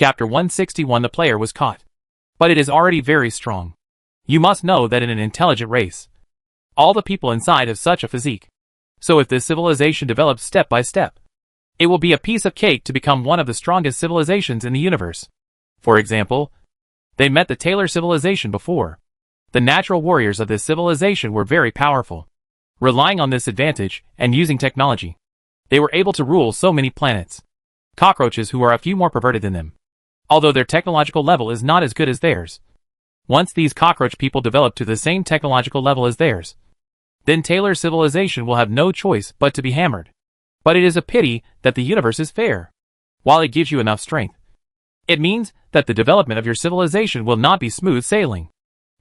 Chapter 161 The player was caught. But it is already very strong. You must know that in an intelligent race, all the people inside have such a physique. So if this civilization develops step by step, it will be a piece of cake to become one of the strongest civilizations in the universe. For example, they met the Taylor civilization before. The natural warriors of this civilization were very powerful. Relying on this advantage and using technology, they were able to rule so many planets. Cockroaches who are a few more perverted than them, although their technological level is not as good as theirs. Once these cockroach people develop to the same technological level as theirs, then Taylor's civilization will have no choice but to be hammered. But it is a pity that the universe is fair. While it gives you enough strength, it means that the development of your civilization will not be smooth sailing.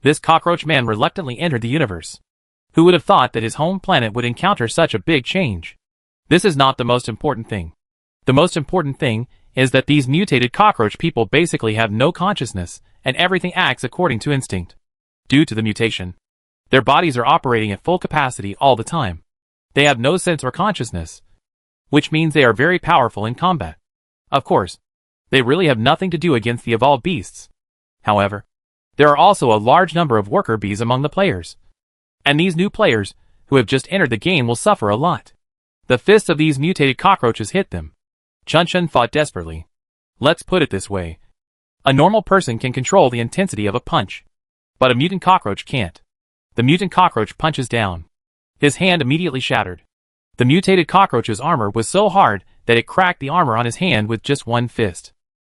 This cockroach man reluctantly entered the universe. Who would have thought that his home planet would encounter such a big change? This is not the most important thing. The most important thing is that these mutated cockroach people basically have no consciousness, and everything acts according to instinct. Due to the mutation, their bodies are operating at full capacity all the time. They have no sense or consciousness, which means they are very powerful in combat. Of course, they really have nothing to do against the evolved beasts. However, there are also a large number of worker bees among the players. And these new players, who have just entered the game, will suffer a lot. The fists of these mutated cockroaches hit them. Chun Chun fought desperately. Let's put it this way. A normal person can control the intensity of a punch, but a mutant cockroach can't. The mutant cockroach punches down. His hand immediately shattered. The mutated cockroach's armor was so hard that it cracked the armor on his hand with just one fist.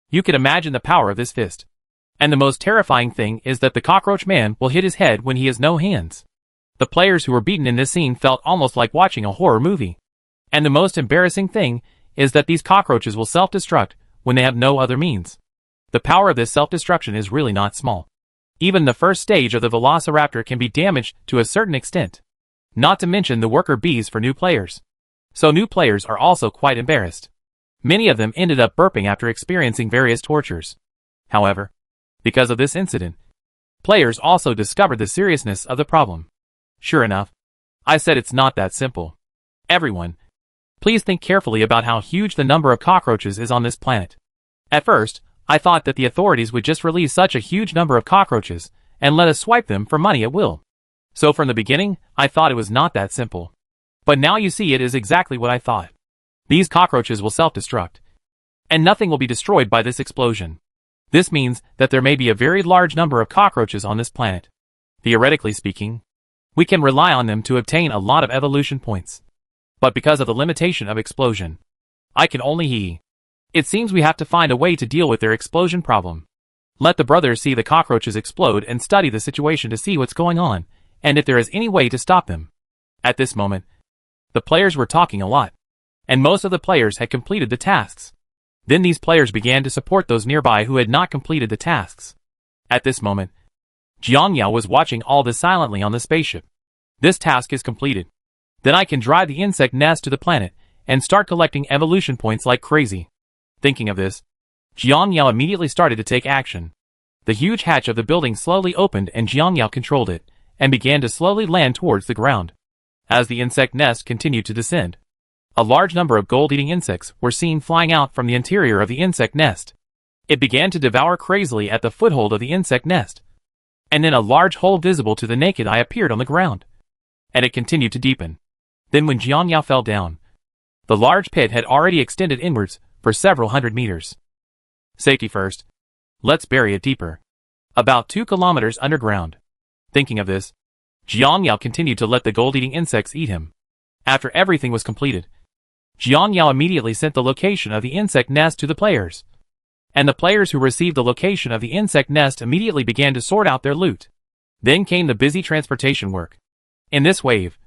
You can imagine the power of this fist. And the most terrifying thing is that the cockroach man will hit his head when he has no hands. The players who were beaten in this scene felt almost like watching a horror movie. And the most embarrassing thing is that these cockroaches will self-destruct when they have no other means. The power of this self-destruction is really not small. Even the first stage of the Velociraptor can be damaged to a certain extent. Not to mention the worker bees for new players. So new players are also quite embarrassed. Many of them ended up burping after experiencing various tortures. However, because of this incident, players also discovered the seriousness of the problem. Sure enough, I said it's not that simple. Everyone, please think carefully about how huge the number of cockroaches is on this planet. At first, I thought that the authorities would just release such a huge number of cockroaches and let us swipe them for money at will. So from the beginning, I thought it was not that simple. But now you see it is exactly what I thought. These cockroaches will self-destruct, and nothing will be destroyed by this explosion. This means that there may be a very large number of cockroaches on this planet. Theoretically speaking, we can rely on them to obtain a lot of evolution points. But because of the limitation of explosion, I can only It seems we have to find a way to deal with their explosion problem. Let the brothers see the cockroaches explode and study the situation to see what's going on, and if there is any way to stop them. At this moment, the players were talking a lot, and most of the players had completed the tasks. Then these players began to support those nearby who had not completed the tasks. At this moment, Jiang Yao was watching all this silently on the spaceship. This task is completed. Then I can drive the insect nest to the planet and start collecting evolution points like crazy. Thinking of this, Jiang Yao immediately started to take action. The huge hatch of the building slowly opened and Jiang Yao controlled it, and began to slowly land towards the ground. As the insect nest continued to descend, a large number of gold-eating insects were seen flying out from the interior of the insect nest. It began to devour crazily at the foothold of the insect nest. And then a large hole visible to the naked eye appeared on the ground. And it continued to deepen. Then when Jiang Yao fell down, the large pit had already extended inwards for several hundred meters. Safety first. Let's bury it deeper. About 2 kilometers underground. Thinking of this, Jiang Yao continued to let the gold-eating insects eat him. After everything was completed, Jiang Yao immediately sent the location of the insect nest to the players. And the players who received the location of the insect nest immediately began to sort out their loot. Then came the busy transportation work. In this wave,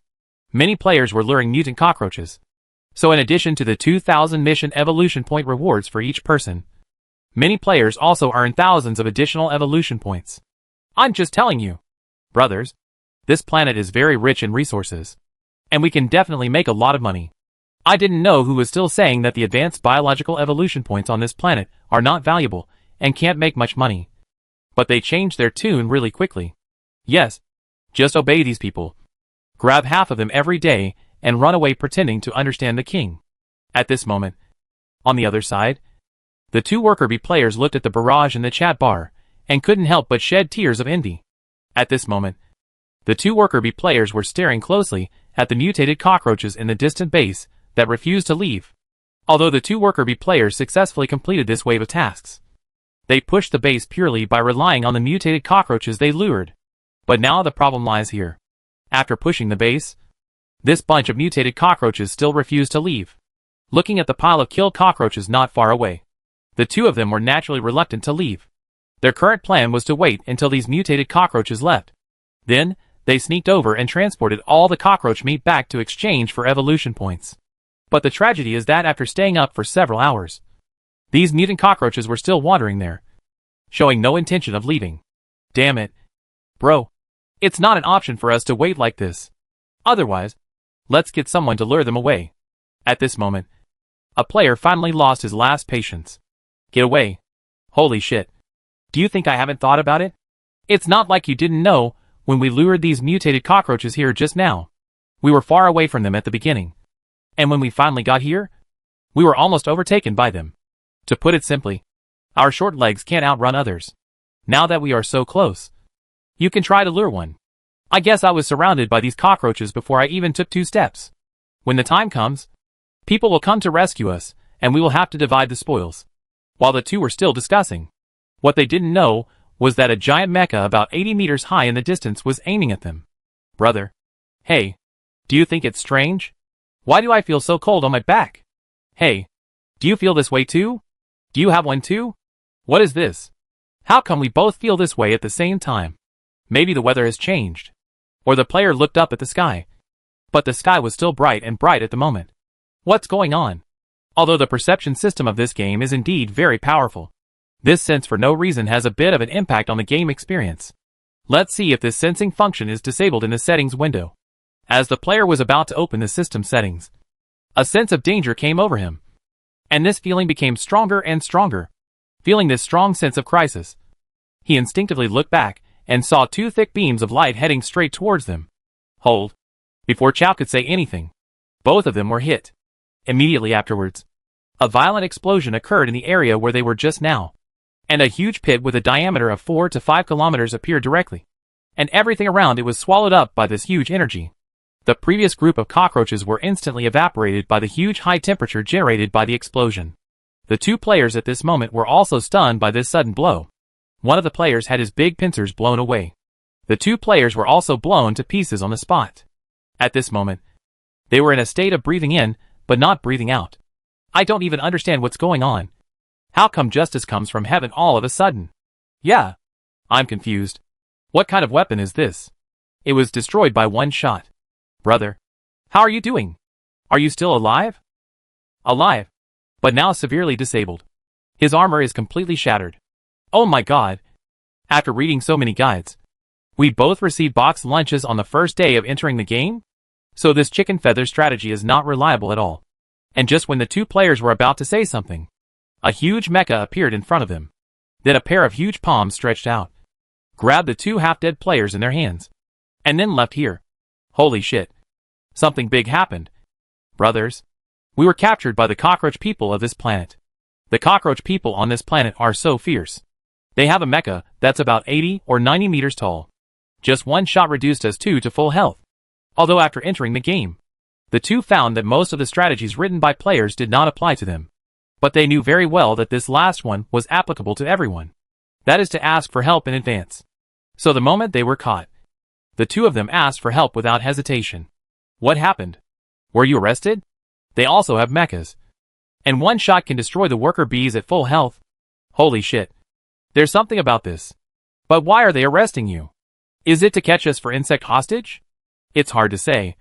many players were luring mutant cockroaches. So in addition to the 2,000 mission evolution point rewards for each person, many players also earn thousands of additional evolution points. I'm just telling you, brothers, this planet is very rich in resources, and we can definitely make a lot of money. I didn't know who was still saying that the advanced biological evolution points on this planet are not valuable and can't make much money. But they changed their tune really quickly. Yes, just obey these people. Grab half of them every day and run away pretending to understand the king. At this moment, on the other side, The two worker bee players looked at the barrage in the chat bar, and couldn't help but shed tears of envy. At this moment, the two worker bee players were staring closely at the mutated cockroaches in the distant base that refused to leave. Although the two worker bee players successfully completed this wave of tasks, they pushed the base purely by relying on the mutated cockroaches they lured. But now the problem lies here. After pushing the base, this bunch of mutated cockroaches still refused to leave. Looking at the pile of killed cockroaches not far away, the two of them were naturally reluctant to leave. Their current plan was to wait until these mutated cockroaches left. Then, they sneaked over and transported all the cockroach meat back to exchange for evolution points. But the tragedy is that after staying up for several hours, these mutant cockroaches were still wandering there, showing no intention of leaving. Damn it. Bro. It's not an option for us to wait like this. Otherwise, let's get someone to lure them away. At this moment, a player finally lost his last patience. Get away. Holy shit. Do you think I haven't thought about it? It's not like you didn't know when we lured these mutated cockroaches here just now. We were far away from them at the beginning. And when we finally got here, we were almost overtaken by them. To put it simply, our short legs can't outrun others. Now that we are so close, you can try to lure one. I guess I was surrounded by these cockroaches before I even took 2 steps. When the time comes, people will come to rescue us, and we will have to divide the spoils. While the two were still discussing, what they didn't know was that a giant mecha about 80 meters high in the distance was aiming at them. Brother. Hey. Do you think it's strange? Why do I feel so cold on my back? Hey. Do you feel this way too? Do you have one too? What is this? How come we both feel this way at the same time? Maybe the weather has changed. Or the player looked up at the sky. But the sky was still bright and bright at the moment. What's going on? Although the perception system of this game is indeed very powerful, this sense for no reason has a bit of an impact on the game experience. Let's see if this sensing function is disabled in the settings window. As the player was about to open the system settings, a sense of danger came over him. And this feeling became stronger and stronger. Feeling this strong sense of crisis, he instinctively looked back and saw 2 thick beams of light heading straight towards them. Hold. Before Chow could say anything, both of them were hit. Immediately afterwards, a violent explosion occurred in the area where they were just now, and a huge pit with a diameter of 4 to 5 kilometers appeared directly, and everything around it was swallowed up by this huge energy. The previous group of cockroaches were instantly evaporated by the huge high temperature generated by the explosion. The two players at this moment were also stunned by this sudden blow. One of the players had his big pincers blown away. The two players were also blown to pieces on the spot. At this moment, they were in a state of breathing in, but not breathing out. I don't even understand what's going on. How come justice comes from heaven all of a sudden? Yeah. I'm confused. What kind of weapon is this? It was destroyed by one shot. Brother. How are you doing? Are you still alive? Alive. But now severely disabled. His armor is completely shattered. Oh my god. After reading so many guides, we both received boxed lunches on the first day of entering the game? So this chicken feather strategy is not reliable at all. And just when the two players were about to say something, a huge mecha appeared in front of them. Then a pair of huge palms stretched out, grabbed the two half-dead players in their hands, and then left here. Holy shit. Something big happened. Brothers, we were captured by the cockroach people of this planet. The cockroach people on this planet are so fierce. They have a mecha that's about 80 or 90 meters tall. Just one shot reduced us two to full health. Although after entering the game, the two found that most of the strategies written by players did not apply to them. But they knew very well that this last one was applicable to everyone. That is to ask for help in advance. So the moment they were caught, the two of them asked for help without hesitation. What happened? Were you arrested? They also have mechas. And one shot can destroy the worker bees at full health. Holy shit. There's something about this. But why are they arresting you? Is it to catch us for insect hostage? It's hard to say.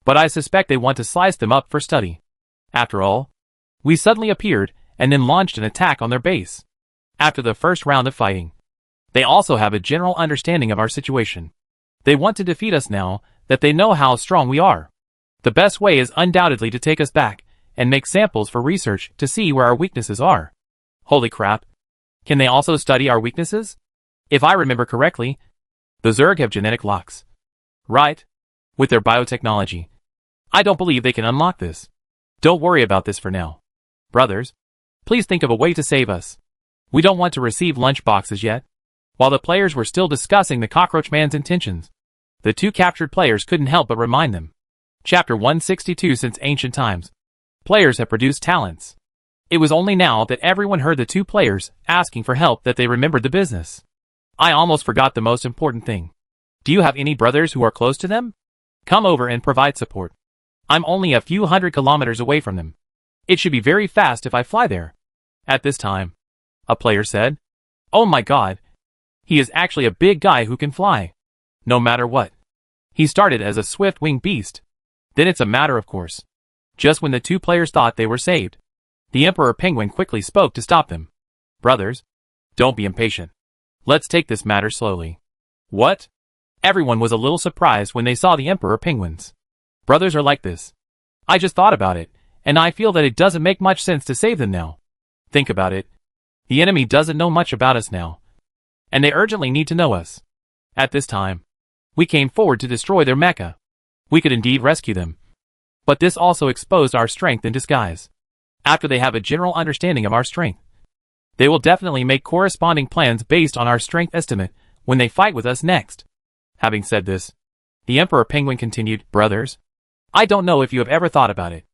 But I suspect they want to slice them up for study. After all, we suddenly appeared and then launched an attack on their base. After the first round of fighting, they also have a general understanding of our situation. They want to defeat us now that they know how strong we are. The best way is undoubtedly to take us back and make samples for research to see where our weaknesses are. Holy crap. Can they also study our weaknesses? If I remember correctly, the Zerg have genetic locks. Right? With their biotechnology. I don't believe they can unlock this. Don't worry about this for now. Brothers, Please think of a way to save us. We don't want to receive lunch boxes yet. While the players were still discussing the Cockroach Man's intentions, the two captured players couldn't help but remind them. Chapter 162. Since ancient times, players have produced talents. It was only now that everyone heard the two players asking for help that they remembered the business. I almost forgot the most important thing. Do you have any brothers who are close to them? Come over and provide support. I'm only a few hundred kilometers away from them. It should be very fast if I fly there. At this time, a player said, "Oh my god. He is actually a big guy who can fly. No matter what. He started as a swift-winged beast. Then it's a matter of course." Just when the two players thought they were saved, the Emperor Penguin quickly spoke to stop them. "Brothers, don't be impatient. Let's take this matter slowly." What? Everyone was a little surprised when they saw the Emperor Penguins. Brothers are like this. I just thought about it, and I feel that it doesn't make much sense to save them now. Think about it. The enemy doesn't know much about us now, and they urgently need to know us. At this time, we came forward to destroy their mecha. We could indeed rescue them. But this also exposed our strength in disguise. After they have a general understanding of our strength, they will definitely make corresponding plans based on our strength estimate when they fight with us next. Having said this, the Emperor Penguin continued, "Brothers, I don't know if you have ever thought about it.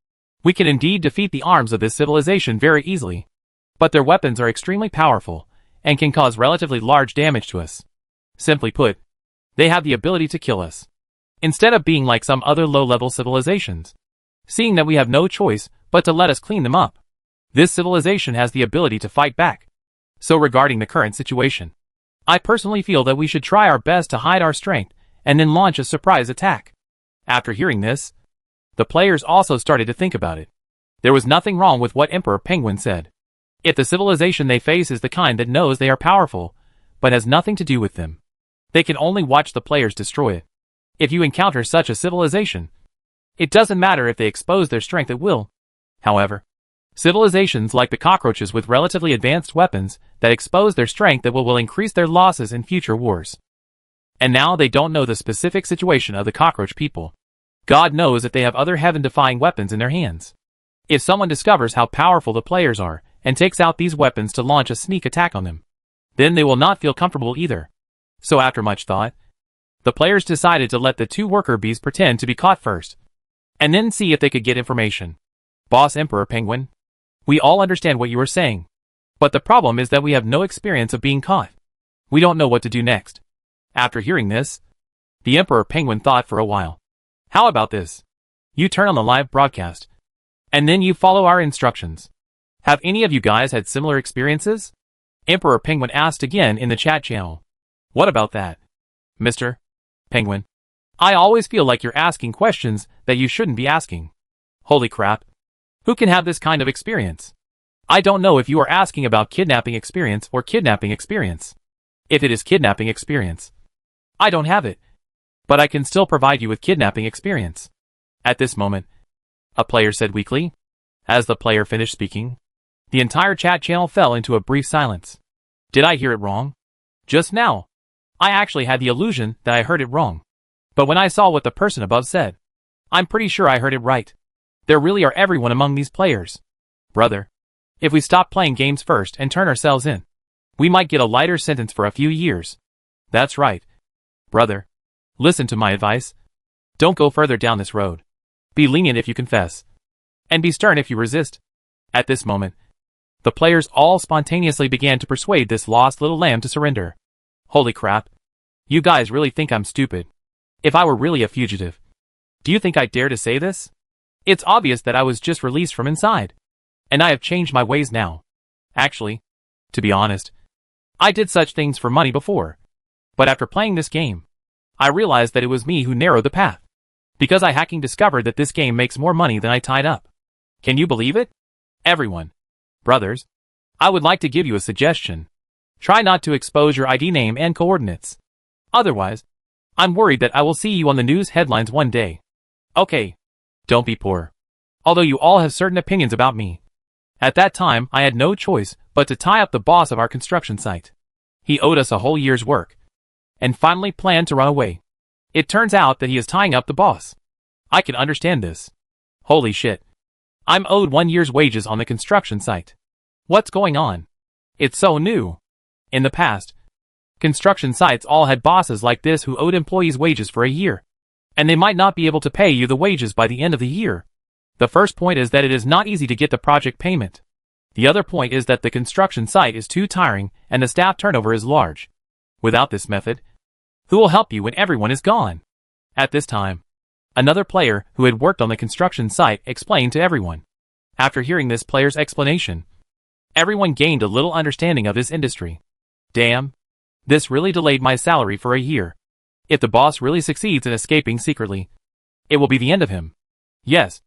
We can indeed defeat the arms of this civilization very easily, but their weapons are extremely powerful and can cause relatively large damage to us. Simply put, they have the ability to kill us, instead of being like some other low-level civilizations, seeing that we have no choice but to let us clean them up. This civilization has the ability to fight back. So regarding the current situation, I personally feel that we should try our best to hide our strength and then launch a surprise attack." After hearing this, the players also started to think about it. There was nothing wrong with what Emperor Penguin said. If the civilization they face is the kind that knows they are powerful, but has nothing to do with them, they can only watch the players destroy it. If you encounter such a civilization, it doesn't matter if they expose their strength at will. However, civilizations like the cockroaches with relatively advanced weapons that expose their strength that will increase their losses in future wars. And now they don't know the specific situation of the cockroach people. God knows that they have other heaven-defying weapons in their hands. If someone discovers how powerful the players are and takes out these weapons to launch a sneak attack on them, then they will not feel comfortable either. So after much thought, the players decided to let the two worker bees pretend to be caught first, and then see if they could get information. "Boss Emperor Penguin, we all understand what you are saying, but the problem is that we have no experience of being caught. We don't know what to do next." After hearing this, the Emperor Penguin thought for a while. "How about this? You turn on the live broadcast, and then you follow our instructions. Have any of you guys had similar experiences?" Emperor Penguin asked again in the chat channel. "What about that, Mr. Penguin? I always feel like you're asking questions that you shouldn't be asking. Holy crap. Who can have this kind of experience? I don't know if you are asking about kidnapping experience or kidnapping experience. If it is kidnapping experience, I don't have it, but I can still provide you with kidnapping experience." At this moment, a player said weakly. As the player finished speaking, the entire chat channel fell into a brief silence. Did I hear it wrong? Just now, I actually had the illusion that I heard it wrong. But when I saw what the person above said, I'm pretty sure I heard it right. There really are everyone among these players. Brother, if we stop playing games first and turn ourselves in, we might get a lighter sentence for a few years. That's right. Brother, listen to my advice. Don't go further down this road. Be lenient if you confess, and be stern if you resist. At this moment, the players all spontaneously began to persuade this lost little lamb to surrender. Holy crap. You guys really think I'm stupid. If I were really a fugitive, do you think I'd dare to say this? It's obvious that I was just released from inside, and I have changed my ways now. Actually, to be honest, I did such things for money before. But after playing this game, I realized that it was me who narrowed the path. Because I hacking discovered that this game makes more money than I tied up. Can you believe it? Everyone. Brothers, I would like to give you a suggestion. Try not to expose your ID name and coordinates. Otherwise, I'm worried that I will see you on the news headlines one day. Okay. Don't be poor. Although you all have certain opinions about me. At that time, I had no choice but to tie up the boss of our construction site. He owed us a whole year's work, and finally planned to run away. It turns out that he is tying up the boss. I can understand this. Holy shit. I'm owed 1 year's wages on the construction site. What's going on? It's so new. In the past, construction sites all had bosses like this who owed employees wages for a year, and they might not be able to pay you the wages by the end of the year. The first point is that it is not easy to get the project payment. The other point is that the construction site is too tiring and the staff turnover is large. Without this method, who will help you when everyone is gone? At this time, another player who had worked on the construction site explained to everyone. After hearing this player's explanation, everyone gained a little understanding of this industry. Damn. This really delayed my salary for a year. If the boss really succeeds in escaping secretly, it will be the end of him. Yes.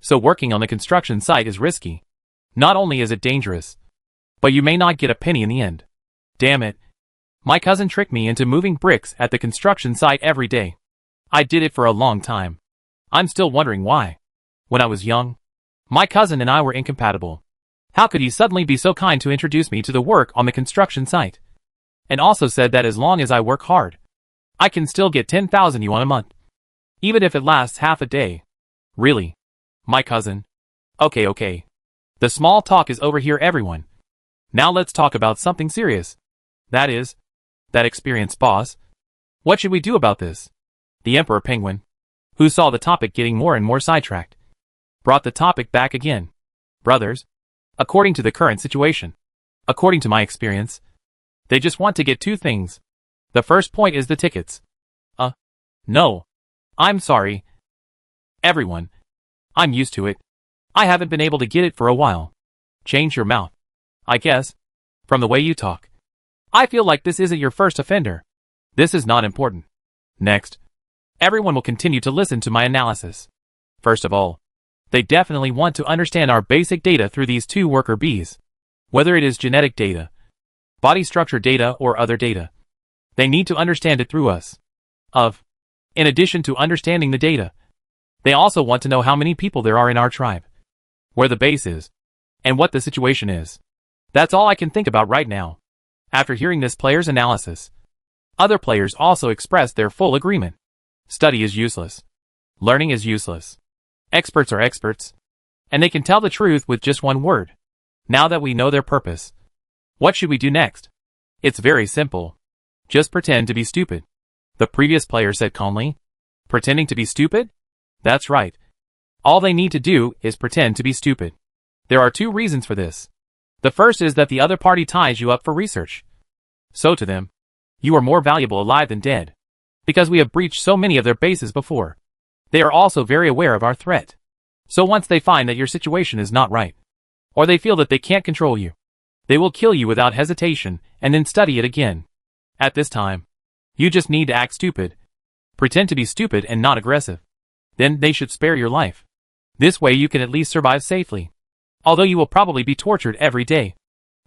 So working on the construction site is risky. Not only is it dangerous, but you may not get a penny in the end. Damn it. My cousin tricked me into moving bricks at the construction site every day. I did it for a long time. I'm still wondering why. When I was young, my cousin and I were incompatible. How could he suddenly be so kind to introduce me to the work on the construction site? And also said that as long as I work hard, I can still get 10,000 yuan a month. Even if it lasts half a day. Really? My cousin? Okay. The small talk is over here, everyone. Now let's talk about something serious. That is, that experienced boss. What should we do about this? The Emperor Penguin, who saw the topic getting more and more sidetracked, brought the topic back again. Brothers, according to the current situation, according to my experience, they just want to get two things. The first point is the tickets. No. I'm sorry. Everyone. I'm used to it. I haven't been able to get it for a while. Change your mouth. I guess. From the way you talk. I feel like this isn't your first offender. This is not important. Next. Everyone will continue to listen to my analysis. First of all, they definitely want to understand our basic data through these two worker bees. Whether it is genetic data, body structure data, or other data. They need to understand it through us. In addition to understanding the data, they also want to know how many people there are in our tribe, where the base is, and what the situation is. That's all I can think about right now. After hearing this player's analysis, other players also expressed their full agreement. Study is useless. Learning is useless. Experts are experts, and they can tell the truth with just one word. Now that we know their purpose, what should we do next? It's very simple. Just pretend to be stupid. The previous player said calmly. Pretending to be stupid? That's right. All they need to do is pretend to be stupid. There are two reasons for this. The first is that the other party ties you up for research. So to them, you are more valuable alive than dead. Because we have breached so many of their bases before. They are also very aware of our threat. So once they find that your situation is not right, or they feel that they can't control you, they will kill you without hesitation and then study it again. At this time, you just need to act stupid. Pretend to be stupid and not aggressive. Then they should spare your life. This way you can at least survive safely. Although you will probably be tortured every day.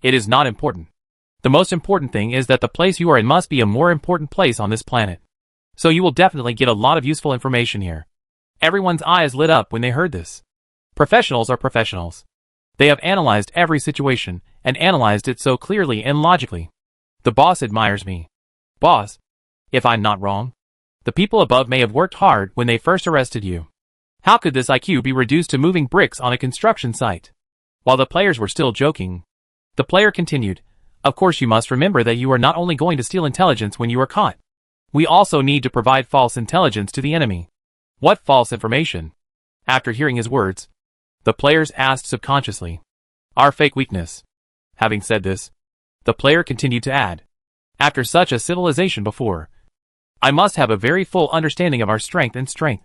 It is not important. The most important thing is that the place you are in must be a more important place on this planet. So you will definitely get a lot of useful information here. Everyone's eyes lit up when they heard this. Professionals are professionals. They have analyzed every situation and analyzed it so clearly and logically. The boss admires me. Boss, if I'm not wrong, the people above may have worked hard when they first arrested you. How could this IQ be reduced to moving bricks on a construction site? While the players were still joking, the player continued, of course you must remember that you are not only going to steal intelligence when you are caught. We also need to provide false intelligence to the enemy. What false information? After hearing his words, the players asked subconsciously. Our fake weakness. Having said this, the player continued to add. After such a civilization before, I must have a very full understanding of our strength and strength.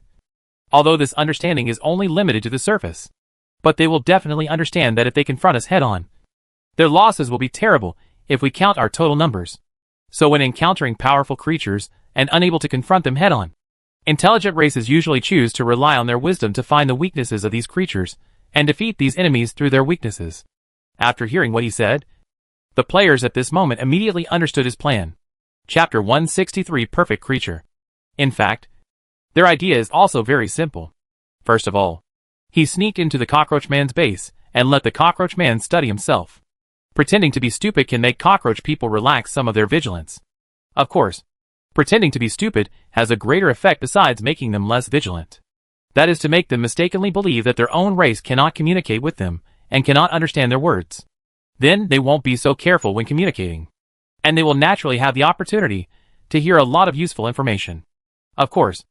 Although this understanding is only limited to the surface. But they will definitely understand that if they confront us head-on, their losses will be terrible if we count our total numbers. So when encountering powerful creatures and unable to confront them head-on, intelligent races usually choose to rely on their wisdom to find the weaknesses of these creatures and defeat these enemies through their weaknesses. After hearing what he said, the players at this moment immediately understood his plan. Chapter 163 Perfect Creature. In fact, their idea is also very simple. First of all, he sneaked into the Cockroach Man's base and let the Cockroach Man study himself. Pretending to be stupid can make cockroach people relax some of their vigilance. Of course, pretending to be stupid has a greater effect besides making them less vigilant. That is to make them mistakenly believe that their own race cannot communicate with them and cannot understand their words. Then they won't be so careful when communicating. And they will naturally have the opportunity to hear a lot of useful information. Of course,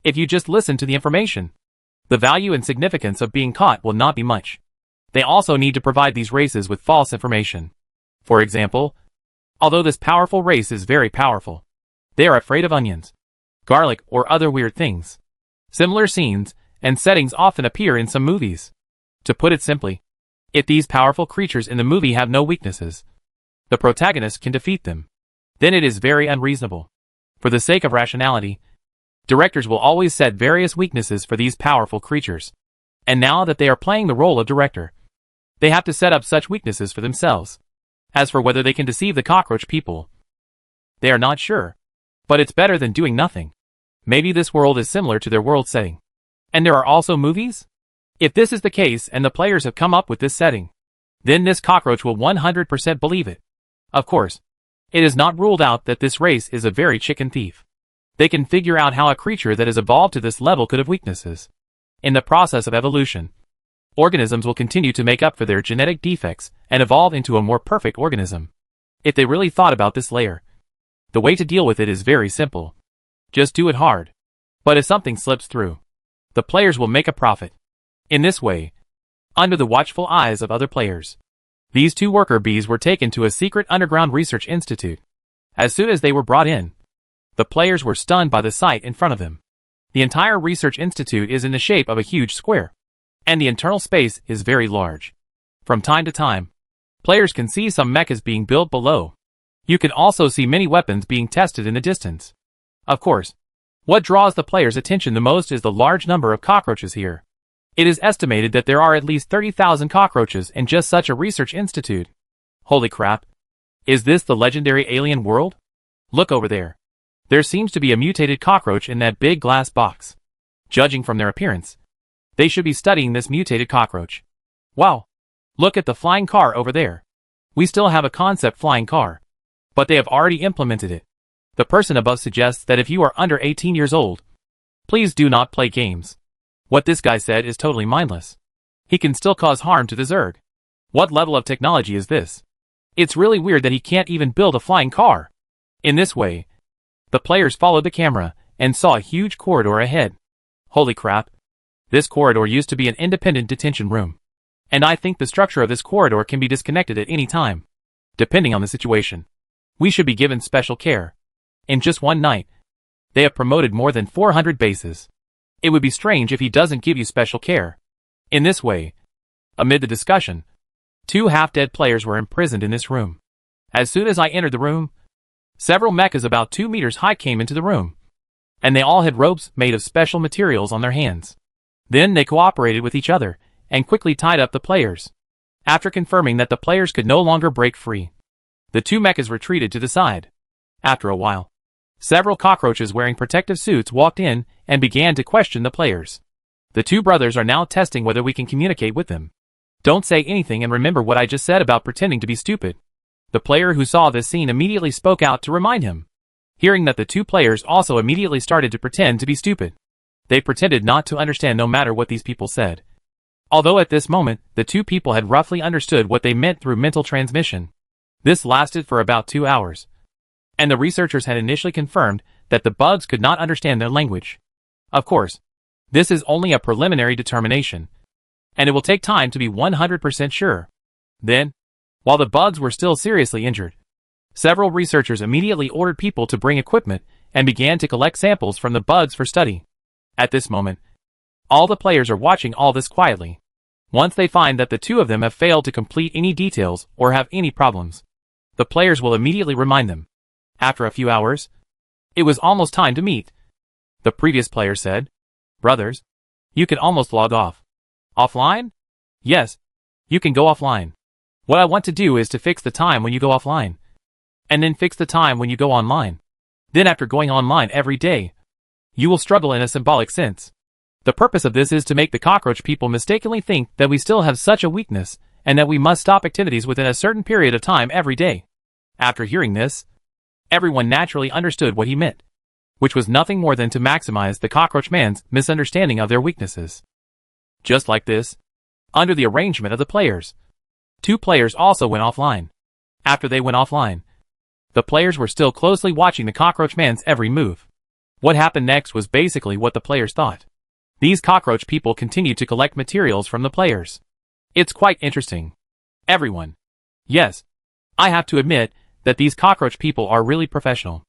if you just listen to the information, the value and significance of being caught will not be much. They also need to provide these races with false information. For example, although this powerful race is very powerful, they are afraid of onions, garlic, or other weird things. Similar scenes and settings often appear in some movies. To put it simply, if these powerful creatures in the movie have no weaknesses, the protagonist can defeat them. Then it is very unreasonable. For the sake of rationality, directors will always set various weaknesses for these powerful creatures. And now that they are playing the role of director, they have to set up such weaknesses for themselves. As for whether they can deceive the cockroach people, they are not sure. But it's better than doing nothing. Maybe this world is similar to their world setting. And there are also movies? If this is the case and the players have come up with this setting, then this cockroach will 100% believe it. Of course, it is not ruled out that this race is a very chicken thief. They can figure out how a creature that has evolved to this level could have weaknesses. In the process of evolution, organisms will continue to make up for their genetic defects and evolve into a more perfect organism. If they really thought about this layer, the way to deal with it is very simple. Just do it hard. But if something slips through, the players will make a profit. In this way, under the watchful eyes of other players, these two worker bees were taken to a secret underground research institute. As soon as they were brought in, the players were stunned by the sight in front of them. The entire research institute is in the shape of a huge square, and the internal space is very large. From time to time, players can see some mechas being built below. You can also see many weapons being tested in the distance. Of course, what draws the players' attention the most is the large number of cockroaches here. It is estimated that there are at least 30,000 cockroaches in just such a research institute. Holy crap! Is this the legendary alien world? Look over there. There seems to be a mutated cockroach in that big glass box. Judging from their appearance, they should be studying this mutated cockroach. Wow! Look at the flying car over there. We still have a concept flying car, but they have already implemented it. The person above suggests that if you are under 18 years old, please do not play games. What this guy said is totally mindless. He can still cause harm to the Zerg. What level of technology is this? It's really weird that he can't even build a flying car. In this way, the players followed the camera and saw a huge corridor ahead. Holy crap. This corridor used to be an independent detention room. And I think the structure of this corridor can be disconnected at any time. Depending on the situation, we should be given special care. In just one night, they have promoted more than 400 bases. It would be strange if he doesn't give you special care. In this way, amid the discussion, two half-dead players were imprisoned in this room. As soon as I entered the room, several mechas about 2 meters high came into the room, and they all had ropes made of special materials on their hands. Then they cooperated with each other and quickly tied up the players. After confirming that the players could no longer break free, the two mechas retreated to the side. After a while, several cockroaches wearing protective suits walked in and began to question the players. The two brothers are now testing whether we can communicate with them. Don't say anything and remember what I just said about pretending to be stupid. The player who saw this scene immediately spoke out to remind him. Hearing that the two players also immediately started to pretend to be stupid. They pretended not to understand no matter what these people said. Although at this moment, the two people had roughly understood what they meant through mental transmission. This lasted for about 2 hours. And the researchers had initially confirmed that the bugs could not understand their language. Of course, this is only a preliminary determination, and it will take time to be 100% sure. Then, while the bugs were still seriously injured, several researchers immediately ordered people to bring equipment and began to collect samples from the bugs for study. At this moment, all the players are watching all this quietly. Once they find that the two of them have failed to complete any details or have any problems, the players will immediately remind them. After a few hours, it was almost time to meet. The previous player said, "Brothers, you can almost log off." "Offline?" "Yes, you can go offline. What I want to do is to fix the time when you go offline, and then fix the time when you go online. Then after going online every day, you will struggle in a symbolic sense. The purpose of this is to make the cockroach people mistakenly think that we still have such a weakness, and that we must stop activities within a certain period of time every day." After hearing this, everyone naturally understood what he meant, which was nothing more than to maximize the cockroach man's misunderstanding of their weaknesses. Just like this, under the arrangement of the players, Two players also went offline. After they went offline, the players were still closely watching the Cockroach Man's every move. What happened next was basically what the players thought. These cockroach people continued to collect materials from the players. It's quite interesting. Everyone. Yes, I have to admit that these cockroach people are really professional.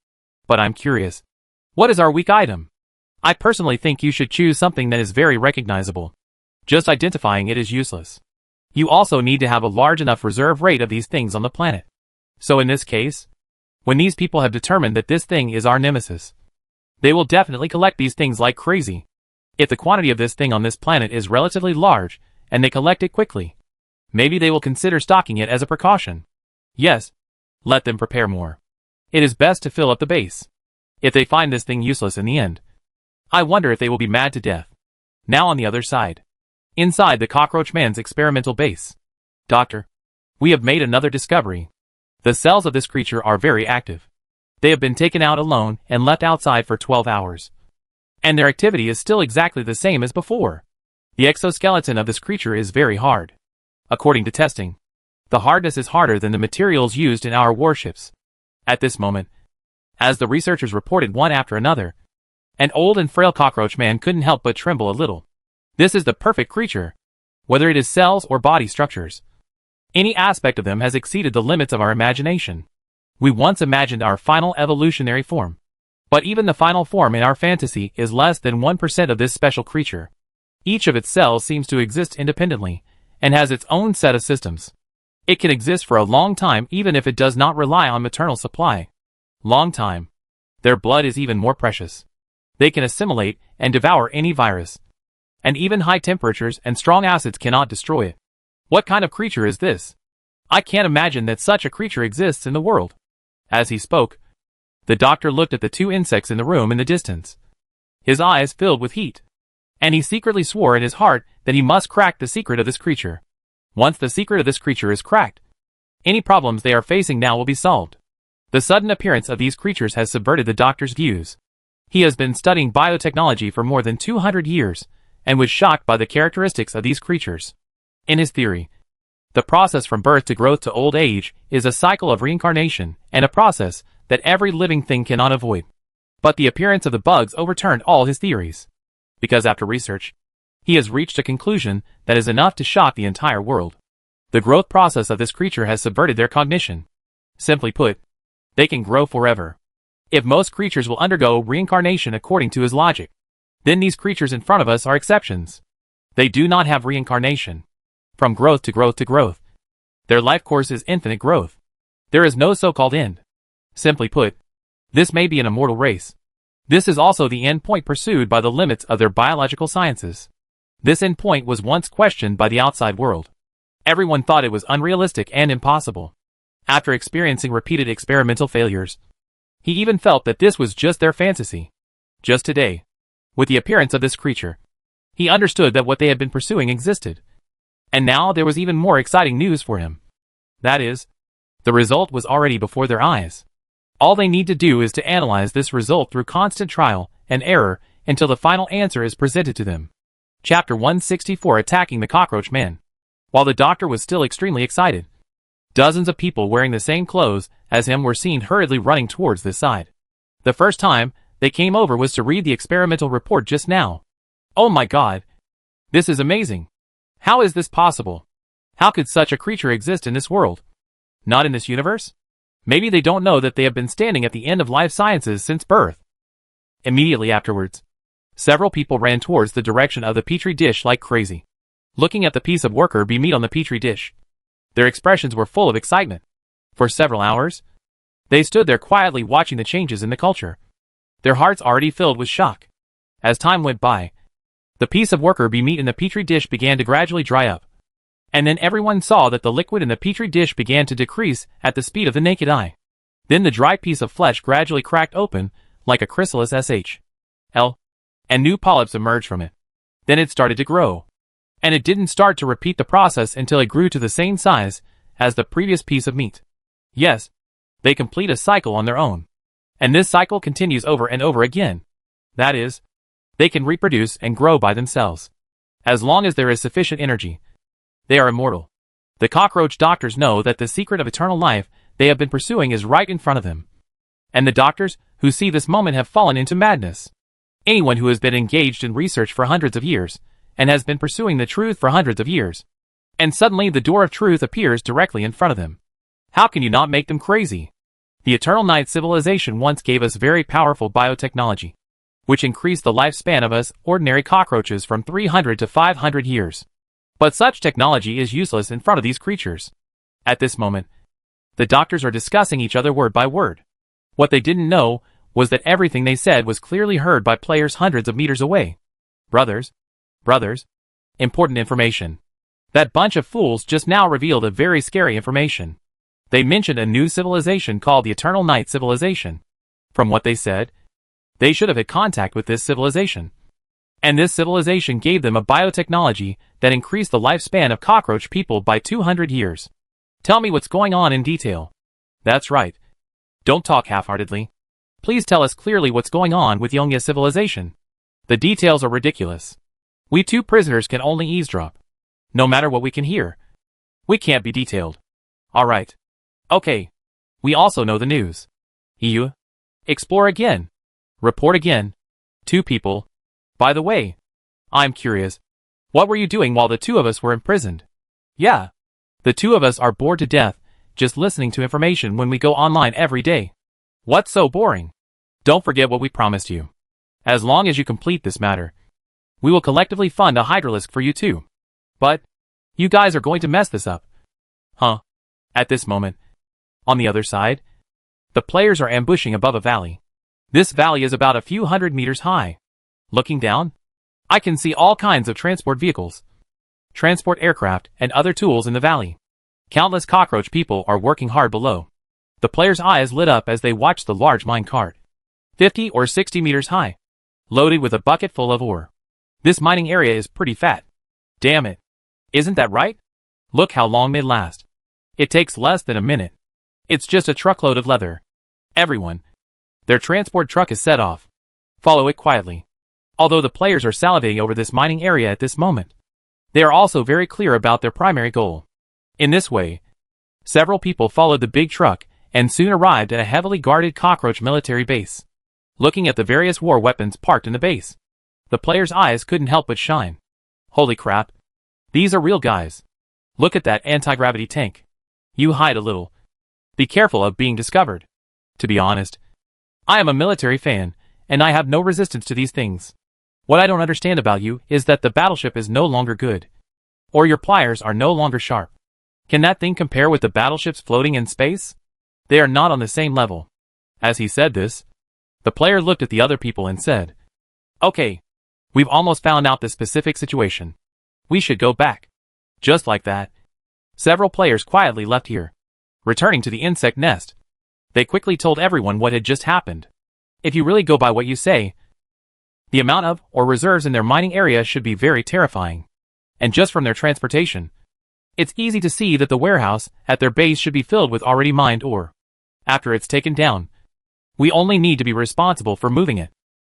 But I'm curious. What is our weak item? I personally think you should choose something that is very recognizable. Just identifying it is useless. You also need to have a large enough reserve rate of these things on the planet. So in this case, when these people have determined that this thing is our nemesis, they will definitely collect these things like crazy. If the quantity of this thing on this planet is relatively large, and they collect it quickly, maybe they will consider stocking it as a precaution. Yes, let them prepare more. It is best to fill up the base. If they find this thing useless in the end, I wonder if they will be mad to death. Now on the other side. Inside the Cockroach Man's experimental base. Doctor, we have made another discovery. The cells of this creature are very active. They have been taken out alone and left outside for 12 hours. And their activity is still exactly the same as before. The exoskeleton of this creature is very hard. According to testing, the hardness is harder than the materials used in our warships. At this moment, as the researchers reported one after another, an old and frail cockroach man couldn't help but tremble a little. This is the perfect creature. Whether it is cells or body structures, any aspect of them has exceeded the limits of our imagination. We once imagined our final evolutionary form. But even the final form in our fantasy is less than 1% of this special creature. Each of its cells seems to exist independently, and has its own set of systems. It can exist for a long time even if it does not rely on maternal supply. Long time. Their blood is even more precious. They can assimilate and devour any virus. And even high temperatures and strong acids cannot destroy it. What kind of creature is this? I can't imagine that such a creature exists in the world. As he spoke, the doctor looked at the two insects in the room in the distance. His eyes filled with heat. And he secretly swore in his heart that he must crack the secret of this creature. Once the secret of this creature is cracked, any problems they are facing now will be solved. The sudden appearance of these creatures has subverted the doctor's views. He has been studying biotechnology for more than 200 years, and was shocked by the characteristics of these creatures. In his theory, the process from birth to growth to old age is a cycle of reincarnation, and a process that every living thing cannot avoid. But the appearance of the bugs overturned all his theories. Because after research, he has reached a conclusion that is enough to shock the entire world. The growth process of this creature has subverted their cognition. Simply put, they can grow forever. If most creatures will undergo reincarnation according to his logic, then these creatures in front of us are exceptions. They do not have reincarnation. From growth to growth to growth. Their life course is infinite growth. There is no so-called end. Simply put, this may be an immortal race. This is also the end point pursued by the limits of their biological sciences. This end point was once questioned by the outside world. Everyone thought it was unrealistic and impossible. After experiencing repeated experimental failures, he even felt that this was just their fantasy. Just today, with the appearance of this creature, he understood that what they had been pursuing existed. And now there was even more exciting news for him. That is, the result was already before their eyes. All they need to do is to analyze this result through constant trial and error until the final answer is presented to them. Chapter 164: Attacking the Cockroach Man. While the doctor was still extremely excited, dozens of people wearing the same clothes as him were seen hurriedly running towards this side. The first time they came over was to read the experimental report just now. Oh my God! This is amazing! How is this possible? How could such a creature exist in this world? Not in this universe? Maybe they don't know that they have been standing at the end of life sciences since birth. Immediately afterwards, several people ran towards the direction of the petri dish like crazy, looking at the piece of worker bee meat on the petri dish. Their expressions were full of excitement. For several hours, they stood there quietly watching the changes in the culture, their hearts already filled with shock. As time went by, the piece of worker bee meat in the petri dish began to gradually dry up. And then everyone saw that the liquid in the petri dish began to decrease at the speed of the naked eye. Then the dry piece of flesh gradually cracked open, like a chrysalis SHL, and new polyps emerged from it. Then it started to grow. And it didn't start to repeat the process until it grew to the same size as the previous piece of meat. Yes, they complete a cycle on their own. And this cycle continues over and over again. That is, they can reproduce and grow by themselves. As long as there is sufficient energy, they are immortal. The cockroach doctors know that the secret of eternal life they have been pursuing is right in front of them. And the doctors who see this moment have fallen into madness. Anyone who has been engaged in research for hundreds of years, and has been pursuing the truth for hundreds of years, and suddenly the door of truth appears directly in front of them. How can you not make them crazy? The Eternal Night civilization once gave us very powerful biotechnology, which increased the lifespan of us ordinary cockroaches from 300 to 500 years. But such technology is useless in front of these creatures. At this moment, the doctors are discussing each other word by word. What they didn't know was that everything they said was clearly heard by players hundreds of meters away. Brothers, important information. That bunch of fools just now revealed a very scary information. They mentioned a new civilization called the Eternal Night civilization. From what they said, they should have had contact with this civilization. And this civilization gave them a biotechnology that increased the lifespan of cockroach people by 200 years. Tell me what's going on in detail. That's right. Don't talk half-heartedly. Please tell us clearly what's going on with Yongya civilization. The details are ridiculous. We two prisoners can only eavesdrop. No matter what we can hear, we can't be detailed. Alright. Okay. We also know the news. EU. Explore again. Report again. 2 people. By the way, I'm curious. What were you doing while the 2 of us were imprisoned? Yeah. The 2 of us are bored to death, just listening to information when we go online every day. What's so boring? Don't forget what we promised you. As long as you complete this matter, we will collectively fund a hydralisk for you too. But, you guys are going to mess this up. Huh? At this moment, on the other side, the players are ambushing above a valley. This valley is about a few hundred meters high. Looking down, I can see all kinds of transport vehicles, transport aircraft, and other tools in the valley. Countless cockroach people are working hard below. The players' eyes lit up as they watched the large mine cart, 50 or 60 meters high, loaded with a bucket full of ore. This mining area is pretty fat. Damn it. Isn't that right? Look how long they last. It takes less than a minute. It's just a truckload of leather. Everyone. Their transport truck is set off. Follow it quietly. Although the players are salivating over this mining area at this moment, they are also very clear about their primary goal. In this way, several people followed the big truck and soon arrived at a heavily guarded cockroach military base. Looking at the various war weapons parked in the base, the players' eyes couldn't help but shine. Holy crap. These are real guys. Look at that anti-gravity tank. You hide a little. Be careful of being discovered. To be honest, I am a military fan, and I have no resistance to these things. What I don't understand about you is that the battleship is no longer good. Or your pliers are no longer sharp. Can that thing compare with the battleships floating in space? They are not on the same level. As he said this, the player looked at the other people and said, Okay, we've almost found out the specific situation. We should go back. Just like that, several players quietly left here. Returning to the insect nest, they quickly told everyone what had just happened. If you really go by what you say, the amount of or reserves in their mining area should be very terrifying. And just from their transportation, it's easy to see that the warehouse at their base should be filled with already mined ore. After it's taken down, we only need to be responsible for moving it.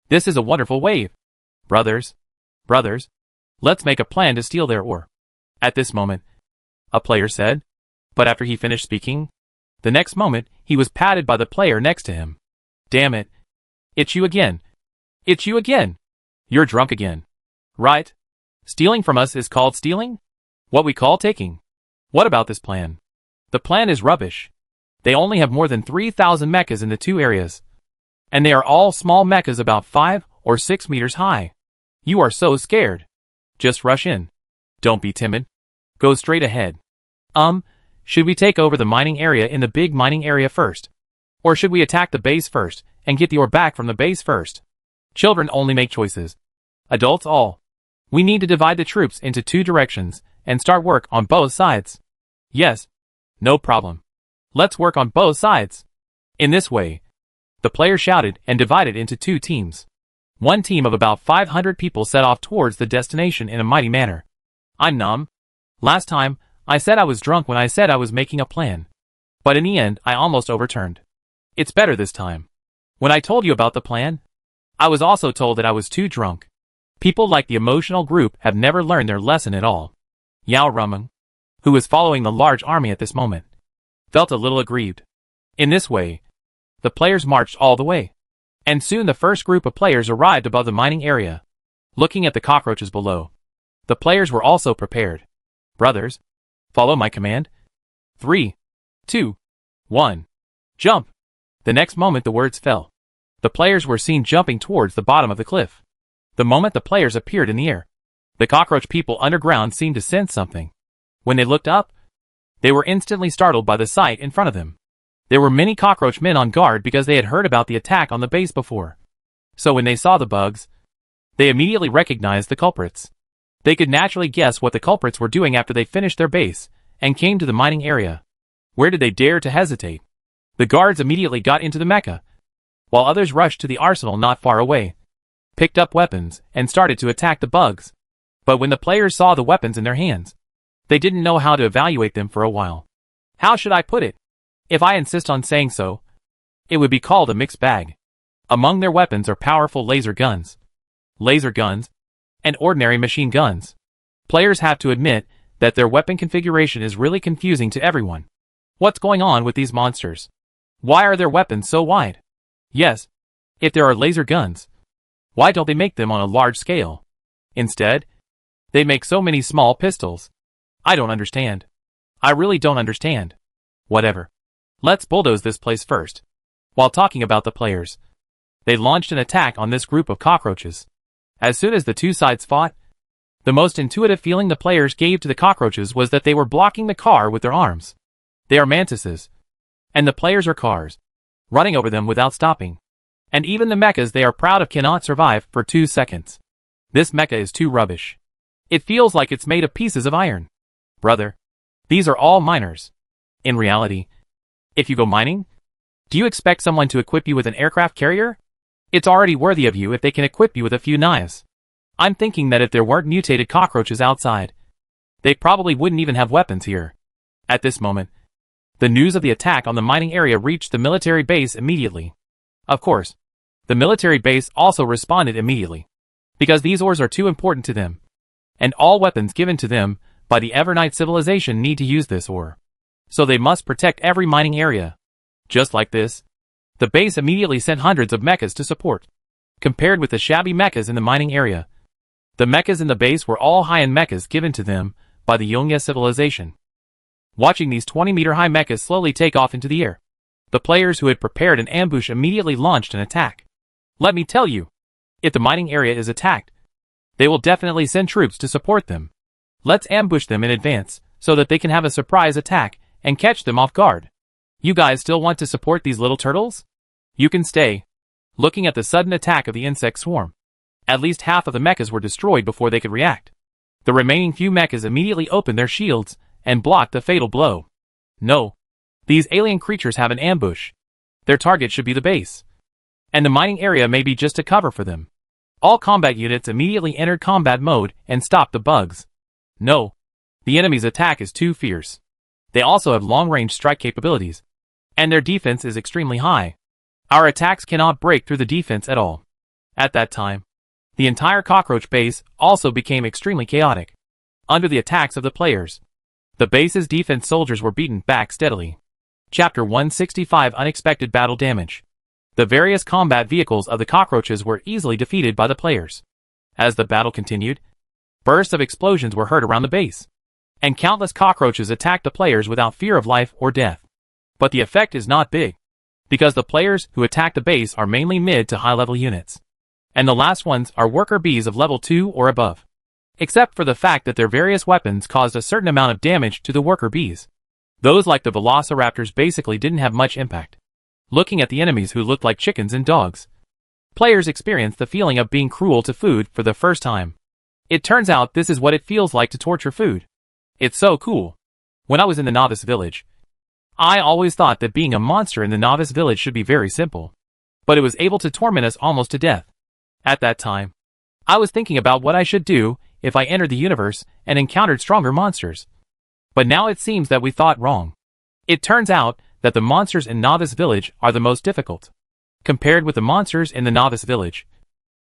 This is a wonderful wave. Brothers, let's make a plan to steal their ore. At this moment, a player said, but after he finished speaking, the next moment he was patted by the player next to him. Damn it. It's you again. It's you again. You're drunk again. Right? Stealing from us is called stealing? What we call taking. What about this plan? The plan is rubbish. They only have more than 3,000 mechas in the 2 areas. And they are all small mechas about 5 or 6 meters high. You are so scared. Just rush in. Don't be timid. Go straight ahead. Should we take over the mining area in the big mining area first? Or should we attack the base first and get the ore back from the base first? Children only make choices. Adults all. We need to divide the troops into 2 directions and start work on both sides. Yes. No problem. Let's work on both sides. In this way, the players shouted and divided into 2 teams. One team of about 500 people set off towards the destination in a mighty manner. I'm numb. Last time, I said I was drunk when I said I was making a plan. But in the end, I almost overturned. It's better this time. When I told you about the plan, I was also told that I was too drunk. People like the emotional group have never learned their lesson at all. Yao Rumeng. who was following the large army at this moment, felt a little aggrieved. In this way, the players marched all the way, and soon the first group of players arrived above the mining area. Looking at the cockroaches below, the players were also prepared. Brothers, follow my command. 3, 2, 1, jump! The next moment the words fell. The players were seen jumping towards the bottom of the cliff. The moment the players appeared in the air, the cockroach people underground seemed to sense something. When they looked up, they were instantly startled by the sight in front of them. There were many cockroach men on guard because they had heard about the attack on the base before. So when they saw the bugs, they immediately recognized the culprits. They could naturally guess what the culprits were doing after they finished their base and came to the mining area. Where did they dare to hesitate? The guards immediately got into the mecha, while others rushed to the arsenal not far away, picked up weapons, and started to attack the bugs. But when the players saw the weapons in their hands, they didn't know how to evaluate them for a while. How should I put it? If I insist on saying so, it would be called a mixed bag. Among their weapons are powerful laser guns, and ordinary machine guns. Players have to admit that their weapon configuration is really confusing to everyone. What's going on with these monsters? Why are their weapons so wide? Yes, if there are laser guns, why don't they make them on a large scale? Instead, they make so many small pistols. I don't understand. I really don't understand. Whatever. Let's bulldoze this place first. While talking about the players, they launched an attack on this group of cockroaches. As soon as the two sides fought, the most intuitive feeling the players gave to the cockroaches was that they were blocking the car with their arms. They are mantises, and the players are cars, running over them without stopping. And even the mechas they are proud of cannot survive for 2 seconds. This mecha is too rubbish. It feels like it's made of pieces of iron. Brother, these are all miners. In reality, if you go mining, do you expect someone to equip you with an aircraft carrier? It's already worthy of you if they can equip you with a few knives. I'm thinking that if there weren't mutated cockroaches outside, they probably wouldn't even have weapons here. At this moment, the news of the attack on the mining area reached the military base immediately. Of course, the military base also responded immediately, because these ores are too important to them, and all weapons given to them by the Evernight civilization need to use this ore. So they must protect every mining area. Just like this, the base immediately sent hundreds of mechas to support. Compared with the shabby mechas in the mining area, the mechas in the base were all high-end mechas given to them by the Yongya civilization. Watching these 20-meter-high mechas slowly take off into the air, the players who had prepared an ambush immediately launched an attack. Let me tell you, if the mining area is attacked, they will definitely send troops to support them. Let's ambush them in advance so that they can have a surprise attack and catch them off guard. You guys still want to support these little turtles? You can stay. Looking at the sudden attack of the insect swarm, at least half of the mechas were destroyed before they could react. The remaining few mechas immediately opened their shields and blocked the fatal blow. No. These alien creatures have an ambush. Their target should be the base, and the mining area may be just a cover for them. All combat units immediately entered combat mode and stopped the bugs. No. The enemy's attack is too fierce. They also have long-range strike capabilities, and their defense is extremely high. Our attacks cannot break through the defense at all. At that time, the entire cockroach base also became extremely chaotic. Under the attacks of the players, the base's defense soldiers were beaten back steadily. Chapter 165 Unexpected Battle Damage. The various combat vehicles of the cockroaches were easily defeated by the players. As the battle continued, bursts of explosions were heard around the base, and countless cockroaches attacked the players without fear of life or death. But the effect is not big, because the players who attack the base are mainly mid to high-level units, and the last ones are worker bees of level 2 or above. Except for the fact that their various weapons caused a certain amount of damage to the worker bees. Those like the velociraptors basically didn't have much impact. Looking at the enemies who looked like chickens and dogs, players experienced the feeling of being cruel to food for the first time. It turns out this is what it feels like to torture food. It's so cool. When I was in the novice village, I always thought that being a monster in the novice village should be very simple, but it was able to torment us almost to death. At that time, I was thinking about what I should do if I entered the universe and encountered stronger monsters. But now it seems that we thought wrong. It turns out that the monsters in Novice Village are the most difficult. Compared with the monsters in the Novice Village,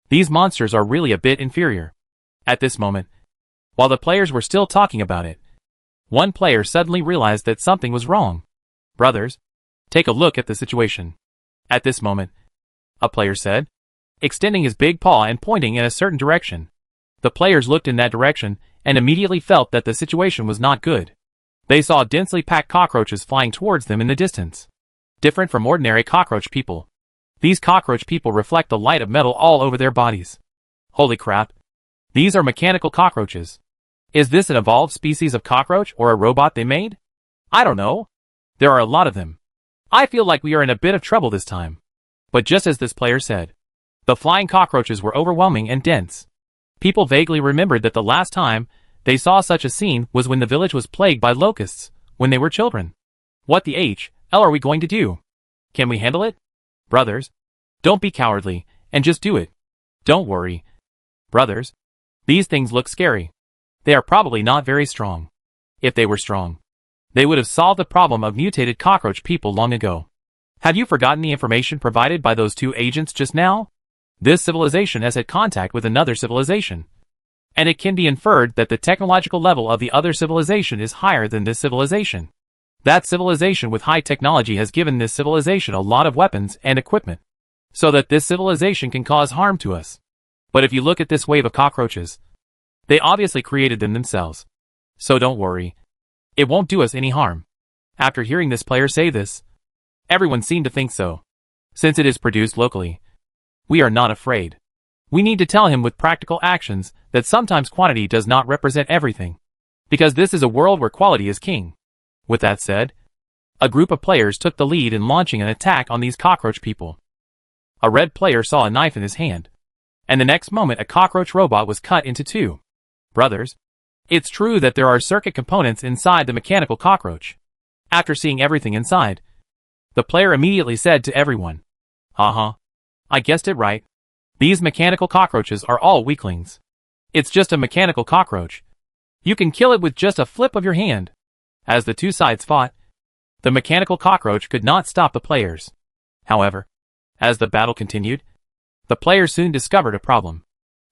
these monsters are really a bit inferior. At this moment, while the players were still talking about it, One player suddenly realized that something was wrong. Brothers, take a look at the situation. At this moment, a player said, extending his big paw and pointing in a certain direction. The players looked in that direction and immediately felt that the situation was not good. They saw densely packed cockroaches flying towards them in the distance. Different from ordinary cockroach people. These cockroach people reflect the light of metal all over their bodies. Holy crap. These are mechanical cockroaches. Is this an evolved species of cockroach or a robot they made? I don't know. There are a lot of them. I feel like we are in a bit of trouble this time. But just as this player said, the flying cockroaches were overwhelming and dense. People vaguely remembered that the last time they saw such a scene was when the village was plagued by locusts, when they were children. What the hell are we going to do? Can we handle it? Brothers, don't be cowardly, and just do it. Don't worry. Brothers, these things look scary. They are probably not very strong. If they were strong, they would have solved the problem of mutated cockroach people long ago. Have you forgotten the information provided by those two agents just now? This civilization has had contact with another civilization. And it can be inferred that the technological level of the other civilization is higher than this civilization. That civilization with high technology has given this civilization a lot of weapons and equipment, so that this civilization can cause harm to us. But if you look at this wave of cockroaches, they obviously created them themselves. So don't worry. It won't do us any harm. After hearing this player say this, everyone seemed to think so. Since it is produced locally, we are not afraid. We need to tell him with practical actions that sometimes quantity does not represent everything. Because this is a world where quality is king. With that said, a group of players took the lead in launching an attack on these cockroach people. A red player saw a knife in his hand, and the next moment a cockroach robot was cut into two. Brothers, it's true that there are circuit components inside the mechanical cockroach. After seeing everything inside, the player immediately said to everyone, I guessed it right. These mechanical cockroaches are all weaklings. It's just a mechanical cockroach. You can kill it with just a flip of your hand. As the two sides fought, the mechanical cockroach could not stop the players. However, as the battle continued, the players soon discovered a problem.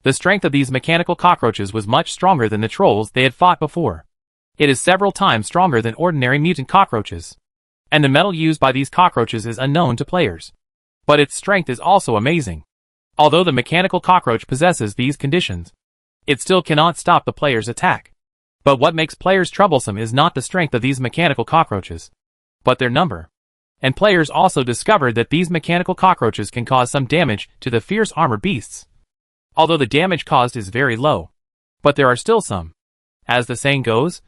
The strength of these mechanical cockroaches was much stronger than the trolls they had fought before. It is several times stronger than ordinary mutant cockroaches. And the metal used by these cockroaches is unknown to players. But its strength is also amazing. Although the mechanical cockroach possesses these conditions, it still cannot stop the player's attack. But what makes players troublesome is not the strength of these mechanical cockroaches, but their number. And players also discovered that these mechanical cockroaches can cause some damage to the fierce armored beasts. Although the damage caused is very low, but there are still some. As the saying goes,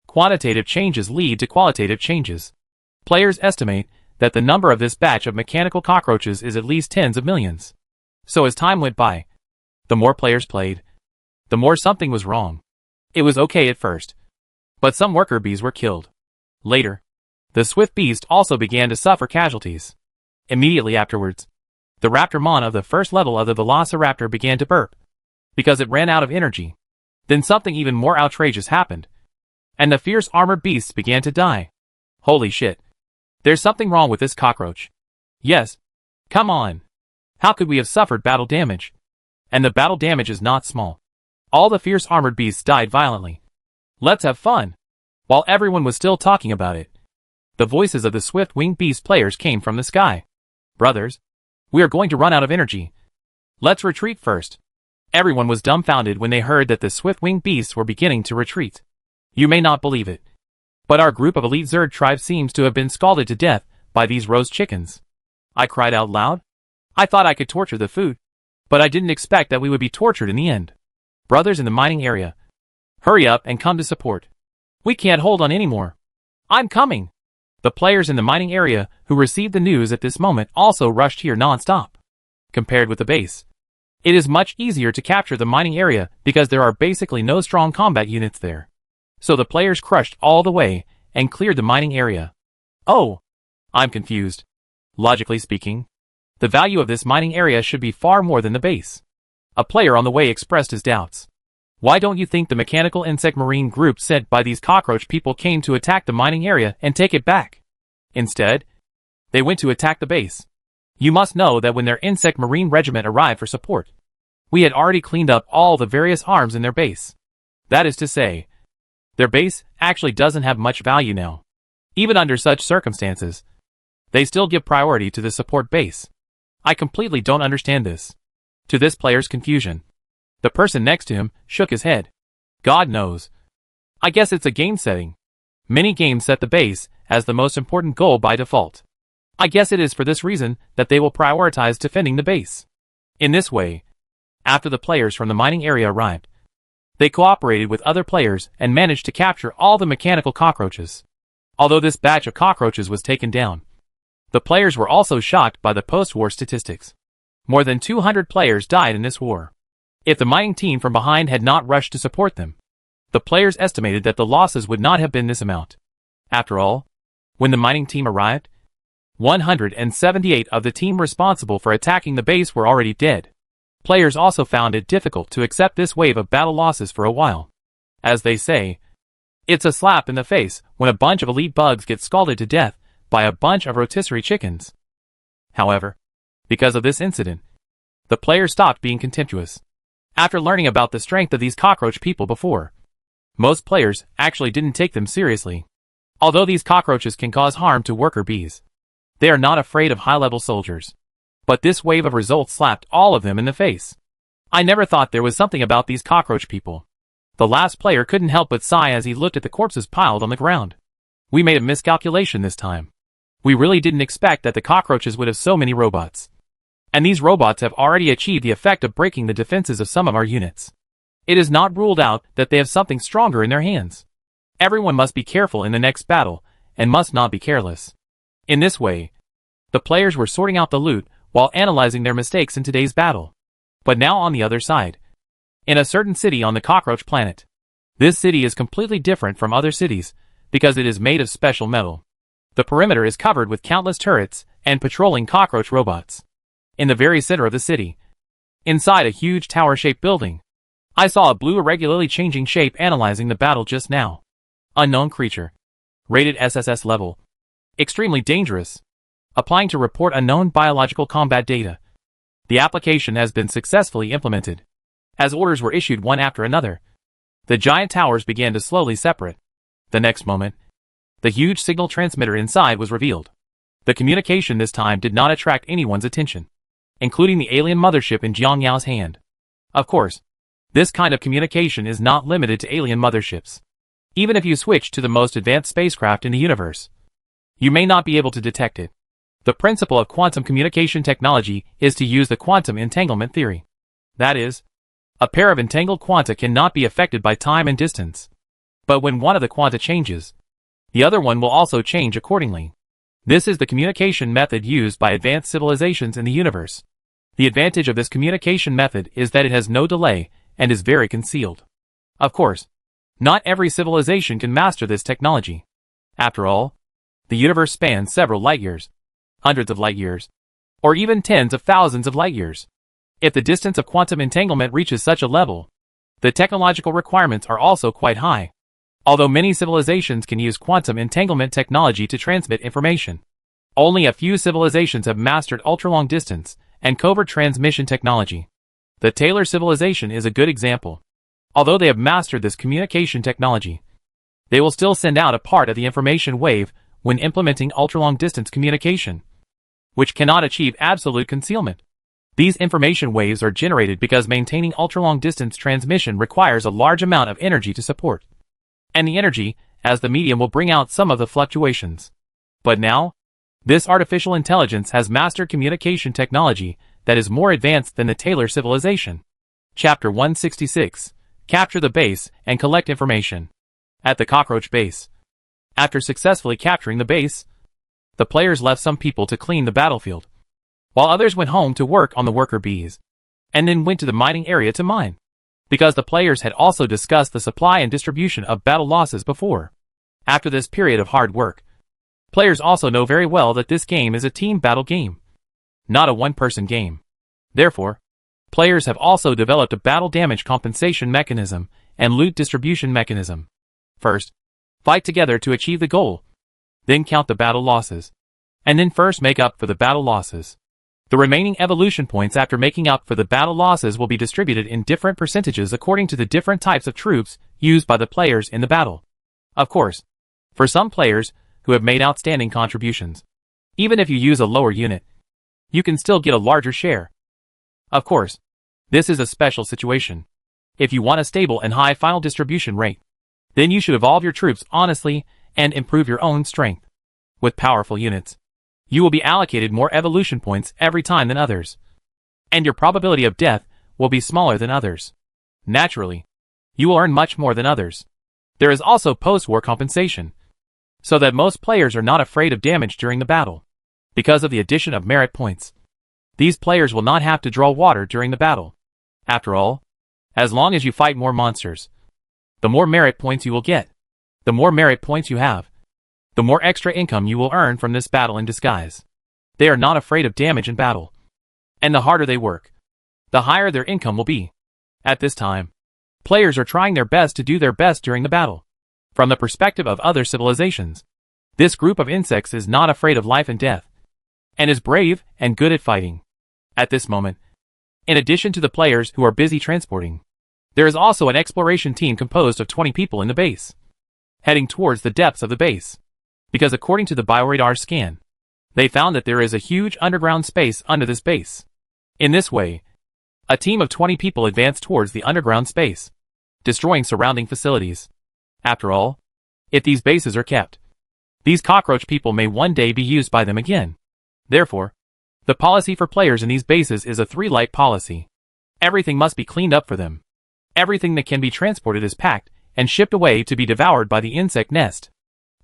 quantitative changes lead to qualitative changes. Players estimate that the number of this batch of mechanical cockroaches is at least tens of millions. So as time went by, the more players played, the more something was wrong. It was okay at first, but some worker bees were killed. Later, the swift beast also began to suffer casualties. Immediately afterwards, the Raptormon of the first level of the Velociraptor began to burp, because it ran out of energy. Then something even more outrageous happened, and the fierce armored beasts began to die. Holy shit. There's something wrong with this cockroach. Yes. Come on. How could we have suffered battle damage? And the battle damage is not small. All the fierce armored beasts died violently. Let's have fun. While everyone was still talking about it, the voices of the swift-winged beast players came from the sky. Brothers, we are going to run out of energy. Let's retreat first. Everyone was dumbfounded when they heard that the swift-winged beasts were beginning to retreat. You may not believe it, but our group of elite Zerd tribe seems to have been scalded to death by these roast chickens. I cried out loud. I thought I could torture the food, but I didn't expect that we would be tortured in the end. Brothers in the mining area, hurry up and come to support. We can't hold on anymore. I'm coming. The players in the mining area who received the news at this moment also rushed here non-stop. Compared with the base, it is much easier to capture the mining area because there are basically no strong combat units there. So the players crushed all the way and cleared the mining area. Oh, I'm confused. Logically speaking, the value of this mining area should be far more than the base. A player on the way expressed his doubts. Why don't you think the mechanical insect marine group sent by these cockroach people came to attack the mining area and take it back? Instead, they went to attack the base. You must know that when their insect marine regiment arrived for support, we had already cleaned up all the various arms in their base. That is to say, Their base actually doesn't have much value now. Even under such circumstances, they still give priority to the support base. I completely don't understand this. To this player's confusion, the person next to him shook his head. God knows. I guess it's a game setting. Many games set the base as the most important goal by default. I guess it is for this reason that they will prioritize defending the base. In this way, after the players from the mining area arrived, they cooperated with other players and managed to capture all the mechanical cockroaches. Although this batch of cockroaches was taken down, the players were also shocked by the post-war statistics. More than 200 players died in this war. If the mining team from behind had not rushed to support them, the players estimated that the losses would not have been this amount. After all, when the mining team arrived, 178 of the team responsible for attacking the base were already dead. Players also found it difficult to accept this wave of battle losses for a while. As they say, it's a slap in the face when a bunch of elite bugs get scalded to death by a bunch of rotisserie chickens. However, because of this incident, the players stopped being contemptuous. After learning about the strength of these cockroach people before, most players actually didn't take them seriously. Although these cockroaches can cause harm to worker bees, they are not afraid of high-level soldiers. But this wave of results slapped all of them in the face. I never thought there was something about these cockroach people. The last player couldn't help but sigh as he looked at the corpses piled on the ground. We made a miscalculation this time. We really didn't expect that the cockroaches would have so many robots. And these robots have already achieved the effect of breaking the defenses of some of our units. It is not ruled out that they have something stronger in their hands. Everyone must be careful in the next battle, and must not be careless. In this way, the players were sorting out the loot while analyzing their mistakes in today's battle. But now on the other side, in a certain city on the cockroach planet. This city is completely different from other cities, because it is made of special metal. The perimeter is covered with countless turrets and patrolling cockroach robots. In the very center of the city, inside a huge tower-shaped building, I saw a blue irregularly changing shape analyzing the battle just now. Unknown creature. Rated SSS level. Extremely dangerous. Applying to report unknown biological combat data. The application has been successfully implemented. As orders were issued one after another, the giant towers began to slowly separate. The next moment, the huge signal transmitter inside was revealed. The communication this time did not attract anyone's attention, including the alien mothership in Jiang Yao's hand. Of course, this kind of communication is not limited to alien motherships. Even if you switch to the most advanced spacecraft in the universe, you may not be able to detect it. The principle of quantum communication technology is to use the quantum entanglement theory. That is, a pair of entangled quanta cannot be affected by time and distance. But when one of the quanta changes, the other one will also change accordingly. This is the communication method used by advanced civilizations in the universe. The advantage of this communication method is that it has no delay and is very concealed. Of course, not every civilization can master this technology. After all, the universe spans several light years, hundreds of light years, or even tens of thousands of light years. If the distance of quantum entanglement reaches such a level, the technological requirements are also quite high. Although many civilizations can use quantum entanglement technology to transmit information, only a few civilizations have mastered ultra-long distance and covert transmission technology. The Taylor civilization is a good example. Although they have mastered this communication technology, they will still send out a part of the information wave when implementing ultra-long distance communication, which cannot achieve absolute concealment. These information waves are generated because maintaining ultra-long distance transmission requires a large amount of energy to support. And the energy, as the medium, will bring out some of the fluctuations. But now, this artificial intelligence has mastered communication technology that is more advanced than the Taylor civilization. Chapter 166. Capture the base and collect information. At the cockroach base. After successfully capturing the base, the players left some people to clean the battlefield, while others went home to work on the worker bees, and then went to the mining area to mine. Because the players had also discussed the supply and distribution of battle losses before. After this period of hard work, players also know very well that this game is a team battle game, not a one-person game. Therefore, players have also developed a battle damage compensation mechanism and loot distribution mechanism. First, fight together to achieve the goal, then count the battle losses, and then first make up for the battle losses. The remaining evolution points after making up for the battle losses will be distributed in different percentages according to the different types of troops used by the players in the battle. Of course, for some players who have made outstanding contributions, even if you use a lower unit, you can still get a larger share. Of course, this is a special situation. If you want a stable and high final distribution rate, then you should evolve your troops honestly and improve your own strength. With powerful units, you will be allocated more evolution points every time than others, and your probability of death will be smaller than others. Naturally, you will earn much more than others. There is also post-war compensation, so that most players are not afraid of damage during the battle. Because of the addition of merit points, these players will not have to draw water during the battle. After all, as long as you fight more monsters, the more merit points you will get. The more merit points you have, the more extra income you will earn from this battle in disguise. They are not afraid of damage in battle, and the harder they work, the higher their income will be. At this time, players are trying their best to do their best during the battle. From the perspective of other civilizations, this group of insects is not afraid of life and death, and is brave and good at fighting. At this moment, in addition to the players who are busy transporting, there is also an exploration team composed of 20 people in the base, heading towards the depths of the base, because according to the bioradar scan, they found that there is a huge underground space under this base. In this way, a team of 20 people advanced towards the underground space, destroying surrounding facilities. After all, if these bases are kept, these cockroach people may one day be used by them again. Therefore, the policy for players in these bases is a 3-light policy. Everything must be cleaned up for them. Everything that can be transported is packed and shipped away to be devoured by the insect nest.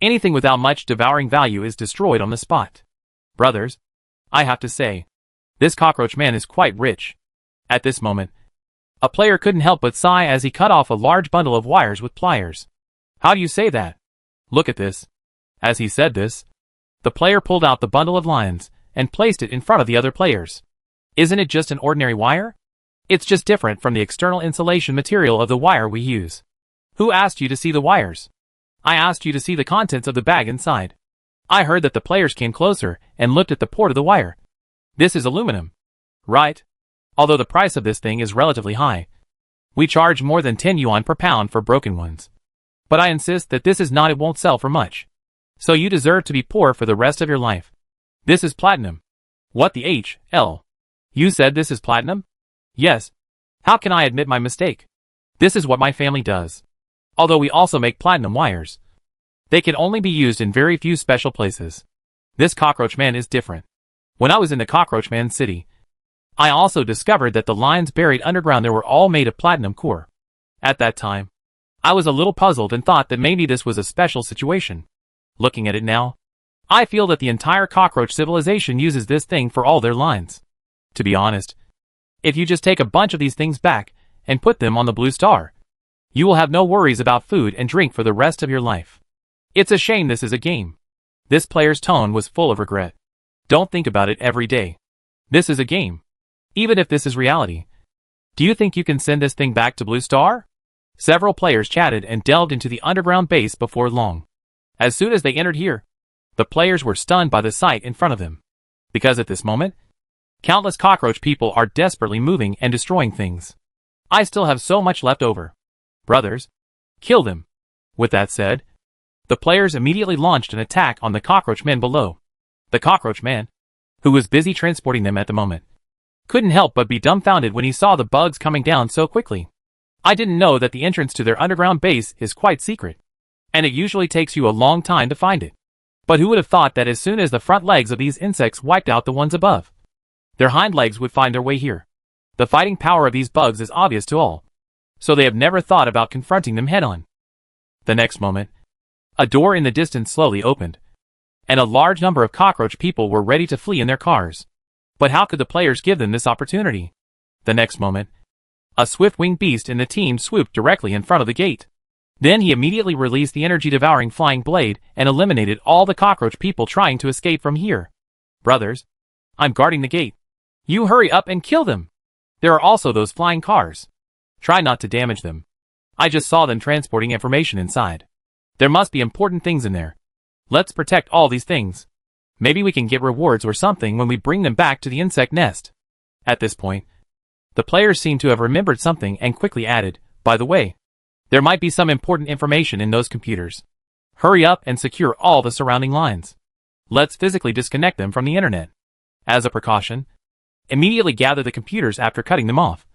Anything without much devouring value is destroyed on the spot. Brothers, I have to say, this cockroach man is quite rich. At this moment, a player couldn't help but sigh as he cut off a large bundle of wires with pliers. How do you say that? Look at this. As he said this, the player pulled out the bundle of lions and placed it in front of the other players. Isn't it just an ordinary wire? It's just different from the external insulation material of the wire we use. Who asked you to see the wires? I asked you to see the contents of the bag inside. I heard that the players came closer and looked at the port of the wire. This is aluminum, right? Although the price of this thing is relatively high. We charge more than 10 yuan per pound for broken ones. But I insist that this is not, it won't sell for much. So you deserve to be poor for the rest of your life. This is platinum. What the hell? You said this is platinum? Yes. How can I admit my mistake? This is what my family does. Although we also make platinum wires. They can only be used in very few special places. This cockroach man is different. When I was in the Cockroach Man City, I also discovered that the lines buried underground there were all made of platinum core. At that time, I was a little puzzled and thought that maybe this was a special situation. Looking at it now, I feel that the entire cockroach civilization uses this thing for all their lines. To be honest, if you just take a bunch of these things back and put them on the Blue Star, you will have no worries about food and drink for the rest of your life. It's a shame this is a game. This player's tone was full of regret. Don't think about it every day. This is a game. Even if this is reality. Do you think you can send this thing back to Blue Star? Several players chatted and delved into the underground base before long. As soon as they entered here, the players were stunned by the sight in front of them. Because at this moment, countless cockroach people are desperately moving and destroying things. I still have so much left over. Brothers, kill them. With that said, the players immediately launched an attack on the cockroach men below. The cockroach man, who was busy transporting them at the moment, couldn't help but be dumbfounded when he saw the bugs coming down so quickly. I didn't know that the entrance to their underground base is quite secret, and it usually takes you a long time to find it. But who would have thought that as soon as the front legs of these insects wiped out the ones above, their hind legs would find their way here? The fighting power of these bugs is obvious to all, so they have never thought about confronting them head-on. The next moment, a door in the distance slowly opened, and a large number of cockroach people were ready to flee in their cars. But how could the players give them this opportunity? The next moment, a swift-winged beast in the team swooped directly in front of the gate. Then he immediately released the energy-devouring flying blade and eliminated all the cockroach people trying to escape from here. Brothers, I'm guarding the gate. You hurry up and kill them. There are also those flying cars. Try not to damage them. I just saw them transporting information inside. There must be important things in there. Let's protect all these things. Maybe we can get rewards or something when we bring them back to the insect nest. At this point, the players seemed to have remembered something and quickly added, by the way, there might be some important information in those computers. Hurry up and secure all the surrounding lines. Let's physically disconnect them from the internet. As a precaution, immediately gather the computers after cutting them off.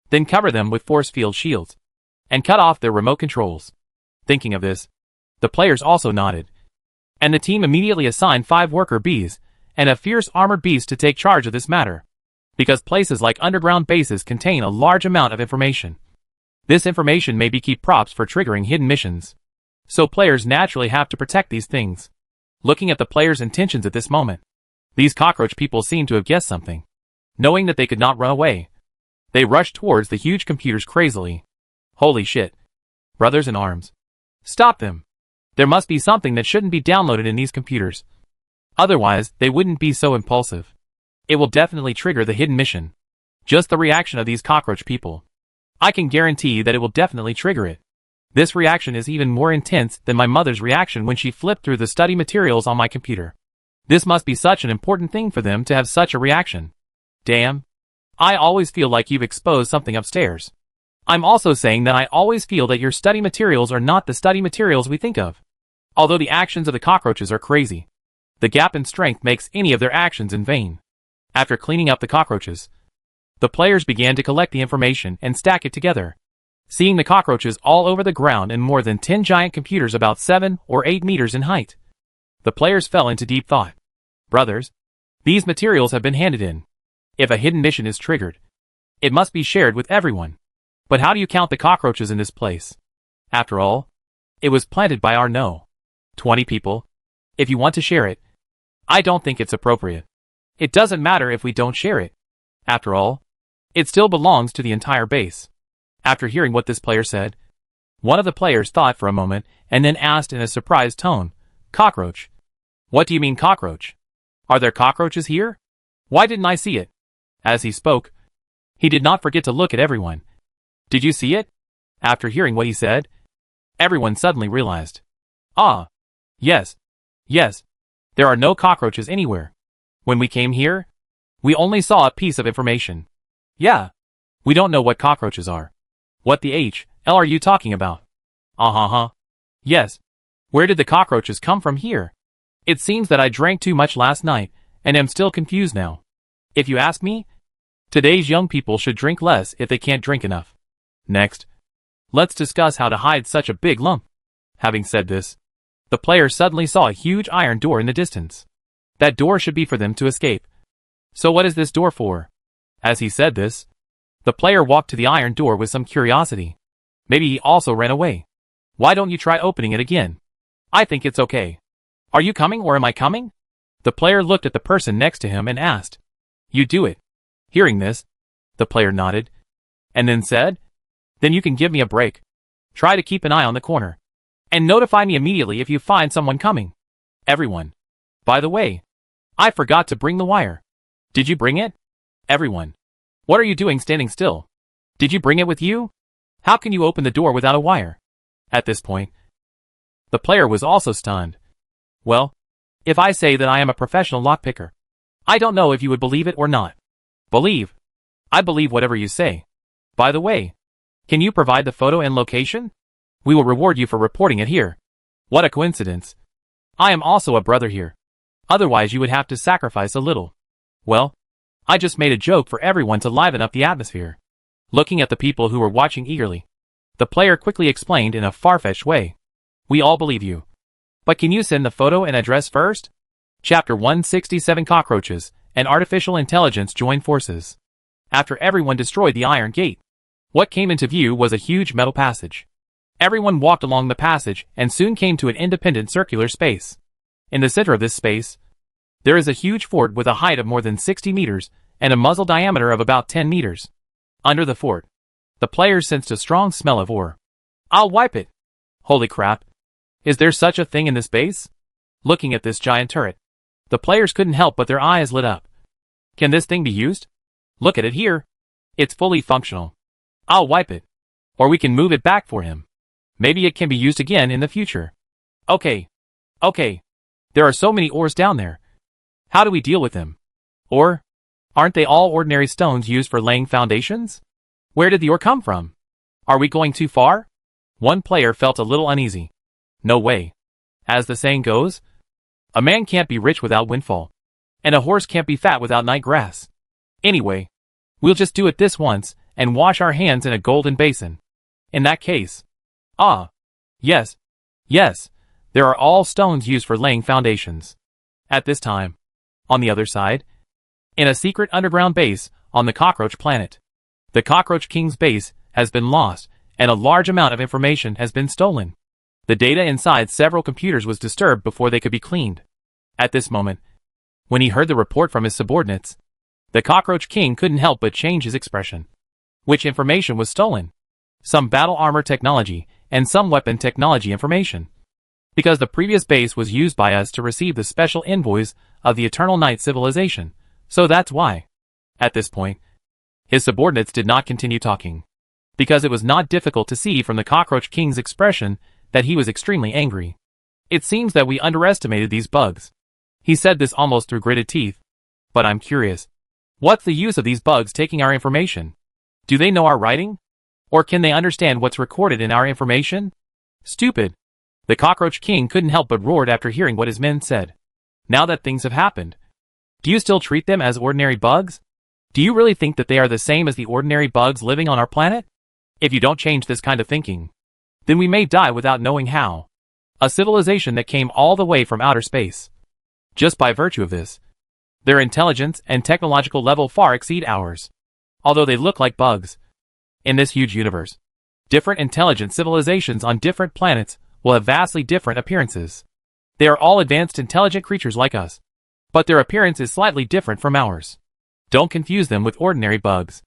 Then cover them with force field shields. And cut off their remote controls. Thinking of this, the players also nodded. And the team immediately assigned 5 worker bees and a fierce armored beast to take charge of this matter. Because places like underground bases contain a large amount of information. This information may be key props for triggering hidden missions. So players naturally have to protect these things. Looking at the players' intentions at this moment, these cockroach people seem to have guessed something. Knowing that they could not run away, they rushed towards the huge computers crazily. Holy shit. Brothers in arms. Stop them. There must be something that shouldn't be downloaded in these computers. Otherwise, they wouldn't be so impulsive. It will definitely trigger the hidden mission. Just the reaction of these cockroach people. I can guarantee that it will definitely trigger it. This reaction is even more intense than my mother's reaction when she flipped through the study materials on my computer. This must be such an important thing for them to have such a reaction. Damn. I always feel like you've exposed something upstairs. I'm also saying that I always feel that your study materials are not the study materials we think of. Although the actions of the cockroaches are crazy, the gap in strength makes any of their actions in vain. After cleaning up the cockroaches, the players began to collect the information and stack it together. Seeing the cockroaches all over the ground and more than 10 giant computers about 7 or 8 meters in height, the players fell into deep thought. Brothers, these materials have been handed in. If a hidden mission is triggered, it must be shared with everyone. But how do you count the cockroaches in this place? After all, it was planted by our 20 people. If you want to share it, I don't think it's appropriate. It doesn't matter if we don't share it. After all, it still belongs to the entire base. After hearing what this player said, one of the players thought for a moment and then asked in a surprised tone, Cockroach? What do you mean cockroach? Are there cockroaches here? Why didn't I see it? As he spoke, he did not forget to look at everyone. Did you see it? After hearing what he said, everyone suddenly realized. Ah. Yes. Yes. There are no cockroaches anywhere. When we came here, we only saw a piece of information. Yeah. We don't know what cockroaches are. What the hell are you talking about? Yes. Where did the cockroaches come from here? It seems that I drank too much last night, and am still confused now. If you ask me, today's young people should drink less if they can't drink enough. Next, let's discuss how to hide such a big lump. Having said this, the player suddenly saw a huge iron door in the distance. That door should be for them to escape. So what is this door for? As he said this, the player walked to the iron door with some curiosity. Maybe he also ran away. Why don't you try opening it again? I think it's okay. Are you coming or am I coming? The player looked at the person next to him and asked. You do it. Hearing this, the player nodded, and then said, Then you can give me a break. Try to keep an eye on the corner. And notify me immediately if you find someone coming. Everyone. By the way, I forgot to bring the wire. Did you bring it? Everyone. What are you doing standing still? Did you bring it with you? How can you open the door without a wire? At this point, the player was also stunned. Well, if I say that I am a professional lockpicker, I don't know if you would believe it or not. Believe. I believe whatever you say. By the way, can you provide the photo and location? We will reward you for reporting it here. What a coincidence. I am also a brother here. Otherwise you would have to sacrifice a little. Well, I just made a joke for everyone to liven up the atmosphere. Looking at the people who were watching eagerly, the player quickly explained in a far-fetched way. We all believe you. But can you send the photo and address first? Chapter 167 Cockroaches and Artificial Intelligence Join Forces. After everyone destroyed the iron gate, what came into view was a huge metal passage. Everyone walked along the passage and soon came to an independent circular space. In the center of this space, there is a huge fort with a height of more than 60 meters and a muzzle diameter of about 10 meters. Under the fort, the players sensed a strong smell of ore. I'll wipe it. Holy crap. Is there such a thing in this base? Looking at this giant turret, the players couldn't help but their eyes lit up. Can this thing be used? Look at it here. It's fully functional. I'll wipe it. Or we can move it back for him. Maybe it can be used again in the future. Okay. There are so many ores down there. How do we deal with them? Or, aren't they all ordinary stones used for laying foundations? Where did the ore come from? Are we going too far? One player felt a little uneasy. No way. As the saying goes, a man can't be rich without windfall, and a horse can't be fat without night grass. Anyway, we'll just do it this once, and wash our hands in a golden basin. In that case. Yes, there are all stones used for laying foundations. At this time, on the other side, in a secret underground base on the Cockroach planet, the Cockroach King's base has been lost, and a large amount of information has been stolen. The data inside several computers was disturbed before they could be cleaned. At this moment, when he heard the report from his subordinates, the Cockroach King couldn't help but change his expression. Which information was stolen? Some battle armor technology, and some weapon technology information. Because the previous base was used by us to receive the special envoys of the Eternal Night civilization, so that's why. At this point, his subordinates did not continue talking, because it was not difficult to see from the Cockroach King's expression that he was extremely angry. It seems that we underestimated these bugs. He said this almost through gritted teeth. But I'm curious. What's the use of these bugs taking our information? Do they know our writing? Or can they understand what's recorded in our information? Stupid. The Cockroach King couldn't help but roared after hearing what his men said. Now that things have happened, do you still treat them as ordinary bugs? Do you really think that they are the same as the ordinary bugs living on our planet? If you don't change this kind of thinking, then we may die without knowing how. A civilization that came all the way from outer space. Just by virtue of this, their intelligence and technological level far exceed ours. Although they look like bugs. In this huge universe, different intelligent civilizations on different planets will have vastly different appearances. They are all advanced intelligent creatures like us, but their appearance is slightly different from ours. Don't confuse them with ordinary bugs.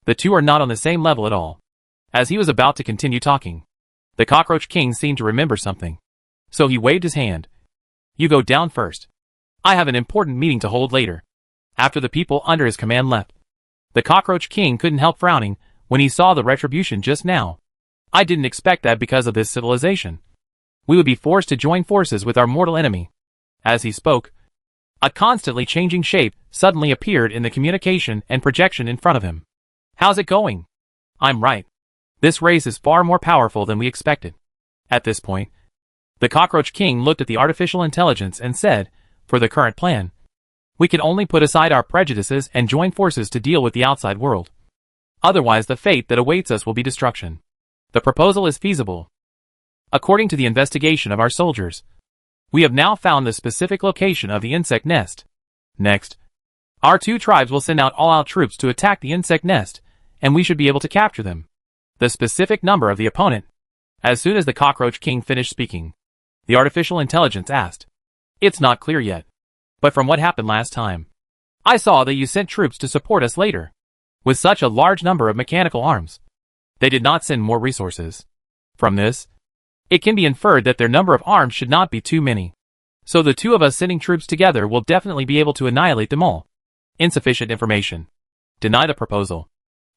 The two are not on the same level at all. As he was about to continue talking, the Cockroach King seemed to remember something. So he waved his hand. You go down first. I have an important meeting to hold later. After the people under his command left, the Cockroach King couldn't help frowning when he saw the retribution just now. I didn't expect that because of this civilization. We would be forced to join forces with our mortal enemy. As he spoke, a constantly changing shape suddenly appeared in the communication and projection in front of him. How's it going? I'm right. This race is far more powerful than we expected. At this point, the Cockroach King looked at the artificial intelligence and said, for the current plan, we can only put aside our prejudices and join forces to deal with the outside world. Otherwise the fate that awaits us will be destruction. The proposal is feasible. According to the investigation of our soldiers, we have now found the specific location of the insect nest. Next, our two tribes will send out all-out troops to attack the insect nest, and we should be able to capture them. The specific number of the opponent. As soon as the Cockroach King finished speaking, the artificial intelligence asked, It's not clear yet, but from what happened last time, I saw that you sent troops to support us later. With such a large number of mechanical arms, they did not send more resources. From this, it can be inferred that their number of arms should not be too many. So the two of us sending troops together will definitely be able to annihilate them all. Insufficient information. Deny the proposal.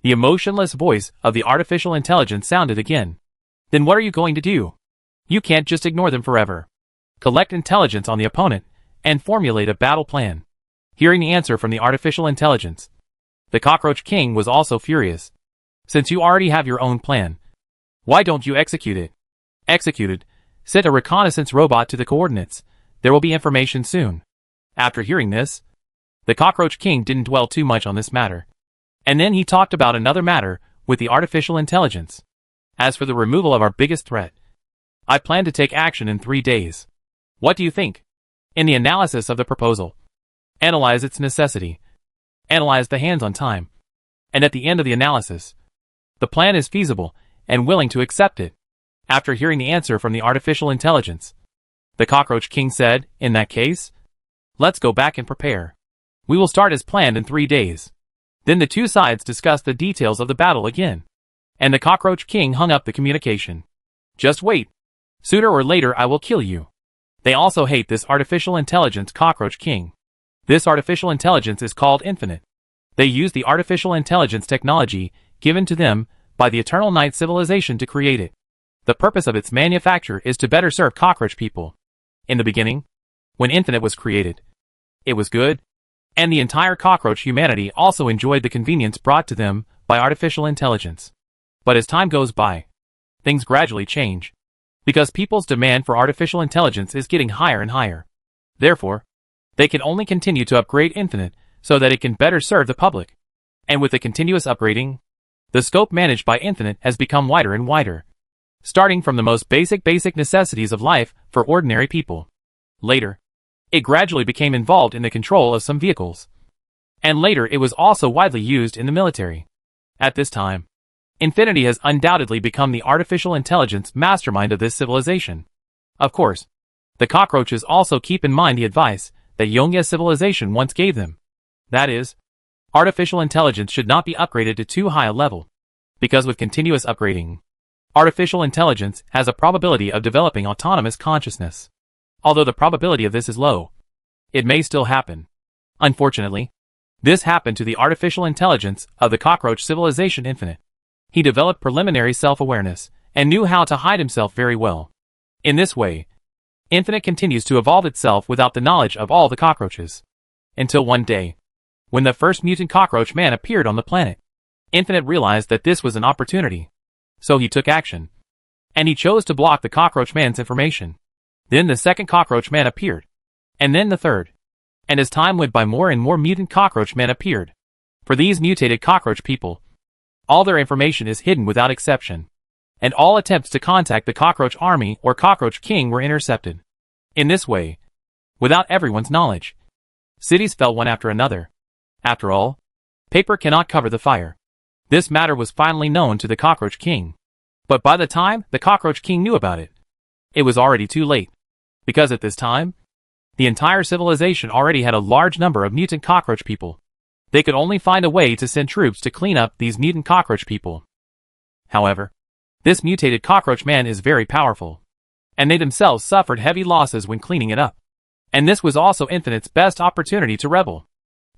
The emotionless voice of the artificial intelligence sounded again. Then what are you going to do? You can't just ignore them forever. Collect intelligence on the opponent, and formulate a battle plan. Hearing the answer from the artificial intelligence, the Cockroach King was also furious. Since you already have your own plan, why don't you execute it? Executed. Send a reconnaissance robot to the coordinates. There will be information soon. After hearing this, the Cockroach King didn't dwell too much on this matter. And then he talked about another matter with the artificial intelligence. As for the removal of our biggest threat, I plan to take action in 3 days. What do you think? In the analysis of the proposal, analyze its necessity. Analyze the hands-on time. And at the end of the analysis, the plan is feasible and willing to accept it. After hearing the answer from the artificial intelligence, the Cockroach King said, in that case, let's go back and prepare. We will start as planned in 3 days. Then the two sides discussed the details of the battle again. And the Cockroach King hung up the communication. Just wait. Sooner or later I will kill you. They also hate this artificial intelligence Cockroach King. This artificial intelligence is called Infinite. They use the artificial intelligence technology given to them by the Eternal Night civilization to create it. The purpose of its manufacture is to better serve cockroach people. In the beginning, when Infinite was created, it was good, and the entire cockroach humanity also enjoyed the convenience brought to them by artificial intelligence. But as time goes by, things gradually change. because people's demand for artificial intelligence is getting higher and higher. Therefore, they can only continue to upgrade Infinite so that it can better serve the public. And with the continuous upgrading, the scope managed by Infinite has become wider and wider, starting from the most basic necessities of life for ordinary people. Later, it gradually became involved in the control of some vehicles. And later it was also widely used in the military. At this time, Infinity has undoubtedly become the artificial intelligence mastermind of this civilization. Of course, the cockroaches also keep in mind the advice that Yongya civilization once gave them. That is, artificial intelligence should not be upgraded to too high a level, because with continuous upgrading, artificial intelligence has a probability of developing autonomous consciousness. Although the probability of this is low, it may still happen. Unfortunately, this happened to the artificial intelligence of the cockroach civilization Infinite. He developed preliminary self-awareness and knew how to hide himself very well. In this way, Infinite continues to evolve itself without the knowledge of all the cockroaches. Until one day, when the first mutant cockroach man appeared on the planet, Infinite realized that this was an opportunity. So he took action. And he chose to block the cockroach man's information. Then the second cockroach man appeared. And then the third. And as time went by, more and more mutant cockroach men appeared. For these mutated cockroach people, all their information is hidden without exception. And all attempts to contact the cockroach army or cockroach king were intercepted. In this way, without everyone's knowledge, cities fell one after another. After all, paper cannot cover the fire. This matter was finally known to the cockroach king. But by the time the cockroach king knew about it was already too late. Because at this time, the entire civilization already had a large number of mutant cockroach people. They could only find a way to send troops to clean up these mutant cockroach people. However, this mutated cockroach man is very powerful, and they themselves suffered heavy losses when cleaning it up. And this was also Infinite's best opportunity to rebel.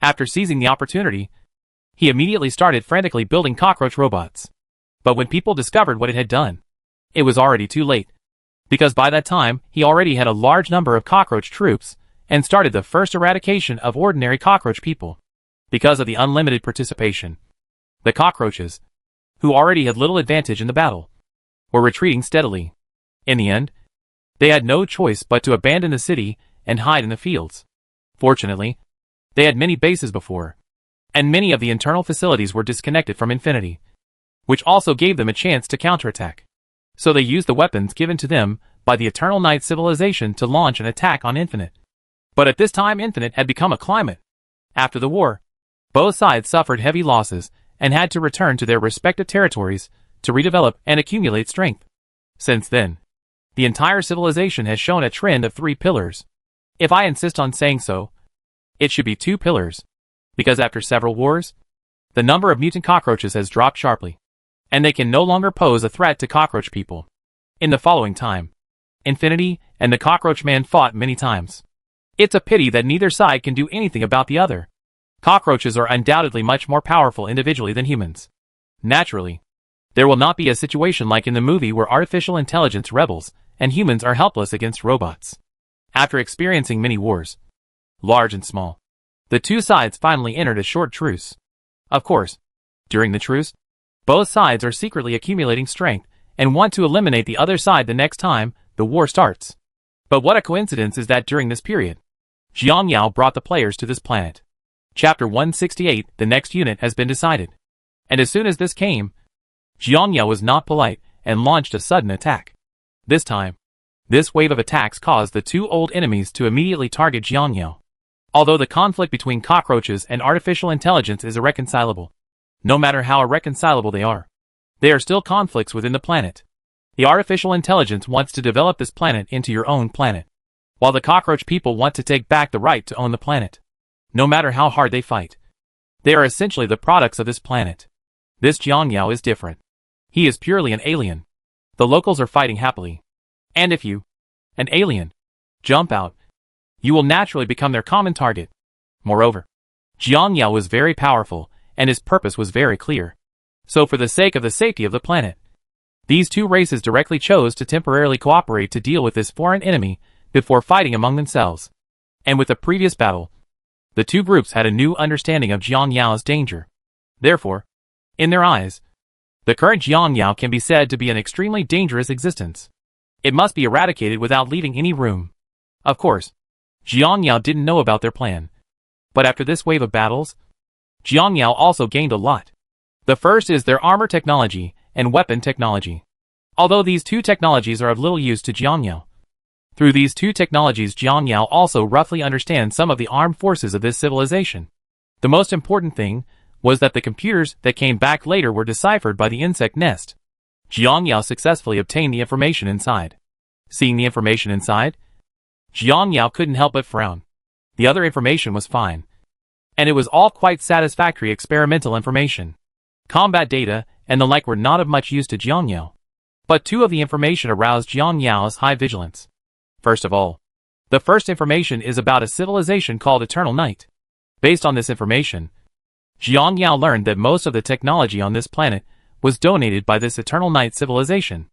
After seizing the opportunity, he immediately started frantically building cockroach robots. But when people discovered what it had done, it was already too late. Because by that time, he already had a large number of cockroach troops, and started the first eradication of ordinary cockroach people. Because of the unlimited participation, the cockroaches, who already had little advantage in the battle, were retreating steadily. In the end, they had no choice but to abandon the city and hide in the fields. Fortunately, they had many bases before, and many of the internal facilities were disconnected from Infinity, which also gave them a chance to counterattack. So they used the weapons given to them by the Eternal Night civilization to launch an attack on Infinite. But at this time Infinite had become a climate. After the war, both sides suffered heavy losses and had to return to their respective territories to redevelop and accumulate strength. Since then, the entire civilization has shown a trend of 3 pillars. If I insist on saying so, it should be 2 pillars. Because after several wars, the number of mutant cockroaches has dropped sharply, and they can no longer pose a threat to cockroach people. In the following time, Infinity and the cockroach man fought many times. It's a pity that neither side can do anything about the other. Cockroaches are undoubtedly much more powerful individually than humans. Naturally, there will not be a situation like in the movie where artificial intelligence rebels and humans are helpless against robots. After experiencing many wars, large and small, the two sides finally entered a short truce. Of course, during the truce, both sides are secretly accumulating strength and want to eliminate the other side the next time the war starts. But what a coincidence is that during this period, Jiang Yao brought the players to this planet. Chapter 168, the next unit has been decided. And as soon as this came, Jiang Yao was not polite and launched a sudden attack. This time, this wave of attacks caused the 2 old enemies to immediately target Jiang Yao. Although the conflict between cockroaches and artificial intelligence is irreconcilable, no matter how irreconcilable they are still conflicts within the planet. The artificial intelligence wants to develop this planet into your own planet, while the cockroach people want to take back the right to own the planet. No matter how hard they fight, they are essentially the products of this planet. This Jiang Yao is different. He is purely an alien. The locals are fighting happily. And if you, an alien, jump out, you will naturally become their common target. Moreover, Jiang Yao was very powerful, and his purpose was very clear. So for the sake of the safety of the planet, these 2 races directly chose to temporarily cooperate to deal with this foreign enemy before fighting among themselves. And with the previous battle, the 2 groups had a new understanding of Jiang Yao's danger. Therefore, in their eyes, the current Jiang Yao can be said to be an extremely dangerous existence. It must be eradicated without leaving any room. Of course, Jiang Yao didn't know about their plan. But after this wave of battles, Jiang Yao also gained a lot. The first is their armor technology and weapon technology. Although these two technologies are of little use to Jiang Yao, through these two technologies Jiang Yao also roughly understands some of the armed forces of this civilization. The most important thing was that the computers that came back later were deciphered by the insect nest. Jiang Yao successfully obtained the information inside. Seeing the information inside, Jiang Yao couldn't help but frown. The other information was fine. And it was all quite satisfactory experimental information. Combat data and the like were not of much use to Jiang Yao. But two of the information aroused Jiang Yao's high vigilance. First of all, the first information is about a civilization called Eternal Night. Based on this information, Jiang Yao learned that most of the technology on this planet was donated by this Eternal Night civilization.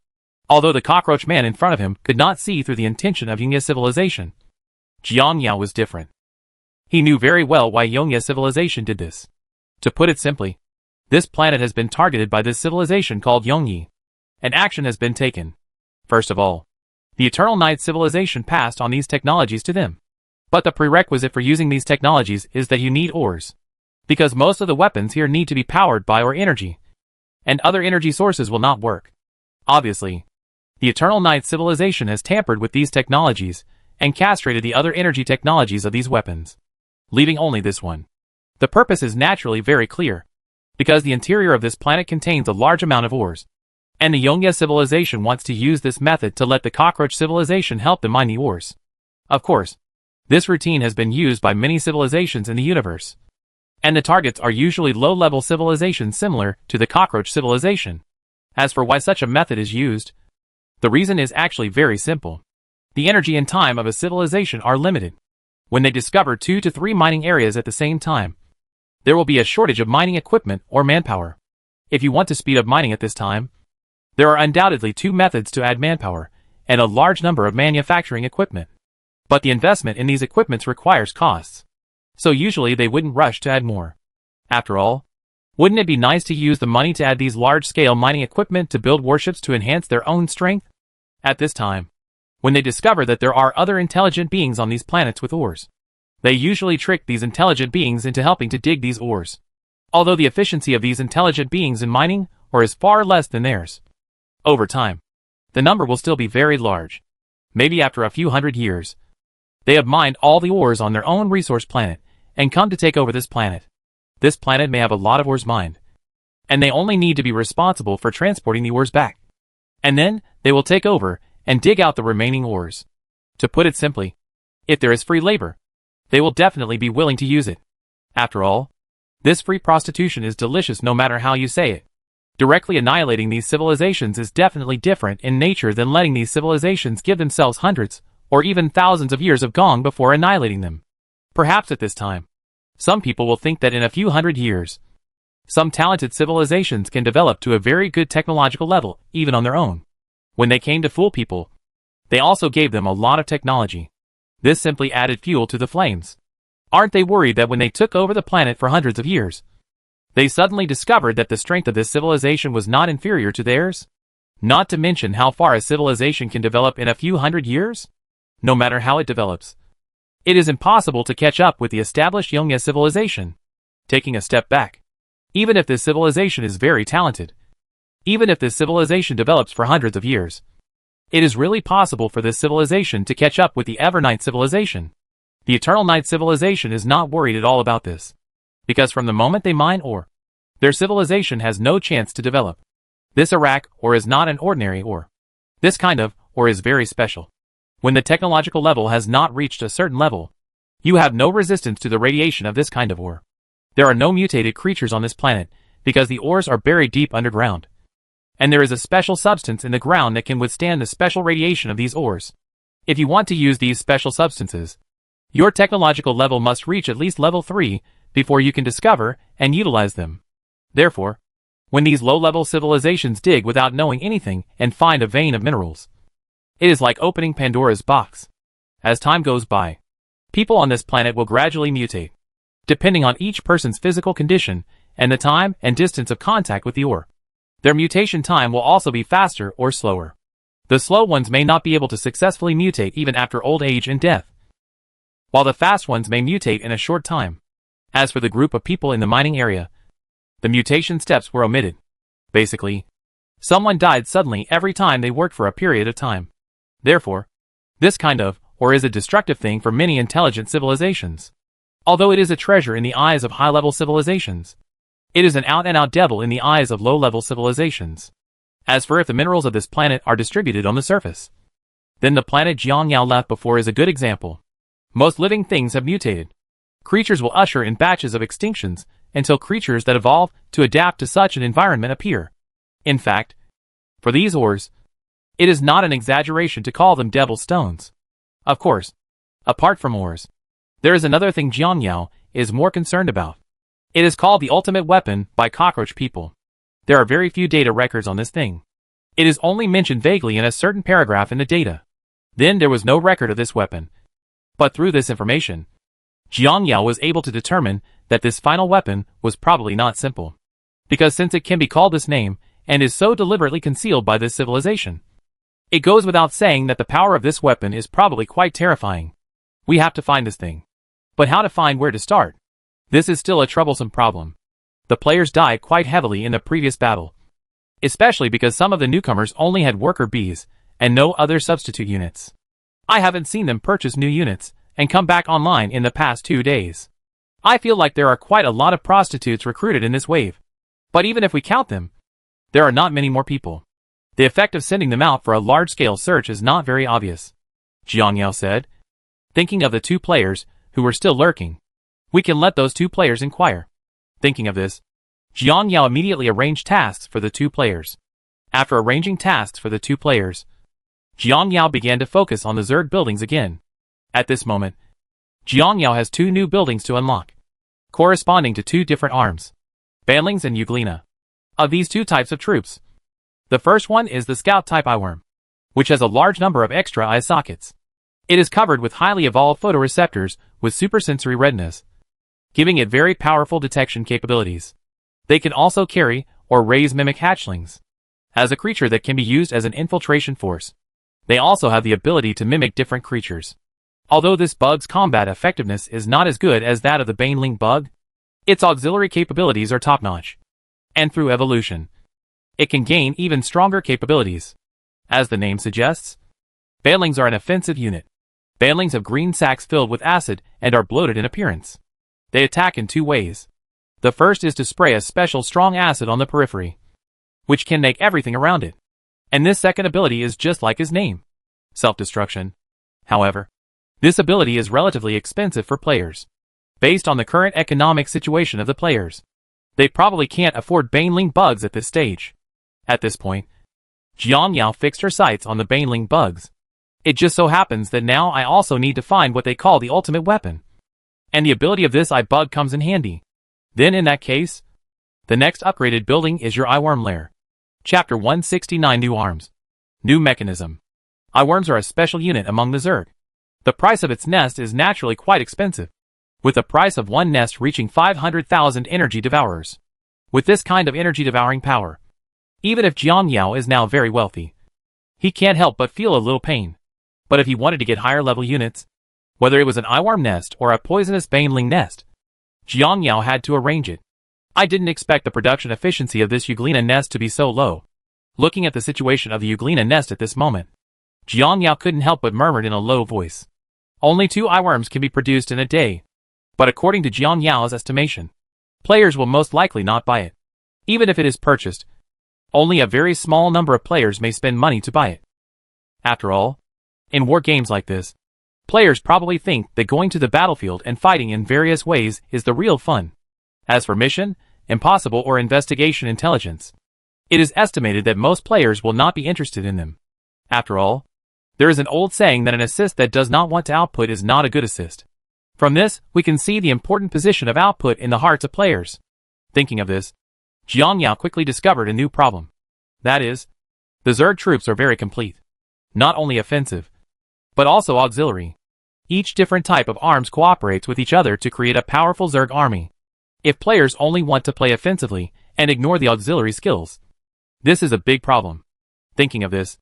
Although the cockroach man in front of him could not see through the intention of Yongye civilization, Jiang Yao was different. He knew very well why Yongye civilization did this. To put it simply, this planet has been targeted by this civilization called Yongye. An action has been taken. First of all, the Eternal Night civilization passed on these technologies to them. But the prerequisite for using these technologies is that you need ores. Because most of the weapons here need to be powered by ore energy. And other energy sources will not work. Obviously, the Eternal Night civilization has tampered with these technologies and castrated the other energy technologies of these weapons, leaving only this one. The purpose is naturally very clear. Because the interior of this planet contains a large amount of ores. And the Yongye civilization wants to use this method to let the cockroach civilization help them mine the ores. Of course, this routine has been used by many civilizations in the universe. And the targets are usually low-level civilizations similar to the cockroach civilization. As for why such a method is used, the reason is actually very simple. The energy and time of a civilization are limited. When they discover 2 to 3 mining areas at the same time, there will be a shortage of mining equipment or manpower. If you want to speed up mining at this time, there are undoubtedly 2 methods to add manpower, and a large number of manufacturing equipment. But the investment in these equipments requires costs. So usually they wouldn't rush to add more. After all, wouldn't it be nice to use the money to add these large-scale mining equipment to build warships to enhance their own strength? At this time, when they discover that there are other intelligent beings on these planets with ores, they usually trick these intelligent beings into helping to dig these ores. Although the efficiency of these intelligent beings in mining ore is far less than theirs. Over time, the number will still be very large. Maybe after a few hundred years, they have mined all the ores on their own resource planet and come to take over this planet. This planet may have a lot of ores mined, and they only need to be responsible for transporting the ores back. And then, they will take over and dig out the remaining ores. To put it simply, if there is free labor, they will definitely be willing to use it. After all, this free prostitution is delicious no matter how you say it. Directly annihilating these civilizations is definitely different in nature than letting these civilizations give themselves hundreds, or even thousands of years of gong before annihilating them. Perhaps at this time, some people will think that in a few hundred years, some talented civilizations can develop to a very good technological level, even on their own. When they came to fool people, they also gave them a lot of technology. This simply added fuel to the flames. Aren't they worried that when they took over the planet for hundreds of years, they suddenly discovered that the strength of this civilization was not inferior to theirs? Not to mention how far a civilization can develop in a few hundred years? No matter how it develops, it is impossible to catch up with the established Yongye civilization. Taking a step back, even if this civilization is very talented, even if this civilization develops for hundreds of years, it is really possible for this civilization to catch up with the Evernight civilization. The Eternal Night civilization is not worried at all about this. Because from the moment they mine ore, their civilization has no chance to develop. This Iraq ore is not an ordinary ore. This kind of ore is very special. When the technological level has not reached a certain level, you have no resistance to the radiation of this kind of ore. There are no mutated creatures on this planet, because the ores are buried deep underground. And there is a special substance in the ground that can withstand the special radiation of these ores. If you want to use these special substances, your technological level must reach at least level 3 before you can discover and utilize them. Therefore, when these low-level civilizations dig without knowing anything and find a vein of minerals, it is like opening Pandora's box. As time goes by, people on this planet will gradually mutate, depending on each person's physical condition and the time and distance of contact with the ore. Their mutation time will also be faster or slower. The slow ones may not be able to successfully mutate even after old age and death, while the fast ones may mutate in a short time. As for the group of people in the mining area, the mutation steps were omitted. Basically, someone died suddenly every time they worked for a period of time. Therefore, this kind of, or is a destructive thing for many intelligent civilizations. Although it is a treasure in the eyes of high-level civilizations, it is an out-and-out devil in the eyes of low-level civilizations. As for if the minerals of this planet are distributed on the surface, then the planet Jiangyao left before is a good example. Most living things have mutated. Creatures will usher in batches of extinctions until creatures that evolve to adapt to such an environment appear. In fact, for these ores, it is not an exaggeration to call them devil stones. Of course, apart from ores, there is another thing Jiangyao is more concerned about. It is called the ultimate weapon by cockroach people. There are very few data records on this thing. It is only mentioned vaguely in a certain paragraph in the data. Then there was no record of this weapon. But through this information, Jiangyao was able to determine that this final weapon was probably not simple. Because since it can be called this name, and is so deliberately concealed by this civilization, it goes without saying that the power of this weapon is probably quite terrifying. We have to find this thing. But how to find where to start? This is still a troublesome problem. The players died quite heavily in the previous battle, especially because some of the newcomers only had worker bees and no other substitute units. I haven't seen them purchase new units and come back online in the past 2 days. I feel like there are quite a lot of prostitutes recruited in this wave. But even if we count them, there are not many more people. The effect of sending them out for a large-scale search is not very obvious, Jiangyao said, thinking of the 2 players who were still lurking. We can let those 2 players inquire. Thinking of this, Jiangyao immediately arranged tasks for the 2 players. After arranging tasks for the 2 players, Jiangyao began to focus on the Zerg buildings again. At this moment, Jiangyao has 2 new buildings to unlock, corresponding to 2 different arms, Banlings and Euglena. Of these 2 types of troops, the first one is the Scout-type eyeworm, which has a large number of extra eye sockets. It is covered with highly evolved photoreceptors with supersensory retinas, giving it very powerful detection capabilities. They can also carry or raise mimic hatchlings, as a creature that can be used as an infiltration force. They also have the ability to mimic different creatures. Although this bug's combat effectiveness is not as good as that of the Baneling bug, its auxiliary capabilities are top-notch. And through evolution, it can gain even stronger capabilities. As the name suggests, Banelings are an offensive unit. Banelings have green sacs filled with acid and are bloated in appearance. They attack in 2 ways. The first is to spray a special strong acid on the periphery, which can make everything around it. And this second ability is just like his name, self-destruction. However, this ability is relatively expensive for players. Based on the current economic situation of the players, they probably can't afford Baneling bugs at this stage. At this point, Jiangyao fixed her sights on the Baneling bugs. It just so happens that now I also need to find what they call the ultimate weapon. And the ability of this eye bug comes in handy. Then in that case, the next upgraded building is your eyeworm lair. Chapter 169 New Arms. New Mechanism. Eyeworms are a special unit among the Zerg. The price of its nest is naturally quite expensive, with the price of one nest reaching 500,000 energy devourers. With this kind of energy devouring power, even if Jiangyao is now very wealthy, he can't help but feel a little pain. But if he wanted to get higher level units, whether it was an eyeworm nest or a poisonous baneling nest, Jiangyao had to arrange it. I didn't expect the production efficiency of this Euglena nest to be so low. Looking at the situation of the Euglena nest at this moment, Jiangyao couldn't help but murmur in a low voice. Only 2 eyeworms can be produced in a day. But according to Jiangyao's estimation, players will most likely not buy it. Even if it is purchased, only a very small number of players may spend money to buy it. After all, in war games like this, players probably think that going to the battlefield and fighting in various ways is the real fun. As for mission, impossible or investigation intelligence, it is estimated that most players will not be interested in them. After all, there is an old saying that an assist that does not want to output is not a good assist. From this, we can see the important position of output in the hearts of players. Thinking of this, Jiangyao quickly discovered a new problem. That is, the Zerg troops are very complete. Not only offensive, but also auxiliary. Each different type of arms cooperates with each other to create a powerful Zerg army. If players only want to play offensively and ignore the auxiliary skills, this is a big problem. Thinking of this,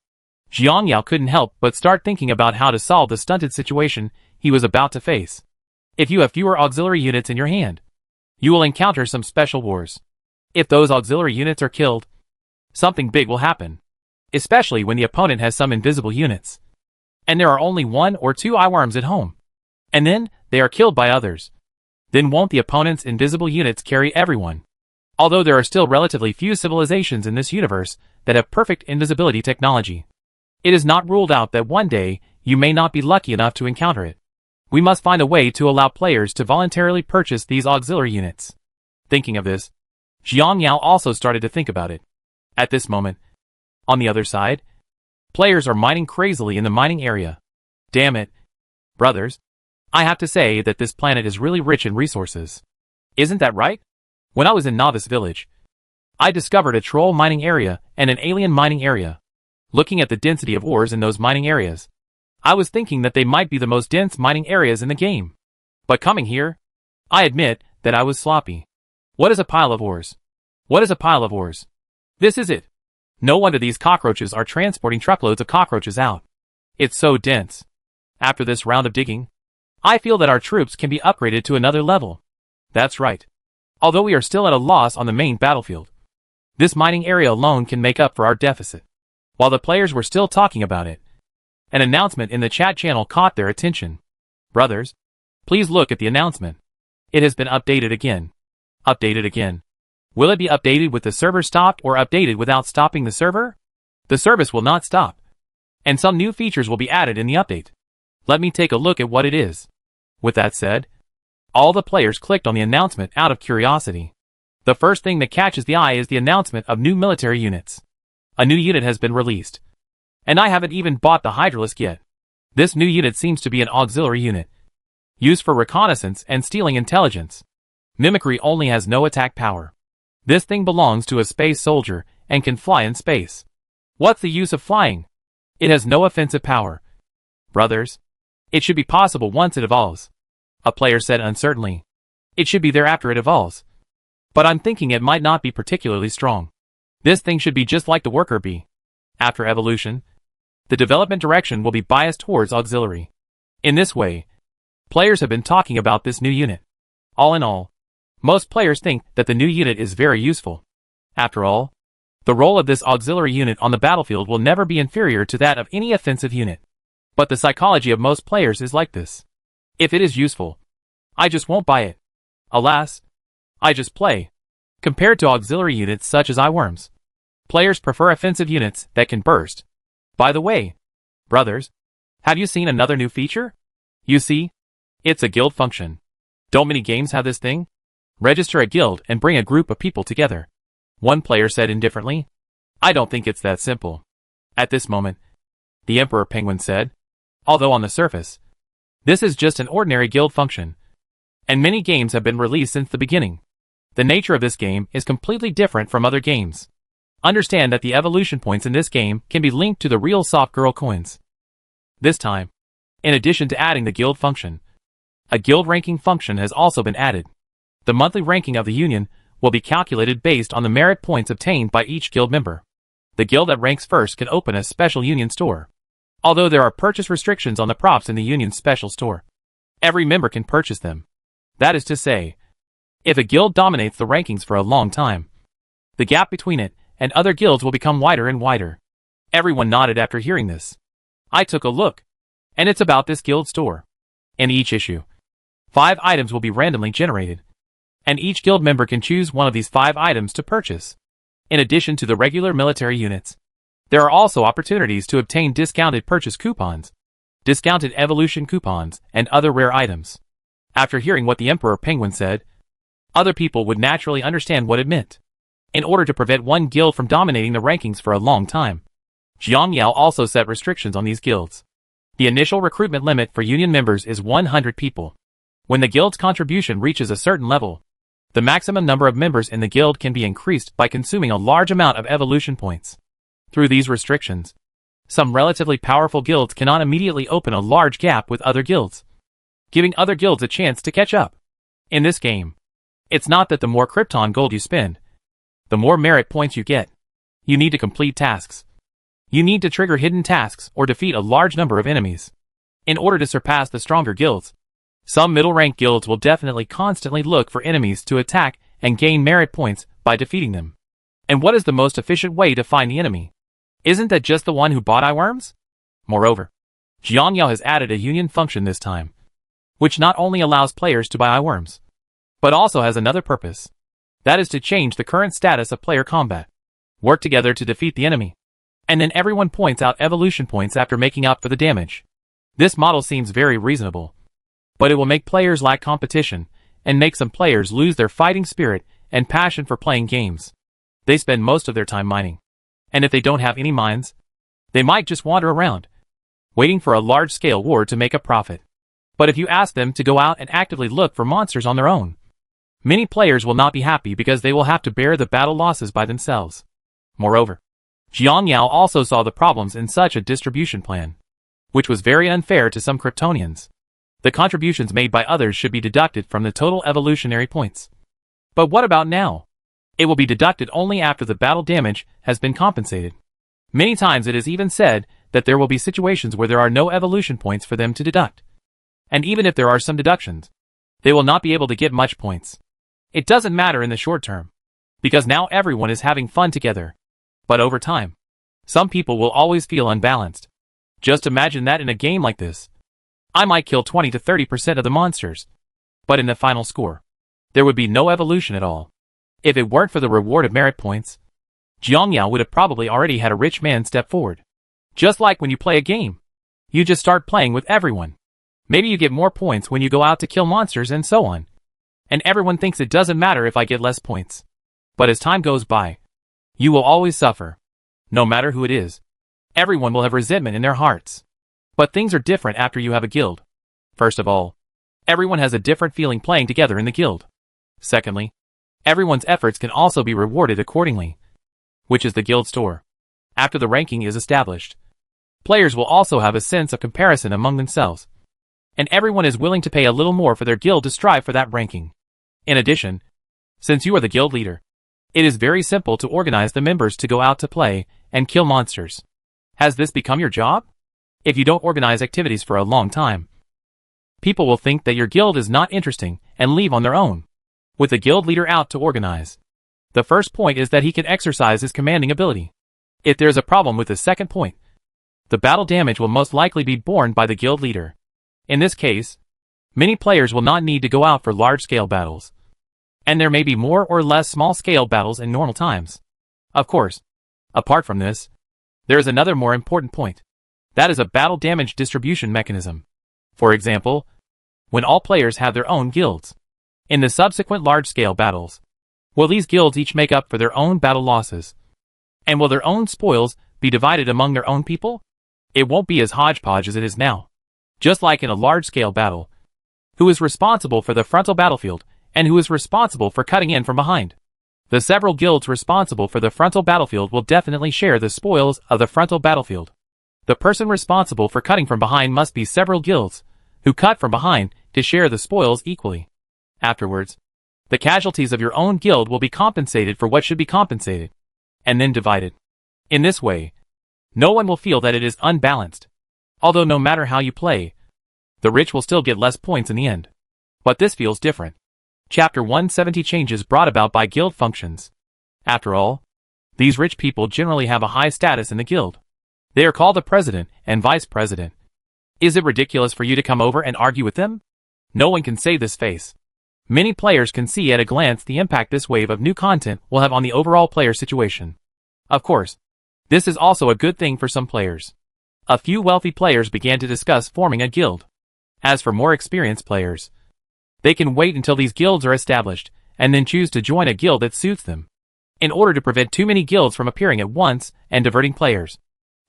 Jiang Yao couldn't help but start thinking about how to solve the stunted situation he was about to face. If you have fewer auxiliary units in your hand, you will encounter some special wars. If those auxiliary units are killed, something big will happen, especially when the opponent has some invisible units, and there are only 1 or 2 eyeworms at home, and then they are killed by others. Then won't the opponent's invisible units carry everyone? Although there are still relatively few civilizations in this universe that have perfect invisibility technology, it is not ruled out that one day you may not be lucky enough to encounter it. We must find a way to allow players to voluntarily purchase these auxiliary units. Thinking of this, Jiang Yao also started to think about it. At this moment, on the other side, players are mining crazily in the mining area. Damn it, brothers. I have to say that this planet is really rich in resources. Isn't that right? When I was in Novice Village, I discovered a troll mining area and an alien mining area. Looking at the density of ores in those mining areas, I was thinking that they might be the most dense mining areas in the game. But coming here, I admit that I was sloppy. What is a pile of ores? What is a pile of ores? This is it. No wonder these cockroaches are transporting truckloads of cockroaches out. It's so dense. After this round of digging, I feel that our troops can be upgraded to another level. That's right. Although we are still at a loss on the main battlefield, this mining area alone can make up for our deficit. While the players were still talking about it, an announcement in the chat channel caught their attention. Brothers, please look at the announcement. It has been updated again. Updated again. Will it be updated with the server stopped or updated without stopping the server? The service will not stop, and some new features will be added in the update. Let me take a look at what it is. With that said, all the players clicked on the announcement out of curiosity. The first thing that catches the eye is the announcement of new military units. A new unit has been released. And I haven't even bought the Hydralisk yet. This new unit seems to be an auxiliary unit, used for reconnaissance and stealing intelligence. Mimicry only has no attack power. This thing belongs to a space soldier and can fly in space. What's the use of flying? It has no offensive power. Brothers, it should be possible once it evolves. A player said uncertainly. It should be there after it evolves. But I'm thinking it might not be particularly strong. This thing should be just like the worker bee. After evolution, the development direction will be biased towards auxiliary. In this way, players have been talking about this new unit. All in all, most players think that the new unit is very useful. After all, the role of this auxiliary unit on the battlefield will never be inferior to that of any offensive unit. But the psychology of most players is like this. If it is useful, I just won't buy it. Alas, I just play. Compared to auxiliary units such as eyeworms, players prefer offensive units that can burst. By the way, brothers, have you seen another new feature? You see, it's a guild function. Don't many games have this thing? Register a guild and bring a group of people together. One player said indifferently. I don't think it's that simple. At this moment, the Emperor Penguin said, although on the surface, this is just an ordinary guild function, and many games have been released since the beginning. The nature of this game is completely different from other games. Understand that the evolution points in this game can be linked to the real soft girl coins. This time, in addition to adding the guild function, a guild ranking function has also been added. The monthly ranking of the union will be calculated based on the merit points obtained by each guild member. The guild that ranks first can open a special union store. Although there are purchase restrictions on the props in the union's special store, every member can purchase them. That is to say, if a guild dominates the rankings for a long time, the gap between it and other guilds will become wider and wider. Everyone nodded after hearing this. I took a look, and it's about this guild store. In each issue, 5 items will be randomly generated, and each guild member can choose one of these 5 items to purchase. In addition to the regular military units, there are also opportunities to obtain discounted purchase coupons, discounted evolution coupons, and other rare items. After hearing what the Emperor Penguin said, other people would naturally understand what it meant. In order to prevent one guild from dominating the rankings for a long time, Jiang Yao also set restrictions on these guilds. The initial recruitment limit for union members is 100 people. When the guild's contribution reaches a certain level, the maximum number of members in the guild can be increased by consuming a large amount of evolution points. Through these restrictions, some relatively powerful guilds cannot immediately open a large gap with other guilds, giving other guilds a chance to catch up. In this game, it's not that the more Krypton gold you spend, the more merit points you get. You need to complete tasks. You need to trigger hidden tasks or defeat a large number of enemies in order to surpass the stronger guilds. Some middle-rank guilds will definitely constantly look for enemies to attack and gain merit points by defeating them. And what is the most efficient way to find the enemy? Isn't that just the one who bought eyeworms? Moreover, Jiangyao has added a union function this time, which not only allows players to buy eyeworms, but also has another purpose. That is to change the current status of player combat. Work together to defeat the enemy. And then everyone points out evolution points after making up for the damage. This model seems very reasonable, but it will make players lack competition and make some players lose their fighting spirit and passion for playing games. They spend most of their time mining. And if they don't have any mines, they might just wander around, waiting for a large-scale war to make a profit. But if you ask them to go out and actively look for monsters on their own, many players will not be happy because they will have to bear the battle losses by themselves. Moreover, Jiangyao also saw the problems in such a distribution plan, which was very unfair to some Kryptonians. The contributions made by others should be deducted from the total evolutionary points. But what about now? It will be deducted only after the battle damage has been compensated. Many times it is even said that there will be situations where there are no evolution points for them to deduct. And even if there are some deductions, they will not be able to get much points. It doesn't matter in the short term, because now everyone is having fun together. But over time, some people will always feel unbalanced. Just imagine that in a game like this. I might kill 20 to 30% of the monsters, but in the final score, there would be no evolution at all. If it weren't for the reward of merit points, Jiangyao would have probably already had a rich man step forward. Just like when you play a game, you just start playing with everyone. Maybe you get more points when you go out to kill monsters and so on. And everyone thinks it doesn't matter if I get less points. But as time goes by, you will always suffer. No matter who it is, everyone will have resentment in their hearts. But things are different after you have a guild. First of all, everyone has a different feeling playing together in the guild. Secondly, everyone's efforts can also be rewarded accordingly, which is the guild store. After the ranking is established, players will also have a sense of comparison among themselves, and everyone is willing to pay a little more for their guild to strive for that ranking. In addition, since you are the guild leader, it is very simple to organize the members to go out to play and kill monsters. Has this become your job? If you don't organize activities for a long time, people will think that your guild is not interesting and leave on their own. With the guild leader out to organize, the first point is that he can exercise his commanding ability. If there's a problem with the second point, the battle damage will most likely be borne by the guild leader. In this case, many players will not need to go out for large-scale battles, and there may be more or less small-scale battles in normal times. Of course, apart from this, there is another more important point. That is a battle damage distribution mechanism. For example, when all players have their own guilds, in the subsequent large-scale battles, will these guilds each make up for their own battle losses? And will their own spoils be divided among their own people? It won't be as hodgepodge as it is now. Just like in a large-scale battle, who is responsible for the frontal battlefield and who is responsible for cutting in from behind? The several guilds responsible for the frontal battlefield will definitely share the spoils of the frontal battlefield. The person responsible for cutting from behind must be several guilds who cut from behind to share the spoils equally. Afterwards, the casualties of your own guild will be compensated for what should be compensated, and then divided. In this way, no one will feel that it is unbalanced. Although no matter how you play, the rich will still get less points in the end. But this feels different. Chapter 170 Changes brought about by guild functions. After all, these rich people generally have a high status in the guild. They are called the president and vice president. Is it ridiculous for you to come over and argue with them? No one can save this face. Many players can see at a glance the impact this wave of new content will have on the overall player situation. Of course, this is also a good thing for some players. A few wealthy players began to discuss forming a guild. As for more experienced players, they can wait until these guilds are established and then choose to join a guild that suits them, in order to prevent too many guilds from appearing at once and diverting players.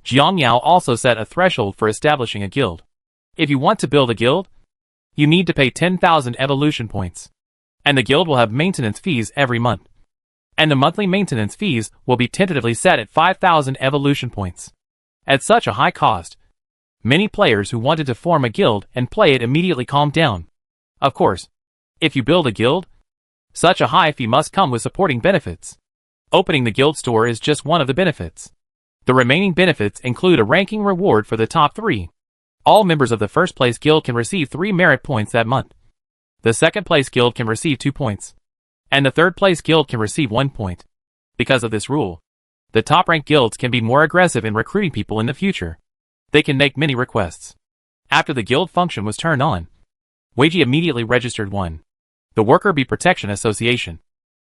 Jiangyao also set a threshold for establishing a guild. If you want to build a guild, you need to pay 10,000 evolution points. And the guild will have maintenance fees every month. And the monthly maintenance fees will be tentatively set at 5,000 evolution points. At such a high cost, many players who wanted to form a guild and play it immediately calmed down. Of course, if you build a guild, such a high fee must come with supporting benefits. Opening the guild store is just one of the benefits. The remaining benefits include a ranking reward for the top 3. All members of the first place guild can receive 3 merit points that month. The second place guild can receive 2 points. And the third place guild can receive 1 point. Because of this rule, the top ranked guilds can be more aggressive in recruiting people in the future. They can make many requests. After the guild function was turned on, Weiji immediately registered one. The Worker Bee Protection Association,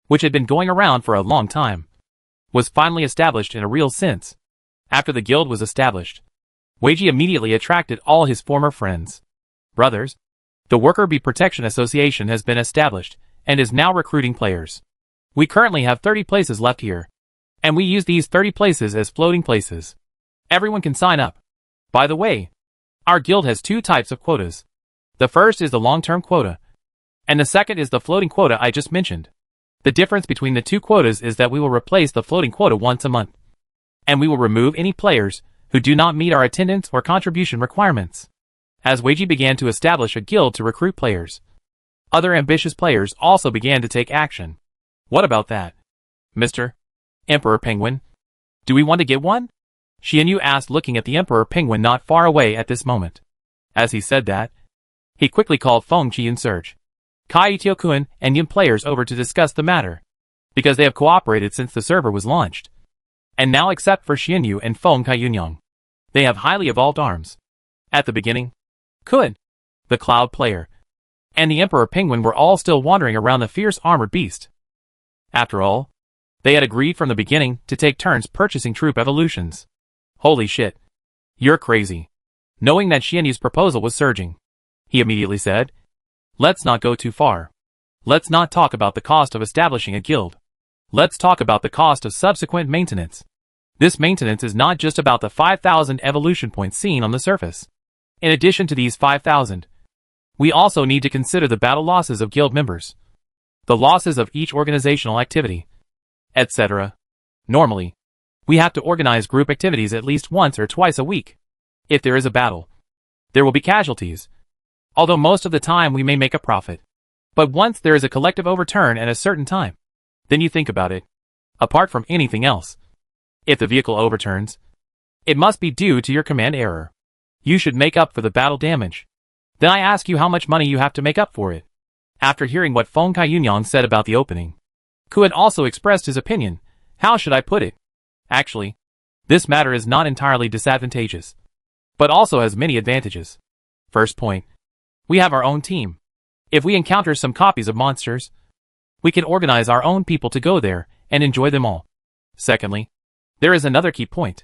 which had been going around for a long time, was finally established in a real sense. After the guild was established, Weiji immediately attracted all his former friends. Brothers, the Worker Bee Protection Association has been established and is now recruiting players. We currently have 30 places left here, and we use these 30 places as floating places. Everyone can sign up. By the way, our guild has 2 types of quotas. The first is the long-term quota, and the second is the floating quota I just mentioned. The difference between the 2 quotas is that we will replace the floating quota once a month, and we will remove any players who do not meet our attendance or contribution requirements. As Weiji began to establish a guild to recruit players, other ambitious players also began to take action. What about that, Mr. Emperor Penguin? Do we want to get one? Xianyu asked, looking at the Emperor Penguin not far away at this moment. As he said that, he quickly called Feng Qi and Surge, Kai Itiokun, and Yin players over to discuss the matter, because they have cooperated since the server was launched. And now, except for Xianyu and Feng Kaiyunyang, they have highly evolved arms. At the beginning, Kun, the Cloud player, and the Emperor Penguin were all still wandering around the fierce armored beast. After all, they had agreed from the beginning to take turns purchasing troop evolutions. Holy shit. You're crazy. Knowing that Xianyu's proposal was surging, he immediately said, let's not go too far. Let's not talk about the cost of establishing a guild. Let's talk about the cost of subsequent maintenance. This maintenance is not just about the 5,000 evolution points seen on the surface. In addition to these 5,000, we also need to consider the battle losses of guild members, the losses of each organizational activity, etc. Normally, we have to organize group activities at least once or twice a week. If there is a battle, there will be casualties, although most of the time we may make a profit. But once there is a collective overturn at a certain time, then you think about it. Apart from anything else, if the vehicle overturns, it must be due to your command error. You should make up for the battle damage. Then I ask you how much money you have to make up for it. After hearing what Feng Kaiyunyang said about the opening, Kuan also expressed his opinion. How should I put it? Actually, this matter is not entirely disadvantageous, but also has many advantages. First point, we have our own team. If we encounter some copies of monsters, we can organize our own people to go there and enjoy them all. Secondly, there is another key point.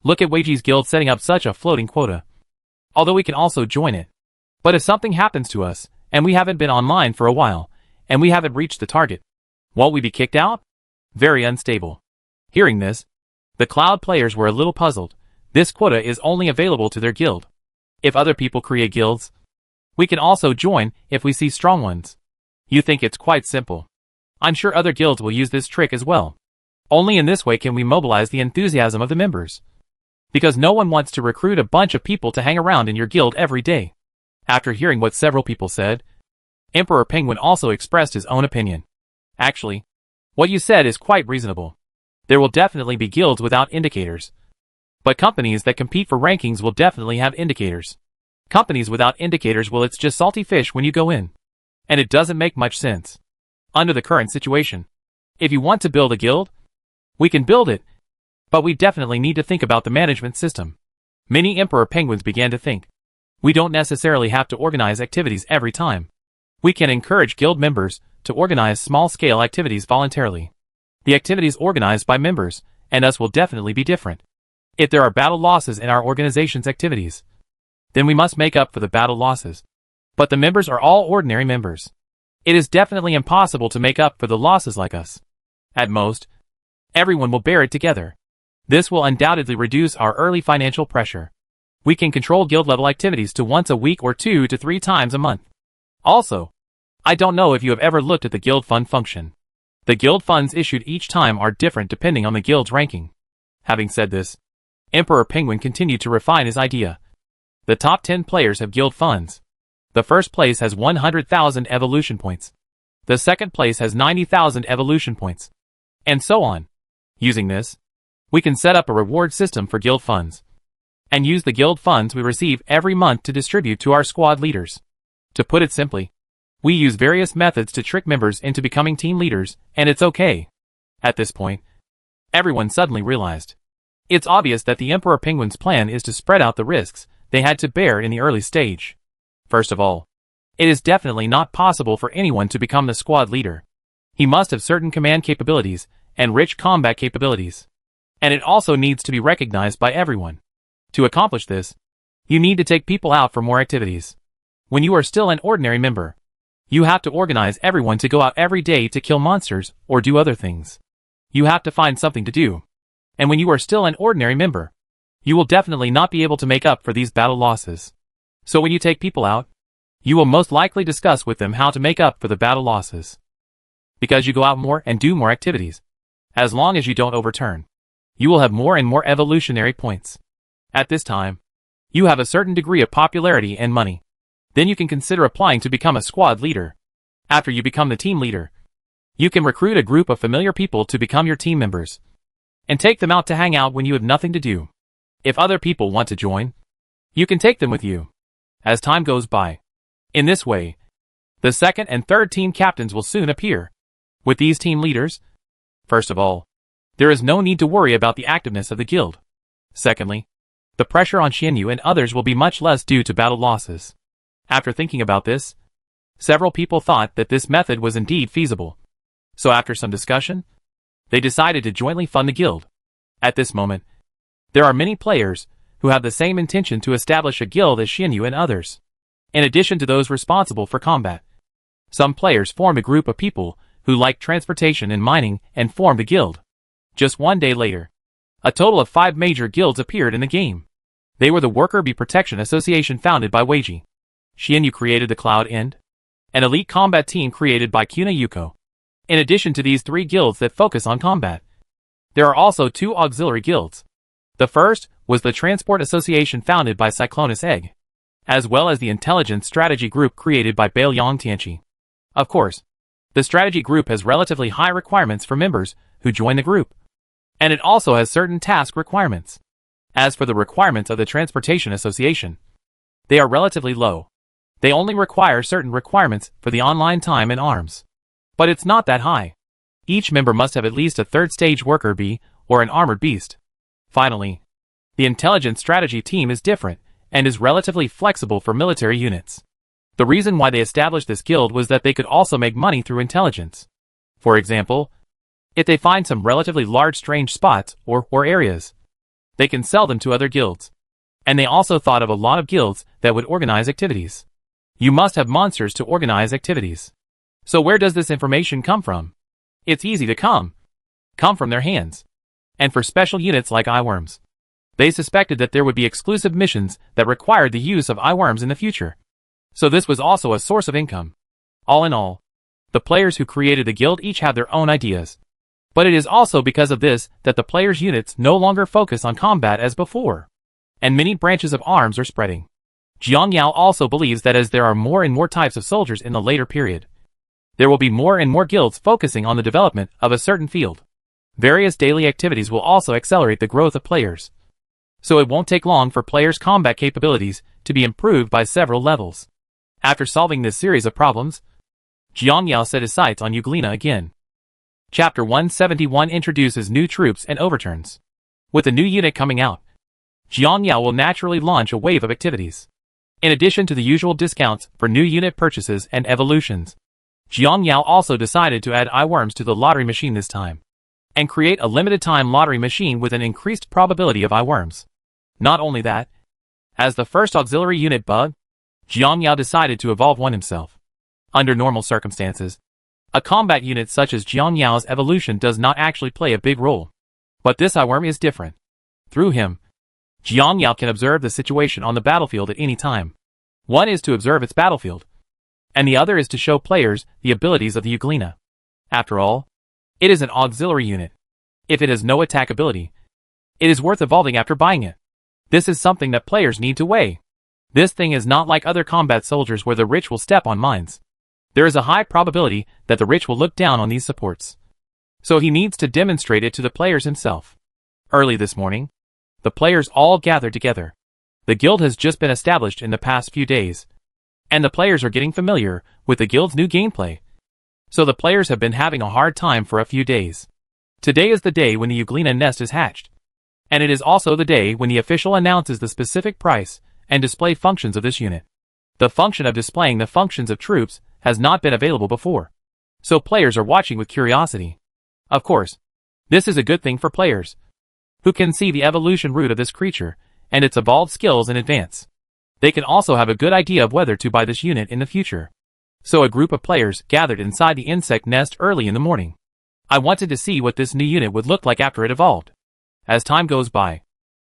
Look at Weiji's guild setting up such a floating quota. Although we can also join it. But if something happens to us, and we haven't been online for a while, and we haven't reached the target, won't we be kicked out? Very unstable. Hearing this, the Cloud players were a little puzzled. This quota is only available to their guild. If other people create guilds, we can also join if we see strong ones. You think it's quite simple. I'm sure other guilds will use this trick as well. Only in this way can we mobilize the enthusiasm of the members. Because no one wants to recruit a bunch of people to hang around in your guild every day. After hearing what several people said, Emperor Penguin also expressed his own opinion. Actually, what you said is quite reasonable. There will definitely be guilds without indicators. But companies that compete for rankings will definitely have indicators. Companies without indicators, well, it's just salty fish when you go in. And it doesn't make much sense. Under the current situation, if you want to build a guild, we can build it. But we definitely need to think about the management system. Many Emperor Penguins began to think. We don't necessarily have to organize activities every time. We can encourage guild members to organize small-scale activities voluntarily. The activities organized by members and us will definitely be different. If there are battle losses in our organization's activities, then we must make up for the battle losses. But the members are all ordinary members. It is definitely impossible to make up for the losses like us. At most, everyone will bear it together. This will undoubtedly reduce our early financial pressure. We can control guild-level activities to once a week or 2 to 3 times a month. Also, I don't know if you have ever looked at the guild fund function. The guild funds issued each time are different depending on the guild's ranking. Having said this, Emperor Penguin continued to refine his idea. The top 10 players have guild funds. The first place has 100,000 evolution points. The second place has 90,000 evolution points. And so on. Using this, We can set up a reward system for guild funds, and use the guild funds we receive every month to distribute to our squad leaders. To put it simply, we use various methods to trick members into becoming team leaders, and it's okay. At this point, everyone suddenly realized. It's obvious that the Emperor Penguin's plan is to spread out the risks they had to bear in the early stage. First of all, it is definitely not possible for anyone to become the squad leader. He must have certain command capabilities and rich combat capabilities. And it also needs to be recognized by everyone. To accomplish this, you need to take people out for more activities. When you are still an ordinary member, you have to organize everyone to go out every day to kill monsters or do other things. You have to find something to do. And when you are still an ordinary member, you will definitely not be able to make up for these battle losses. So when you take people out, you will most likely discuss with them how to make up for the battle losses. Because you go out more and do more activities, as long as you don't overturn, you will have more and more evolutionary points. At this time, you have a certain degree of popularity and money. Then you can consider applying to become a squad leader. After you become the team leader, you can recruit a group of familiar people to become your team members, and take them out to hang out when you have nothing to do. If other people want to join, you can take them with you as time goes by. In this way, the second and third team captains will soon appear. With these team leaders, first of all, there is no need to worry about the activeness of the guild. Secondly, the pressure on Xianyu and others will be much less due to battle losses. After thinking about this, several people thought that this method was indeed feasible. So after some discussion, they decided to jointly fund the guild. At this moment, there are many players who have the same intention to establish a guild as Xianyu and others. In addition to those responsible for combat, some players formed a group of people who liked transportation and mining and formed a guild. Just one day later, a total of 5 major guilds appeared in the game. They were the Worker Bee Protection Association founded by Weiji. Xianyu created the Cloud End, an elite combat team created by Kuna Yuko. In addition to these 3 guilds that focus on combat, there are also 2 auxiliary guilds. The first was the Transport Association founded by Cyclonus Egg, as well as the Intelligence Strategy Group created by Bailiang Tianqi. Of course, the strategy group has relatively high requirements for members who join the group, and it also has certain task requirements. As for the requirements of the Transportation Association, they are relatively low. They only require certain requirements for the online time and arms. But it's not that high. Each member must have at least a 3rd stage worker bee or an armored beast. Finally, the Intelligence Strategy team is different and is relatively flexible for military units. The reason why they established this guild was that they could also make money through intelligence. For example, if they find some relatively large strange spots or areas, they can sell them to other guilds. And they also thought of a lot of guilds that would organize activities. You must have monsters to organize activities. So where does this information come from? It's easy to come from their hands. And for special units like eyeworms, they suspected that there would be exclusive missions that required the use of eyeworms in the future. So this was also a source of income. All in all, the players who created the guild each have their own ideas. But it is also because of this that the players' units no longer focus on combat as before. And many branches of arms are spreading. Jiang Yao also believes that as there are more and more types of soldiers in the later period, there will be more and more guilds focusing on the development of a certain field. Various daily activities will also accelerate the growth of players. So it won't take long for players' combat capabilities to be improved by several levels. After solving this series of problems, Jiang Yao set his sights on Uglina again. Chapter 171 introduces new troops and overturns. With a new unit coming out, Jiang Yao will naturally launch a wave of activities. In addition to the usual discounts for new unit purchases and evolutions, Jiang Yao also decided to add eyeworms to the lottery machine this time, and create a limited-time lottery machine with an increased probability of eyeworms. Not only that, as the first auxiliary unit bug, Jiang Yao decided to evolve one himself. Under normal circumstances, a combat unit such as Jiang Yao's evolution does not actually play a big role. But this eyeworm is different. Through him, Jiang Yao can observe the situation on the battlefield at any time. One is to observe its battlefield, and the other is to show players the abilities of the Uglina. After all, it is an auxiliary unit. If it has no attack ability, it is worth evolving after buying it. This is something that players need to weigh. This thing is not like other combat soldiers where the rich will step on mines. There is a high probability that the rich will look down on these supports. So he needs to demonstrate it to the players himself. Early this morning, the players all gathered together. The guild has just been established in the past few days, and the players are getting familiar with the guild's new gameplay. So the players have been having a hard time for a few days. Today is the day when the Euglena nest is hatched, and it is also the day when the official announces the specific price and display functions of this unit. The function of displaying the functions of troops has not been available before, so players are watching with curiosity. Of course, this is a good thing for players, who can see the evolution route of this creature and its evolved skills in advance. They can also have a good idea of whether to buy this unit in the future. So a group of players gathered inside the insect nest early in the morning. I wanted to see what this new unit would look like after it evolved. As time goes by,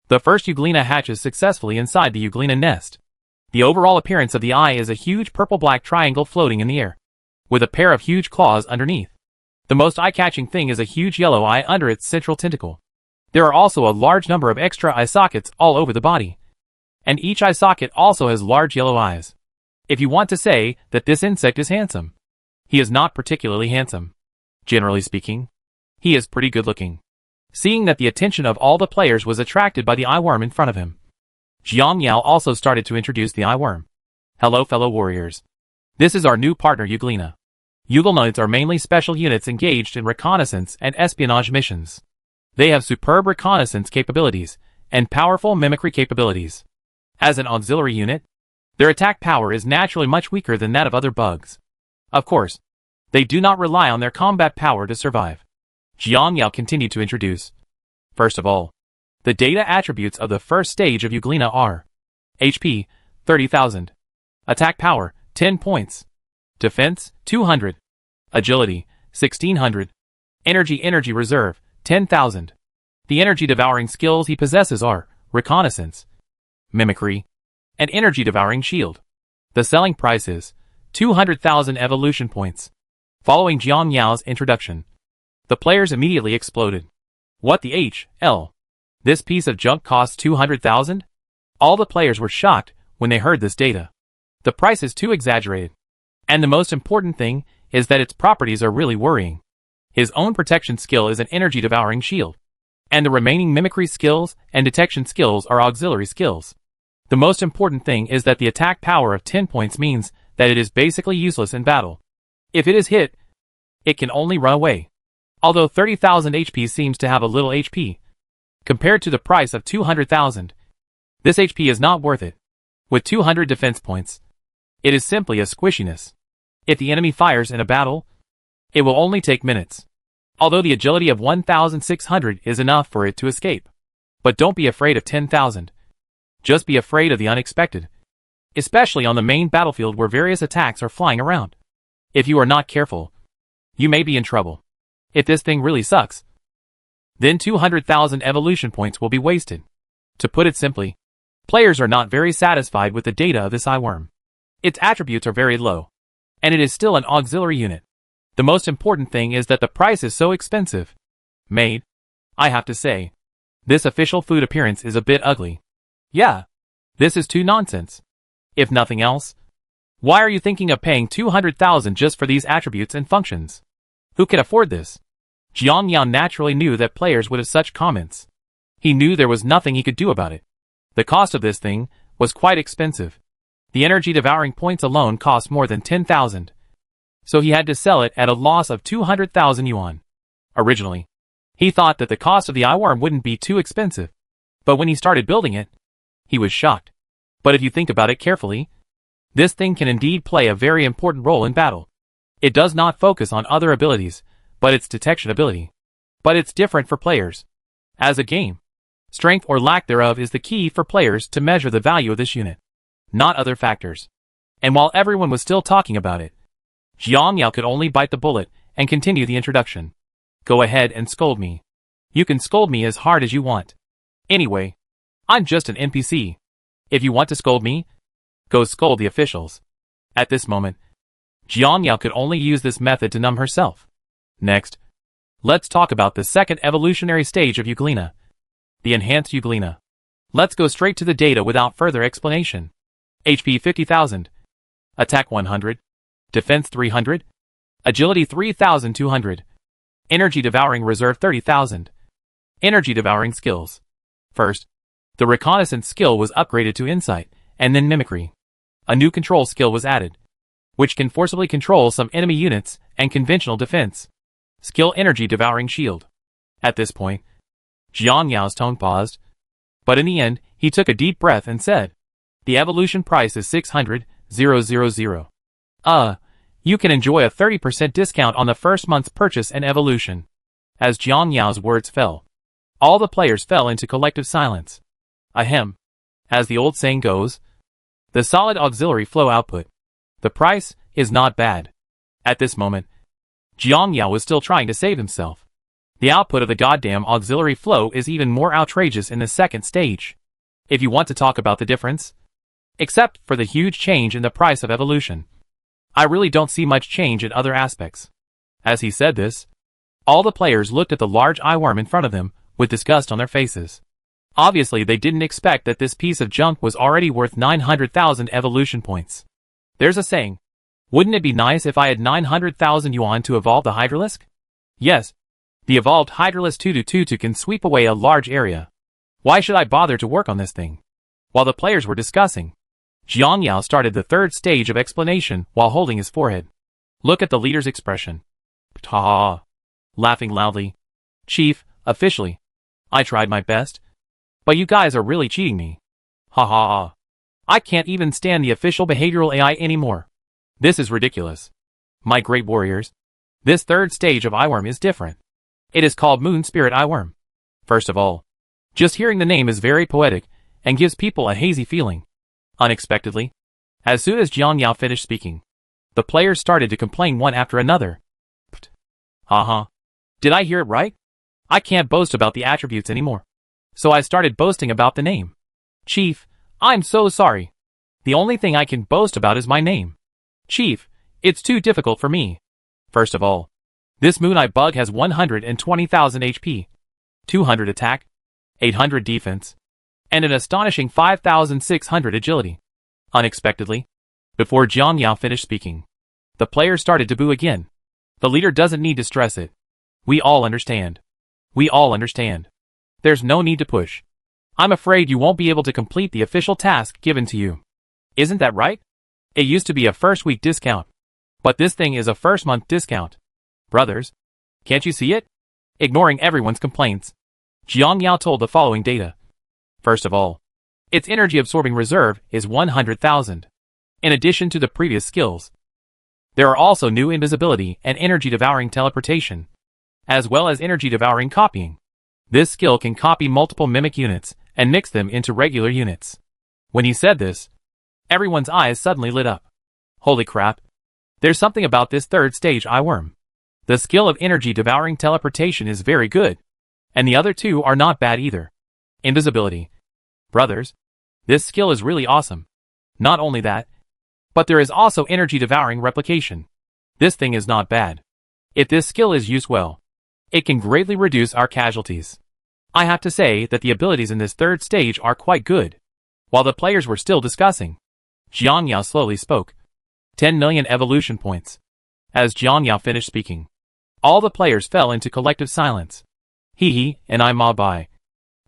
the first Euglena hatches successfully inside the Euglena nest. The overall appearance of the eye is a huge purple-black triangle floating in the air, with a pair of huge claws underneath. The most eye-catching thing is a huge yellow eye under its central tentacle. There are also a large number of extra eye sockets all over the body, and each eye socket also has large yellow eyes. If you want to say that this insect is handsome, he is not particularly handsome. Generally speaking, he is pretty good looking. Seeing that the attention of all the players was attracted by the eyeworm in front of him, Jiang Yao also started to introduce the eyeworm. Hello fellow warriors. This is our new partner Euglena. Euglenoids are mainly special units engaged in reconnaissance and espionage missions. They have superb reconnaissance capabilities and powerful mimicry capabilities. As an auxiliary unit, their attack power is naturally much weaker than that of other bugs. Of course, they do not rely on their combat power to survive. Jiang Yao continued to introduce. First of all, the data attributes of the first stage of Euglena are HP, 30,000. Attack power, 10 points. Defense, 200. Agility, 1600. Energy reserve, 10,000. The energy-devouring skills he possesses are reconnaissance, mimicry, and energy-devouring shield. The selling price is 200,000 evolution points. Following Jiang Yao's introduction, the players immediately exploded. What the HL? This piece of junk costs 200,000? All the players were shocked when they heard this data. The price is too exaggerated. And the most important thing is that its properties are really worrying. His own protection skill is an energy-devouring shield, and the remaining mimicry skills and detection skills are auxiliary skills. The most important thing is that the attack power of 10 points means that it is basically useless in battle. If it is hit, it can only run away. Although 30,000 HP seems to have a little HP, compared to the price of 200,000, this HP is not worth it. With 200 defense points, it is simply a squishiness. If the enemy fires in a battle, it will only take minutes. Although the agility of 1,600 is enough for it to escape. But don't be afraid of 10,000. Just be afraid of the unexpected. Especially on the main battlefield where various attacks are flying around. If you are not careful, you may be in trouble. If this thing really sucks, then 200,000 evolution points will be wasted. To put it simply, players are not very satisfied with the data of this eyeworm. Its attributes are very low, and it is still an auxiliary unit. The most important thing is that the price is so expensive. Made, I have to say, this official food appearance is a bit ugly. Yeah, this is too nonsense. If nothing else, why are you thinking of paying 200,000 just for these attributes and functions? Who can afford this? Jiang Yao naturally knew that players would have such comments. He knew there was nothing he could do about it. The cost of this thing was quite expensive. The energy-devouring points alone cost more than 10,000. So he had to sell it at a loss of 200,000 yuan. Originally, he thought that the cost of the eyeworm wouldn't be too expensive. But when he started building it, he was shocked. But if you think about it carefully, this thing can indeed play a very important role in battle. It does not focus on other abilities, but its detection ability. But it's different for players. As a game, strength or lack thereof is the key for players to measure the value of this unit, not other factors. And while everyone was still talking about it, Jiang Yao could only bite the bullet and continue the introduction. Go ahead and scold me. You can scold me as hard as you want. Anyway, I'm just an NPC. If you want to scold me, go scold the officials. At this moment, Jiang Yao could only use this method to numb herself. Next, let's talk about the second evolutionary stage of Euglena, the enhanced Euglena. Let's go straight to the data without further explanation. HP 50,000. Attack 100. Defense 300. Agility 3,200. Energy devouring reserve 30,000. Energy devouring skills. First, the reconnaissance skill was upgraded to insight, and then mimicry. A new control skill was added, which can forcibly control some enemy units and conventional defense. Skill energy devouring shield. At this point, Jiang Yao's tone paused, but in the end, he took a deep breath and said, "The evolution price is 600,000. You can enjoy a 30% discount on the first month's purchase and evolution." As Jiang Yao's words fell, all the players fell into collective silence. Ahem. As the old saying goes, the solid auxiliary flow output. The price is not bad. At this moment, Jiang Yao was still trying to save himself. The output of the goddamn auxiliary flow is even more outrageous in the second stage. If you want to talk about the difference, except for the huge change in the price of evolution, I really don't see much change in other aspects. As he said this, all the players looked at the large eyeworm in front of them with disgust on their faces. Obviously, they didn't expect that this piece of junk was already worth 900,000 evolution points. There's a saying, wouldn't it be nice if I had 900,000 yuan to evolve the Hydralisk? Yes, the evolved Hydralisk Tutu can sweep away a large area. Why should I bother to work on this thing? While the players were discussing, Jiang Yao started the third stage of explanation while holding his forehead. Look at the leader's expression. Ta! Laughing loudly. Chief, officially, I tried my best, but you guys are really cheating me. Ha ha ha. I can't even stand the official behavioral AI anymore. This is ridiculous. My great warriors, this third stage of Eyeworm is different. It is called Moon Spirit Eyeworm. First of all, just hearing the name is very poetic and gives people a hazy feeling. Unexpectedly, as soon as Jiang Yao finished speaking, the players started to complain one after another. Haha. Did I hear it right? I can't boast about the attributes anymore. So I started boasting about the name. Chief, I'm so sorry. The only thing I can boast about is my name. Chief, it's too difficult for me. First of all, this Moon Eye bug has 120,000 HP, 200 attack, 800 defense, and an astonishing 5,600 agility. Unexpectedly, before Jiang Yao finished speaking, the players started to boo again. The leader doesn't need to stress it. We all understand. We all understand. There's no need to push. I'm afraid you won't be able to complete the official task given to you. Isn't that right? It used to be a first week discount, but this thing is a first month discount. Brothers, can't you see it? Ignoring everyone's complaints, Jiang Yao told the following data. First of all, its energy absorbing reserve is 100,000. In addition to the previous skills, there are also new invisibility and energy devouring teleportation, as well as energy devouring copying. This skill can copy multiple mimic units and mix them into regular units. When he said this, everyone's eyes suddenly lit up. Holy crap. There's something about this third stage Eyeworm. The skill of energy devouring teleportation is very good, and the other two are not bad either. Invisibility. Brothers, this skill is really awesome. Not only that, but there is also energy devouring replication. This thing is not bad. If this skill is used well, it can greatly reduce our casualties. I have to say that the abilities in this third stage are quite good. While the players were still discussing, Jiang Yao slowly spoke. 10 million evolution points. As Jiang Yao finished speaking, all the players fell into collective silence. Hee and I ma bai.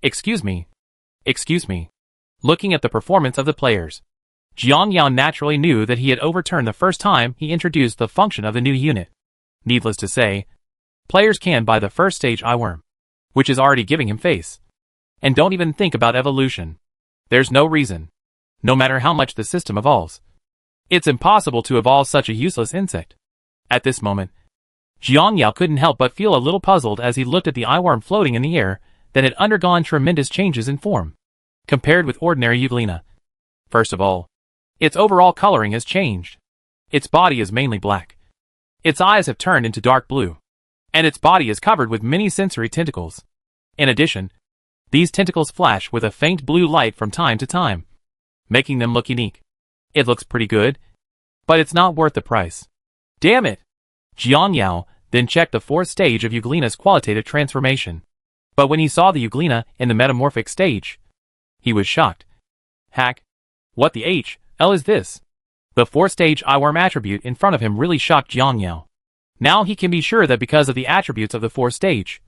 Excuse me. Excuse me. Looking at the performance of the players, Jiang Yao naturally knew that he had overturned the first time he introduced the function of the new unit. Needless to say, players can buy the first stage Eyeworm, which is already giving him face. And don't even think about evolution. There's no reason. No matter how much the system evolves, it's impossible to evolve such a useless insect. At this moment, Jiang Yao couldn't help but feel a little puzzled as he looked at the Eyeworm floating in the air that had undergone tremendous changes in form, compared with ordinary Euglena. First of all, its overall coloring has changed. Its body is mainly black. Its eyes have turned into dark blue, and its body is covered with many sensory tentacles. In addition, these tentacles flash with a faint blue light from time to time, making them look unique. It looks pretty good, but it's not worth the price. Damn it! Jiang Yao then checked the fourth stage of Euglena's qualitative transformation. But when he saw the Euglena in the metamorphic stage, he was shocked. Hack! What the hell is this? The fourth stage Eyeworm attribute in front of him really shocked Jiang Yao. Now he can be sure that because of the attributes of the fourth stage,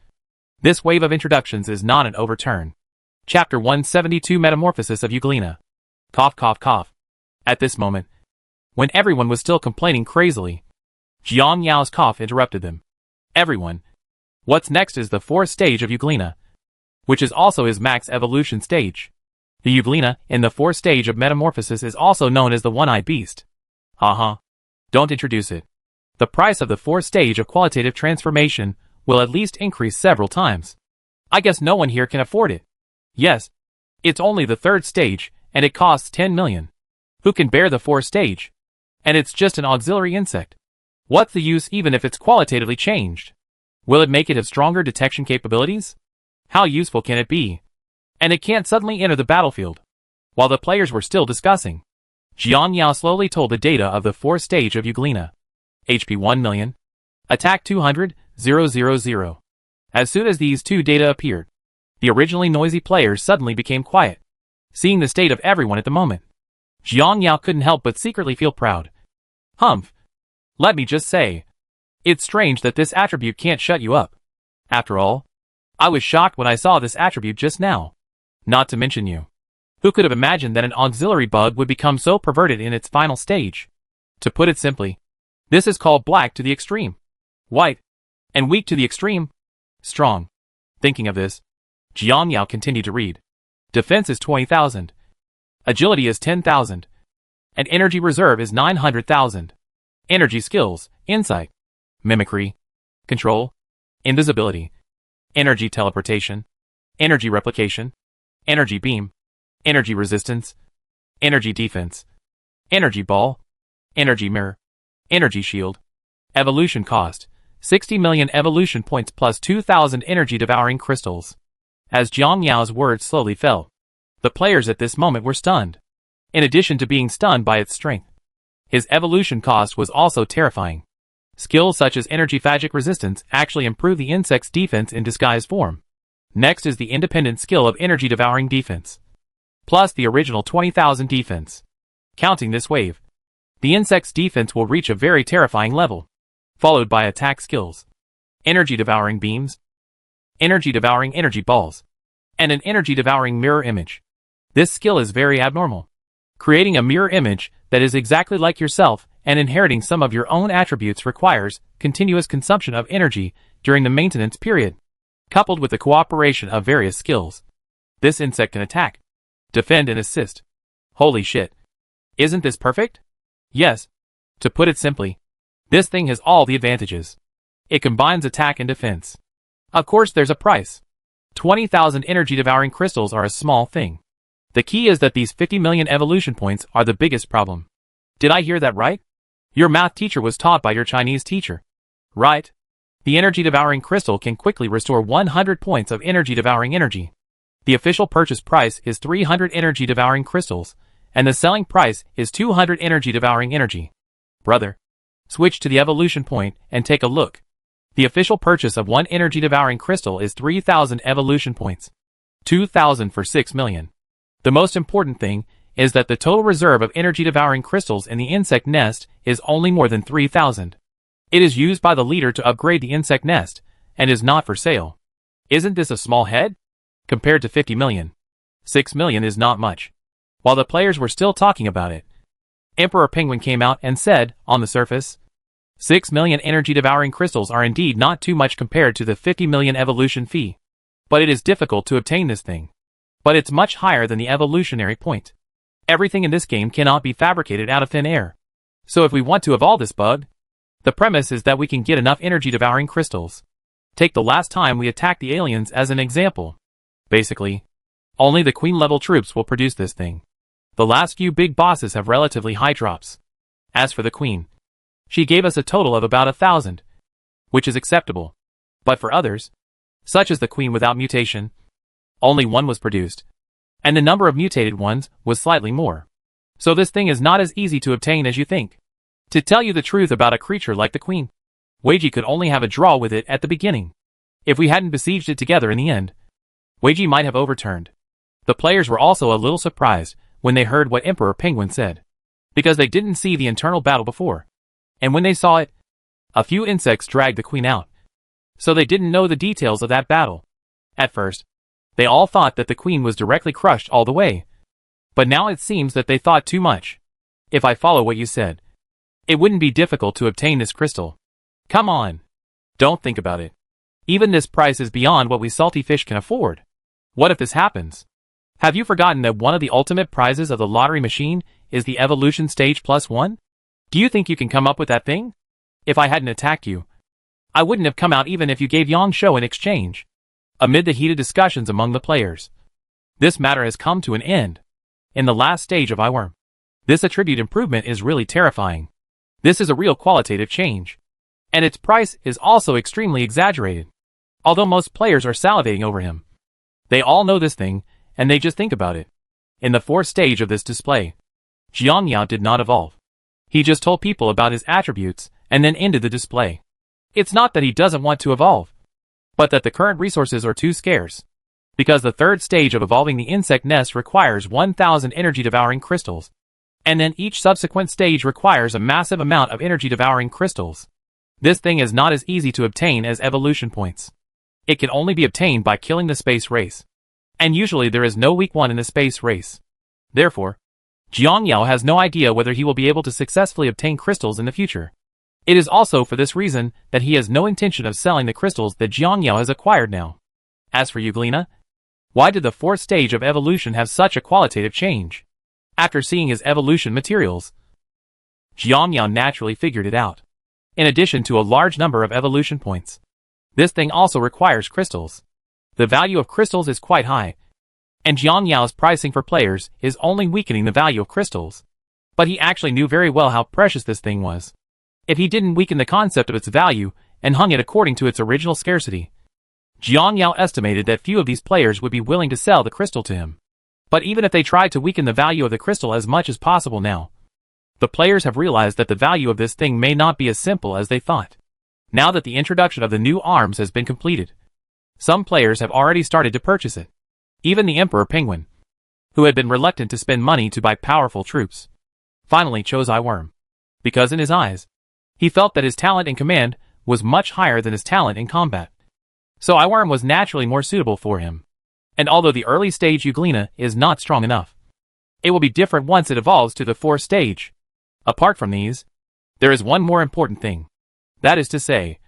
This wave of introductions is not an overturn. Chapter 172 Metamorphosis of Euglena. Cough cough cough. At this moment, when everyone was still complaining crazily, Jiang Yao's cough interrupted them. Everyone. What's next is the 4th stage of Euglena, which is also his max evolution stage. The Euglena in the 4th stage of metamorphosis is also known as the One-Eyed Beast. Don't introduce it. The price of the 4th stage of qualitative transformation will at least increase several times. I guess no one here can afford it. Yes. It's only the 3rd stage, and it costs 10 million. Who can bear the 4th stage? And it's just an auxiliary insect. What's the use even if it's qualitatively changed? Will it make it have stronger detection capabilities? How useful can it be? And it can't suddenly enter the battlefield. While the players were still discussing, Jiang Yao slowly told the data of the 4th stage of Euglena. HP 1 million. Attack 200,000. As soon as these two data appeared, the originally noisy players suddenly became quiet. Seeing the state of everyone at the moment, Jiang Yao couldn't help but secretly feel proud. Humph. Let me just say, it's strange that this attribute can't shut you up. After all, I was shocked when I saw this attribute just now. Not to mention you. Who could have imagined that an auxiliary bug would become so perverted in its final stage? To put it simply, this is called black to the extreme, white, and weak to the extreme, strong. Thinking of this, Jiang Yao continued to read. Defense is 20,000. Agility is 10,000. And energy reserve is 900,000. Energy skills, insight, mimicry, control, invisibility, energy teleportation, energy replication, energy beam, energy resistance, energy defense, energy ball, energy mirror, energy shield. Evolution cost, 60 million evolution points plus 2,000 energy devouring crystals. As Jiang Yao's words slowly fell, the players at this moment were stunned. In addition to being stunned by its strength, his evolution cost was also terrifying. Skills such as energy phagic resistance actually improve the insect's defense in disguised form. Next is the independent skill of energy devouring defense, plus the original 20,000 defense. Counting this wave, the insect's defense will reach a very terrifying level, followed by attack skills, energy devouring beams, energy devouring energy balls, and an energy devouring mirror image. This skill is very abnormal, creating a mirror image that is exactly like yourself and inheriting some of your own attributes requires continuous consumption of energy during the maintenance period, coupled with the cooperation of various skills. This insect can attack, defend and assist. Holy shit. Isn't this perfect? Yes. To put it simply, this thing has all the advantages. It combines attack and defense. Of course there's a price. 20,000 energy devouring crystals are a small thing. The key is that these 50 million evolution points are the biggest problem. Did I hear that right? Your math teacher was taught by your Chinese teacher. Right? The energy devouring crystal can quickly restore 100 points of energy devouring energy. The official purchase price is 300 energy devouring crystals, and the selling price is 200 energy devouring energy. Brother, switch to the evolution point and take a look. The official purchase of one energy devouring crystal is 3,000 evolution points. 2,000 for 6 million. The most important thing is that the total reserve of energy devouring crystals in the insect nest is only more than 3,000. It is used by the leader to upgrade the insect nest, and is not for sale. Isn't this a small head? Compared to 50 million. 6 million is not much. While the players were still talking about it, Emperor Penguin came out and said, on the surface, 6 million energy devouring crystals are indeed not too much compared to the 50 million evolution fee. But it is difficult to obtain this thing. But it's much higher than the evolutionary point. Everything in this game cannot be fabricated out of thin air. So if we want to evolve this bug, the premise is that we can get enough energy devouring crystals. Take the last time we attacked the aliens as an example. Basically, only the queen level troops will produce this thing. The last few big bosses have relatively high drops. As for the queen, she gave us a total of about 1,000, which is acceptable. But for others, such as the queen without mutation, only one was produced, and the number of mutated ones was slightly more. So this thing is not as easy to obtain as you think. To tell you the truth about a creature like the queen, Weiji could only have a draw with it at the beginning. If we hadn't besieged it together in the end, Weiji might have overturned. The players were also a little surprised when they heard what Emperor Penguin said, because they didn't see the internal battle before. And when they saw it, a few insects dragged the queen out. So they didn't know the details of that battle. At first, they all thought that the queen was directly crushed all the way. But now it seems that they thought too much. If I follow what you said, it wouldn't be difficult to obtain this crystal. Come on. Don't think about it. Even this price is beyond what we salty fish can afford. What if this happens? Have you forgotten that one of the ultimate prizes of the lottery machine is the evolution stage +1? Do you think you can come up with that thing? If I hadn't attacked you, I wouldn't have come out even if you gave Yang Shou in exchange. Amid the heated discussions among the players, this matter has come to an end. In the last stage of iWorm, this attribute improvement is really terrifying. This is a real qualitative change. And its price is also extremely exaggerated. Although most players are salivating over him, they all know this thing, and they just think about it. In the fourth stage of this display, Jiang Yao did not evolve. He just told people about his attributes, and then ended the display. It's not that he doesn't want to evolve, but that the current resources are too scarce. Because the third stage of evolving the insect nest requires 1,000 energy-devouring crystals. And then each subsequent stage requires a massive amount of energy-devouring crystals. This thing is not as easy to obtain as evolution points. It can only be obtained by killing the space race. And usually there is no weak one in the space race. Therefore, Jiang Yao has no idea whether he will be able to successfully obtain crystals in the future. It is also for this reason that he has no intention of selling the crystals that Jiang Yao has acquired now. As for Euglena, why did the fourth stage of evolution have such a qualitative change? After seeing his evolution materials, Jiang Yao naturally figured it out. In addition to a large number of evolution points, this thing also requires crystals. The value of crystals is quite high, and Jiang Yao's pricing for players is only weakening the value of crystals. But he actually knew very well how precious this thing was. If he didn't weaken the concept of its value and hung it according to its original scarcity, Jiang Yao estimated that few of these players would be willing to sell the crystal to him. But even if they tried to weaken the value of the crystal as much as possible now, the players have realized that the value of this thing may not be as simple as they thought. Now that the introduction of the new arms has been completed, some players have already started to purchase it. Even the Emperor Penguin, who had been reluctant to spend money to buy powerful troops, finally chose iWorm. Because in his eyes, he felt that his talent in command was much higher than his talent in combat. So iWorm was naturally more suitable for him. And although the early stage Euglena is not strong enough, it will be different once it evolves to the fourth stage. Apart from these, there is one more important thing. That is to say,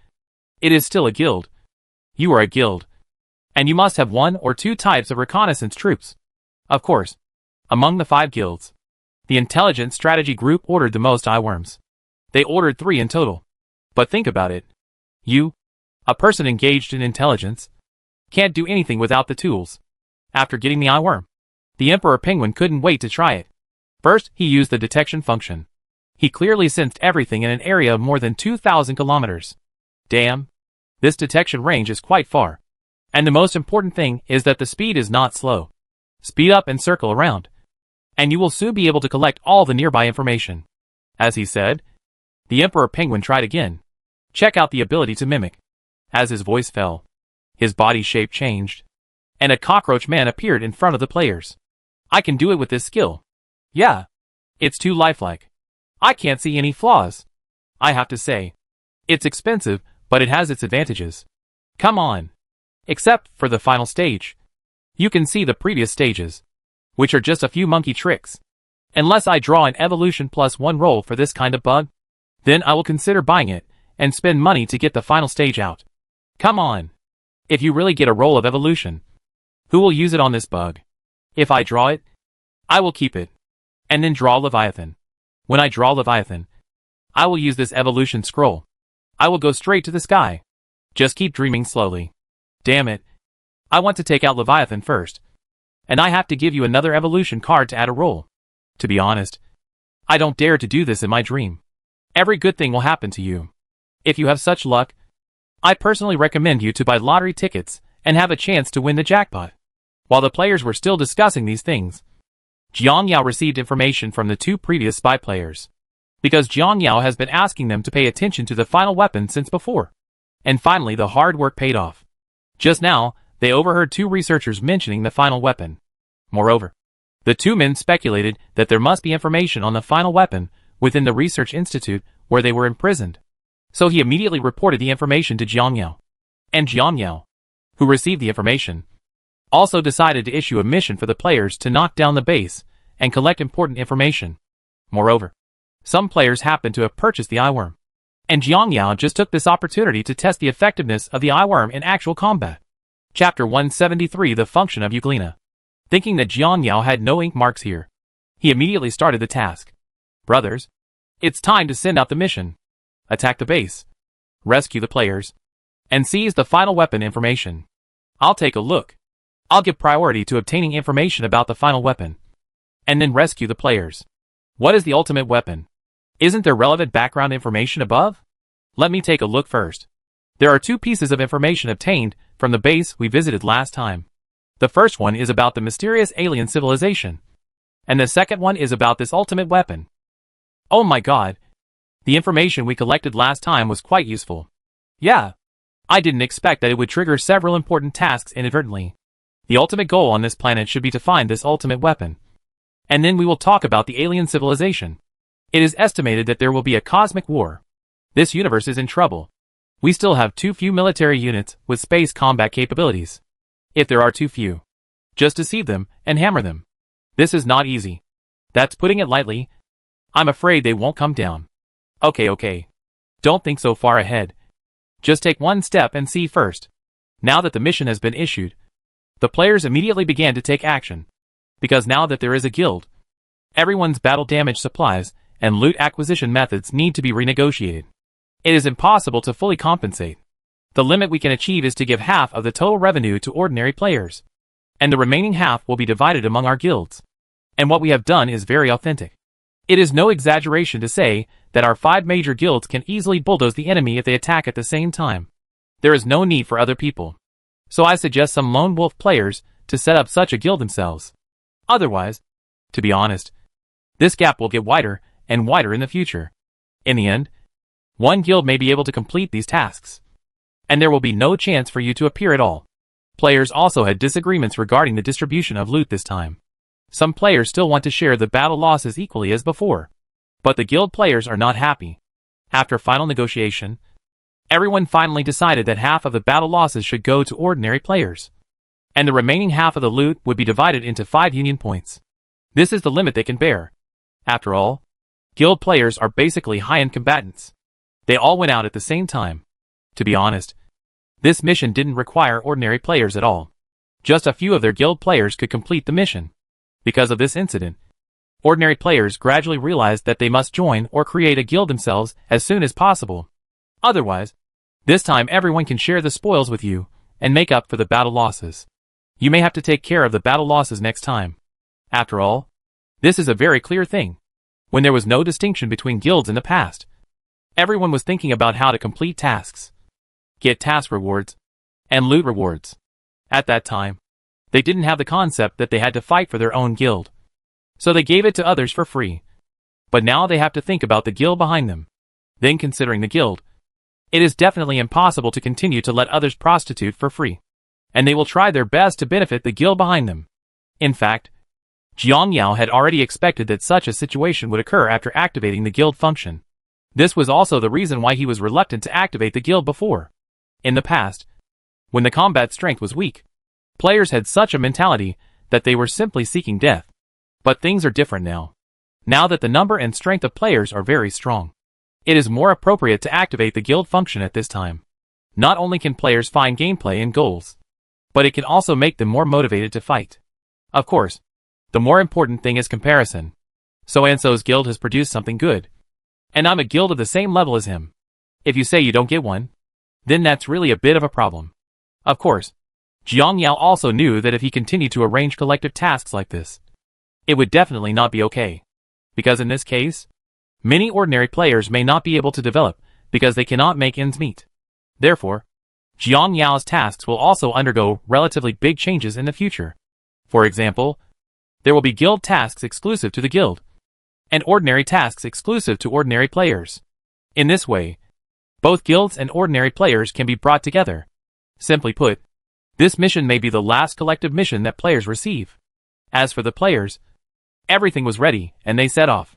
it is still a guild. You are a guild, and you must have 1 or 2 types of reconnaissance troops. Of course, among the 5 guilds, the Intelligent Strategy Group ordered the most iWorms. They ordered 3 in total. But think about it. You, a person engaged in intelligence, can't do anything without the tools. After getting the iWorm, the Emperor Penguin couldn't wait to try it. First, he used the detection function. He clearly sensed everything in an area of more than 2,000 kilometers. Damn. This detection range is quite far. And the most important thing is that the speed is not slow. Speed up and circle around, and you will soon be able to collect all the nearby information. As he said, the Emperor Penguin tried again. Check out the ability to mimic. As his voice fell, his body shape changed, and a cockroach man appeared in front of the players. I can do it with this skill. Yeah. It's too lifelike. I can't see any flaws. I have to say, it's expensive, but it has its advantages. Come on. Except for the final stage. You can see the previous stages, which are just a few monkey tricks. Unless I draw an evolution +1 roll for this kind of bug, then I will consider buying it and spend money to get the final stage out. Come on. If you really get a roll of evolution, who will use it on this bug? If I draw it, I will keep it. And then draw Leviathan. When I draw Leviathan, I will use this evolution scroll. I will go straight to the sky. Just keep dreaming slowly. Damn it. I want to take out Leviathan first. And I have to give you another evolution card to add a roll. To be honest, I don't dare to do this in my dream. Every good thing will happen to you. If you have such luck, I personally recommend you to buy lottery tickets and have a chance to win the jackpot. While the players were still discussing these things, Jiang Yao received information from the 2 previous spy players. Because Jiang Yao has been asking them to pay attention to the final weapon since before. And finally the hard work paid off. Just now, they overheard 2 researchers mentioning the final weapon. Moreover, the 2 men speculated that there must be information on the final weapon within the research institute where they were imprisoned. So he immediately reported the information to Jiang Yao. And Jiang Yao, who received the information, also decided to issue a mission for the players to knock down the base and collect important information. Moreover, some players happened to have purchased the eyeworm, and Jiang Yao just took this opportunity to test the effectiveness of the eyeworm in actual combat. Chapter 173: The Function of Euglena. Thinking that Jiang Yao had no ink marks here, he immediately started the task. Brothers, it's time to send out the mission. Attack the base, rescue the players, and seize the final weapon information. I'll take a look. I'll give priority to obtaining information about the final weapon, and then rescue the players. What is the ultimate weapon? Isn't there relevant background information above? Let me take a look first. There are two pieces of information obtained from the base we visited last time. The first one is about the mysterious alien civilization, and the second one is about this ultimate weapon. Oh my god! The information we collected last time was quite useful. Yeah, I didn't expect that it would trigger several important tasks inadvertently. The ultimate goal on this planet should be to find this ultimate weapon. And then we will talk about the alien civilization. It is estimated that there will be a cosmic war. This universe is in trouble. We still have too few military units with space combat capabilities. If there are too few, just deceive them and hammer them. This is not easy. That's putting it lightly. I'm afraid they won't come down. Okay. Don't think so far ahead. Just take one step and see first. Now that the mission has been issued, the players immediately began to take action. Because now that there is a guild, everyone's battle damage supplies and loot acquisition methods need to be renegotiated. It is impossible to fully compensate. The limit we can achieve is to give half of the total revenue to ordinary players, and the remaining half will be divided among our guilds. And what we have done is very authentic. It is no exaggeration to say that our 5 major guilds can easily bulldoze the enemy if they attack at the same time. There is no need for other people. So I suggest some lone wolf players to set up such a guild themselves. Otherwise, to be honest, this gap will get wider and wider in the future. In the end, one guild may be able to complete these tasks, and there will be no chance for you to appear at all. Players also had disagreements regarding the distribution of loot this time. Some players still want to share the battle losses equally as before, but the guild players are not happy. After final negotiation, everyone finally decided that half of the battle losses should go to ordinary players, and the remaining half of the loot would be divided into 5 union points. This is the limit they can bear. After all, guild players are basically high-end combatants. They all went out at the same time. To be honest, this mission didn't require ordinary players at all. Just a few of their guild players could complete the mission. Because of this incident, ordinary players gradually realized that they must join or create a guild themselves as soon as possible. Otherwise, this time everyone can share the spoils with you and make up for the battle losses. You may have to take care of the battle losses next time. After all, this is a very clear thing. When there was no distinction between guilds in the past, everyone was thinking about how to complete tasks, get task rewards, and loot rewards. At that time, they didn't have the concept that they had to fight for their own guild, so they gave it to others for free. But now they have to think about the guild behind them. Then considering the guild, it is definitely impossible to continue to let others prostitute for free, and they will try their best to benefit the guild behind them. In fact, Jiang Yao had already expected that such a situation would occur after activating the guild function. This was also the reason why he was reluctant to activate the guild before. In the past, when the combat strength was weak, players had such a mentality that they were simply seeking death. But things are different now. Now that the number and strength of players are very strong, it is more appropriate to activate the guild function at this time. Not only can players find gameplay and goals, but it can also make them more motivated to fight. Of course, the more important thing is comparison. So-and-so's guild has produced something good, and I'm a guild of the same level as him. If you say you don't get one, then that's really a bit of a problem. Of course, Jiang Yao also knew that if he continued to arrange collective tasks like this, it would definitely not be okay. Because in this case, many ordinary players may not be able to develop because they cannot make ends meet. Therefore, Jiang Yao's tasks will also undergo relatively big changes in the future. For example, there will be guild tasks exclusive to the guild, and ordinary tasks exclusive to ordinary players. In this way, both guilds and ordinary players can be brought together. Simply put, this mission may be the last collective mission that players receive. As for the players, everything was ready, and they set off.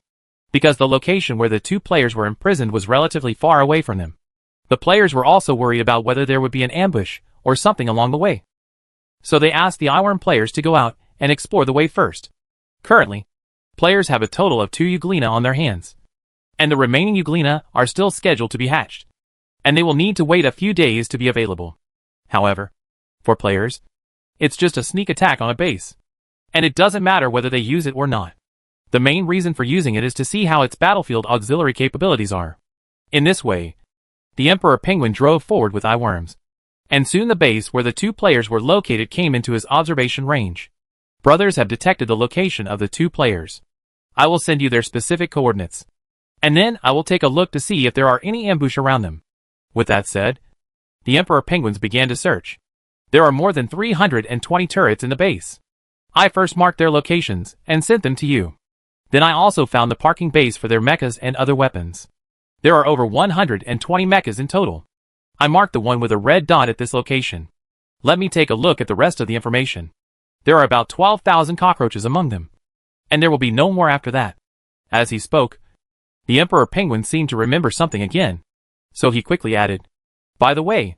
Because the location where the 2 players were imprisoned was relatively far away from them. The players were also worried about whether there would be an ambush or something along the way. So they asked the eyeworm players to go out and explore the way first. Currently, players have a total of 2 Euglena on their hands, and the remaining Euglena are still scheduled to be hatched, and they will need to wait a few days to be available. However, for players, it's just a sneak attack on a base, and it doesn't matter whether they use it or not. The main reason for using it is to see how its battlefield auxiliary capabilities are. In this way, the Emperor Penguin drove forward with eyeworms, and soon the base where the 2 players were located came into his observation range. Brothers have detected the location of the 2 players. I will send you their specific coordinates, and then I will take a look to see if there are any ambush around them. With that said, the Emperor Penguins began to search. There are more than 320 turrets in the base. I first marked their locations and sent them to you. Then I also found the parking base for their mechas and other weapons. There are over 120 mechas in total. I marked the one with a red dot at this location. Let me take a look at the rest of the information. There are about 12,000 cockroaches among them, and there will be no more after that. As he spoke, the Emperor Penguin seemed to remember something again, so he quickly added, "By the way,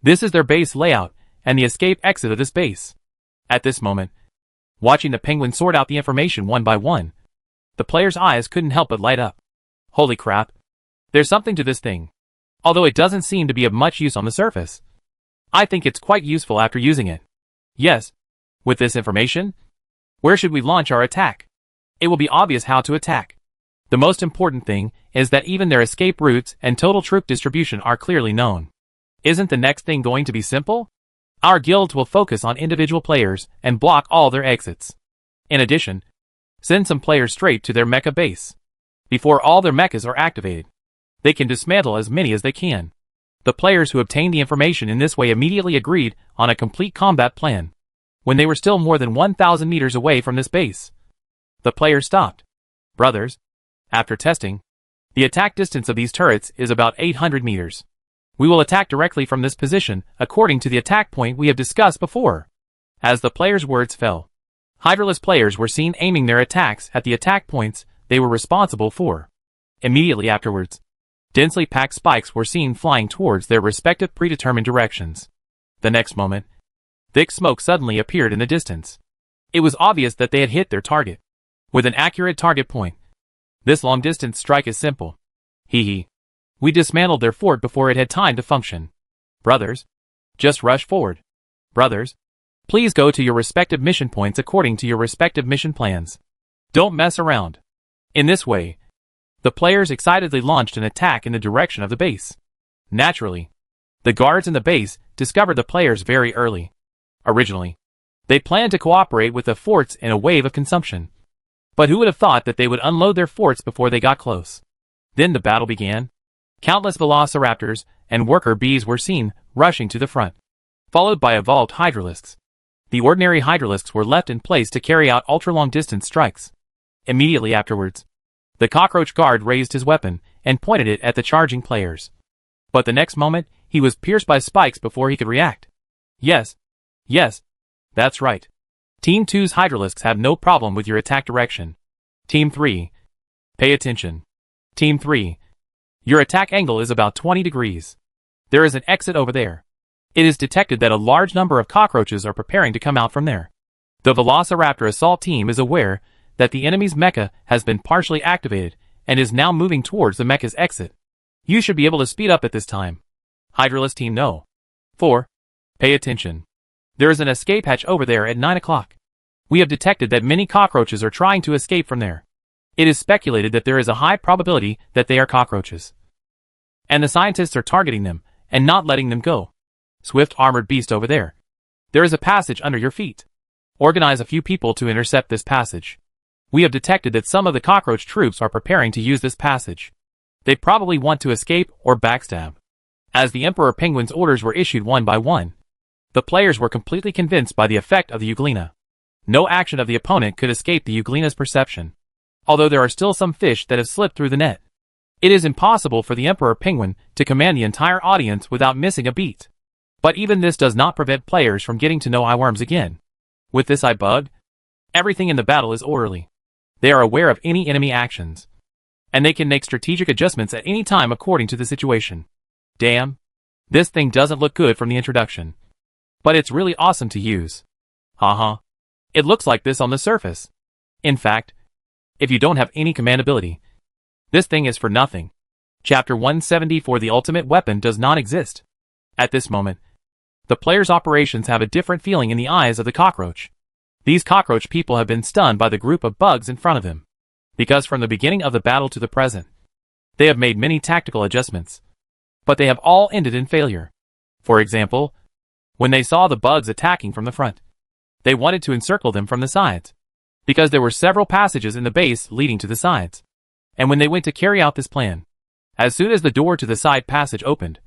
this is their base layout and the escape exit of this base." At this moment, watching the penguin sort out the information one by one, the player's eyes couldn't help but light up. Holy crap. There's something to this thing. Although it doesn't seem to be of much use on the surface, I think it's quite useful after using it. Yes. With this information, where should we launch our attack? It will be obvious how to attack. The most important thing is that even their escape routes and total troop distribution are clearly known. Isn't the next thing going to be simple? Our guilds will focus on individual players and block all their exits. In addition, send some players straight to their mecha base. Before all their mechas are activated, they can dismantle as many as they can. The players who obtained the information in this way immediately agreed on a complete combat plan. When they were still more than 1,000 meters away from this base, the players stopped. Brothers, after testing, the attack distance of these turrets is about 800 meters. We will attack directly from this position according to the attack point we have discussed before. As the players' words fell, Hydralisk players were seen aiming their attacks at the attack points they were responsible for. Immediately afterwards, densely packed spikes were seen flying towards their respective predetermined directions. The next moment, thick smoke suddenly appeared in the distance. It was obvious that they had hit their target. With an accurate target point, this long-distance strike is simple. Hee. We dismantled their fort before it had time to function. Brothers, just rush forward. Brothers, please go to your respective mission points according to your respective mission plans. Don't mess around. In this way, the players excitedly launched an attack in the direction of the base. Naturally, the guards in the base discovered the players very early. Originally, they planned to cooperate with the forts in a wave of consumption. But who would have thought that they would unload their forts before they got close? Then the battle began. Countless velociraptors and worker bees were seen rushing to the front, followed by evolved hydralisks. The ordinary hydralisks were left in place to carry out ultra-long distance strikes. Immediately afterwards, the cockroach guard raised his weapon and pointed it at the charging players. But the next moment, he was pierced by spikes before he could react. Yes, that's right. Team 2's hydralisks have no problem with your attack direction. Team 3, pay attention. Team 3, your attack angle is about 20 degrees. There is an exit over there. It is detected that a large number of cockroaches are preparing to come out from there. The Velociraptor assault team is aware that the enemy's mecha has been partially activated and is now moving towards the mecha's exit. You should be able to speed up at this time. Hydralisk team no. 4. Pay attention. There is an escape hatch over there at 9 o'clock. We have detected that many cockroaches are trying to escape from there. It is speculated that there is a high probability that they are cockroaches, and the scientists are targeting them and not letting them go. Swift armored beast over there. There is a passage under your feet. Organize a few people to intercept this passage. We have detected that some of the cockroach troops are preparing to use this passage. They probably want to escape or backstab. As the Emperor Penguin's orders were issued one by one, the players were completely convinced by the effect of the Euglena. No action of the opponent could escape the Euglena's perception. Although there are still some fish that have slipped through the net, it is impossible for the Emperor Penguin to command the entire audience without missing a beat. But even this does not prevent players from getting to know eyeworms again. With this eye bug, everything in the battle is orderly. They are aware of any enemy actions, and they can make strategic adjustments at any time according to the situation. Damn, this thing doesn't look good from the introduction. but it's really awesome to use. Haha. It looks like this on the surface. In fact, if you don't have any command ability, this thing is for nothing. Chapter 174 The ultimate weapon does not exist. At this moment, the player's operations have a different feeling in the eyes of the cockroach. These cockroach people have been stunned by the group of bugs in front of them, because from the beginning of the battle to the present, they have made many tactical adjustments, but they have all ended in failure. For example, when they saw the bugs attacking from the front, they wanted to encircle them from the sides, because there were several passages in the base leading to the sides. And when they went to carry out this plan, as soon as the door to the side passage opened,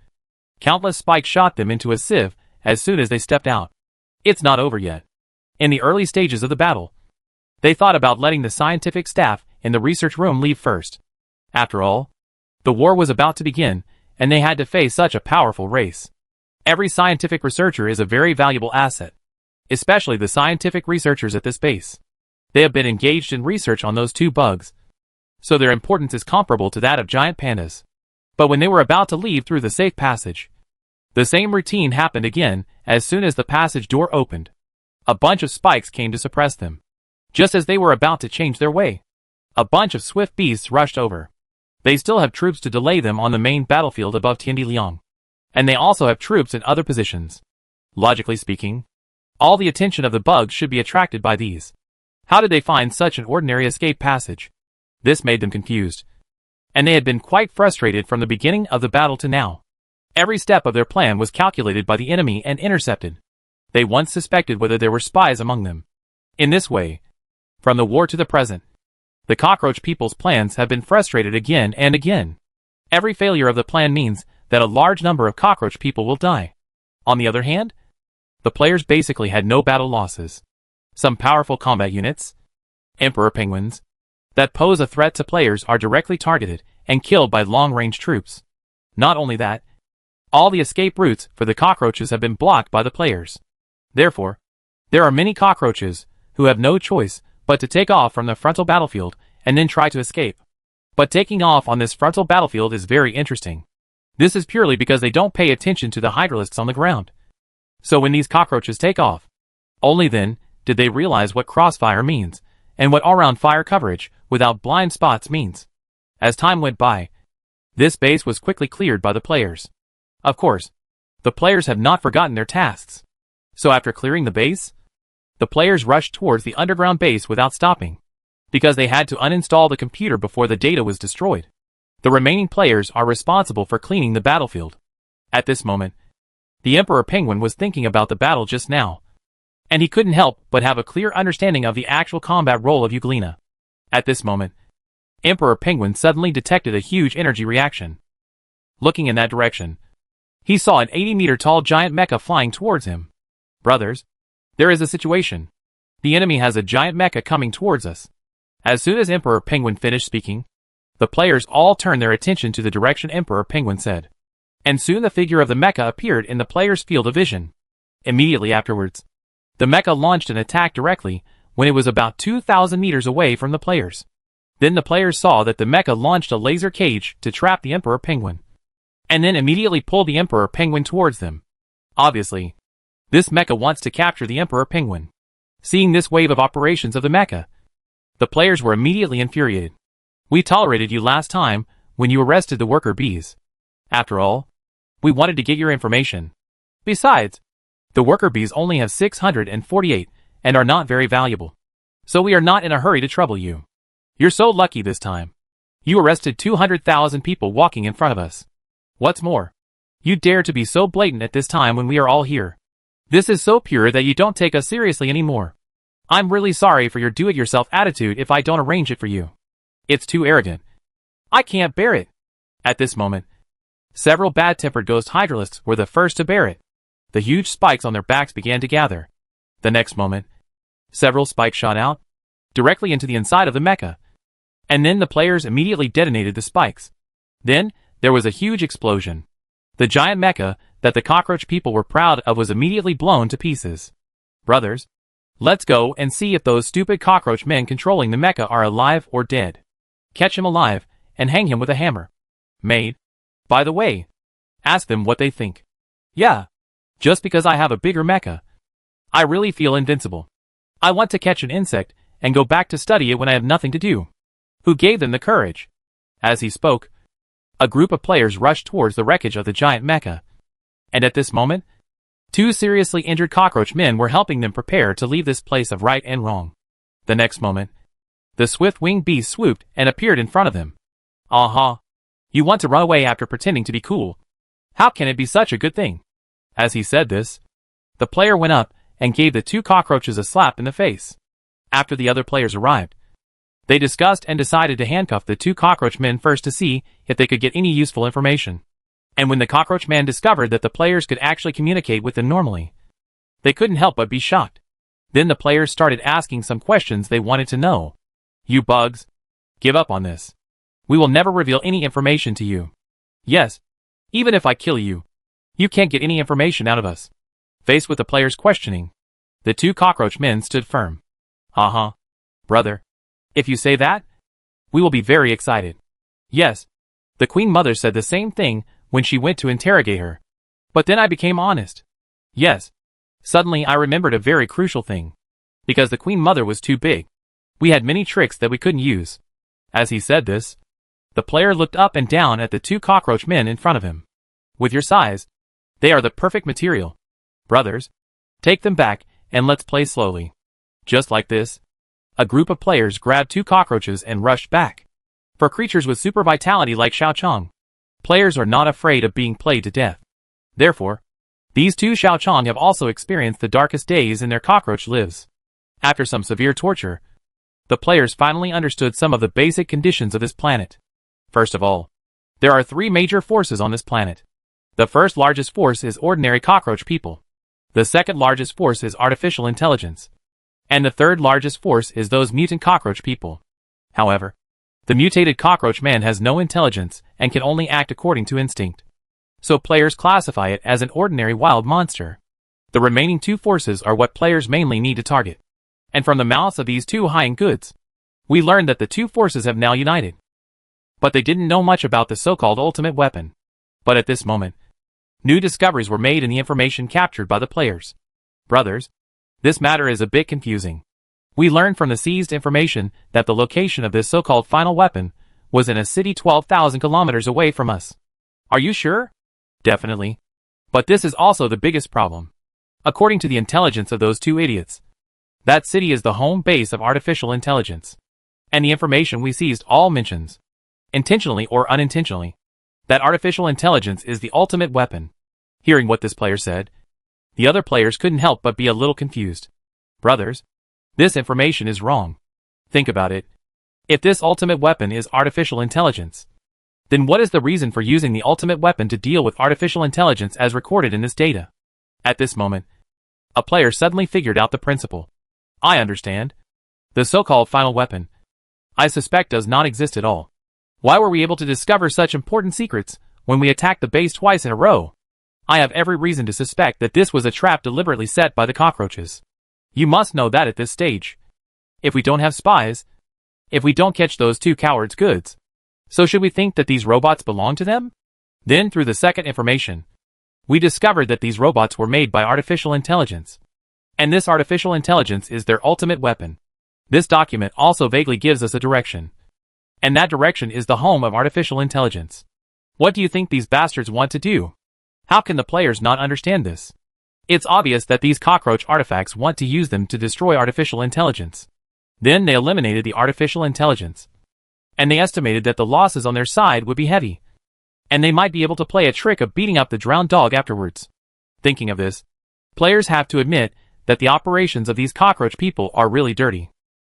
countless spikes shot them into a sieve as soon as they stepped out. It's not over yet. In the early stages of the battle, they thought about letting the scientific staff in the research room leave first. After all, the war was about to begin, and they had to face such a powerful race. Every scientific researcher is a very valuable asset, especially the scientific researchers at this base. They have been engaged in research on those two bugs, so their importance is comparable to that of giant pandas. But when they were about to leave through the safe passage, the same routine happened again. As soon as the passage door opened, a bunch of spikes came to suppress them. Just as they were about to change their way, a bunch of swift beasts rushed over. They still have troops to delay them on the main battlefield above Tiandiliang, and they also have troops in other positions. Logically speaking, all the attention of the bugs should be attracted by these. How did they find such an ordinary escape passage? This made them confused, and they had been quite frustrated from the beginning of the battle to now. Every step of their plan was calculated by the enemy and intercepted. They once suspected whether there were spies among them. In this way, from the war to the present, the cockroach people's plans have been frustrated again and again. Every failure of the plan means that a large number of cockroach people will die. On the other hand, the players basically had no battle losses. Some powerful combat units, Emperor Penguins, that pose a threat to players are directly targeted and killed by long-range troops. Not only that, all the escape routes for the cockroaches have been blocked by the players. Therefore, there are many cockroaches who have no choice but to take off from the frontal battlefield and then try to escape. But taking off on this frontal battlefield is very interesting. This is purely because they don't pay attention to the hydralisks on the ground. So when these cockroaches take off, only then did they realize what crossfire means and what all-round fire coverage without blind spots means. As time went by, this base was quickly cleared by the players. Of course, the players have not forgotten their tasks. So after clearing the base, the players rushed towards the underground base without stopping, because they had to uninstall the computer before the data was destroyed. The remaining players are responsible for cleaning the battlefield. At this moment, the Emperor Penguin was thinking about the battle just now, and he couldn't help but have a clear understanding of the actual combat role of Euglena. At this moment, Emperor Penguin suddenly detected a huge energy reaction. Looking in that direction, he saw an 80-meter-tall giant mecha flying towards him. Brothers, there is a situation. The enemy has a giant mecha coming towards us. As soon as Emperor Penguin finished speaking, the players all turned their attention to the direction Emperor Penguin said. And soon the figure of the mecha appeared in the players' field of vision. Immediately afterwards, the mecha launched an attack directly when it was about 2,000 meters away from the players. Then the players saw that the mecha launched a laser cage to trap the Emperor Penguin, and then immediately pulled the Emperor Penguin towards them. Obviously, this mecha wants to capture the Emperor Penguin. Seeing this wave of operations of the mecha, the players were immediately infuriated. We tolerated you last time when you arrested the worker bees. After all, we wanted to get your information. Besides, the worker bees only have 648 and are not very valuable. So we are not in a hurry to trouble you. You're so lucky this time. You arrested 200,000 people walking in front of us. What's more, you dare to be so blatant at this time when we are all here. This is so pure that you don't take us seriously anymore. I'm really sorry for your do-it-yourself attitude if I don't arrange it for you. It's too arrogant. I can't bear it. At this moment, several bad-tempered ghost hydralisks were the first to bear it. The huge spikes on their backs began to gather. The next moment, several spikes shot out, directly into the inside of the mecha. And then the players immediately detonated the spikes. Then, there was a huge explosion. The giant mecha that the cockroach people were proud of was immediately blown to pieces. Brothers, let's go and see if those stupid cockroach men controlling the mecha are alive or dead. Catch him alive and hang him with a hammer. Maid, by the way, ask them what they think. Yeah, Just because I have a bigger mecha, I really feel invincible. I want to catch an insect and go back to study it when I have nothing to do. Who gave them the courage? As he spoke, a group of players rushed towards the wreckage of the giant mecha. And at this moment, 2 seriously injured cockroach men were helping them prepare to leave this place of right and wrong. The next moment, the swift-winged beast swooped and appeared in front of them. Aha! You want to run away after pretending to be cool. How can it be such a good thing? As he said this, the player went up and gave the 2 cockroaches a slap in the face. After the other players arrived, they discussed and decided to handcuff the 2 cockroach men first to see if they could get any useful information. And when the cockroach man discovered that the players could actually communicate with them normally, they couldn't help but be shocked. Then the players started asking some questions they wanted to know. You bugs, give up on this. We will never reveal any information to you. Yes, even if I kill you, you can't get any information out of us. Faced with the players' questioning, the 2 cockroach men stood firm. Brother. If you say that, we will be very excited. Yes, the Queen Mother said the same thing when she went to interrogate her. But then I became honest. Yes. Suddenly I remembered a very crucial thing. Because the Queen Mother was too big, we had many tricks that we couldn't use. As he said this, the player looked up and down at the 2 cockroach men in front of him. With your size, they are the perfect material. Brothers, take them back and let's play slowly. Just like this, a group of players grabbed 2 cockroaches and rushed back. For creatures with super vitality like Xiao Chong, players are not afraid of being played to death. Therefore, these 2 Xiao Chong have also experienced the darkest days in their cockroach lives. After some severe torture, the players finally understood some of the basic conditions of this planet. First of all, there are 3 major forces on this planet. The first largest force is ordinary cockroach people. The second largest force is artificial intelligence. And the third largest force is those mutant cockroach people. However, the mutated cockroach man has no intelligence and can only act according to instinct. So players classify it as an ordinary wild monster. The remaining 2 forces are what players mainly need to target. And from the mouths of these 2 high-end goods, we learned that the 2 forces have now united. But they didn't know much about the so-called ultimate weapon. But at this moment, new discoveries were made in the information captured by the players. Brothers, this matter is a bit confusing. We learned from the seized information that the location of this so-called final weapon was in a city 12,000 kilometers away from us. Are you sure? Definitely. But this is also the biggest problem. According to the intelligence of those 2 idiots, that city is the home base of artificial intelligence. And the information we seized all mentions, intentionally or unintentionally, that artificial intelligence is the ultimate weapon. Hearing what this player said, the other players couldn't help but be a little confused. Brothers, this information is wrong. Think about it. If this ultimate weapon is artificial intelligence, then what is the reason for using the ultimate weapon to deal with artificial intelligence as recorded in this data? At this moment, a player suddenly figured out the principle. I understand. The so-called final weapon, I suspect, does not exist at all. Why were we able to discover such important secrets when we attacked the base twice in a row? I have every reason to suspect that this was a trap deliberately set by the cockroaches. You must know that at this stage. If we don't have spies, if we don't catch those 2 cowards' goods, so should we think that these robots belong to them? Then through the second information, we discovered that these robots were made by artificial intelligence. And this artificial intelligence is their ultimate weapon. This document also vaguely gives us a direction. And that direction is the home of artificial intelligence. What do you think these bastards want to do? How can the players not understand this? It's obvious that these cockroach artifacts want to use them to destroy artificial intelligence. Then they eliminated the artificial intelligence. And they estimated that the losses on their side would be heavy. And they might be able to play a trick of beating up the drowned dog afterwards. Thinking of this, players have to admit that the operations of these cockroach people are really dirty.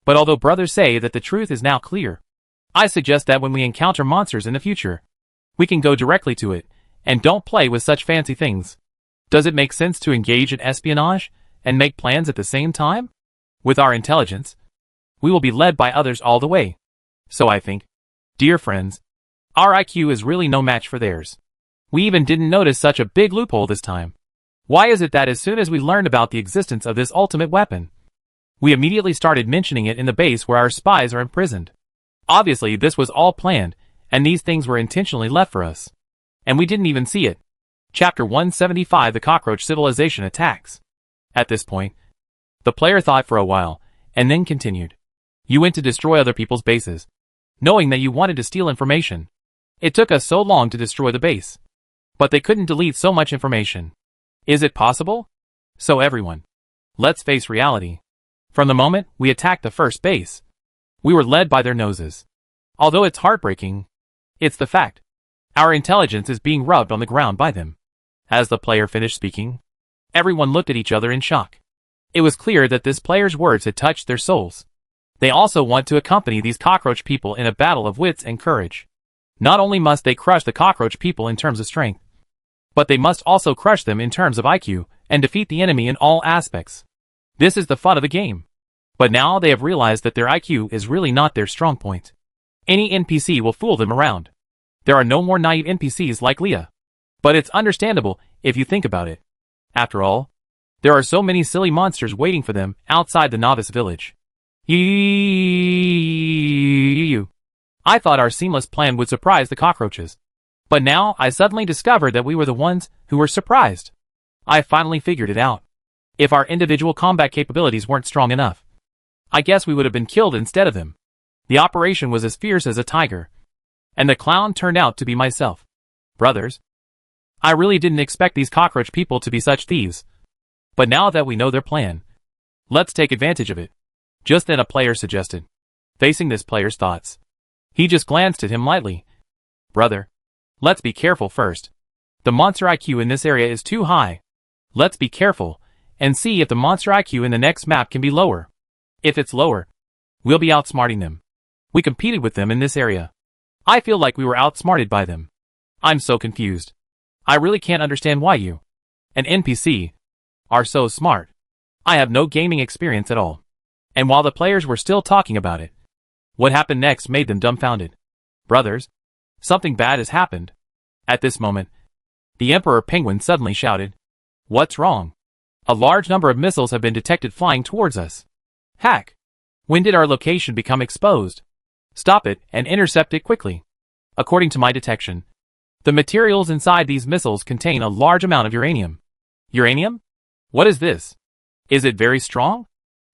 But although brothers say that the truth is now clear, I suggest that when we encounter monsters in the future, we can go directly to it, and don't play with such fancy things. Does it make sense to engage in espionage, and make plans at the same time? With our intelligence, we will be led by others all the way. So I think, dear friends, our IQ is really no match for theirs. We even didn't notice such a big loophole this time. Why is it that as soon as we learned about the existence of this ultimate weapon, we immediately started mentioning it in the base where our spies are imprisoned? Obviously, this was all planned, and these things were intentionally left for us. And we didn't even see it. Chapter 175 The Cockroach Civilization Attacks. At this point, the player thought for a while, and then continued. You went to destroy other people's bases, knowing that you wanted to steal information. It took us so long to destroy the base. But they couldn't delete so much information. Is it possible? So everyone, let's face reality. From the moment we attacked the first base, we were led by their noses. Although it's heartbreaking, it's the fact. Our intelligence is being rubbed on the ground by them. As the player finished speaking, everyone looked at each other in shock. It was clear that this player's words had touched their souls. They also want to accompany these cockroach people in a battle of wits and courage. Not only must they crush the cockroach people in terms of strength, but they must also crush them in terms of IQ and defeat the enemy in all aspects. This is the fun of the game. But now they have realized that their IQ is really not their strong point. Any NPC will fool them around. There are no more naive NPCs like Leah. But it's understandable if you think about it. After all, there are so many silly monsters waiting for them outside the novice village. I thought our seamless plan would surprise the cockroaches. But now I suddenly discovered that we were the ones who were surprised. I finally figured it out. If our individual combat capabilities weren't strong enough, I guess we would have been killed instead of them. The operation was as fierce as a tiger. And the clown turned out to be myself. Brothers, I really didn't expect these cockroach people to be such thieves. But now that we know their plan, let's take advantage of it. Just then a player suggested. Facing this player's thoughts, he just glanced at him lightly. Brother, let's be careful first. The monster IQ in this area is too high. Let's be careful and see if the monster IQ in the next map can be lower. If it's lower, we'll be outsmarting them. We competed with them in this area. I feel like we were outsmarted by them. I'm so confused. I really can't understand why you, an NPC, are so smart. I have no gaming experience at all. And while the players were still talking about it, what happened next made them dumbfounded. Brothers, something bad has happened. At this moment, the Emperor Penguin suddenly shouted, What's wrong? A large number of missiles have been detected flying towards us. Hack! When did our location become exposed? Stop it and intercept it quickly. According to my detection, the materials inside these missiles contain a large amount of uranium. Uranium? What is this? Is it very strong?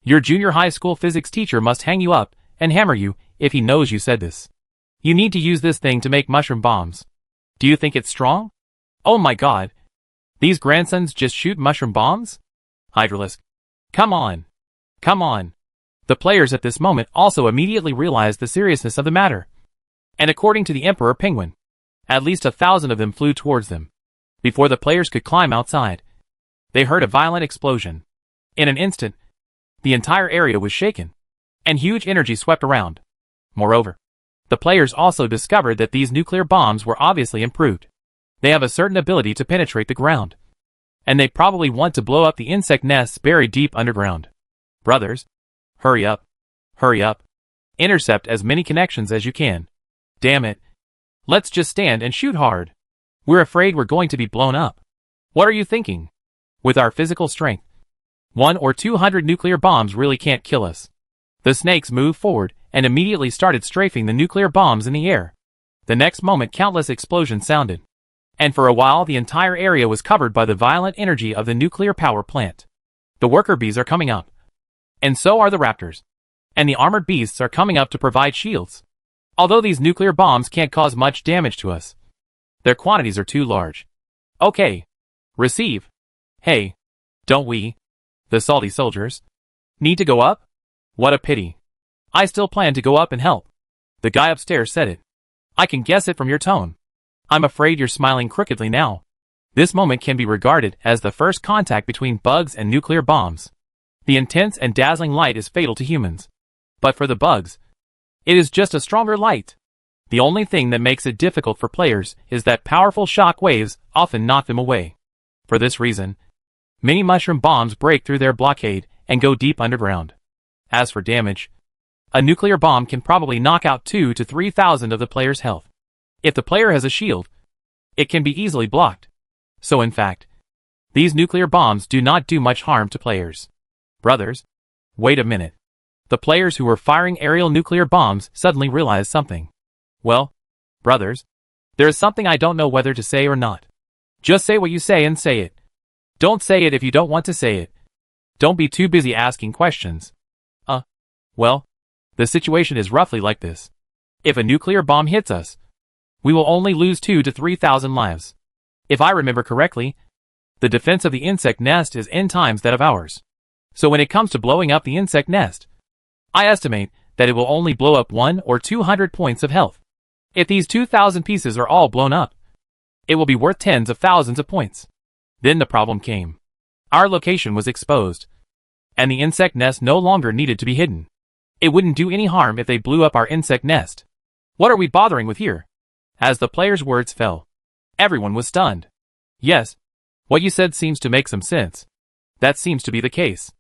Your junior high school physics teacher must hang you up and hammer you if he knows you said this. You need to use this thing to make mushroom bombs. Do you think it's strong? Oh my god. These grandsons just shoot mushroom bombs? Hydralisk. Come on. Come on. The players at this moment also immediately realized the seriousness of the matter. And according to the Emperor Penguin, at least 1,000 of them flew towards them. Before the players could climb outside, they heard a violent explosion. In an instant, the entire area was shaken, and huge energy swept around. Moreover, the players also discovered that these nuclear bombs were obviously improved. They have a certain ability to penetrate the ground, and they probably want to blow up the insect nests buried deep underground. Brothers, hurry up. Hurry up. Intercept as many connections as you can. Damn it. Let's just stand and shoot hard. We're afraid we're going to be blown up. What are you thinking? With our physical strength, 100 or 200 nuclear bombs really can't kill us. The snakes moved forward and immediately started strafing the nuclear bombs in the air. The next moment countless explosions sounded. And for a while the entire area was covered by the violent energy of the nuclear power plant. The worker bees are coming up. And so are the raptors. And the armored beasts are coming up to provide shields. Although these nuclear bombs can't cause much damage to us, their quantities are too large. Okay. Receive. Hey. Don't we, the salty soldiers, need to go up? What a pity. I still plan to go up and help. The guy upstairs said it. I can guess it from your tone. I'm afraid you're smiling crookedly now. This moment can be regarded as the first contact between bugs and nuclear bombs. The intense and dazzling light is fatal to humans. But for the bugs, it is just a stronger light. The only thing that makes it difficult for players is that powerful shock waves often knock them away. For this reason, many mushroom bombs break through their blockade and go deep underground. As for damage, a nuclear bomb can probably knock out 2,000 to 3,000 of the player's health. If the player has a shield, it can be easily blocked. So in fact, these nuclear bombs do not do much harm to players. Brothers, wait a minute. The players who were firing aerial nuclear bombs suddenly realized something. Well, brothers, there is something I don't know whether to say or not. Just say what you say and say it. Don't say it if you don't want to say it. Don't be too busy asking questions. Well, the situation is roughly like this. If a nuclear bomb hits us, we will only lose 2,000 to 3,000 lives. If I remember correctly, the defense of the insect nest is n times that of ours. So when it comes to blowing up the insect nest, I estimate that it will only blow up 100 or 200 points of health. If these 2,000 pieces are all blown up, it will be worth tens of thousands of points. Then the problem came. Our location was exposed, and the insect nest no longer needed to be hidden. It wouldn't do any harm if they blew up our insect nest. What are we bothering with here? As the player's words fell, everyone was stunned. Yes, what you said seems to make some sense. That seems to be the case.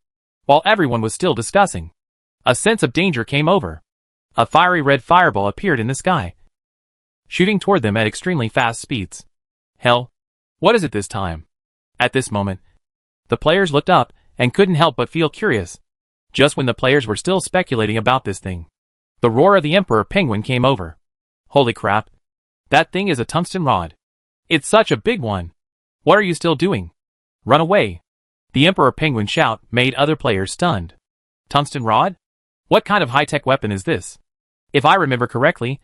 While everyone was still discussing, a sense of danger came over. A fiery red fireball appeared in the sky, shooting toward them at extremely fast speeds. Hell, what is it this time? At this moment, the players looked up and couldn't help but feel curious. Just when the players were still speculating about this thing, the roar of the Emperor Penguin came over. Holy crap. That thing is a tungsten rod. It's such a big one. What are you still doing? Run away. The Emperor Penguin's shout made other players stunned. Tungsten rod? What kind of high-tech weapon is this? If I remember correctly,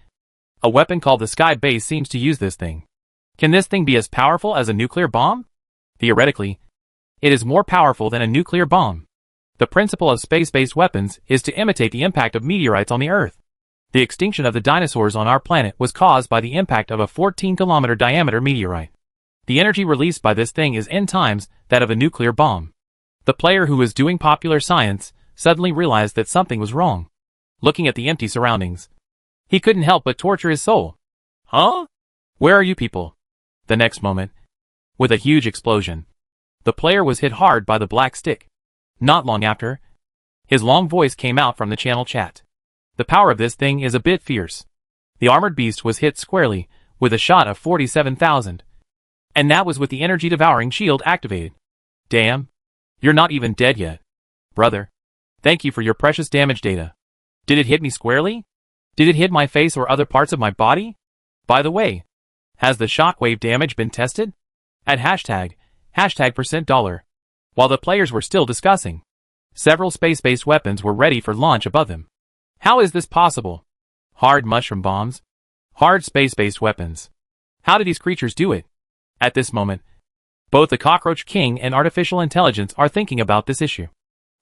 a weapon called the Sky Base seems to use this thing. Can this thing be as powerful as a nuclear bomb? Theoretically, it is more powerful than a nuclear bomb. The principle of space-based weapons is to imitate the impact of meteorites on the Earth. The extinction of the dinosaurs on our planet was caused by the impact of a 14-kilometer diameter meteorite. The energy released by this thing is n times that of a nuclear bomb. The player who was doing popular science suddenly realized that something was wrong. Looking at the empty surroundings, he couldn't help but torture his soul. Huh? Where are you people? The next moment, with a huge explosion, the player was hit hard by the black stick. Not long after, his long voice came out from the channel chat. The power of this thing is a bit fierce. The armored beast was hit squarely, with a shot of 47,000. And that was with the energy devouring shield activated. Damn. You're not even dead yet. Brother. Thank you for your precious damage data. Did it hit me squarely? Did it hit my face or other parts of my body? By the way, has the shockwave damage been tested? At hashtag $. While the players were still discussing, several space-based weapons were ready for launch above them. How is this possible? Hard mushroom bombs? Hard space-based weapons. How did these creatures do it? At this moment, both the Cockroach King and artificial intelligence are thinking about this issue.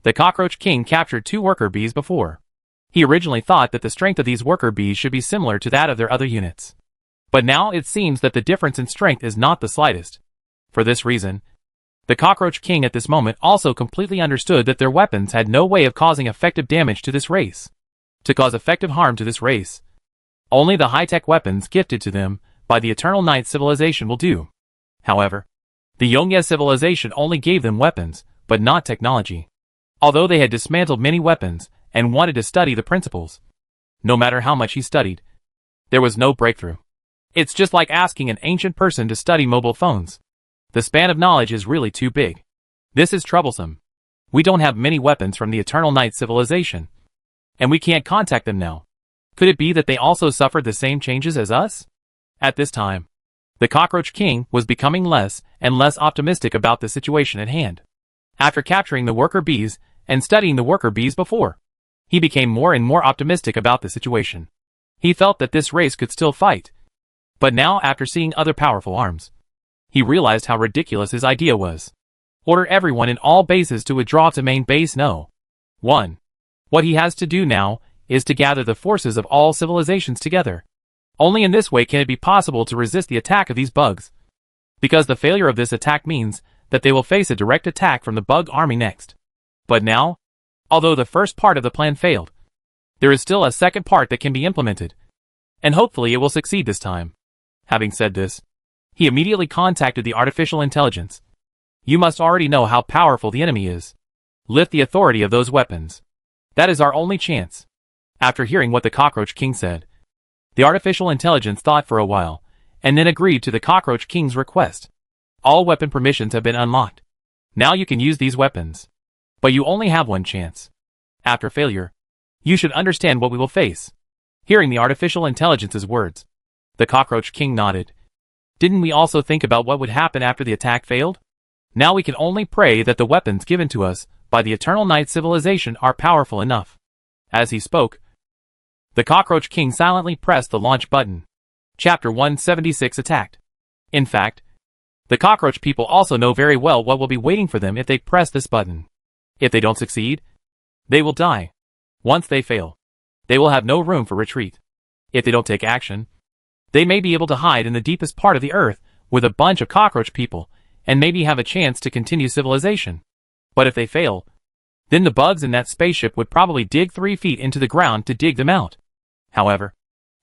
The Cockroach King captured 2 worker bees before. He originally thought that the strength of these worker bees should be similar to that of their other units. But now it seems that the difference in strength is not the slightest. For this reason, the Cockroach King at this moment also completely understood that their weapons had no way of causing effective damage to this race. To cause effective harm to this race, only the high-tech weapons gifted to them by the Eternal Night civilization will do. However, the Yongye civilization only gave them weapons, but not technology. Although they had dismantled many weapons and wanted to study the principles, no matter how much he studied, there was no breakthrough. It's just like asking an ancient person to study mobile phones. The span of knowledge is really too big. This is troublesome. We don't have many weapons from the Eternal Night civilization, and we can't contact them now. Could it be that they also suffered the same changes as us? At this time, the Cockroach King was becoming less and less optimistic about the situation at hand. After capturing the worker bees and studying the worker bees before, he became more and more optimistic about the situation. He felt that this race could still fight. But now, after seeing other powerful arms, he realized how ridiculous his idea was. Order everyone in all bases to withdraw to main base No. 1. What he has to do now is to gather the forces of all civilizations together. Only in this way can it be possible to resist the attack of these bugs. Because the failure of this attack means that they will face a direct attack from the bug army next. But now, although the first part of the plan failed, there is still a second part that can be implemented. And hopefully it will succeed this time. Having said this, he immediately contacted the artificial intelligence. You must already know how powerful the enemy is. Lift the authority of those weapons. That is our only chance. After hearing what the Cockroach King said, the artificial intelligence thought for a while, and then agreed to the Cockroach King's request. All weapon permissions have been unlocked. Now you can use these weapons. But you only have one chance. After failure, you should understand what we will face. Hearing the artificial intelligence's words, the Cockroach King nodded. Didn't we also think about what would happen after the attack failed? Now we can only pray that the weapons given to us by the Eternal Night civilization are powerful enough. As he spoke, the Cockroach King silently pressed the launch button. Chapter 176 Attacked. In fact, the cockroach people also know very well what will be waiting for them if they press this button. If they don't succeed, they will die. Once they fail, they will have no room for retreat. If they don't take action, they may be able to hide in the deepest part of the earth with a bunch of cockroach people and maybe have a chance to continue civilization. But if they fail, then the bugs in that spaceship would probably dig 3 feet into the ground to dig them out. However,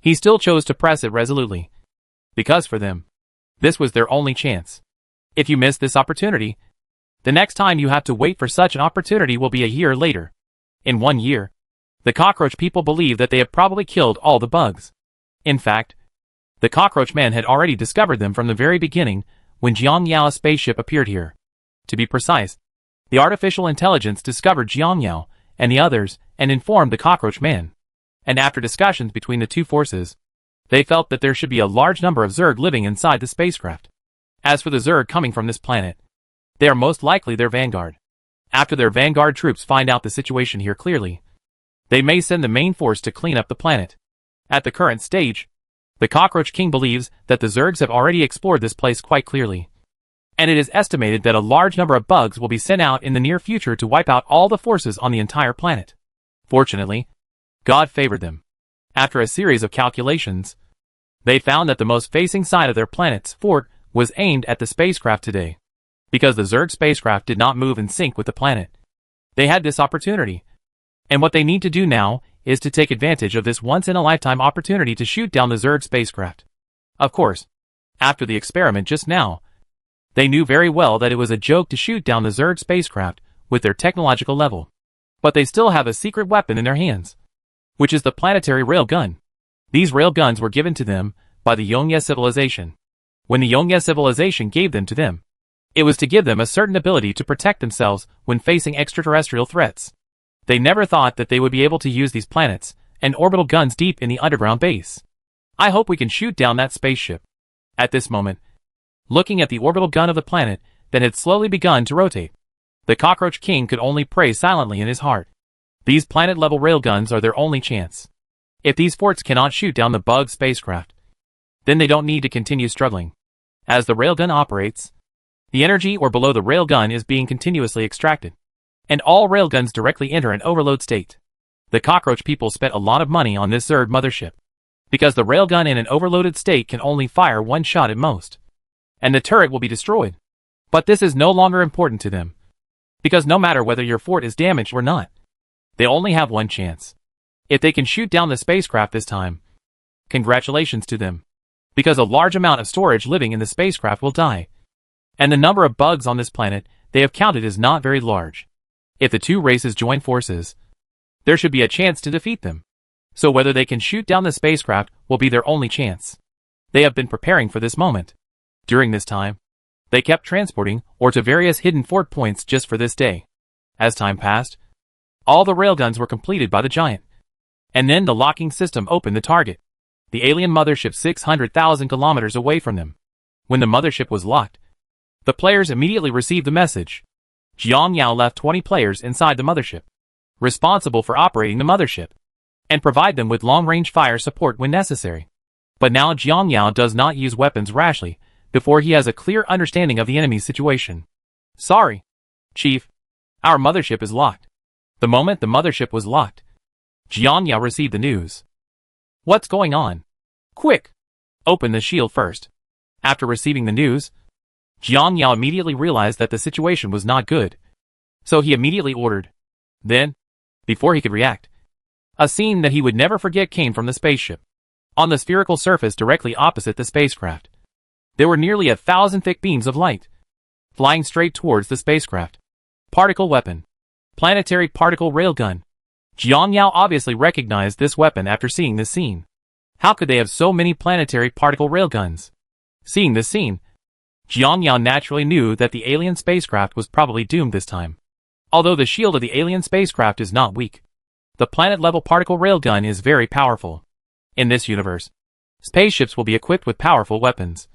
he still chose to press it resolutely, because for them, this was their only chance. If you miss this opportunity, the next time you have to wait for such an opportunity will be a year later. In 1 year, the cockroach people believe that they have probably killed all the bugs. In fact, the cockroach men had already discovered them from the very beginning when Jiang Yao's spaceship appeared here. To be precise, the artificial intelligence discovered Jiang Yao and the others and informed the cockroach man. And after discussions between the two forces, they felt that there should be a large number of Zerg living inside the spacecraft. As for the Zerg coming from this planet, they are most likely their vanguard. After their vanguard troops find out the situation here clearly, they may send the main force to clean up the planet. At the current stage, the Cockroach King believes that the Zergs have already explored this place quite clearly, and it is estimated that a large number of bugs will be sent out in the near future to wipe out all the forces on the entire planet. Fortunately, God favored them. After a series of calculations, they found that the most facing side of their planet's fort was aimed at the spacecraft today. Because the Zerg spacecraft did not move in sync with the planet, they had this opportunity. And what they need to do now is to take advantage of this once-in-a-lifetime opportunity to shoot down the Zerg spacecraft. Of course, after the experiment just now, they knew very well that it was a joke to shoot down the Zerg spacecraft with their technological level. But they still have a secret weapon in their hands, which is the planetary railgun. These railguns were given to them by the Yongye civilization. When the Yongye civilization gave them to them, it was to give them a certain ability to protect themselves when facing extraterrestrial threats. They never thought that they would be able to use these planets and orbital guns deep in the underground base. I hope we can shoot down that spaceship. At this moment, looking at the orbital gun of the planet that had slowly begun to rotate, the Cockroach King could only pray silently in his heart. These planet-level railguns are their only chance. If these forts cannot shoot down the bug spacecraft, then they don't need to continue struggling. As the railgun operates, the energy or below the railgun is being continuously extracted, and all railguns directly enter an overload state. The cockroach people spent a lot of money on this Zerg mothership, because the railgun in an overloaded state can only fire one shot at most, and the turret will be destroyed. But this is no longer important to them, because no matter whether your fort is damaged or not, they only have one chance. If they can shoot down the spacecraft this time, congratulations to them, because a large amount of storage living in the spacecraft will die, and the number of bugs on this planet they have counted is not very large. If the two races join forces, there should be a chance to defeat them. So whether they can shoot down the spacecraft will be their only chance. They have been preparing for this moment. During this time, they kept transporting or to various hidden fort points just for this day. As time passed, all the railguns were completed by the giant. And then the locking system opened the target, the alien mothership 600,000 kilometers away from them. When the mothership was locked, the players immediately received the message. Jiang Yao left 20 players inside the mothership, responsible for operating the mothership, and provide them with long-range fire support when necessary. But now Jiang Yao does not use weapons rashly before he has a clear understanding of the enemy's situation. Sorry, Chief. Our mothership is locked. The moment the mothership was locked, Jiang Yao received the news. What's going on? Quick! Open the shield first. After receiving the news, Jiang Yao immediately realized that the situation was not good. So he immediately ordered. Then, before he could react, a scene that he would never forget came from the spaceship. On the spherical surface directly opposite the spacecraft, there were nearly 1,000 thick beams of light, flying straight towards the spacecraft. Particle weapon. Planetary particle railgun. Jiang Yao obviously recognized this weapon after seeing this scene. How could they have so many planetary particle railguns? Seeing this scene, Jiang Yao naturally knew that the alien spacecraft was probably doomed this time. Although the shield of the alien spacecraft is not weak, the planet-level particle railgun is very powerful. In this universe, spaceships will be equipped with powerful weapons.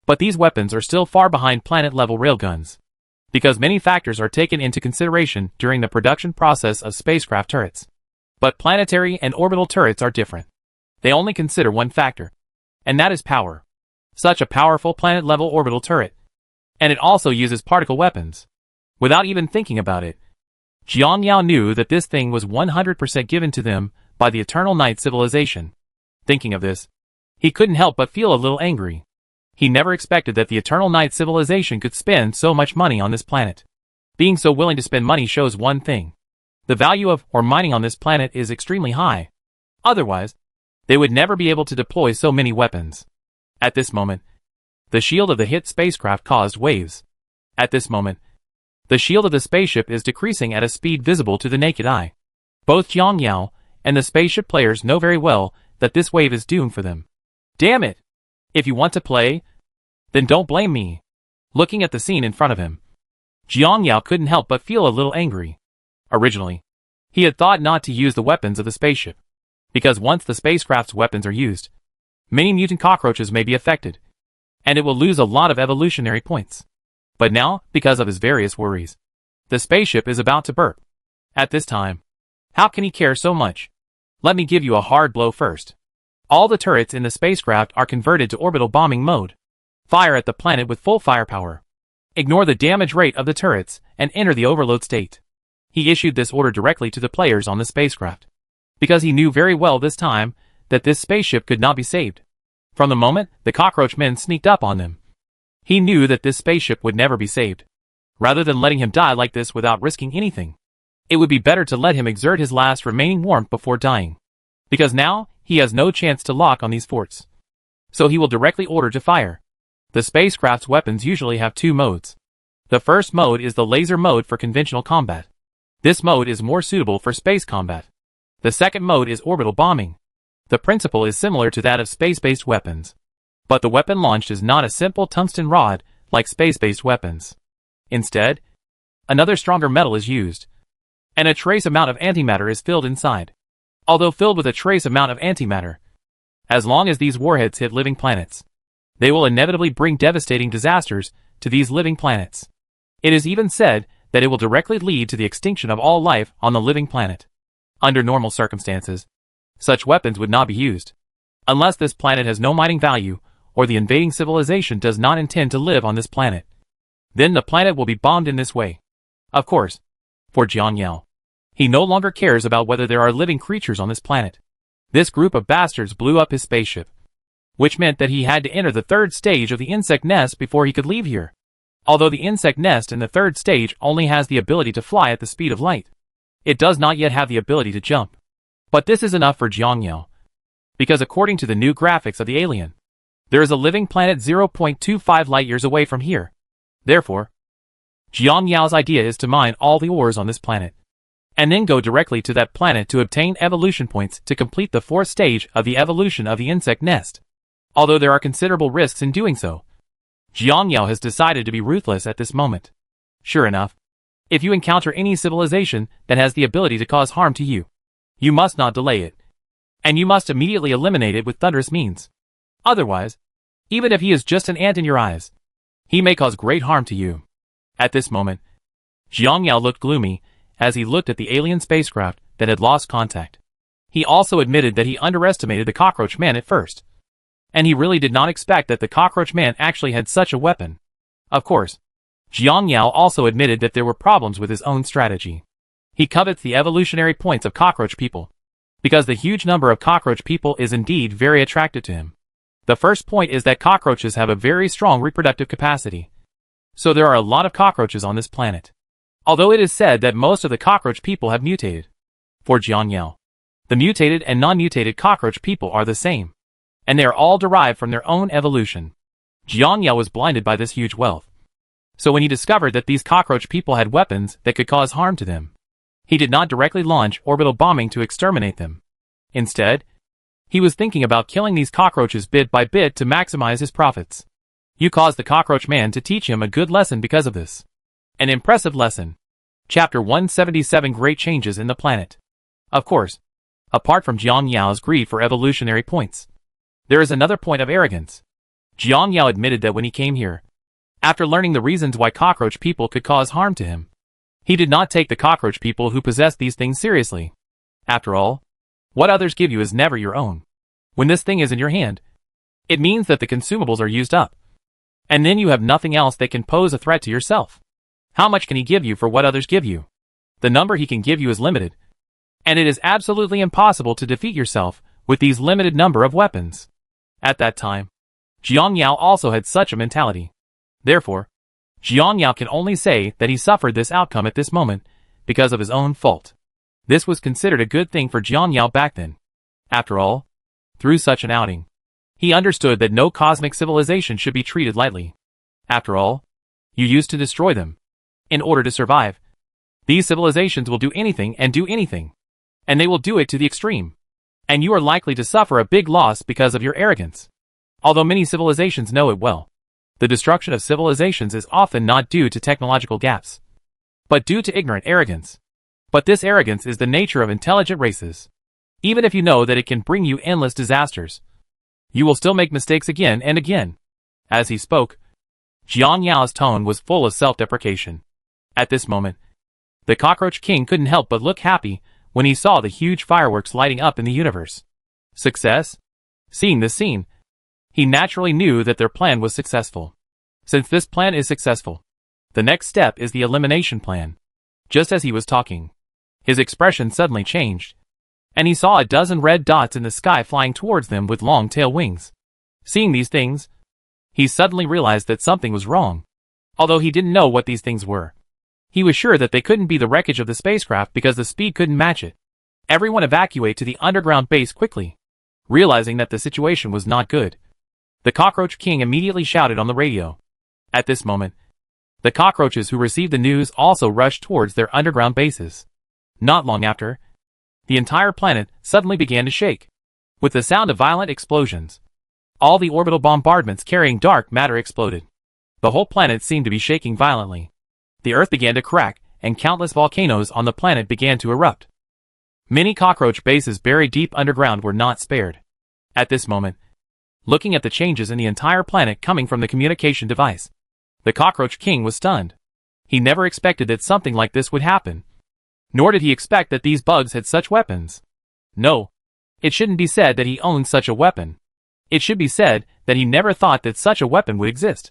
But these weapons are still far behind planet-level railguns, because many factors are taken into consideration during the production process of spacecraft turrets. But planetary and orbital turrets are different. They only consider one factor, and that is power. Such a powerful planet-level orbital turret. And it also uses particle weapons. Without even thinking about it, Jiang Yao knew that this thing was 100% given to them by the Eternal Night civilization. Thinking of this, he couldn't help but feel a little angry. He never expected that the Eternal Night civilization could spend so much money on this planet. Being so willing to spend money shows one thing. The value of or mining on this planet is extremely high. Otherwise, they would never be able to deploy so many weapons. At this moment, the shield of the hit spacecraft caused waves. At this moment, the shield of the spaceship is decreasing at a speed visible to the naked eye. Both Jiang Yao and the spaceship players know very well that this wave is doomed for them. Damn it! If you want to play, then don't blame me. Looking at the scene in front of him, Jiang Yao couldn't help but feel a little angry. Originally, he had thought not to use the weapons of the spaceship, because once the spacecraft's weapons are used, many mutant cockroaches may be affected, and it will lose a lot of evolutionary points. But now, because of his various worries, the spaceship is about to burp. At this time, how can he care so much? Let me give you a hard blow first. All the turrets in the spacecraft are converted to orbital bombing mode. Fire at the planet with full firepower. Ignore the damage rate of the turrets and enter the overload state. He issued this order directly to the players on the spacecraft, because he knew very well this time that this spaceship could not be saved. From the moment the cockroach men sneaked up on them, he knew that this spaceship would never be saved. Rather than letting him die like this without risking anything, it would be better to let him exert his last remaining warmth before dying. Because now, he has no chance to lock on these forts. So he will directly order to fire. The spacecraft's weapons usually have two modes. The first mode is the laser mode for conventional combat. This mode is more suitable for space combat. The second mode is orbital bombing. The principle is similar to that of space-based weapons. But the weapon launched is not a simple tungsten rod like space-based weapons. Instead, another stronger metal is used, and a trace amount of antimatter is filled inside. Although filled with a trace amount of antimatter, as long as these warheads hit living planets, they will inevitably bring devastating disasters to these living planets. It is even said that it will directly lead to the extinction of all life on the living planet. Under normal circumstances, such weapons would not be used, unless this planet has no mining value or the invading civilization does not intend to live on this planet. Then the planet will be bombed in this way. Of course, for Jiang Yao, he no longer cares about whether there are living creatures on this planet. This group of bastards blew up his spaceship, which meant that he had to enter the third stage of the insect nest before he could leave here. Although the insect nest in the third stage only has the ability to fly at the speed of light, it does not yet have the ability to jump. But this is enough for Jiang Yao, because according to the new graphics of the alien, there is a living planet 0.25 light years away from here. Therefore, Jiang Yao's idea is to mine all the ores on this planet, and then go directly to that planet to obtain evolution points to complete the fourth stage of the evolution of the insect nest. Although there are considerable risks in doing so, Jiang Yao has decided to be ruthless at this moment. Sure enough, if you encounter any civilization that has the ability to cause harm to you, you must not delay it, and you must immediately eliminate it with thunderous means. Otherwise, even if he is just an ant in your eyes, he may cause great harm to you. At this moment, Jiang Yao looked gloomy as he looked at the alien spacecraft that had lost contact. He also admitted that he underestimated the cockroach man at first, and he really did not expect that the cockroach man actually had such a weapon. Of course, Jiang Yao also admitted that there were problems with his own strategy. He covets the evolutionary points of cockroach people, because the huge number of cockroach people is indeed very attractive to him. The first point is that cockroaches have a very strong reproductive capacity. So there are a lot of cockroaches on this planet. Although it is said that most of the cockroach people have mutated. For Jiang Yao, the mutated and non-mutated cockroach people are the same, and they are all derived from their own evolution. Jiang Yao was blinded by this huge wealth. So when he discovered that these cockroach people had weapons that could cause harm to them, he did not directly launch orbital bombing to exterminate them. Instead, he was thinking about killing these cockroaches bit by bit to maximize his profits. You caused the cockroach man to teach him a good lesson because of this. An impressive lesson. Chapter 177 Great Changes in the Planet. Of course, apart from Jiang Yao's greed for evolutionary points, there is another point of arrogance. Jiang Yao admitted that when he came here, after learning the reasons why cockroach people could cause harm to him, he did not take the cockroach people who possessed these things seriously. After all, what others give you is never your own. When this thing is in your hand, it means that the consumables are used up. And then you have nothing else that can pose a threat to yourself. How much can he give you for what others give you? The number he can give you is limited. And it is absolutely impossible to defeat yourself with these limited number of weapons. At that time, Jiang Yao also had such a mentality. Therefore, Jiang Yao can only say that he suffered this outcome at this moment because of his own fault. This was considered a good thing for Jiang Yao back then. After all, through such an outing, he understood that no cosmic civilization should be treated lightly. After all, you used to destroy them. In order to survive, these civilizations will do anything and do anything. And they will do it to the extreme. And you are likely to suffer a big loss because of your arrogance. Although many civilizations know it well, the destruction of civilizations is often not due to technological gaps, but due to ignorant arrogance. But this arrogance is the nature of intelligent races. Even if you know that it can bring you endless disasters, you will still make mistakes again and again. As he spoke, Jiang Yao's tone was full of self-deprecation. At this moment, the Cockroach King couldn't help but look happy when he saw the huge fireworks lighting up in the universe. Success? Seeing this scene, he naturally knew that their plan was successful. Since this plan is successful, the next step is the elimination plan. Just as he was talking, his expression suddenly changed, and he saw a dozen red dots in the sky flying towards them with long tail wings. Seeing these things, he suddenly realized that something was wrong. Although he didn't know what these things were, he was sure that they couldn't be the wreckage of the spacecraft because the speed couldn't match it. Everyone evacuate to the underground base quickly. Realizing that the situation was not good, the Cockroach King immediately shouted on the radio. At this moment, the cockroaches who received the news also rushed towards their underground bases. Not long after, the entire planet suddenly began to shake. With the sound of violent explosions, all the orbital bombardments carrying dark matter exploded. The whole planet seemed to be shaking violently. The earth began to crack, and countless volcanoes on the planet began to erupt. Many cockroach bases buried deep underground were not spared. At this moment, looking at the changes in the entire planet coming from the communication device, the Cockroach King was stunned. He never expected that something like this would happen. Nor did he expect that these bugs had such weapons. No, it shouldn't be said that he owned such a weapon. It should be said that he never thought that such a weapon would exist.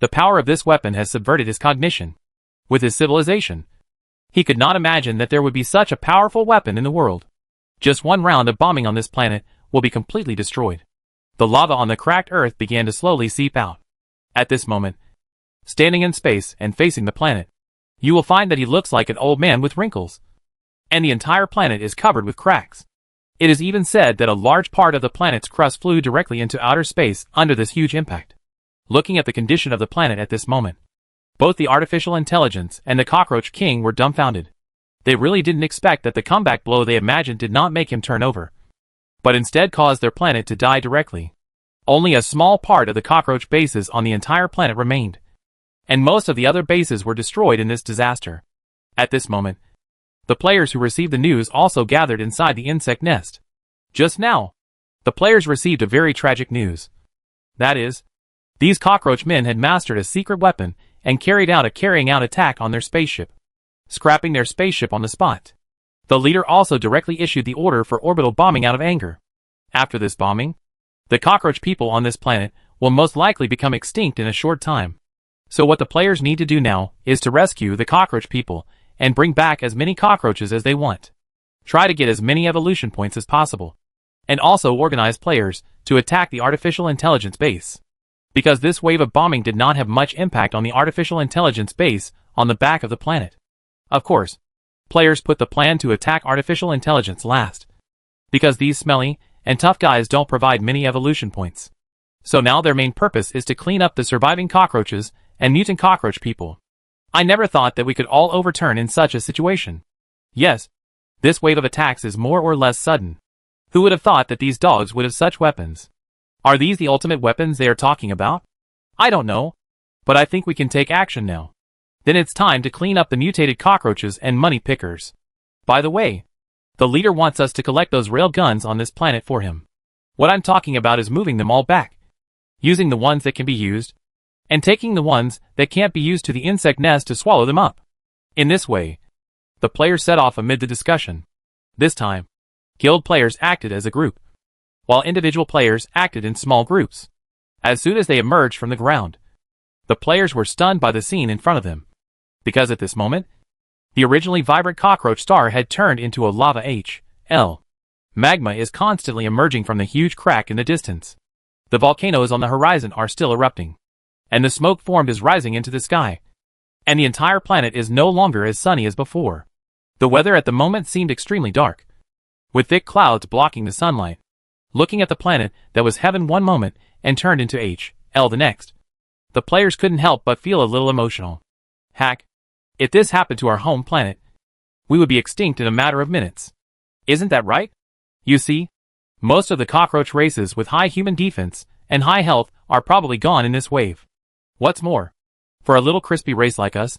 The power of this weapon has subverted his cognition. With his civilization, he could not imagine that there would be such a powerful weapon in the world. Just one round of bombing on this planet will be completely destroyed. The lava on the cracked earth began to slowly seep out. At this moment, standing in space and facing the planet, you will find that he looks like an old man with wrinkles. And the entire planet is covered with cracks. It is even said that a large part of the planet's crust flew directly into outer space under this huge impact. Looking at the condition of the planet at this moment, both the artificial intelligence and the Cockroach King were dumbfounded. They really didn't expect that the comeback blow they imagined did not make him turn over, but instead caused their planet to die directly. Only a small part of the cockroach bases on the entire planet remained, and most of the other bases were destroyed in this disaster. At this moment, the players who received the news also gathered inside the insect nest. Just now, the players received a very tragic news. That is, these cockroach men had mastered a secret weapon and carried out a carrying-out attack on their spaceship, scrapping their spaceship on the spot. The leader also directly issued the order for orbital bombing out of anger. After this bombing, the cockroach people on this planet will most likely become extinct in a short time. So what the players need to do now is to rescue the cockroach people and bring back as many cockroaches as they want. Try to get as many evolution points as possible, and also organize players to attack the artificial intelligence base. Because this wave of bombing did not have much impact on the artificial intelligence base on the back of the planet. Of course, players put the plan to attack artificial intelligence last, because these smelly and tough guys don't provide many evolution points. So now their main purpose is to clean up the surviving cockroaches and mutant cockroach people. I never thought that we could all overturn in such a situation. Yes, this wave of attacks is more or less sudden. Who would have thought that these dogs would have such weapons? Are these the ultimate weapons they are talking about? I don't know, but I think we can take action now. Then it's time to clean up the mutated cockroaches and money pickers. By the way, the leader wants us to collect those rail guns on this planet for him. What I'm talking about is moving them all back. using the ones that can be used, and taking the ones that can't be used to the insect nest to swallow them up. In this way, the players set off amid the discussion. This time, guild players acted as a group, while individual players acted in small groups. As soon as they emerged from the ground, the players were stunned by the scene in front of them, because at this moment, the originally vibrant cockroach star had turned into a lava HL. Magma is constantly emerging from the huge crack in the distance. The volcanoes on the horizon are still erupting, and the smoke formed is rising into the sky. And the entire planet is no longer as sunny as before. The weather at the moment seemed extremely dark, with thick clouds blocking the sunlight. Looking at the planet that was heaven one moment and turned into HL the next, the players couldn't help but feel a little emotional. Hack, if this happened to our home planet, we would be extinct in a matter of minutes. Isn't that right? You see, most of the cockroach races with high human defense and high health are probably gone in this wave. What's more, for a little crispy race like us,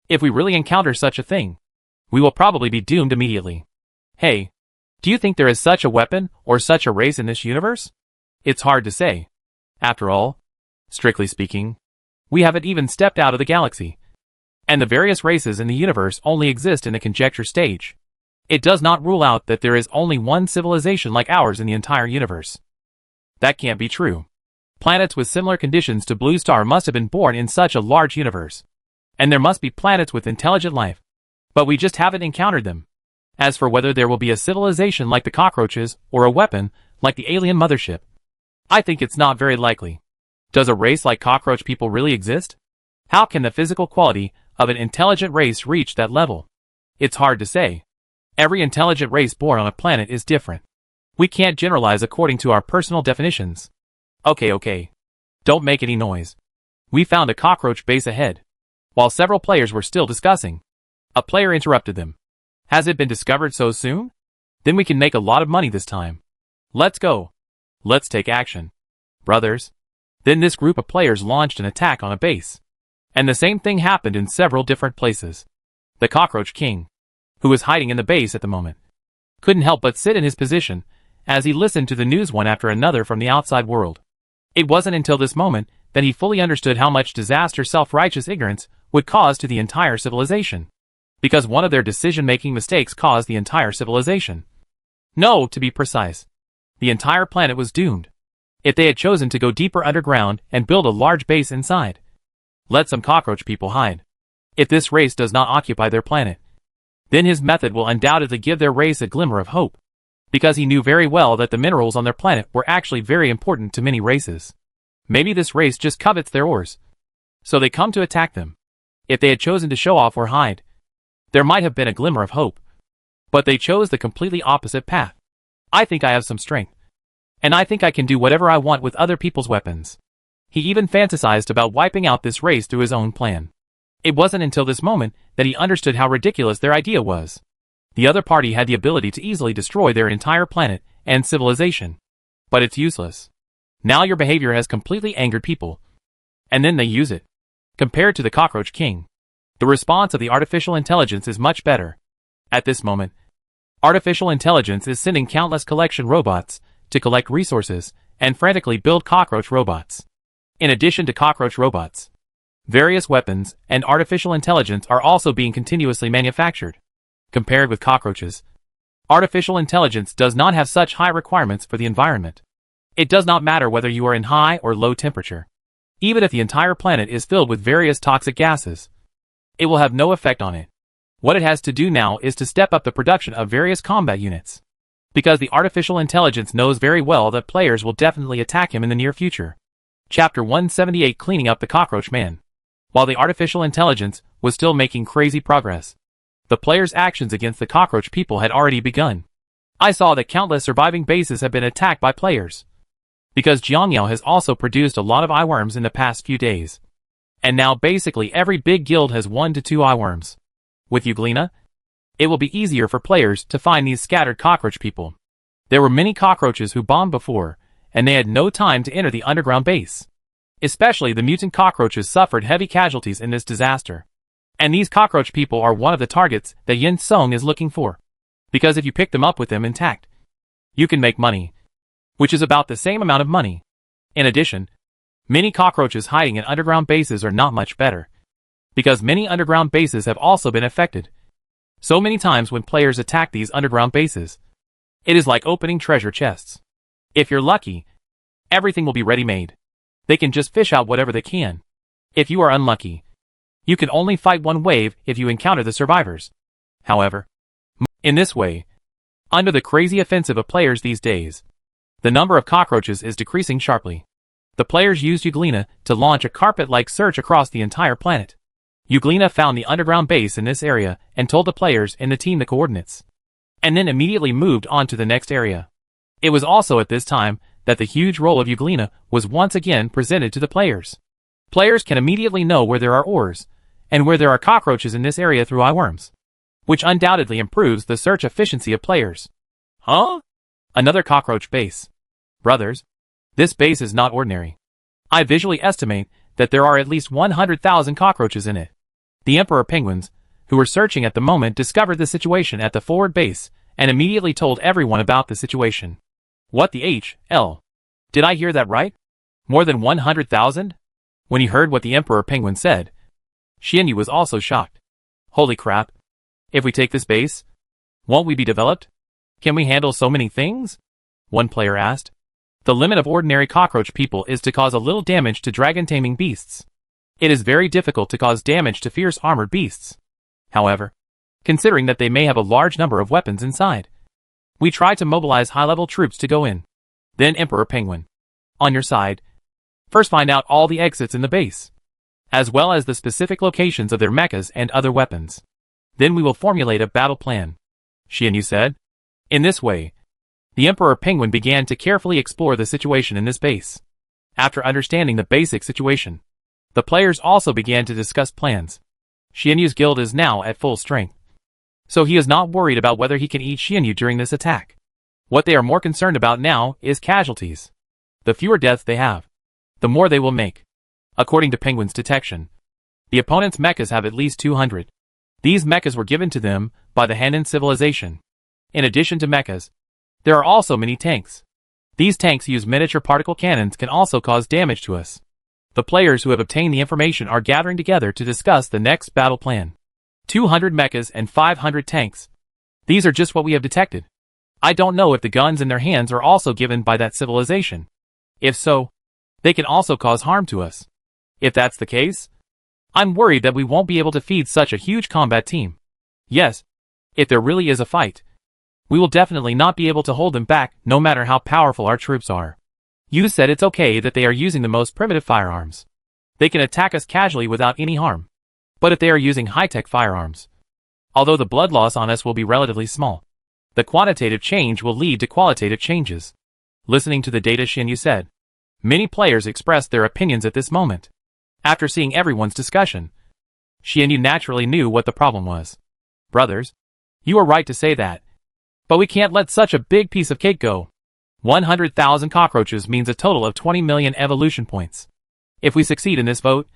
if we really encounter such a thing, we will probably be doomed immediately. Hey, do you think there is such a weapon or such a race in this universe? It's hard to say. After all, strictly speaking, we haven't even stepped out of the galaxy, and the various races in the universe only exist in the conjecture stage. It does not rule out that there is only one civilization like ours in the entire universe. That can't be true. Planets with similar conditions to Blue Star must have been born in such a large universe, and there must be planets with intelligent life, but we just haven't encountered them. As for whether there will be a civilization like the cockroaches or a weapon like the alien mothership, I think it's not very likely. Does a race like cockroach people really exist? How can the physical quality of an intelligent race reach that level? It's hard to say. Every intelligent race born on a planet is different. We can't generalize according to our personal definitions. Okay. Don't make any noise. We found a cockroach base ahead. While several players were still discussing, a player interrupted them. Has it been discovered so soon? Then we can make a lot of money this time. Let's go. Let's take action. Brothers. Then this group of players launched an attack on a base. And the same thing happened in several different places. The Cockroach King, who was hiding in the base at the moment, couldn't help but sit in his position as he listened to the news one after another from the outside world. It wasn't until this moment that he fully understood how much disaster self-righteous ignorance would cause to the entire civilization. Because one of their decision-making mistakes caused the entire civilization. No, to be precise, the entire planet was doomed. If they had chosen to go deeper underground and build a large base inside, let some cockroach people hide. If this race does not occupy their planet, then his method will undoubtedly give their race a glimmer of hope, because he knew very well that the minerals on their planet were actually very important to many races. Maybe this race just covets their ores, so they come to attack them. If they had chosen to show off or hide, there might have been a glimmer of hope. But they chose the completely opposite path. I think I have some strength, and I think I can do whatever I want with other people's weapons. He even fantasized about wiping out this race through his own plan. It wasn't until this moment that he understood how ridiculous their idea was. The other party had the ability to easily destroy their entire planet and civilization. But it's useless. Now your behavior has completely angered people. And then they use it. Compared to the Cockroach King, the response of the artificial intelligence is much better. At this moment, artificial intelligence is sending countless collection robots to collect resources and frantically build cockroach robots. In addition to cockroach robots, various weapons and artificial intelligence are also being continuously manufactured. Compared with cockroaches, artificial intelligence does not have such high requirements for the environment. It does not matter whether you are in high or low temperature. Even if the entire planet is filled with various toxic gases, it will have no effect on it. What it has to do now is to step up the production of various combat units. Because the artificial intelligence knows very well that players will definitely attack him in the near future. Chapter 178 Cleaning Up the Cockroach Man. While the artificial intelligence was still making crazy progress, the players' actions against the cockroach people had already begun. I saw that countless surviving bases have been attacked by players. Because Jiangyao has also produced a lot of eyeworms in the past few days. And now basically every big guild has 1 to 2 eyeworms. With Euglena, it will be easier for players to find these scattered cockroach people. There were many cockroaches who bombed before, and they had no time to enter the underground base. Especially the mutant cockroaches suffered heavy casualties in this disaster. And these cockroach people are one of the targets that Yin Song is looking for. Because if you pick them up with them intact, you can make money, which is about the same amount of money. In addition, Many cockroaches hiding in underground bases are not much better, because many underground bases have also been affected. So many times when players attack these underground bases, it is like opening treasure chests. If you're lucky, everything will be ready-made. They can just fish out whatever they can. If you are unlucky, you can only fight one wave if you encounter the survivors. However, in this way, under the crazy offensive of players these days, the number of cockroaches is decreasing sharply. The players used Euglena to launch a carpet-like search across the entire planet. Euglena found the underground base in this area and told the players in the team the coordinates, and then immediately moved on to the next area. It was also at this time that the huge role of Euglena was once again presented to the players. Players can immediately know where there are ores, and where there are cockroaches in this area through eyeworms, which undoubtedly improves the search efficiency of players. Huh? Another cockroach base. Brothers, this base is not ordinary. I visually estimate that there are at least 100,000 cockroaches in it. The Emperor Penguins, who were searching at the moment, discovered the situation at the forward base and immediately told everyone about the situation. What the HL? Did I hear that right? More than 100,000? When he heard what the Emperor Penguin said, Xianyu was also shocked. Holy crap. If we take this base, won't we be developed? Can we handle so many things? One player asked. The limit of ordinary cockroach people is to cause a little damage to dragon-taming beasts. It is very difficult to cause damage to fierce armored beasts. However, considering that they may have a large number of weapons inside, we try to mobilize high-level troops to go in. Then Emperor Penguin, on your side, first find out all the exits in the base, as well as the specific locations of their mechas and other weapons. Then we will formulate a battle plan, Xianyu said. In this way, the Emperor Penguin began to carefully explore the situation in this base. After understanding the basic situation, the players also began to discuss plans. Xianyu's guild is now at full strength, so he is not worried about whether he can eat Xianyu during this attack. What they are more concerned about now is casualties. The fewer deaths they have, the more they will make. According to Penguin's detection, the opponent's mechas have at least 200. These mechas were given to them by the Han civilization. In addition to mechas, there are also many tanks. These tanks use miniature particle cannons can also cause damage to us. The players who have obtained the information are gathering together to discuss the next battle plan. 200 mechas and 500 tanks. These are just what we have detected. I don't know if the guns in their hands are also given by that civilization. If so, they can also cause harm to us. If that's the case, I'm worried that we won't be able to feed such a huge combat team. Yes, if there really is a fight, we will definitely not be able to hold them back no matter how powerful our troops are. You said it's okay that they are using the most primitive firearms. They can attack us casually without any harm. But if they are using high-tech firearms, although the blood loss on us will be relatively small, the quantitative change will lead to qualitative changes. Listening to the data Xianyu said, many players expressed their opinions at this moment. After seeing everyone's discussion, Xianyu naturally knew what the problem was. Brothers, you are right to say that. But we can't let such a big piece of cake go. 100,000 cockroaches means a total of 20 million evolution points. If we succeed in this vote,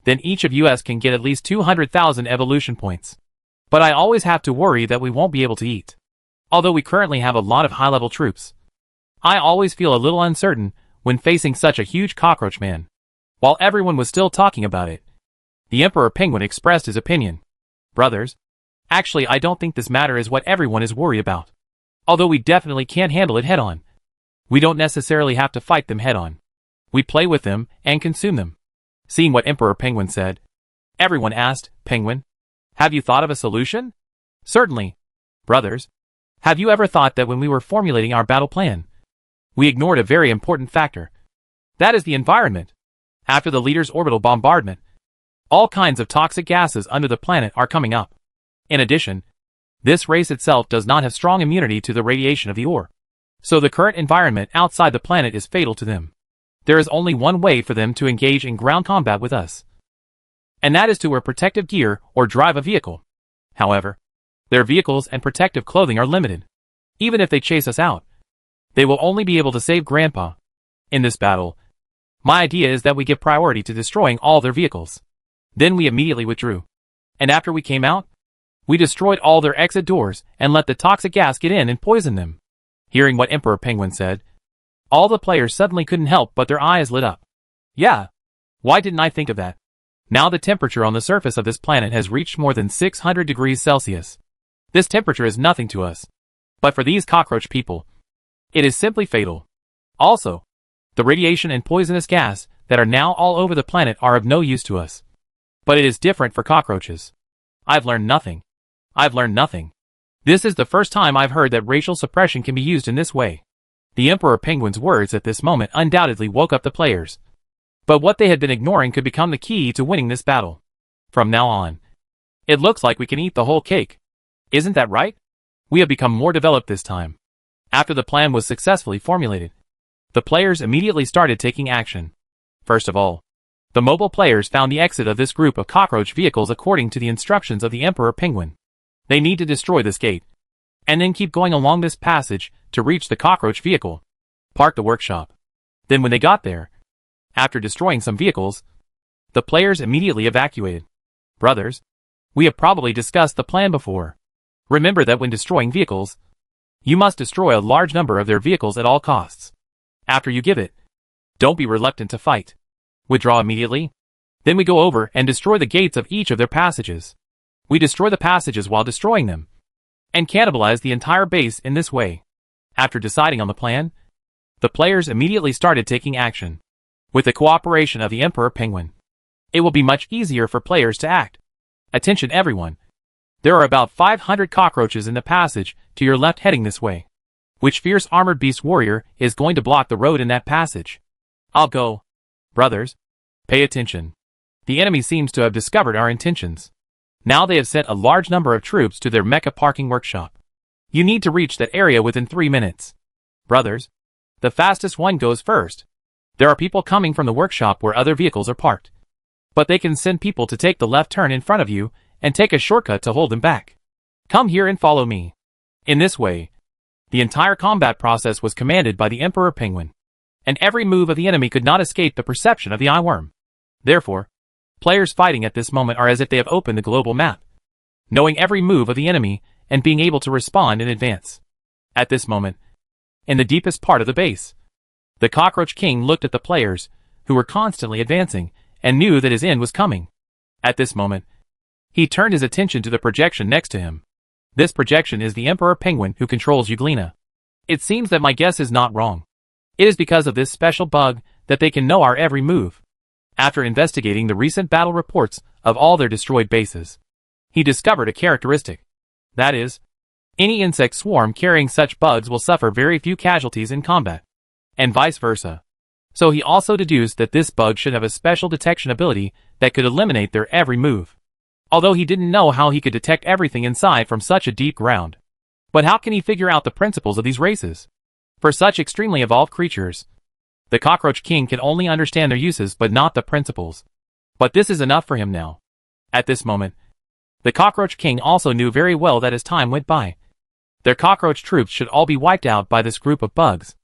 then each of us can get at least 200,000 evolution points. But I always have to worry that we won't be able to eat. Although we currently have a lot of high-level troops, I always feel a little uncertain when facing such a huge cockroach man. While everyone was still talking about it, the Emperor Penguin expressed his opinion. Brothers, actually I don't think this matter is what everyone is worried about. Although we definitely can't handle it head-on. We don't necessarily have to fight them head-on. We play with them and consume them. Seeing what Emperor Penguin said, everyone asked, Penguin, have you thought of a solution? Certainly. Brothers, have you ever thought that when we were formulating our battle plan, we ignored a very important factor? That is the environment. After the leader's orbital bombardment, all kinds of toxic gases under the planet are coming up. In addition, this race itself does not have strong immunity to the radiation of the ore. So the current environment outside the planet is fatal to them. There is only one way for them to engage in ground combat with us, and that is to wear protective gear or drive a vehicle. However, their vehicles and protective clothing are limited. Even if they chase us out, they will only be able to save Grandpa. In this battle, my idea is that we give priority to destroying all their vehicles. Then we immediately withdrew. And after we came out, we destroyed all their exit doors and let the toxic gas get in and poison them. Hearing what Emperor Penguin said, all the players suddenly couldn't help but their eyes lit up. Yeah. Why didn't I think of that? Now the temperature on the surface of this planet has reached more than 600 degrees Celsius. This temperature is nothing to us. But for these cockroach people, it is simply fatal. Also, the radiation and poisonous gas that are now all over the planet are of no use to us. But it is different for cockroaches. I've learned nothing. I've learned nothing. This is the first time I've heard that racial suppression can be used in this way. The Emperor Penguin's words at this moment undoubtedly woke up the players. But what they had been ignoring could become the key to winning this battle. From now on, it looks like we can eat the whole cake. Isn't that right? We have become more developed this time. After the plan was successfully formulated, the players immediately started taking action. First of all, the mobile players found the exit of this group of cockroach vehicles according to the instructions of the Emperor Penguin. They need to destroy this gate, and then keep going along this passage to reach the cockroach vehicle. Park the workshop. Then when they got there, after destroying some vehicles, the players immediately evacuated. Brothers, we have probably discussed the plan before. Remember that when destroying vehicles, you must destroy a large number of their vehicles at all costs. After you give it, don't be reluctant to fight. Withdraw immediately. Then we go over and destroy the gates of each of their passages. We destroy the passages while destroying them, and cannibalize the entire base in this way. After deciding on the plan, the players immediately started taking action. With the cooperation of the Emperor Penguin, it will be much easier for players to act. Attention everyone. There are about 500 cockroaches in the passage to your left heading this way. Which fierce armored beast warrior is going to block the road in that passage? I'll go. Brothers, pay attention. The enemy seems to have discovered our intentions. Now they have sent a large number of troops to their mecha parking workshop. You need to reach that area within 3 minutes. Brothers, the fastest one goes first. There are people coming from the workshop where other vehicles are parked. But they can send people to take the left turn in front of you and take a shortcut to hold them back. Come here and follow me. In this way, the entire combat process was commanded by the Emperor Penguin, and every move of the enemy could not escape the perception of the eyeworm. Therefore, players fighting at this moment are as if they have opened the global map, knowing every move of the enemy and being able to respond in advance. At this moment, in the deepest part of the base, the Cockroach King looked at the players, who were constantly advancing, and knew that his end was coming. At this moment, he turned his attention to the projection next to him. This projection is the Emperor Penguin who controls Euglena. It seems that my guess is not wrong. It is because of this special bug that they can know our every move. After investigating the recent battle reports of all their destroyed bases, he discovered a characteristic. That is, any insect swarm carrying such bugs will suffer very few casualties in combat, and vice versa. So he also deduced that this bug should have a special detection ability that could eliminate their every move. Although he didn't know how he could detect everything inside from such a deep ground. But how can he figure out the principles of these races? For such extremely evolved creatures, the Cockroach King can only understand their uses but not the principles. But this is enough for him now. At this moment, the Cockroach King also knew very well that as time went by, their cockroach troops should all be wiped out by this group of bugs.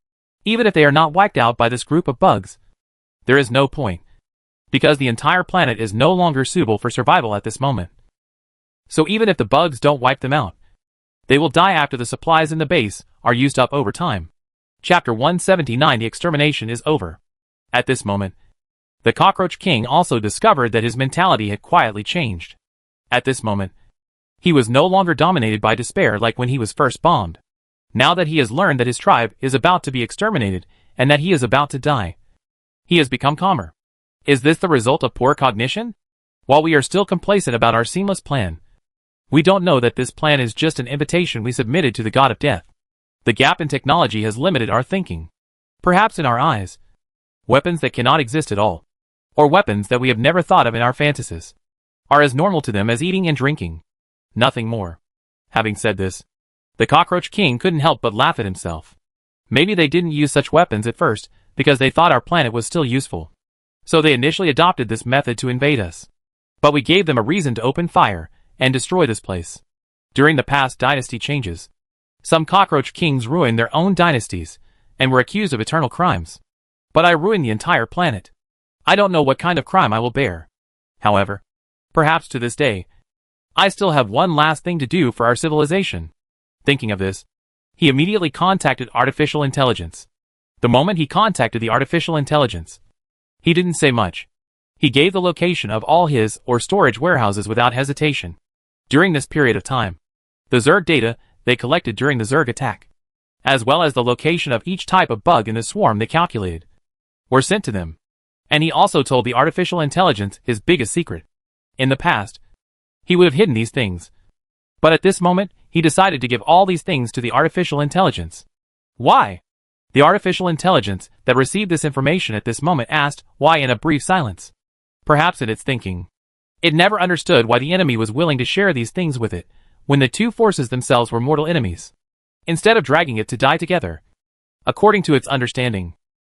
Even if they are not wiped out by this group of bugs, there is no point, because the entire planet is no longer suitable for survival at this moment. So even if the bugs don't wipe them out, they will die after the supplies in the base are used up over time. Chapter 179. The extermination is over. At this moment, the Cockroach King also discovered that his mentality had quietly changed. At this moment, he was no longer dominated by despair like when he was first bombed. Now that he has learned that his tribe is about to be exterminated and that he is about to die, he has become calmer. Is this the result of poor cognition? While we are still complacent about our seamless plan, we don't know that this plan is just an invitation we submitted to the god of death. The gap in technology has limited our thinking. Perhaps in our eyes, weapons that cannot exist at all, or weapons that we have never thought of in our fantasies, are as normal to them as eating and drinking. Nothing more. Having said this, the Cockroach King couldn't help but laugh at himself. Maybe they didn't use such weapons at first because they thought our planet was still useful. So they initially adopted this method to invade us. But we gave them a reason to open fire and destroy this place. During the past dynasty changes, some Cockroach Kings ruined their own dynasties and were accused of eternal crimes. But I ruined the entire planet. I don't know what kind of crime I will bear. However, perhaps to this day, I still have one last thing to do for our civilization. Thinking of this, he immediately contacted artificial intelligence. The moment he contacted the artificial intelligence, He didn't say much. He gave the location of all his or storage warehouses without hesitation. During this period of time, the Zerg data they collected during the Zerg attack, as well as the location of each type of bug in the swarm they calculated, were sent to them. And he also told the artificial intelligence his biggest secret. In the past, he would have hidden these things. But at this moment, he decided to give all these things to the artificial intelligence. Why? The artificial intelligence that received this information at this moment asked why in a brief silence. Perhaps in its thinking, it never understood why the enemy was willing to share these things with it, when the two forces themselves were mortal enemies, instead of dragging it to die together. According to its understanding,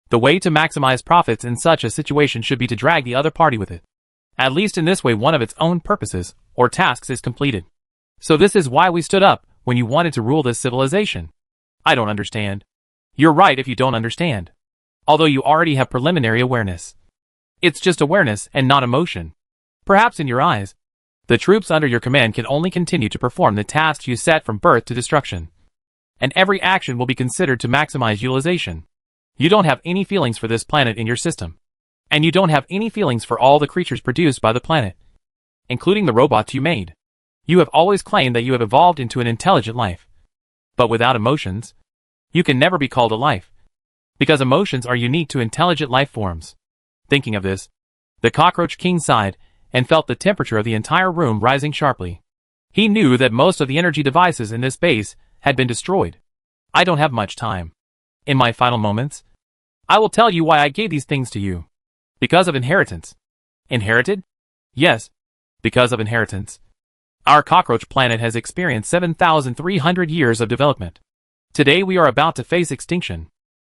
the way to maximize profits in such a situation should be to drag the other party with it. At least in this way one of its own purposes, or tasks, is completed. So this is why we stood up when you wanted to rule this civilization. I don't understand. You're right if you don't understand. Although you already have preliminary awareness. It's just awareness and not emotion. Perhaps in your eyes, the troops under your command can only continue to perform the tasks you set from birth to destruction. And every action will be considered to maximize utilization. You don't have any feelings for this planet in your system. And you don't have any feelings for all the creatures produced by the planet, including the robots you made. You have always claimed that you have evolved into an intelligent life. But without emotions, you can never be called a life, because emotions are unique to intelligent life forms. Thinking of this, the Cockroach King sighed and felt the temperature of the entire room rising sharply. He knew that most of the energy devices in this base had been destroyed. I don't have much time. In my final moments, I will tell you why I gave these things to you. Because of inheritance. Inherited? Yes, because of inheritance. Our cockroach planet has experienced 7,300 years of development. Today we are about to face extinction.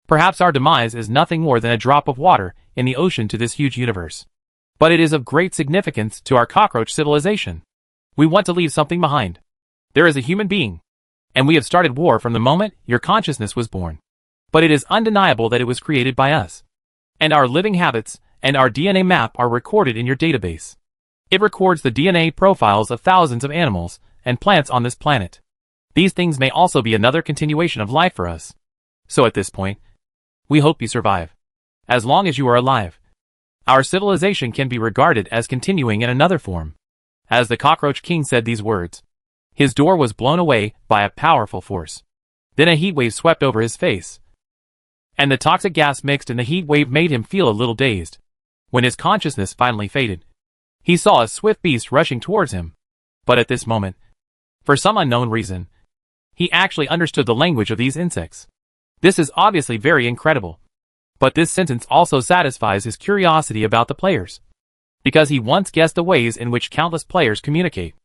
Perhaps our demise is nothing more than a drop of water in the ocean to this huge universe. But it is of great significance to our cockroach civilization. We want to leave something behind. There is a human being. And we have started war from the moment your consciousness was born. But it is undeniable that it was created by us. And our living habits and our DNA map are recorded in your database. It records the DNA profiles of thousands of animals and plants on this planet. These things may also be another continuation of life for us. So at this point, we hope you survive. As long as you are alive, our civilization can be regarded as continuing in another form. As the Cockroach King said these words, his door was blown away by a powerful force. Then a heat wave swept over his face. And the toxic gas mixed in the heat wave made him feel a little dazed. When his consciousness finally faded, he saw a swift beast rushing towards him. But at this moment, for some unknown reason, he actually understood the language of these insects. This is obviously very incredible. But this sentence also satisfies his curiosity about the players, because he once guessed the ways in which countless players communicate.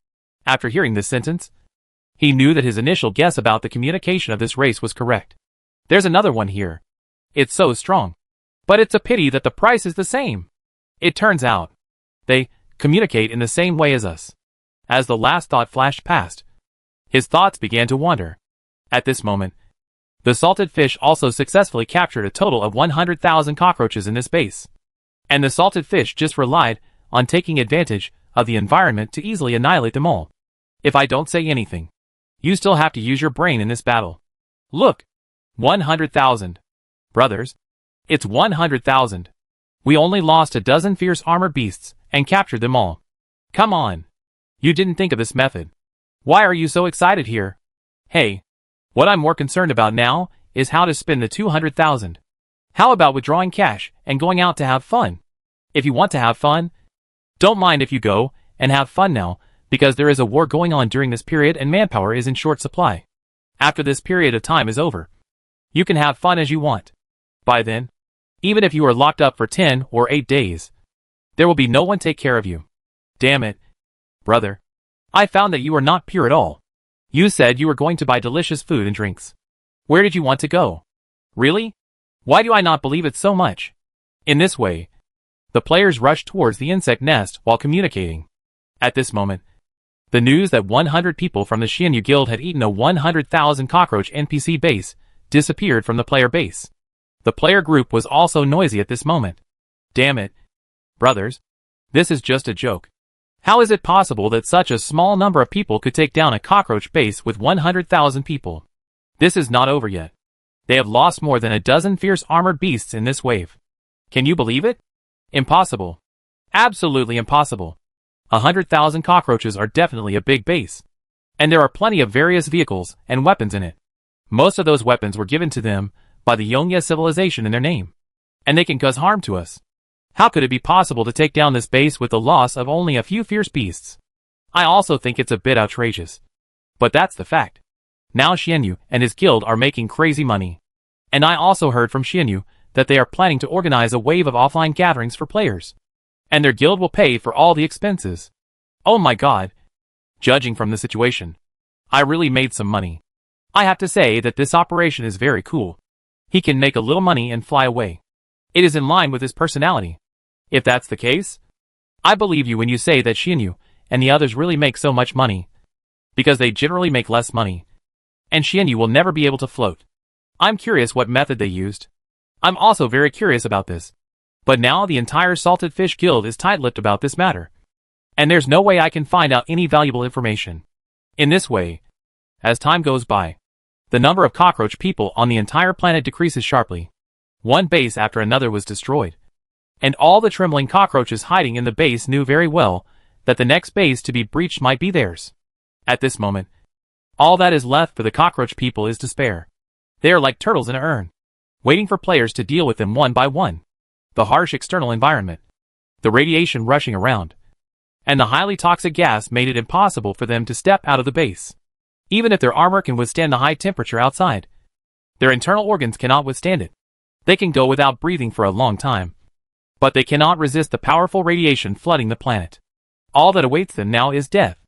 After hearing this sentence, he knew that his initial guess about the communication of this race was correct. There's another one here. It's so strong. But it's a pity that the price is the same. It turns out, they communicate in the same way as us. As the last thought flashed past, his thoughts began to wander. At this moment, the salted fish also successfully captured a total of 100,000 cockroaches in this base. And the salted fish just relied on taking advantage of the environment to easily annihilate them all. If I don't say anything, you still have to use your brain in this battle. Look! 100,000. Brothers, it's 100,000. We only lost a dozen fierce armored beasts and captured them all. Come on. You didn't think of this method. Why are you so excited here? Hey, what I'm more concerned about now is how to spend the 200,000. How about withdrawing cash and going out to have fun? If you want to have fun, don't mind if you go and have fun now, because there is a war going on during this period and manpower is in short supply. After this period of time is over, you can have fun as you want. By then, even if you are locked up for 10 or 8 days, there will be no one take care of you. Damn it, brother. I found that you are not pure at all. You said you were going to buy delicious food and drinks. Where did you want to go? Really? Why do I not believe it so much? In this way, the players rushed towards the insect nest while communicating. At this moment, the news that 100 people from the Xianyu Guild had eaten a 100,000 cockroach NPC base disappeared from the player base. The player group was also noisy at this moment. Damn it. Brothers, this is just a joke. How is it possible that such a small number of people could take down a cockroach base with 100,000 people? This is not over yet. They have lost more than a dozen fierce armored beasts in this wave. Can you believe it? Impossible. Absolutely impossible. 100,000 cockroaches are definitely a big base. And there are plenty of various vehicles and weapons in it. Most of those weapons were given to them by the Yongya civilization in their name. And they can cause harm to us. How could it be possible to take down this base with the loss of only a few fierce beasts? I also think it's a bit outrageous. But that's the fact. Now Xianyu and his guild are making crazy money. And I also heard from Xianyu that they are planning to organize a wave of offline gatherings for players. And their guild will pay for all the expenses. Oh my god. Judging from the situation, I really made some money. I have to say that this operation is very cool. He can make a little money and fly away. It is in line with his personality. If that's the case, I believe you when you say that Xianyu and the others really make so much money. Because they generally make less money. And Xianyu will never be able to float. I'm curious what method they used. I'm also very curious about this. But now the entire Salted Fish Guild is tight-lipped about this matter. And there's no way I can find out any valuable information. In this way, as time goes by, the number of cockroach people on the entire planet decreases sharply. One base after another was destroyed. And all the trembling cockroaches hiding in the base knew very well that the next base to be breached might be theirs. At this moment, all that is left for the cockroach people is despair. They are like turtles in an urn, waiting for players to deal with them one by one. The harsh external environment, the radiation rushing around, and the highly toxic gas made it impossible for them to step out of the base. Even if their armor can withstand the high temperature outside, their internal organs cannot withstand it. They can go without breathing for a long time, but they cannot resist the powerful radiation flooding the planet. All that awaits them now is death.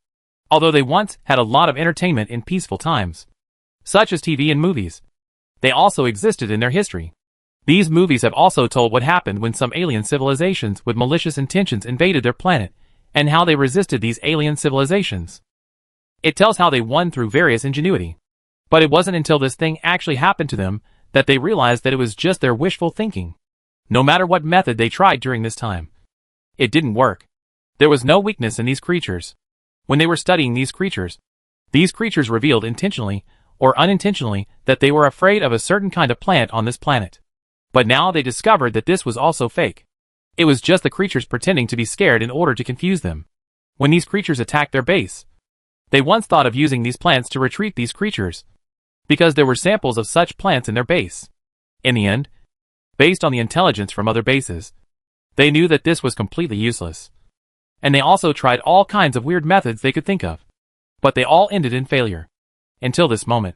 Although they once had a lot of entertainment in peaceful times, such as TV and movies, they also existed in their history. These movies have also told what happened when some alien civilizations with malicious intentions invaded their planet, and how they resisted these alien civilizations. It tells how they won through various ingenuity. But it wasn't until this thing actually happened to them that they realized that it was just their wishful thinking. No matter what method they tried during this time, it didn't work. There was no weakness in these creatures. When they were studying these creatures revealed intentionally or unintentionally that they were afraid of a certain kind of plant on this planet. But now they discovered that this was also fake. It was just the creatures pretending to be scared in order to confuse them. When these creatures attacked their base, they once thought of using these plants to retreat these creatures, because there were samples of such plants in their base. In the end, based on the intelligence from other bases, they knew that this was completely useless. And they also tried all kinds of weird methods they could think of. But they all ended in failure. Until this moment,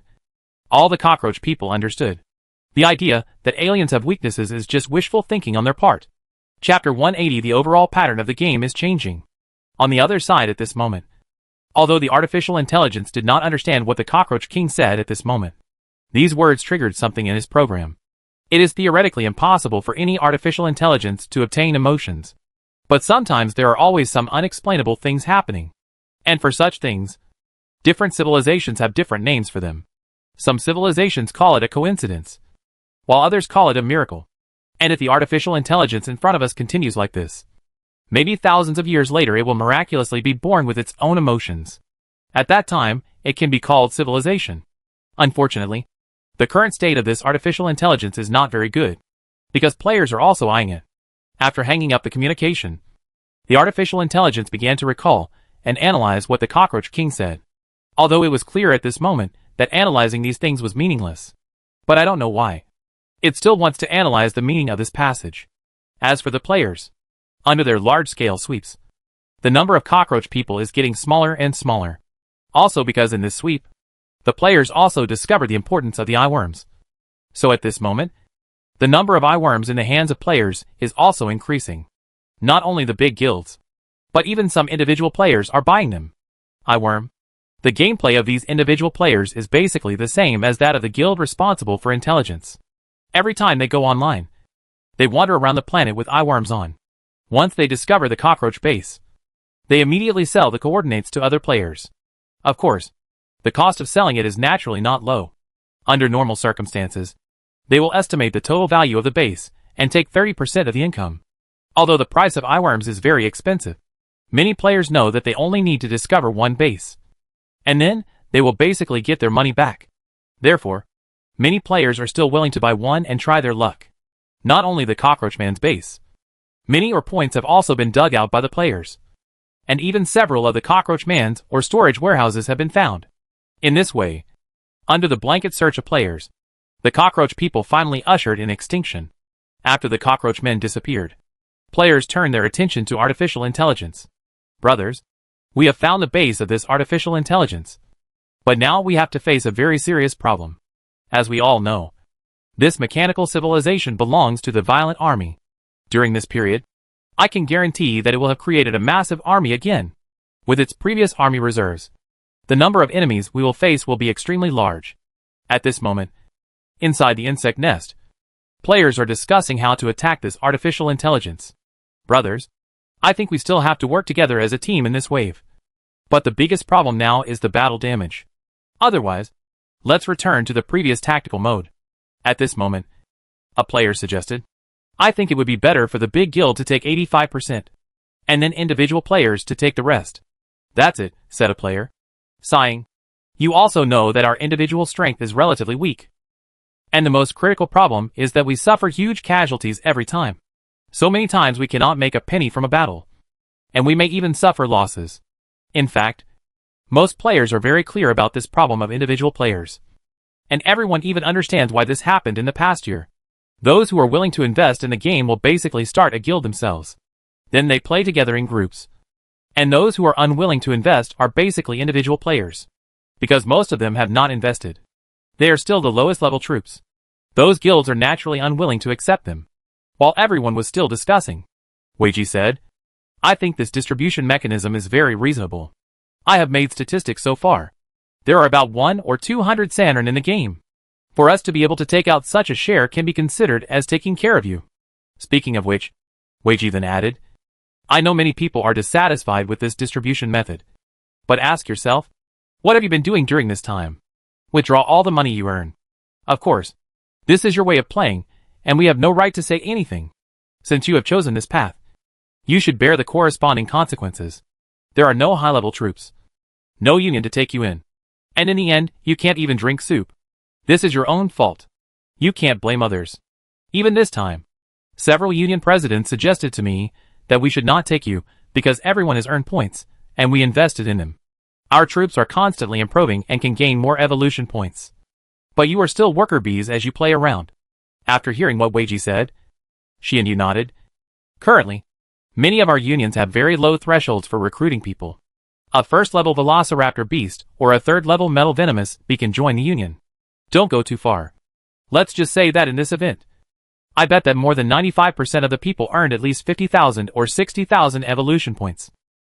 all the cockroach people understood. The idea that aliens have weaknesses is just wishful thinking on their part. Chapter 180. The overall pattern of the game is changing. On the other side at this moment, although the artificial intelligence did not understand what the Cockroach King said at this moment, these words triggered something in his program. It is theoretically impossible for any artificial intelligence to obtain emotions. But sometimes there are always some unexplainable things happening. And for such things, different civilizations have different names for them. Some civilizations call it a coincidence, while others call it a miracle. And if the artificial intelligence in front of us continues like this, maybe thousands of years later it will miraculously be born with its own emotions. At that time, it can be called civilization. Unfortunately, the current state of this artificial intelligence is not very good, because players are also eyeing it. After hanging up the communication, the artificial intelligence began to recall and analyze what the Cockroach King said. Although it was clear at this moment that analyzing these things was meaningless. But I don't know why. It still wants to analyze the meaning of this passage. As for the players, under their large-scale sweeps, the number of cockroach people is getting smaller and smaller. Also because in this sweep, the players also discover the importance of the eyeworms. So at this moment, the number of eyeworms in the hands of players is also increasing. Not only the big guilds, but even some individual players are buying them. Eyeworm. The gameplay of these individual players is basically the same as that of the guild responsible for intelligence. Every time they go online, they wander around the planet with eyeworms on. Once they discover the cockroach base, they immediately sell the coordinates to other players. Of course, the cost of selling it is naturally not low. Under normal circumstances, they will estimate the total value of the base and take 30% of the income. Although the price of eyeworms is very expensive, many players know that they only need to discover one base, and then they will basically get their money back. Therefore, many players are still willing to buy one and try their luck. Not only the Cockroach Man's base, Many ore points have also been dug out by the players. And even several of the cockroach mines or storage warehouses have been found. In this way, under the blanket search of players, the cockroach people finally ushered in extinction. After the cockroach men disappeared, players turned their attention to artificial intelligence. Brothers, we have found the base of this artificial intelligence. But now we have to face a very serious problem. As we all know, this mechanical civilization belongs to the violent army. During this period, I can guarantee that it will have created a massive army again. With its previous army reserves, the number of enemies we will face will be extremely large. At this moment, inside the insect nest, players are discussing how to attack this artificial intelligence. Brothers, I think we still have to work together as a team in this wave. But the biggest problem now is the battle damage. Otherwise, let's return to the previous tactical mode. At this moment, a player suggested, I think it would be better for the big guild to take 85%, and then individual players to take the rest. That's it, said a player, sighing. You also know that our individual strength is relatively weak. And the most critical problem is that we suffer huge casualties every time. So many times we cannot make a penny from a battle. And we may even suffer losses. In fact, most players are very clear about this problem of individual players. And everyone even understands why this happened in the past year. Those who are willing to invest in the game will basically start a guild themselves. Then they play together in groups. And those who are unwilling to invest are basically individual players. Because most of them have not invested. They are still the lowest level troops. Those guilds are naturally unwilling to accept them. While everyone was still discussing, Weiji said, I think this distribution mechanism is very reasonable. I have made statistics so far. There are about 100 or 200 Sanren in the game. For us to be able to take out such a share can be considered as taking care of you. Speaking of which, Weiji then added, I know many people are dissatisfied with this distribution method. But ask yourself, what have you been doing during this time? Withdraw all the money you earn. Of course, this is your way of playing, and we have no right to say anything. Since you have chosen this path, you should bear the corresponding consequences. There are no high-level troops. No union to take you in. And in the end, you can't even drink soup. This is your own fault. You can't blame others. Even this time, several union presidents suggested to me that we should not take you because everyone has earned points, and we invested in them. Our troops are constantly improving and can gain more evolution points. But you are still worker bees as you play around. After hearing what Weiji said, Xianyu nodded. Currently, many of our unions have very low thresholds for recruiting people. A first-level Velociraptor beast or a third-level Metal Venomous bee can join the union. Don't go too far. Let's just say that in this event, I bet that more than 95% of the people earned at least 50,000 or 60,000 evolution points.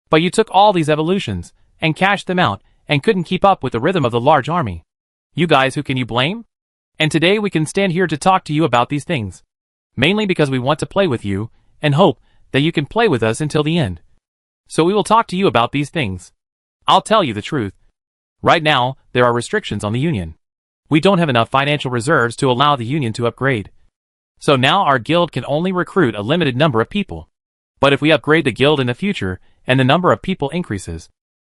But you took all these evolutions and cashed them out and couldn't keep up with the rhythm of the large army. You guys, who can you blame? And today we can stand here to talk to you about these things. Mainly because we want to play with you and hope that you can play with us until the end. So we will talk to you about these things. I'll tell you the truth. Right now, there are restrictions on the union. We don't have enough financial reserves to allow the union to upgrade. So now our guild can only recruit a limited number of people. But if we upgrade the guild in the future and the number of people increases,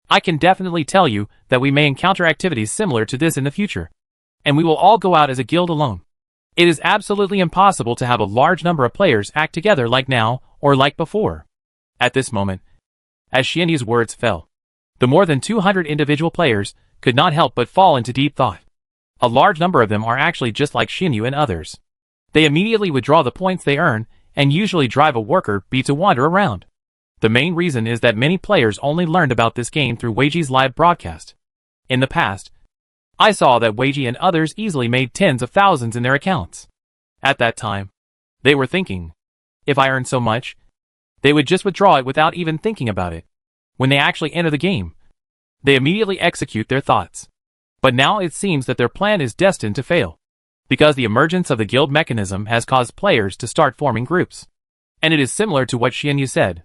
I can definitely tell you that we may encounter activities similar to this in the future. And we will all go out as a guild alone. It is absolutely impossible to have a large number of players act together like now or like before. At this moment, as Xianyu's words fell, the more than 200 individual players could not help but fall into deep thought. A large number of them are actually just like Xianyu and others. They immediately withdraw the points they earn and usually drive a worker bee to wander around. The main reason is that many players only learned about this game through Weiji's live broadcast. In the past, I saw that Weiji and others easily made tens of thousands in their accounts. At that time, they were thinking, if I earn so much, they would just withdraw it without even thinking about it. When they actually enter the game, they immediately execute their thoughts. But now it seems that their plan is destined to fail. Because the emergence of the guild mechanism has caused players to start forming groups. And it is similar to what Xianyu said.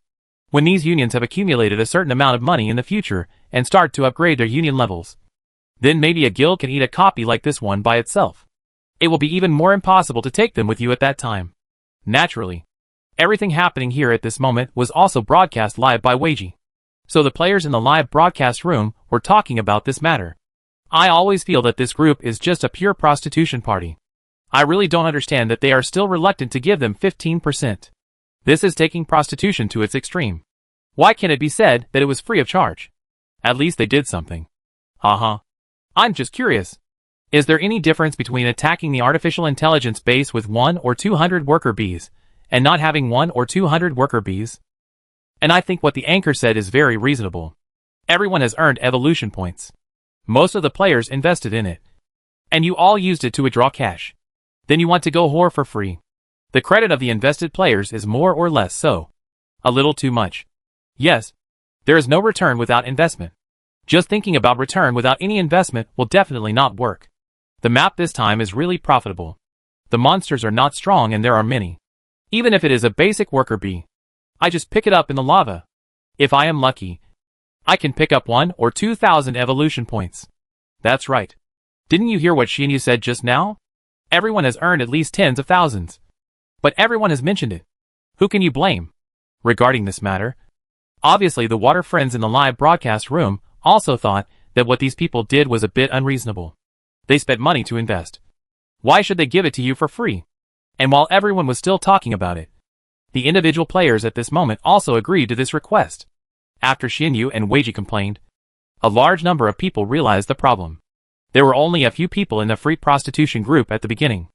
When these unions have accumulated a certain amount of money in the future and start to upgrade their union levels, then maybe a guild can eat a copy like this one by itself. It will be even more impossible to take them with you at that time. Naturally, everything happening here at this moment was also broadcast live by Weiji. So the players in the live broadcast room were talking about this matter. I always feel that this group is just a pure prostitution party. I really don't understand that they are still reluctant to give them 15%. This is taking prostitution to its extreme. Why can't it be said that it was free of charge? At least they did something. Haha. I'm just curious. Is there any difference between attacking the artificial intelligence base with 1 or 200 worker bees, and not having 1 or 200 worker bees? And I think what the anchor said is very reasonable. Everyone has earned evolution points. Most of the players invested in it. And you all used it to withdraw cash. Then you want to go whore for free. The credit of the invested players is more or less so. A little too much. Yes. There is no return without investment. Just thinking about return without any investment will definitely not work. The map this time is really profitable. The monsters are not strong and there are many. Even if it is a basic worker bee. I just pick it up in the lava. If I am lucky, I can pick up 1 or 2,000 evolution points. That's right. Didn't you hear what Shinyu said just now? Everyone has earned at least tens of thousands. But everyone has mentioned it. Who can you blame? Regarding this matter, obviously the water friends in the live broadcast room also thought that what these people did was a bit unreasonable. They spent money to invest. Why should they give it to you for free? And while everyone was still talking about it, the individual players at this moment also agreed to this request. After Shinyu and Weiji complained, a large number of people realized the problem. There were only a few people in the free prostitution group at the beginning.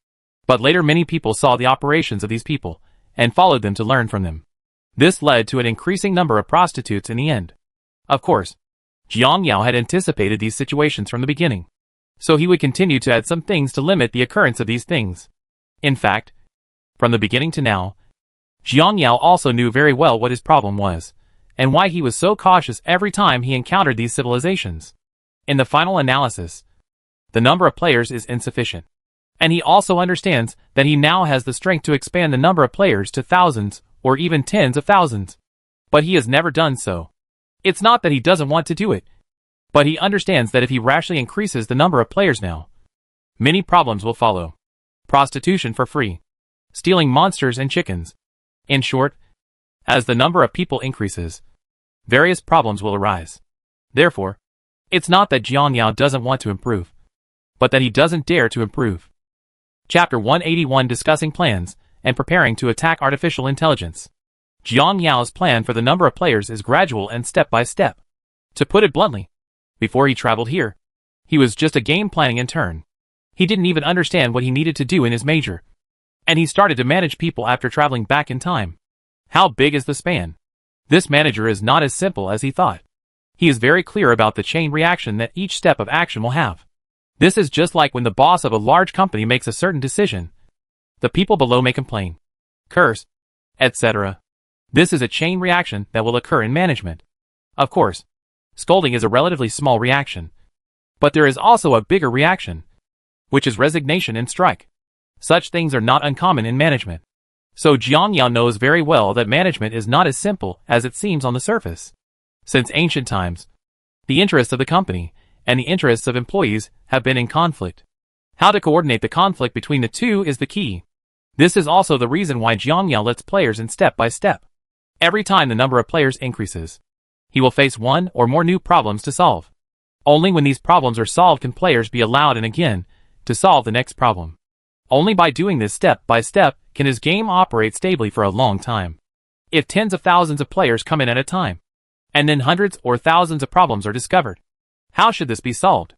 But later many people saw the operations of these people, and followed them to learn from them. This led to an increasing number of prostitutes in the end. Of course, Jiang Yao had anticipated these situations from the beginning. So he would continue to add some things to limit the occurrence of these things. In fact, from the beginning to now, Jiang Yao also knew very well what his problem was, and why he was so cautious every time he encountered these civilizations. In the final analysis, the number of players is insufficient. And he also understands that he now has the strength to expand the number of players to thousands or even tens of thousands. But he has never done so. It's not that he doesn't want to do it, but he understands that if he rashly increases the number of players now, many problems will follow. Prostitution for free. Stealing monsters and chickens. In short, as the number of people increases, various problems will arise. Therefore, it's not that Jiang Yao doesn't want to improve, but that he doesn't dare to improve. Chapter 181 Discussing Plans and Preparing to Attack Artificial Intelligence. Jiang Yao's plan for the number of players is gradual and step by step. To put it bluntly, before he traveled here, he was just a game planning intern. He didn't even understand what he needed to do in his major. And he started to manage people after traveling back in time. How big is the span? This manager is not as simple as he thought. He is very clear about the chain reaction that each step of action will have. This is just like when the boss of a large company makes a certain decision. The people below may complain, curse, etc. This is a chain reaction that will occur in management. Of course, scolding is a relatively small reaction. But there is also a bigger reaction, which is resignation and strike. Such things are not uncommon in management. So Jiang Yao knows very well that management is not as simple as it seems on the surface. Since ancient times, the interests of the company and the interests of employees have been in conflict. How to coordinate the conflict between the two is the key. This is also the reason why Jiang Yao lets players in step by step. Every time the number of players increases, he will face 1 or more new problems to solve. Only when these problems are solved can players be allowed in again to solve the next problem. Only by doing this step by step can his game operate stably for a long time. If tens of thousands of players come in at a time, and then hundreds or thousands of problems are discovered, how should this be solved?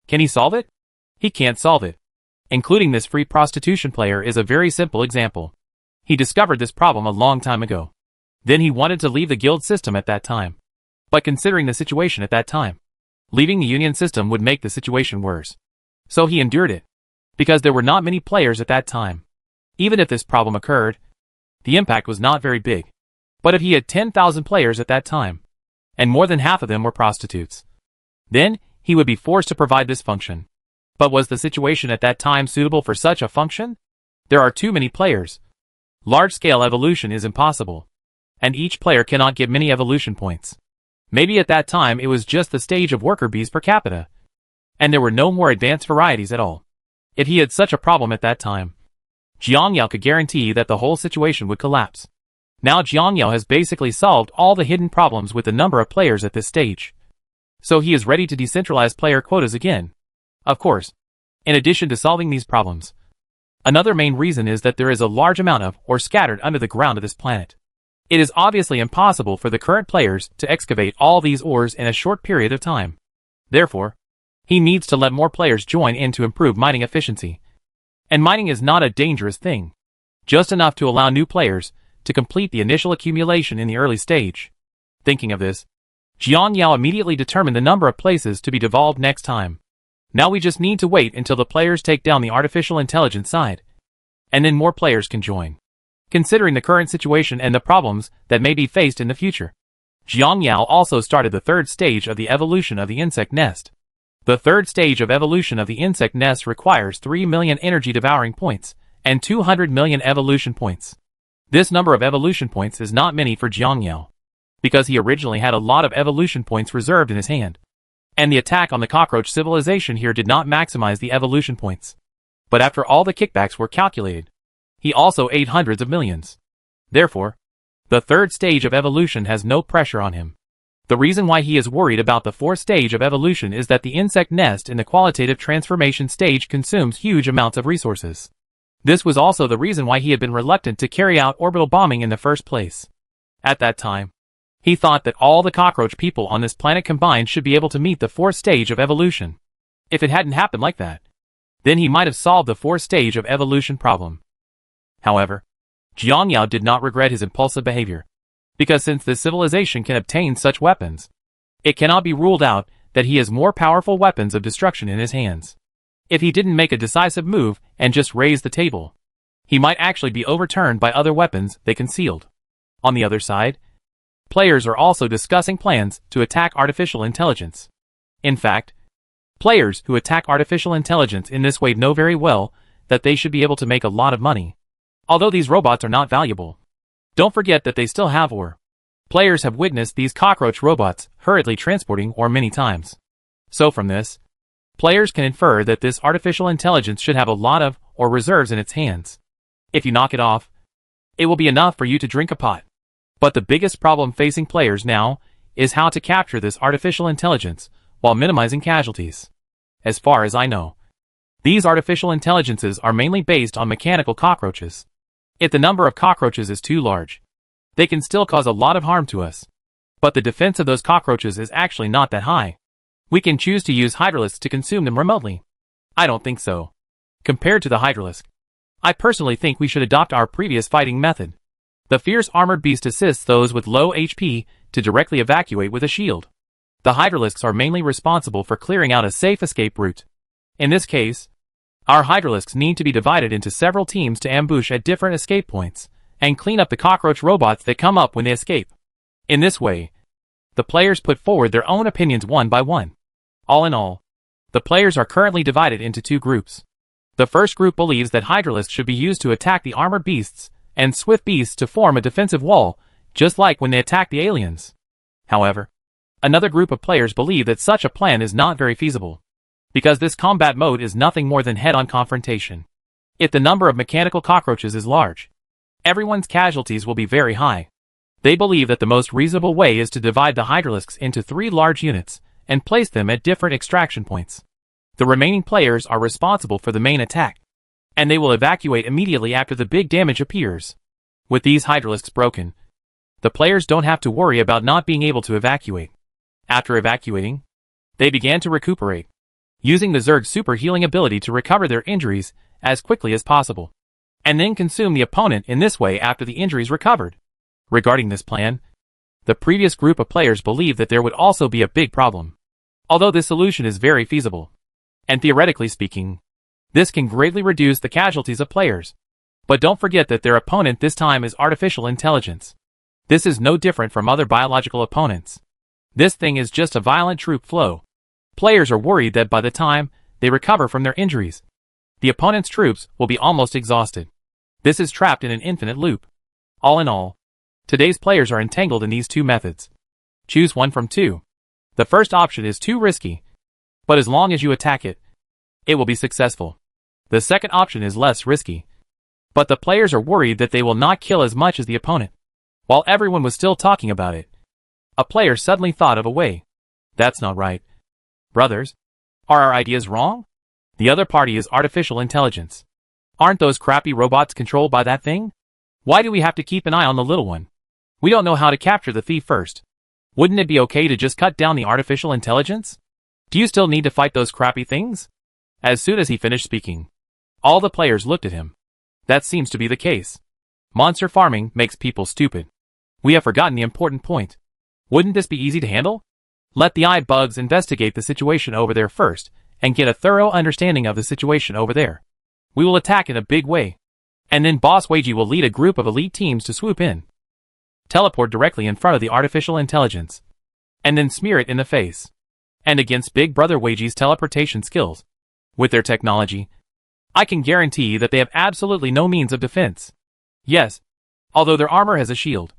Can he solve it? He can't solve it. Including this free prostitution player is a very simple example. He discovered this problem a long time ago. Then he wanted to leave the guild system at that time. But considering the situation at that time, leaving the union system would make the situation worse. So he endured it. Because there were not many players at that time. Even if this problem occurred, the impact was not very big. But if he had 10,000 players at that time, and more than half of them were prostitutes, then he would be forced to provide this function. But was the situation at that time suitable for such a function? There are too many players. Large-scale evolution is impossible. And each player cannot get many evolution points. Maybe at that time it was just the stage of worker bees per capita. And there were no more advanced varieties at all. If he had such a problem at that time, Jiang Yao could guarantee that the whole situation would collapse. Now Jiang Yao has basically solved all the hidden problems with the number of players at this stage. So he is ready to decentralize player quotas again. Of course, in addition to solving these problems, another main reason is that there is a large amount of or scattered under the ground of this planet. It is obviously impossible for the current players to excavate all these ores in a short period of time. Therefore, he needs to let more players join in to improve mining efficiency. And mining is not a dangerous thing. Just enough to allow new players to complete the initial accumulation in the early stage. Thinking of this, Jiang Yao immediately determined the number of places to be devolved next time. Now we just need to wait until the players take down the artificial intelligence side. And then more players can join. Considering the current situation and the problems that may be faced in the future, Jiang Yao also started the third stage of the evolution of the insect nest. The third stage of evolution of the insect nest requires 3 million energy devouring points and 200 million evolution points. This number of evolution points is not many for Jiang Yao, because he originally had a lot of evolution points reserved in his hand. And the attack on the cockroach civilization here did not maximize the evolution points. But after all the kickbacks were calculated, he also ate hundreds of millions. Therefore, the third stage of evolution has no pressure on him. The reason why he is worried about the fourth stage of evolution is that the insect nest in the qualitative transformation stage consumes huge amounts of resources. This was also the reason why he had been reluctant to carry out orbital bombing in the first place. At that time, he thought that all the cockroach people on this planet combined should be able to meet the fourth stage of evolution. If it hadn't happened like that, then he might have solved the fourth stage of evolution problem. However, Jiang Yao did not regret his impulsive behavior, because since this civilization can obtain such weapons, it cannot be ruled out that he has more powerful weapons of destruction in his hands. If he didn't make a decisive move and just raise the table, he might actually be overturned by other weapons they concealed. On the other side, players are also discussing plans to attack artificial intelligence. In fact, players who attack artificial intelligence in this way know very well that they should be able to make a lot of money. Although these robots are not valuable, don't forget that they still have ore. Players have witnessed these cockroach robots hurriedly transporting ore many times. So from this, players can infer that this artificial intelligence should have a lot of ore reserves in its hands. If you knock it off, it will be enough for you to drink a pot. But the biggest problem facing players now is how to capture this artificial intelligence while minimizing casualties. As far as I know, these artificial intelligences are mainly based on mechanical cockroaches. If the number of cockroaches is too large, they can still cause a lot of harm to us. But the defense of those cockroaches is actually not that high. We can choose to use hydralisks to consume them remotely. I don't think so. Compared to the hydralisk, I personally think we should adopt our previous fighting method. The fierce armored beast assists those with low HP to directly evacuate with a shield. The hydralisks are mainly responsible for clearing out a safe escape route. In this case, our hydralisks need to be divided into several teams to ambush at different escape points and clean up the cockroach robots that come up when they escape. In this way, the players put forward their own opinions one by one. All in all, the players are currently divided into two groups. The first group believes that hydralisks should be used to attack the armored beasts and swift beasts to form a defensive wall, just like when they attack the aliens. However, another group of players believe that such a plan is not very feasible, because this combat mode is nothing more than head-on confrontation. If the number of mechanical cockroaches is large, everyone's casualties will be very high. They believe that the most reasonable way is to divide the hydralisks into 3 large units and place them at different extraction points. The remaining players are responsible for the main attack, and they will evacuate immediately after the big damage appears. With these hydralisks broken, the players don't have to worry about not being able to evacuate. After evacuating, they began to recuperate, using the Zerg's super healing ability to recover their injuries as quickly as possible, and then consume the opponent in this way after the injuries recovered. Regarding this plan, the previous group of players believed that there would also be a big problem. Although this solution is very feasible, and theoretically speaking, this can greatly reduce the casualties of players. But don't forget that their opponent this time is artificial intelligence. This is no different from other biological opponents. This thing is just a violent troop flow. Players are worried that by the time they recover from their injuries, the opponent's troops will be almost exhausted. This is trapped in an infinite loop. All in all, today's players are entangled in these two methods. Choose one from two. The first option is too risky, but as long as you attack it, it will be successful. The second option is less risky, but the players are worried that they will not kill as much as the opponent. While everyone was still talking about it, a player suddenly thought of a way. That's not right. Brothers, are our ideas wrong? The other party is artificial intelligence. Aren't those crappy robots controlled by that thing? Why do we have to keep an eye on the little one? We don't know how to capture the thief first. Wouldn't it be okay to just cut down the artificial intelligence? Do you still need to fight those crappy things? As soon as he finished speaking, all the players looked at him. That seems to be the case. Monster farming makes people stupid. We have forgotten the important point. Wouldn't this be easy to handle? Let the iBugs investigate the situation over there first, and get a thorough understanding of the situation over there. We will attack in a big way. And then Boss Weiji will lead a group of elite teams to swoop in. Teleport directly in front of the artificial intelligence. And then smear it in the face. And against Big Brother Weiji's teleportation skills. With their technology, I can guarantee that they have absolutely no means of defense. Yes, although their armor has a shield.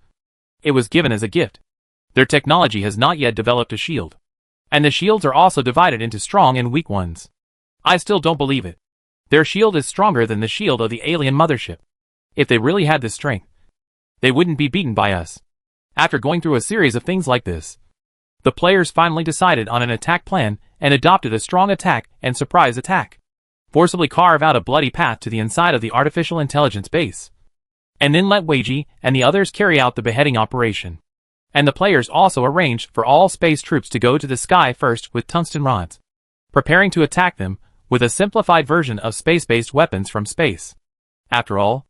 It was given as a gift. Their technology has not yet developed a shield. And the shields are also divided into strong and weak ones. I still don't believe it. Their shield is stronger than the shield of the alien mothership. If they really had this strength, they wouldn't be beaten by us. After going through a series of things like this, the players finally decided on an attack plan and adopted a strong attack and surprise attack. Forcibly carve out a bloody path to the inside of the artificial intelligence base. And then let Weiji and the others carry out the beheading operation. And the players also arranged for all space troops to go to the sky first with tungsten rods, preparing to attack them with a simplified version of space-based weapons from space. After all,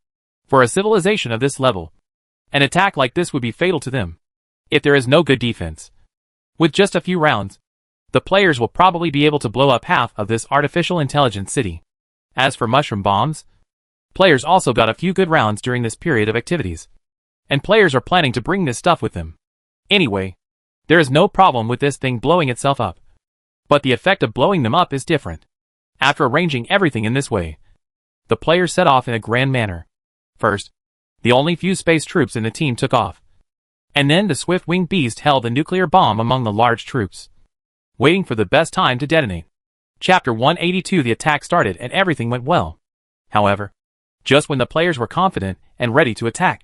for a civilization of this level, an attack like this would be fatal to them. If there is no good defense, with just a few rounds, the players will probably be able to blow up half of this artificial intelligence city. As for mushroom bombs, players also got a few good rounds during this period of activities. And players are planning to bring this stuff with them. Anyway, there is no problem with this thing blowing itself up. But the effect of blowing them up is different. After arranging everything in this way, the players set off in a grand manner. First, the only few space troops in the team took off. And then the swift-winged beast held a nuclear bomb among the large troops, waiting for the best time to detonate. Chapter 182. The attack started and everything went well. However, just when the players were confident and ready to attack,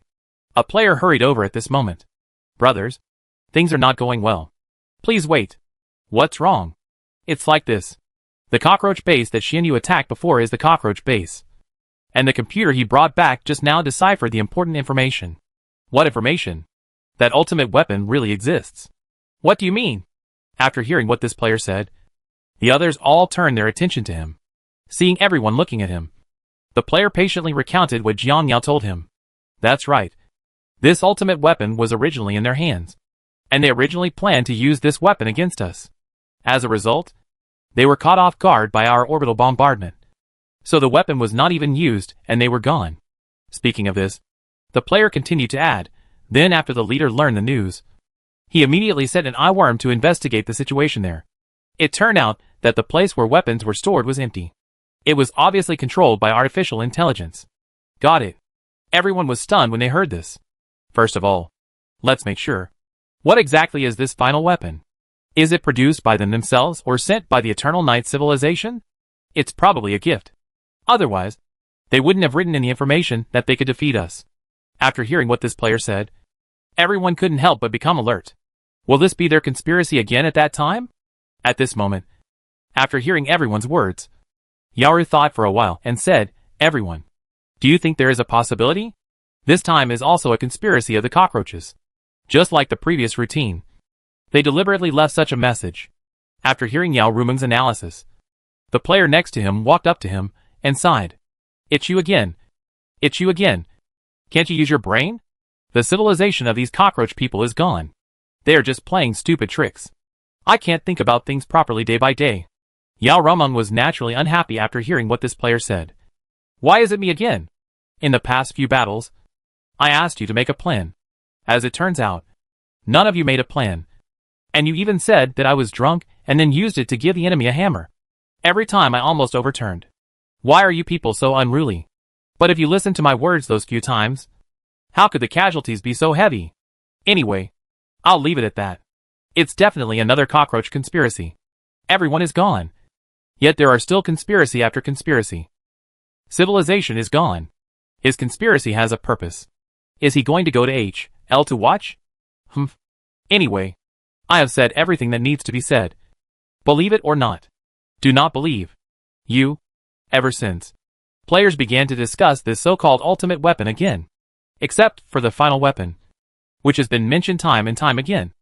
a player hurried over at this moment. Brothers, things are not going well. Please wait. What's wrong? It's like this. The cockroach base that Xianyu attacked before is the cockroach base. And the computer he brought back just now deciphered the important information. What information? That ultimate weapon really exists. What do you mean? After hearing what this player said, the others all turned their attention to him. Seeing everyone looking at him, the player patiently recounted what Jiang Yao told him. That's right. This ultimate weapon was originally in their hands. And they originally planned to use this weapon against us. As a result, they were caught off guard by our orbital bombardment. So the weapon was not even used and they were gone. Speaking of this, the player continued to add, then after the leader learned the news, he immediately sent an eye-worm to investigate the situation there. It turned out that the place where weapons were stored was empty. It was obviously controlled by artificial intelligence. Got it. Everyone was stunned when they heard this. First of all, let's make sure. What exactly is this final weapon? Is it produced by them themselves or sent by the Eternal Night civilization? It's probably a gift. Otherwise, they wouldn't have written in the information that they could defeat us. After hearing what this player said, everyone couldn't help but become alert. Will this be their conspiracy again at that time? At this moment, after hearing everyone's words, Yaoru thought for a while and said, Everyone, do you think there is a possibility? This time is also a conspiracy of the cockroaches. Just like the previous routine, they deliberately left such a message. After hearing Yao Rumeng's analysis, the player next to him walked up to him and sighed. It's you again. It's you again. Can't you use your brain? The civilization of these cockroach people is gone. They are just playing stupid tricks. I can't think about things properly day by day. Yao Rumeng was naturally unhappy after hearing what this player said. Why is it me again? In the past few battles, I asked you to make a plan. As it turns out, none of you made a plan. And you even said that I was drunk and then used it to give the enemy a hammer. Every time I almost overturned. Why are you people so unruly? But if you listened to my words those few times, how could the casualties be so heavy? Anyway, I'll leave it at that. It's definitely another cockroach conspiracy. Everyone is gone. Yet there are still conspiracy after conspiracy. Civilization is gone. His conspiracy has a purpose. Is he going to go to H.L. to watch? Anyway, I have said everything that needs to be said. Believe it or not. Do not believe. You. Ever since, players began to discuss this so-called ultimate weapon again. Except for the final weapon, which has been mentioned time and time again.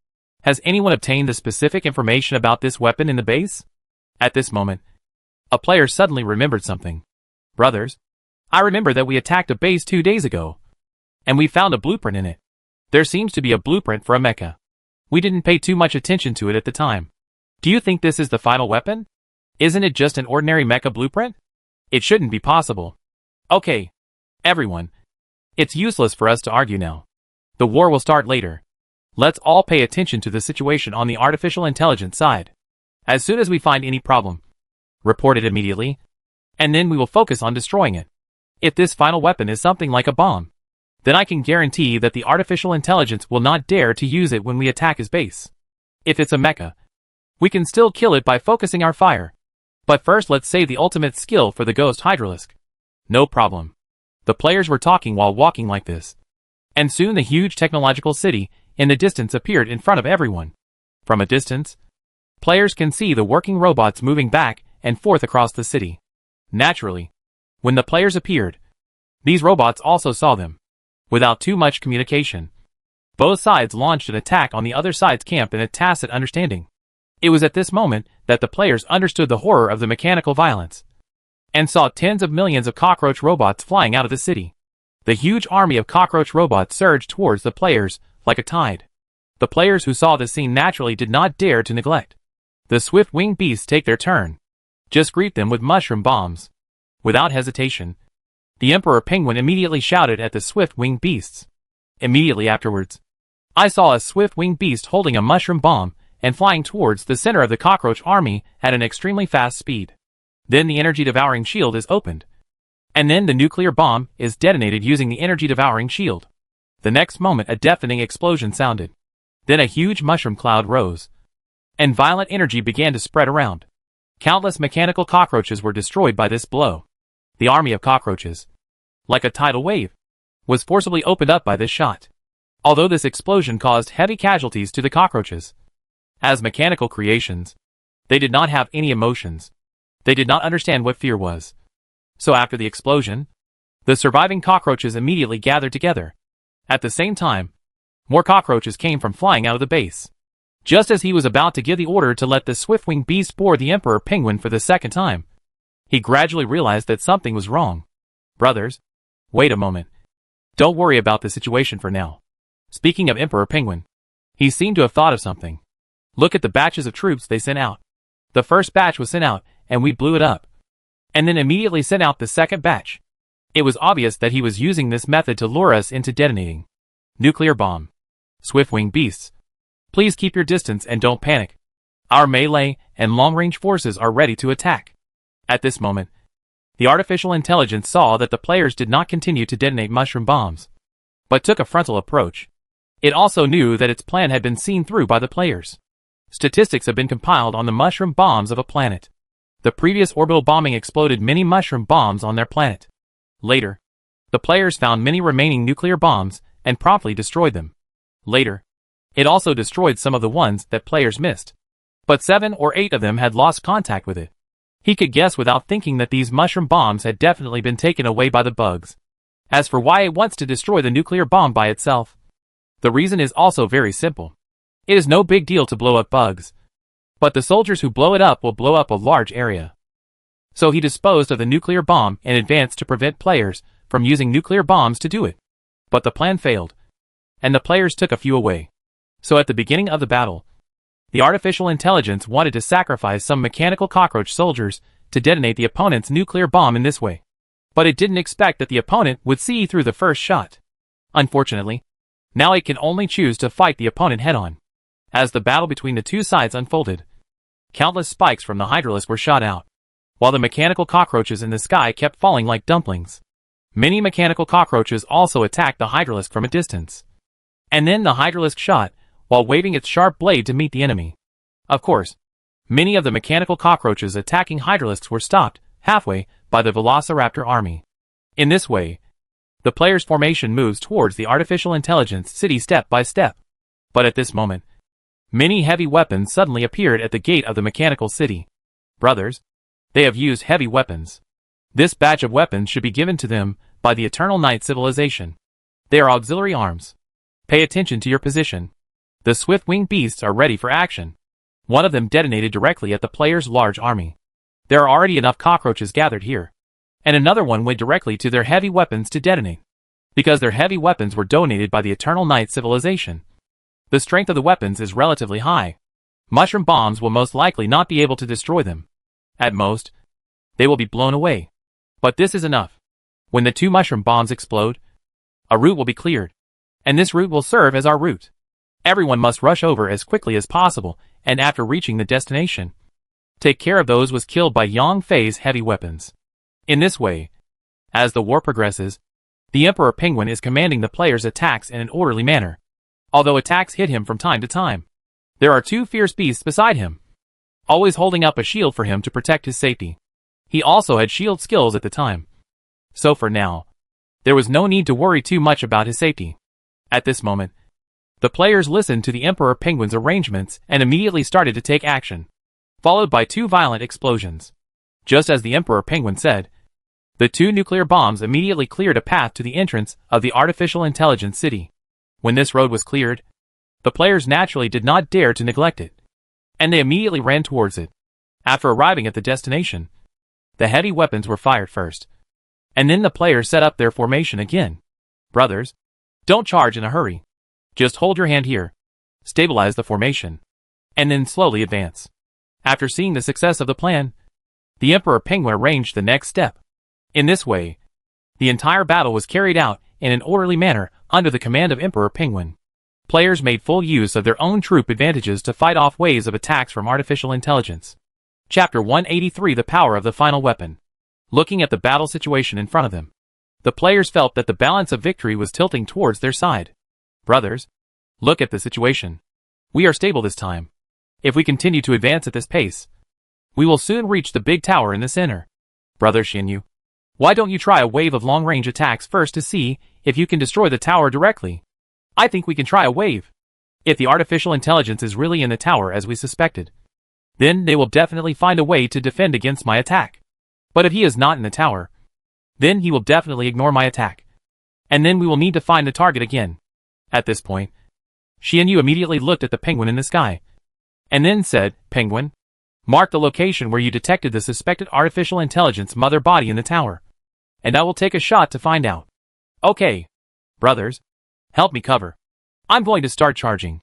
Has anyone obtained the specific information about this weapon in the base? At this moment, a player suddenly remembered something. Brothers, I remember that we attacked a base 2 days ago, and we found a blueprint in it. There seems to be a blueprint for a mecha. We didn't pay too much attention to it at the time. Do you think this is the final weapon? Isn't it just an ordinary mecha blueprint? It shouldn't be possible. Okay, everyone. It's useless for us to argue now. The war will start later. Let's all pay attention to the situation on the artificial intelligence side. As soon as we find any problem, report it immediately, and then we will focus on destroying it. If this final weapon is something like a bomb, then I can guarantee that the artificial intelligence will not dare to use it when we attack his base. If it's a mecha, we can still kill it by focusing our fire. But first let's save the ultimate skill for the Ghost Hydralisk. No problem. The players were talking while walking like this. And soon the huge technological city in the distance appeared in front of everyone. From a distance, players can see the working robots moving back and forth across the city. Naturally, when the players appeared, these robots also saw them. Without too much communication, both sides launched an attack on the other side's camp in a tacit understanding. It was at this moment that the players understood the horror of the mechanical violence, and saw tens of millions of cockroach robots flying out of the city. The huge army of cockroach robots surged towards the players like a tide. The players who saw the scene naturally did not dare to neglect. The swift-winged beasts take their turn. Just greet them with mushroom bombs. Without hesitation, the Emperor Penguin immediately shouted at the swift-winged beasts. Immediately afterwards, I saw a swift-winged beast holding a mushroom bomb and flying towards the center of the cockroach army at an extremely fast speed. Then the energy-devouring shield is opened. And then the nuclear bomb is detonated using the energy-devouring shield. The next moment a deafening explosion sounded. Then a huge mushroom cloud rose, and violent energy began to spread around. Countless mechanical cockroaches were destroyed by this blow. The army of cockroaches, like a tidal wave, was forcibly opened up by this shot. Although this explosion caused heavy casualties to the cockroaches, as mechanical creations, they did not have any emotions. They did not understand what fear was. So after the explosion, the surviving cockroaches immediately gathered together. At the same time, more cockroaches came from flying out of the base. Just as he was about to give the order to let the swift-winged beast board the Emperor Penguin for the second time, he gradually realized that something was wrong. Brothers, wait a moment. Don't worry about the situation for now. Speaking of Emperor Penguin, he seemed to have thought of something. Look at the batches of troops they sent out. The first batch was sent out, and we blew it up. And then immediately sent out the second batch. It was obvious that he was using this method to lure us into detonating. Nuclear bomb. Swift-winged beasts, please keep your distance and don't panic. Our melee and long-range forces are ready to attack. At this moment, the artificial intelligence saw that the players did not continue to detonate mushroom bombs, but took a frontal approach. It also knew that its plan had been seen through by the players. Statistics have been compiled on the mushroom bombs of a planet. The previous orbital bombing exploded many mushroom bombs on their planet. Later, the players found many remaining nuclear bombs and promptly destroyed them. Later, it also destroyed some of the ones that players missed. But 7 or 8 of them had lost contact with it. He could guess without thinking that these mushroom bombs had definitely been taken away by the bugs. As for why it wants to destroy the nuclear bomb by itself, the reason is also very simple. It is no big deal to blow up bugs, but the soldiers who blow it up will blow up a large area. So he disposed of the nuclear bomb in advance to prevent players from using nuclear bombs to do it. But the plan failed, and the players took a few away. So at the beginning of the battle, the artificial intelligence wanted to sacrifice some mechanical cockroach soldiers to detonate the opponent's nuclear bomb in this way. But it didn't expect that the opponent would see through the first shot. Unfortunately, now it can only choose to fight the opponent head-on. As the battle between the two sides unfolded, countless spikes from the Hydralisk were shot out, while the mechanical cockroaches in the sky kept falling like dumplings. Many mechanical cockroaches also attacked the Hydralisk from a distance. And then the Hydralisk shot, while waving its sharp blade to meet the enemy. Of course, many of the mechanical cockroaches attacking Hydralisks were stopped halfway by the Velociraptor army. In this way, the player's formation moves towards the artificial intelligence city step by step. But at this moment, many heavy weapons suddenly appeared at the gate of the mechanical city. Brothers, they have used heavy weapons. This batch of weapons should be given to them by the Eternal Night civilization. They are auxiliary arms. Pay attention to your position. The swift-winged beasts are ready for action. One of them detonated directly at the player's large army. There are already enough cockroaches gathered here. And another one went directly to their heavy weapons to detonate. Because their heavy weapons were donated by the Eternal Night civilization. The strength of the weapons is relatively high. Mushroom bombs will most likely not be able to destroy them. At most, they will be blown away. But this is enough. When the 2 mushroom bombs explode, a route will be cleared. And this route will serve as our route. Everyone must rush over as quickly as possible, and after reaching the destination, take care of those was killed by Yang Fei's heavy weapons. In this way, as the war progresses, the Emperor Penguin is commanding the players' attacks in an orderly manner. Although attacks hit him from time to time, there are 2 fierce beasts beside him, always holding up a shield for him to protect his safety. He also had shield skills at the time. So for now, there was no need to worry too much about his safety. At this moment, the players listened to the Emperor Penguin's arrangements and immediately started to take action, followed by 2 violent explosions. Just as the Emperor Penguin said, the 2 nuclear bombs immediately cleared a path to the entrance of the artificial intelligence city. When this road was cleared, the players naturally did not dare to neglect it, and they immediately ran towards it. After arriving at the destination, the heavy weapons were fired first, and then the players set up their formation again. Brothers, don't charge in a hurry. Just hold your hand here, stabilize the formation, and then slowly advance. After seeing the success of the plan, the Emperor Penguin arranged the next step. In this way, the entire battle was carried out in an orderly manner under the command of Emperor Penguin. Players made full use of their own troop advantages to fight off waves of attacks from artificial intelligence. Chapter 183: The Power of the Final Weapon. Looking at the battle situation in front of them, the players felt that the balance of victory was tilting towards their side. Brothers, look at the situation. We are stable this time. If we continue to advance at this pace, we will soon reach the big tower in the center. Brother Xianyu, why don't you try a wave of long-range attacks first to see if you can destroy the tower directly? I think we can try a wave. If the artificial intelligence is really in the tower as we suspected, then they will definitely find a way to defend against my attack. But if he is not in the tower, then he will definitely ignore my attack. And then we will need to find the target again. At this point, Xianyu immediately looked at the penguin in the sky, and then said, Penguin, mark the location where you detected the suspected artificial intelligence mother body in the tower, and I will take a shot to find out. Okay. Brothers, help me cover. I'm going to start charging.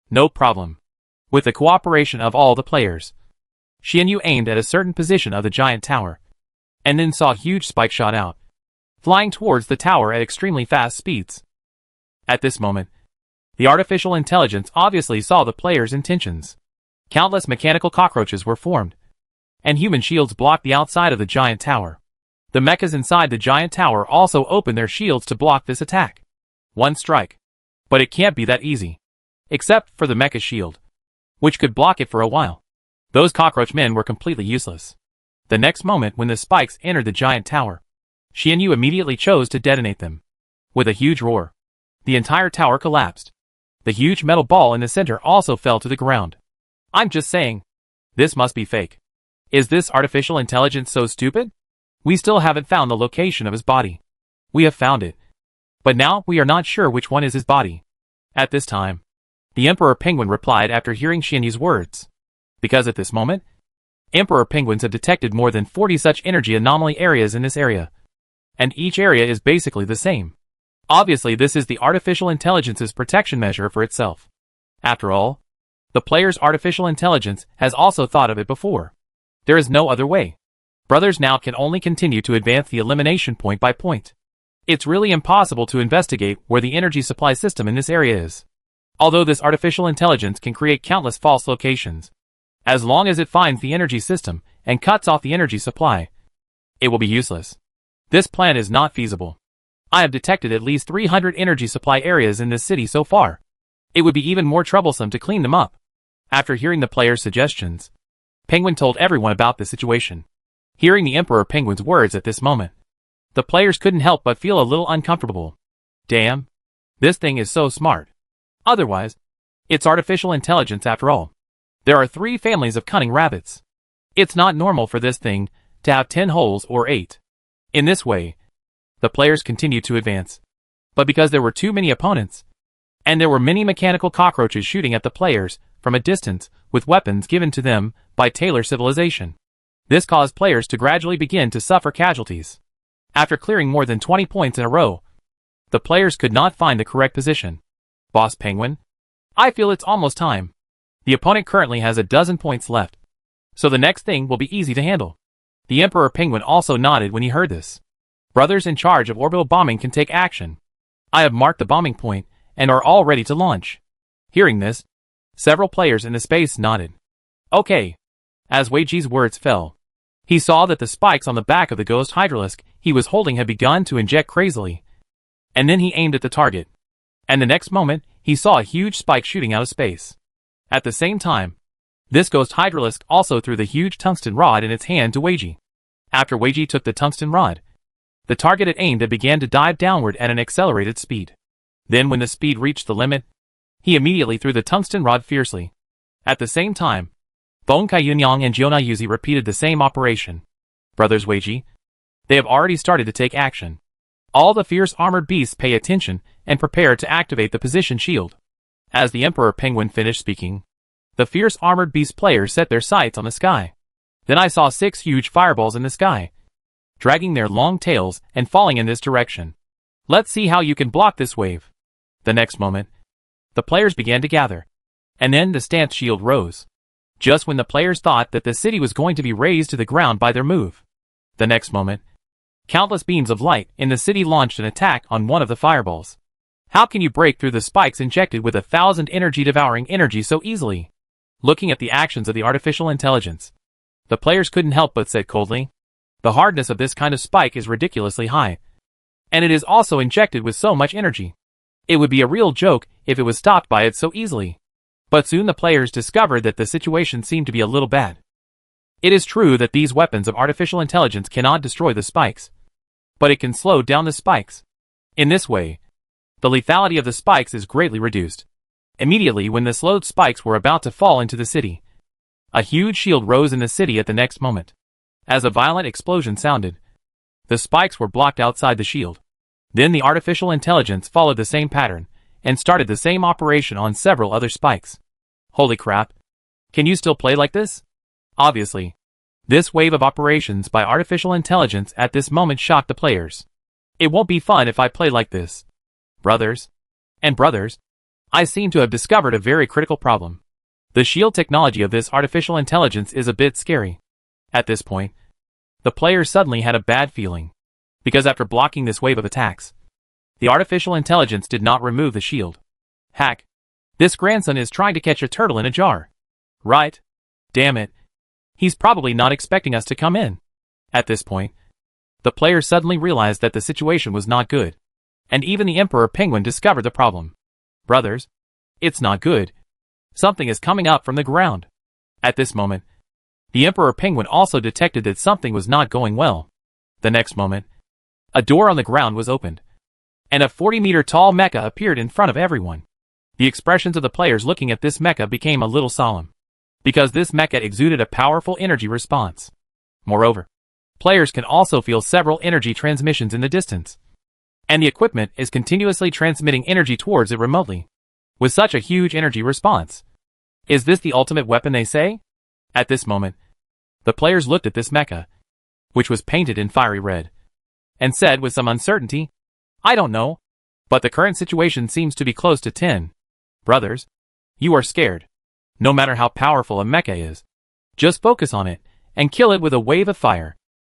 No problem. With the cooperation of all the players, Xianyu aimed at a certain position of the giant tower, and then saw a huge spike shot out, flying towards the tower at extremely fast speeds. At this moment, the artificial intelligence obviously saw the players' intentions. Countless mechanical cockroaches were formed, and human shields blocked the outside of the giant tower. The mechas inside the giant tower also opened their shields to block this attack. One strike. But it can't be that easy. Except for the mecha shield, which could block it for a while. Those cockroach men were completely useless. The next moment when the spikes entered the giant tower, Xianyu immediately chose to detonate them. With a huge roar, the entire tower collapsed. The huge metal ball in the center also fell to the ground. I'm just saying, this must be fake. Is this artificial intelligence so stupid? We still haven't found the location of his body. We have found it, but now we are not sure which one is his body. At this time, the Emperor Penguin replied after hearing Xianyu's words. Because at this moment, Emperor Penguins have detected more than 40 such energy anomaly areas in this area, and each area is basically the same. Obviously this is the artificial intelligence's protection measure for itself. After all, the player's artificial intelligence has also thought of it before. There is no other way. Brothers now can only continue to advance the elimination point by point. It's really impossible to investigate where the energy supply system in this area is. Although this artificial intelligence can create countless false locations, as long as it finds the energy system and cuts off the energy supply, it will be useless. This plan is not feasible. I have detected at least 300 energy supply areas in this city so far. It would be even more troublesome to clean them up. After hearing the player's suggestions, Penguin told everyone about the situation. Hearing the Emperor Penguin's words at this moment, the players couldn't help but feel a little uncomfortable. Damn, this thing is so smart. Otherwise, it's artificial intelligence after all. There are 3 families of cunning rabbits. It's not normal for this thing to have 10 holes or 8. In this way, the players continued to advance. But because there were too many opponents, And there were many mechanical cockroaches shooting at the players from a distance with weapons given to them by Taylor civilization. This caused players to gradually begin to suffer casualties. After clearing more than 20 points in a row, the players could not find the correct position. Boss Penguin? I feel it's almost time. The opponent currently has a dozen points left, so the next thing will be easy to handle. The Emperor Penguin also nodded when he heard this. Brothers in charge of orbital bombing can take action. I have marked the bombing point and are all ready to launch. Hearing this, several players in the space nodded. Okay. As Weiji's words fell, he saw that the spikes on the back of the ghost hydralisk he was holding had begun to inject crazily. And then he aimed at the target. And the next moment, he saw a huge spike shooting out of space. At the same time, this ghost hydralisk also threw the huge tungsten rod in its hand to Weiji. After Weiji took the tungsten rod, the target it aimed at began to dive downward at an accelerated speed. Then when the speed reached the limit, he immediately threw the tungsten rod fiercely. At the same time, Bone Kai Yunyang and Jiona Yuzi repeated the same operation. Brothers Weiji, they have already started to take action. All the fierce armored beasts pay attention and prepare to activate the position shield. As the Emperor Penguin finished speaking, the fierce armored beast players set their sights on the sky. Then I saw 6 huge fireballs in the sky, dragging their long tails and falling in this direction. Let's see how you can block this wave. The next moment, the players began to gather, and then the stance shield rose. Just when the players thought that the city was going to be razed to the ground by their move. The next moment, countless beams of light in the city launched an attack on one of the fireballs. How can you break through the spikes injected with 1,000 energy-devouring energy so easily? Looking at the actions of the artificial intelligence, the players couldn't help but say coldly, the hardness of this kind of spike is ridiculously high. And it is also injected with so much energy. It would be a real joke if it was stopped by it so easily. But soon the players discovered that the situation seemed to be a little bad. It is true that these weapons of artificial intelligence cannot destroy the spikes, but it can slow down the spikes. In this way, the lethality of the spikes is greatly reduced. Immediately when the slowed spikes were about to fall into the city, a huge shield rose in the city at the next moment. As a violent explosion sounded, the spikes were blocked outside the shield. Then the artificial intelligence followed the same pattern and started the same operation on several other spikes. Holy crap. Can you still play like this? Obviously, this wave of operations by artificial intelligence at this moment shocked the players. It won't be fun if I play like this. Brothers, I seem to have discovered a very critical problem. The shield technology of this artificial intelligence is a bit scary. At this point, the players suddenly had a bad feeling, because after blocking this wave of attacks, the artificial intelligence did not remove the shield. Hack. This grandson is trying to catch a turtle in a jar. Right? Damn it. He's probably not expecting us to come in. At this point, the players suddenly realized that the situation was not good. And even the Emperor Penguin discovered the problem. Brothers, it's not good. Something is coming up from the ground. At this moment, the Emperor Penguin also detected that something was not going well. The next moment, a door on the ground was opened, and a 40-meter tall mecha appeared in front of everyone. The expressions of the players looking at this mecha became a little solemn, because this mecha exuded a powerful energy response. Moreover, players can also feel several energy transmissions in the distance, and the equipment is continuously transmitting energy towards it remotely. With such a huge energy response, is this the ultimate weapon they say? At this moment, the players looked at this mecha, which was painted in fiery red, and said with some uncertainty, I don't know, but the current situation seems to be close to 10. Brothers, you are scared. No matter how powerful a mecha is, just focus on it, and kill it with a wave of fire.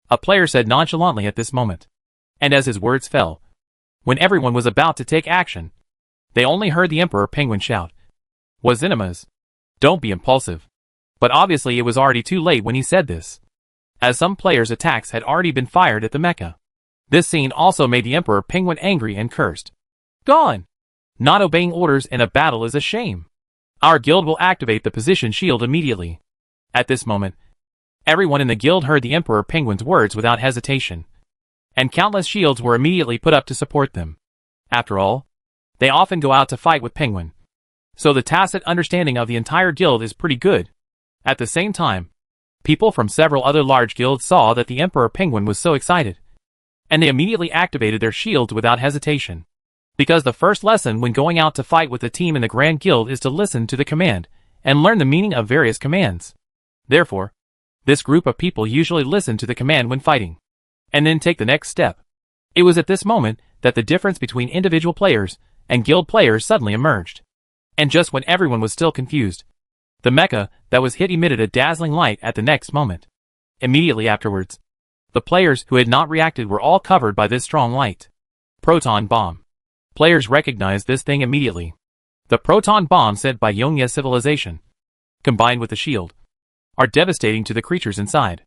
A player said nonchalantly at this moment. And as his words fell, when everyone was about to take action, they only heard the Emperor Penguin shout, Was Zenimas? Don't be impulsive. But obviously it was already too late when he said this, as some players' attacks had already been fired at the mecha. This scene also made the Emperor Penguin angry and cursed. Gone! Not obeying orders in a battle is a shame. Our guild will activate the position shield immediately. At this moment, everyone in the guild heard the Emperor Penguin's words without hesitation, and countless shields were immediately put up to support them. After all, they often go out to fight with Penguin, so the tacit understanding of the entire guild is pretty good. At the same time, people from several other large guilds saw that the Emperor Penguin was so excited, and they immediately activated their shields without hesitation. Because the first lesson when going out to fight with a team in the Grand Guild is to listen to the command and learn the meaning of various commands. Therefore, this group of people usually listen to the command when fighting, and then take the next step. It was at this moment that the difference between individual players and guild players suddenly emerged. And just when everyone was still confused, the mecha that was hit emitted a dazzling light at the next moment. Immediately afterwards, the players who had not reacted were all covered by this strong light. Proton bomb. Players recognized this thing immediately. The proton bomb sent by Yongye civilization, combined with the shield, are devastating to the creatures inside.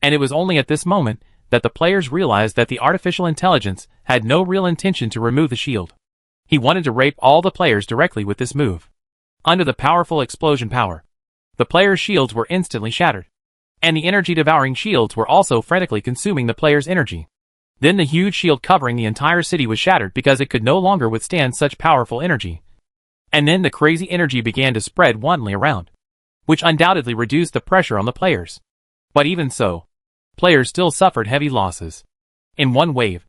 And it was only at this moment that the players realized that the artificial intelligence had no real intention to remove the shield. He wanted to rape all the players directly with this move. Under the powerful explosion power, the players' shields were instantly shattered, and the energy-devouring shields were also frantically consuming the players' energy. Then the huge shield covering the entire city was shattered because it could no longer withstand such powerful energy. And then the crazy energy began to spread wantonly around, which undoubtedly reduced the pressure on the players. But even so, players still suffered heavy losses. In one wave,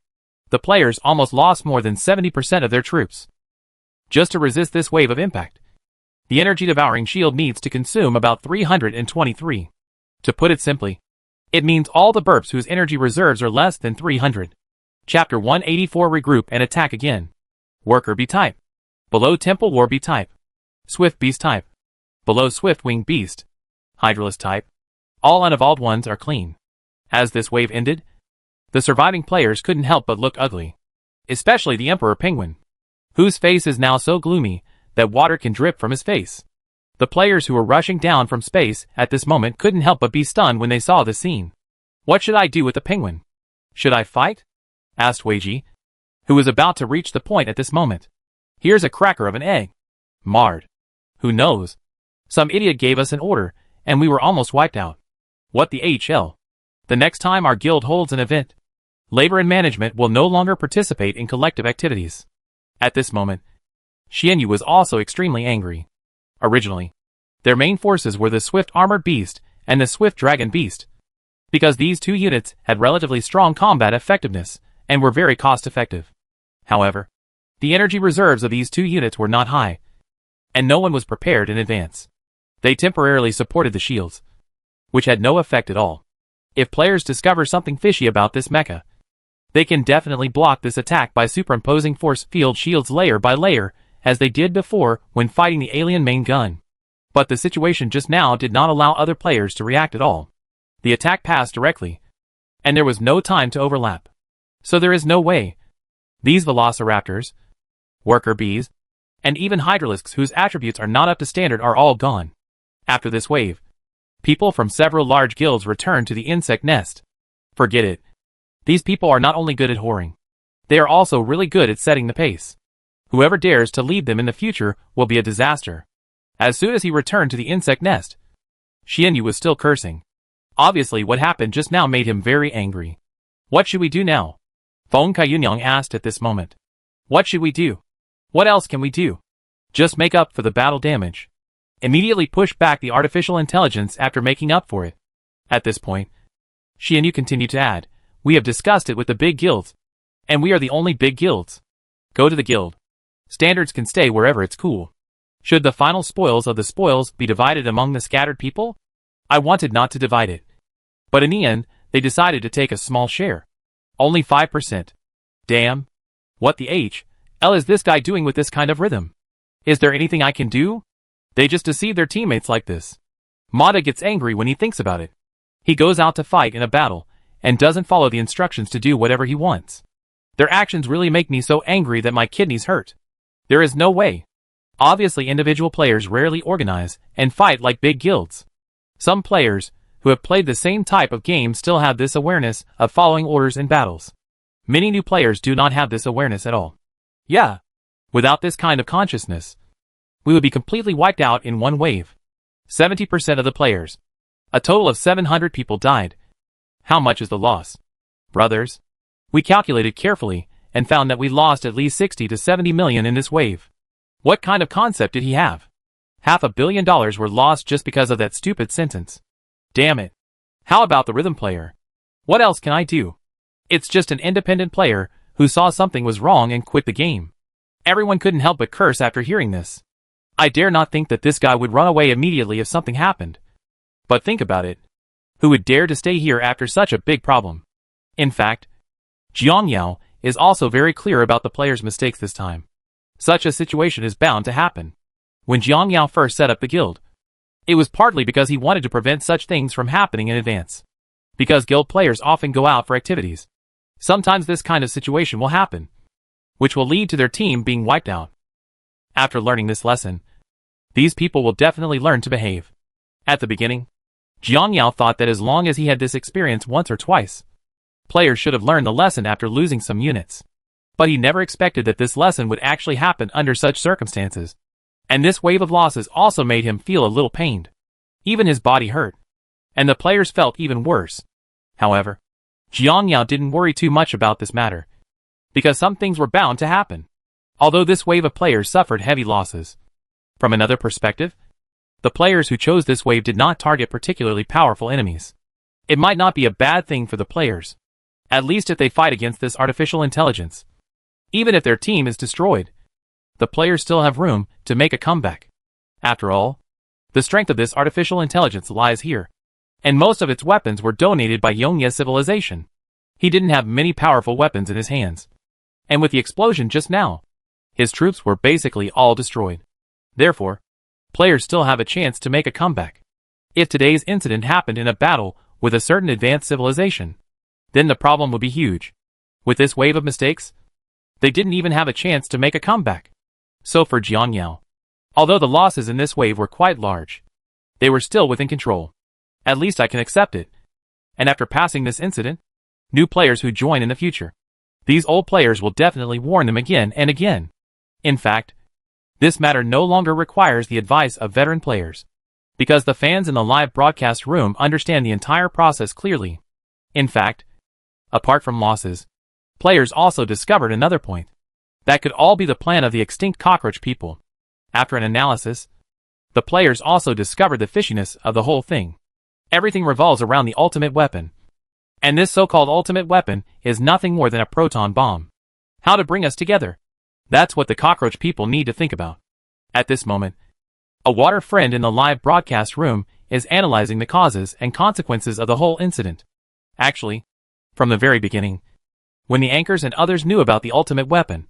the players almost lost more than 70% of their troops. Just to resist this wave of impact, the energy-devouring shield needs to consume about 323. To put it simply, it means all the burps whose energy reserves are less than 300. Chapter 184 Regroup and attack again. Worker Bee type. Below Temple War Bee type. Swift Beast type. Below Swift Winged Beast. Hydralisk type. All unevolved ones are clean. As this wave ended, the surviving players couldn't help but look ugly. Especially the Emperor Penguin, whose face is now so gloomy that water can drip from his face. The players who were rushing down from space at this moment couldn't help but be stunned when they saw the scene. What should I do with the penguin? Should I fight? Asked Weiji, who was about to reach the point at this moment. Here's a cracker of an egg. Marred. Who knows? Some idiot gave us an order, and we were almost wiped out. What the HL? The next time our guild holds an event, labor and management will no longer participate in collective activities. At this moment, Xianyu was also extremely angry. Originally, their main forces were the Swift Armored Beast and the Swift Dragon Beast, because these two units had relatively strong combat effectiveness and were very cost-effective. However, the energy reserves of these two units were not high, and no one was prepared in advance. They temporarily supported the shields, which had no effect at all. If players discover something fishy about this mecha, they can definitely block this attack by superimposing force field shields layer by layer, as they did before when fighting the alien main gun. But the situation just now did not allow other players to react at all. The attack passed directly, and there was no time to overlap. So there is no way. These velociraptors, worker bees, and even hydralisks whose attributes are not up to standard are all gone. After this wave, people from several large guilds returned to the insect nest. Forget it. These people are not only good at whoring, they are also really good at setting the pace. Whoever dares to lead them in the future will be a disaster. As soon as he returned to the insect nest, Xianyu was still cursing. Obviously what happened just now made him very angry. What should we do now? Feng Kaiyunyang asked at this moment. What should we do? What else can we do? Just make up for the battle damage. Immediately push back the artificial intelligence after making up for it. At this point, Xianyu continued to add, we have discussed it with the big guilds, and we are the only big guilds. Go to the guild. Standards can stay wherever it's cool. Should the final spoils of the spoils be divided among the scattered people? I wanted not to divide it. But in the end, they decided to take a small share. Only 5%. Damn. What the L is this guy doing with this kind of rhythm? Is there anything I can do? They just deceive their teammates like this. Mada gets angry when he thinks about it. He goes out to fight in a battle, and doesn't follow the instructions to do whatever he wants. Their actions really make me so angry that my kidneys hurt. There is no way. Obviously individual players rarely organize and fight like big guilds. Some players, who have played the same type of game still have this awareness of following orders in battles. Many new players do not have this awareness at all. Yeah. Without this kind of consciousness, we would be completely wiped out in one wave. 70% of the players. A total of 700 people died. How much is the loss? Brothers? We calculated carefully, and found that we lost at least 60 to 70 million in this wave. What kind of concept did he have? $500 million were lost just because of that stupid sentence. Damn it. How about the rhythm player? What else can I do? It's just an independent player, who saw something was wrong and quit the game. Everyone couldn't help but curse after hearing this. I dare not think that this guy would run away immediately if something happened. But think about it. Who would dare to stay here after such a big problem? In fact, Jiang Yao is also very clear about the player's mistakes this time. Such a situation is bound to happen. When Jiang Yao first set up the guild, it was partly because he wanted to prevent such things from happening in advance. Because guild players often go out for activities. Sometimes this kind of situation will happen, which will lead to their team being wiped out. After learning this lesson, these people will definitely learn to behave. At the beginning, Jiang Yao thought that as long as he had this experience once or twice, players should have learned the lesson after losing some units. But he never expected that this lesson would actually happen under such circumstances. And this wave of losses also made him feel a little pained. Even his body hurt. And the players felt even worse. However, Jiang Yao didn't worry too much about this matter, because some things were bound to happen. Although this wave of players suffered heavy losses. From another perspective, the players who chose this wave did not target particularly powerful enemies. It might not be a bad thing for the players, at least if they fight against this artificial intelligence. Even if their team is destroyed, the players still have room to make a comeback. After all, the strength of this artificial intelligence lies here. And most of its weapons were donated by Yongye civilization. He didn't have many powerful weapons in his hands. And with the explosion just now, his troops were basically all destroyed. Therefore, players still have a chance to make a comeback. If today's incident happened in a battle with a certain advanced civilization, then the problem would be huge. With this wave of mistakes, they didn't even have a chance to make a comeback. So for Jiang Yao, although the losses in this wave were quite large, they were still within control. At least I can accept it. And after passing this incident, new players who join in the future, these old players will definitely warn them again and again. In fact, this matter no longer requires the advice of veteran players, because the fans in the live broadcast room understand the entire process clearly. In fact, apart from losses, players also discovered another point. That could all be the plan of the extinct cockroach people. After an analysis, the players also discovered the fishiness of the whole thing. Everything revolves around the ultimate weapon. And this so-called ultimate weapon is nothing more than a proton bomb. How to bring us together? That's what the cockroach people need to think about. At this moment, a water friend in the live broadcast room is analyzing the causes and consequences of the whole incident. Actually, from the very beginning, when the anchors and others knew about the ultimate weapon,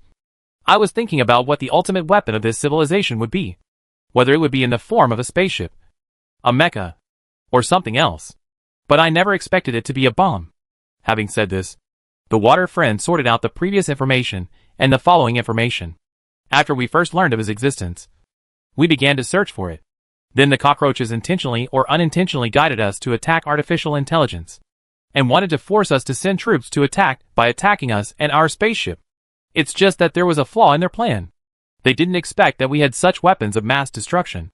I was thinking about what the ultimate weapon of this civilization would be. Whether it would be in the form of a spaceship, a mecha, or something else. But I never expected it to be a bomb. Having said this, the water friend sorted out the previous information and the following information. After we first learned of his existence, we began to search for it. Then the cockroaches intentionally or unintentionally guided us to attack artificial intelligence, and wanted to force us to send troops to attack by attacking us and our spaceship. It's just that there was a flaw in their plan. They didn't expect that we had such weapons of mass destruction.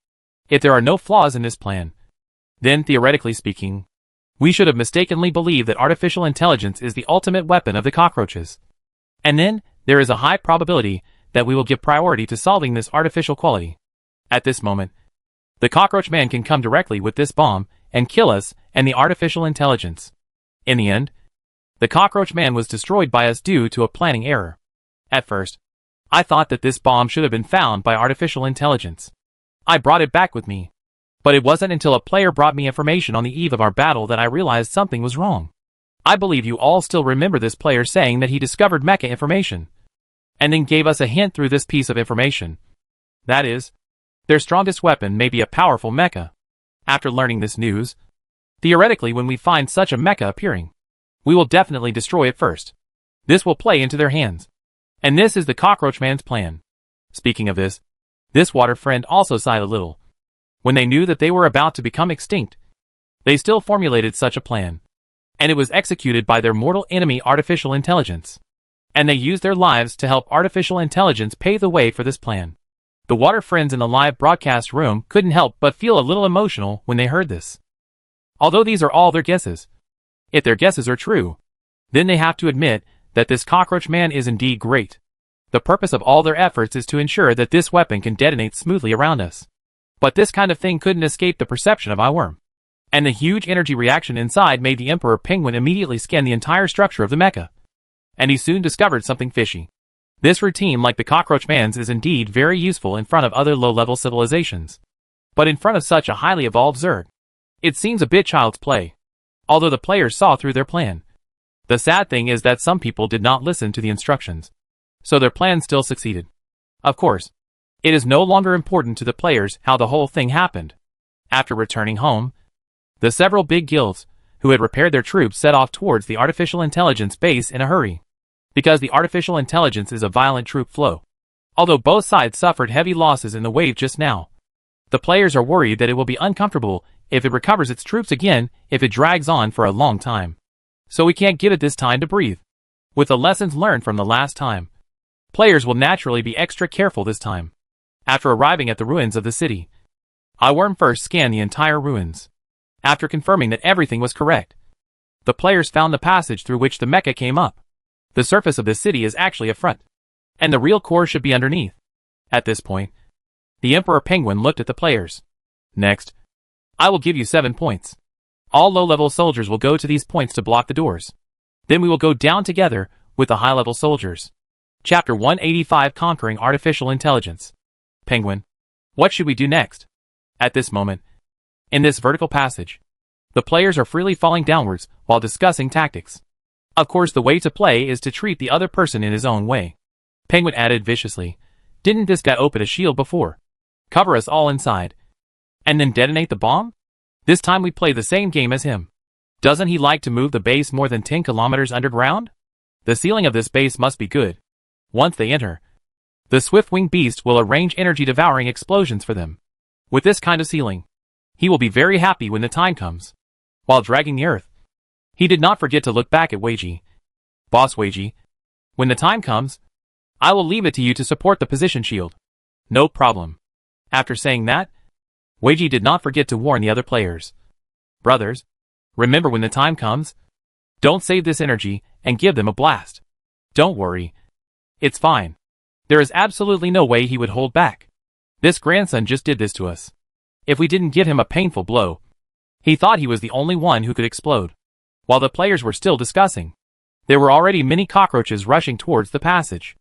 If there are no flaws in this plan, then, theoretically speaking, we should have mistakenly believed that artificial intelligence is the ultimate weapon of the cockroaches. And then, there is a high probability that we will give priority to solving this artificial quality. At this moment, the cockroach man can come directly with this bomb and kill us and the artificial intelligence. In the end, the cockroach man was destroyed by us due to a planning error. At first, I thought that this bomb should have been found by artificial intelligence. I brought it back with me. But it wasn't until a player brought me information on the eve of our battle that I realized something was wrong. I believe you all still remember this player saying that he discovered mecha information, and then gave us a hint through this piece of information. That is, their strongest weapon may be a powerful mecha. After learning this news, theoretically when we find such a mecha appearing, we will definitely destroy it first. This will play into their hands. And this is the cockroach man's plan. Speaking of this water friend also sighed a little. When they knew that they were about to become extinct, they still formulated such a plan. And it was executed by their mortal enemy artificial intelligence. And they used their lives to help artificial intelligence pave the way for this plan. The water friends in the live broadcast room couldn't help but feel a little emotional when they heard this. Although these are all their guesses. If their guesses are true, then they have to admit that this cockroach man is indeed great. The purpose of all their efforts is to ensure that this weapon can detonate smoothly around us. But this kind of thing couldn't escape the perception of Iworm. And the huge energy reaction inside made the Emperor Penguin immediately scan the entire structure of the mecha. And he soon discovered something fishy. This routine, like the Cockroach Man's, is indeed very useful in front of other low-level civilizations. But in front of such a highly evolved Zerg, it seems a bit child's play. Although the players saw through their plan. The sad thing is that some people did not listen to the instructions. So their plan still succeeded. Of course, it is no longer important to the players how the whole thing happened. After returning home, the several big guilds, who had repaired their troops, set off towards the artificial intelligence base in a hurry. Because the artificial intelligence is a violent troop flow. Although both sides suffered heavy losses in the wave just now, the players are worried that it will be uncomfortable if it recovers its troops again if it drags on for a long time. So we can't give it this time to breathe. With the lessons learned from the last time, players will naturally be extra careful this time. After arriving at the ruins of the city, iWorm first scanned the entire ruins. After confirming that everything was correct, the players found the passage through which the mecha came up. The surface of this city is actually a front, and the real core should be underneath. At this point, the Emperor Penguin looked at the players. Next, I will give you 7 points. All low-level soldiers will go to these points to block the doors. Then we will go down together with the high-level soldiers. Chapter 185, Conquering Artificial Intelligence. Penguin, what should we do next? At this moment, in this vertical passage, the players are freely falling downwards while discussing tactics. Of course, the way to play is to treat the other person in his own way. Penguin added viciously, didn't this guy open a shield before? Cover us all inside, and then detonate the bomb? This time we play the same game as him. Doesn't he like to move the base more than 10 kilometers underground? The ceiling of this base must be good. Once they enter, the swift-winged beast will arrange energy-devouring explosions for them. With this kind of ceiling, he will be very happy when the time comes. While dragging the earth, he did not forget to look back at Weiji. Boss Weiji, when the time comes, I will leave it to you to support the position shield. No problem. After saying that, Weiji did not forget to warn the other players. Brothers, remember when the time comes, don't save this energy and give them a blast. Don't worry. It's fine. There is absolutely no way he would hold back. This grandson just did this to us. If we didn't give him a painful blow, he thought he was the only one who could explode. While the players were still discussing, there were already many cockroaches rushing towards the passage.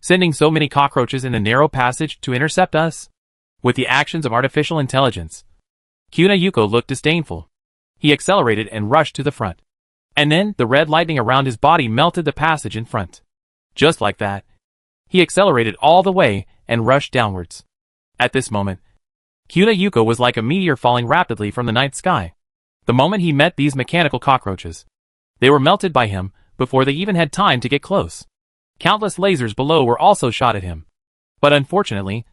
Sending so many cockroaches in the narrow passage to intercept us? With the actions of artificial intelligence, Kuna Yuko looked disdainful. He accelerated and rushed to the front. And then, the red lightning around his body melted the passage in front. Just like that, he accelerated all the way and rushed downwards. At this moment, Kuna Yuko was like a meteor falling rapidly from the night sky. The moment he met these mechanical cockroaches, they were melted by him before they even had time to get close. Countless lasers below were also shot at him. But unfortunately,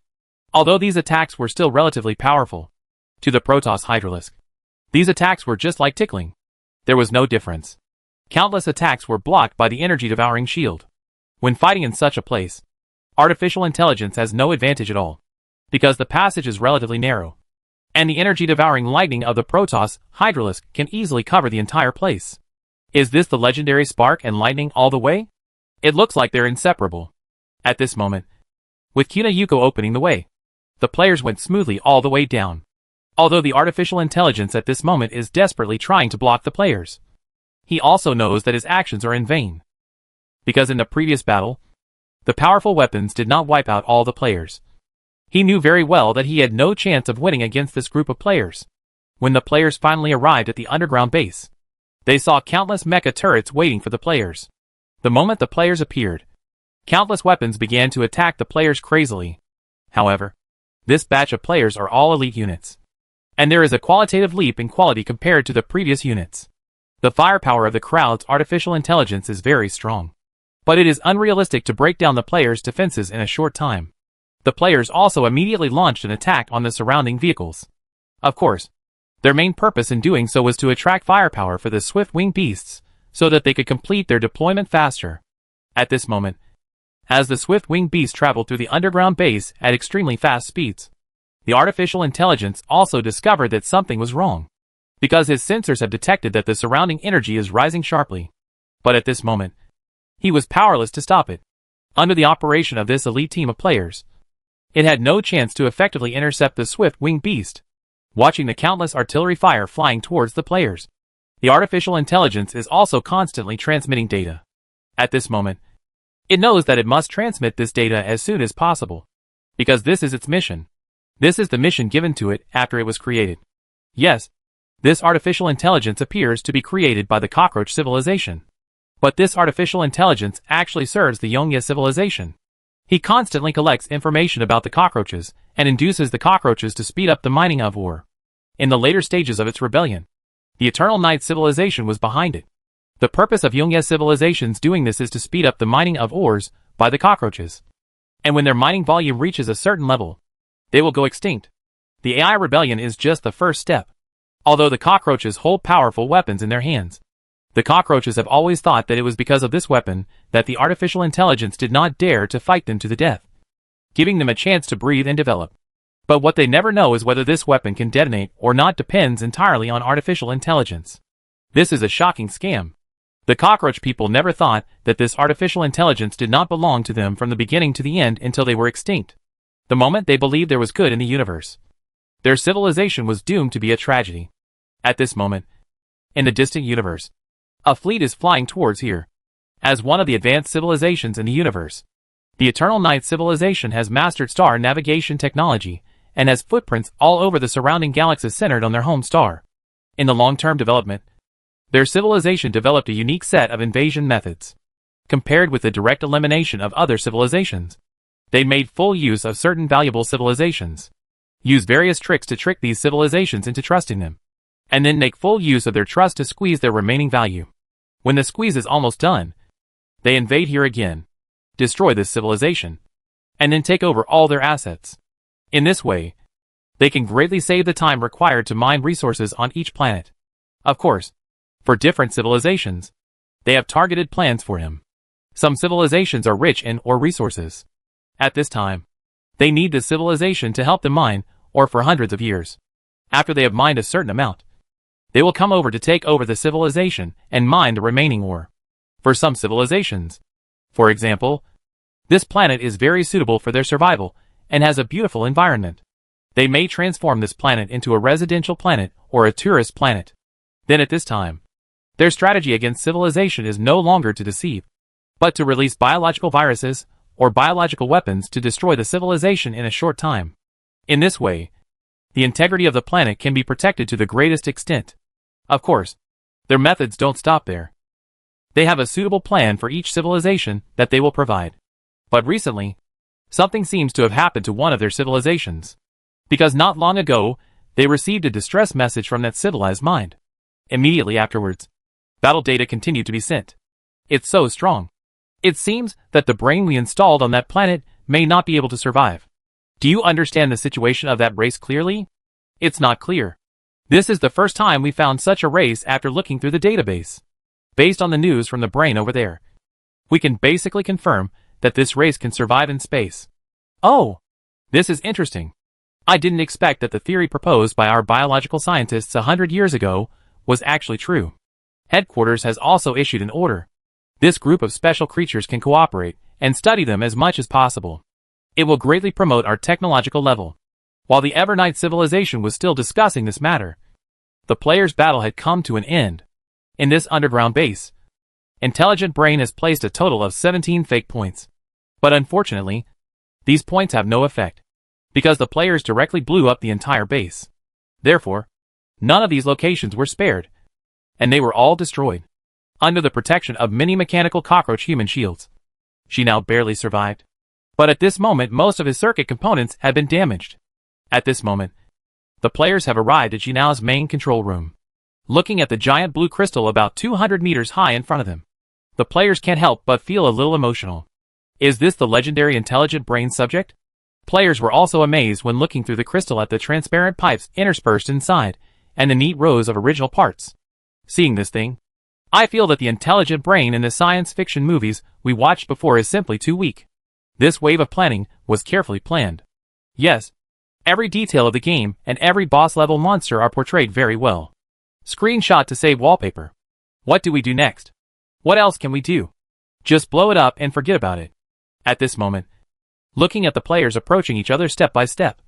although these attacks were still relatively powerful, to the Protoss Hydralisk, these attacks were just like tickling. There was no difference. Countless attacks were blocked by the energy-devouring shield. When fighting in such a place, artificial intelligence has no advantage at all, because the passage is relatively narrow, and the energy-devouring lightning of the Protoss Hydralisk can easily cover the entire place. Is this the legendary spark and lightning all the way? It looks like they're inseparable. At this moment, with Kuna Yuko opening the way, the players went smoothly all the way down. Although the artificial intelligence at this moment is desperately trying to block the players, he also knows that his actions are in vain. Because in the previous battle, the powerful weapons did not wipe out all the players. He knew very well that he had no chance of winning against this group of players. When the players finally arrived at the underground base, they saw countless mecha turrets waiting for the players. The moment the players appeared, countless weapons began to attack the players crazily. However, this batch of players are all elite units, and there is a qualitative leap in quality compared to the previous units. The firepower of the crowd's artificial intelligence is very strong, but it is unrealistic to break down the players' defenses in a short time. The players also immediately launched an attack on the surrounding vehicles. Of course, their main purpose in doing so was to attract firepower for the swift-winged beasts, so that they could complete their deployment faster. At this moment, as the swift-winged beast traveled through the underground base at extremely fast speeds, the artificial intelligence also discovered that something was wrong, because his sensors have detected that the surrounding energy is rising sharply. But at this moment, he was powerless to stop it. Under the operation of this elite team of players, it had no chance to effectively intercept the swift-winged beast. Watching the countless artillery fire flying towards the players, the artificial intelligence is also constantly transmitting data. At this moment, It knows that it must transmit this data as soon as possible, because this is its mission. This is the mission given to it after it was created. Yes, this artificial intelligence appears to be created by the cockroach civilization. But this artificial intelligence actually serves the Yongye civilization. He constantly collects information about the cockroaches and induces the cockroaches to speed up the mining of ore. In the later stages of its rebellion, the Eternal Night civilization was behind it. The purpose of Yongye civilizations doing this is to speed up the mining of ores by the cockroaches. And when their mining volume reaches a certain level, they will go extinct. The AI rebellion is just the first step. Although the cockroaches hold powerful weapons in their hands, the cockroaches have always thought that it was because of this weapon that the artificial intelligence did not dare to fight them to the death, giving them a chance to breathe and develop. But what they never know is whether this weapon can detonate or not depends entirely on artificial intelligence. This is a shocking scam. The cockroach people never thought that this artificial intelligence did not belong to them from the beginning to the end until they were extinct. The moment they believed there was good in the universe, their civilization was doomed to be a tragedy. At this moment, in the distant universe, a fleet is flying towards here. As one of the advanced civilizations in the universe, the Eternal Night civilization has mastered star navigation technology and has footprints all over the surrounding galaxies centered on their home star. In the long-term development, their civilization developed a unique set of invasion methods. Compared with the direct elimination of other civilizations, they made full use of certain valuable civilizations, use various tricks to trick these civilizations into trusting them, and then make full use of their trust to squeeze their remaining value. When the squeeze is almost done, they invade here again, destroy this civilization, and then take over all their assets. In this way, they can greatly save the time required to mine resources on each planet. Of course, for different civilizations, they have targeted plans for him. Some civilizations are rich in ore resources. At this time, they need the civilization to help them mine ore for hundreds of years. After they have mined a certain amount, they will come over to take over the civilization and mine the remaining ore. For some civilizations, for example, this planet is very suitable for their survival and has a beautiful environment. They may transform this planet into a residential planet or a tourist planet. Then at this time, their strategy against civilization is no longer to deceive, but to release biological viruses or biological weapons to destroy the civilization in a short time. In this way, the integrity of the planet can be protected to the greatest extent. Of course, their methods don't stop there. They have a suitable plan for each civilization that they will provide. But recently, something seems to have happened to one of their civilizations. Because not long ago, they received a distress message from that civilized mind. Immediately afterwards, battle data continued to be sent. It's so strong. It seems that the brain we installed on that planet may not be able to survive. Do you understand the situation of that race clearly? It's not clear. This is the first time we found such a race after looking through the database. Based on the news from the brain over there, we can basically confirm that this race can survive in space. Oh, this is interesting. I didn't expect that the theory proposed by our biological scientists 100 years ago was actually true. Headquarters has also issued an order. This group of special creatures can cooperate and study them as much as possible. It will greatly promote our technological level. While the Evernight civilization was still discussing this matter, the players' battle had come to an end. In this underground base, Intelligent Brain has placed a total of 17 fake points. But unfortunately, these points have no effect, because the players directly blew up the entire base. Therefore, none of these locations were spared, and they were all destroyed. Under the protection of many mechanical cockroach human shields, Shi Nao barely survived. But at this moment most of his circuit components had been damaged. At this moment, the players have arrived at Shi Nao's main control room. Looking at the giant blue crystal about 200 meters high in front of them, the players can't help but feel a little emotional. Is this the legendary Intelligent Brain subject? Players were also amazed when looking through the crystal at the transparent pipes interspersed inside, and the neat rows of original parts. Seeing this thing, I feel that the Intelligent Brain in the science fiction movies we watched before is simply too weak. This wave of planning was carefully planned. Yes, every detail of the game and every boss-level monster are portrayed very well. Screenshot to save wallpaper. What do we do next? What else can we do? Just blow it up and forget about it. At this moment, looking at the players approaching each other step by step,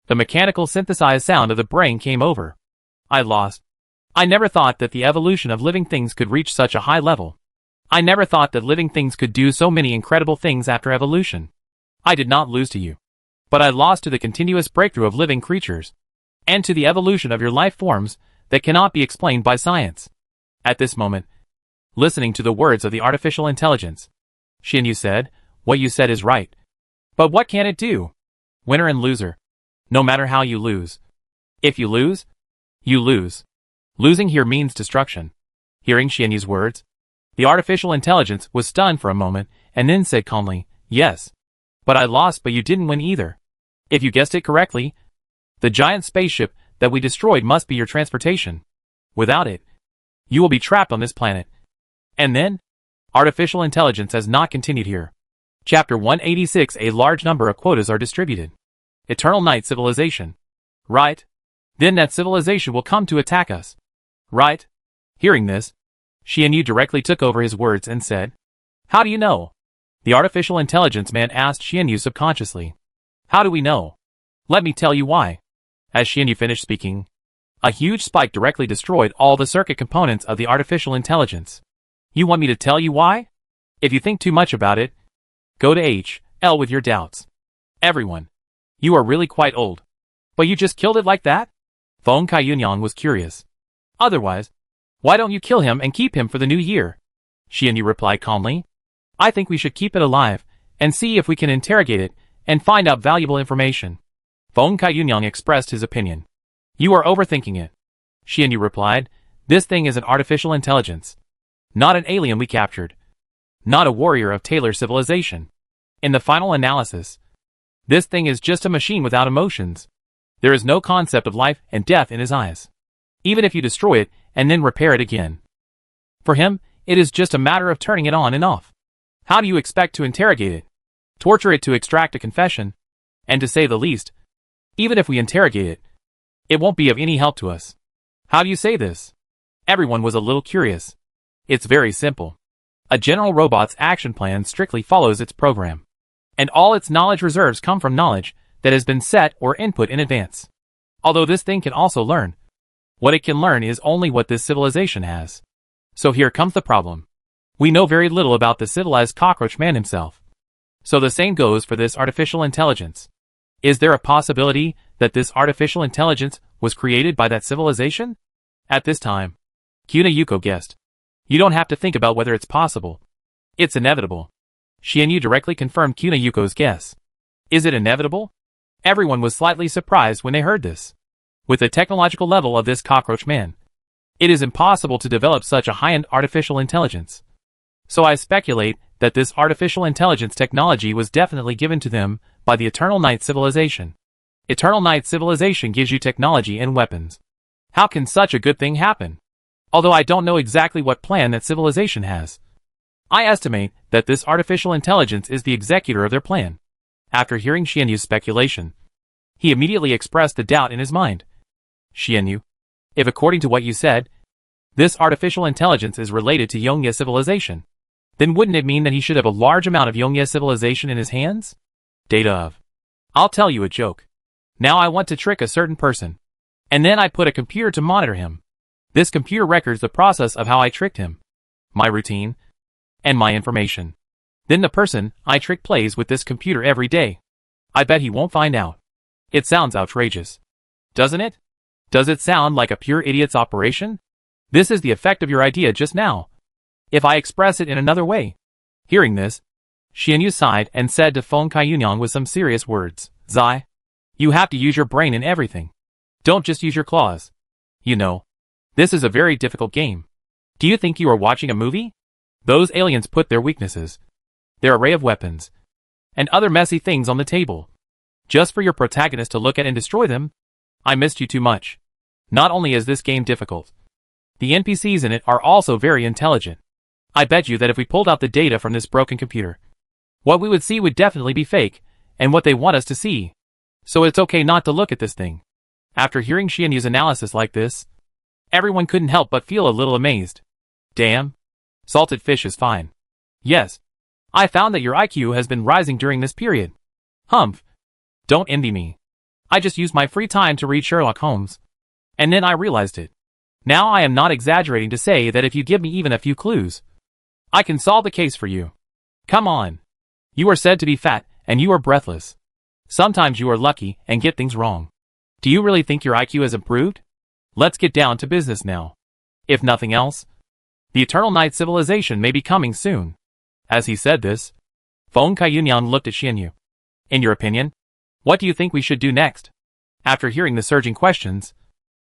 the mechanical synthesized sound of the brain came over. I lost. I never thought that the evolution of living things could reach such a high level. I never thought that living things could do so many incredible things after evolution. I did not lose to you. But I lost to the continuous breakthrough of living creatures. And to the evolution of your life forms that cannot be explained by science. At this moment, listening to the words of the artificial intelligence, Xianyu said, what you said is right. But what can it do? Winner and loser. No matter how you lose. If you lose, you lose. Losing here means destruction. Hearing Xianyu's words, the artificial intelligence was stunned for a moment and then said calmly, yes. But I lost, but you didn't win either. If you guessed it correctly, the giant spaceship that we destroyed must be your transportation. Without it, you will be trapped on this planet. And then, artificial intelligence has not continued here. Chapter 186. A large number of quotas are distributed. Eternal Night Civilization. Right? Then that civilization will come to attack us. Right? Hearing this, Xianyu directly took over his words and said, how do you know? The artificial intelligence man asked Xianyu subconsciously. How do we know? Let me tell you why. As Xianyu finished speaking, a huge spike directly destroyed all the circuit components of the artificial intelligence. You want me to tell you why? If you think too much about it, go to HL with your doubts. Everyone, you are really quite old. But you just killed it like that? Feng Kaiyunyang was curious. Otherwise, why don't you kill him and keep him for the new year? Xianyu replied calmly. I think we should keep it alive and see if we can interrogate it and find out valuable information. Feng Kaiyunyang expressed his opinion. You are overthinking it. Xianyu replied, this thing is an artificial intelligence. Not an alien we captured. Not a warrior of Taylor civilization. In the final analysis, this thing is just a machine without emotions. There is no concept of life and death in his eyes. Even if you destroy it and then repair it again. For him, it is just a matter of turning it on and off. How do you expect to interrogate it? Torture it to extract a confession? And to say the least, even if we interrogate it, it won't be of any help to us. How do you say this? Everyone was a little curious. It's very simple. A general robot's action plan strictly follows its program. And all its knowledge reserves come from knowledge that has been set or input in advance. Although this thing can also learn, what it can learn is only what this civilization has. So here comes the problem. We know very little about the civilized cockroach man himself. So the same goes for this artificial intelligence. Is there a possibility that this artificial intelligence was created by that civilization? At this time, Kuna Yuko guessed. You don't have to think about whether it's possible. It's inevitable. Xianyu directly confirmed Kuna Yuko's guess. Is it inevitable? Everyone was slightly surprised when they heard this. With the technological level of this cockroach man, it is impossible to develop such a high-end artificial intelligence. So I speculate that this artificial intelligence technology was definitely given to them by the Eternal Night Civilization. Eternal Night Civilization gives you technology and weapons. How can such a good thing happen? Although I don't know exactly what plan that civilization has. I estimate that this artificial intelligence is the executor of their plan. After hearing Xianyu's speculation, he immediately expressed the doubt in his mind. Xianyu, if according to what you said, this artificial intelligence is related to Yongye civilization, then wouldn't it mean that he should have a large amount of Yongye civilization in his hands? Data of. I'll tell you a joke. Now I want to trick a certain person. And then I put a computer to monitor him. This computer records the process of how I tricked him, my routine, and my information. Then the person I trick plays with this computer every day. I bet he won't find out. It sounds outrageous. Doesn't it? Does it sound like a pure idiot's operation? This is the effect of your idea just now. If I express it in another way. Hearing this, Xianyu sighed and said to Feng Kaiyunyang with some serious words, Zai, you have to use your brain in everything. Don't just use your claws. You know, this is a very difficult game. Do you think you are watching a movie? Those aliens put their weaknesses, their array of weapons, and other messy things on the table, just for your protagonist to look at and destroy them? I missed you too much. Not only is this game difficult, the NPCs in it are also very intelligent. I bet you that if we pulled out the data from this broken computer, what we would see would definitely be fake, and what they want us to see. So it's okay not to look at this thing. After hearing Xianyu's analysis like this, everyone couldn't help but feel a little amazed. Damn. Salted fish is fine. Yes. I found that your IQ has been rising during this period. Humph. Don't envy me. I just used my free time to read Sherlock Holmes. And then I realized it. Now I am not exaggerating to say that if you give me even a few clues, I can solve the case for you. Come on. You are said to be fat, and you are breathless. Sometimes you are lucky and get things wrong. Do you really think your IQ has improved? Let's get down to business now. If nothing else, the Eternal Night civilization may be coming soon. As he said this, Feng Kaiyunyan looked at Xianyu. In your opinion, what do you think we should do next? After hearing the surging questions,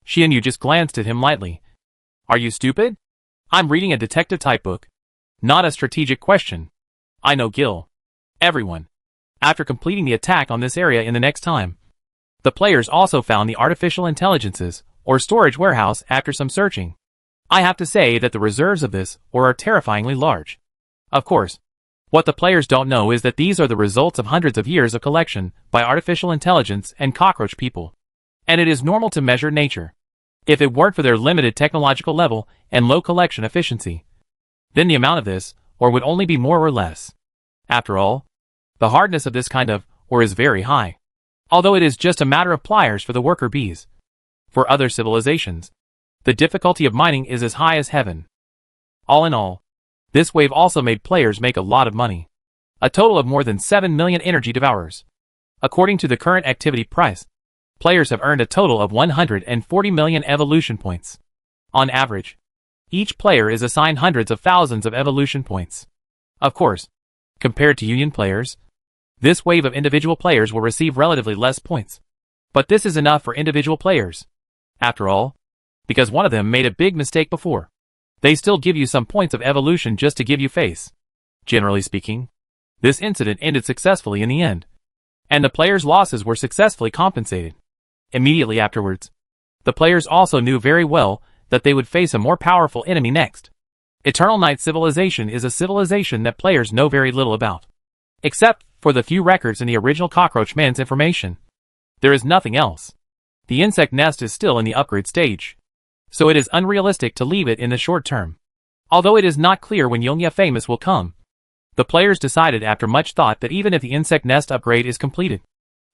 Xianyu just glanced at him lightly. Are you stupid? I'm reading a detective-type book, not a strategic question. I know Gil. Everyone. After completing the attack on this area in the next time, the players also found the artificial intelligences, or storage warehouse after some searching. I have to say that the reserves of this ore are terrifyingly large. Of course, what the players don't know is that these are the results of hundreds of years of collection by artificial intelligence and cockroach people. And it is normal to measure nature. If it weren't for their limited technological level and low collection efficiency, then the amount of this ore would only be more or less. After all, the hardness of this kind of ore is very high. Although it is just a matter of pliers for the worker bees. For other civilizations, the difficulty of mining is as high as heaven. All in all, this wave also made players make a lot of money. A total of more than 7 million energy devourers. According to the current activity price, players have earned a total of 140 million evolution points. On average, each player is assigned hundreds of thousands of evolution points. Of course, compared to Union players, this wave of individual players will receive relatively less points. But this is enough for individual players. After all, because one of them made a big mistake before, they still give you some points of evolution just to give you face. Generally speaking, this incident ended successfully in the end, and the players' losses were successfully compensated. Immediately afterwards, the players also knew very well that they would face a more powerful enemy next. Eternal Night civilization is a civilization that players know very little about. Except for the few records in the original Cockroach Man's information, there is nothing else. The insect nest is still in the upgrade stage, so it is unrealistic to leave it in the short term. Although it is not clear when Yongya Famous will come, the players decided after much thought that even if the insect nest upgrade is completed,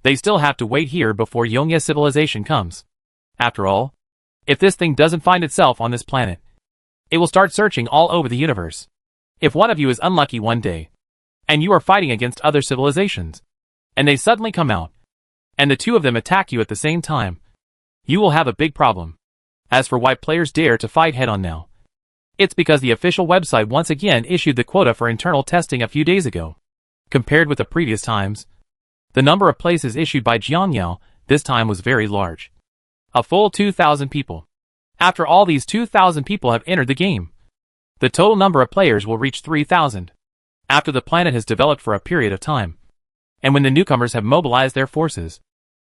they still have to wait here before Yongya civilization comes. After all, if this thing doesn't find itself on this planet, it will start searching all over the universe. If one of you is unlucky one day, and you are fighting against other civilizations, and they suddenly come out, and the two of them attack you at the same time, you will have a big problem. As for why players dare to fight head-on now, it's because the official website once again issued the quota for internal testing a few days ago. Compared with the previous times, the number of places issued by Jiangyao this time was very large. A full 2,000 people. After all these 2,000 people have entered the game, the total number of players will reach 3,000. After the planet has developed for a period of time, and when the newcomers have mobilized their forces,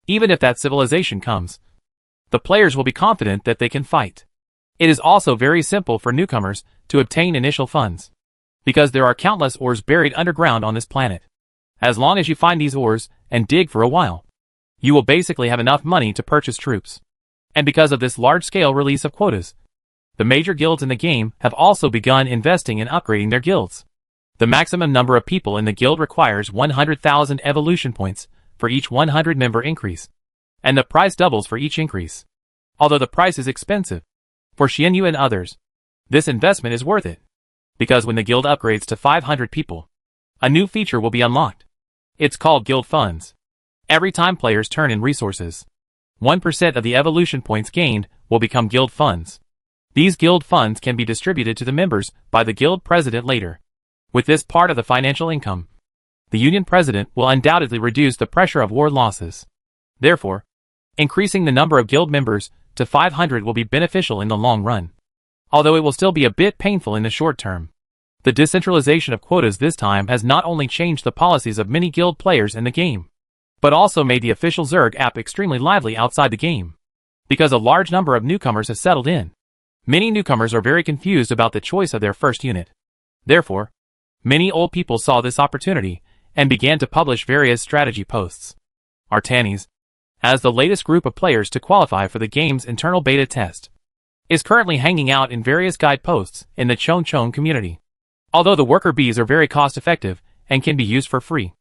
even if that civilization comes, the players will be confident that they can fight. It is also very simple for newcomers to obtain initial funds, because there are countless ores buried underground on this planet. As long as you find these ores and dig for a while, you will basically have enough money to purchase troops. And because of this large-scale release of quotas, the major guilds in the game have also begun investing in upgrading their guilds. The maximum number of people in the guild requires 100,000 evolution points for each 100-member increase, and the price doubles for each increase. Although the price is expensive, for Xianyu and others, this investment is worth it, because when the guild upgrades to 500 people, a new feature will be unlocked. It's called Guild Funds. Every time players turn in resources, 1% of the evolution points gained will become guild funds. These guild funds can be distributed to the members by the guild president later. With this part of the financial income, the union president will undoubtedly reduce the pressure of war losses. Therefore, increasing the number of guild members to 500 will be beneficial in the long run. Although it will still be a bit painful in the short term. The decentralization of quotas this time has not only changed the policies of many guild players in the game, but also made the official Zerg app extremely lively outside the game. Because a large number of newcomers have settled in, many newcomers are very confused about the choice of their first unit. Therefore, many old people saw this opportunity and began to publish various strategy posts. Artanis, as the latest group of players to qualify for the game's internal beta test, is currently hanging out in various guide posts in the Chong community. Although the worker bees are very cost-effective and can be used for free,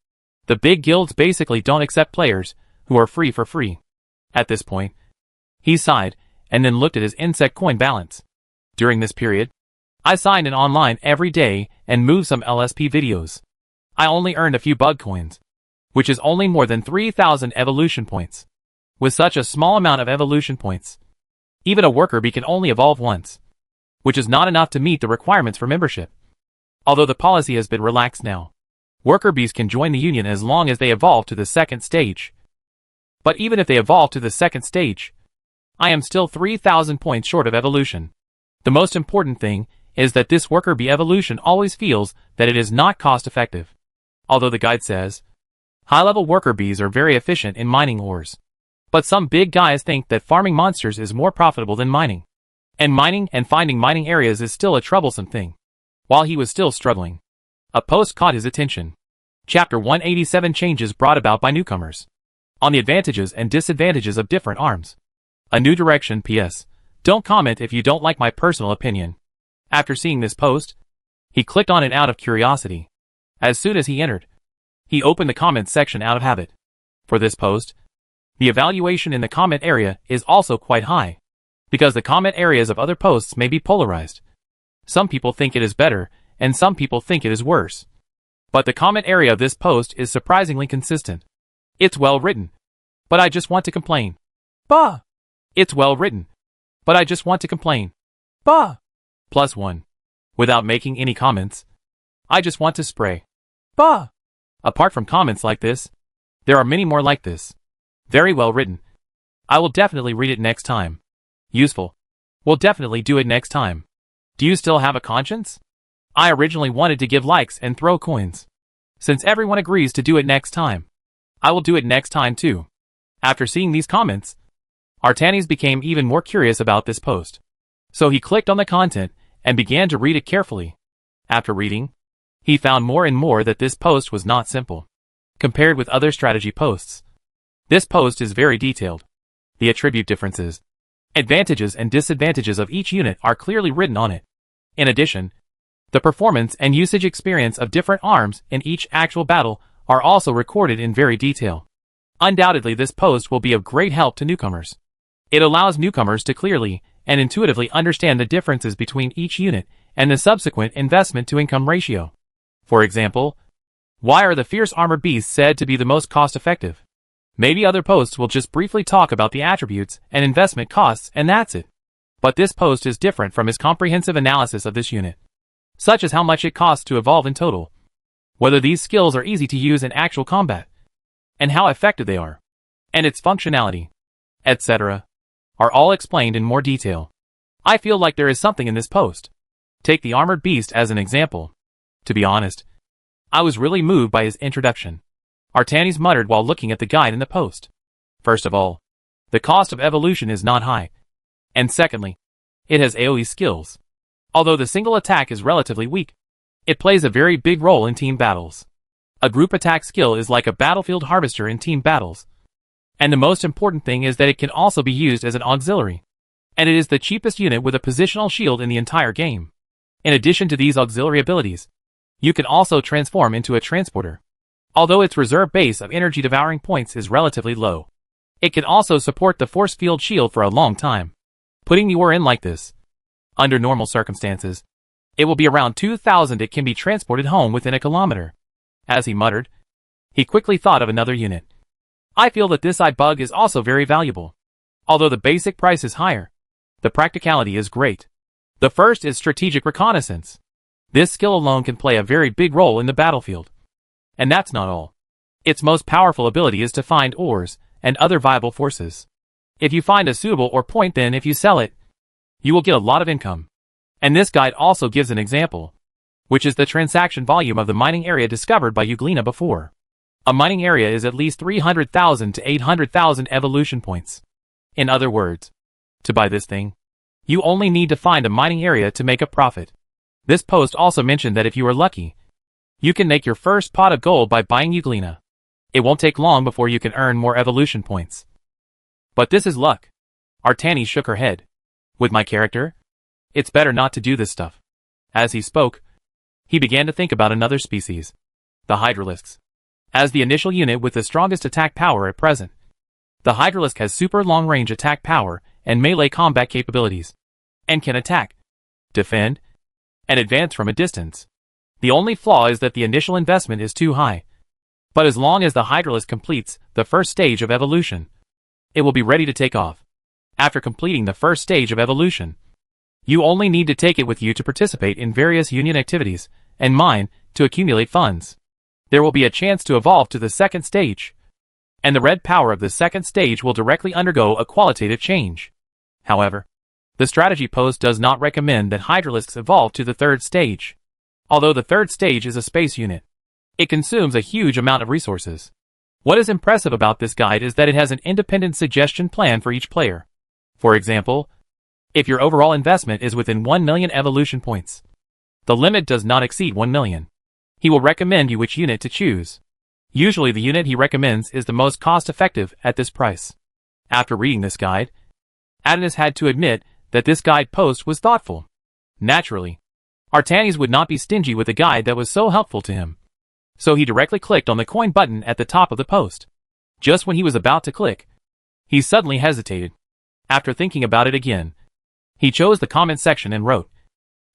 the big guilds basically don't accept players who are free for free. At this point, he sighed and then looked at his insect coin balance. During this period, I signed in online every day and moved some LSP videos. I only earned a few bug coins, which is only more than 3,000 evolution points. With such a small amount of evolution points, even a worker bee can only evolve once, which is not enough to meet the requirements for membership. Although the policy has been relaxed now, worker bees can join the union as long as they evolve to the second stage. But even if they evolve to the second stage, I am still 3,000 points short of evolution. The most important thing is that this worker bee evolution always feels that it is not cost effective. Although the guide says, high-level worker bees are very efficient in mining ores. But some big guys think that farming monsters is more profitable than mining. And mining and finding mining areas is still a troublesome thing. While he was still struggling, a post caught his attention. Chapter 187 Changes brought about by newcomers. On the advantages and disadvantages of different arms. A new direction. PS. Don't comment if you don't like my personal opinion. After seeing this post, he clicked on it out of curiosity. As soon as he entered, he opened the comments section out of habit. For this post, the evaluation in the comment area is also quite high, because the comment areas of other posts may be polarized. Some people think it is better, and some people think it is worse. But the comment area of this post is surprisingly consistent. It's well written, but I just want to complain. Bah! It's well written, but I just want to complain. Bah! +1. Without making any comments, I just want to spray. Bah! Apart from comments like this, there are many more like this. Very well written. I will definitely read it next time. Useful. We'll definitely do it next time. Do you still have a conscience? I originally wanted to give likes and throw coins. Since everyone agrees to do it next time, I will do it next time too. After seeing these comments, Artanis became even more curious about this post. So he clicked on the content and began to read it carefully. After reading, he found more and more that this post was not simple. Compared with other strategy posts, this post is very detailed. The attribute differences, advantages and disadvantages of each unit are clearly written on it. In addition, the performance and usage experience of different arms in each actual battle are also recorded in very detail. Undoubtedly, this post will be of great help to newcomers. It allows newcomers to clearly and intuitively understand the differences between each unit and the subsequent investment to income ratio. For example, why are the fierce armored beasts said to be the most cost-effective? Maybe other posts will just briefly talk about the attributes and investment costs and that's it. But this post is different from his comprehensive analysis of this unit, such as how much it costs to evolve in total, whether these skills are easy to use in actual combat, and how effective they are, and its functionality, etc., are all explained in more detail. I feel like there is something in this post. Take the armored beast as an example. To be honest, I was really moved by his introduction. Artanis muttered while looking at the guide in the post. First of all, the cost of evolution is not high. And secondly, it has AoE skills. Although the single attack is relatively weak, it plays a very big role in team battles. A group attack skill is like a battlefield harvester in team battles. And the most important thing is that it can also be used as an auxiliary. And it is the cheapest unit with a positional shield in the entire game. In addition to these auxiliary abilities, you can also transform into a transporter. Although its reserve base of energy devouring points is relatively low, it can also support the force field shield for a long time. Putting the ore in like this, under normal circumstances, it will be around 2,000. It can be transported home within a kilometer. As he muttered, he quickly thought of another unit. I feel that this eye bug is also very valuable. Although the basic price is higher, the practicality is great. The first is strategic reconnaissance. This skill alone can play a very big role in the battlefield. And that's not all. Its most powerful ability is to find ores and other viable forces. If you find a suitable ore point, then if you sell it, you will get a lot of income. And this guide also gives an example, which is the transaction volume of the mining area discovered by Euglena before. A mining area is at least 300,000 to 800,000 evolution points. In other words, to buy this thing, you only need to find a mining area to make a profit. This post also mentioned that if you are lucky, you can make your first pot of gold by buying Euglena. It won't take long before you can earn more evolution points. But this is luck. Artanis shook her head. With my character, it's better not to do this stuff. As he spoke, he began to think about another species, the Hydralisks. As the initial unit with the strongest attack power at present, the Hydralisk has super long-range attack power and melee combat capabilities, and can attack, defend, and advance from a distance. The only flaw is that the initial investment is too high. But as long as the Hydralisk completes the first stage of evolution, it will be ready to take off. After completing the first stage of evolution, you only need to take it with you to participate in various union activities and mine to accumulate funds. There will be a chance to evolve to the second stage, and the red power of the second stage will directly undergo a qualitative change. However, the strategy post does not recommend that Hydralisks evolve to the third stage. Although the third stage is a space unit, it consumes a huge amount of resources. What is impressive about this guide is that it has an independent suggestion plan for each player. For example, if your overall investment is within 1 million evolution points, the limit does not exceed 1 million. He will recommend you which unit to choose. Usually the unit he recommends is the most cost-effective at this price. After reading this guide, Adonis had to admit that this guide post was thoughtful. Naturally, Artanis would not be stingy with a guide that was so helpful to him. So he directly clicked on the coin button at the top of the post. Just when he was about to click, he suddenly hesitated. After thinking about it again, he chose the comment section and wrote,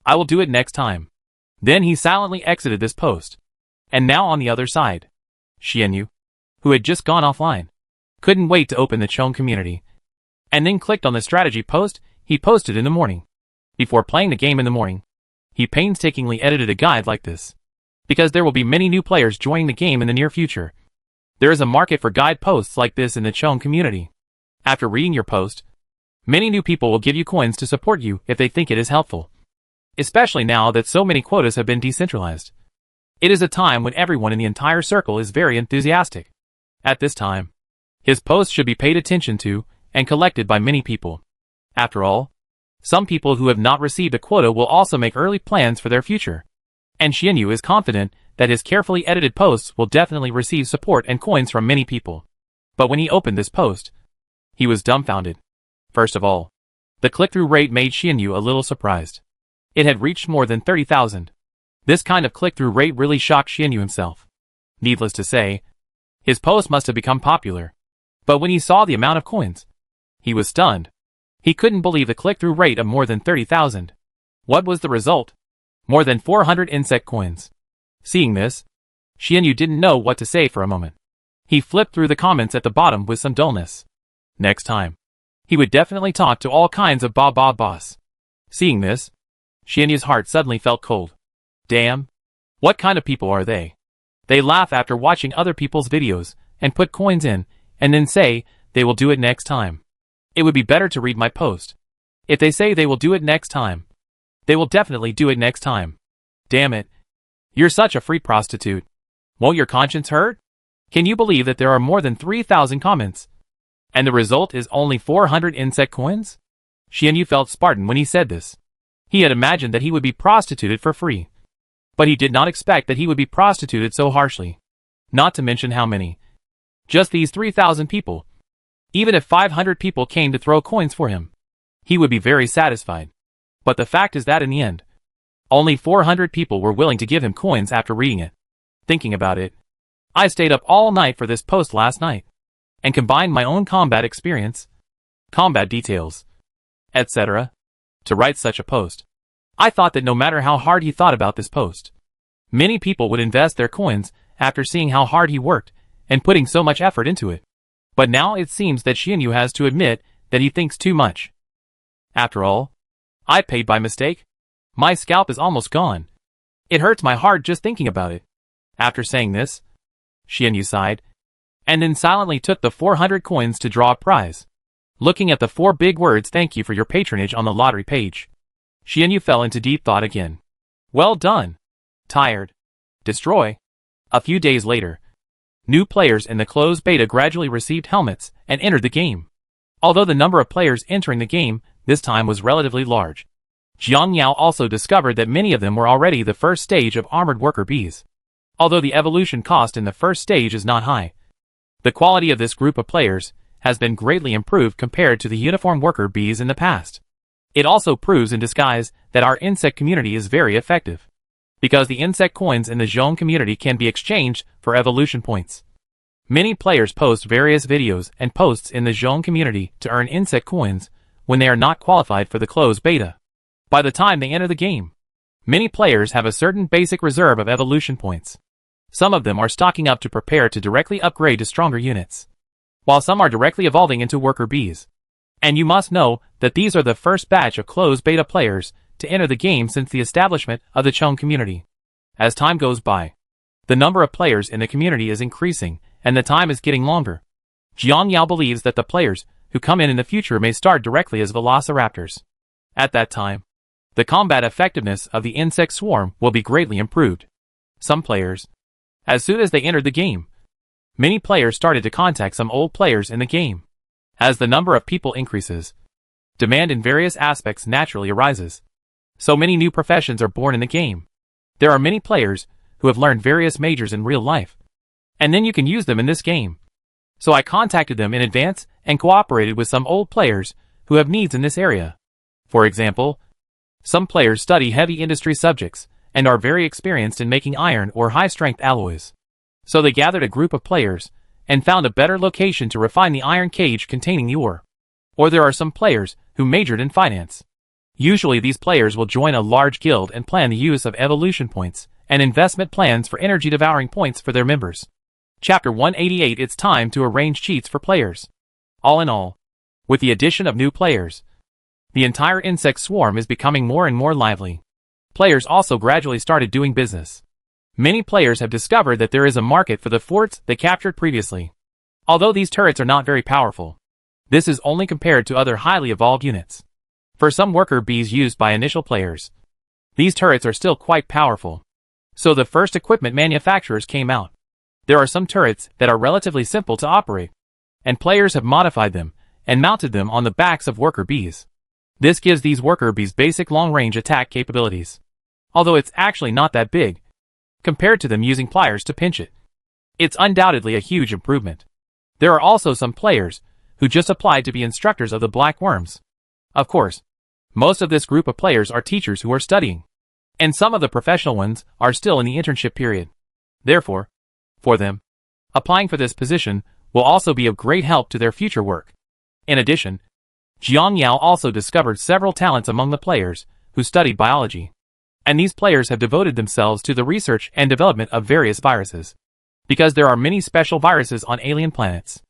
"I will do it next time." Then he silently exited this post. And now on the other side, Xianyu, who had just gone offline, couldn't wait to open the Chong community, and then clicked on the strategy post he posted in the morning. Before playing the game in the morning, he painstakingly edited a guide like this, because there will be many new players joining the game in the near future. There is a market for guide posts like this in the Chong community. After reading your post, many new people will give you coins to support you if they think it is helpful. Especially now that so many quotas have been decentralized. It is a time when everyone in the entire circle is very enthusiastic. At this time, his post should be paid attention to and collected by many people. After all, some people who have not received a quota will also make early plans for their future. And Xianyu is confident that his carefully edited posts will definitely receive support and coins from many people. But when he opened this post, he was dumbfounded. First of all, the click-through rate made Xianyu a little surprised. It had reached more than 30,000. This kind of click-through rate really shocked Xianyu himself. Needless to say, his post must have become popular. But when he saw the amount of coins, he was stunned. He couldn't believe the click-through rate of more than 30,000. What was the result? More than 400 insect coins. Seeing this, Xianyu didn't know what to say for a moment. He flipped through the comments at the bottom with some dullness. Next time, he would definitely talk to all kinds of boss. Seeing this, Xianyu's heart suddenly felt cold. Damn. What kind of people are they? They laugh after watching other people's videos, and put coins in, and then say they will do it next time. It would be better to read my post. If they say they will do it next time, they will definitely do it next time. Damn it. You're such a free prostitute. Won't your conscience hurt? Can you believe that there are more than 3,000 comments? And the result is only 400 insect coins? Xianyu felt Spartan when he said this. He had imagined that he would be prostituted for free. But he did not expect that he would be prostituted so harshly. Not to mention how many. Just these 3,000 people. Even if 500 people came to throw coins for him, he would be very satisfied. But the fact is that in the end, only 400 people were willing to give him coins after reading it. Thinking about it, I stayed up all night for this post last night, and combined my own combat experience, combat details, etc., to write such a post. I thought that no matter how hard he thought about this post, many people would invest their coins after seeing how hard he worked and putting so much effort into it. But now it seems that Xianyu has to admit that he thinks too much. After all, I paid by mistake. My scalp is almost gone. It hurts my heart just thinking about it. After saying this, Xianyu sighed, and then silently took the 400 coins to draw a prize. Looking at the 4 big words "Thank you for your patronage" on the lottery page, Xianyu fell into deep thought again. Well done. Tired. Destroy. A few days later, new players in the closed beta gradually received helmets and entered the game. Although the number of players entering the game this time was relatively large, Jiang Yao also discovered that many of them were already the first stage of armored worker bees. Although the evolution cost in the first stage is not high, the quality of this group of players has been greatly improved compared to the uniform worker bees in the past. It also proves in disguise that our insect community is very effective, because the insect coins in the Zhong community can be exchanged for evolution points. Many players post various videos and posts in the Zhong community to earn insect coins when they are not qualified for the closed beta. By the time they enter the game, Many players have a certain basic reserve of evolution points. Some of them are stocking up to prepare to directly upgrade to stronger units, while some are directly evolving into worker bees. And you must know that these are the first batch of closed beta players to enter the game since the establishment of the Chung community. As time goes by, the number of players in the community is increasing, and the time is getting longer. Jiang Yao believes that the players who come in the future may start directly as velociraptors. At that time, the combat effectiveness of the insect swarm will be greatly improved. Some players, as soon as they entered the game, many players started to contact some old players in the game. As the number of people increases, demand in various aspects naturally arises. So many new professions are born in the game. There are many players who have learned various majors in real life, and then you can use them in this game. So I contacted them in advance and cooperated with some old players who have needs in this area. For example, some players study heavy industry subjects and are very experienced in making iron or high-strength alloys. So they gathered a group of players and found a better location to refine the iron cage containing the ore. Or there are some players who majored in finance. Usually these players will join a large guild and plan the use of evolution points and investment plans for energy-devouring points for their members. Chapter 188. It's time to arrange cheats for players. All in all, with the addition of new players, the entire insect swarm is becoming more and more lively. Players also gradually started doing business. Many players have discovered that there is a market for the forts they captured previously. Although these turrets are not very powerful, this is only compared to other highly evolved units. For some worker bees used by initial players, these turrets are still quite powerful. So the first equipment manufacturers came out. There are some turrets that are relatively simple to operate, and players have modified them and mounted them on the backs of worker bees. This gives these worker bees basic long-range attack capabilities, although it's actually not that big compared to them using pliers to pinch it. It's undoubtedly a huge improvement. There are also some players who just applied to be instructors of the black worms. Of course, most of this group of players are teachers who are studying, and some of the professional ones are still in the internship period. Therefore, for them, applying for this position will also be of great help to their future work. In addition, Jiang Yao also discovered several talents among the players who studied biology, and these players have devoted themselves to the research and development of various viruses. Because there are many special viruses on alien planets,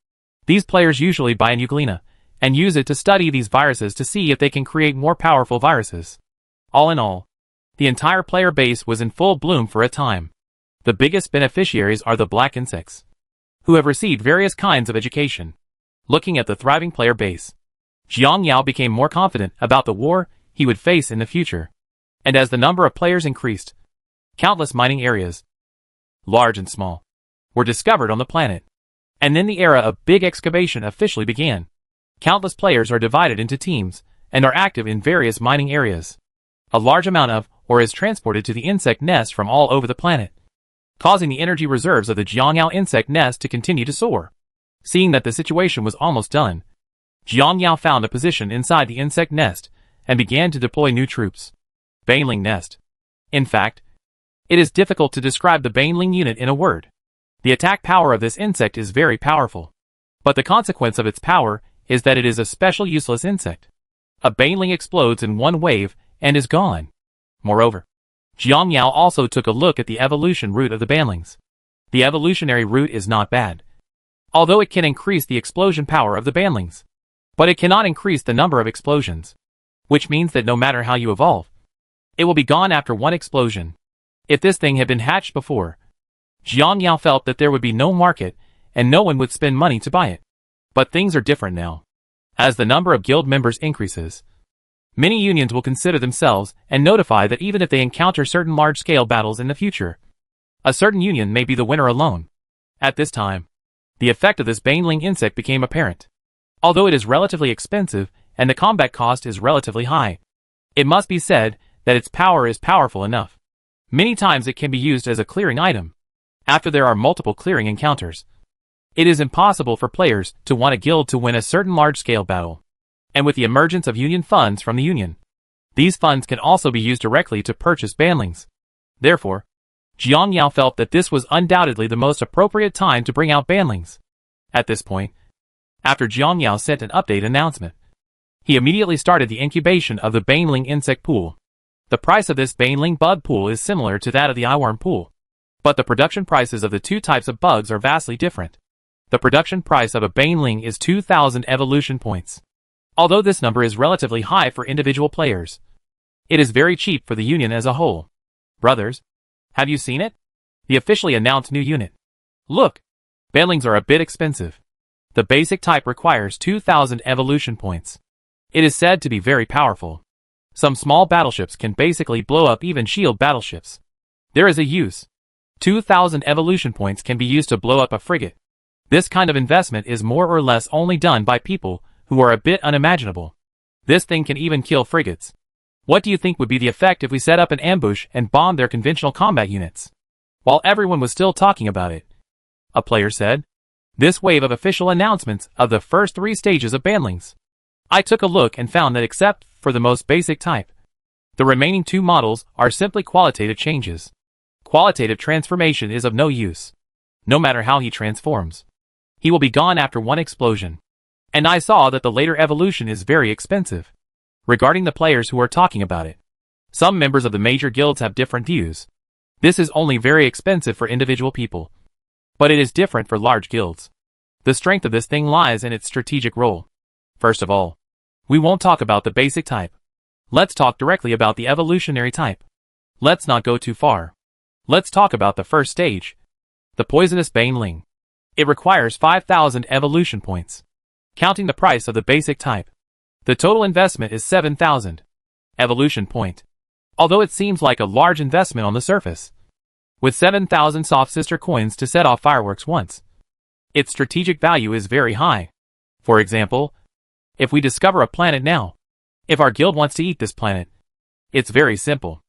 these players usually buy an euglena and use it to study these viruses to see if they can create more powerful viruses. All in all, the entire player base was in full bloom for a time. The biggest beneficiaries are the black insects, who have received various kinds of education. Looking at the thriving player base, Jiang Yao became more confident about the war he would face in the future. And as the number of players increased, countless mining areas, large and small, were discovered on the planet. And then the era of big excavation officially began. Countless players are divided into teams and are active in various mining areas. A large amount of ore is transported to the insect nest from all over the planet, causing the energy reserves of the Jiang Yao insect nest to continue to soar. Seeing that the situation was almost done, Jiang Yao found a position inside the insect nest and began to deploy new troops. Baneling Nest. In fact, it is difficult to describe the Baneling unit in a word. The attack power of this insect is very powerful, but the consequence of its power is that it is a special useless insect. A Baneling explodes in one wave and is gone. Moreover, Jiang Yao also took a look at the evolution route of the Banelings. The evolutionary route is not bad, although it can increase the explosion power of the Banelings, but it cannot increase the number of explosions, which means that no matter how you evolve, it will be gone after one explosion. If this thing had been hatched before, Jiang Yao felt that there would be no market and no one would spend money to buy it. But things are different now. As the number of guild members increases, many unions will consider themselves and notify that even if they encounter certain large-scale battles in the future, a certain union may be the winner alone. At this time, the effect of this Baneling insect became apparent. Although it is relatively expensive and the combat cost is relatively high, it must be said that its power is powerful enough. Many times it can be used as a clearing item. After there are multiple clearing encounters, it is impossible for players to want a guild to win a certain large-scale battle. And with the emergence of union funds from the union, these funds can also be used directly to purchase Banelings. Therefore, Jiang Yao felt that this was undoubtedly the most appropriate time to bring out Banelings. At this point, after Jiang Yao sent an update announcement, he immediately started the incubation of the Baneling insect pool. The price of this Baneling bug pool is similar to that of the eyeworm pool. But the production prices of the two types of bugs are vastly different. The production price of a Baneling is 2,000 evolution points. Although this number is relatively high for individual players, it is very cheap for the union as a whole. Brothers, have you seen it? The officially announced new unit. Look, Banelings are a bit expensive. The basic type requires 2,000 evolution points. It is said to be very powerful. Some small battleships can basically blow up even shield battleships. There is a use. 2,000 evolution points can be used to blow up a frigate. This kind of investment is more or less only done by people who are a bit unimaginable. This thing can even kill frigates. What do you think would be the effect if we set up an ambush and bombed their conventional combat units? While everyone was still talking about it, a player said, "This wave of official announcements of the first 3 stages of Banelings. I took a look and found that except for the most basic type, the remaining 2 models are simply qualitative changes. Qualitative transformation is of no use. No matter how he transforms, he will be gone after one explosion. And I saw that the later evolution is very expensive." Regarding the players who are talking about it, some members of the major guilds have different views. This is only very expensive for individual people. But it is different for large guilds. The strength of this thing lies in its strategic role. First of all, we won't talk about the basic type. Let's talk directly about the evolutionary type. Let's not go too far. Let's talk about the first stage, the poisonous Baneling. It requires 5,000 evolution points. Counting the price of the basic type, the total investment is 7,000 evolution point. Although it seems like a large investment on the surface, with 7,000 soft sister coins to set off fireworks once, its strategic value is very high. For example, if we discover a planet now, if our guild wants to eat this planet, it's very simple.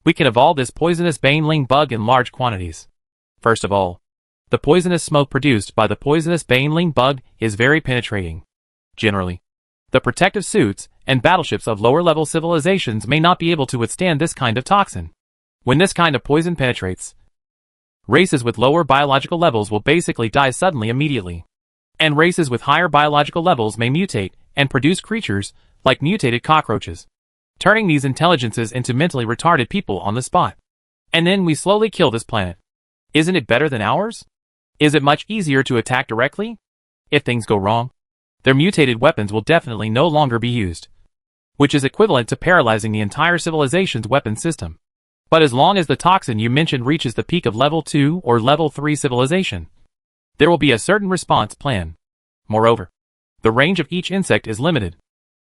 We can evolve this poisonous Baneling bug in large quantities. First of all, the poisonous smoke produced by the poisonous Baneling bug is very penetrating. Generally, the protective suits and battleships of lower-level civilizations may not be able to withstand this kind of toxin. When this kind of poison penetrates, races with lower biological levels will basically die suddenly immediately. And races with higher biological levels may mutate and produce creatures like mutated cockroaches, turning these intelligences into mentally retarded people on the spot. And then we slowly kill this planet. Isn't it better than ours? Is it much easier to attack directly? If things go wrong, their mutated weapons will definitely no longer be used, which is equivalent to paralyzing the entire civilization's weapon system. But as long as the toxin you mentioned reaches the peak of level 2 or level 3 civilization, there will be a certain response plan. Moreover, the range of each insect is limited,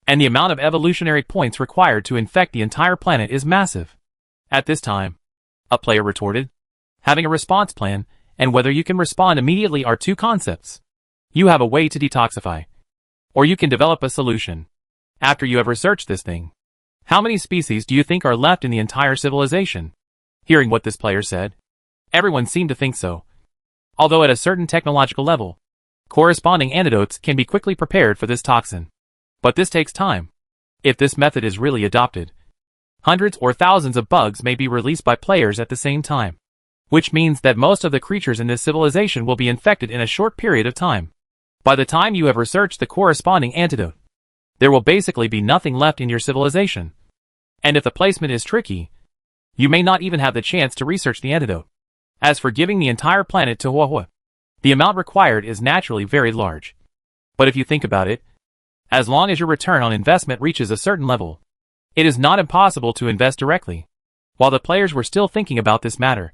and the amount of evolutionary points required to infect the entire planet is massive. At this time, a player retorted, having a response plan and whether you can respond immediately are 2 concepts. You have a way to detoxify, or you can develop a solution. After you have researched this thing, how many species do you think are left in the entire civilization? Hearing what this player said, everyone seemed to think so. Although at a certain technological level, corresponding antidotes can be quickly prepared for this toxin. But this takes time. If this method is really adopted, hundreds or thousands of bugs may be released by players at the same time, which means that most of the creatures in this civilization will be infected in a short period of time. By the time you have researched the corresponding antidote, there will basically be nothing left in your civilization. And if the placement is tricky, you may not even have the chance to research the antidote. As for giving the entire planet to Huahua, the amount required is naturally very large. But if you think about it, as long as your return on investment reaches a certain level, it is not impossible to invest directly. While the players were still thinking about this matter,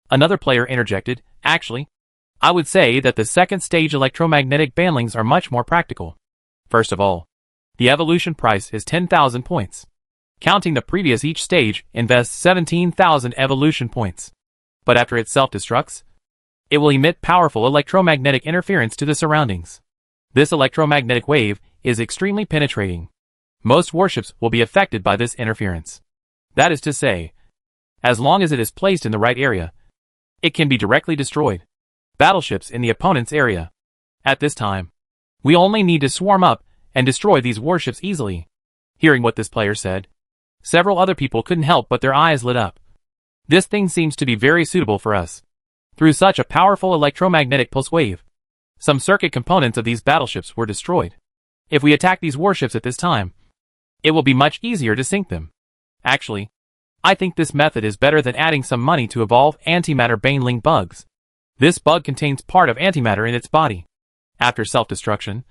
another player interjected, "Actually, I would say that the second stage electromagnetic Banelings are much more practical. First of all, the evolution price is 10,000 points. Counting the previous each stage invests 17,000 evolution points. But after it self-destructs, it will emit powerful electromagnetic interference to the surroundings. This electromagnetic wave is extremely penetrating. Most warships will be affected by this interference. That is to say, as long as it is placed in the right area, it can be directly destroyed. Battleships in the opponent's area. At this time, we only need to swarm up and destroy these warships easily." Hearing what this player said, several other people couldn't help but their eyes lit up. This thing seems to be very suitable for us. Through such a powerful electromagnetic pulse wave, some circuit components of these battleships were destroyed. If we attack these warships at this time, it will be much easier to sink them. Actually, I think this method is better than adding some money to evolve antimatter Baneling bugs. This bug contains part of antimatter in its body. After self-destruction,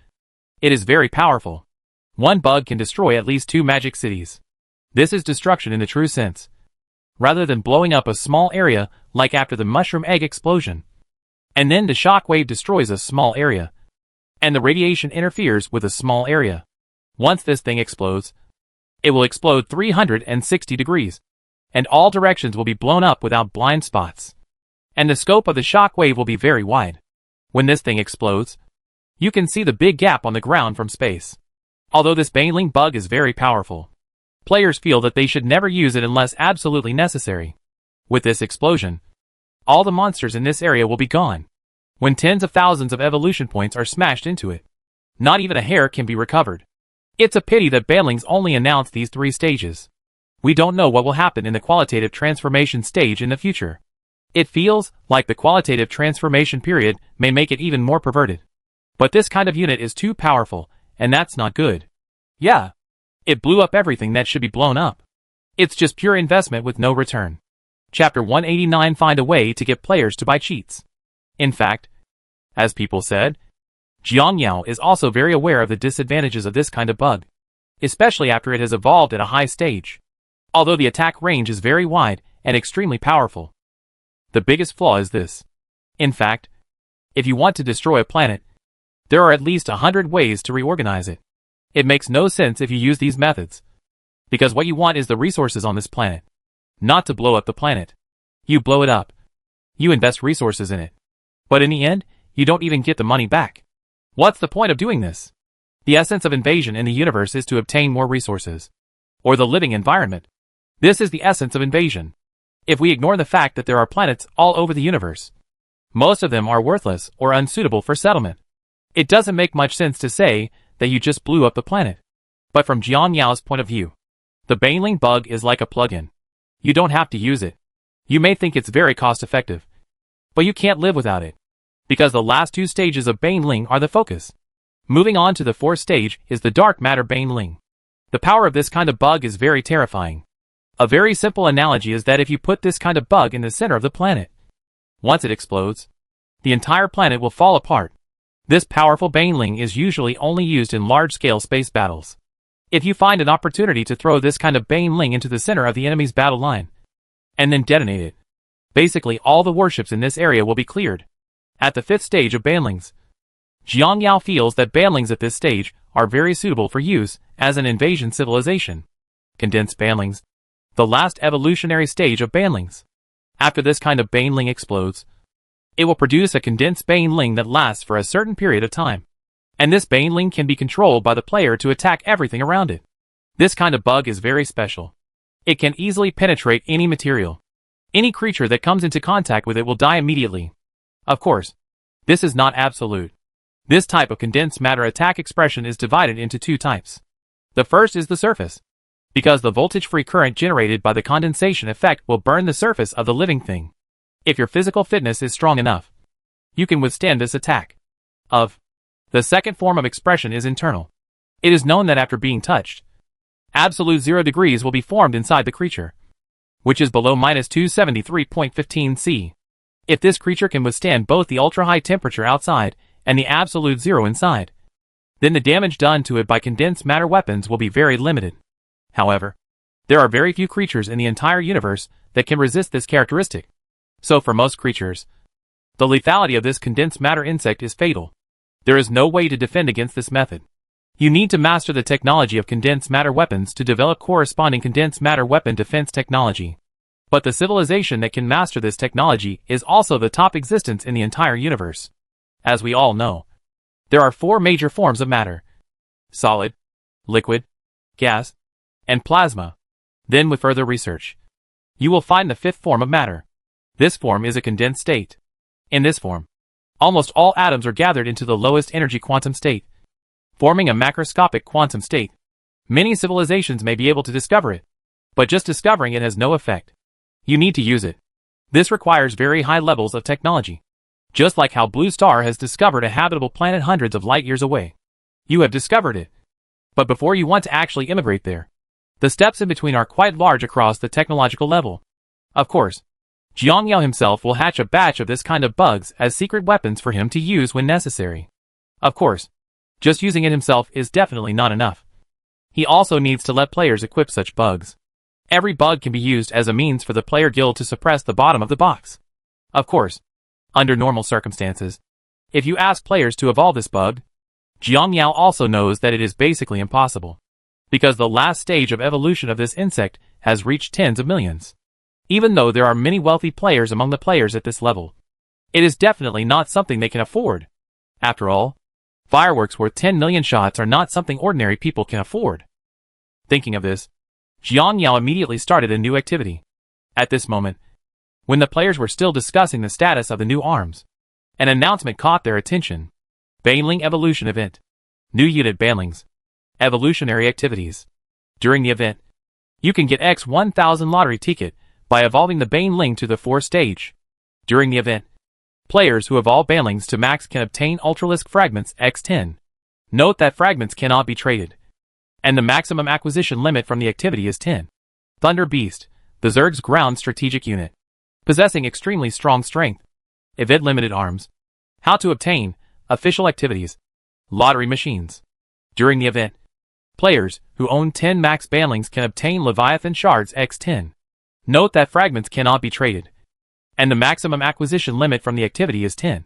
it is very powerful. One bug can destroy at least 2 magic cities. This is destruction in the true sense, rather than blowing up a small area like after the mushroom egg explosion. And then the shockwave destroys a small area, and the radiation interferes with a small area. Once this thing explodes, it will explode 360 degrees, and all directions will be blown up without blind spots. And the scope of the shockwave will be very wide. When this thing explodes, you can see the big gap on the ground from space. Although this Baneling bug is very powerful, players feel that they should never use it unless absolutely necessary. With this explosion, all the monsters in this area will be gone. When tens of thousands of evolution points are smashed into it, not even a hair can be recovered. It's a pity that Banelings only announce these 3 stages. We don't know what will happen in the qualitative transformation stage in the future. It feels like the qualitative transformation period may make it even more perverted. But this kind of unit is too powerful, and that's not good. Yeah, it blew up everything that should be blown up. It's just pure investment with no return. Chapter 189 Find a way to get players to buy cheats. In fact, as people said, Jiang Yao is also very aware of the disadvantages of this kind of bug, especially after it has evolved at a high stage. Although the attack range is very wide and extremely powerful, the biggest flaw is this. In fact, if you want to destroy a planet, there are at least 100 ways to reorganize it. It makes no sense if you use these methods, because what you want is the resources on this planet, not to blow up the planet. You blow it up. You invest resources in it. But in the end, you don't even get the money back. What's the point of doing this? The essence of invasion in the universe is to obtain more resources, or the living environment. This is the essence of invasion. If we ignore the fact that there are planets all over the universe, most of them are worthless or unsuitable for settlement. It doesn't make much sense to say that you just blew up the planet. But from Jiang Yao's point of view, the Baneling bug is like a plugin. You don't have to use it. You may think it's very cost-effective, but you can't live without it, because the last 2 stages of Baneling are the focus. Moving on to the 4th stage is the Dark Matter Baneling. The power of this kind of bug is very terrifying. A very simple analogy is that if you put this kind of bug in the center of the planet, once it explodes, the entire planet will fall apart. This powerful Baneling is usually only used in large-scale space battles. If you find an opportunity to throw this kind of Baneling into the center of the enemy's battle line, and then detonate it, basically all the warships in this area will be cleared. At the 5th stage of Banelings, Jiang Yao feels that Banelings at this stage are very suitable for use as an invasion civilization. Condensed Banelings, the last evolutionary stage of Banelings. After this kind of Baneling explodes, it will produce a condensed Baneling that lasts for a certain period of time. And this Baneling can be controlled by the player to attack everything around it. This kind of bug is very special. It can easily penetrate any material. Any creature that comes into contact with it will die immediately. Of course, this is not absolute. This type of condensed matter attack expression is divided into 2 types. The first is the surface, because the voltage-free current generated by the condensation effect will burn the surface of the living thing. If your physical fitness is strong enough, you can withstand this attack. The second form of expression is internal. It is known that after being touched, absolute 0 degrees will be formed inside the creature, which is below -273.15 C. If this creature can withstand both the ultra-high temperature outside and the absolute 0 inside, then the damage done to it by condensed matter weapons will be very limited. However, there are very few creatures in the entire universe that can resist this characteristic. So for most creatures, the lethality of this condensed matter insect is fatal. There is no way to defend against this method. You need to master the technology of condensed matter weapons to develop corresponding condensed matter weapon defense technology. But the civilization that can master this technology is also the top existence in the entire universe. As we all know, there are 4 major forms of matter: solid, liquid, gas, and plasma. Then with further research, you will find the 5th form of matter. This form is a condensed state. In this form, almost all atoms are gathered into the lowest energy quantum state, forming a macroscopic quantum state. Many civilizations may be able to discover it, but just discovering it has no effect. You need to use it. This requires very high levels of technology. Just like how Blue Star has discovered a habitable planet hundreds of light years away. You have discovered it. But before you want to actually immigrate there, The steps in between are quite large across the technological level. Of course, Jiang Yao himself will hatch a batch of this kind of bugs as secret weapons for him to use when necessary. Of course, just using it himself is definitely not enough. He also needs to let players equip such bugs. Every bug can be used as a means for the player guild to suppress the bottom of the box. Of course, under normal circumstances, if you ask players to evolve this bug, Jiang Yao also knows that it is basically impossible, because the last stage of evolution of this insect has reached tens of millions. Even though there are many wealthy players among the players at this level, it is definitely not something they can afford. After all, fireworks worth 10 million shots are not something ordinary people can afford. Thinking of this, Jiang Yao immediately started a new activity. At this moment, when the players were still discussing the status of the new arms, an announcement caught their attention. Baneling Evolution Event. New Unit Banelings. Evolutionary Activities. During the event, you can get X 1000 lottery ticket by evolving the Baneling to the 4th stage. During the event, players who evolve Banelings to max can obtain Ultralisk Fragments X10. Note that fragments cannot be traded, and the maximum acquisition limit from the activity is 10. Thunder Beast, the Zerg's ground strategic unit, possessing extremely strong strength. Event Limited Arms. How to obtain official activities. Lottery machines. During the event, players who own 10 max Banelings can obtain Leviathan Shards X10. Note that fragments cannot be traded, and the maximum acquisition limit from the activity is 10.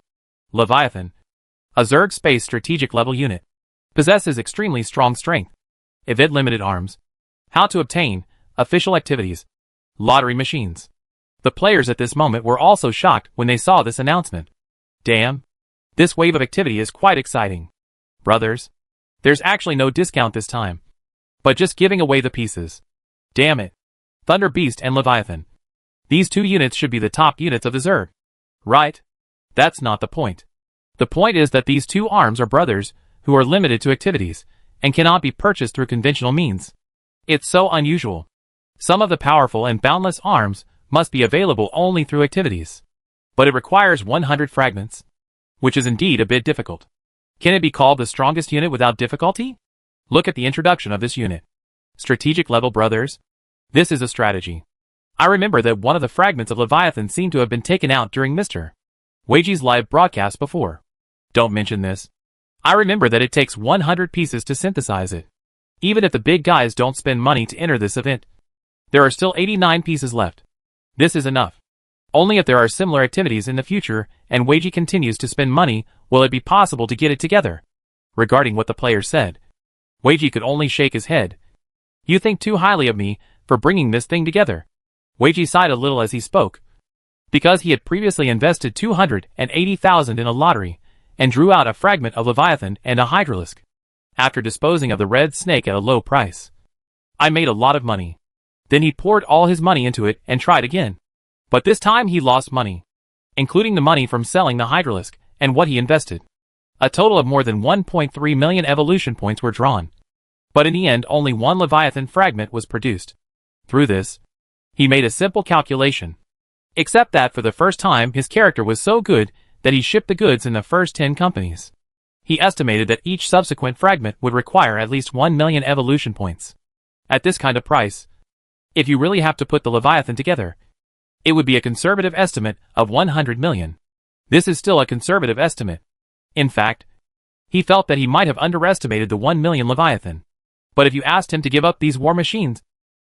Leviathan, a Zerg space strategic level unit, possesses extremely strong strength. Event Limited Arms. How to obtain official activities. Lottery machines. The players at this moment were also shocked when they saw this announcement. Damn, this wave of activity is quite exciting. Brothers, there's actually no discount this time, but just giving away the pieces. Damn it. Thunder Beast and Leviathan. These two units should be the top units of the Zerg. Right? That's not the point. The point is that these two arms are brothers who are limited to activities and cannot be purchased through conventional means. It's so unusual. Some of the powerful and boundless arms must be available only through activities. But it requires 100 fragments, which is indeed a bit difficult. Can it be called the strongest unit without difficulty? Look at the introduction of this unit. Strategic level brothers. This is a strategy. I remember that one of the fragments of Leviathan seemed to have been taken out during Mr. Weiji's live broadcast before. Don't mention this. I remember that it takes 100 pieces to synthesize it. Even if the big guys don't spend money to enter this event, there are still 89 pieces left. This is enough. Only if there are similar activities in the future and Weiji continues to spend money will it be possible to get it together. Regarding what the player said, Weiji could only shake his head. You think too highly of me for bringing this thing together. Weiji sighed a little as he spoke. Because he had previously invested 280,000 in a lottery and drew out a fragment of Leviathan and a Hydralisk. After disposing of the red snake at a low price, I made a lot of money. Then he poured all his money into it and tried again. But this time he lost money, including the money from selling the Hydralisk and what he invested. A total of more than 1.3 million evolution points were drawn. But in the end only one Leviathan fragment was produced. Through this, he made a simple calculation. Except that for the first time his character was so good that he shipped the goods in the first 10 companies. He estimated that each subsequent fragment would require at least 1 million evolution points. At this kind of price, if you really have to put the Leviathan together, it would be a conservative estimate of 100 million. This is still a conservative estimate. In fact, he felt that he might have underestimated the 1 million Leviathan. But if you asked him to give up these war machines,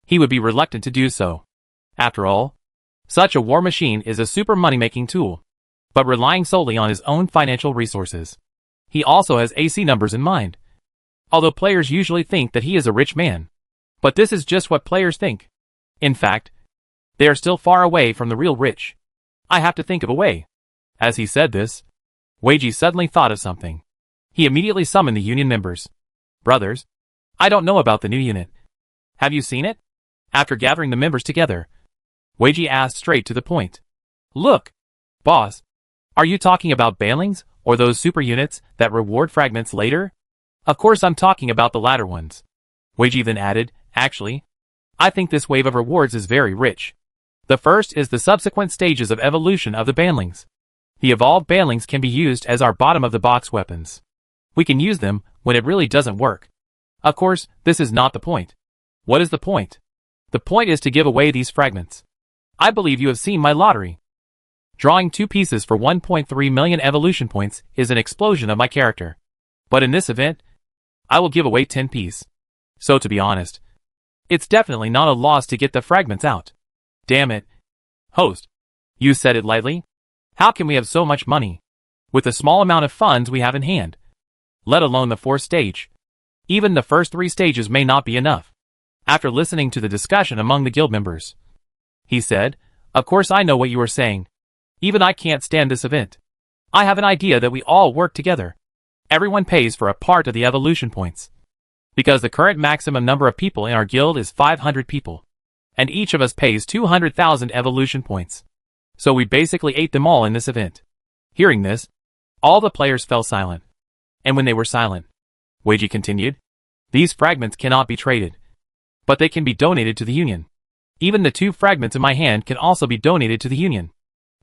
he would be reluctant to do so. After all, such a war machine is a super money-making tool, but relying solely on his own financial resources. He also has AC numbers in mind. Although players usually think that he is a rich man. But this is just what players think. In fact, they are still far away from the real rich. I have to think of a way. As he said this, Weiji suddenly thought of something. He immediately summoned the union members. Brothers, I don't know about the new unit. Have you seen it? After gathering the members together, Weiji asked straight to the point. Look, boss, are you talking about Banelings or those super units that reward fragments later? Of course I'm talking about the latter ones. Weiji then added, actually, I think this wave of rewards is very rich. The first is the subsequent stages of evolution of the Banelings. The evolved Banelings can be used as our bottom-of-the-box weapons. We can use them when it really doesn't work. Of course, this is not the point. What is the point? The point is to give away these fragments. I believe you have seen my lottery. Drawing 2 pieces for 1.3 million evolution points is an explosion of my character. But in this event, I will give away 10 pieces. So to be honest, it's definitely not a loss to get the fragments out. Damn it. Host, you said it lightly? How can we have so much money with the small amount of funds we have in hand? Let alone the 4th stage. Even the first 3 stages may not be enough. After listening to the discussion among the guild members, he said, of course I know what you are saying. Even I can't stand this event. I have an idea that we all work together. Everyone pays for a part of the evolution points. Because the current maximum number of people in our guild is 500 people. And each of us pays 200,000 evolution points. So we basically ate them all in this event. Hearing this, all the players fell silent. And when they were silent, Weiji continued, these fragments cannot be traded. But they can be donated to the Union. Even the 2 fragments in my hand can also be donated to the Union.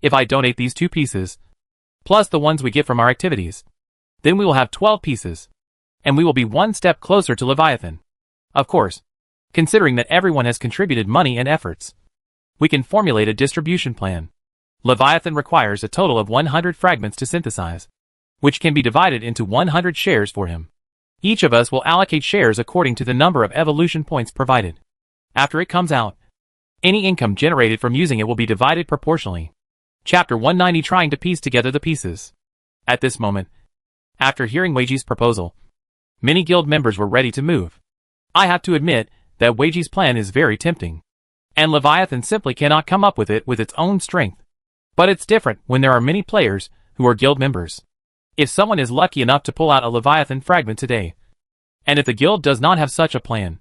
If I donate these 2 pieces, plus the ones we get from our activities, then we will have 12 pieces. And we will be 1 step closer to Leviathan. Of course, considering that everyone has contributed money and efforts, we can formulate a distribution plan. Leviathan requires a total of 100 fragments to synthesize, which can be divided into 100 shares for him. Each of us will allocate shares according to the number of evolution points provided. After it comes out, any income generated from using it will be divided proportionally. Chapter 190 Trying to piece together the pieces. At this moment, after hearing Weiji's proposal, many guild members were ready to move. I have to admit that Weiji's plan is very tempting. And Leviathan simply cannot come up with it with its own strength. But it's different when there are many players who are guild members. If someone is lucky enough to pull out a Leviathan fragment today, and if the guild does not have such a plan,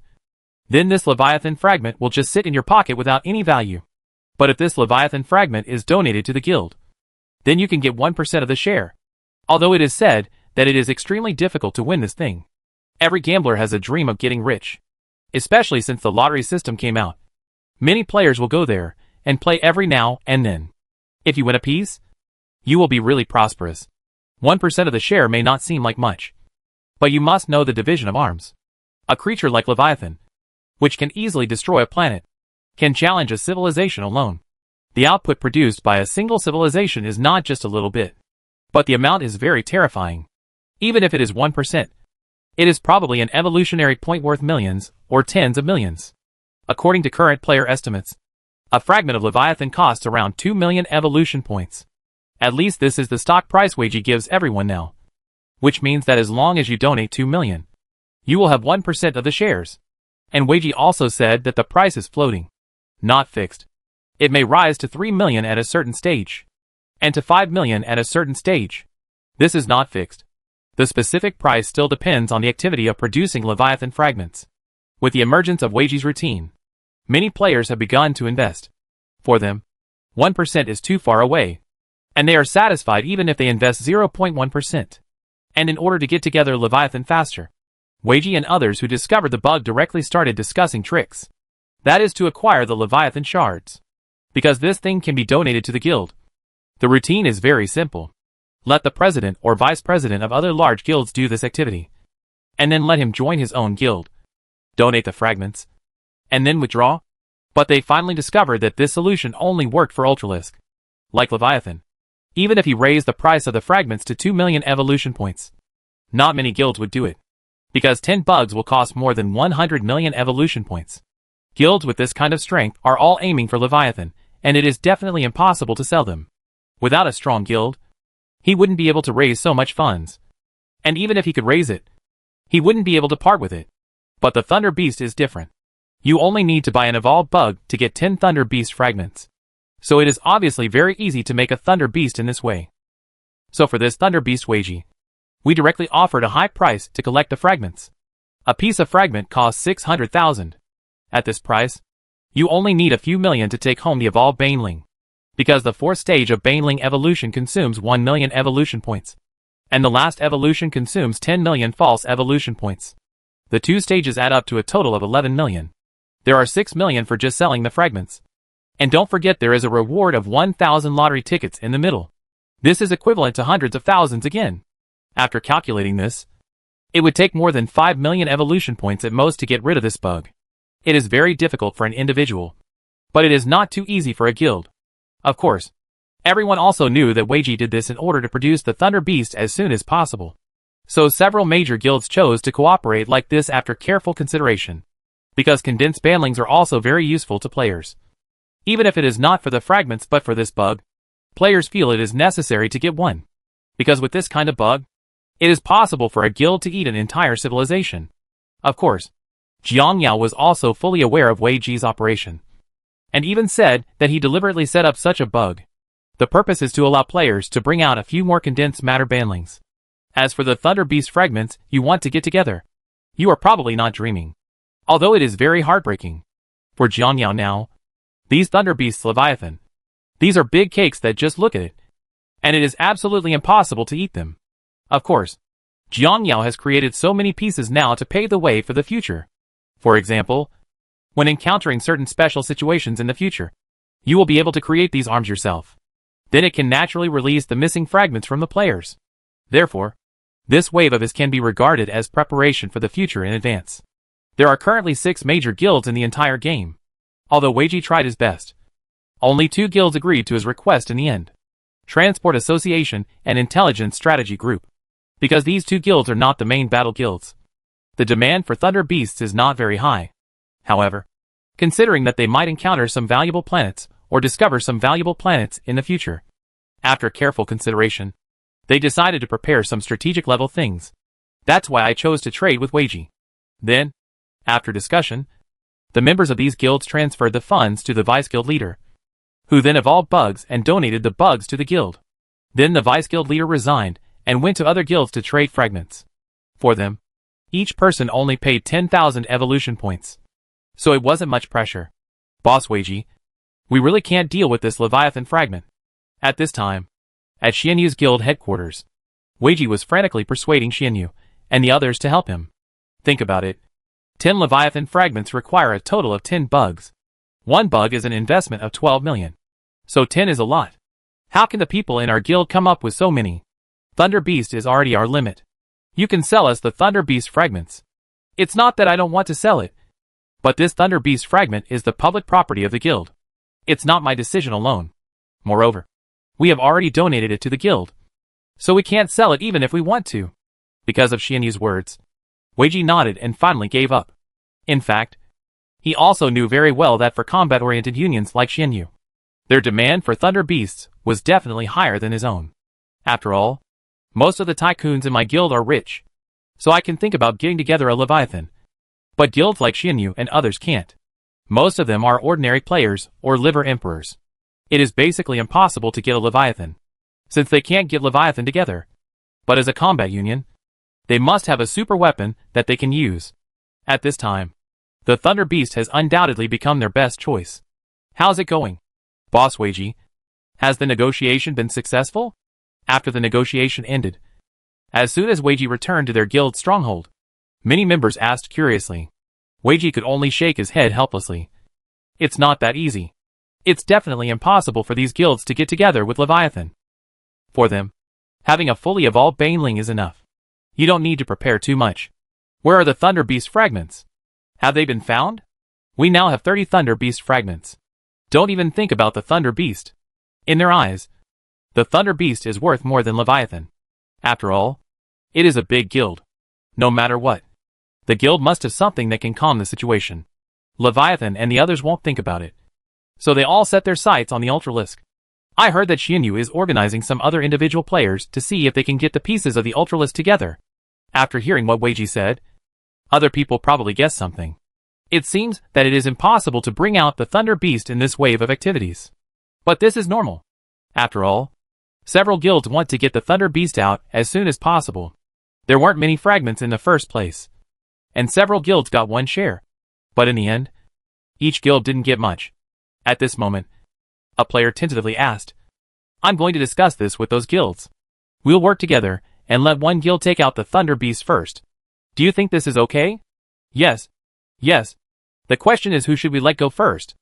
then this Leviathan fragment will just sit in your pocket without any value. But if this Leviathan fragment is donated to the guild, then you can get 1% of the share. Although it is said that it is extremely difficult to win this thing. Every gambler has a dream of getting rich. Especially since the lottery system came out. Many players will go there and play every now and then. If you win a piece, you will be really prosperous. 1% of the share may not seem like much. But you must know the division of arms. A creature like Leviathan, which can easily destroy a planet, can challenge a civilization alone. The output produced by a single civilization is not just a little bit. But the amount is very terrifying. Even if it is 1%, it is probably an evolutionary point worth millions or tens of millions. According to current player estimates, a fragment of Leviathan costs around 2 million evolution points. At least this is the stock price Weiji gives everyone now. Which means that as long as you donate 2 million, you will have 1% of the shares. And Weiji also said that the price is floating, not fixed. It may rise to 3 million at a certain stage, and to 5 million at a certain stage. This is not fixed. The specific price still depends on the activity of producing Leviathan fragments. With the emergence of Weiji's routine, many players have begun to invest. For them, 1% is too far away, and they are satisfied even if they invest 0.1%. And in order to get together Leviathan faster, Weiji and others who discovered the bug directly started discussing tricks. That is to acquire the Leviathan shards. Because this thing can be donated to the guild. The routine is very simple. Let the president or vice president of other large guilds do this activity. And then let him join his own guild. Donate the fragments. And then withdraw. But they finally discovered that this solution only worked for Ultralisk. Like Leviathan. Even if he raised the price of the fragments to 2 million evolution points. Not many guilds would do it. Because 10 bugs will cost more than 100 million evolution points. Guilds with this kind of strength are all aiming for Leviathan, and it is definitely impossible to sell them. Without a strong guild, he wouldn't be able to raise so much funds. And even if he could raise it, he wouldn't be able to part with it. But the Thunder Beast is different. You only need to buy an evolved bug to get 10 Thunder Beast fragments. So it is obviously very easy to make a Thunder Beast in this way. So for this Thunder Beast Weiji, we directly offered a high price to collect the fragments. A piece of fragment costs 600,000. At this price, you only need a few million to take home the evolved Baneling. Because the 4th stage of Baneling evolution consumes 1 million evolution points. And the last evolution consumes 10 million false evolution points. The 2 stages add up to a total of 11 million. There are 6 million for just selling the fragments. And don't forget there is a reward of 1,000 lottery tickets in the middle. This is equivalent to hundreds of thousands again. After calculating this, it would take more than 5 million evolution points at most to get rid of this bug. It is very difficult for an individual, but it is not too easy for a guild. Of course, everyone also knew that Weiji did this in order to produce the Thunder Beast as soon as possible. So several major guilds chose to cooperate like this after careful consideration, because condensed banlings are also very useful to players. Even if it is not for the fragments but for this bug, players feel it is necessary to get one. Because with this kind of bug, it is possible for a guild to eat an entire civilization. Of course, Jiang Yao was also fully aware of Wei Ji's operation, and even said that he deliberately set up such a bug. The purpose is to allow players to bring out a few more condensed matter banlings. As for the Thunder Beast fragments you want to get together, you are probably not dreaming. Although it is very heartbreaking. For Jiang Yao now, these Thunder Beasts Leviathan, these are big cakes that just look at it, and it is absolutely impossible to eat them. Of course, Jiang Yao has created so many pieces now to pave the way for the future. For example, when encountering certain special situations in the future, you will be able to create these arms yourself. Then it can naturally release the missing fragments from the players. Therefore, this wave of his can be regarded as preparation for the future in advance. There are currently 6 major guilds in the entire game. Although Weiji tried his best, only 2 guilds agreed to his request in the end. Transport Association and Intelligence Strategy Group. Because these 2 guilds are not the main battle guilds, the demand for Thunder Beasts is not very high. However, considering that they might encounter some valuable planets or discover some valuable planets in the future, after careful consideration, they decided to prepare some strategic level things. That's why I chose to trade with Weiji. Then, after discussion, the members of these guilds transferred the funds to the vice guild leader, who then evolved bugs and donated the bugs to the guild. Then the vice guild leader resigned and went to other guilds to trade fragments. For them, each person only paid 10,000 evolution points. So it wasn't much pressure. Boss Weiji, we really can't deal with this Leviathan fragment. At this time, at Xianyu's guild headquarters, Weiji was frantically persuading Xianyu and the others to help him. Think about it. 10 Leviathan fragments require a total of 10 bugs. One bug is an investment of 12 million. So 10 is a lot. How can the people in our guild come up with so many? Thunder Beast is already our limit. You can sell us the Thunder Beast fragments. It's not that I don't want to sell it, but this Thunder Beast fragment is the public property of the guild. It's not my decision alone. Moreover, we have already donated it to the guild, so we can't sell it even if we want to. Because of Xianyu's words, Weiji nodded and finally gave up. In fact, he also knew very well that for combat-oriented unions like Xianyu, their demand for Thunder Beasts was definitely higher than his own. After all, most of the tycoons in my guild are rich, so I can think about getting together a Leviathan. But guilds like Xianyu and others can't. Most of them are ordinary players or liver emperors. It is basically impossible to get a Leviathan, since they can't get Leviathan together. But as a combat union, they must have a super weapon that they can use. At this time, the Thunder Beast has undoubtedly become their best choice. How's it going, Boss Weiji? Has the negotiation been successful? After the negotiation ended, as soon as Weiji returned to their guild stronghold, many members asked curiously. Weiji could only shake his head helplessly. It's not that easy. It's definitely impossible for these guilds to get together with Leviathan. For them, having a fully evolved Baneling is enough. You don't need to prepare too much. Where are the Thunder Beast fragments? Have they been found? We now have 30 Thunder Beast fragments. Don't even think about the Thunder Beast. In their eyes, the Thunder Beast is worth more than Leviathan. After all, it is a big guild. No matter what, the guild must have something that can calm the situation. Leviathan and the others won't think about it. So they all set their sights on the Ultralisk. I heard that Xianyu is organizing some other individual players to see if they can get the pieces of the Ultralisk together. After hearing what Weiji said, other people probably guessed something. It seems that it is impossible to bring out the Thunder Beast in this wave of activities. But this is normal. After all, several guilds want to get the Thunder Beast out as soon as possible. There weren't many fragments in the first place, and several guilds got one share. But in the end, each guild didn't get much. At this moment, a player tentatively asked, I'm going to discuss this with those guilds. We'll work together and let one guild take out the Thunder Beast first. Do you think this is okay? Yes. Yes. The question is, who should we let go first?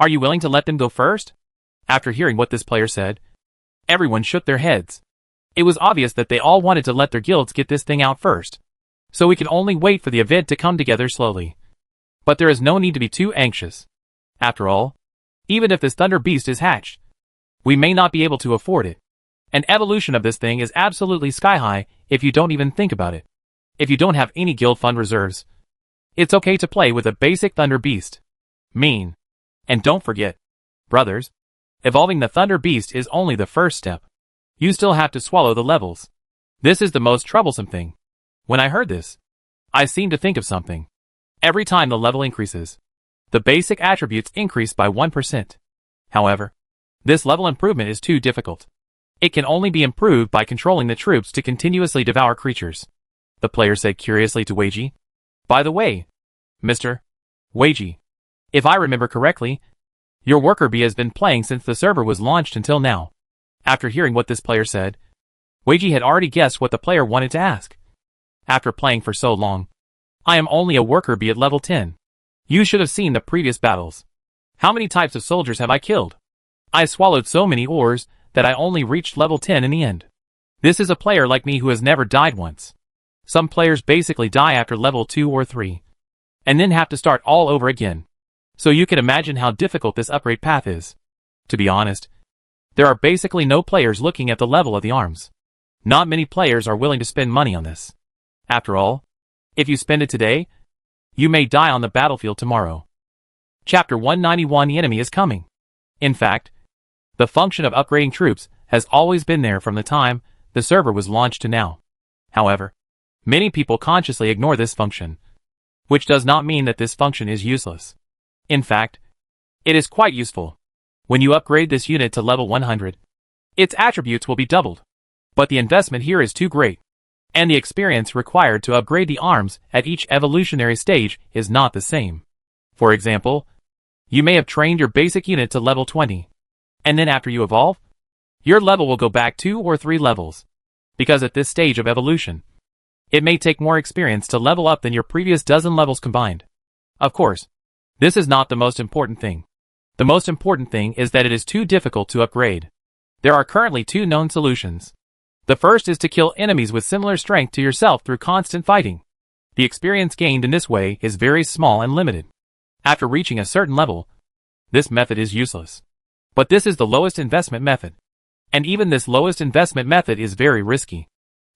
Are you willing to let them go first? After hearing what this player said, everyone shook their heads. It was obvious that they all wanted to let their guilds get this thing out first. So we can only wait for the event to come together slowly. But there is no need to be too anxious. After all, even if this Thunder Beast is hatched, we may not be able to afford it. An evolution of this thing is absolutely sky-high if you don't even think about it. If you don't have any guild fund reserves, it's okay to play with a basic Thunder Beast. And don't forget, brothers, evolving the Thunder Beast is only the first step. You still have to swallow the levels. This is the most troublesome thing. When I heard this, I seemed to think of something. Every time the level increases, the basic attributes increase by 1%. However, this level improvement is too difficult. It can only be improved by controlling the troops to continuously devour creatures. The player said curiously to Weiji. By the way, Mr. Weiji, if I remember correctly, your worker bee has been playing since the server was launched until now. After hearing what this player said, Weiji had already guessed what the player wanted to ask. After playing for so long, I am only a worker bee at level 10. You should have seen the previous battles. How many types of soldiers have I killed? I swallowed so many ores that I only reached level 10 in the end. This is a player like me who has never died once. Some players basically die after level 2 or 3, and then have to start all over again. So you can imagine how difficult this upgrade path is. To be honest, there are basically no players looking at the level of the arms. Not many players are willing to spend money on this. After all, if you spend it today, you may die on the battlefield tomorrow. Chapter 191: The enemy is coming. In fact, the function of upgrading troops has always been there from the time the server was launched to now. However, many people consciously ignore this function, which does not mean that this function is useless. In fact, it is quite useful. When you upgrade this unit to level 100, its attributes will be doubled. But the investment here is too great, and the experience required to upgrade the arms at each evolutionary stage is not the same. For example, you may have trained your basic unit to level 20, and then after you evolve, your level will go back 2 or 3 levels, because at this stage of evolution, it may take more experience to level up than your previous dozen levels combined. Of course, this is not the most important thing. The most important thing is that it is too difficult to upgrade. There are currently 2 known solutions. The first is to kill enemies with similar strength to yourself through constant fighting. The experience gained in this way is very small and limited. After reaching a certain level, this method is useless. But this is the lowest investment method. And even this lowest investment method is very risky.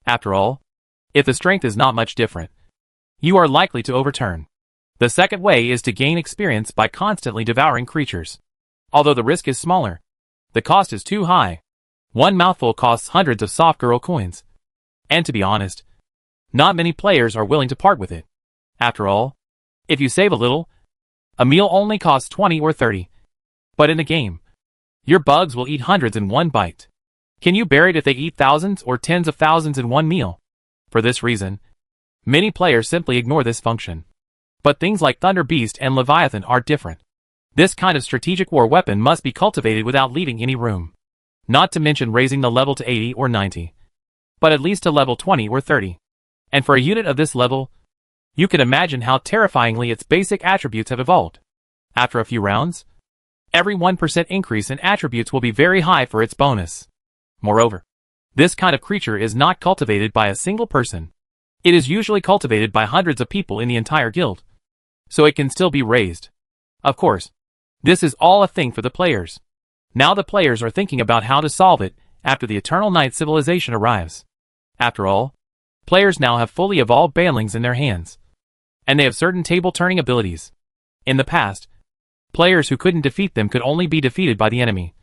After all, if the strength is not much different, you are likely to overturn. The second way is to gain experience by constantly devouring creatures. Although the risk is smaller, the cost is too high. One mouthful costs hundreds of soft girl coins. And to be honest, not many players are willing to part with it. After all, if you save a little, a meal only costs 20 or 30. But in a game, your bugs will eat hundreds in one bite. Can you bear it if they eat thousands or tens of thousands in one meal? For this reason, many players simply ignore this function. But things like Thunder Beast and Leviathan are different. This kind of strategic war weapon must be cultivated without leaving any room. Not to mention raising the level to 80 or 90. But at least to level 20 or 30. And for a unit of this level, you can imagine how terrifyingly its basic attributes have evolved. After a few rounds, every 1% increase in attributes will be very high for its bonus. Moreover, this kind of creature is not cultivated by a single person. It is usually cultivated by hundreds of people in the entire guild. So it can still be raised. Of course, this is all a thing for the players. Now the players are thinking about how to solve it after the Eternal Night civilization arrives. After all, players now have fully evolved banlings in their hands. And they have certain table-turning abilities. In the past, players who couldn't defeat them could only be defeated by the enemy.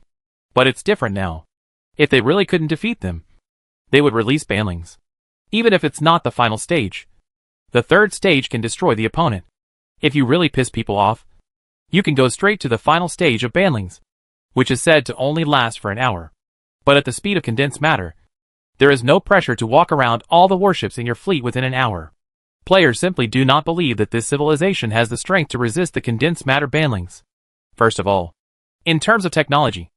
But it's different now. If they really couldn't defeat them, they would release banlings. Even if it's not the final stage, the third stage can destroy the opponent. If you really piss people off, you can go straight to the final stage of banlings, which is said to only last for an hour. But at the speed of condensed matter, there is no pressure to walk around all the warships in your fleet within an hour. Players simply do not believe that this civilization has the strength to resist the condensed matter banlings. First of all, in terms of technology,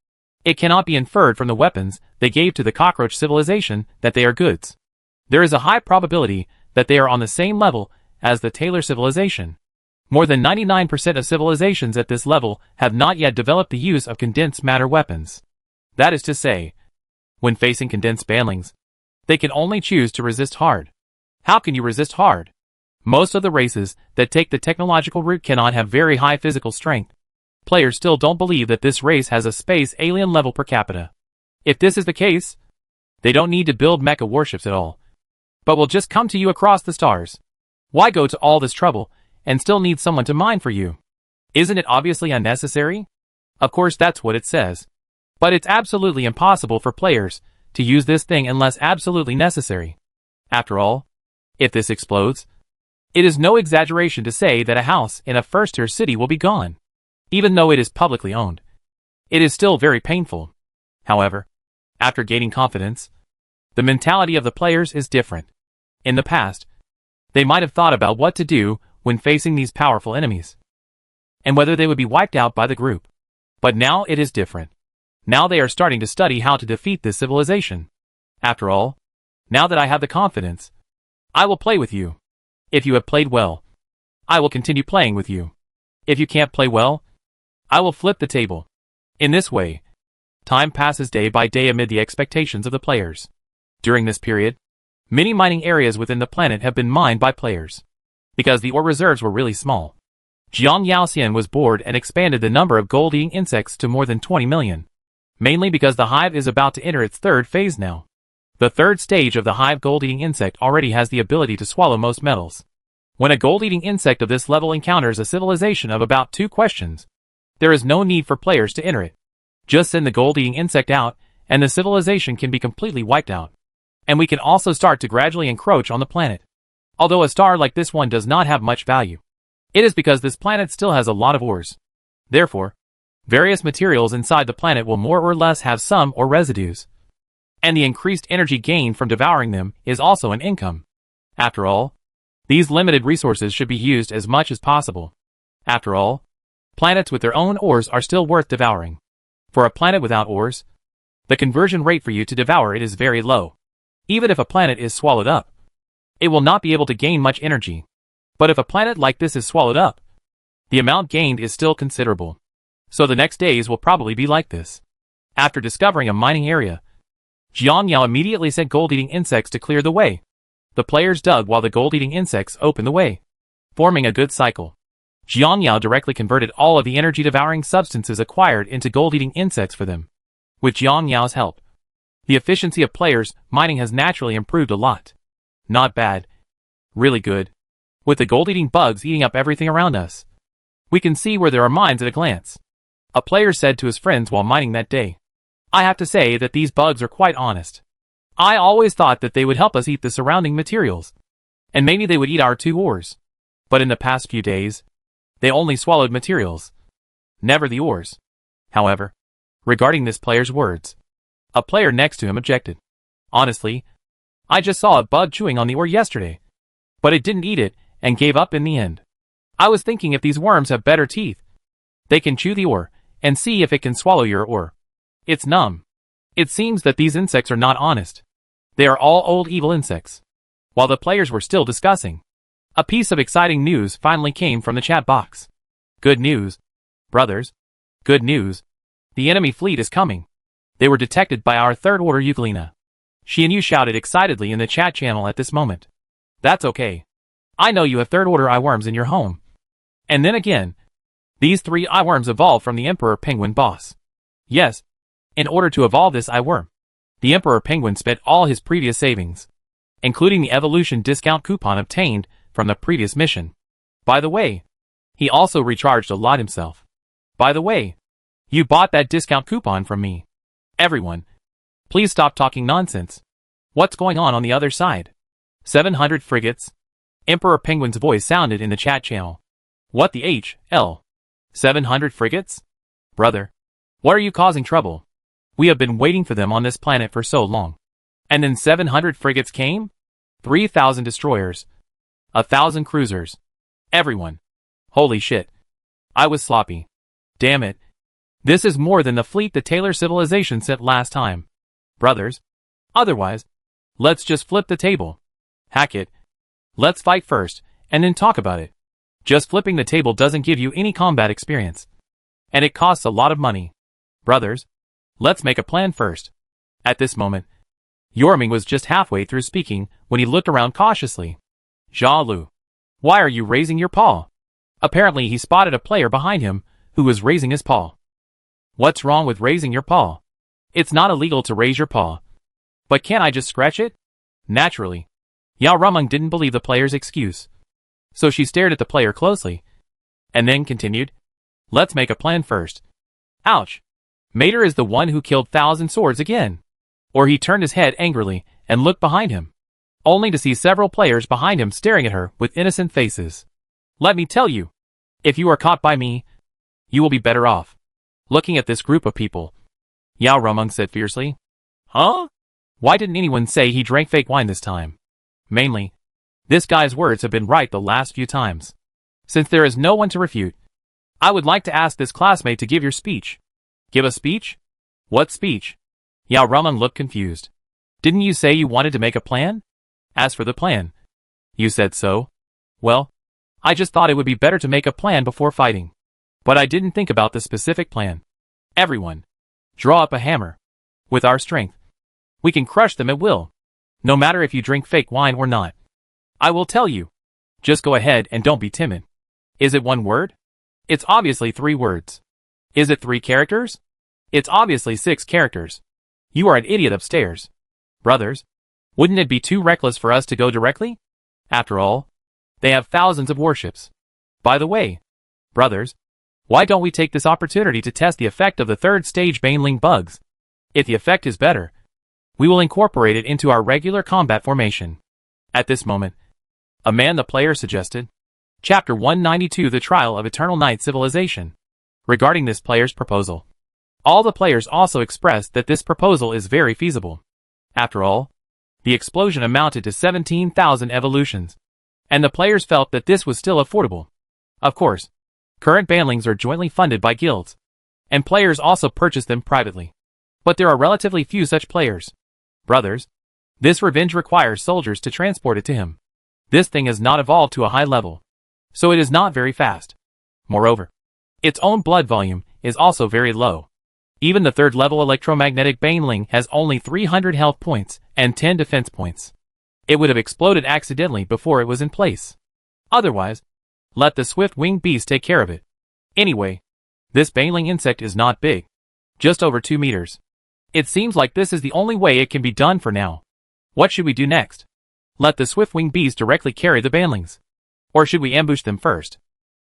it cannot be inferred from the weapons they gave to the cockroach civilization that they are goods. There is a high probability that they are on the same level as the Taylor civilization. More than 99% of civilizations at this level have not yet developed the use of condensed matter weapons. That is to say, when facing condensed banlings, they can only choose to resist hard. How can you resist hard? Most of the races that take the technological route cannot have very high physical strength. Players still don't believe that this race has a space alien level per capita. If this is the case, they don't need to build mecha warships at all, but will just come to you across the stars. Why go to all this trouble and still need someone to mine for you? Isn't it obviously unnecessary? Of course that's what it says. But it's absolutely impossible for players to use this thing unless absolutely necessary. After all, if this explodes, it is no exaggeration to say that a house in a first-tier city will be gone. Even though it is publicly owned, it is still very painful. However, after gaining confidence, the mentality of the players is different. In the past, they might have thought about what to do when facing these powerful enemies, and whether they would be wiped out by the group. But now it is different. Now they are starting to study how to defeat this civilization. After all, now that I have the confidence, I will play with you. If you have played well, I will continue playing with you. If you can't play well, I will flip the table. In this way, time passes day by day amid the expectations of the players. During this period, many mining areas within the planet have been mined by players. Because the ore reserves were really small, Jiang Yaoxian was bored and expanded the number of gold-eating insects to more than 20 million. Mainly because the hive is about to enter its third phase now. The third stage of the hive gold-eating insect already has the ability to swallow most metals. When a gold-eating insect of this level encounters a civilization of about 2 questions, there is no need for players to enter it. Just send the gold-eating insect out, and the civilization can be completely wiped out. And we can also start to gradually encroach on the planet. Although a star like this one does not have much value, it is because this planet still has a lot of ores. Therefore, various materials inside the planet will more or less have some ore residues. And the increased energy gained from devouring them is also an income. After all, these limited resources should be used as much as possible. After all, planets with their own ores are still worth devouring. For a planet without ores, the conversion rate for you to devour it is very low. Even if a planet is swallowed up, it will not be able to gain much energy. But if a planet like this is swallowed up, the amount gained is still considerable. So the next days will probably be like this. After discovering a mining area, Jiang Yao immediately sent gold-eating insects to clear the way. The players dug while the gold-eating insects opened the way, forming a good cycle. Jiang Yao directly converted all of the energy-devouring substances acquired into gold-eating insects for them. With Jiang Yao's help, the efficiency of players' mining has naturally improved a lot. Not bad. Really good. With the gold-eating bugs eating up everything around us, we can see where there are mines at a glance. A player said to his friends while mining that day, I have to say that these bugs are quite honest. I always thought that they would help us eat the surrounding materials, and maybe they would eat our 2 ores. But in the past few days, they only swallowed materials, never the ores. However, regarding this player's words, a player next to him objected. Honestly, I just saw a bug chewing on the ore yesterday, but it didn't eat it and gave up in the end. I was thinking if these worms have better teeth, they can chew the ore and see if it can swallow your ore. It's numb. It seems that these insects are not honest. They are all old evil insects. While the players were still discussing, a piece of exciting news finally came from the chat box. Good news, brothers. Good news. The enemy fleet is coming. They were detected by our third order Euglena. Xianyu shouted excitedly in the chat channel at this moment. That's okay. I know you have third order eyeworms in your home. And then again, these 3 eyeworms evolved from the Emperor Penguin boss. Yes, in order to evolve this eyeworm, the Emperor Penguin spent all his previous savings, including the evolution discount coupon obtained from the previous mission. By the way, he also recharged a lot himself. By the way, you bought that discount coupon from me. Everyone, please stop talking nonsense. What's going on the other side? 700 frigates? Emperor Penguin's voice sounded in the chat channel. What the HL? 700 frigates? Brother, what are you causing trouble? We have been waiting for them on this planet for so long. And then 700 frigates came? 3,000 destroyers. 1,000 cruisers. Everyone. Holy shit. I was sloppy. Damn it. This is more than the fleet the Taylor civilization sent last time. Brothers. Otherwise, let's just flip the table. Hack it. Let's fight first, and then talk about it. Just flipping the table doesn't give you any combat experience. And it costs a lot of money. Brothers, let's make a plan first. At this moment, Yorming was just halfway through speaking when he looked around cautiously. Jia Lu. Why are you raising your paw? Apparently he spotted a player behind him who was raising his paw. What's wrong with raising your paw? It's not illegal to raise your paw. But can't I just scratch it? Naturally. Yao Rumeng didn't believe the player's excuse. So she stared at the player closely. And then continued. Let's make a plan first. Ouch. Mater is the one who killed Thousand Swords again. Or he turned his head angrily and looked behind him, only to see several players behind him staring at her with innocent faces. Let me tell you, if you are caught by me, you will be better off. Looking at this group of people, Yao Rumeng said fiercely. Huh? Why didn't anyone say he drank fake wine this time? Mainly, this guy's words have been right the last few times. Since there is no one to refute, I would like to ask this classmate to give your speech. Give a speech? What speech? Yao Rumeng looked confused. Didn't you say you wanted to make a plan? As for the plan, you said so. Well, I just thought it would be better to make a plan before fighting. But I didn't think about the specific plan. Everyone, draw up a hammer. With our strength, we can crush them at will, no matter if you drink fake wine or not. I will tell you. Just go ahead and don't be timid. Is it one word? It's obviously 3 words. Is it 3 characters? It's obviously 6 characters. You are an idiot upstairs. Brothers, wouldn't it be too reckless for us to go directly? After all, they have thousands of warships. By the way, brothers, why don't we take this opportunity to test the effect of the 3rd stage Baneling bugs? If the effect is better, we will incorporate it into our regular combat formation. At this moment, a man the player suggested. Chapter 192 The Trial of Eternal Night Civilization. Regarding this player's proposal, all the players also expressed that this proposal is very feasible. After all, the explosion amounted to 17,000 evolutions, and the players felt that this was still affordable. Of course, current banlings are jointly funded by guilds, and players also purchase them privately. But there are relatively few such players. Brothers, this revenge requires soldiers to transport it to him. This thing has not evolved to a high level, so it is not very fast. Moreover, its own blood volume is also very low. Even the 3rd level electromagnetic baneling has only 300 health points and 10 defense points. It would have exploded accidentally before it was in place. Otherwise, let the swift-winged beast take care of it. Anyway, this baneling insect is not big. Just over 2 meters. It seems like this is the only way it can be done for now. What should we do next? Let the swift-winged beast directly carry the banelings. Or should we ambush them first?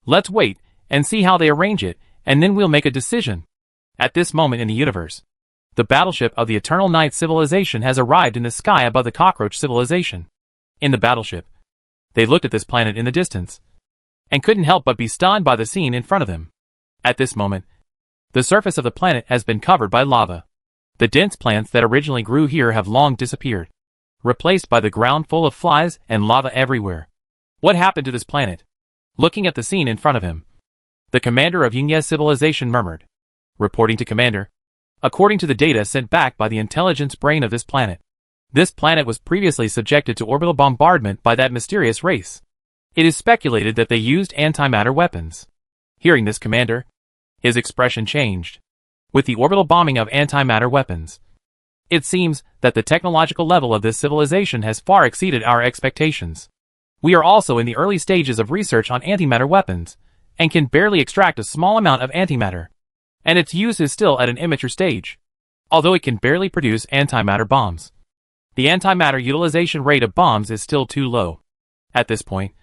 Let's wait and see how they arrange it, and then we'll make a decision. At this moment in the universe, the battleship of the Eternal Night Civilization has arrived in the sky above the Cockroach Civilization. In the battleship, they looked at this planet in the distance, and couldn't help but be stunned by the scene in front of them. At this moment, the surface of the planet has been covered by lava. The dense plants that originally grew here have long disappeared, replaced by the ground full of flies and lava everywhere. What happened to this planet? Looking at the scene in front of him, the commander of Yingye Civilization murmured. Reporting to Commander, according to the data sent back by the intelligence brain of this planet was previously subjected to orbital bombardment by that mysterious race. It is speculated that they used antimatter weapons. Hearing this, Commander, his expression changed. With the orbital bombing of antimatter weapons, it seems that the technological level of this civilization has far exceeded our expectations. We are also in the early stages of research on antimatter weapons, and can barely extract a small amount of antimatter, and its use is still at an immature stage, although it can barely produce antimatter bombs. The antimatter utilization rate of bombs is still too low. At this point,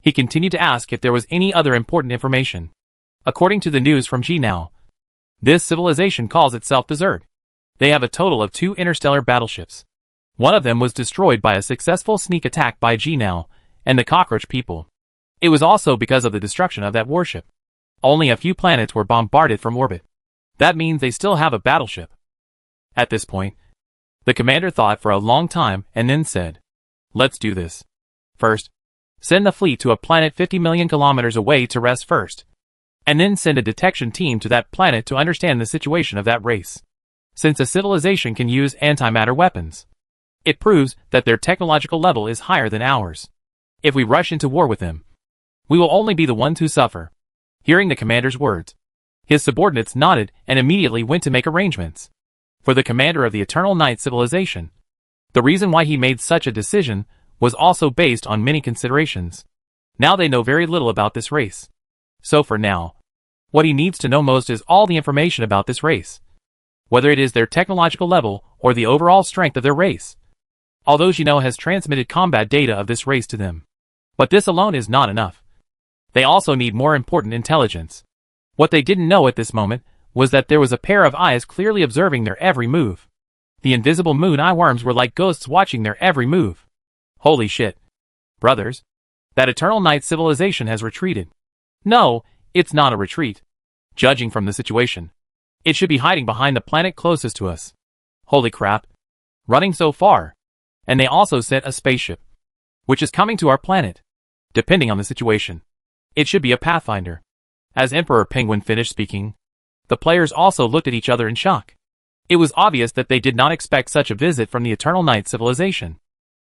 he continued to ask if there was any other important information. According to the news from G-Now, this civilization calls itself Desert. They have a total of 2 interstellar battleships. One of them was destroyed by a successful sneak attack by G-Now and the Cockroach people. It was also because of the destruction of that warship. Only a few planets were bombarded from orbit. That means they still have a battleship. At this point, the commander thought for a long time and then said, "Let's do this. First, send the fleet to a planet 50 million kilometers away to rest first. And then send a detection team to that planet to understand the situation of that race. Since a civilization can use antimatter weapons, it proves that their technological level is higher than ours. If we rush into war with them, we will only be the ones who suffer." Hearing the commander's words, his subordinates nodded and immediately went to make arrangements. For the commander of the Eternal Night Civilization, the reason why he made such a decision was also based on many considerations. Now they know very little about this race. So for now, what he needs to know most is all the information about this race. Whether it is their technological level or the overall strength of their race. Although Gino has transmitted combat data of this race to them. But this alone is not enough. They also need more important intelligence. What they didn't know at this moment was that there was a pair of eyes clearly observing their every move. The invisible moon eye worms were like ghosts watching their every move. Holy shit. Brothers, that Eternal Night civilization has retreated. No, it's not a retreat. Judging from the situation, it should be hiding behind the planet closest to us. Holy crap. Running so far. And they also sent a spaceship, which is coming to our planet. Depending on the situation, it should be a Pathfinder. As Emperor Penguin finished speaking, the players also looked at each other in shock. It was obvious that they did not expect such a visit from the Eternal Night civilization.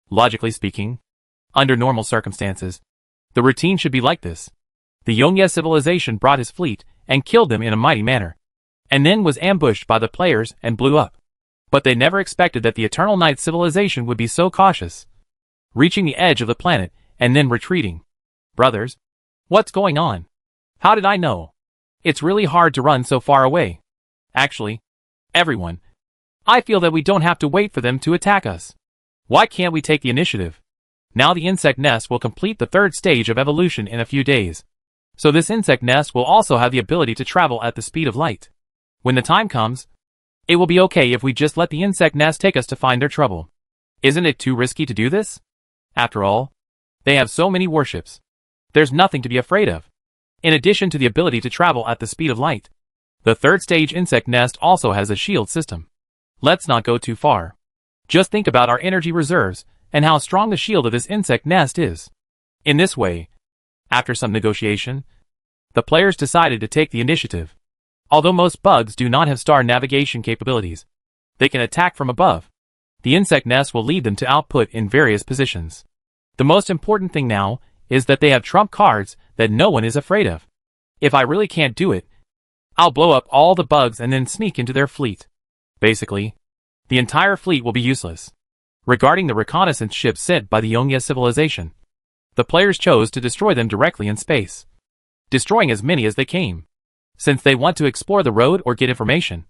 Logically speaking, under normal circumstances, the routine should be like this. The Yongye civilization brought his fleet and killed them in a mighty manner, and then was ambushed by the players and blew up. But they never expected that the Eternal Night civilization would be so cautious, reaching the edge of the planet and then retreating. Brothers, what's going on? How did I know? It's really hard to run so far away. Actually, everyone, I feel that we don't have to wait for them to attack us. Why can't we take the initiative? Now the insect nest will complete the third stage of evolution in a few days. So this insect nest will also have the ability to travel at the speed of light. When the time comes, it will be okay if we just let the insect nest take us to find their trouble. Isn't it too risky to do this? After all, they have so many warships. There's nothing to be afraid of. In addition to the ability to travel at the speed of light, the third stage insect nest also has a shield system. Let's not go too far. Just think about our energy reserves and how strong the shield of this insect nest is. In this way, after some negotiation, the players decided to take the initiative. Although most bugs do not have star navigation capabilities, they can attack from above. The insect nest will lead them to output in various positions. The most important thing now is that they have trump cards that no one is afraid of. If I really can't do it, I'll blow up all the bugs and then sneak into their fleet. Basically, the entire fleet will be useless. Regarding the reconnaissance ships sent by the Yongye civilization, the players chose to destroy them directly in space, destroying as many as they came. Since they want to explore the road or get information,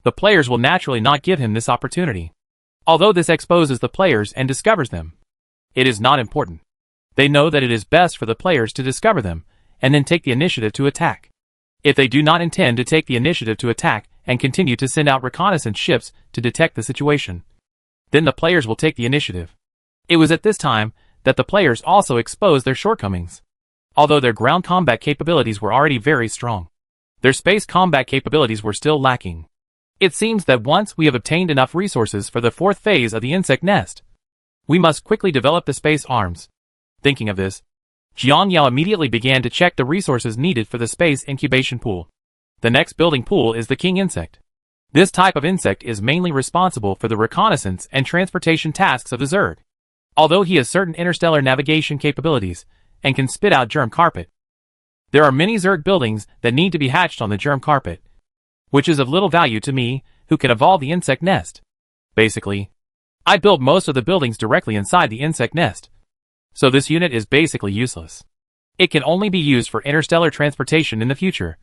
the players will naturally not give him this opportunity. Although this exposes the players and discovers them, it is not important. They know that it is best for the players to discover them and then take the initiative to attack. If they do not intend to take the initiative to attack and continue to send out reconnaissance ships to detect the situation, then the players will take the initiative. It was at this time that the players also exposed their shortcomings. Although their ground combat capabilities were already very strong, their space combat capabilities were still lacking. It seems that once we have obtained enough resources for the fourth phase of the insect nest, we must quickly develop the space arms. Thinking of this, Jiang Yao immediately began to check the resources needed for the space incubation pool. The next building pool is the king insect. This type of insect is mainly responsible for the reconnaissance and transportation tasks of the Zerg. Although he has certain interstellar navigation capabilities and can spit out germ carpet, there are many Zerg buildings that need to be hatched on the germ carpet, which is of little value to me, who can evolve the insect nest. Basically, I built most of the buildings directly inside the insect nest, so this unit is basically useless. It can only be used for interstellar transportation in the future,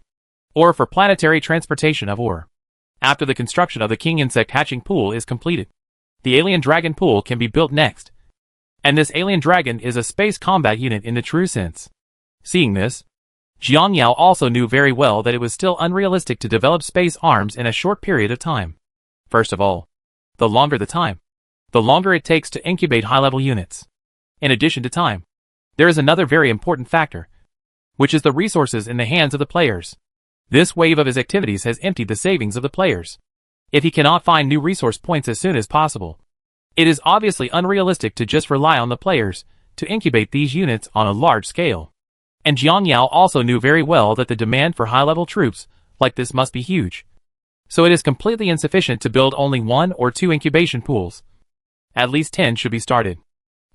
or for planetary transportation of ore. After the construction of the king insect hatching pool is completed, the alien dragon pool can be built next. And this alien dragon is a space combat unit in the true sense. Seeing this, Jiang Yao also knew very well that it was still unrealistic to develop space arms in a short period of time. First of all, the longer the time, the longer it takes to incubate high-level units. In addition to time, there is another very important factor, which is the resources in the hands of the players. This wave of his activities has emptied the savings of the players. If he cannot find new resource points as soon as possible, it is obviously unrealistic to just rely on the players to incubate these units on a large scale. And Jiang Yao also knew very well that the demand for high-level troops like this must be huge. So it is completely insufficient to build only 1 or 2 incubation pools. At least 10 should be started.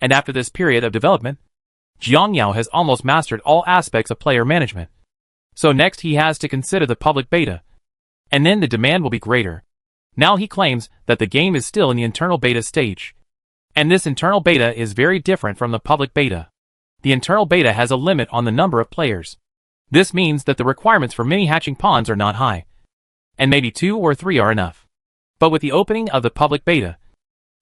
And after this period of development, Jiang Yao has almost mastered all aspects of player management. So next he has to consider the public beta. And then the demand will be greater. Now he claims that the game is still in the internal beta stage. And this internal beta is very different from the public beta. the internal beta has a limit on the number of players. This means that the requirements for mini hatching ponds are not high, and maybe 2 or 3 are enough. But with the opening of the public beta,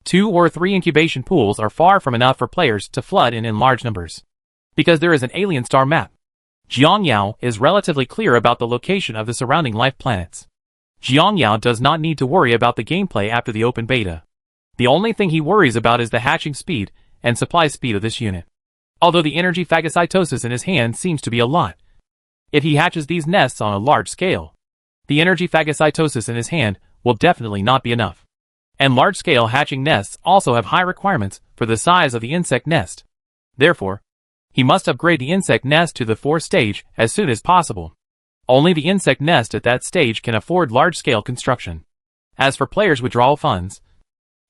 2 or 3 incubation pools are far from enough for players to flood in large numbers. Because there is an alien star map, Jiang Yao is relatively clear about the location of the surrounding life planets. Jiang Yao does not need to worry about the gameplay after the open beta. The only thing he worries about is the hatching speed and supply speed of this unit. Although the energy phagocytosis in his hand seems to be a lot. If he hatches these nests on a large scale, the energy phagocytosis in his hand will definitely not be enough. And large-scale hatching nests also have high requirements for the size of the insect nest. Therefore, he must upgrade the insect nest to the 4th stage as soon as possible. Only the insect nest at that stage can afford large-scale construction. As for players' withdrawal funds,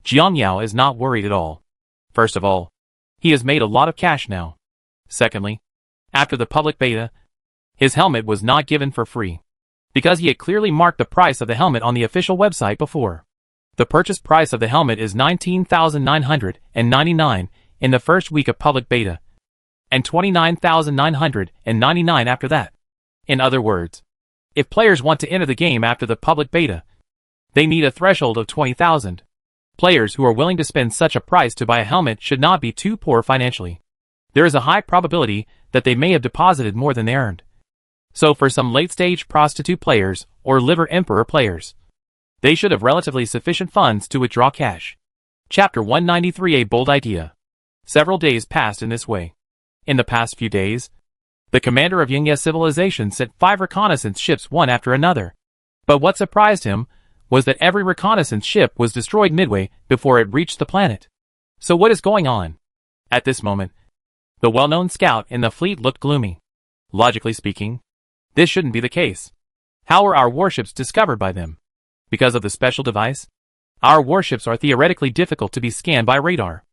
Jiang Yao is not worried at all. First of all, he has made a lot of cash now. Secondly, after the public beta, his helmet was not given for free, because he had clearly marked the price of the helmet on the official website before. The purchase price of the helmet is 19,999 in the first week of public beta, and 29,999 after that. In other words, if players want to enter the game after the public beta, they need a threshold of 20,000. Players who are willing to spend such a price to buy a helmet should not be too poor financially. There is a high probability that they may have deposited more than they earned. So for some late-stage prostitute players or liver emperor players, they should have relatively sufficient funds to withdraw cash. Chapter 193: A bold idea. Several days passed in this way. In the past few days, the commander of Yingye civilization sent 5 reconnaissance ships one after another. But what surprised him was that every reconnaissance ship was destroyed midway before it reached the planet. So what is going on? At this moment, the well-known scout in the fleet looked gloomy. Logically speaking, this shouldn't be the case. How were our warships discovered by them? Because of the special device? Our warships are theoretically difficult to be scanned by radar.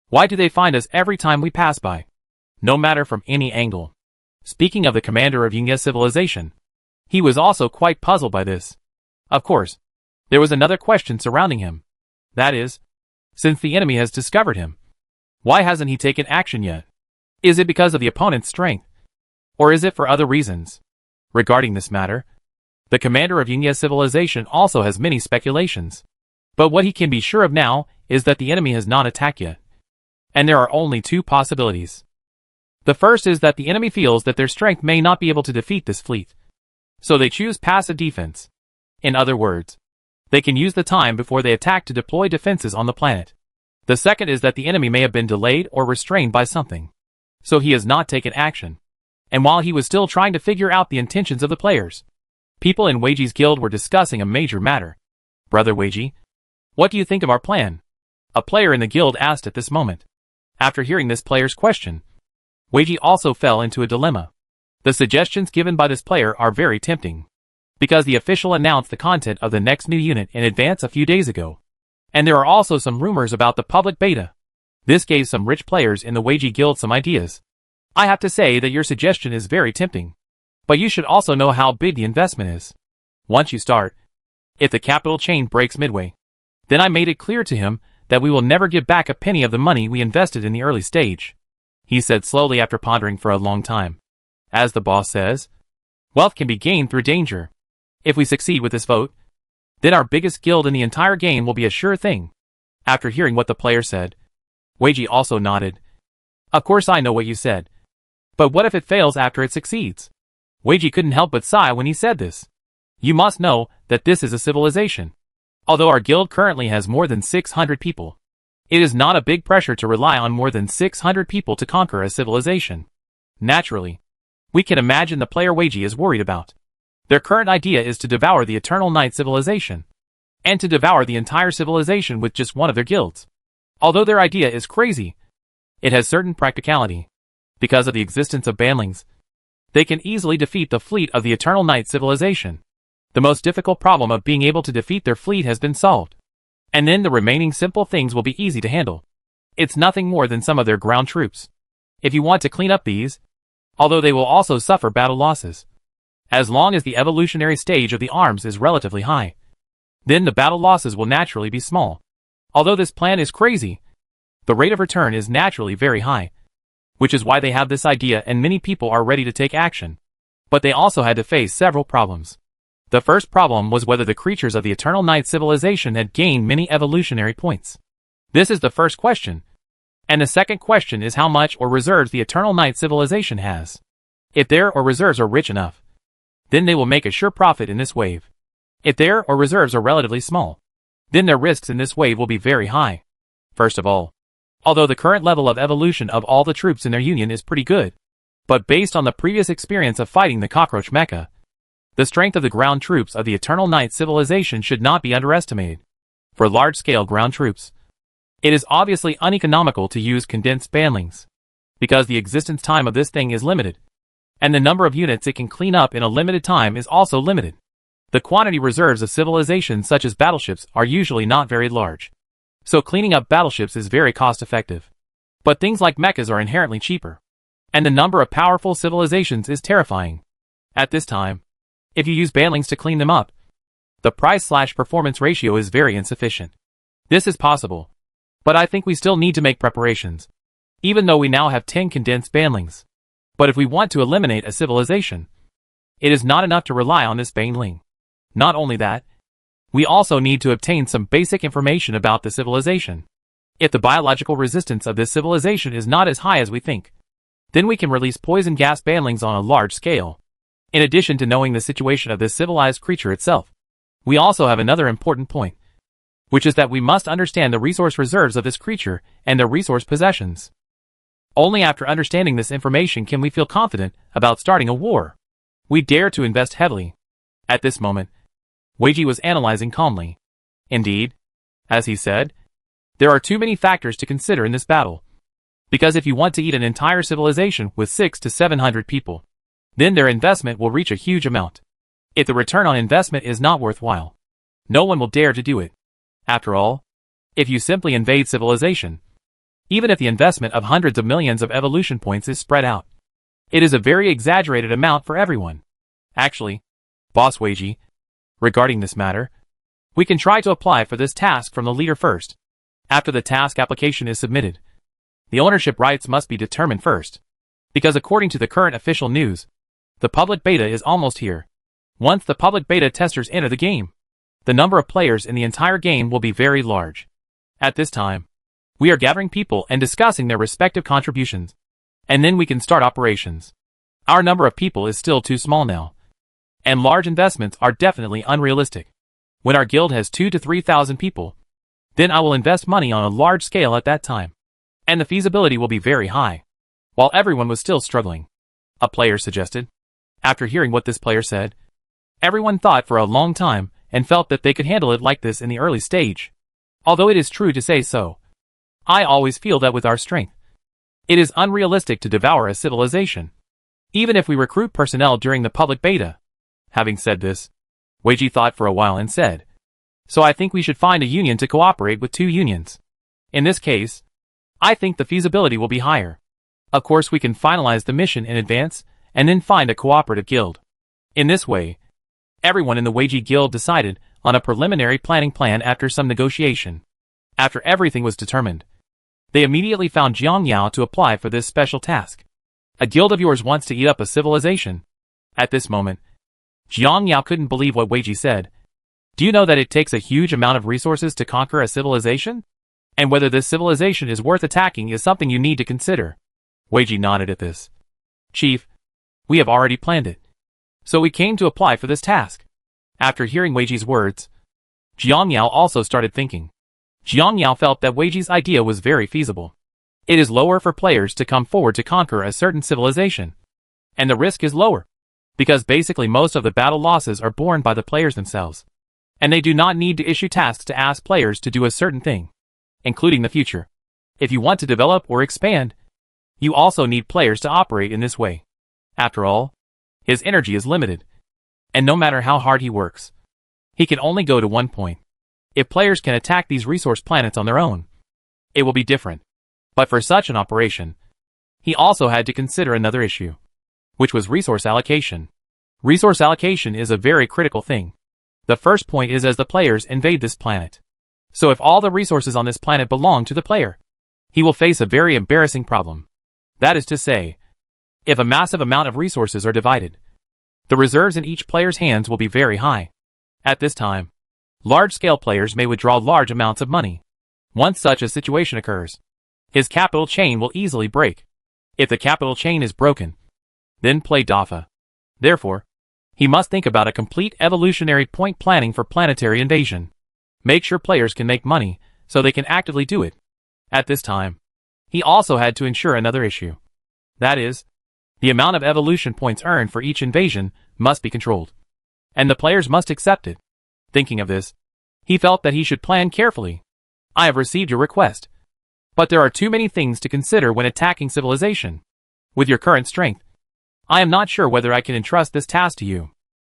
Why do they find us every time we pass by? No matter from any angle. Speaking of the commander of Yingye civilization, he was also quite puzzled by this. Of course, there was another question surrounding him. That is, since the enemy has discovered him, why hasn't he taken action yet? Is it because of the opponent's strength? Or is it for other reasons? Regarding this matter, the commander of Yingye civilization also has many speculations. But what he can be sure of now is that the enemy has not attacked yet. And there are only 2 possibilities. The first is that the enemy feels that their strength may not be able to defeat this fleet, so they choose passive defense. In other words, they can use the time before they attack to deploy defenses on the planet. The second is that the enemy may have been delayed or restrained by something, so he has not taken action. And while he was still trying to figure out the intentions of the players, people in Weiji's guild were discussing a major matter. Brother Weiji, what do you think of our plan? A player in the guild asked at this moment. After hearing this player's question, Weiji also fell into a dilemma. The suggestions given by this player are very tempting, because the official announced the content of the next new unit in advance a few days ago. And there are also some rumors about the public beta. This gave some rich players in the Weiji guild some ideas. I have to say that your suggestion is very tempting. But you should also know how big the investment is. Once you start, if the capital chain breaks midway, then I made it clear to him that we will never give back a penny of the money we invested in the early stage, he said slowly after pondering for a long time. As the boss says, wealth can be gained through danger. If we succeed with this vote, then our biggest guild in the entire game will be a sure thing. After hearing what the player said, Weiji also nodded. Of course I know what you said. But what if it fails after it succeeds? Weiji couldn't help but sigh when he said this. You must know that this is a civilization. Although our guild currently has more than 600 people, it is not a big pressure to rely on more than 600 people to conquer a civilization. Naturally, we can imagine the player Weiji is worried about. Their current idea is to devour the Eternal Night civilization, and to devour the entire civilization with just one of their guilds. Although their idea is crazy, it has certain practicality. Because of the existence of banlings, they can easily defeat the fleet of the Eternal Night civilization. The most difficult problem of being able to defeat their fleet has been solved. And then the remaining simple things will be easy to handle. It's nothing more than some of their ground troops. If you want to clean up these, although they will also suffer battle losses, as long as the evolutionary stage of the arms is relatively high, then the battle losses will naturally be small. Although this plan is crazy, the rate of return is naturally very high. which is why they have this idea and many people are ready to take action. But they also had to face several problems. The first problem was whether the creatures of the Eternal Night civilization had gained many evolutionary points. This is the first question. And the second question is how much or reserves the Eternal Night civilization has. If their or reserves are rich enough, then they will make a sure profit in this wave. If their or reserves are relatively small, then their risks in this wave will be very high. First of all, although the current level of evolution of all the troops in their union is pretty good, but based on the previous experience of fighting the cockroach mecha, the strength of the ground troops of the Eternal Night civilization should not be underestimated. For large-scale ground troops, it is obviously uneconomical to use condensed banlings, because the existence time of this thing is limited, and the number of units it can clean up in a limited time is also limited. The quantity reserves of civilizations such as battleships are usually not very large, so cleaning up battleships is very cost-effective. But things like mechas are inherently cheaper, and the number of powerful civilizations is terrifying. At this time, if you use banlings to clean them up, the price/performance ratio is very insufficient. This is possible, but I think we still need to make preparations, even though we now have 10 condensed banlings. But if we want to eliminate a civilization, it is not enough to rely on this banling. Not only that, we also need to obtain some basic information about the civilization. If the biological resistance of this civilization is not as high as we think, then we can release poison gas banlings on a large scale. In addition to knowing the situation of this civilized creature itself, we also have another important point, which is that we must understand the resource reserves of this creature and their resource possessions. Only after understanding this information can we feel confident about starting a war. We dare to invest heavily. At this moment, Weiji was analyzing calmly. Indeed, as he said, there are too many factors to consider in this battle. Because if you want to eat an entire civilization with 600 to 700 people, then their investment will reach a huge amount. If the return on investment is not worthwhile, no one will dare to do it. After all, if you simply invade civilization, even if the investment of hundreds of millions of evolution points is spread out, it is a very exaggerated amount for everyone. Actually, Boss Weiji, regarding this matter, we can try to apply for this task from the leader first. After the task application is submitted, the ownership rights must be determined first, because according to the current official news, the public beta is almost here. Once the public beta testers enter the game, the number of players in the entire game will be very large. At this time, we are gathering people and discussing their respective contributions, and then we can start operations. Our number of people is still too small now, and large investments are definitely unrealistic. When our guild has 2,000 to 3,000 people, then I will invest money on a large scale at that time, and the feasibility will be very high. While everyone was still struggling, a player suggested. After hearing what this player said, everyone thought for a long time and felt that they could handle it like this in the early stage. Although it is true to say so, I always feel that with our strength, it is unrealistic to devour a civilization, even if we recruit personnel during the public beta. Having said this, Weiji thought for a while and said, so I think we should find a union to cooperate with 2 unions. In this case, I think the feasibility will be higher. Of course we can finalize the mission in advance and then find a cooperative guild. In this way, everyone in the Weiji guild decided on a preliminary planning plan after some negotiation. After everything was determined, they immediately found Jiang Yao to apply for this special task. A guild of yours wants to eat up a civilization. At this moment, Jiang Yao couldn't believe what Weiji said. Do you know that it takes a huge amount of resources to conquer a civilization? And whether this civilization is worth attacking is something you need to consider. Weiji nodded at this. Chief, we have already planned it. So we came to apply for this task. After hearing Weiji's words, Jiang Yao also started thinking. Jiang Yao felt that Weiji's idea was very feasible. It is lower for players to come forward to conquer a certain civilization, and the risk is lower, because basically most of the battle losses are borne by the players themselves, and they do not need to issue tasks to ask players to do a certain thing, including the future. If you want to develop or expand, you also need players to operate in this way. After all, his energy is limited, and no matter how hard he works, he can only go to one point. If players can attack these resource planets on their own, it will be different. But for such an operation, he also had to consider another issue, which was resource allocation. Resource allocation is a very critical thing. The first point is as the players invade this planet. So if all the resources on this planet belong to the player, he will face a very embarrassing problem. That is to say, if a massive amount of resources are divided, the reserves in each player's hands will be very high. At this time, large-scale players may withdraw large amounts of money. Once such a situation occurs, his capital chain will easily break. If the capital chain is broken, then play Dafa. Therefore, he must think about a complete evolutionary point planning for planetary invasion. Make sure players can make money, so they can actively do it. At this time, he also had to ensure another issue. That is, the amount of evolution points earned for each invasion must be controlled, and the players must accept it. Thinking of this, he felt that he should plan carefully. I have received your request, but there are too many things to consider when attacking civilization. With your current strength, I am not sure whether I can entrust this task to you.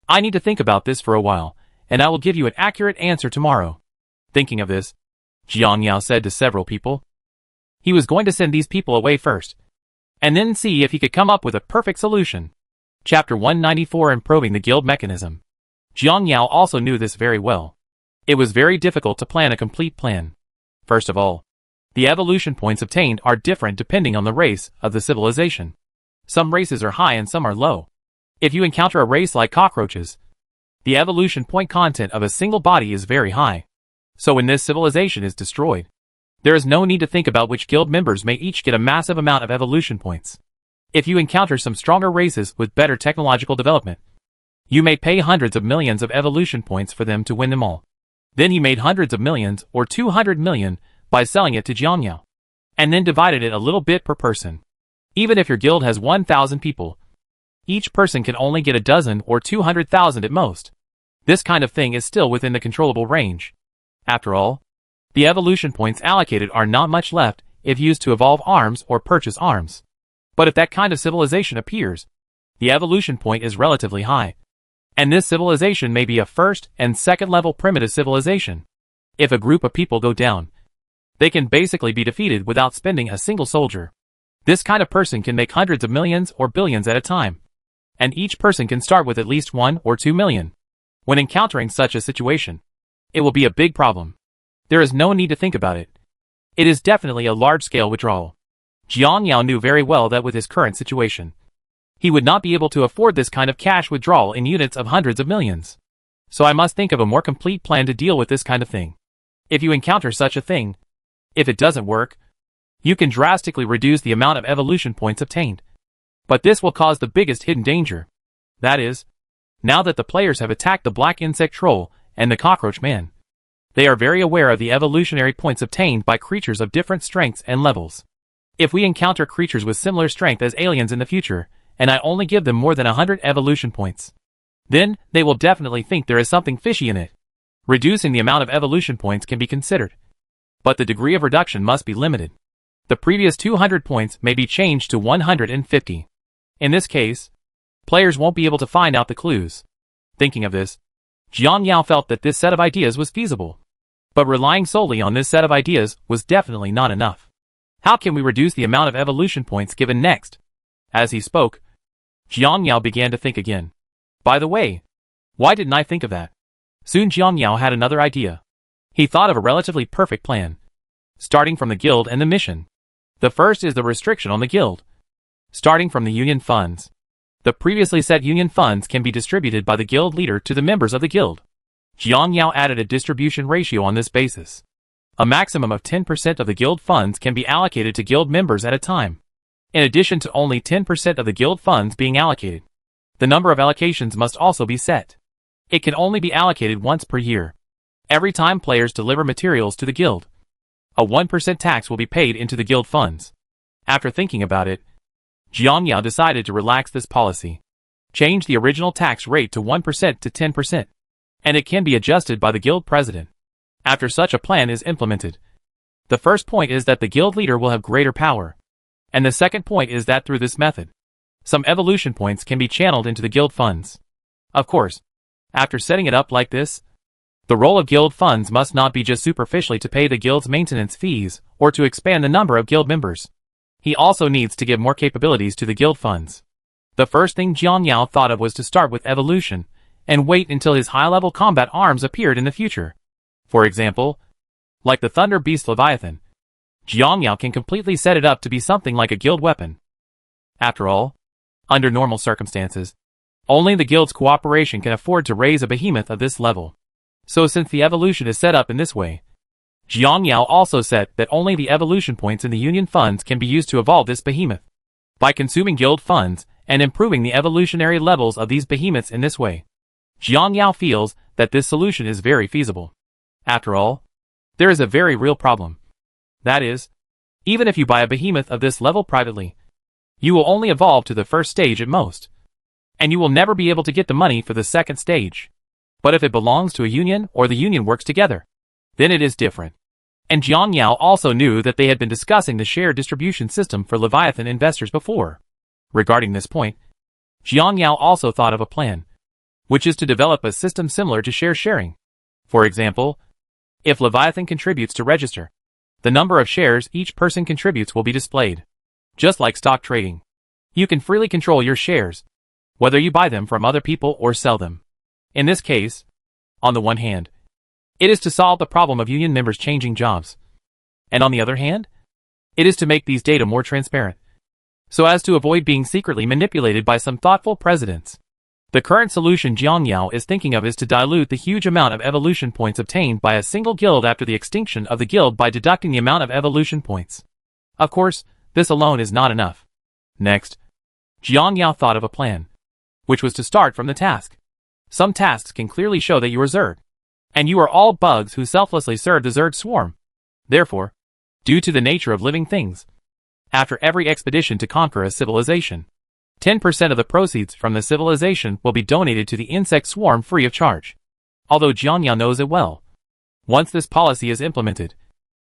I need to think about this for a while, and I will give you an accurate answer tomorrow. Thinking of this, Jiang Yao said to several people. He was going to send these people away first, and then see if he could come up with a perfect solution. Chapter 194: Improving the Guild Mechanism. Jiang Yao also knew this very well. It was very difficult to plan a complete plan. First of all, the evolution points obtained are different depending on the race of the civilization. Some races are high and some are low. If you encounter a race like cockroaches, the evolution point content of a single body is very high. So when this civilization is destroyed, there is no need to think about which guild members may each get a massive amount of evolution points. If you encounter some stronger races with better technological development, you may pay hundreds of millions of evolution points for them to win them all. Then he made hundreds of millions or 200 million by selling it to Jiang Yao, and then divided it a little bit per person. Even if your guild has 1,000 people, each person can only get a dozen or 200,000 at most. This kind of thing is still within the controllable range. After all, the evolution points allocated are not much left if used to evolve arms or purchase arms. But if that kind of civilization appears, the evolution point is relatively high. And this civilization may be a first and second level primitive civilization. If a group of people go down, they can basically be defeated without spending a single soldier. This kind of person can make hundreds of millions or billions at a time. And each person can start with at least 1 or 2 million. When encountering such a situation, it will be a big problem. There is no need to think about it. It is definitely a large-scale withdrawal. Jiang Yao knew very well that with his current situation, he would not be able to afford this kind of cash withdrawal in units of hundreds of millions. So I must think of a more complete plan to deal with this kind of thing. If you encounter such a thing, if it doesn't work, you can drastically reduce the amount of evolution points obtained. But this will cause the biggest hidden danger. That is, now that the players have attacked the black insect troll and the cockroach man, they are very aware of the evolutionary points obtained by creatures of different strengths and levels. If we encounter creatures with similar strength as aliens in the future, and I only give them more than 100 evolution points, then they will definitely think there is something fishy in it. Reducing the amount of evolution points can be considered, but the degree of reduction must be limited. The previous 200 points may be changed to 150. In this case, players won't be able to find out the clues. Thinking of this, Jiang Yao felt that this set of ideas was feasible. But relying solely on this set of ideas was definitely not enough. How can we reduce the amount of evolution points given next? As he spoke, Jiang Yao began to think again. By the way, why didn't I think of that? Soon Jiang Yao had another idea. He thought of a relatively perfect plan, starting from the guild and the mission. The first is the restriction on the guild. Starting from the union funds. The previously set union funds can be distributed by the guild leader to the members of the guild. Jiang Yao added a distribution ratio on this basis. A maximum of 10% of the guild funds can be allocated to guild members at a time. In addition to only 10% of the guild funds being allocated, the number of allocations must also be set. It can only be allocated once per year. Every time players deliver materials to the guild, a 1% tax will be paid into the guild funds. After thinking about it, Jiang Yao decided to relax this policy. Change the original tax rate to 1% to 10%. And it can be adjusted by the guild president. After such a plan is implemented, the first point is that the guild leader will have greater power. And the second point is that through this method, some evolution points can be channeled into the guild funds. Of course, after setting it up like this, the role of guild funds must not be just superficially to pay the guild's maintenance fees or to expand the number of guild members. He also needs to give more capabilities to the guild funds. The first thing Jiang Yao thought of was to start with evolution and wait until his high-level combat arms appeared in the future. For example, like the Thunder Beast Leviathan, Jiang Yao can completely set it up to be something like a guild weapon. After all, under normal circumstances, only the guild's cooperation can afford to raise a behemoth of this level. So since the evolution is set up in this way, Jiang Yao also said that only the evolution points in the union funds can be used to evolve this behemoth. By consuming guild funds and improving the evolutionary levels of these behemoths in this way, Jiang Yao feels that this solution is very feasible. After all, there is a very real problem. That is, even if you buy a behemoth of this level privately, you will only evolve to the first stage at most, and you will never be able to get the money for the second stage. But if it belongs to a union or the union works together, then it is different. And Jiang Yao also knew that they had been discussing the share distribution system for Leviathan investors before. Regarding this point, Jiang Yao also thought of a plan, which is to develop a system similar to share sharing. For example, if Leviathan contributes to register, the number of shares each person contributes will be displayed. Just like stock trading, you can freely control your shares, whether you buy them from other people or sell them. In this case, on the one hand, it is to solve the problem of union members changing jobs. And on the other hand, it is to make these data more transparent, so as to avoid being secretly manipulated by some thoughtful presidents. The current solution Jiang Yao is thinking of is to dilute the huge amount of evolution points obtained by a single guild after the extinction of the guild by deducting the amount of evolution points. Of course, this alone is not enough. Next, Jiang Yao thought of a plan, which was to start from the task. Some tasks can clearly show that you are Zerg, and you are all bugs who selflessly serve the Zerg swarm. Therefore, due to the nature of living things, after every expedition to conquer a civilization, 10% of the proceeds from the civilization will be donated to the insect swarm free of charge. Although Jiang Yao knows it well, once this policy is implemented,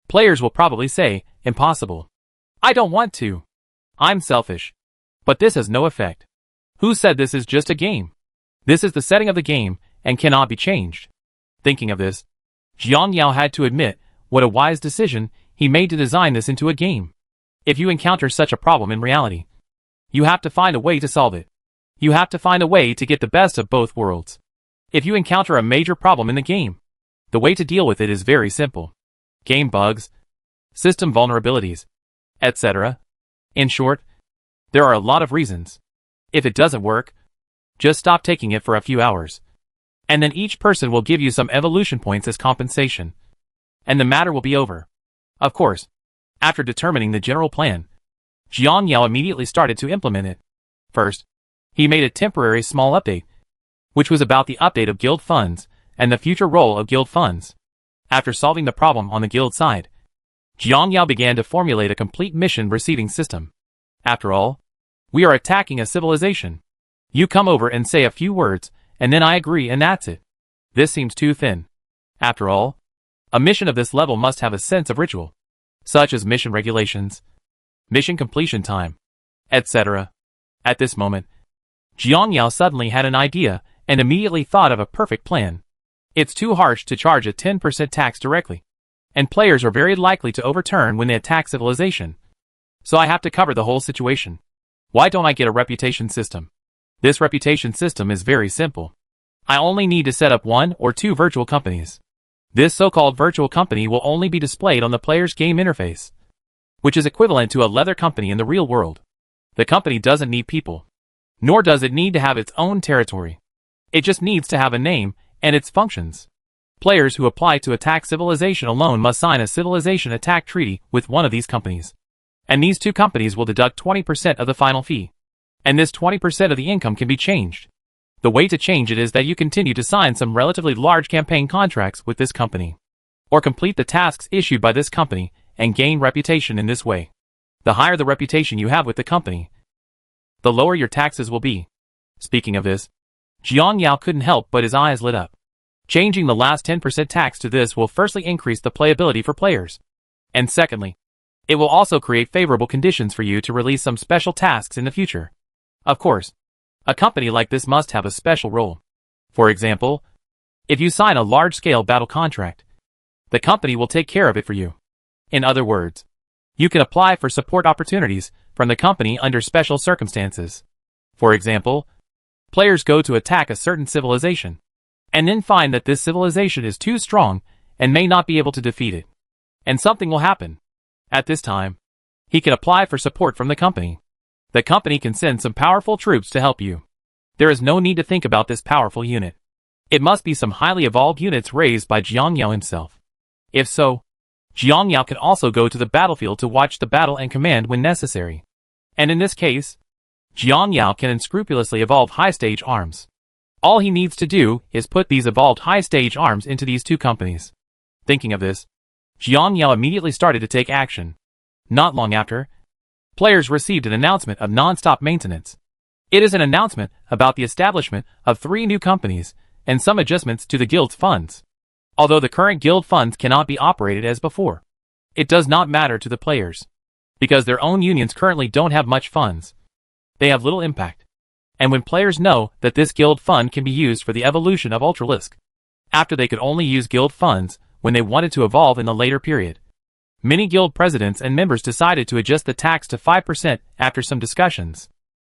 players will probably say, impossible. I don't want to. I'm selfish. But this has no effect. Who said this is just a game? This is the setting of the game and cannot be changed. Thinking of this, Jiang Yao had to admit what a wise decision he made to design this into a game. If you encounter such a problem in reality, you have to find a way to solve it. You have to find a way to get the best of both worlds. If you encounter a major problem in the game, the way to deal with it is very simple. Game bugs, system vulnerabilities, etc. In short, there are a lot of reasons. If it doesn't work, just stop taking it for a few hours. And then each person will give you some evolution points as compensation. And the matter will be over. Of course, after determining the general plan, Jiang Yao immediately started to implement it. First, he made a temporary small update, which was about the update of guild funds and the future role of guild funds. After solving the problem on the guild side, Jiang Yao began to formulate a complete mission receiving system. After all, we are attacking a civilization. You come over and say a few words, and then I agree and that's it. This seems too thin. After all, a mission of this level must have a sense of ritual, such as mission regulations, mission completion time, etc. At this moment, Jiang Yao suddenly had an idea and immediately thought of a perfect plan. It's too harsh to charge a 10% tax directly, and players are very likely to overturn when they attack civilization. So I have to cover the whole situation. Why don't I get a reputation system? This reputation system is very simple. I only need to set up 1 or 2 virtual companies. This so-called virtual company will only be displayed on the player's game interface, which is equivalent to a leather company in the real world. The company doesn't need people, nor does it need to have its own territory. It just needs to have a name and its functions. Players who apply to attack civilization alone must sign a civilization attack treaty with one of these companies. And these 2 companies will deduct 20% of the final fee. And this 20% of the income can be changed. The way to change it is that you continue to sign some relatively large campaign contracts with this company, or complete the tasks issued by this company and gain reputation in this way. The higher the reputation you have with the company, the lower your taxes will be. Speaking of this, Jiang Yao couldn't help but his eyes lit up. Changing the last 10% tax to this will firstly increase the playability for players. And secondly, it will also create favorable conditions for you to release some special tasks in the future. Of course, a company like this must have a special role. For example, if you sign a large-scale battle contract, the company will take care of it for you. In other words, you can apply for support opportunities from the company under special circumstances. For example, players go to attack a certain civilization, and then find that this civilization is too strong and may not be able to defeat it. And something will happen. At this time, he can apply for support from the company. The company can send some powerful troops to help you. There is no need to think about this powerful unit. It must be some highly evolved units raised by Jiang Yao himself. If so, Jiang Yao can also go to the battlefield to watch the battle and command when necessary. And in this case, Jiang Yao can unscrupulously evolve high-stage arms. All he needs to do is put these evolved high-stage arms into these two companies. Thinking of this, Jiang Yao immediately started to take action. Not long after, players received an announcement of non-stop maintenance. It is an announcement about the establishment of 3 new companies and some adjustments to the guild's funds. Although the current guild funds cannot be operated as before, it does not matter to the players, because their own unions currently don't have much funds. They have little impact. And when players know that this guild fund can be used for the evolution of Ultralisk, after they could only use guild funds when they wanted to evolve in the later period, many guild presidents and members decided to adjust the tax to 5% after some discussions.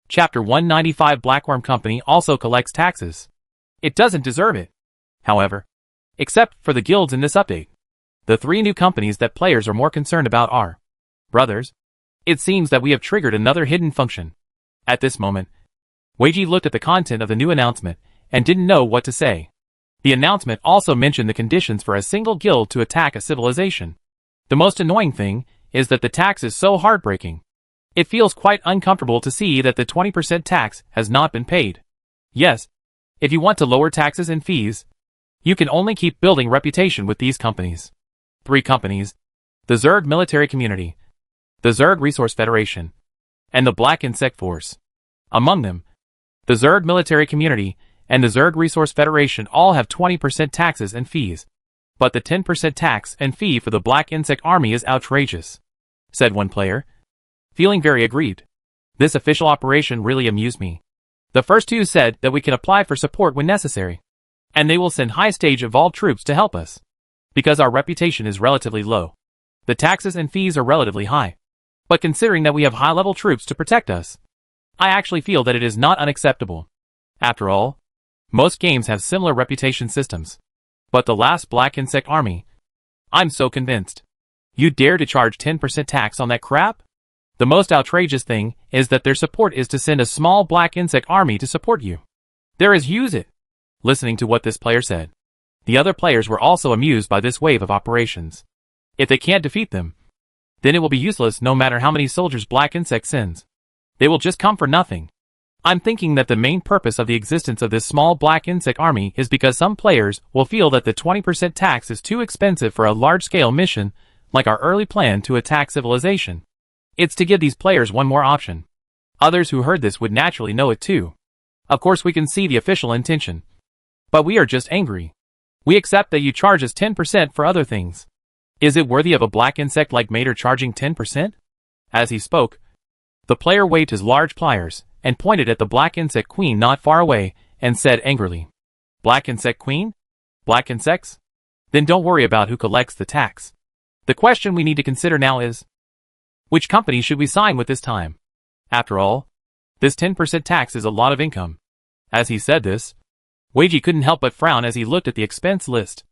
Chapter 195 Blackworm Company also collects taxes. It doesn't deserve it, however, except for the guilds in this update. The 3 new companies that players are more concerned about are Brothers. It seems that we have triggered another hidden function. At this moment, Weiji looked at the content of the new announcement and didn't know what to say. The announcement also mentioned the conditions for a single guild to attack a civilization. The most annoying thing is that the tax is so heartbreaking. It feels quite uncomfortable to see that the 20% tax has not been paid. Yes, if you want to lower taxes and fees, you can only keep building reputation with these companies. 3 companies: the Zerg Military Community, the Zerg Resource Federation, and the Black Insect Force. Among them, the Zerg Military Community and the Zerg Resource Federation all have 20% taxes and fees. But the 10% tax and fee for the Black Insect Army is outrageous, said one player, feeling very aggrieved. This official operation really amused me. The first 2 said that we can apply for support when necessary, and they will send high-stage evolved troops to help us. Because our reputation is relatively low, the taxes and fees are relatively high. But considering that we have high-level troops to protect us, I actually feel that it is not unacceptable. After all, most games have similar reputation systems. But the last Black Insect Army, I'm so convinced. You dare to charge 10% tax on that crap? The most outrageous thing is that their support is to send a small Black Insect Army to support you. There is use it. Listening to what this player said, the other players were also amused by this wave of operations. If they can't defeat them, then it will be useless no matter how many soldiers Black Insect sends. They will just come for nothing. I'm thinking that the main purpose of the existence of this small Black Insect Army is because some players will feel that the 20% tax is too expensive for a large-scale mission, like our early plan to attack civilization. It's to give these players one more option. Others who heard this would naturally know it too. Of course we can see the official intention. But we are just angry. We accept that you charge us 10% for other things. Is it worthy of a Black Insect like Mater charging 10%? As he spoke, the player waved his large pliers and pointed at the Black Insect Queen not far away and said angrily, Black Insect Queen? Black insects? Then don't worry about who collects the tax. The question we need to consider now is, which company should we sign with this time? After all, this 10% tax is a lot of income. As he said this, Weiji couldn't help but frown as he looked at the expense list.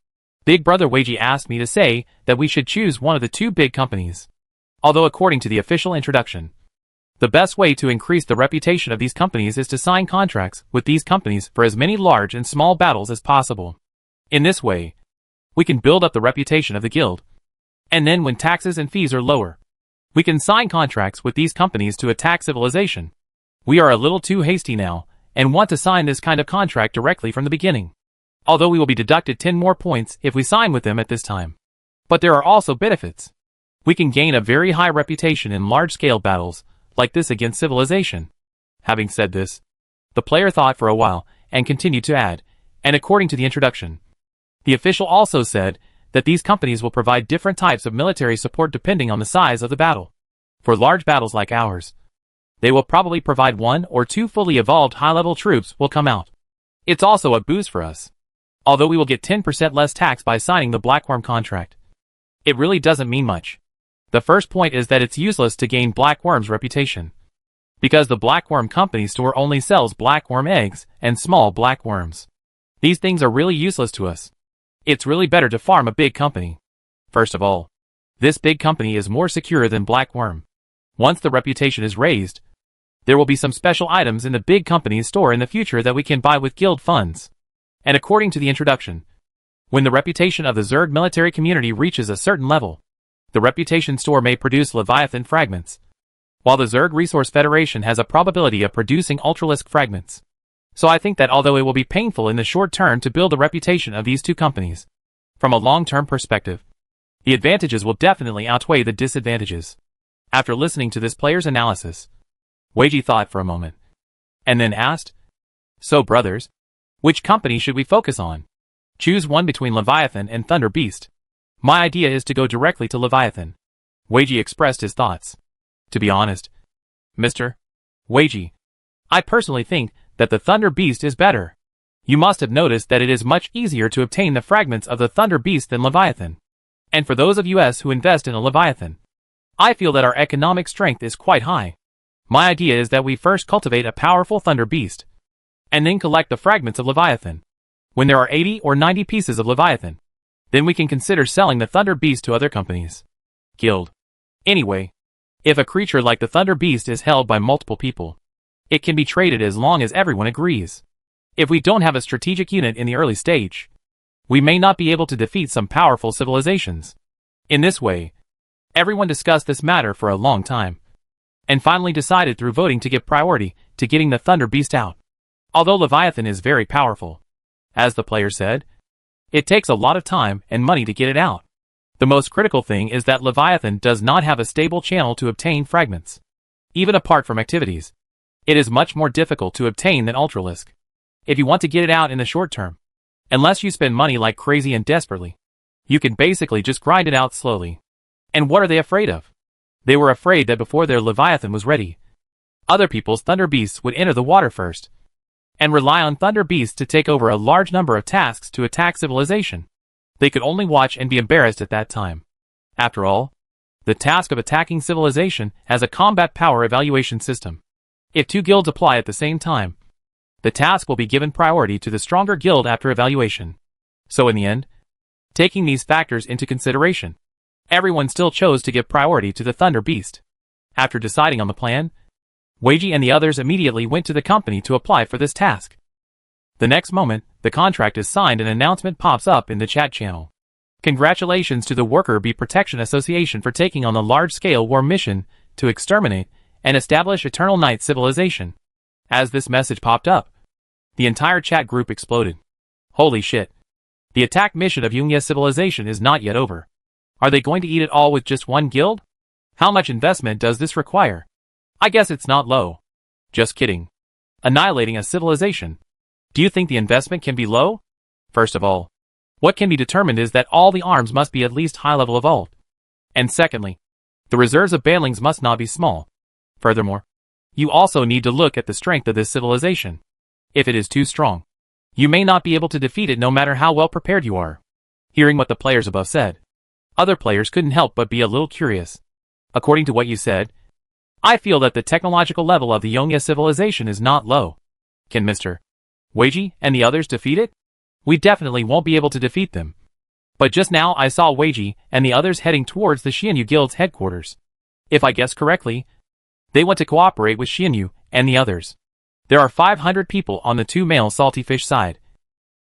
Big Brother Weiji asked me to say that we should choose one of the 2 big companies. Although according to the official introduction, the best way to increase the reputation of these companies is to sign contracts with these companies for as many large and small battles as possible. In this way, we can build up the reputation of the guild. And then when taxes and fees are lower, we can sign contracts with these companies to attack civilization. We are a little too hasty now, and want to sign this kind of contract directly from the beginning. Although we will be deducted 10 more points if we sign with them at this time. But there are also benefits. We can gain a very high reputation in large-scale battles, like this against civilization. Having said this, the player thought for a while, and continued to add, and according to the introduction, the official also said that these companies will provide different types of military support depending on the size of the battle. For large battles like ours, they will probably provide 1 or 2 fully evolved high-level troops will come out. It's also a boost for us. Although we will get 10% less tax by signing the Blackworm contract, it really doesn't mean much. The first point is that it's useless to gain Blackworm's reputation, because the Blackworm Company store only sells Blackworm eggs and small Blackworms. These things are really useless to us. It's really better to farm a big company. First of all, this big company is more secure than Blackworm. Once the reputation is raised, There will be some special items in the big company's store in the future that we can buy with guild funds. And according to the introduction, when the reputation of the Zerg military community reaches a certain level, the reputation store may produce Leviathan fragments, while the Zerg Resource Federation has a probability of producing Ultralisk fragments. So I think that although it will be painful in the short term to build a reputation of these two companies, from a long-term perspective, the advantages will definitely outweigh the disadvantages. After listening to this player's analysis, Weiji thought for a moment, and then asked, "So brothers, which company should we focus on? Choose one between Leviathan and Thunder Beast." "My idea is to go directly to Leviathan." Weiji expressed his thoughts. "To be honest, Mr. Weiji, I personally think that the Thunder Beast is better. You must have noticed that it is much easier to obtain the fragments of the Thunder Beast than Leviathan. And for those of us who invest in a Leviathan, I feel that our economic strength is quite high. My idea is that we first cultivate a powerful Thunder Beast, and then collect the fragments of Leviathan. When there are 80 or 90 pieces of Leviathan, then we can consider selling the Thunder Beast to other companies. Guild. Anyway, if a creature like the Thunder Beast is held by multiple people, it can be traded as long as everyone agrees. If we don't have a strategic unit in the early stage, we may not be able to defeat some powerful civilizations. In this way, everyone discussed this matter for a long time, and finally decided through voting to give priority to getting the Thunder Beast out. Although Leviathan is very powerful, as the player said, it takes a lot of time and money to get it out. The most critical thing is that Leviathan does not have a stable channel to obtain fragments. Even apart from activities, it is much more difficult to obtain than Ultralisk. If you want to get it out in the short term, unless you spend money like crazy and desperately, you can basically just grind it out slowly. And what are they afraid of? They were afraid that before their Leviathan was ready, other people's Thunder Beasts would enter the water first, and rely on Thunder Beasts to take over a large number of tasks to attack civilization. They could only watch and be embarrassed at that time. After all, the task of attacking civilization has a combat power evaluation system. If two guilds apply at the same time, the task will be given priority to the stronger guild after evaluation. So in the end, taking these factors into consideration, everyone still chose to give priority to the Thunder Beast. After deciding on the plan, Weiji and the others immediately went to the company to apply for this task. The next moment, the contract is signed and an announcement pops up in the chat channel. Congratulations to the Worker Bee Protection Association for taking on the large-scale war mission to exterminate and establish Eternal Night civilization. As this message popped up, the entire chat group exploded. Holy shit. The attack mission of Yungia civilization is not yet over. Are they going to eat it all with just one guild? How much investment does this require? I guess it's not low. Just kidding. Annihilating a civilization. Do you think the investment can be low? First of all, what can be determined is that all the arms must be at least high level evolved. And secondly, the reserves of banlings must not be small. Furthermore, you also need to look at the strength of this civilization. If it is too strong, you may not be able to defeat it no matter how well prepared you are. Hearing what the players above said, other players couldn't help but be a little curious. According to what you said, I feel that the technological level of the Yongia civilization is not low. Can Mr. Weiji and the others defeat it? We definitely won't be able to defeat them. But just now I saw Weiji and the others heading towards the Xianyu Guild's headquarters. If I guess correctly, they want to cooperate with Xianyu and the others. There are 500 people on the two male salty fish side,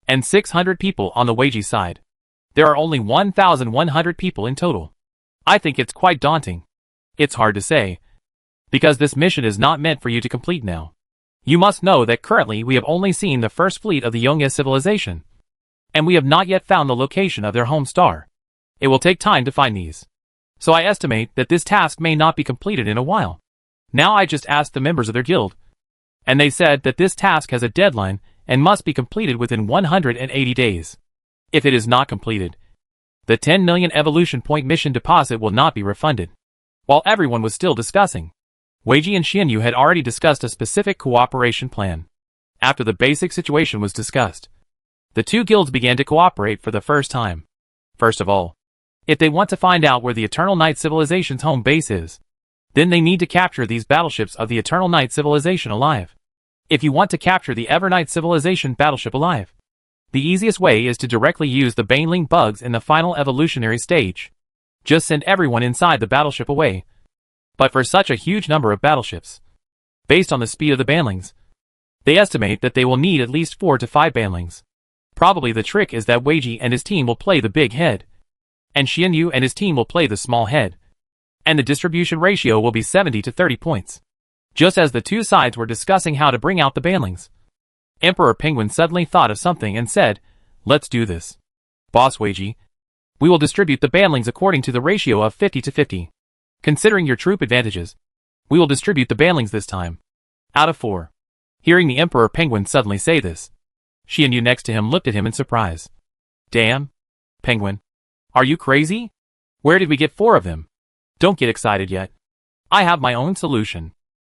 and 600 people on the Weiji side. There are only 1,100 people in total. I think it's quite daunting. It's hard to say, because this mission is not meant for you to complete now. You must know that currently we have only seen the first fleet of the Yongia civilization, and we have not yet found the location of their home star. It will take time to find these. So I estimate that this task may not be completed in a while. Now I just asked the members of their guild, and they said that this task has a deadline and must be completed within 180 days. If it is not completed, the 10 million evolution point mission deposit will not be refunded. While everyone was still discussing, Weiji and Xianyu had already discussed a specific cooperation plan. After the basic situation was discussed, the two guilds began to cooperate for the first time. First of all, if they want to find out where the Eternal Night civilization's home base is, then they need to capture these battleships of the Eternal Night civilization alive. If you want to capture the Evernight civilization battleship alive, the easiest way is to directly use the Baneling bugs in the final evolutionary stage. Just send everyone inside the battleship away. But for such a huge number of battleships, Based on the speed of the banlings, they estimate that they will need at least 4 to 5 banlings. Probably the trick is that Weiji and his team will play the big head, and Xianyu and his team will play the small head, and the distribution ratio will be 70 to 30 points. Just as the two sides were discussing how to bring out the banlings, Emperor Penguin suddenly thought of something and said, "Let's do this. Boss Weiji, we will distribute the banlings according to the ratio of 50 to 50. Considering your troop advantages, we will distribute the banlings this time. Out of 4. Hearing the Emperor Penguin suddenly say this, Xianyu next to him looked at him in surprise. "Damn, Penguin. Are you crazy? Where did we get 4 of them? Don't get excited yet. I have my own solution."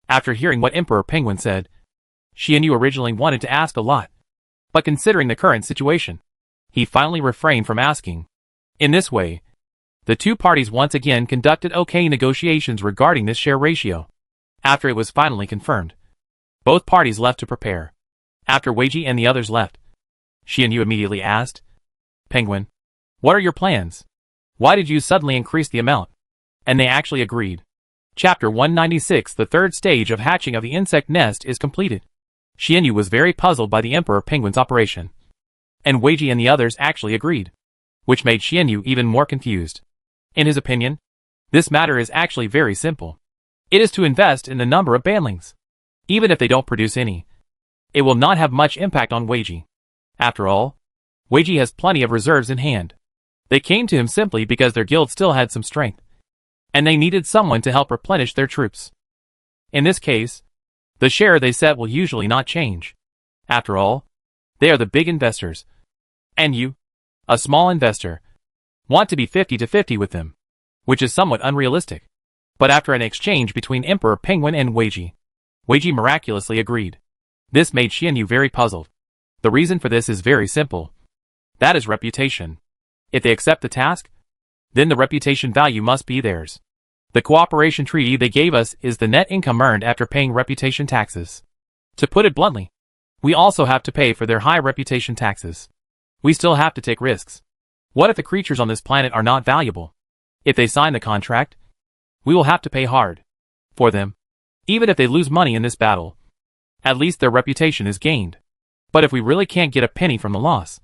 After hearing what Emperor Penguin said, Xianyu originally wanted to ask a lot, but considering the current situation, he finally refrained from asking. In this way, the two parties once again conducted okay negotiations regarding this share ratio. After it was finally confirmed, both parties left to prepare. After Weiji and the others left, Xianyu immediately asked, "Penguin, what are your plans? Why did you suddenly increase the amount?" And they actually agreed. Chapter 196. The third stage of hatching of the insect nest is completed. Xianyu was very puzzled by the Emperor Penguin's operation, and Weiji and the others actually agreed, which made Xianyu even more confused. In his opinion, this matter is actually very simple. It is to invest in the number of banlings. Even if they don't produce any, it will not have much impact on Weiji. After all, Weiji has plenty of reserves in hand. They came to him simply because their guild still had some strength, and they needed someone to help replenish their troops. In this case, the share they set will usually not change. After all, they are the big investors, and you, a small investor, want to be 50 to 50 with them, which is somewhat unrealistic. But after an exchange between Emperor Penguin and Weiji miraculously agreed. This made Xianyu very puzzled. The reason for this is very simple. That is reputation. If they accept the task, then the reputation value must be theirs. The cooperation treaty they gave us is the net income earned after paying reputation taxes. To put it bluntly, we also have to pay for their high reputation taxes. We still have to take risks. What if the creatures on this planet are not valuable? If they sign the contract, we will have to pay hard for them. Even if they lose money in this battle, at least their reputation is gained. But if we really can't get a penny from the loss,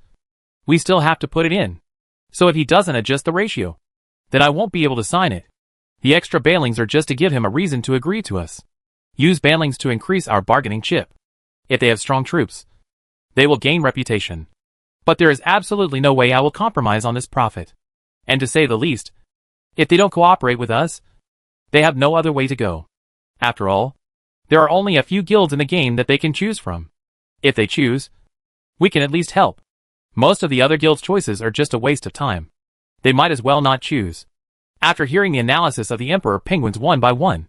we still have to put it in. So if he doesn't adjust the ratio, then I won't be able to sign it. The extra banlings are just to give him a reason to agree to us. Use banlings to increase our bargaining chip. If they have strong troops, they will gain reputation. But there is absolutely no way I will compromise on this profit. And to say the least, if they don't cooperate with us, they have no other way to go. After all, there are only a few guilds in the game that they can choose from. If they choose, we can at least help. Most of the other guilds' choices are just a waste of time. They might as well not choose. After hearing the analysis of the Emperor Penguins one by one,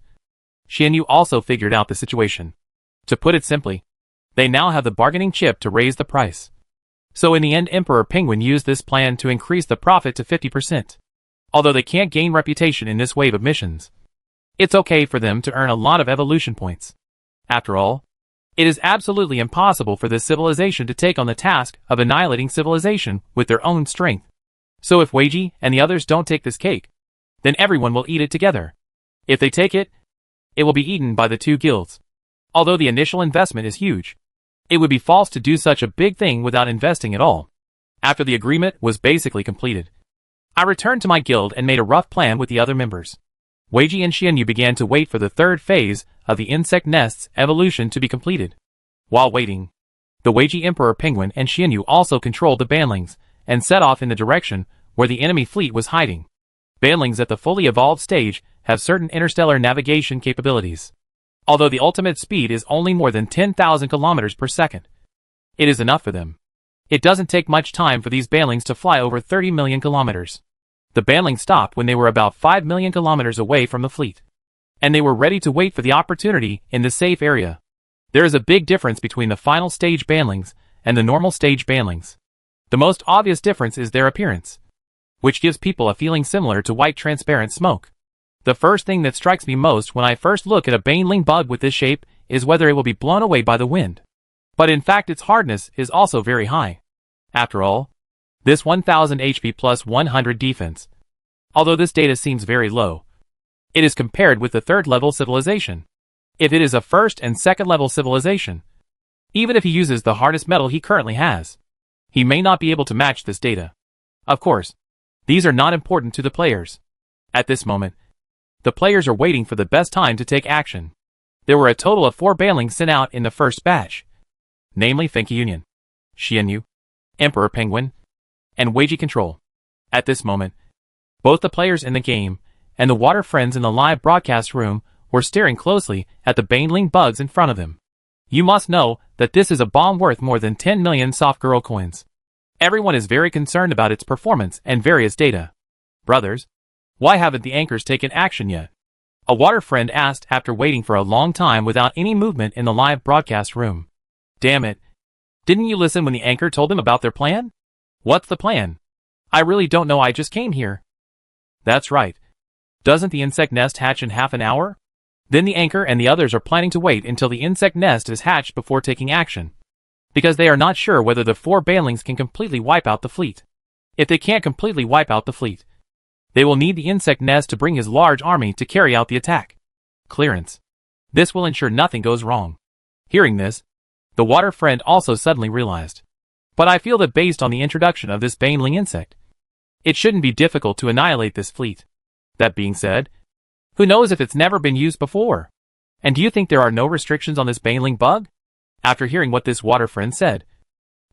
Xianyu also figured out the situation. To put it simply, they now have the bargaining chip to raise the price. So in the end, Emperor Penguin used this plan to increase the profit to 50%. Although they can't gain reputation in this wave of missions, it's okay for them to earn a lot of evolution points. After all, it is absolutely impossible for this civilization to take on the task of annihilating civilization with their own strength. So if Weiji and the others don't take this cake, then everyone will eat it together. If they take it, it will be eaten by the two guilds. Although the initial investment is huge, it would be false to do such a big thing without investing at all. After the agreement was basically completed, I returned to my guild and made a rough plan with the other members. Weiji and Xianyu began to wait for the third phase of the insect nest's evolution to be completed. While waiting, the Weiji Emperor Penguin and Xianyu also controlled the banlings and set off in the direction where the enemy fleet was hiding. Banlings at the fully evolved stage have certain interstellar navigation capabilities. Although the ultimate speed is only more than 10,000 kilometers per second, it is enough for them. It doesn't take much time for these banlings to fly over 30 million kilometers. The banlings stopped when they were about 5 million kilometers away from the fleet, and they were ready to wait for the opportunity in the safe area. There is a big difference between the final stage banlings and the normal stage banlings. The most obvious difference is their appearance, which gives people a feeling similar to white transparent smoke. The first thing that strikes me most when I first look at a banling bug with this shape is whether it will be blown away by the wind. But in fact its hardness is also very high. After all, this 1000 HP plus 100 defense. Although this data seems very low, it is compared with the third level civilization. if it is a first and second level civilization. Even if he uses the hardest metal he currently has, he may not be able to match this data. Of course, these are not important to the players. At this moment, the players are waiting for the best time to take action. There were a total of 4 banlings sent out in the first batch, namely Fenki Union, Xianyu, Emperor Penguin, and Weiji Control. At this moment, both the players in the game and the water friends in the live broadcast room were staring closely at the banling bugs in front of them. You must know that this is a bomb worth more than 10 million soft girl coins. Everyone is very concerned about its performance and various data. Brothers, why haven't the anchors taken action yet? A water friend asked after waiting for a long time without any movement in the live broadcast room. Damn it. Didn't you listen when the anchor told them about their plan? What's the plan? I really don't know, I just came here. That's right. Doesn't the insect nest hatch in half an hour? Then the anchor and the others are planning to wait until the insect nest is hatched before taking action, because they are not sure whether the 4 banlings can completely wipe out the fleet. If they can't completely wipe out the fleet, they will need the insect nest to bring his large army to carry out the attack. Clearance. This will ensure nothing goes wrong. Hearing this, the water friend also suddenly realized. But I feel that based on the introduction of this banling insect, it shouldn't be difficult to annihilate this fleet. That being said, who knows if it's never been used before? And do you think there are no restrictions on this banling bug? After hearing what this water friend said,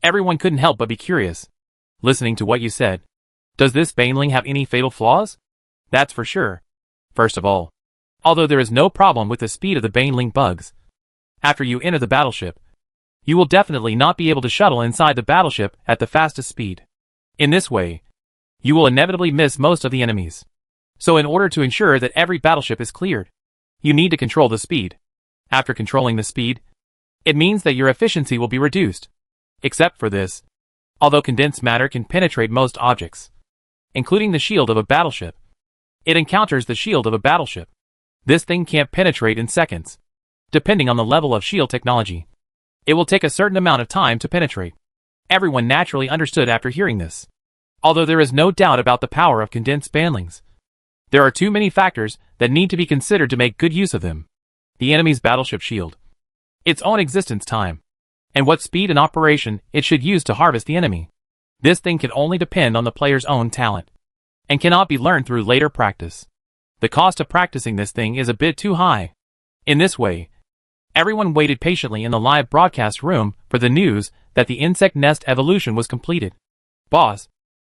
everyone couldn't help but be curious. Listening to what you said, does this banling have any fatal flaws? That's for sure. First of all, although there is no problem with the speed of the banling bugs, after you enter the battleship, you will definitely not be able to shuttle inside the battleship at the fastest speed. In this way, you will inevitably miss most of the enemies. So in order to ensure that every battleship is cleared, you need to control the speed. After controlling the speed, it means that your efficiency will be reduced. Except for this, although condensed matter can penetrate most objects, including the shield of a battleship, it encounters the shield of a battleship. This thing can't penetrate in seconds. Depending on the level of shield technology, it will take a certain amount of time to penetrate. Everyone naturally understood after hearing this. Although there is no doubt about the power of condensed banlings, there are too many factors that need to be considered to make good use of them. The enemy's battleship shield, its own existence time, and what speed and operation it should use to harvest the enemy. This thing can only depend on the player's own talent, and cannot be learned through later practice. The cost of practicing this thing is a bit too high. In this way, everyone waited patiently in the live broadcast room for the news that the insect nest evolution was completed. Boss,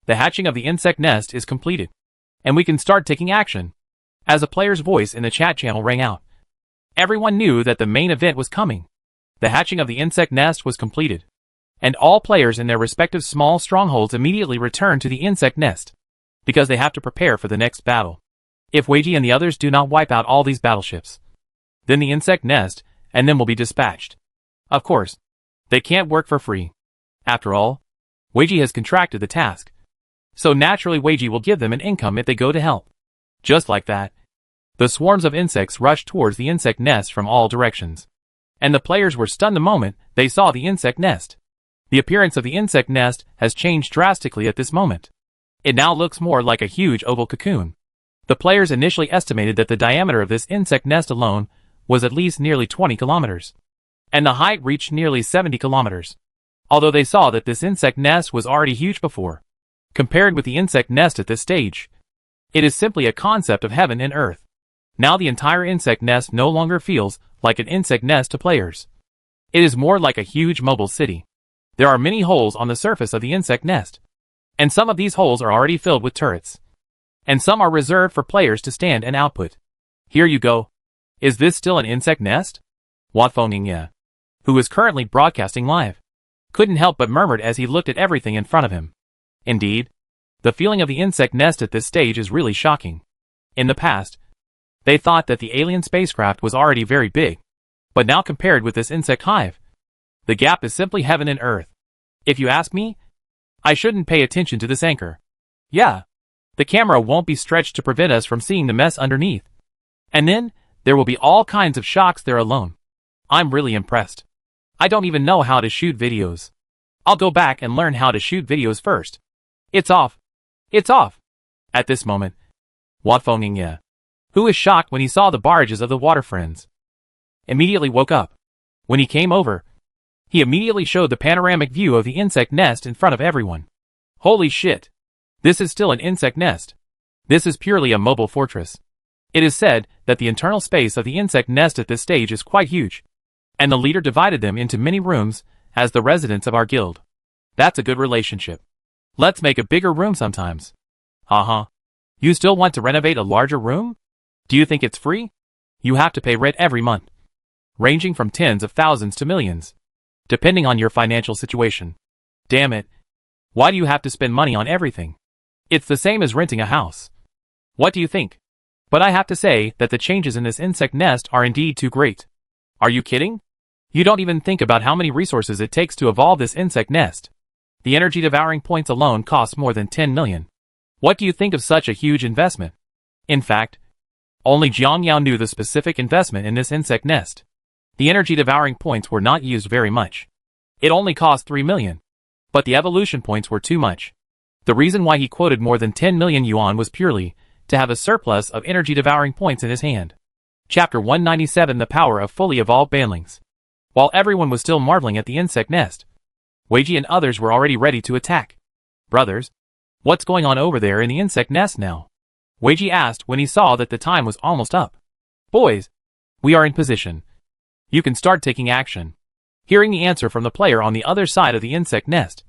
the hatching of the insect nest is completed, and we can start taking action. As a player's voice in the chat channel rang out, everyone knew that the main event was coming. The hatching of the insect nest was completed, and all players in their respective small strongholds immediately returned to the insect nest, because they have to prepare for the next battle. If Weiji and the others do not wipe out all these battleships, then the insect nest and them will be dispatched. Of course, they can't work for free. After all, Weiji has contracted the task, so naturally Weiji will give them an income if they go to help. Just like that, the swarms of insects rushed towards the insect nest from all directions, and the players were stunned the moment they saw the insect nest. The appearance of the insect nest has changed drastically at this moment. It now looks more like a huge oval cocoon. The players initially estimated that the diameter of this insect nest alone was at least nearly 20 kilometers, and the height reached nearly 70 kilometers. Although they saw that this insect nest was already huge before, compared with the insect nest at this stage, it is simply a concept of heaven and earth. Now the entire insect nest no longer feels like an insect nest to players. It is more like a huge mobile city. There are many holes on the surface of the insect nest, and some of these holes are already filled with turrets, and some are reserved for players to stand and output. Here you go. Is this still an insect nest? Watfongingye, who is currently broadcasting live, couldn't help but murmured as he looked at everything in front of him. Indeed, the feeling of the insect nest at this stage is really shocking. In the past, they thought that the alien spacecraft was already very big, but now compared with this insect hive, the gap is simply heaven and earth. If you ask me, I shouldn't pay attention to this anchor. Yeah, the camera won't be stretched to prevent us from seeing the mess underneath. And then, there will be all kinds of shocks there alone. I'm really impressed. I don't even know how to shoot videos. I'll go back and learn how to shoot videos first. It's off. It's off. At this moment, Watfongingye, who was shocked when he saw the barges of the water friends, immediately woke up. When he came over, he immediately showed the panoramic view of the insect nest in front of everyone. Holy shit! This is still an insect nest. This is purely a mobile fortress. It is said that the internal space of the insect nest at this stage is quite huge, and the leader divided them into many rooms as the residents of our guild. That's a good relationship. Let's make a bigger room sometimes. You still want to renovate a larger room? Do you think it's free? You have to pay rent every month, ranging from tens of thousands to millions, depending on your financial situation. Damn it. Why do you have to spend money on everything? It's the same as renting a house. What do you think? But I have to say that the changes in this insect nest are indeed too great. Are you kidding? You don't even think about how many resources it takes to evolve this insect nest. The energy devouring points alone cost more than 10 million. What do you think of such a huge investment? In fact, only Jiang Yao knew the specific investment in this insect nest. The energy devouring points were not used very much. It only cost 3 million. But the evolution points were too much. The reason why he quoted more than 10 million yuan was purely to have a surplus of energy devouring points in his hand. Chapter 197: The Power of Fully Evolved Banlings. While everyone was still marveling at the insect nest, Weiji and others were already ready to attack. Brothers, what's going on over there in the insect nest now? Weiji asked when he saw that the time was almost up. Boys, we are in position. You can start taking action. Hearing the answer from the player on the other side of the insect nest,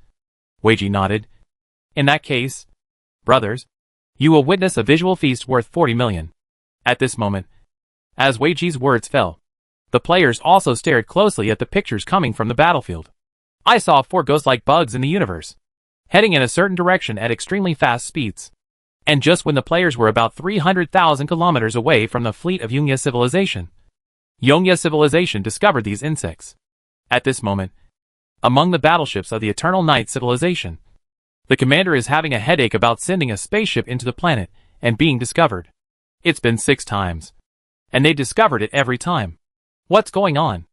Weiji nodded. In that case, brothers, you will witness a visual feast worth 40 million. At this moment, as Weiji's words fell, the players also stared closely at the pictures coming from the battlefield. I saw 4 ghost-like bugs in the universe, heading in a certain direction at extremely fast speeds. And just when the players were about 300,000 kilometers away from the fleet of Yongye civilization, Yongye civilization discovered these insects. At this moment, among the battleships of the Eternal Night civilization, the commander is having a headache about sending a spaceship into the planet and being discovered. It's been 6 times, and they discovered it every time. What's going on?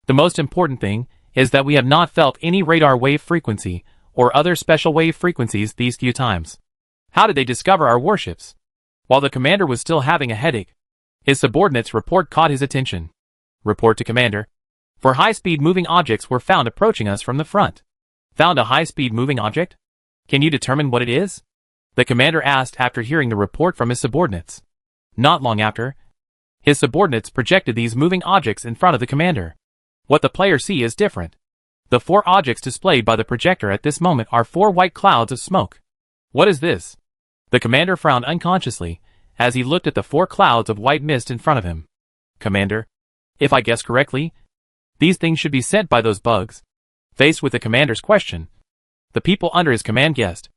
The most important thing is that we have not felt any radar wave frequency or other special wave frequencies these few times. How did they discover our warships? While the commander was still having a headache, his subordinate's report caught his attention. Report to commander. 4 high-speed moving objects were found approaching us from the front. Found a high-speed moving object? Can you determine what it is? The commander asked after hearing the report from his subordinates. Not long after, his subordinates projected these moving objects in front of the commander. What the players see is different. The 4 objects displayed by the projector at this moment are 4 white clouds of smoke. What is this? The commander frowned unconsciously as he looked at the 4 clouds of white mist in front of him. Commander, if I guess correctly, these things should be sent by those bugs. Faced with the commander's question, the people under his command guessed.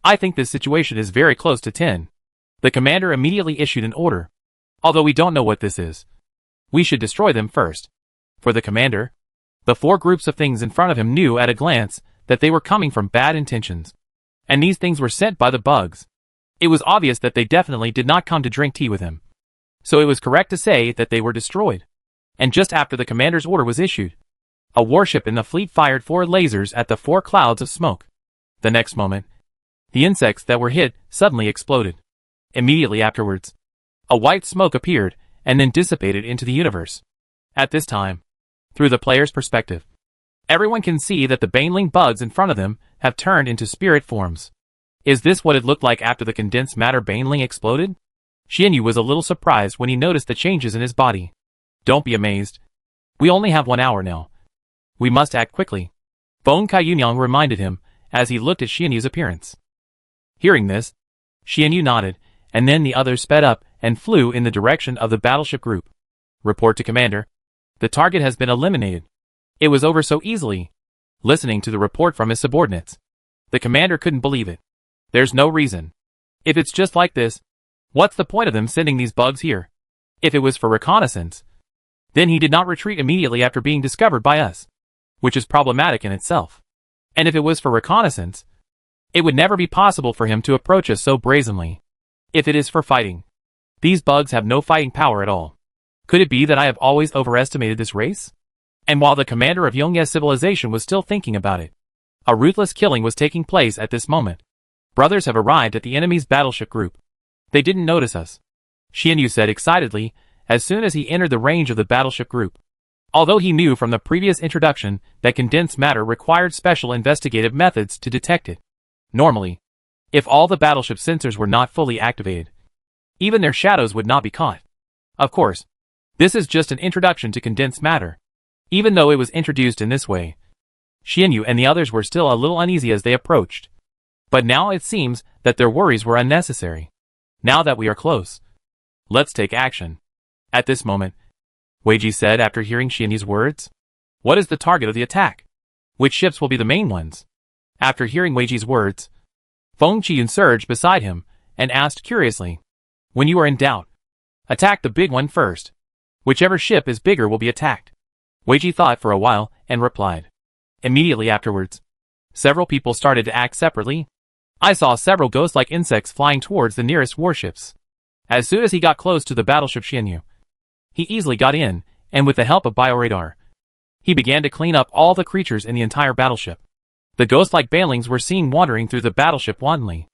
I think this situation is very close to 10. The commander immediately issued an order. Although we don't know what this is, we should destroy them first. For the commander, the 4 groups of things in front of him knew at a glance that they were coming from bad intentions. And these things were sent by the bugs. It was obvious that they definitely did not come to drink tea with him. So it was correct to say that they were destroyed. And just after the commander's order was issued, a warship in the fleet fired 4 lasers at the 4 clouds of smoke. The next moment, the insects that were hit suddenly exploded. Immediately afterwards, a white smoke appeared and then dissipated into the universe. At this time, through the player's perspective, everyone can see that the baneling bugs in front of them have turned into spirit forms. Is this what it looked like after the condensed matter baneling exploded? Xianyu was a little surprised when he noticed the changes in his body. Don't be amazed. We only have 1 hour now. We must act quickly. Bone Kaiyunyang reminded him as he looked at Xianyu's appearance. Hearing this, Xianyu nodded, and then the others sped up and flew in the direction of the battleship group. Report to commander. The target has been eliminated. It was over so easily. Listening to the report from his subordinates, the commander couldn't believe it. There's no reason. If it's just like this, what's the point of them sending these bugs here? If it was for reconnaissance, then he did not retreat immediately after being discovered by us, which is problematic in itself. And if it was for reconnaissance, it would never be possible for him to approach us so brazenly. If it is for fighting, these bugs have no fighting power at all. Could it be that I have always overestimated this race? And while the commander of Yongye civilization was still thinking about it, a ruthless killing was taking place at this moment. Brothers have arrived at the enemy's battleship group. They didn't notice us, Xianyu said excitedly as soon as he entered the range of the battleship group. Although he knew from the previous introduction that condensed matter required special investigative methods to detect it. Normally, if all the battleship sensors were not fully activated, even their shadows would not be caught. Of course, this is just an introduction to condensed matter. Even though it was introduced in this way, Xianyu and the others were still a little uneasy as they approached. But now it seems that their worries were unnecessary. Now that we are close, let's take action. At this moment, Weiji said after hearing Xianyu's words. What is the target of the attack? Which ships will be the main ones? After hearing Weiji's words, Feng Qiyun surged beside him and asked curiously. When you are in doubt, attack the big one first. Whichever ship is bigger will be attacked. Weiji thought for a while and replied. Immediately afterwards, several people started to act separately. I saw several ghost-like insects flying towards the nearest warships. As soon as he got close to the battleship Xianyu, he easily got in, and with the help of bioradar, he began to clean up all the creatures in the entire battleship. The ghost-like banlings were seen wandering through the battleship wantonly.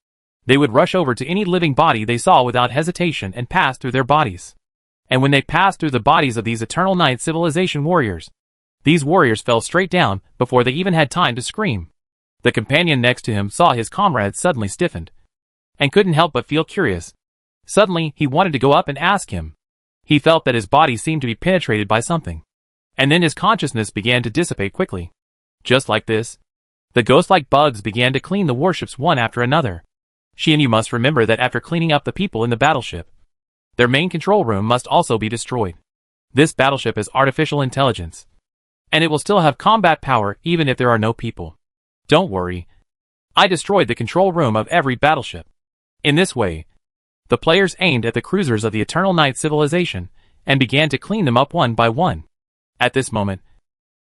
They would rush over to any living body they saw without hesitation and pass through their bodies. And when they passed through the bodies of these Eternal Night Civilization warriors, these warriors fell straight down before they even had time to scream. The companion next to him saw his comrade suddenly stiffened, and couldn't help but feel curious. Suddenly, he wanted to go up and ask him. He felt that his body seemed to be penetrated by something. And then his consciousness began to dissipate quickly. Just like this, the ghost-like bugs began to clean the warships one after another. Xianyu must remember that after cleaning up the people in the battleship, their main control room must also be destroyed. This battleship has artificial intelligence, and it will still have combat power even if there are no people. Don't worry. I destroyed the control room of every battleship. In this way, the players aimed at the cruisers of the Eternal Night Civilization and began to clean them up one by one. At this moment,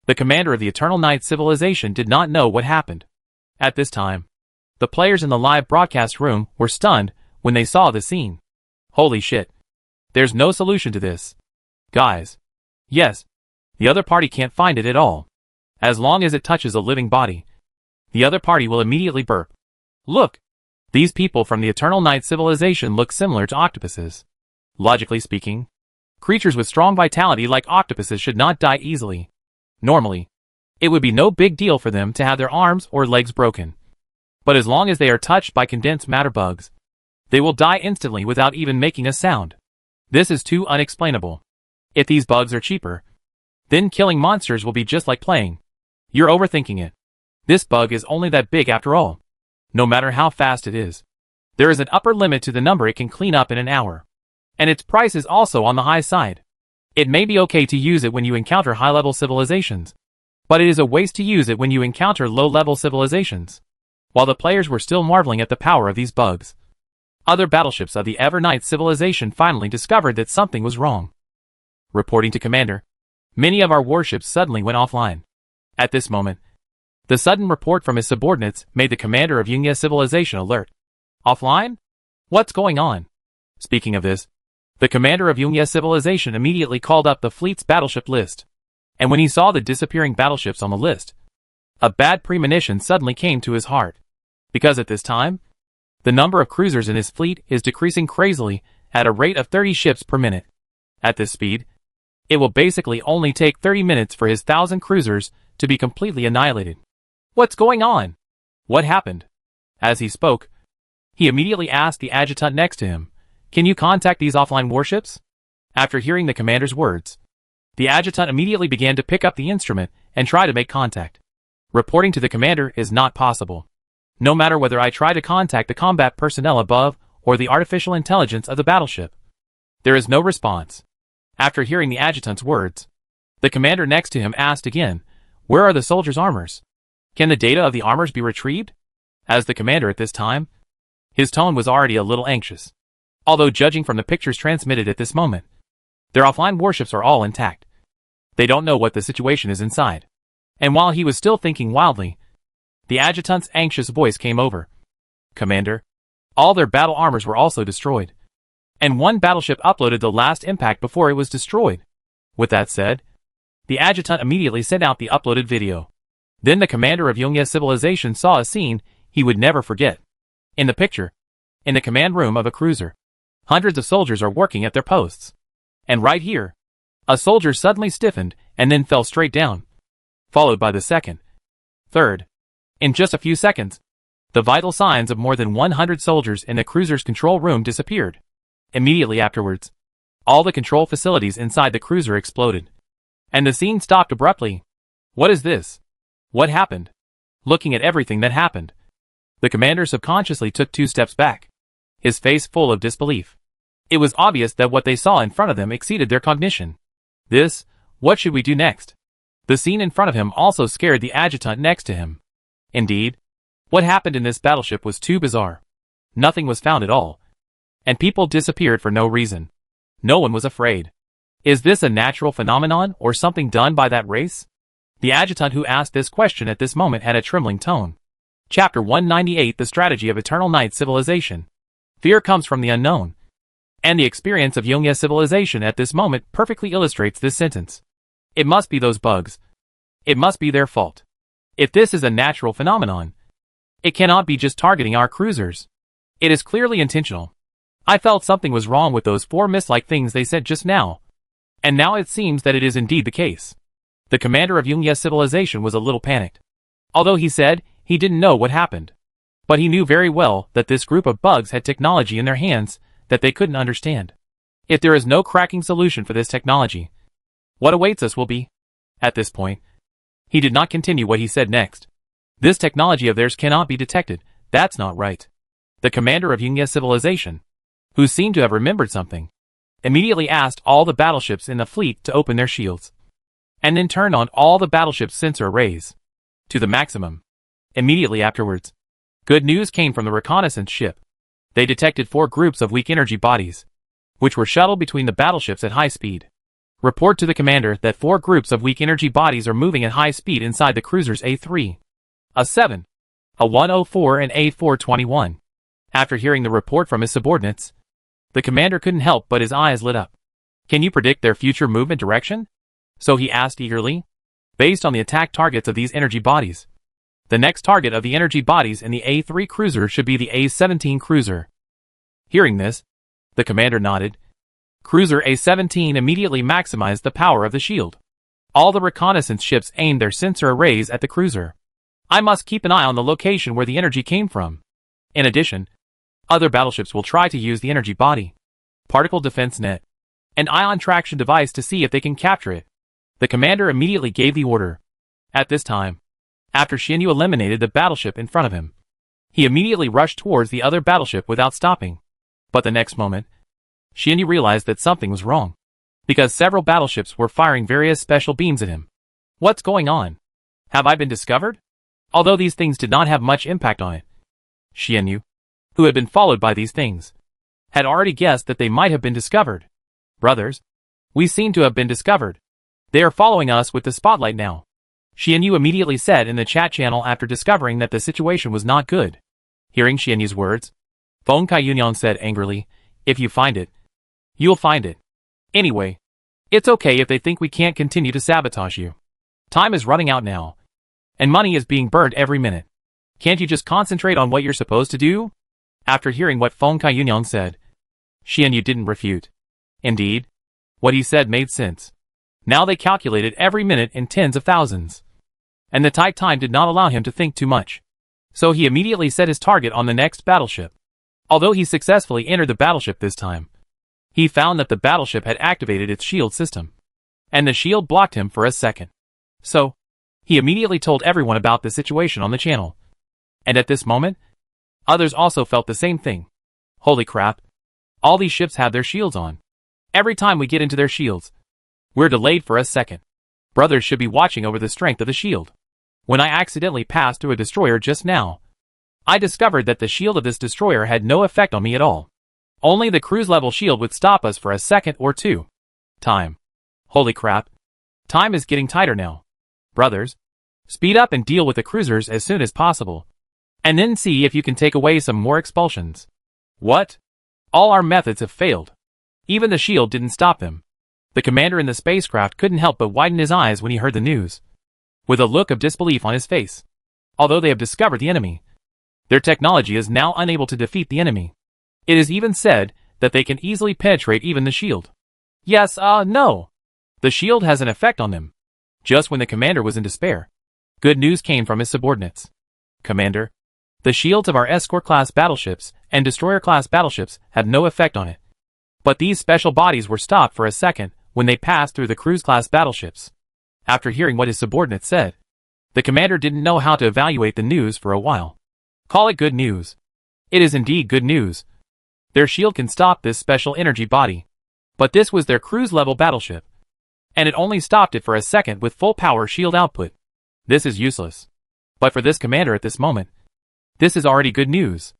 the commander of the Eternal Night Civilization did not know what happened. At this time, the players in the live broadcast room were stunned when they saw the scene. Holy shit. There's no solution to this. Guys. Yes. The other party can't find it at all. As long as it touches a living body, the other party will immediately burp. Look. These people from the Eternal Night Civilization look similar to octopuses. Logically speaking, creatures with strong vitality like octopuses should not die easily. Normally, it would be no big deal for them to have their arms or legs broken. But as long as they are touched by condensed matter bugs, they will die instantly without even making a sound. This is too unexplainable. If these bugs are cheaper, then killing monsters will be just like playing. You're overthinking it. This bug is only that big after all. No matter how fast it is, there is an upper limit to the number it can clean up in an hour. And its price is also on the high side. It may be okay to use it when you encounter high-level civilizations, but it is a waste to use it when you encounter low-level civilizations. While the players were still marveling at the power of these bugs, other battleships of the Evernight Civilization finally discovered that something was wrong. Reporting to Commander, many of our warships suddenly went offline. At this moment, the sudden report from his subordinates made the commander of Yungia Civilization alert. Offline? What's going on? Speaking of this, the commander of Yungia Civilization immediately called up the fleet's battleship list. And when he saw the disappearing battleships on the list, a bad premonition suddenly came to his heart. Because at this time, the number of cruisers in his fleet is decreasing crazily at a rate of 30 ships per minute. At this speed, it will basically only take 30 minutes for his 1,000 cruisers to be completely annihilated. What's going on? What happened? As he spoke, he immediately asked the adjutant next to him, Can you contact these offline warships? After hearing the commander's words, the adjutant immediately began to pick up the instrument and try to make contact. Reporting to the commander is not possible. No matter whether I try to contact the combat personnel above or the artificial intelligence of the battleship, there is no response. After hearing the adjutant's words, the commander next to him asked again, Where are the soldiers' armors? Can the data of the armors be retrieved? As the commander at this time, his tone was already a little anxious. Although judging from the pictures transmitted at this moment, their offline warships are all intact. They don't know what the situation is inside. And while he was still thinking wildly, the adjutant's anxious voice came over. Commander, all their battle armors were also destroyed. And one battleship uploaded the last impact before it was destroyed. With that said, the adjutant immediately sent out the uploaded video. Then the commander of Yungia Civilization saw a scene he would never forget. In the picture, in the command room of a cruiser, hundreds of soldiers are working at their posts. And right here, A soldier suddenly stiffened and then fell straight down, followed by the second, third. In just a few seconds, the vital signs of more than 100 soldiers in the cruiser's control room disappeared. Immediately afterwards, all the control facilities inside the cruiser exploded, and the scene stopped abruptly. What is this? What happened? Looking at everything that happened, the commander subconsciously took 2 steps back, his face full of disbelief. It was obvious that what they saw in front of them exceeded their cognition. What should we do next? The scene in front of him also scared the adjutant next to him. Indeed, what happened in this battleship was too bizarre. Nothing was found at all, and people disappeared for no reason. No one was afraid. Is this a natural phenomenon or something done by that race? The adjutant who asked this question at this moment had a trembling tone. Chapter 198: The Strategy of Eternal Night Civilization. Fear comes from the unknown. And the experience of Yongye civilization at this moment perfectly illustrates this sentence. It must be those bugs. It must be their fault. If this is a natural phenomenon, it cannot be just targeting our cruisers. It is clearly intentional. I felt something was wrong with those 4 mist-like things they said just now. And now it seems that it is indeed the case. The commander of Yongye civilization was a little panicked. Although he said he didn't know what happened. But he knew very well that this group of bugs had technology in their hands that they couldn't understand. If there is no cracking solution for this technology, what awaits us will be. At this point, he did not continue what he said next. This technology of theirs cannot be detected. That's not right. The commander of Yongye civilization, who seemed to have remembered something, immediately asked all the battleships in the fleet to open their shields, and then turned on all the battleship's sensor arrays to the maximum. Immediately afterwards, good news came from the reconnaissance ship. They detected 4 groups of weak energy bodies, which were shuttled between the battleships at high speed. Report to the commander that 4 groups of weak energy bodies are moving at high speed inside the cruisers A3, A7, A104 and A421. After hearing the report from his subordinates, the commander couldn't help but his eyes lit up. Can you predict their future movement direction? So he asked eagerly. Based on the attack targets of these energy bodies, the next target of the energy bodies in the A3 cruiser should be the A17 cruiser. Hearing this, the commander nodded. Cruiser A17 immediately maximized the power of the shield. All the reconnaissance ships aimed their sensor arrays at the cruiser. I must keep an eye on the location where the energy came from. In addition, other battleships will try to use the energy body, particle defense net, and ion traction device to see if they can capture it. The commander immediately gave the order. At this time, after Xianyu eliminated the battleship in front of him, he immediately rushed towards the other battleship without stopping. But the next moment, Xianyu realized that something was wrong, because several battleships were firing various special beams at him. What's going on? Have I been discovered? Although these things did not have much impact on it, Xianyu, who had been followed by these things, had already guessed that they might have been discovered. Brothers, we seem to have been discovered. They are following us with the spotlight now, Xianyu immediately said in the chat channel after discovering that the situation was not good. Hearing Xianyu's words, Feng Kaiyunyang said angrily, if you find it, you'll find it. Anyway, it's okay if they think we can't continue to sabotage you. Time is running out now, and money is being burned every minute. Can't you just concentrate on what you're supposed to do? After hearing what Feng Kaiyunyang said, Xianyu didn't refute. Indeed, what he said made sense. Now they calculated every minute in tens of thousands, and the tight time did not allow him to think too much. So he immediately set his target on the next battleship. Although he successfully entered the battleship this time, he found that the battleship had activated its shield system, and the shield blocked him for a second. So, he immediately told everyone about the situation on the channel. And at this moment, others also felt the same thing. Holy crap. All these ships have their shields on. Every time we get into their shields, we're delayed for a second. Brothers should be watching over the strength of the shield. When I accidentally passed through a destroyer just now, I discovered that the shield of this destroyer had no effect on me at all. Only the cruise level shield would stop us for a second or two. Time. Holy crap. Time is getting tighter now. Brothers, speed up and deal with the cruisers as soon as possible. And then see if you can take away some more expulsions. What? All our methods have failed. Even the shield didn't stop them. The commander in the spacecraft couldn't help but widen his eyes when he heard the news, with a look of disbelief on his face. Although they have discovered the enemy, their technology is now unable to defeat the enemy. It is even said that they can easily penetrate even the shield. Yes, no. The shield has an effect on them. Just when the commander was in despair, good news came from his subordinates. Commander, the shields of our escort-class battleships and destroyer-class battleships had no effect on it. But these special bodies were stopped for a second when they passed through the cruise-class battleships. After hearing what his subordinates said, the commander didn't know how to evaluate the news for a while. Call it good news. It is indeed good news. Their shield can stop this special energy body. But this was their cruise-level battleship, and it only stopped it for a second with full power shield output. This is useless. But for this commander at this moment, this is already good news.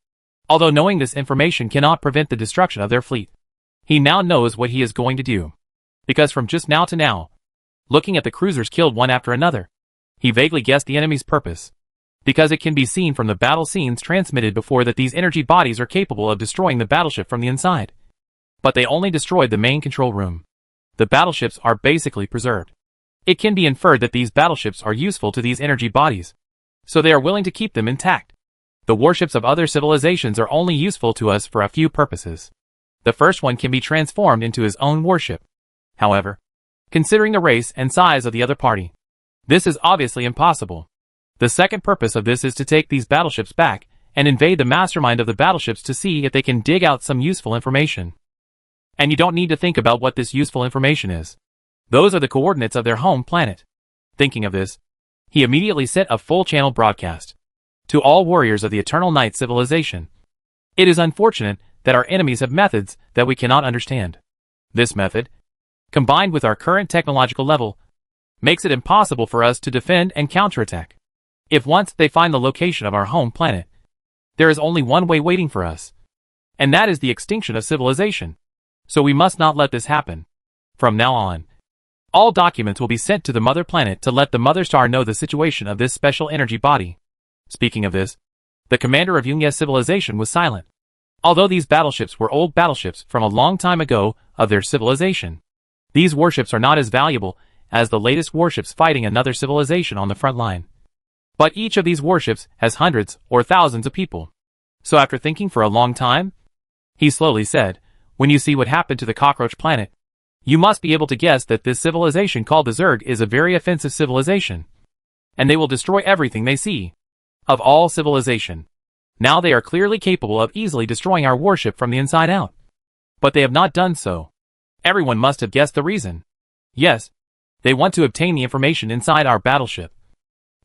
Although knowing this information cannot prevent the destruction of their fleet, he now knows what he is going to do. Because from just now to now, looking at the cruisers killed one after another, he vaguely guessed the enemy's purpose. Because it can be seen from the battle scenes transmitted before that these energy bodies are capable of destroying the battleship from the inside. But they only destroyed the main control room. The battleships are basically preserved. It can be inferred that these battleships are useful to these energy bodies, so they are willing to keep them intact. The warships of other civilizations are only useful to us for a few purposes. The first one can be transformed into his own warship. However, considering the race and size of the other party, this is obviously impossible. The second purpose of this is to take these battleships back and invade the mastermind of the battleships to see if they can dig out some useful information. And you don't need to think about what this useful information is. Those are the coordinates of their home planet. Thinking of this, he immediately set a full-channel broadcast to all warriors of the Eternal Night civilization. It is unfortunate that our enemies have methods that we cannot understand. This method, combined with our current technological level, makes it impossible for us to defend and counterattack. If once they find the location of our home planet, there is only one way waiting for us, and that is the extinction of civilization. So we must not let this happen. From now on, all documents will be sent to the mother planet to let the mother star know the situation of this special energy body. Speaking of this, the commander of Yungia civilization was silent. Although these battleships were old battleships from a long time ago of their civilization, these warships are not as valuable as the latest warships fighting another civilization on the front line. But each of these warships has hundreds or thousands of people. So after thinking for a long time, he slowly said, when you see what happened to the cockroach planet, you must be able to guess that this civilization called the Zerg is a very offensive civilization. And they will destroy everything they see. Of all civilization. Now they are clearly capable of easily destroying our warship from the inside out. But they have not done so. Everyone must have guessed the reason. Yes, they want to obtain the information inside our battleship.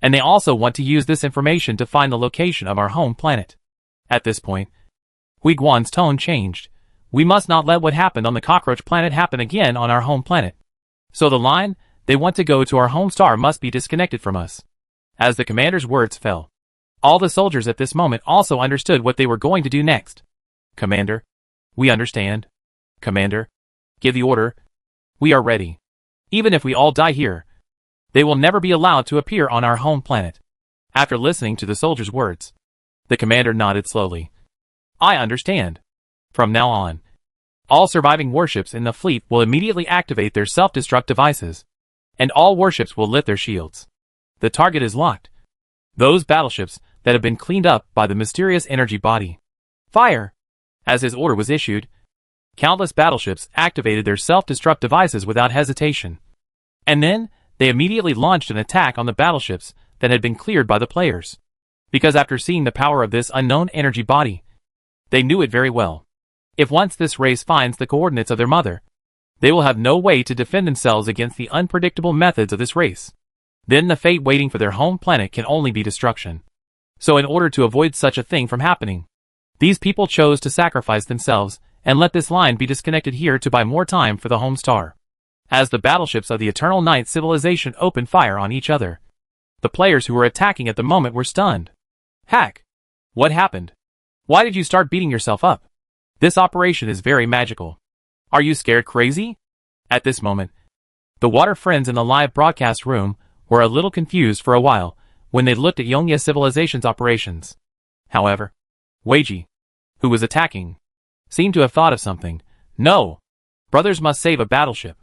And they also want to use this information to find the location of our home planet. At this point, Hui Guan's tone changed. We must not let what happened on the cockroach planet happen again on our home planet. So the line, they want to go to our home star must be disconnected from us. As the commander's words fell, all the soldiers at this moment also understood what they were going to do next. Commander, we understand. Commander, give the order. We are ready. Even if we all die here, they will never be allowed to appear on our home planet. After listening to the soldier's words, the commander nodded slowly. I understand. From now on, all surviving warships in the fleet will immediately activate their self-destruct devices, and all warships will lift their shields. The target is locked. Those battleships that have been cleaned up by the mysterious energy body. Fire! As his order was issued, countless battleships activated their self-destruct devices without hesitation. And then, they immediately launched an attack on the battleships that had been cleared by the players. Because after seeing the power of this unknown energy body, they knew it very well. If once this race finds the coordinates of their mother, they will have no way to defend themselves against the unpredictable methods of this race. Then the fate waiting for their home planet can only be destruction. So in order to avoid such a thing from happening, these people chose to sacrifice themselves and let this line be disconnected here to buy more time for the home star. As the battleships of the Eternal Night civilization opened fire on each other, the players who were attacking at the moment were stunned. Hack! What happened? Why did you start beating yourself up? This operation is very magical. Are you scared crazy? At this moment, the water friends in the live broadcast room were a little confused for a while when they looked at Yongya Civilization's operations. However, Weiji, who was attacking, seemed to have thought of something. No! Brothers must save a battleship.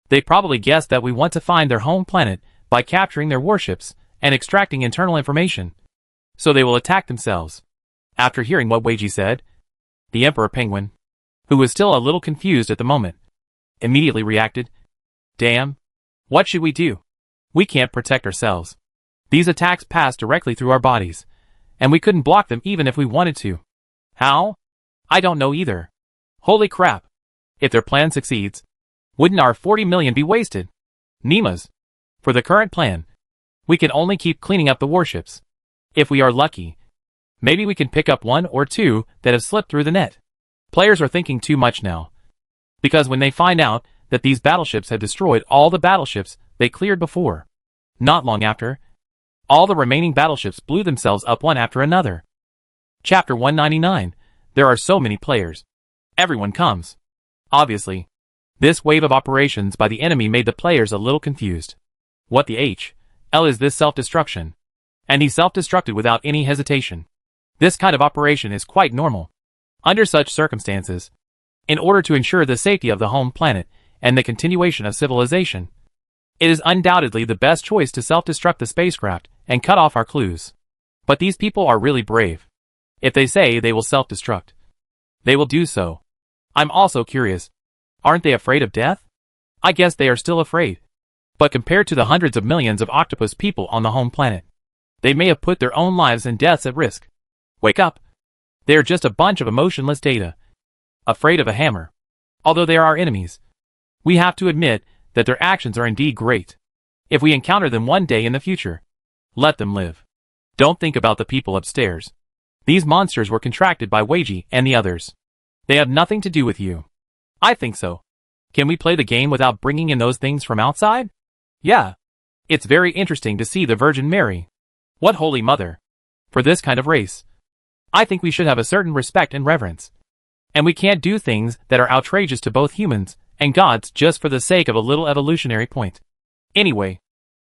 They probably guessed that we want to find their home planet by capturing their warships and extracting internal information. So they will attack themselves. After hearing what Weiji said, the Emperor Penguin, who was still a little confused at the moment, immediately reacted. Damn. What should we do? We can't protect ourselves. These attacks pass directly through our bodies, and we couldn't block them even if we wanted to. How? I don't know either. Holy crap. If their plan succeeds, wouldn't our 40 million be wasted? Nemas. For the current plan, we can only keep cleaning up the warships. If we are lucky, maybe we can pick up one or two that have slipped through the net. Players are thinking too much now. Because when they find out that these battleships have destroyed all the battleships they cleared before, not long after, all the remaining battleships blew themselves up one after another. Chapter 199. There are so many players. Everyone comes. Obviously, this wave of operations by the enemy made the players a little confused. What the hell is this self-destruction? And he self-destructed without any hesitation. This kind of operation is quite normal. Under such circumstances, in order to ensure the safety of the home planet and the continuation of civilization, it is undoubtedly the best choice to self-destruct the spacecraft and cut off our clues. But these people are really brave. If they say they will self-destruct, they will do so. I'm also curious. Aren't they afraid of death? I guess they are still afraid. But compared to the hundreds of millions of octopus people on the home planet, they may have put their own lives and deaths at risk. Wake up. They are just a bunch of emotionless data. Afraid of a hammer. Although they are our enemies, we have to admit that their actions are indeed great. If we encounter them one day in the future, let them live. Don't think about the people upstairs. These monsters were contracted by Weiji and the others. They have nothing to do with you. I think so. Can we play the game without bringing in those things from outside? Yeah. It's very interesting to see the Virgin Mary. What Holy Mother. For this kind of race, I think we should have a certain respect and reverence. And we can't do things that are outrageous to both humans and gods just for the sake of a little evolutionary point. Anyway,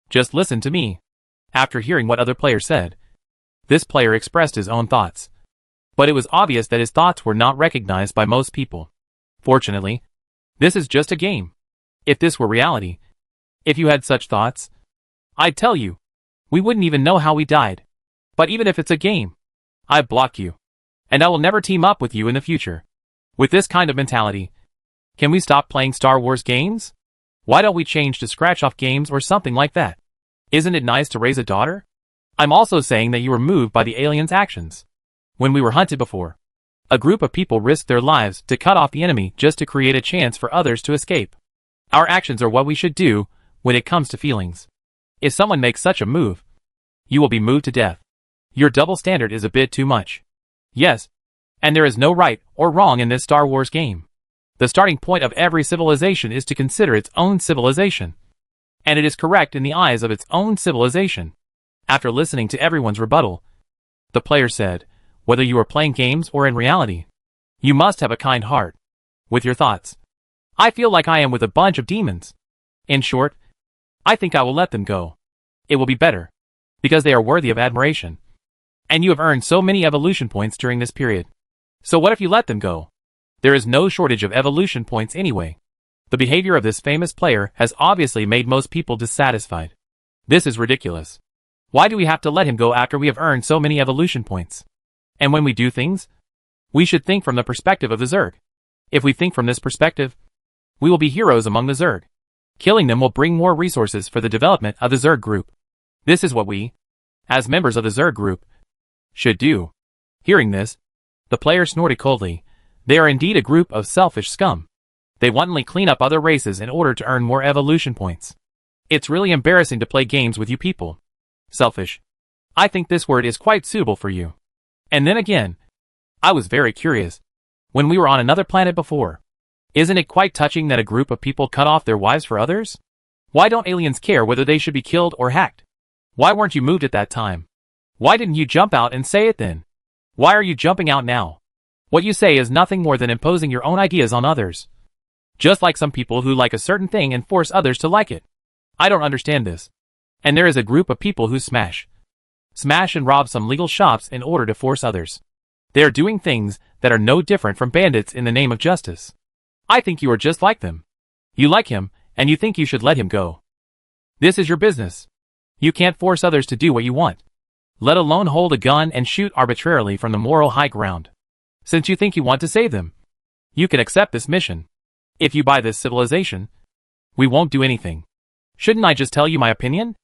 just listen to me. After hearing what other players said, this player expressed his own thoughts. But it was obvious that his thoughts were not recognized by most people. Fortunately, this is just a game. If this were reality, if you had such thoughts, I'd tell you. We wouldn't even know how we died. But even if it's a game, I block you. And I will never team up with you in the future. With this kind of mentality, can we stop playing Star Wars games? Why don't we change to scratch-off games or something like that? Isn't it nice to raise a daughter? I'm also saying that you were moved by the aliens' actions. When we were hunted before, a group of people risked their lives to cut off the enemy just to create a chance for others to escape. Our actions are what we should do when it comes to feelings. If someone makes such a move, you will be moved to death. Your double standard is a bit too much. Yes, and there is no right or wrong in this Star Wars game. The starting point of every civilization is to consider its own civilization. And it is correct in the eyes of its own civilization. After listening to everyone's rebuttal, the player said, whether you are playing games or in reality, you must have a kind heart. With your thoughts, I feel like I am with a bunch of demons. In short, I think I will let them go. It will be better, because they are worthy of admiration. And you have earned so many evolution points during this period. So what if you let them go? There is no shortage of evolution points anyway. The behavior of this famous player has obviously made most people dissatisfied. This is ridiculous. Why do we have to let him go after we have earned so many evolution points? And when we do things, we should think from the perspective of the Zerg. If we think from this perspective, we will be heroes among the Zerg. Killing them will bring more resources for the development of the Zerg group. This is what we, as members of the Zerg group, should do. Hearing this, the player snorted coldly. They are indeed a group of selfish scum. They wantonly clean up other races in order to earn more evolution points. It's really embarrassing to play games with you people. Selfish. I think this word is quite suitable for you. And then again, I was very curious. When we were on another planet before, isn't it quite touching that a group of people cut off their wives for others? Why don't aliens care whether they should be killed or hacked? Why weren't you moved at that time? Why didn't you jump out and say it then? Why are you jumping out now? What you say is nothing more than imposing your own ideas on others. Just like some people who like a certain thing and force others to like it. I don't understand this. And there is a group of people who smash and rob some legal shops in order to force others. They are doing things that are no different from bandits in the name of justice. I think you are just like them. You like him, and you think you should let him go. This is your business. You can't force others to do what you want, let alone hold a gun and shoot arbitrarily from the moral high ground. Since you think you want to save them, you can accept this mission. If you buy this civilization, We won't do anything. Shouldn't I just tell you my opinion?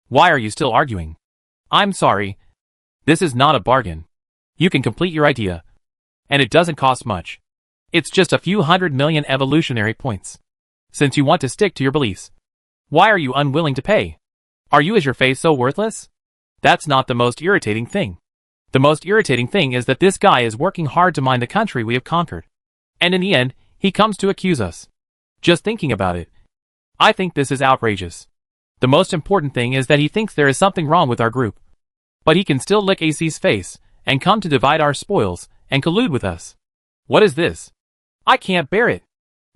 Why are you still arguing? I'm sorry. This is not a bargain. You can complete your idea. And it doesn't cost much. It's just a few 100 million evolutionary points. Since you want to stick to your beliefs, why are you unwilling to pay? Are you as your face so worthless? That's not the most irritating thing. The most irritating thing is that this guy is working hard to mine the country we have conquered. And in the end, he comes to accuse us. Just thinking about it, I think this is outrageous. The most important thing is that he thinks there is something wrong with our group. But he can still lick AC's face and come to divide our spoils and collude with us. What is this? I can't bear it.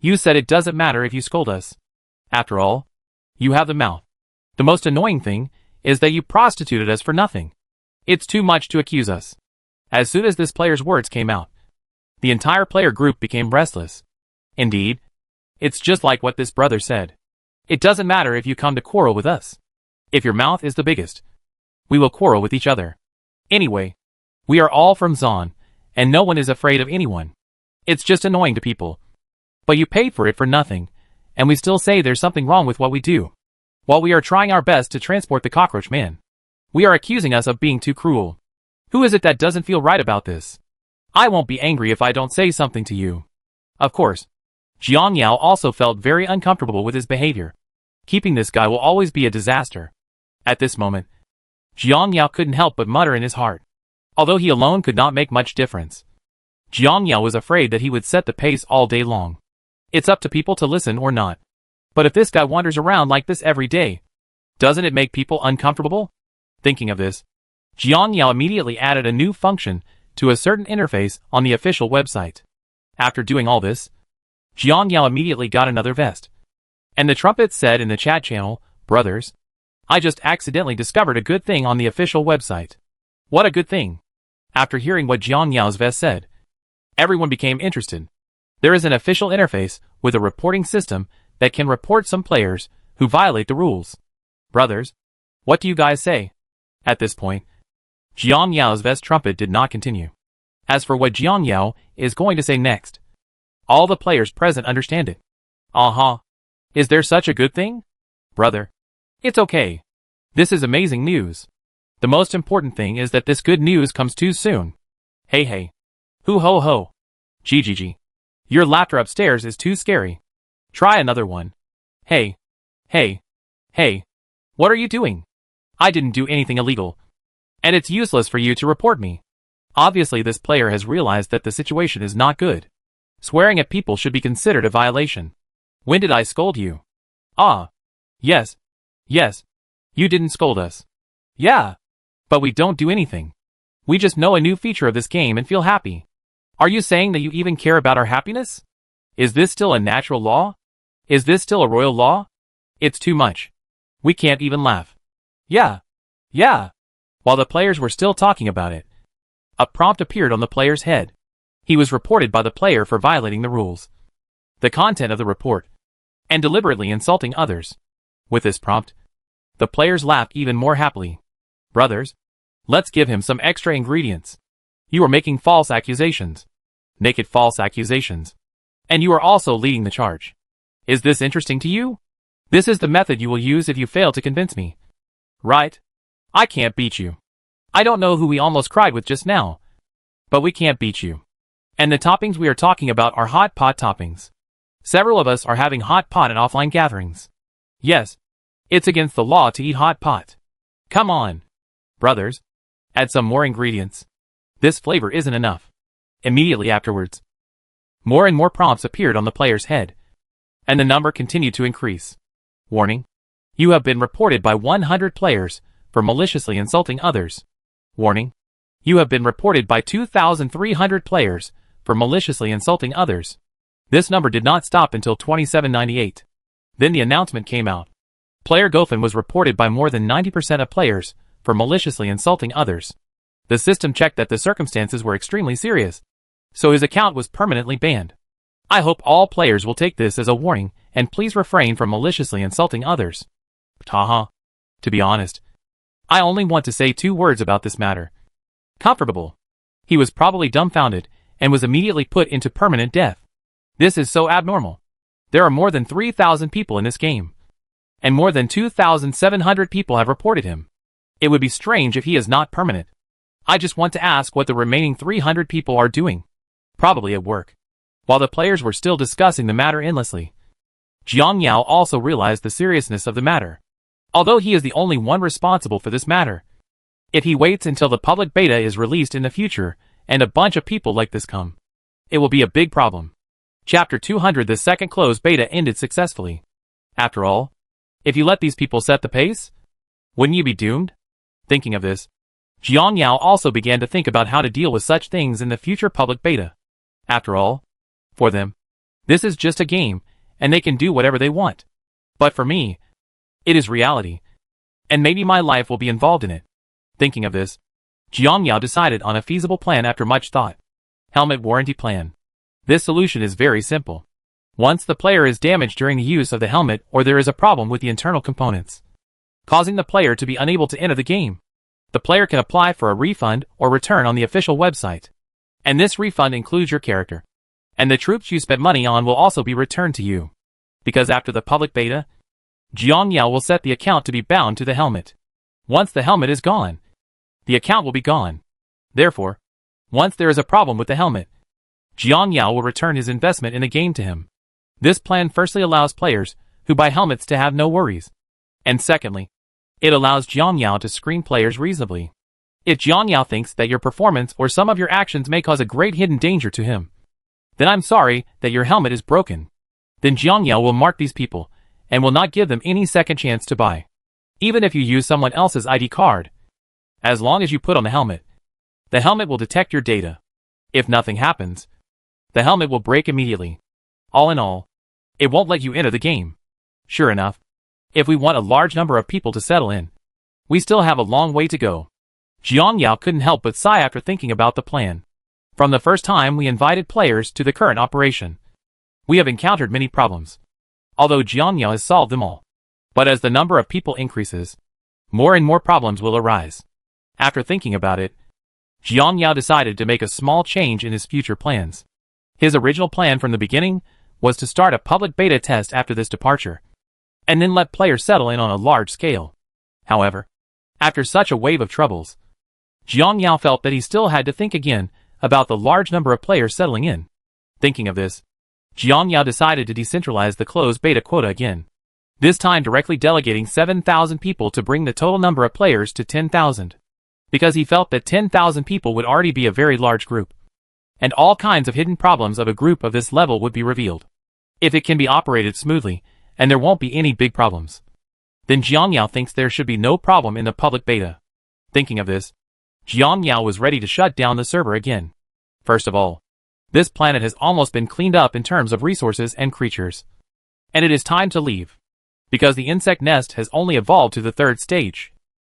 You said it doesn't matter if you scold us. After all, you have the mouth. The most annoying thing is that you prostituted us for nothing. It's too much to accuse us. As soon as this player's words came out, the entire player group became restless. Indeed, it's just like what this brother said. It doesn't matter if you come to quarrel with us. If your mouth is the biggest, we will quarrel with each other. Anyway, we are all from Zon, and no one is afraid of anyone. It's just annoying to people. But you paid for it for nothing, and we still say there's something wrong with what we do. While we are trying our best to transport the cockroach man, we are accusing us of being too cruel. Who is it that doesn't feel right about this? I won't be angry if I don't say something to you. Of course, Jiang Yao also felt very uncomfortable with his behavior. Keeping this guy will always be a disaster. At this moment, Jiang Yao couldn't help but mutter in his heart. Although he alone could not make much difference, Jiang Yao was afraid that he would set the pace all day long. It's up to people to listen or not. But if this guy wanders around like this every day, doesn't it make people uncomfortable? Thinking of this, Jiang Yao immediately added a new function to a certain interface on the official website. After doing all this, Jiang Yao immediately got another vest. And the trumpet said in the chat channel, "Brothers, I just accidentally discovered a good thing on the official website." What a good thing! After hearing what Jiang Yao's vest said, everyone became interested. There is an official interface with a reporting system that can report some players who violate the rules. Brothers, what do you guys say? At this point, Jiang Yao's vest trumpet did not continue. As for what Jiang Yao is going to say next, all the players present understand it. Is there such a good thing? Brother, it's okay. This is amazing news. The most important thing is that this good news comes too soon. Hey. Hoo ho ho. GGG. Your laughter upstairs is too scary. Try another one. Hey. What are you doing? I didn't do anything illegal. And it's useless for you to report me. Obviously this player has realized that the situation is not good. Swearing at people should be considered a violation. When did I scold you? Yes. You didn't scold us. Yeah. But we don't do anything. We just know a new feature of this game and feel happy. Are you saying that you even care about our happiness? Is this still a natural law? Is this still a royal law? It's too much. We can't even laugh. Yeah. While the players were still talking about it, a prompt appeared on the player's head. He was reported by the player for violating the rules. The content of the report, and deliberately insulting others. With this prompt, the players laughed even more happily. Brothers, let's give him some extra ingredients. You are making false accusations. Naked false accusations. And you are also leading the charge. Is this interesting to you? This is the method you will use if you fail to convince me. Right? I can't beat you. I don't know who we almost cried with just now. But we can't beat you. And the toppings we are talking about are hot pot toppings. Several of us are having hot pot and offline gatherings. Yes. It's against the law to eat hot pot. Come on. Brothers, add some more ingredients. This flavor isn't enough. Immediately afterwards, more and more prompts appeared on the player's head. And the number continued to increase. Warning. You have been reported by 100 players for maliciously insulting others. Warning. You have been reported by 2,300 players for maliciously insulting others. This number did not stop until 2798. Then the announcement came out. Player Gofen was reported by more than 90% of players for maliciously insulting others. The system checked that the circumstances were extremely serious, so his account was permanently banned. I hope all players will take this as a warning and please refrain from maliciously insulting others. To be honest, I only want to say 2 words about this matter. Comfortable. He was probably dumbfounded and was immediately put into permanent death. This is so abnormal. There are more than 3,000 people in this game, and more than 2,700 people have reported him. It would be strange if he is not permanent. I just want to ask what the remaining 300 people are doing. Probably at work. While the players were still discussing the matter endlessly, Jiang Yao also realized the seriousness of the matter. Although he is the only one responsible for this matter, if he waits until the public beta is released in the future and a bunch of people like this come, it will be a big problem. Chapter 200. The second closed beta ended successfully. After all, if you let these people set the pace, wouldn't you be doomed? Thinking of this, Jiang Yao also began to think about how to deal with such things in the future public beta. After all, for them, this is just a game, and they can do whatever they want. But for me, it is reality, and maybe my life will be involved in it. Thinking of this, Jiang Yao decided on a feasible plan after much thought. Helmet warranty plan. This solution is very simple. Once the player is damaged during the use of the helmet or there is a problem with the internal components, causing the player to be unable to enter the game, the player can apply for a refund or return on the official website. And this refund includes your character. And the troops you spent money on will also be returned to you. Because after the public beta, Jiang Yao will set the account to be bound to the helmet. Once the helmet is gone, the account will be gone. Therefore, once there is a problem with the helmet, Jiang Yao will return his investment in the game to him. This plan firstly allows players who buy helmets to have no worries. And secondly, it allows Jiang Yao to screen players reasonably. If Jiang Yao thinks that your performance or some of your actions may cause a great hidden danger to him, then I'm sorry that your helmet is broken. Then Jiang Yao will mark these people and will not give them any second chance to buy. Even if you use someone else's ID card, as long as you put on the helmet will detect your data. If nothing happens, the helmet will break immediately. All in all, it won't let you enter the game. Sure enough, if we want a large number of people to settle in, we still have a long way to go. Jiang Yao couldn't help but sigh after thinking about the plan. From the first time we invited players to the current operation, we have encountered many problems. Although Jiang Yao has solved them all. But as the number of people increases, more and more problems will arise. After thinking about it, Jiang Yao decided to make a small change in his future plans. His original plan from the beginning was to start a public beta test after this departure, and then let players settle in on a large scale. However, after such a wave of troubles, Jiang Yao felt that he still had to think again about the large number of players settling in. Thinking of this, Jiang Yao decided to decentralize the closed beta quota again. This time directly delegating 7,000 people to bring the total number of players to 10,000. Because he felt that 10,000 people would already be a very large group. And all kinds of hidden problems of a group of this level would be revealed. If it can be operated smoothly, and there won't be any big problems, then Jiang Yao thinks there should be no problem in the public beta. Thinking of this, Jiang Yao was ready to shut down the server again. First of all, this planet has almost been cleaned up in terms of resources and creatures. And it is time to leave. Because the insect nest has only evolved to the third stage.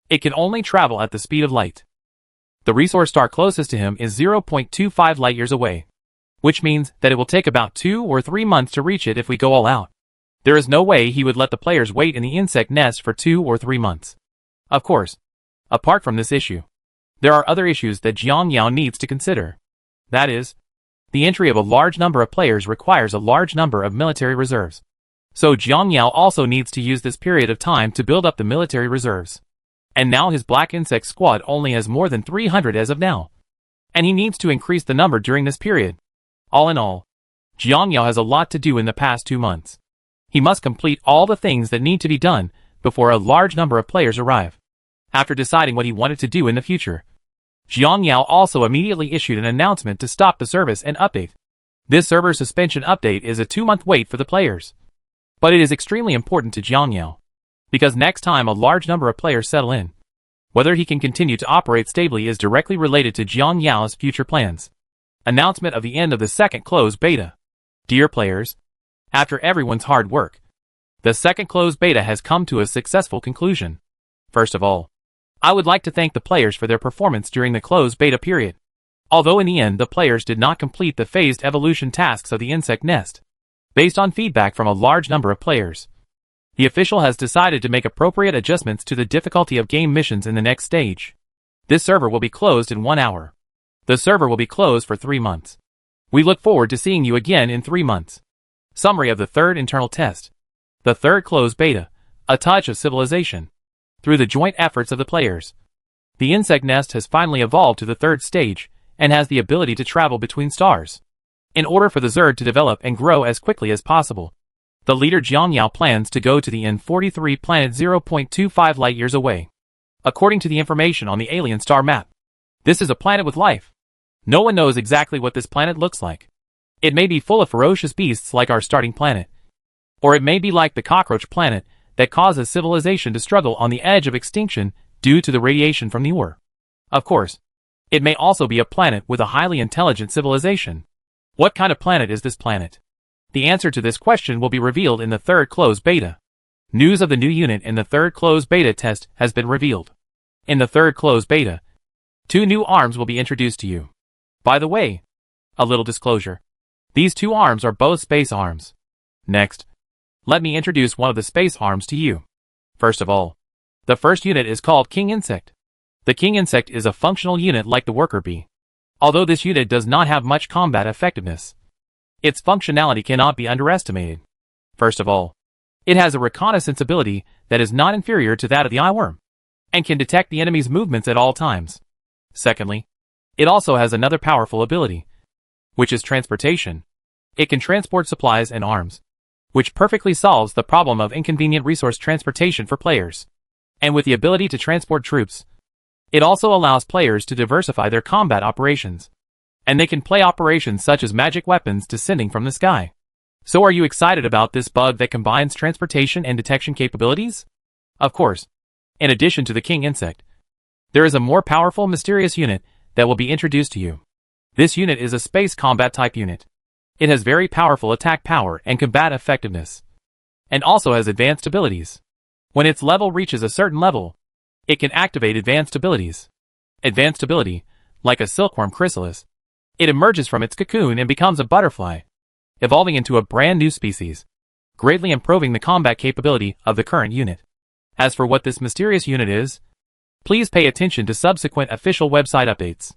It can only travel at the speed of light. The resource star closest to him is 0.25 light years away, which means that it will take about 2 or 3 months to reach it if we go all out. There is no way he would let the players wait in the insect nest for 2 or 3 months. Of course, apart from this issue, there are other issues that Jiang Yao needs to consider. That is, the entry of a large number of players requires a large number of military reserves. So Jiang Yao also needs to use this period of time to build up the military reserves. And now his Black Insect squad only has more than 300 as of now. And he needs to increase the number during this period. All in all, Jiang Yao has a lot to do in the past 2 months. He must complete all the things that need to be done before a large number of players arrive. After deciding what he wanted to do in the future, Jiang Yao also immediately issued an announcement to stop the service and update. This server suspension update is a 2-month wait for the players. But it is extremely important to Jiang Yao, because next time a large number of players settle in, whether he can continue to operate stably is directly related to Jiang Yao's future plans. Announcement of the end of the second closed beta. Dear players, after everyone's hard work, the second closed beta has come to a successful conclusion. First of all, I would like to thank the players for their performance during the closed beta period. Although in the end the players did not complete the phased evolution tasks of the insect nest, based on feedback from a large number of players, the official has decided to make appropriate adjustments to the difficulty of game missions in the next stage. This server will be closed in 1 hour. The server will be closed for 3 months. We look forward to seeing you again in 3 months. Summary of the third internal test. The third closed beta, a touch of civilization. Through the joint efforts of the players, the insect nest has finally evolved to the third stage and has the ability to travel between stars. In order for the Zerg to develop and grow as quickly as possible, the leader Jiang Yao plans to go to the N43 planet 0.25 light-years away. According to the information on the alien star map, this is a planet with life. No one knows exactly what this planet looks like. It may be full of ferocious beasts like our starting planet, or it may be like the cockroach planet that causes civilization to struggle on the edge of extinction due to the radiation from the ore. Of course, it may also be a planet with a highly intelligent civilization. What kind of planet is this planet? The answer to this question will be revealed in the third closed beta. News of the new unit in the third closed beta test has been revealed. In the third closed beta, 2 new arms will be introduced to you. By the way, a little disclosure. These 2 arms are both space arms. Next, let me introduce one of the space arms to you. First of all, the first unit is called King Insect. The King Insect is a functional unit like the Worker Bee. Although this unit does not have much combat effectiveness, its functionality cannot be underestimated. First of all, it has a reconnaissance ability that is not inferior to that of the eyeworm, and can detect the enemy's movements at all times. Secondly, it also has another powerful ability, which is transportation. It can transport supplies and arms, which perfectly solves the problem of inconvenient resource transportation for players. And with the ability to transport troops, it also allows players to diversify their combat operations. And they can play operations such as magic weapons descending from the sky. So are you excited about this bug that combines transportation and detection capabilities? Of course, in addition to the King Insect, there is a more powerful mysterious unit that will be introduced to you. This unit is a space combat type unit. It has very powerful attack power and combat effectiveness, and also has advanced abilities. When its level reaches a certain level, it can activate advanced abilities. Advanced ability, like a silkworm chrysalis, it emerges from its cocoon and becomes a butterfly, evolving into a brand new species, greatly improving the combat capability of the current unit. As for what this mysterious unit is, please pay attention to subsequent official website updates.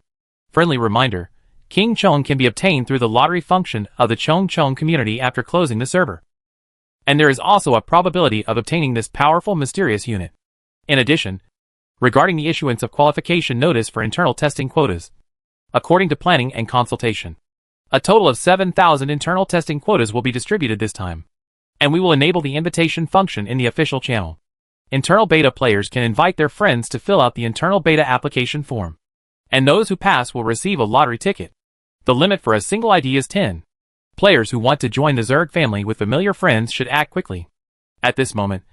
Friendly reminder, King Chong can be obtained through the lottery function of the Chong Chong community after closing the server. And there is also a probability of obtaining this powerful mysterious unit. In addition, regarding the issuance of qualification notice for internal testing quotas, according to planning and consultation, a total of 7,000 internal testing quotas will be distributed this time, and we will enable the invitation function in the official channel. Internal beta players can invite their friends to fill out the internal beta application form, and those who pass will receive a lottery ticket. The limit for a single ID is 10. Players who want to join the Zerg family with familiar friends should act quickly. At this moment,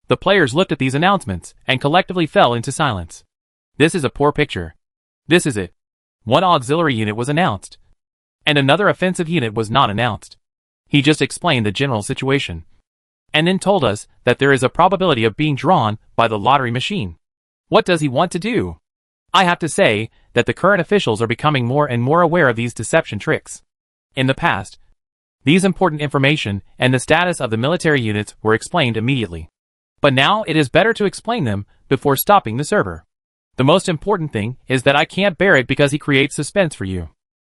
the players looked at these announcements and collectively fell into silence. This is a poor picture. This is it. One auxiliary unit was announced, and another offensive unit was not announced. He just explained the general situation, and then told us that there is a probability of being drawn by the lottery machine. What does he want to do? I have to say that the current officials are becoming more and more aware of these deception tricks. In the past, these important information and the status of the military units were explained immediately. But now it is better to explain them before stopping the server. The most important thing is that I can't bear it because he creates suspense for you.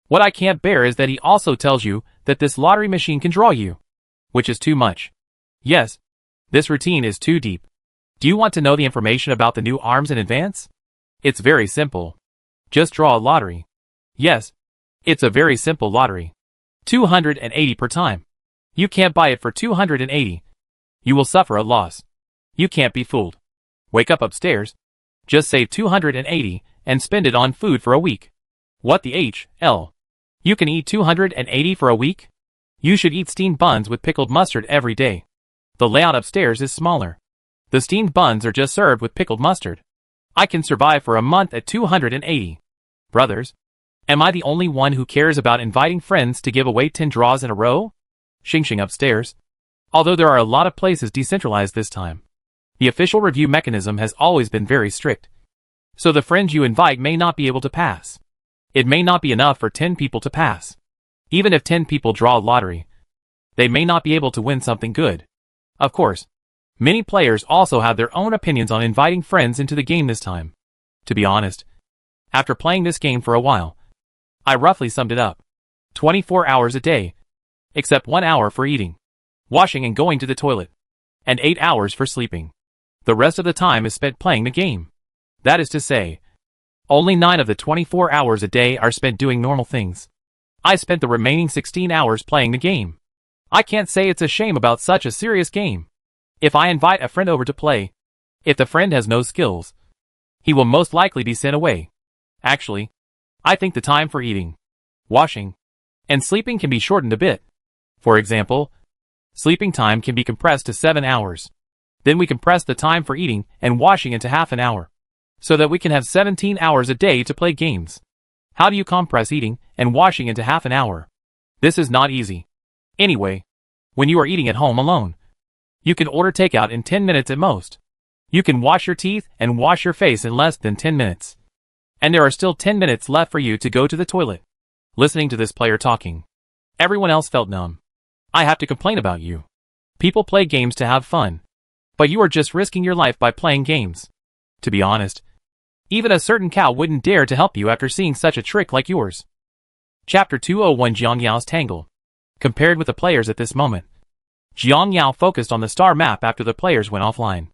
What I can't bear is that he also tells you that this lottery machine can draw you, which is too much. Yes, this routine is too deep. Do you want to know the information about the new arms in advance? It's very simple. Just draw a lottery. Yes, it's a very simple lottery. 280 per time. You can't buy it for 280. You will suffer a loss. You can't be fooled. Wake up upstairs. Just save 280 and spend it on food for a week. What the hell? You can eat 280 for a week? You should eat steamed buns with pickled mustard every day. The layout upstairs is smaller. The steamed buns are just served with pickled mustard. I can survive for a month at 280. Brothers, am I the only one who cares about inviting friends to give away 10 draws in a row? Xing upstairs. Although there are a lot of places decentralized this time, the official review mechanism has always been very strict. So the friends you invite may not be able to pass. It may not be enough for 10 people to pass. Even if 10 people draw a lottery, they may not be able to win something good. Of course, many players also have their own opinions on inviting friends into the game this time. To be honest, after playing this game for a while, I roughly summed it up. 24 hours a day, except 1 hour for eating, washing and going to the toilet, and 8 hours for sleeping. The rest of the time is spent playing the game. That is to say, only 9 of the 24 hours a day are spent doing normal things. I spent the remaining 16 hours playing the game. I can't say it's a shame about such a serious game. If I invite a friend over to play, if the friend has no skills, he will most likely be sent away. Actually, I think the time for eating, washing, and sleeping can be shortened a bit. For example, sleeping time can be compressed to 7 hours. Then we compress the time for eating and washing into half an hour, so that we can have 17 hours a day to play games. How do you compress eating and washing into half an hour? This is not easy. Anyway, when you are eating at home alone, you can order takeout in 10 minutes at most. You can wash your teeth and wash your face in less than 10 minutes. And there are still 10 minutes left for you to go to the toilet. Listening to this player talking, everyone else felt numb. I have to complain about you. People play games to have fun. But you are just risking your life by playing games. To be honest, even a certain cow wouldn't dare to help you after seeing such a trick like yours. Chapter 201 Jiang Yao's Tangle. Compared with the players at this moment, Jiang Yao focused on the star map after the players went offline.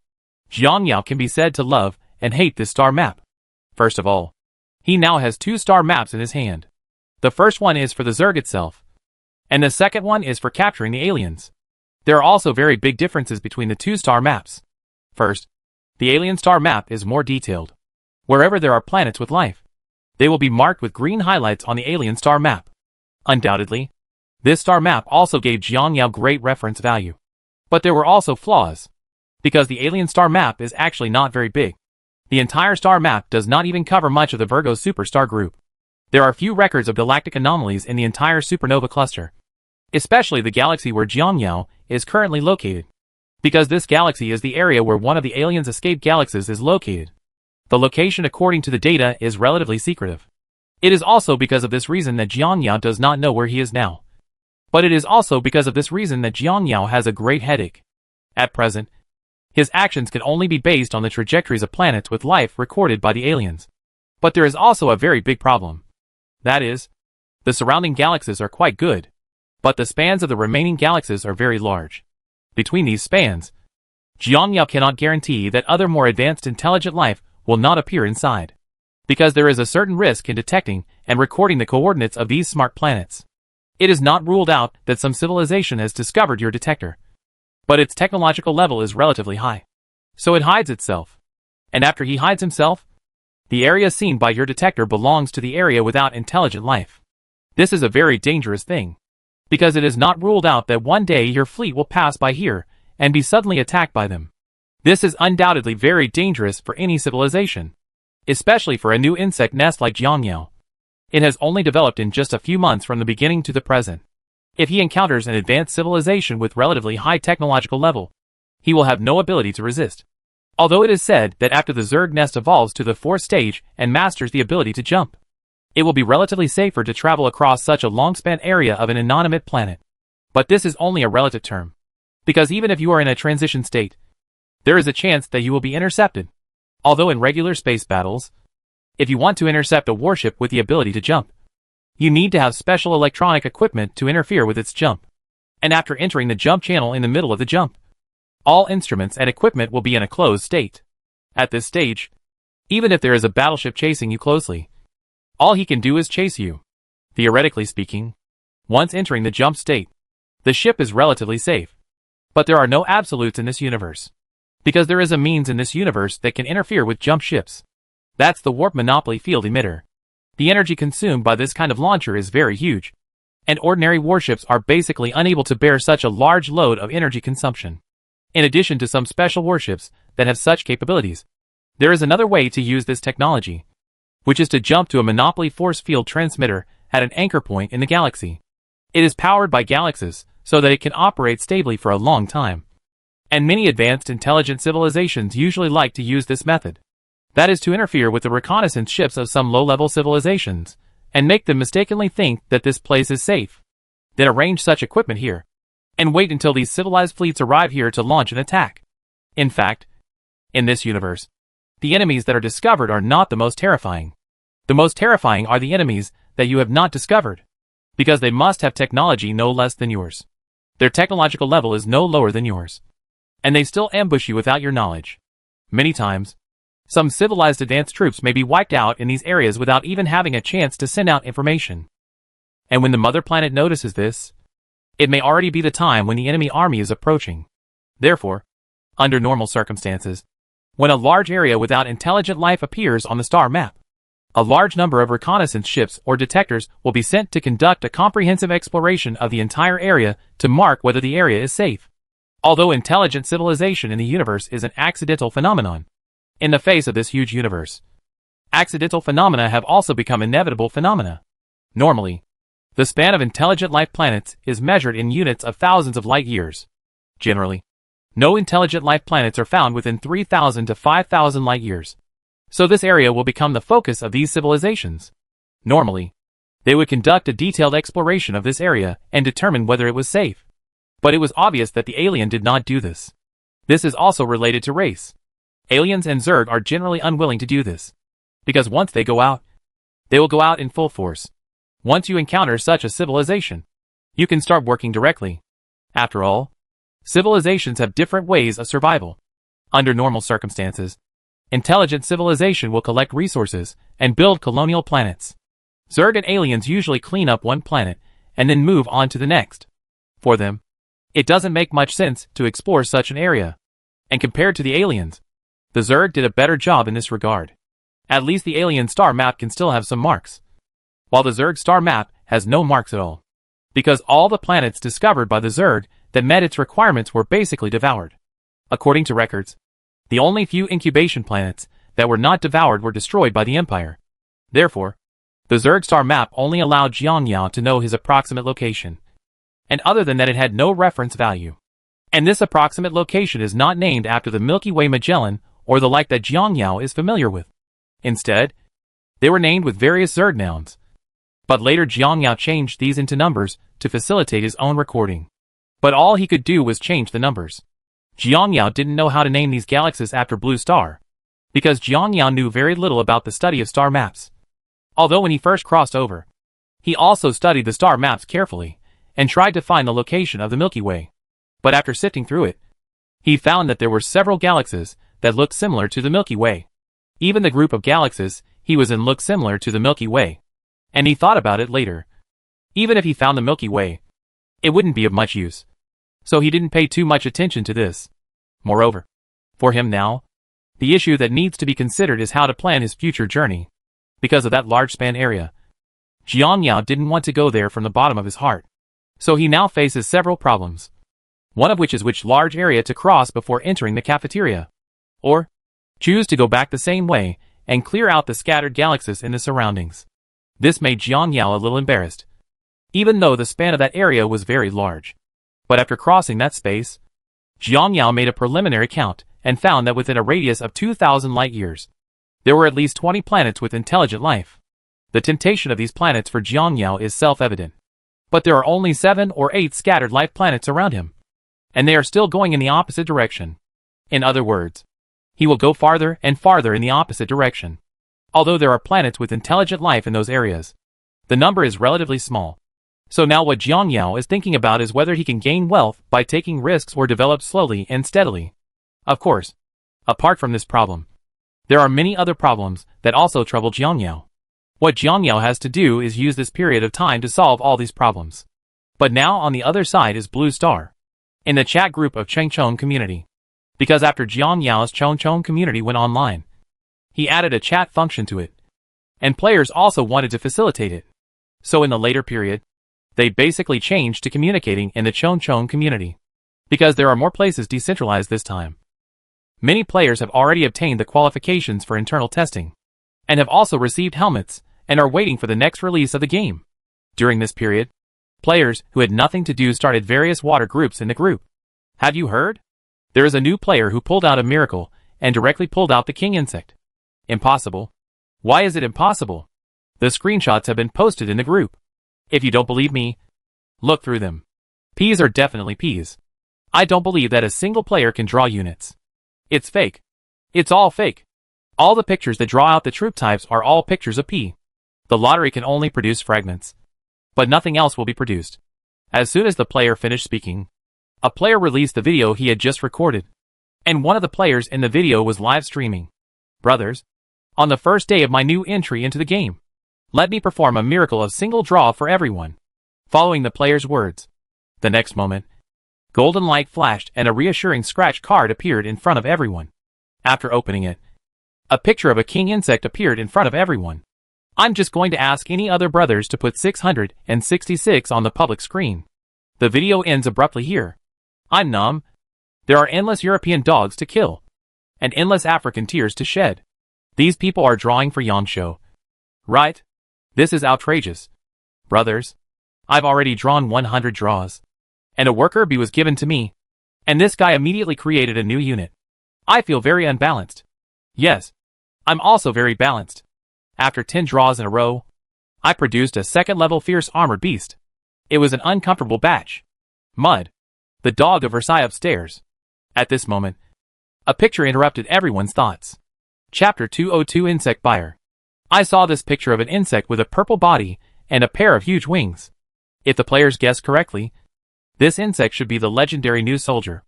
Jiang Yao can be said to love and hate this star map. First of all, he now has 2 star maps in his hand. The first one is for the Zerg itself, and the second one is for capturing the aliens. There are also very big differences between the 2 star maps. First, the alien star map is more detailed. Wherever there are planets with life, they will be marked with green highlights on the alien star map. Undoubtedly, this star map also gave Jiang Yao great reference value. But there were also flaws, because the alien star map is actually not very big. The entire star map does not even cover much of the Virgo superstar group. There are few records of galactic anomalies in the entire supernova cluster, especially the galaxy where Jiang Yao is currently located, because this galaxy is the area where one of the aliens' escaped galaxies is located. The location according to the data is relatively secretive. It is also because of this reason that Jiang Yao does not know where he is now. But it is also because of this reason that Jiang Yao has a great headache. At present, his actions can only be based on the trajectories of planets with life recorded by the aliens. But there is also a very big problem. That is, the surrounding galaxies are quite good, but the spans of the remaining galaxies are very large. Between these spans, Jiang Yao cannot guarantee that other more advanced intelligent life will not appear inside, because there is a certain risk in detecting and recording the coordinates of these smart planets. It is not ruled out that some civilization has discovered your detector, but its technological level is relatively high, so it hides itself. And after he hides himself, the area seen by your detector belongs to the area without intelligent life. This is a very dangerous thing, because it is not ruled out that one day your fleet will pass by here and be suddenly attacked by them. This is undoubtedly very dangerous for any civilization, especially for a new insect nest like Jiang Yao. It has only developed in just a few months from the beginning to the present. If he encounters an advanced civilization with relatively high technological level, he will have no ability to resist. Although it is said that after the Zerg nest evolves to the 4th stage and masters the ability to jump, it will be relatively safer to travel across such a long-span area of an inanimate planet. But this is only a relative term, because even if you are in a transition state, there is a chance that you will be intercepted. Although in regular space battles, if you want to intercept a warship with the ability to jump, you need to have special electronic equipment to interfere with its jump. And after entering the jump channel in the middle of the jump, all instruments and equipment will be in a closed state. At this stage, even if there is a battleship chasing you closely, all he can do is chase you. Theoretically speaking, once entering the jump state, the ship is relatively safe. But there are no absolutes in this universe, because there is a means in this universe that can interfere with jump ships. That's the warp monopoly field emitter. The energy consumed by this kind of launcher is very huge, and ordinary warships are basically unable to bear such a large load of energy consumption. In addition to some special warships that have such capabilities, there is another way to use this technology, which is to jump to a monopoly force field transmitter at an anchor point in the galaxy. It is powered by galaxies, so that it can operate stably for a long time. And many advanced intelligent civilizations usually like to use this method. That is to interfere with the reconnaissance ships of some low-level civilizations, and make them mistakenly think that this place is safe. Then arrange such equipment here, and wait until these civilized fleets arrive here to launch an attack. In fact, in this universe, the enemies that are discovered are not the most terrifying. The most terrifying are the enemies that you have not discovered. because they must have technology no less than yours. Their technological level is no lower than yours. And they still ambush you without your knowledge. Many times, some civilized advanced troops may be wiped out in these areas without even having a chance to send out information. And when the mother planet notices this, it may already be the time when the enemy army is approaching. Therefore, under normal circumstances, when a large area without intelligent life appears on the star map, a large number of reconnaissance ships or detectors will be sent to conduct a comprehensive exploration of the entire area to mark whether the area is safe. Although intelligent civilization in the universe is an accidental phenomenon, in the face of this huge universe, accidental phenomena have also become inevitable phenomena. Normally, the span of intelligent life planets is measured in units of thousands of light years. Generally, no intelligent life planets are found within 3,000 to 5,000 light years. So this area will become the focus of these civilizations. Normally, they would conduct a detailed exploration of this area and determine whether it was safe. But it was obvious that the alien did not do this. This is also related to race. Aliens and Zerg are generally unwilling to do this, because once they go out, they will go out in full force. Once you encounter such a civilization, you can start working directly. After all, civilizations have different ways of survival. Under normal circumstances, intelligent civilization will collect resources and build colonial planets. Zerg and aliens usually clean up one planet and then move on to the next. For them, it doesn't make much sense to explore such an area. And compared to the aliens, the Zerg did a better job in this regard. At least the alien star map can still have some marks, while the Zerg star map has no marks at all, because all the planets discovered by the Zerg that met its requirements were basically devoured. According to records, the only few incubation planets that were not devoured were destroyed by the Empire. Therefore, the Zerg star map only allowed Jiang Yao to know his approximate location, and other than that it had no reference value. And this approximate location is not named after the Milky Way Magellan or the like that Jiang Yao is familiar with. Instead, they were named with various Zerg nouns. But later Jiang Yao changed these into numbers to facilitate his own recording. But all he could do was change the numbers. Jiang Yao didn't know how to name these galaxies after Blue Star, because Jiang Yao knew very little about the study of star maps. Although when he first crossed over, he also studied the star maps carefully, and tried to find the location of the Milky Way. But after sifting through it, he found that there were several galaxies that looked similar to the Milky Way. Even the group of galaxies he was in looked similar to the Milky Way. And he thought about it later. Even if he found the Milky Way, it wouldn't be of much use. So he didn't pay too much attention to this. Moreover, for him now, the issue that needs to be considered is how to plan his future journey. Because of that large span area, Jiang Yao didn't want to go there from the bottom of his heart. So he now faces several problems. One of which is which large area to cross before entering the cafeteria. Or, choose to go back the same way and clear out the scattered galaxies in the surroundings. This made Jiang Yao a little embarrassed, even though the span of that area was very large. But after crossing that space, Jiang Yao made a preliminary count and found that within a radius of 2,000 light years, there were at least 20 planets with intelligent life. The temptation of these planets for Jiang Yao is self-evident. But there are only 7 or 8 scattered life planets around him, and they are still going in the opposite direction. In other words, he will go farther and farther in the opposite direction. Although there are planets with intelligent life in those areas, the number is relatively small. So now what Jiang Yao is thinking about is whether he can gain wealth by taking risks or develop slowly and steadily. Of course, apart from this problem, there are many other problems that also trouble Jiang Yao. What Jiang Yao has to do is use this period of time to solve all these problems. But now on the other side is Blue Star, in the chat group of Changchong community. Because after Jiang Yao's Changchong community went online, he added a chat function to it, and players also wanted to facilitate it. So in the later period, they basically changed to communicating in the Changchong community, because there are more places decentralized this time. Many players have already obtained the qualifications for internal testing, and have also received helmets, and are waiting for the next release of the game. During this period, players who had nothing to do started various water groups in the group. Have you heard? There is a new player who pulled out a miracle, and directly pulled out the king insect. Impossible. Why is it impossible? The screenshots have been posted in the group. If you don't believe me, look through them. Peas are definitely peas. I don't believe that a single player can draw units. It's fake. It's all fake. All the pictures that draw out the troop types are all pictures of P. The lottery can only produce fragments. but nothing else will be produced. As soon as the player finished speaking, a player released the video he had just recorded, and one of the players in the video was live streaming. Brothers, on the first day of my new entry into the game, let me perform a miracle of single draw for everyone. Following the player's words, the next moment, golden light flashed and a reassuring scratch card appeared in front of everyone. After opening it, a picture of a king insect appeared in front of everyone. I'm just going to ask any other brothers to put 666 on the public screen. The video ends abruptly here. I'm numb. There are endless European dogs to kill, and endless African tears to shed. These people are drawing for Yangsho. Right? This is outrageous. Brothers, I've already drawn 100 draws, and a worker bee was given to me, and this guy immediately created a new unit. I feel very unbalanced. Yes, I'm also very balanced. After 10 draws in a row, I produced a second-level fierce armored beast. It was an uncomfortable batch. Mud, the dog of Versailles upstairs. At this moment, a picture interrupted everyone's thoughts. Chapter 202 Insect Buyer. I saw this picture of an insect with a purple body and a pair of huge wings. If the players guessed correctly, this insect should be the legendary new soldier,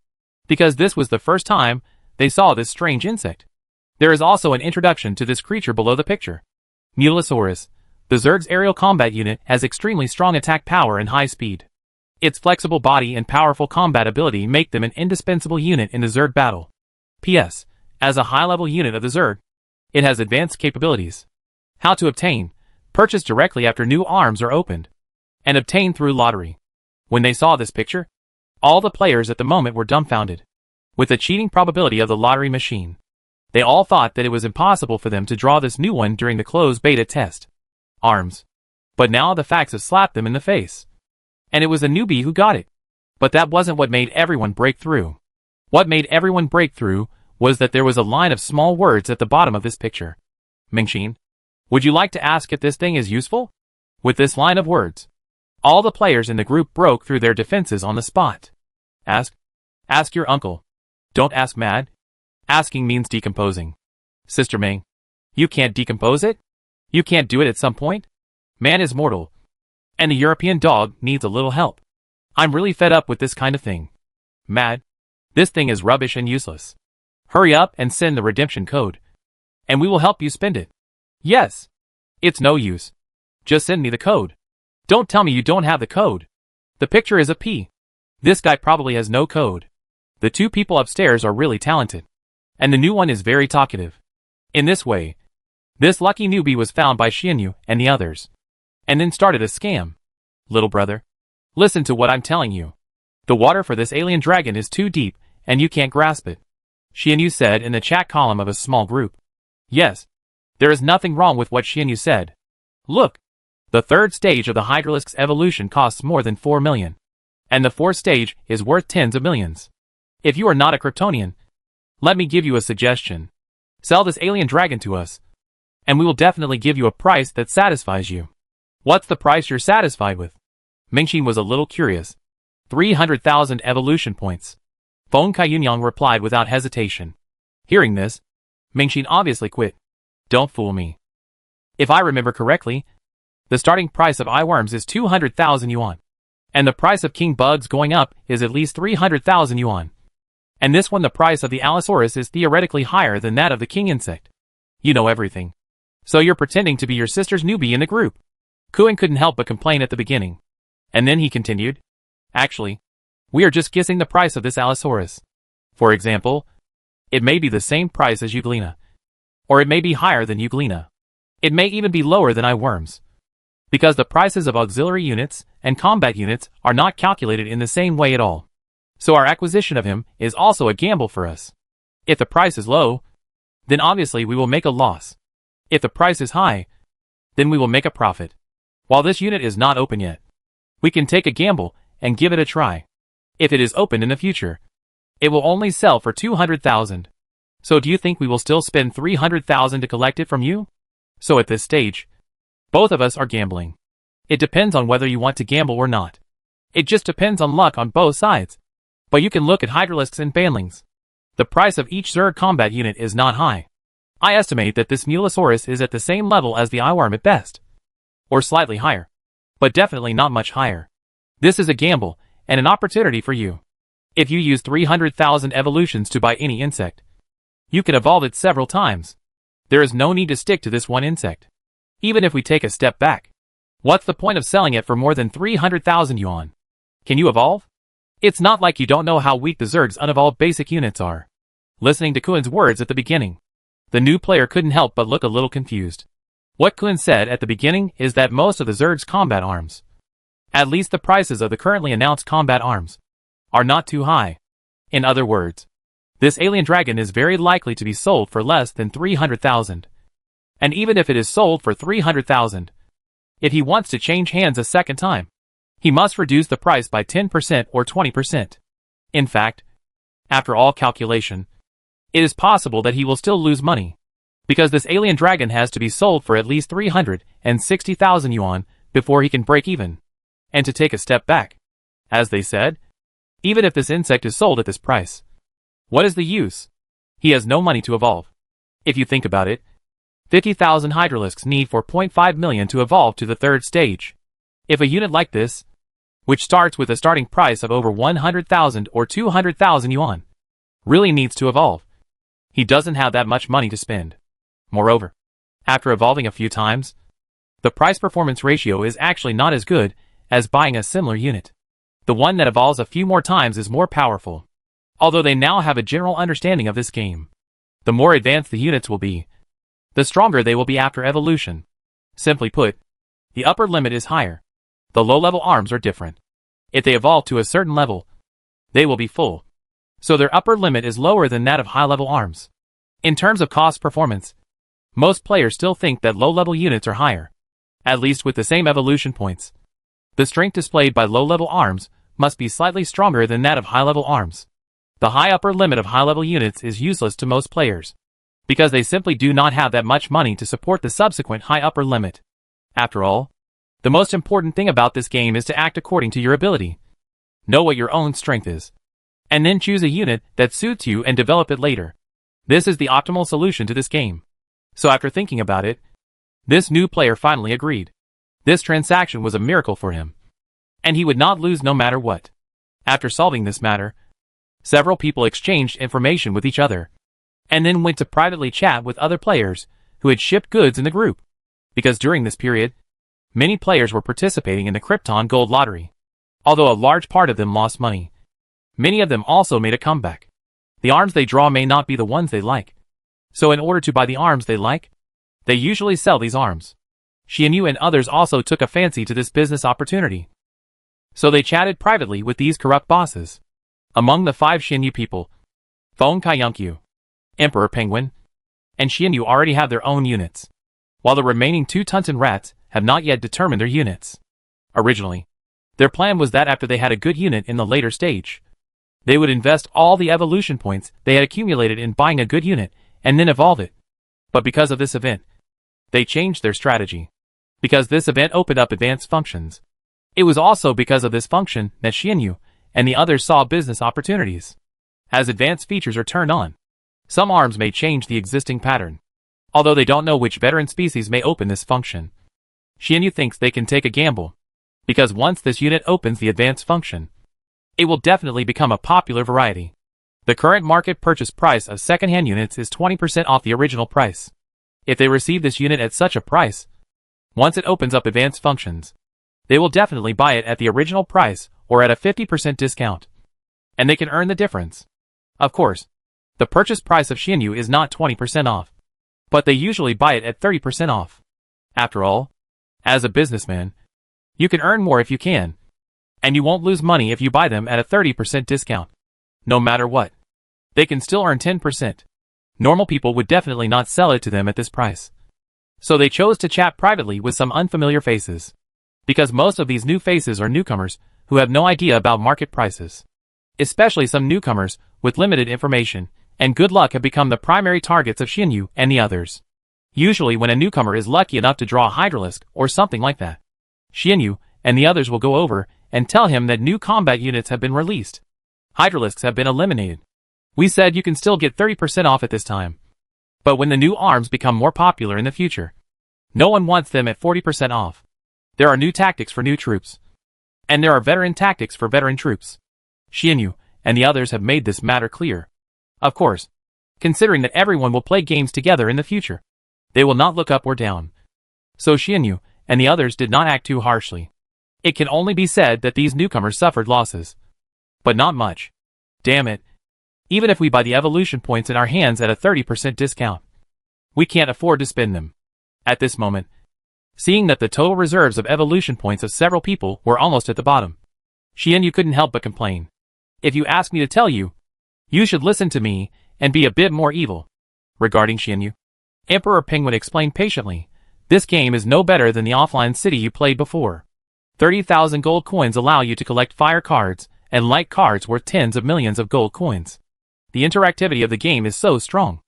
because this was the first time they saw this strange insect. There is also an introduction to this creature below the picture. Mulisaurus, the Zerg's aerial combat unit, has extremely strong attack power and high speed. Its flexible body and powerful combat ability make them an indispensable unit in the Zerg battle. P.S. As a high-level unit of the Zerg, it has advanced capabilities. How to obtain: purchase directly after new arms are opened, and obtain through lottery. When they saw this picture, all the players at the moment were dumbfounded. With the cheating probability of the lottery machine, they all thought that it was impossible for them to draw this new one during the closed beta test. Arms. But now the facts have slapped them in the face. And it was a newbie who got it. But that wasn't what made everyone break through. What made everyone break through was that there was a line of small words at the bottom of this picture. Mingxin, would you like to ask if this thing is useful? With this line of words, all the players in the group broke through their defenses on the spot. Ask. Ask your uncle. Don't ask mad. Asking means decomposing. Sister Ming, you can't decompose it? You can't do it at some point? Man is mortal, and the European dog needs a little help. I'm really fed up with this kind of thing. Mad, this thing is rubbish and useless. Hurry up and send the redemption code, and we will help you spend it. Yes. It's no use. Just send me the code. Don't tell me you don't have the code. The picture is a P. This guy probably has no code. The two people upstairs are really talented, and the new one is very talkative. In this way, this lucky newbie was found by Xianyu and the others, and then started a scam. Little brother, listen to what I'm telling you. The water for this alien dragon is too deep, and you can't grasp it. Xianyu said in the chat column of a small group. Yes, there is nothing wrong with what Xianyu said. Look, the third stage of the Hydralisk's evolution costs more than 4 million, and the fourth stage is worth tens of millions. If you are not a Kryptonian, let me give you a suggestion. Sell this alien dragon to us, and we will definitely give you a price that satisfies you. What's the price you're satisfied with? Mingxin was a little curious. 300,000 evolution points. Feng Kaiyunyang replied without hesitation. Hearing this, Mingxin obviously quit. Don't fool me. If I remember correctly, the starting price of eyeworms is 200,000 yuan, and the price of king bugs going up is at least 300,000 yuan. And this one, the price of the Allosaurus, is theoretically higher than that of the king insect. You know everything. So you're pretending to be your sister's newbie in the group. Kuan couldn't help but complain at the beginning. And then he continued. Actually, we are just guessing the price of this Allosaurus. For example, it may be the same price as Euglena, or it may be higher than Euglena. It may even be lower than eyeworms. Because the prices of auxiliary units and combat units are not calculated in the same way at all. So our acquisition of him is also a gamble for us. If the price is low, then obviously we will make a loss. If the price is high, then we will make a profit. While this unit is not open yet, we can take a gamble and give it a try. If it is open in the future, it will only sell for 200,000. So do you think we will still spend 300,000 to collect it from you? So at this stage, both of us are gambling. It depends on whether you want to gamble or not. It just depends on luck on both sides. But you can look at Hydralisks and Banlings. The price of each Zerg combat unit is not high. I estimate that this Mulisaurus is at the same level as the eyeworm at best, or slightly higher. but definitely not much higher. This is a gamble, and an opportunity for you. If you use 300,000 evolutions to buy any insect, you can evolve it several times. There is no need to stick to this one insect. Even if we take a step back, what's the point of selling it for more than 300,000 yuan? Can you evolve? It's not like you don't know how weak the Zerg's unevolved basic units are. Listening to Kuhn's words at the beginning, the new player couldn't help but look a little confused. What Kuhn said at the beginning is that most of the Zerg's combat arms, at least the prices of the currently announced combat arms, are not too high. In other words, this alien dragon is very likely to be sold for less than 300,000. And even if it is sold for 300,000, if he wants to change hands a second time, he must reduce the price by 10% or 20%. In fact, after all calculation, it is possible that he will still lose money, because this alien dragon has to be sold for at least 360,000 yuan before he can break even. And to take a step back, as they said, even if this insect is sold at this price, what is the use? He has no money to evolve. If you think about it, 50,000 Hydralisks need 4.5 million to evolve to the third stage. If a unit like this, which starts with a starting price of over 100,000 or 200,000 yuan, really needs to evolve, he doesn't have that much money to spend. Moreover, after evolving a few times, the price-performance ratio is actually not as good as buying a similar unit. The one that evolves a few more times is more powerful. Although they now have a general understanding of this game, the more advanced the units will be, the stronger they will be after evolution. Simply put, the upper limit is higher. The low-level arms are different. If they evolve to a certain level, they will be full. So their upper limit is lower than that of high-level arms. In terms of cost performance, most players still think that low-level units are higher, at least with the same evolution points. The strength displayed by low-level arms must be slightly stronger than that of high-level arms. The high upper limit of high-level units is useless to most players, because they simply do not have that much money to support the subsequent high upper limit. After all, the most important thing about this game is to act according to your ability. Know what your own strength is, and then choose a unit that suits you and develop it later. This is the optimal solution to this game. So after thinking about it, this new player finally agreed. This transaction was a miracle for him, and he would not lose no matter what. After solving this matter, several people exchanged information with each other, and then went to privately chat with other players who had shipped goods in the group, because during this period, many players were participating in the Krypton Gold Lottery. Although a large part of them lost money, many of them also made a comeback. The arms they draw may not be the ones they like, so in order to buy the arms they like, they usually sell these arms. Xianyu and others also took a fancy to this business opportunity, so they chatted privately with these corrupt bosses. Among the 5 Xianyu people, Feng Kaiyunkyu, Emperor Penguin, and Xianyu already have their own units, while the remaining 2 Tunton rats have not yet determined their units. Originally, their plan was that after they had a good unit in the later stage, they would invest all the evolution points they had accumulated in buying a good unit and then evolve it. But because of this event, they changed their strategy. Because this event opened up advanced functions. It was also because of this function that Xianyu and the others saw business opportunities. As advanced features are turned on, some arms may change the existing pattern, although they don't know which veteran species may open this function. Xianyu thinks they can take a gamble, because once this unit opens the advanced function, it will definitely become a popular variety. The current market purchase price of second-hand units is 20% off the original price. If they receive this unit at such a price, once it opens up advanced functions, they will definitely buy it at the original price or at a 50% discount. And they can earn the difference. Of course, the purchase price of Xianyu is not 20% off, but they usually buy it at 30% off. After all, as a businessman, you can earn more if you can, and you won't lose money if you buy them at a 30% discount. No matter what, they can still earn 10%. Normal people would definitely not sell it to them at this price. So they chose to chat privately with some unfamiliar faces, because most of these new faces are newcomers who have no idea about market prices. Especially some newcomers with limited information and good luck have become the primary targets of Xianyu and the others. Usually when a newcomer is lucky enough to draw a Hydralisk or something like that, Xianyu and the others will go over and tell him that new combat units have been released. Hydralisks have been eliminated. We said you can still get 30% off at this time. But when the new arms become more popular in the future, no one wants them at 40% off. There are new tactics for new troops. And there are veteran tactics for veteran troops. Xianyu and the others have made this matter clear. Of course, considering that everyone will play games together in the future, they will not look up or down. So Xianyu and the others did not act too harshly. It can only be said that these newcomers suffered losses. But not much. Damn it. Even if we buy the evolution points in our hands at a 30% discount, we can't afford to spend them. At this moment, seeing that the total reserves of evolution points of several people were almost at the bottom, Xianyu couldn't help but complain. If you ask me to tell you, you should listen to me and be a bit more evil. Regarding Xianyu, Emperor Penguin explained patiently, this game is no better than the offline city you played before. 30,000 gold coins allow you to collect fire cards and light cards worth tens of millions of gold coins. The interactivity of the game is so strong.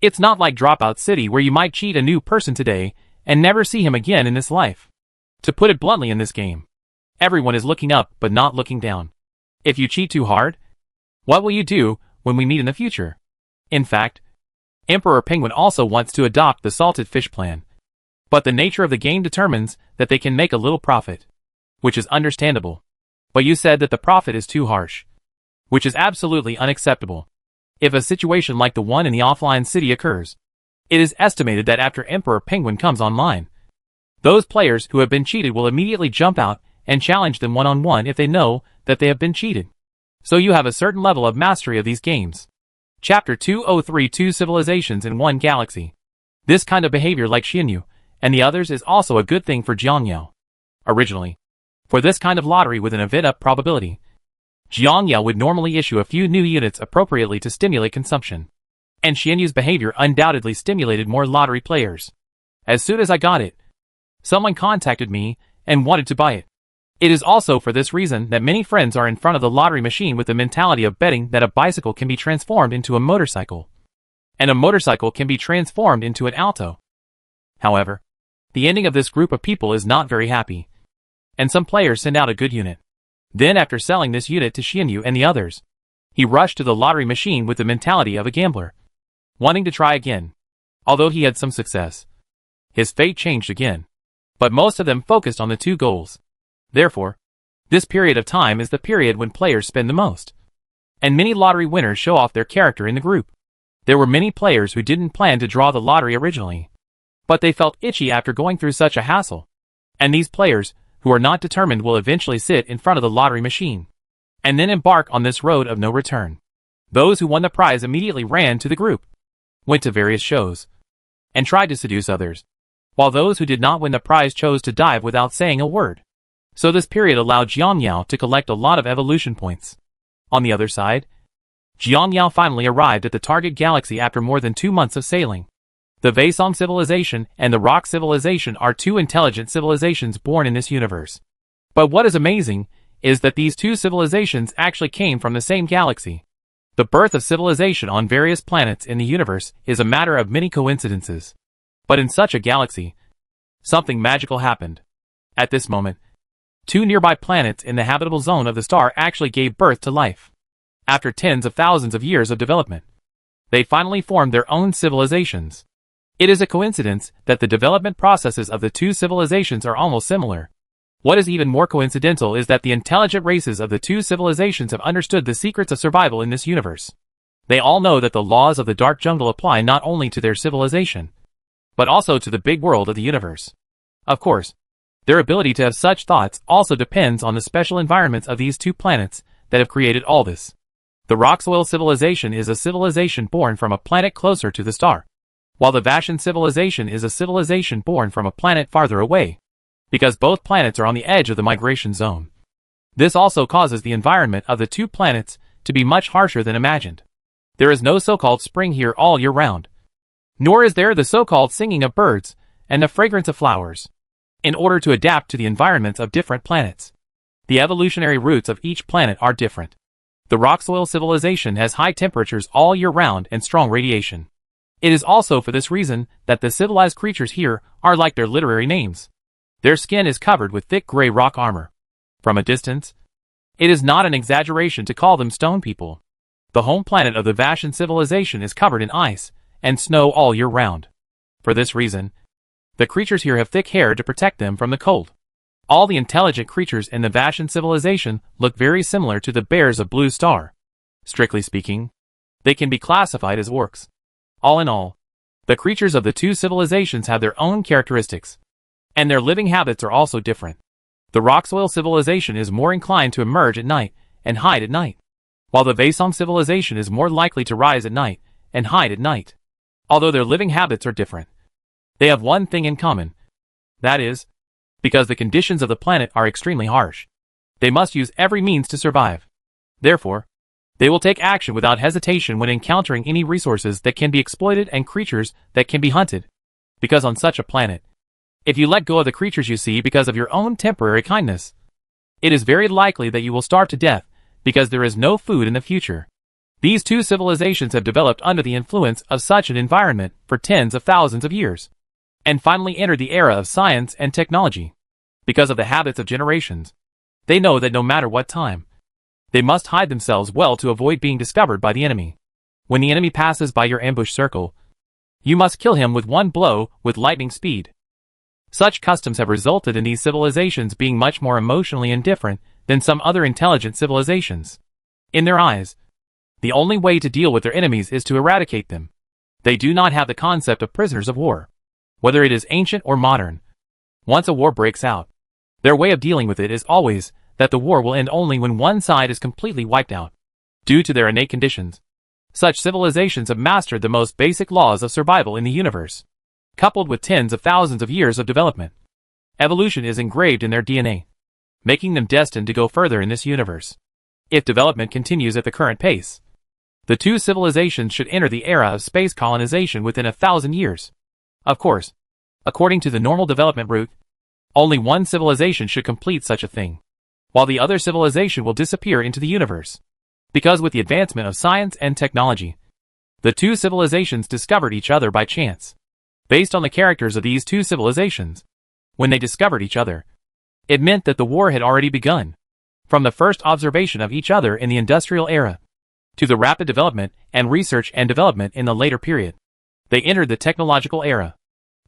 It's not like Dropout City where you might cheat a new person today and never see him again in this life. To put it bluntly, in this game, everyone is looking up but not looking down. If you cheat too hard, what will you do when we meet in the future? In fact, Emperor Penguin also wants to adopt the salted fish plan. But the nature of the game determines that they can make a little profit, which is understandable. But you said that the profit is too harsh, which is absolutely unacceptable. If a situation like the one in the offline city occurs, it is estimated that after Emperor Penguin comes online, those players who have been cheated will immediately jump out and challenge them one-on-one if they know that they have been cheated. So you have a certain level of mastery of these games. Chapter 203: Two Civilizations in One Galaxy. This kind of behavior, like Xianyu and the others, is also a good thing for Jiangyao. Originally, for this kind of lottery with an event-up probability, Jiangyao would normally issue a few new units appropriately to stimulate consumption. And Xianyu's behavior undoubtedly stimulated more lottery players. As soon as I got it, someone contacted me and wanted to buy it. It is also for this reason that many friends are in front of the lottery machine with the mentality of betting that a bicycle can be transformed into a motorcycle, and a motorcycle can be transformed into an alto. However, the ending of this group of people is not very happy, and some players send out a good unit. Then, after selling this unit to Xianyu and the others, he rushed to the lottery machine with the mentality of a gambler, wanting to try again. Although he had some success, his fate changed again. But most of them focused on the two goals. Therefore, this period of time is the period when players spend the most. And many lottery winners show off their character in the group. There were many players who didn't plan to draw the lottery originally, but they felt itchy after going through such a hassle. And these players, who are not determined, will eventually sit in front of the lottery machine, and then embark on this road of no return. Those who won the prize immediately ran to the group, went to various shows, and tried to seduce others, while those who did not win the prize chose to dive without saying a word. So this period allowed Jiangyao to collect a lot of evolution points. On the other side, Jiangyao finally arrived at the target galaxy after more than 2 months of sailing. The Vaisong civilization and the Rock civilization are two intelligent civilizations born in this universe. But what is amazing is that these two civilizations actually came from the same galaxy. The birth of civilization on various planets in the universe is a matter of many coincidences. But in such a galaxy, something magical happened. At this moment, two nearby planets in the habitable zone of the star actually gave birth to life. After tens of thousands of years of development, they finally formed their own civilizations. It is a coincidence that the development processes of the two civilizations are almost similar. What is even more coincidental is that the intelligent races of the two civilizations have understood the secrets of survival in this universe. They all know that the laws of the dark jungle apply not only to their civilization, but also to the big world of the universe. Of course, their ability to have such thoughts also depends on the special environments of these two planets that have created all this. The Rocksoil civilization is a civilization born from a planet closer to the star, while the Vashan civilization is a civilization born from a planet farther away, because both planets are on the edge of the migration zone. This also causes the environment of the two planets to be much harsher than imagined. There is no so-called spring here all year round, nor is there the so-called singing of birds and the fragrance of flowers. In order to adapt to the environments of different planets, the evolutionary roots of each planet are different. The Rocksoil civilization has high temperatures all year round and strong radiation. It is also for this reason that the civilized creatures here are like their literary names. Their skin is covered with thick gray rock armor. From a distance, it is not an exaggeration to call them stone people. The home planet of the Vashan civilization is covered in ice and snow all year round. For this reason, the creatures here have thick hair to protect them from the cold. All the intelligent creatures in the Vashan civilization look very similar to the bears of Blue Star. Strictly speaking, they can be classified as orcs. All in all, the creatures of the two civilizations have their own characteristics, and their living habits are also different. The Rocksoil civilization is more inclined to emerge at night and hide at night, while the Vasom civilization is more likely to rise at night and hide at night. Although their living habits are different, they have one thing in common. That is, because the conditions of the planet are extremely harsh, they must use every means to survive. Therefore, they will take action without hesitation when encountering any resources that can be exploited and creatures that can be hunted. Because on such a planet, if you let go of the creatures you see because of your own temporary kindness, it is very likely that you will starve to death because there is no food in the future. These two civilizations have developed under the influence of such an environment for tens of thousands of years, and finally entered the era of science and technology. Because of the habits of generations, they know that no matter what time, they must hide themselves well to avoid being discovered by the enemy. When the enemy passes by your ambush circle, you must kill him with one blow with lightning speed. Such customs have resulted in these civilizations being much more emotionally indifferent than some other intelligent civilizations. In their eyes, the only way to deal with their enemies is to eradicate them. They do not have the concept of prisoners of war, whether it is ancient or modern. Once a war breaks out, their way of dealing with it is always that the war will end only when one side is completely wiped out. Due to their innate conditions, such civilizations have mastered the most basic laws of survival in the universe. Coupled with tens of thousands of years of development, evolution is engraved in their DNA, making them destined to go further in this universe. If development continues at the current pace, the two civilizations should enter the era of space colonization within 1,000 years. Of course, according to the normal development route, only one civilization should complete such a thing, while the other civilization will disappear into the universe. Because with the advancement of science and technology, the two civilizations discovered each other by chance. Based on the characters of these two civilizations, when they discovered each other, it meant that the war had already begun. From the first observation of each other in the industrial era, to the rapid development and research and development in the later period, they entered the technological era.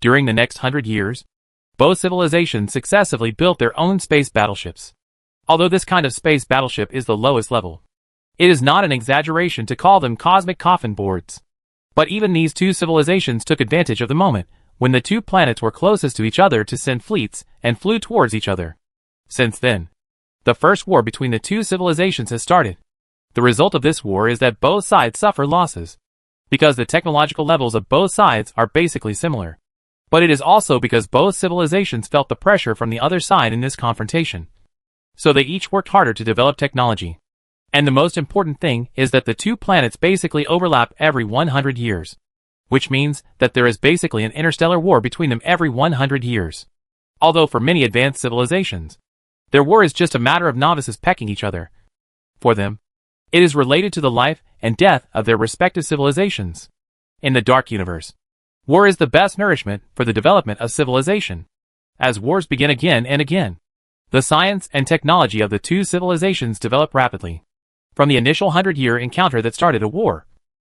During the next 100 years, both civilizations successively built their own space battleships. Although this kind of space battleship is the lowest level, it is not an exaggeration to call them cosmic coffin boards. But even these two civilizations took advantage of the moment when the two planets were closest to each other to send fleets and flew towards each other. Since then, the first war between the two civilizations has started. The result of this war is that both sides suffer losses, because the technological levels of both sides are basically similar. But it is also because both civilizations felt the pressure from the other side in this confrontation. So they each worked harder to develop technology. And the most important thing is that the two planets basically overlap every 100 years, which means that there is basically an interstellar war between them every 100 years. Although for many advanced civilizations, their war is just a matter of novices pecking each other. For them, it is related to the life and death of their respective civilizations. In the Dark Universe, war is the best nourishment for the development of civilization. As wars begin again and again, the science and technology of the two civilizations develop rapidly. From the initial 100-year encounter that started a war,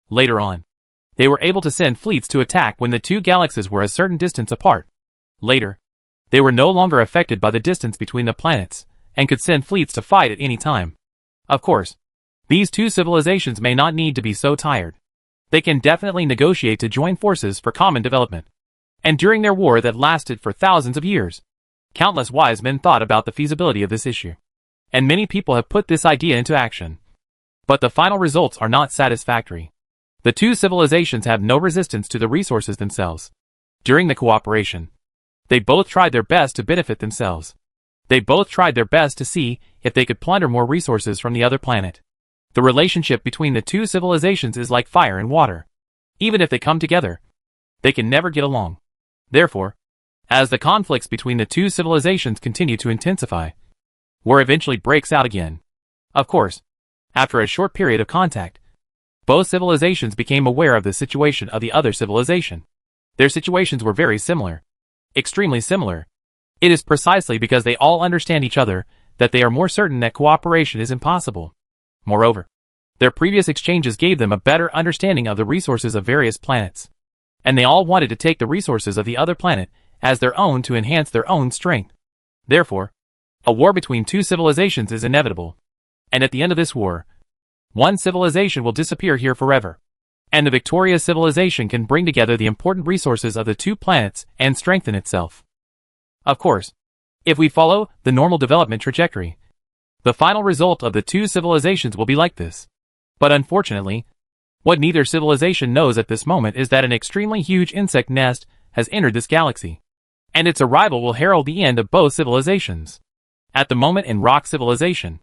later on, they were able to send fleets to attack when the two galaxies were a certain distance apart. Later, they were no longer affected by the distance between the planets, and could send fleets to fight at any time. Of course, these two civilizations may not need to be so tired. They can definitely negotiate to join forces for common development. And during their war that lasted for thousands of years, countless wise men thought about the feasibility of this issue. And many people have put this idea into action. But the final results are not satisfactory. The two civilizations have no resistance to the resources themselves. During the cooperation, they both tried their best to benefit themselves. They both tried their best to see if they could plunder more resources from the other planet. The relationship between the two civilizations is like fire and water. Even if they come together, they can never get along. Therefore, as the conflicts between the two civilizations continue to intensify, war eventually breaks out again. Of course, after a short period of contact, both civilizations became aware of the situation of the other civilization. Their situations were very similar. Extremely similar. It is precisely because they all understand each other that they are more certain that cooperation is impossible. Moreover, their previous exchanges gave them a better understanding of the resources of various planets. And they all wanted to take the resources of the other planet as their own to enhance their own strength. Therefore, a war between two civilizations is inevitable. And at the end of this war, one civilization will disappear here forever. And the victorious civilization can bring together the important resources of the two planets and strengthen itself. Of course, if we follow the normal development trajectory, the final result of the two civilizations will be like this. But unfortunately, what neither civilization knows at this moment is that an extremely huge insect nest has entered this galaxy, and its arrival will herald the end of both civilizations. At the moment in Rock Civilization,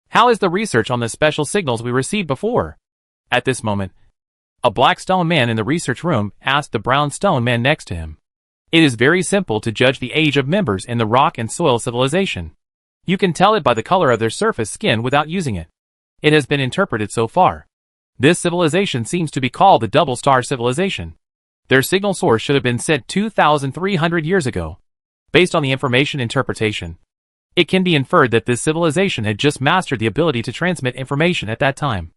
how is the research on the special signals we received before? At this moment, a black stone man in the research room asked the brown stone man next to him. It is very simple to judge the age of members in the Rock and Soil Civilization. You can tell it by the color of their surface skin without using it. It has been interpreted so far. This civilization seems to be called the Double Star Civilization. Their signal source should have been sent 2,300 years ago. Based on the information interpretation, it can be inferred that this civilization had just mastered the ability to transmit information at that time.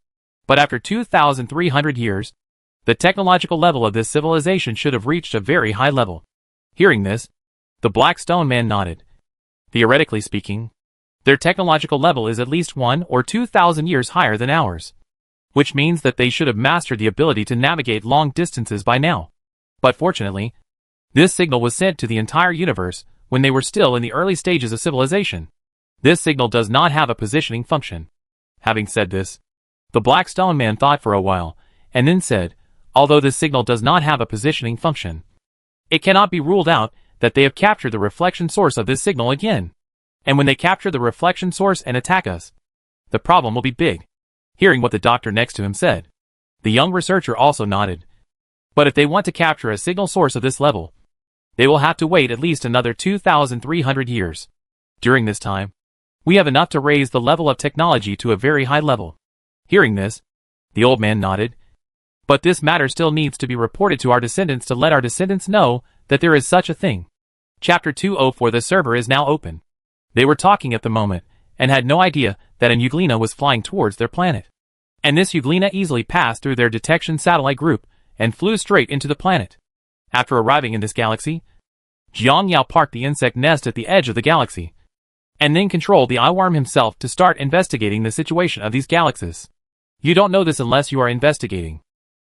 But after 2,300 years, the technological level of this civilization should have reached a very high level. Hearing this, the black stone man nodded. Theoretically speaking, their technological level is at least 1 or 2,000 years higher than ours, which means that they should have mastered the ability to navigate long distances by now. But fortunately, this signal was sent to the entire universe when they were still in the early stages of civilization. This signal does not have a positioning function. Having said this, the black stone man thought for a while, and then said, although this signal does not have a positioning function, it cannot be ruled out that they have captured the reflection source of this signal again. And when they capture the reflection source and attack us, the problem will be big. Hearing what the doctor next to him said, the young researcher also nodded. But if they want to capture a signal source of this level, they will have to wait at least another 2,300 years. During this time, we have enough to raise the level of technology to a very high level. Hearing this, the old man nodded. But this matter still needs to be reported to our descendants to let our descendants know that there is such a thing. Chapter 204. The server is now open. They were talking at the moment, and had no idea that an Euglena was flying towards their planet. And this Euglena easily passed through their detection satellite group, and flew straight into the planet. After arriving in this galaxy, Jiang Yao parked the insect nest at the edge of the galaxy, and then controlled the eyeworm himself to start investigating the situation of these galaxies. You don't know this unless you are investigating.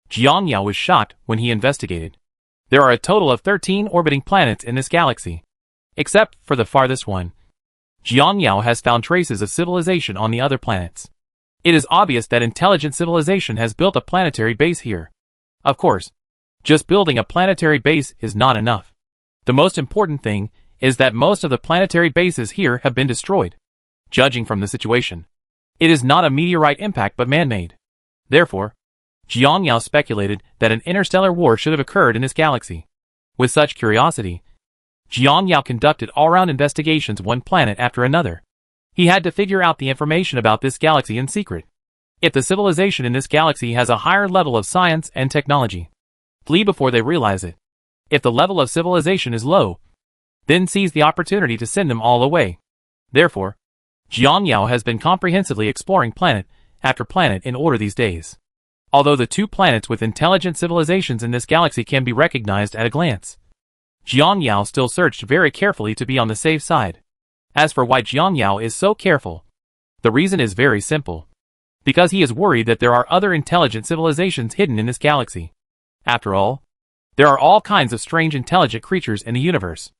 Jiang Yao was shocked when he investigated. There are a total of 13 orbiting planets in this galaxy. Except for the farthest one, Jiang Yao has found traces of civilization on the other planets. It is obvious that intelligent civilization has built a planetary base here. Of course, just building a planetary base is not enough. The most important thing is that most of the planetary bases here have been destroyed. Judging from the situation, it is not a meteorite impact but man-made. Therefore, Jiang Yao speculated that an interstellar war should have occurred in this galaxy. With such curiosity, Jiang Yao conducted all-round investigations one planet after another. He had to figure out the information about this galaxy in secret. If the civilization in this galaxy has a higher level of science and technology, flee before they realize it. If the level of civilization is low, then seize the opportunity to send them all away. Therefore, Jiang Yao has been comprehensively exploring planet after planet in order these days. Although the two planets with intelligent civilizations in this galaxy can be recognized at a glance, Jiang Yao still searched very carefully to be on the safe side. As for why Jiang Yao is so careful, the reason is very simple. Because he is worried that there are other intelligent civilizations hidden in this galaxy. After all, there are all kinds of strange intelligent creatures in the universe.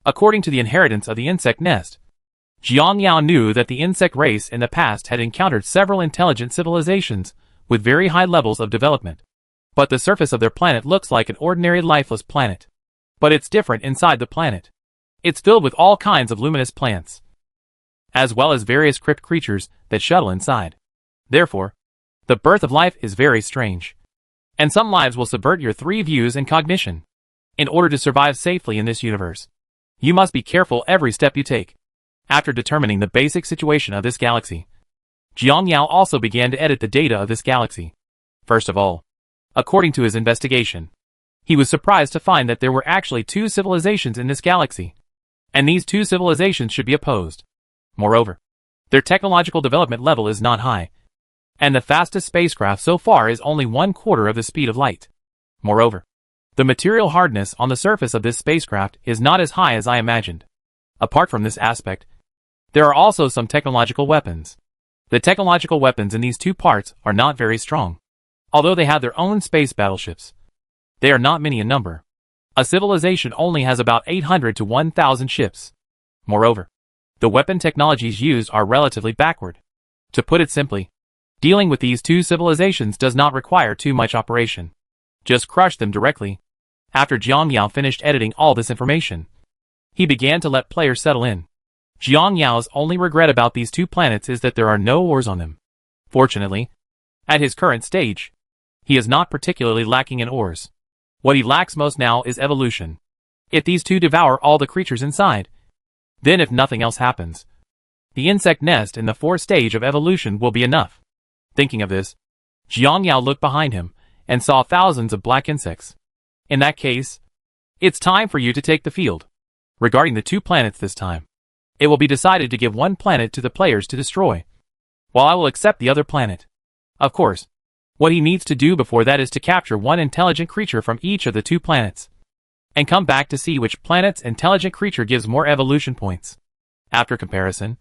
According to the inheritance of the insect nest, Jiang Yao knew that the insect race in the past had encountered several intelligent civilizations with very high levels of development. But the surface of their planet looks like an ordinary lifeless planet. But it's different inside the planet. It's filled with all kinds of luminous plants, as well as various crypt creatures that shuttle inside. Therefore, the birth of life is very strange. And some lives will subvert your three views and cognition. In order to survive safely in this universe, you must be careful every step you take. After determining the basic situation of this galaxy, Jiang Yao also began to edit the data of this galaxy. First of all, according to his investigation, he was surprised to find that there were actually two civilizations in this galaxy. And these two civilizations should be opposed. Moreover, their technological development level is not high. And the fastest spacecraft so far is only 1/4 of the speed of light. Moreover, the material hardness on the surface of this spacecraft is not as high as I imagined. Apart from this aspect, there are also some technological weapons. The technological weapons in these two parts are not very strong. Although they have their own space battleships, they are not many in number. A civilization only has about 800 to 1,000 ships. Moreover, the weapon technologies used are relatively backward. To put it simply, dealing with these two civilizations does not require too much operation. Just crush them directly. After Jiang Yao finished editing all this information, he began to let players settle in. Jiang Yao's only regret about these two planets is that there are no ores on them. Fortunately, at his current stage, he is not particularly lacking in ores. What he lacks most now is evolution. If these two devour all the creatures inside, then if nothing else happens, the insect nest in the 4th stage of evolution will be enough. Thinking of this, Jiang Yao looked behind him and saw thousands of black insects. In that case, it's time for you to take the field. Regarding the 2 planets this time, it will be decided to give one planet to the players to destroy, while I will accept the other planet. Of course, what he needs to do before that is to capture one intelligent creature from each of the 2 planets, and come back to see which planet's intelligent creature gives more evolution points. After comparison,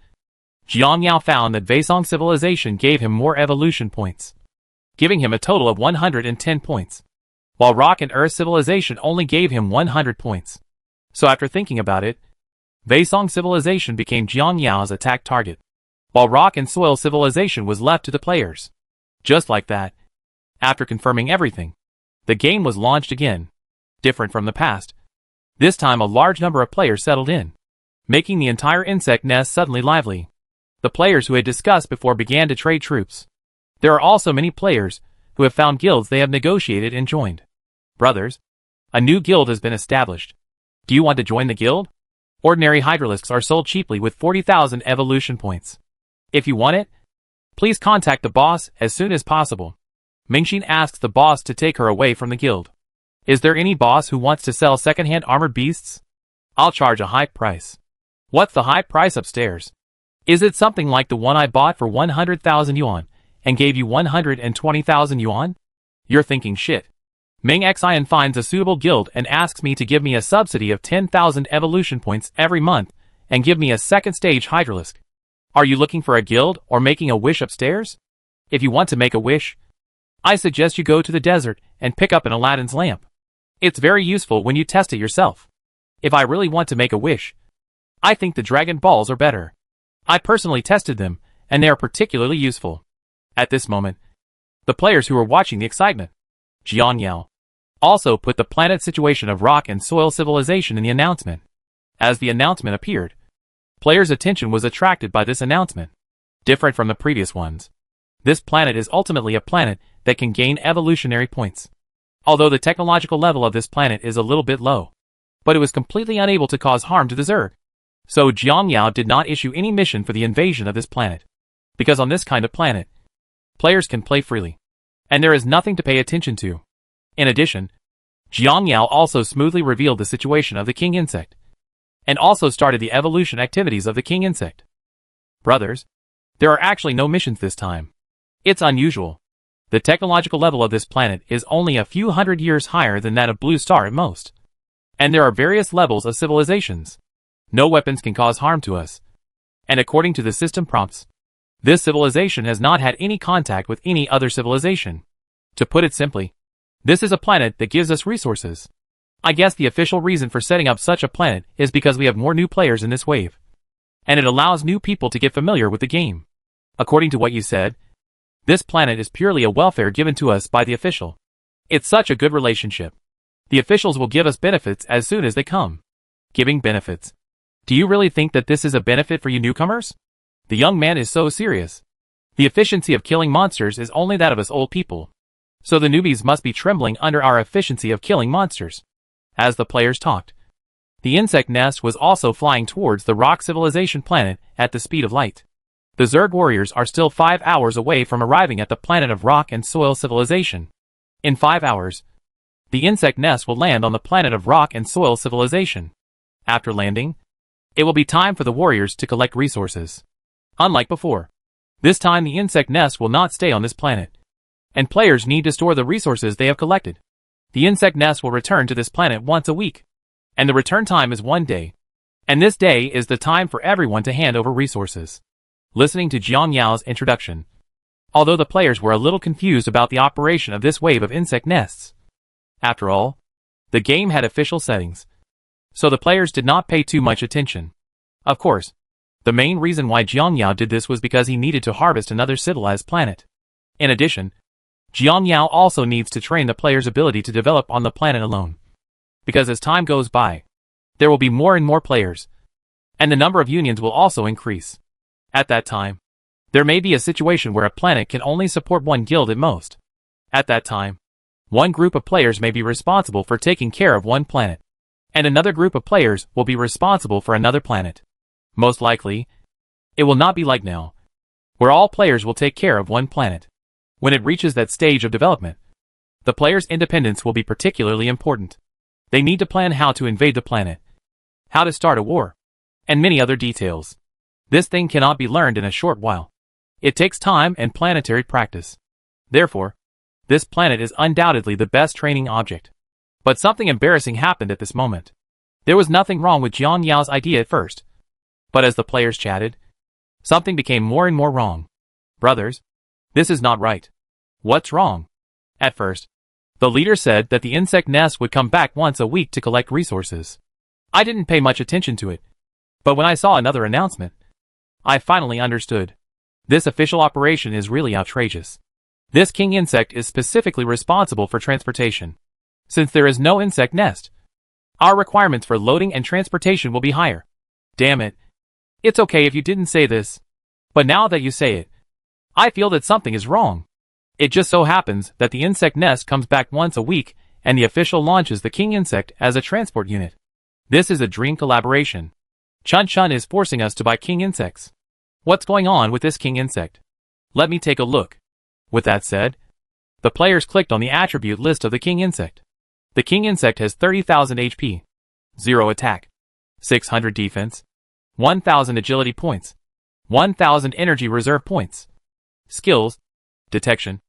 Jiang Yao found that Vaisong civilization gave him more evolution points, giving him a total of 110 points, while Rock and Earth civilization only gave him 100 points. So after thinking about it, Vaisong civilization became Jiang Yao's attack target, while Rock and Soil civilization was left to the players. Just like that, after confirming everything, the game was launched again. Different from the past, this time a large number of players settled in, making the entire insect nest suddenly lively. The players who had discussed before began to trade troops. There are also many players who have found guilds they have negotiated and joined. Brothers, a new guild has been established. Do you want to join the guild? Ordinary hydralisks are sold cheaply with 40,000 evolution points. If you want it, please contact the boss as soon as possible. Mingxin asks the boss to take her away from the guild. Is there any boss who wants to sell second-hand armored beasts? I'll charge a high price. What's the high price upstairs? Is it something like the one I bought for 100,000 yuan and gave you 120,000 yuan? You're thinking shit. Ming Xian finds a suitable guild and asks me to give me a subsidy of 10,000 evolution points every month and give me a second stage hydralisk. Are you looking for a guild or making a wish upstairs? If you want to make a wish, I suggest you go to the desert and pick up an Aladdin's lamp. It's very useful when you test it yourself. If I really want to make a wish, I think the Dragon Balls are better. I personally tested them, and they are particularly useful. At this moment, the players who were watching the excitement, Jiang Yao, also put the planet situation of Rock and Soil civilization in the announcement. As the announcement appeared, players' attention was attracted by this announcement. Different from the previous ones, this planet is ultimately a planet that can gain evolutionary points. Although the technological level of this planet is a little bit low, but it was completely unable to cause harm to the Zerg. So Jiang Yao did not issue any mission for the invasion of this planet, because on this kind of planet, players can play freely, and there is nothing to pay attention to. In addition, Jiang Yao also smoothly revealed the situation of the king insect, and also started the evolution activities of the king insect. Brothers, there are actually no missions this time. It's unusual. The technological level of this planet is only a few hundred years higher than that of Blue Star at most. And there are various levels of civilizations. No weapons can cause harm to us. And according to the system prompts, this civilization has not had any contact with any other civilization. To put it simply, this is a planet that gives us resources. I guess the official reason for setting up such a planet is because we have more new players in this wave, and it allows new people to get familiar with the game. According to what you said, this planet is purely a welfare given to us by the official. It's such a good relationship. The officials will give us benefits as soon as they come. Giving benefits. Do you really think that this is a benefit for you newcomers? The young man is so serious. The efficiency of killing monsters is only that of us old people. So the newbies must be trembling under our efficiency of killing monsters. As the players talked, the insect nest was also flying towards the rock civilization planet at the speed of light. The Zerg warriors are still 5 hours away from arriving at the planet of rock and soil civilization. In 5 hours, the insect nest will land on the planet of rock and soil civilization. After landing, it will be time for the warriors to collect resources. Unlike before, this time the insect nest will not stay on this planet, and players need to store the resources they have collected. The insect nest will return to this planet once a week, and the return time is 1 day. And this day is the time for everyone to hand over resources. Listening to Jiang Yao's introduction, although the players were a little confused about the operation of this wave of insect nests. After all, the game had official settings, so the players did not pay too much attention. Of course, the main reason why Jiang Yao did this was because he needed to harvest another civilized planet. In addition, Jiang Yao also needs to train the player's ability to develop on the planet alone. Because as time goes by, there will be more and more players, and the number of unions will also increase. At that time, there may be a situation where a planet can only support one guild at most. At that time, one group of players may be responsible for taking care of one planet, and another group of players will be responsible for another planet. Most likely, it will not be like now, where all players will take care of one planet. When it reaches that stage of development, the player's independence will be particularly important. They need to plan how to invade the planet, how to start a war, and many other details. This thing cannot be learned in a short while. It takes time and planetary practice. Therefore, this planet is undoubtedly the best training object. But something embarrassing happened at this moment. There was nothing wrong with Jiang Yao's idea at first. But as the players chatted, something became more and more wrong. Brothers, this is not right. What's wrong? At first, the leader said that the insect nest would come back once a week to collect resources. I didn't pay much attention to it. But when I saw another announcement, I finally understood. This official operation is really outrageous. This king insect is specifically responsible for transportation. Since there is no insect nest, our requirements for loading and transportation will be higher. Damn it. It's okay if you didn't say this. But now that you say it, I feel that something is wrong. It just so happens that the insect nest comes back once a week and the official launches the king insect as a transport unit. This is a dream collaboration. Chun Chun is forcing us to buy king insects. What's going on with this king insect? Let me take a look. With that said, the players clicked on the attribute list of the king insect. The king insect has 30,000 HP, 0 attack, 600 defense, 1,000 agility points, 1,000 energy reserve points, skills, detection,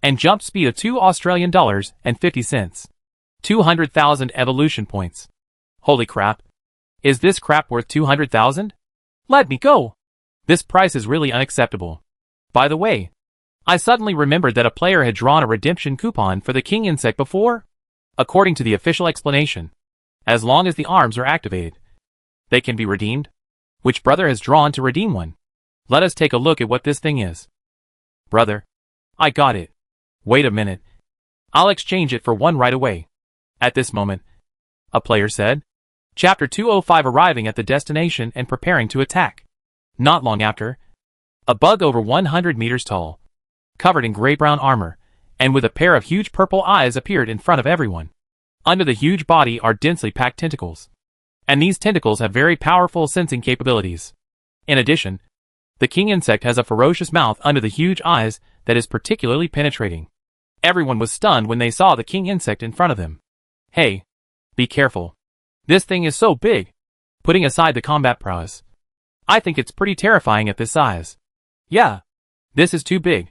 and jump speed of $2.50, 200,000 evolution points. Holy crap. Is this crap worth 200,000? Let me go. This price is really unacceptable. By the way, I suddenly remembered that a player had drawn a redemption coupon for the king insect before. According to the official explanation, as long as the arms are activated, they can be redeemed. Which brother has drawn to redeem one? Let us take a look at what this thing is. Brother, I got it. Wait a minute. I'll exchange it for one right away. At this moment, a player said, Chapter 205 arriving at the destination and preparing to attack. Not long after, a bug over 100 meters tall, covered in gray-brown armor, and with a pair of huge purple eyes appeared in front of everyone. Under the huge body are densely packed tentacles. And these tentacles have very powerful sensing capabilities. In addition, the king insect has a ferocious mouth under the huge eyes that is particularly penetrating. Everyone was stunned when they saw the king insect in front of them. Hey, be careful. This thing is so big. Putting aside the combat prowess, I think it's pretty terrifying at this size. Yeah, this is too big.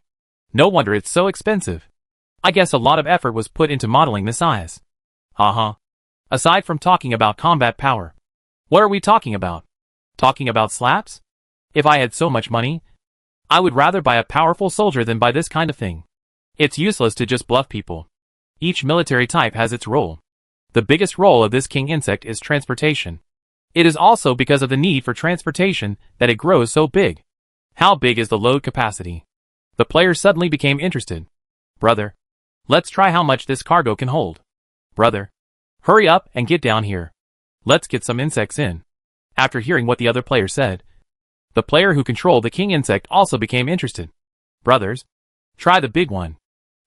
No wonder it's so expensive. I guess a lot of effort was put into modeling the size. Aside from talking about combat power, what are we talking about? Talking about slaps? If I had so much money, I would rather buy a powerful soldier than buy this kind of thing. It's useless to just bluff people. Each military type has its role. The biggest role of this king insect is transportation. It is also because of the need for transportation that it grows so big. How big is the load capacity? The players suddenly became interested. Brother, let's try how much this cargo can hold. Brother, hurry up and get down here. Let's get some insects in. After hearing what the other player said, the player who controlled the king insect also became interested. Brothers, try the big one.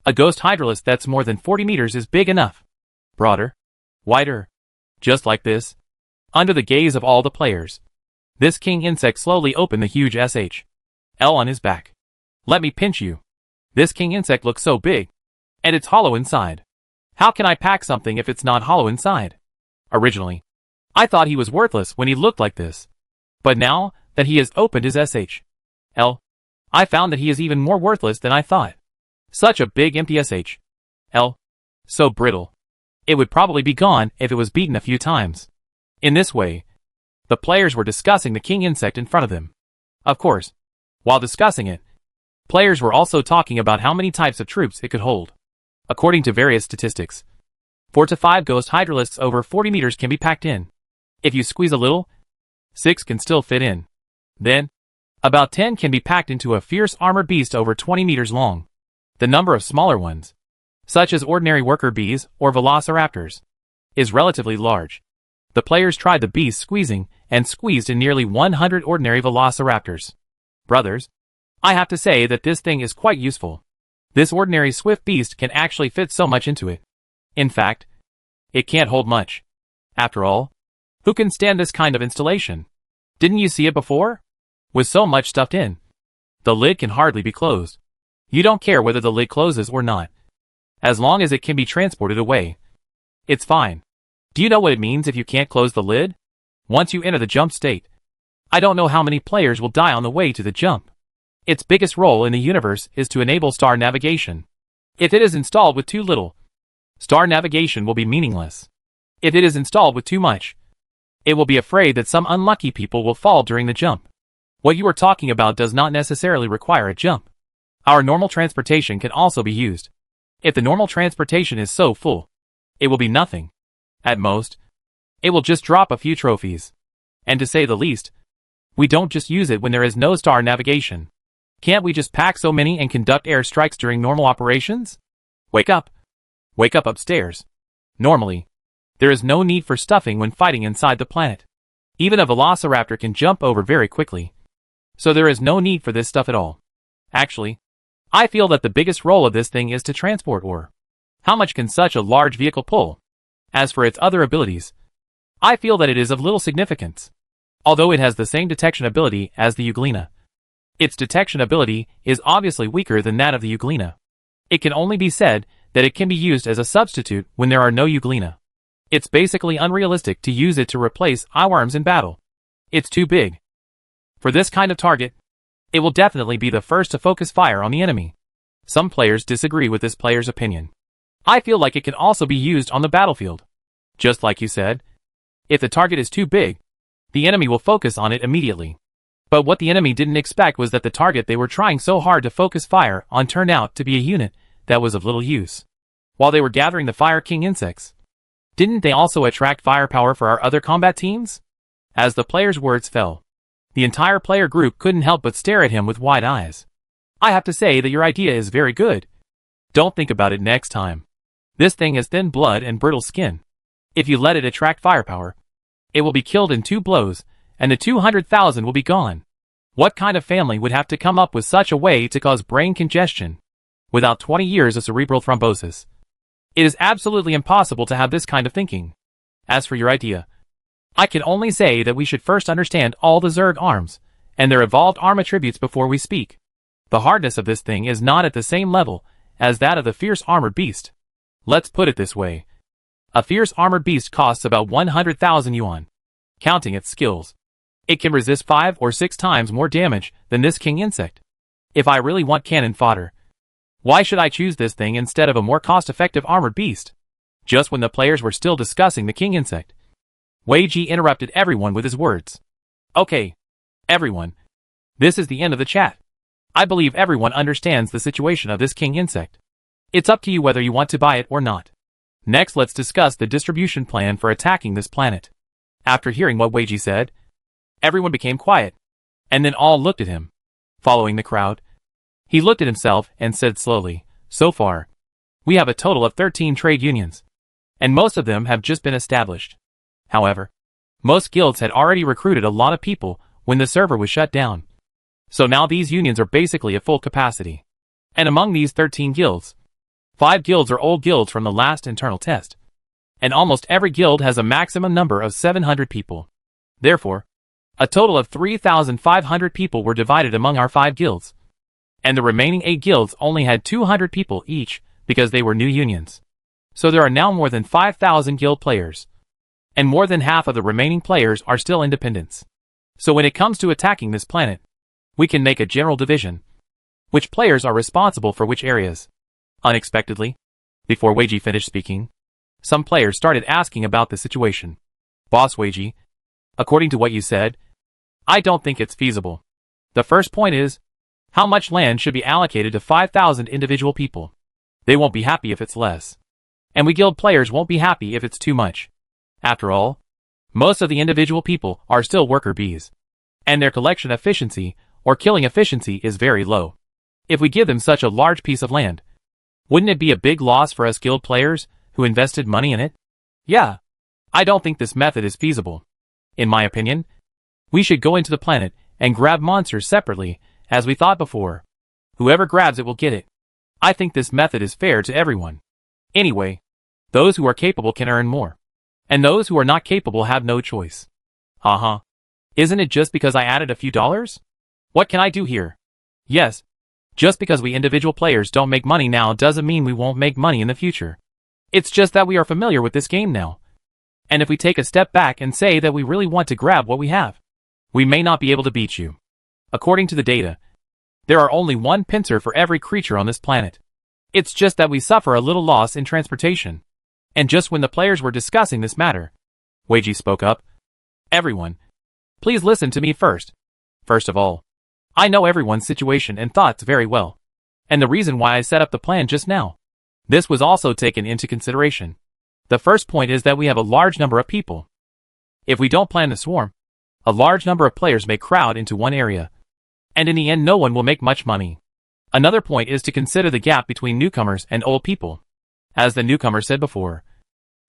A ghost hydralis that's more than 40 meters is big enough. Broader, wider, just like this. Under the gaze of all the players, this king insect slowly opened the huge SHL on his back. Let me pinch you. This king insect looks so big. And it's hollow inside. How can I pack something if it's not hollow inside? Originally, I thought he was worthless when he looked like this. But now that he has opened his SHL, I found that he is even more worthless than I thought. Such a big empty SHL. So brittle. It would probably be gone if it was beaten a few times. In this way, The players were discussing the king insect in front of them. Of course, while discussing it, players were also talking about how many types of troops it could hold. According to various statistics, 4 to 5 ghost hydralisks over 40 meters can be packed in. If you squeeze a little, 6 can still fit in. Then, about 10 can be packed into a fierce armored beast over 20 meters long. The number of smaller ones, such as ordinary worker bees or velociraptors, is relatively large. The players tried the beast squeezing and squeezed in nearly 100 ordinary velociraptors. Brothers, I have to say that this thing is quite useful. This ordinary swift beast can actually fit so much into it. In fact, it can't hold much. After all, who can stand this kind of installation? Didn't you see it before? With so much stuffed in, the lid can hardly be closed. You don't care whether the lid closes or not. As long as it can be transported away, it's fine. Do you know what it means if you can't close the lid? Once you enter the jump state, I don't know how many players will die on the way to the jump. Its biggest role in the universe is to enable star navigation. If it is installed with too little, star navigation will be meaningless. If it is installed with too much, it will be afraid that some unlucky people will fall during the jump. What you are talking about does not necessarily require a jump. Our normal transportation can also be used. If the normal transportation is so full, it will be nothing. At most, it will just drop a few trophies. And to say the least, we don't just use it when there is no star navigation. Can't we just pack so many and conduct air strikes during normal operations? Wake up. Wake up upstairs. Normally, there is no need for stuffing when fighting inside the planet. Even a velociraptor can jump over very quickly. So there is no need for this stuff at all. Actually, I feel that the biggest role of this thing is to transport ore. How much can such a large vehicle pull? As for its other abilities, I feel that it is of little significance. Although it has the same detection ability as the Euglena, its detection ability is obviously weaker than that of the Euglena. It can only be said that it can be used as a substitute when there are no Euglena. It's basically unrealistic to use it to replace eyeworms in battle. It's too big. For this kind of target, it will definitely be the first to focus fire on the enemy. Some players disagree with this player's opinion. I feel like it can also be used on the battlefield. Just like you said, if the target is too big, the enemy will focus on it immediately. But what the enemy didn't expect was that the target they were trying so hard to focus fire on turned out to be a unit that was of little use. While they were gathering the Fire King insects, didn't they also attract firepower for our other combat teams? As the player's words fell, the entire player group couldn't help but stare at him with wide eyes. I have to say that your idea is very good. Don't think about it next time. This thing has thin blood and brittle skin. If you let it attract firepower, it will be killed in 2 blows, and the 200,000 will be gone. What kind of family would have to come up with such a way to cause brain congestion without 20 years of cerebral thrombosis? It is absolutely impossible to have this kind of thinking. As for your idea, I can only say that we should first understand all the Zerg arms and their evolved arm attributes before we speak. The hardness of this thing is not at the same level as that of the fierce armored beast. Let's put it this way. A fierce armored beast costs about 100,000 yuan. Counting its skills, it can resist 5 or 6 times more damage than this king insect. If I really want cannon fodder, why should I choose this thing instead of a more cost-effective armored beast? Just when the players were still discussing the king insect, Wei Ji interrupted everyone with his words. Okay, everyone. This is the end of the chat. I believe everyone understands the situation of this king insect. It's up to you whether you want to buy it or not. Next, let's discuss the distribution plan for attacking this planet. After hearing what Wei Ji said, everyone became quiet, and then all looked at him. Following the crowd, he looked at himself and said slowly, so far, we have a total of 13 trade unions, and most of them have just been established. However, most guilds had already recruited a lot of people when the server was shut down. So now these unions are basically at full capacity. And among these 13 guilds, 5 guilds are old guilds from the last internal test. And almost every guild has a maximum number of 700 people. Therefore, a total of 3,500 people were divided among our 5 guilds. And the remaining 8 guilds only had 200 people each because they were new unions. So there are now more than 5,000 guild players. And more than half of the remaining players are still independents. So when it comes to attacking this planet, we can make a general division. Which players are responsible for which areas? Unexpectedly, before Wei Ji finished speaking, some players started asking about the situation. Boss Wei Ji, According to what you said, I don't think it's feasible. The first point is, how much land should be allocated to 5,000 individual people? They won't be happy if it's less. And we guild players won't be happy if it's too much. After all, most of the individual people are still worker bees. And their collection efficiency, or killing efficiency, is very low. If we give them such a large piece of land, wouldn't it be a big loss for us guild players who invested money in it? Yeah. I don't think this method is feasible. In my opinion, we should go into the planet and grab monsters separately, as we thought before. Whoever grabs it will get it. I think this method is fair to everyone. Anyway, those who are capable can earn more. And those who are not capable have no choice. Haha. Isn't it just because I added a few dollars? What can I do here? Yes. Just because we individual players don't make money now doesn't mean we won't make money in the future. It's just that we are familiar with this game now. And if we take a step back and say that we really want to grab what we have, we may not be able to beat you. According to the data, there are only one pincer for every creature on this planet. It's just that we suffer a little loss in transportation. And just when the players were discussing this matter, Weiji spoke up. Everyone, please listen to me first. First of all, I know everyone's situation and thoughts very well. And the reason why I set up the plan just now. This was also taken into consideration. The first point is that we have a large number of people. If we don't plan the swarm, a large number of players may crowd into one area. And in the end no one will make much money. Another point is to consider the gap between newcomers and old people. As the newcomer said before,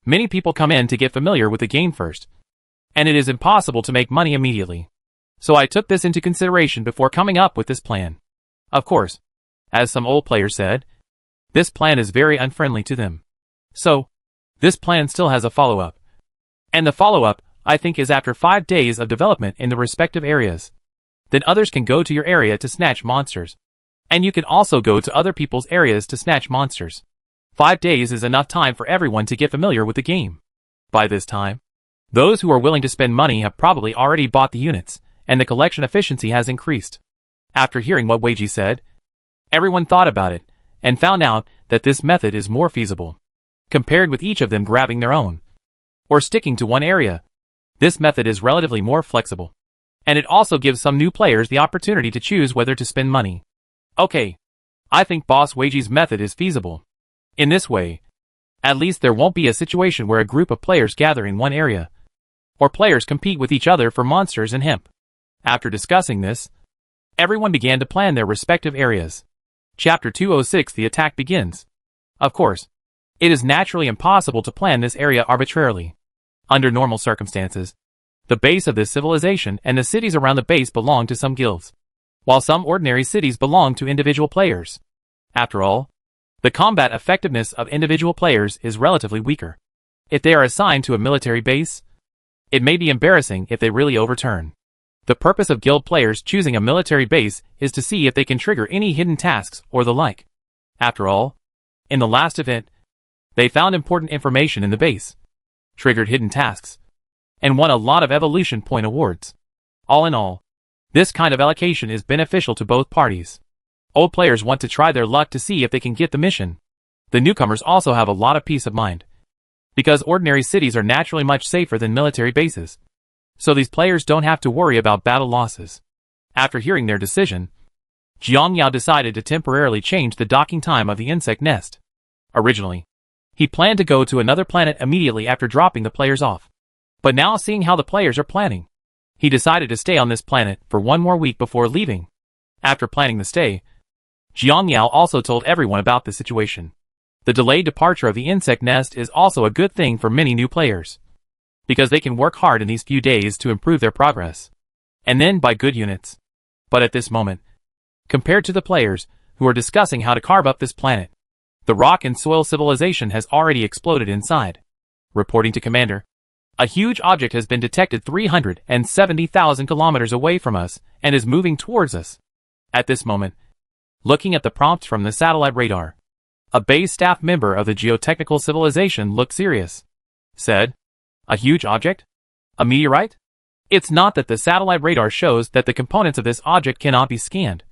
many people come in to get familiar with the game first. And it is impossible to make money immediately. So I took this into consideration before coming up with this plan. Of course, as some old players said, this plan is very unfriendly to them. So, this plan still has a follow-up. And the follow-up, I think, is after 5 days of development in the respective areas. Then others can go to your area to snatch monsters. And you can also go to other people's areas to snatch monsters. 5 days is enough time for everyone to get familiar with the game. By this time, those who are willing to spend money have probably already bought the units, and the collection efficiency has increased. After hearing what Weiji said, everyone thought about it, and found out that this method is more feasible. Compared with each of them grabbing their own, or sticking to one area, this method is relatively more flexible. And it also gives some new players the opportunity to choose whether to spend money. Okay, I think Boss Weiji's method is feasible. In this way, at least there won't be a situation where a group of players gather in one area, or players compete with each other for monsters and hemp. After discussing this, everyone began to plan their respective areas. Chapter 206 The attack begins. Of course, it is naturally impossible to plan this area arbitrarily. Under normal circumstances, the base of this civilization and the cities around the base belong to some guilds, while some ordinary cities belong to individual players. After all, the combat effectiveness of individual players is relatively weaker. If they are assigned to a military base, it may be embarrassing if they really overturn. The purpose of guild players choosing a military base is to see if they can trigger any hidden tasks or the like. After all, in the last event, they found important information in the base, triggered hidden tasks, and won a lot of evolution point awards. All in all, this kind of allocation is beneficial to both parties. Old players want to try their luck to see if they can get the mission. The newcomers also have a lot of peace of mind, because ordinary cities are naturally much safer than military bases. So these players don't have to worry about battle losses. After hearing their decision, Jiang Yao decided to temporarily change the docking time of the insect nest. Originally, he planned to go to another planet immediately after dropping the players off. But now seeing how the players are planning, he decided to stay on this planet for 1 more week before leaving. After planning the stay, Jiang Yao also told everyone about the situation. The delayed departure of the insect nest is also a good thing for many new players, because they can work hard in these few days to improve their progress, and then buy good units. But at this moment, compared to the players who are discussing how to carve up this planet, the rock and soil civilization has already exploded inside. Reporting to Commander, a huge object has been detected 370,000 kilometers away from us and is moving towards us. At this moment, looking at the prompts from the satellite radar, a base staff member of the geotechnical civilization looked serious. Said, "A huge object? A meteorite? It's not that the satellite radar shows that the components of this object cannot be scanned,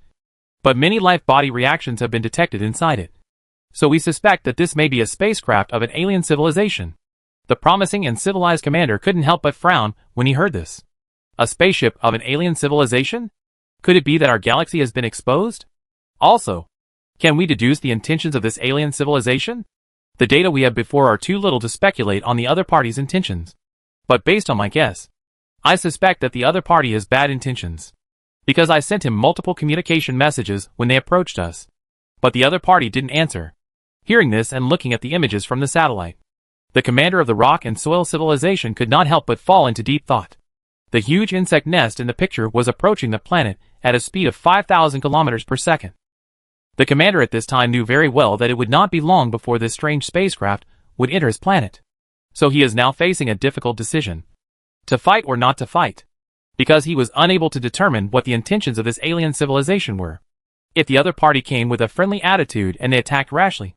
but many life-body reactions have been detected inside it. So we suspect that this may be a spacecraft of an alien civilization. The promising and civilized commander couldn't help but frown when he heard this. A spaceship of an alien civilization? Could it be that our galaxy has been exposed? Also, can we deduce the intentions of this alien civilization? The data we have before are too little to speculate on the other party's intentions. But based on my guess, I suspect that the other party has bad intentions. Because I sent him multiple communication messages when they approached us. But the other party didn't answer. Hearing this and looking at the images from the satellite, the commander of the rock and soil civilization could not help but fall into deep thought. The huge insect nest in the picture was approaching the planet at a speed of 5,000 kilometers per second. The commander at this time knew very well that it would not be long before this strange spacecraft would enter his planet. So he is now facing a difficult decision. To fight or not to fight. Because he was unable to determine what the intentions of this alien civilization were. If the other party came with a friendly attitude and they attacked rashly,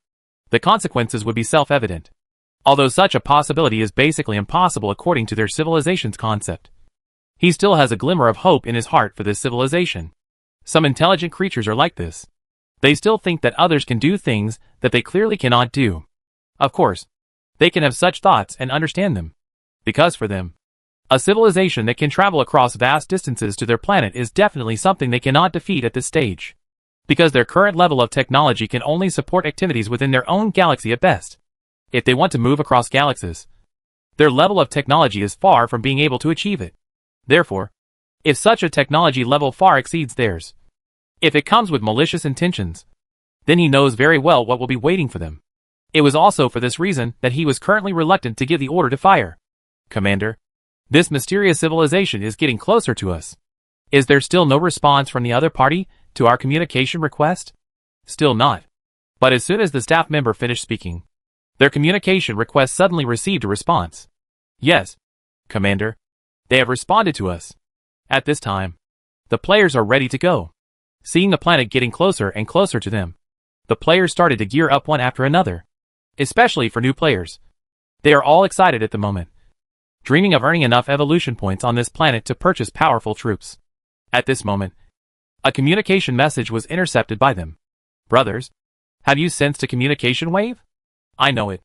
the consequences would be self-evident. Although such a possibility is basically impossible according to their civilization's concept. He still has a glimmer of hope in his heart for this civilization. Some intelligent creatures are like this. They still think that others can do things that they clearly cannot do. Of course, they can have such thoughts and understand them. Because for them, a civilization that can travel across vast distances to their planet is definitely something they cannot defeat at this stage. Because their current level of technology can only support activities within their own galaxy at best. If they want to move across galaxies, their level of technology is far from being able to achieve it. Therefore, if such a technology level far exceeds theirs, if it comes with malicious intentions, then he knows very well what will be waiting for them. It was also for this reason that he was currently reluctant to give the order to fire. Commander, this mysterious civilization is getting closer to us. Is there still no response from the other party to our communication request? Still not. But as soon as the staff member finished speaking, their communication request suddenly received a response. Yes, Commander. They have responded to us. At this time, the players are ready to go. Seeing the planet getting closer and closer to them, the players started to gear up one after another. Especially for new players. They are all excited at the moment, dreaming of earning enough evolution points on this planet to purchase powerful troops. At this moment, a communication message was intercepted by them. Brothers, have you sensed a communication wave? I know it.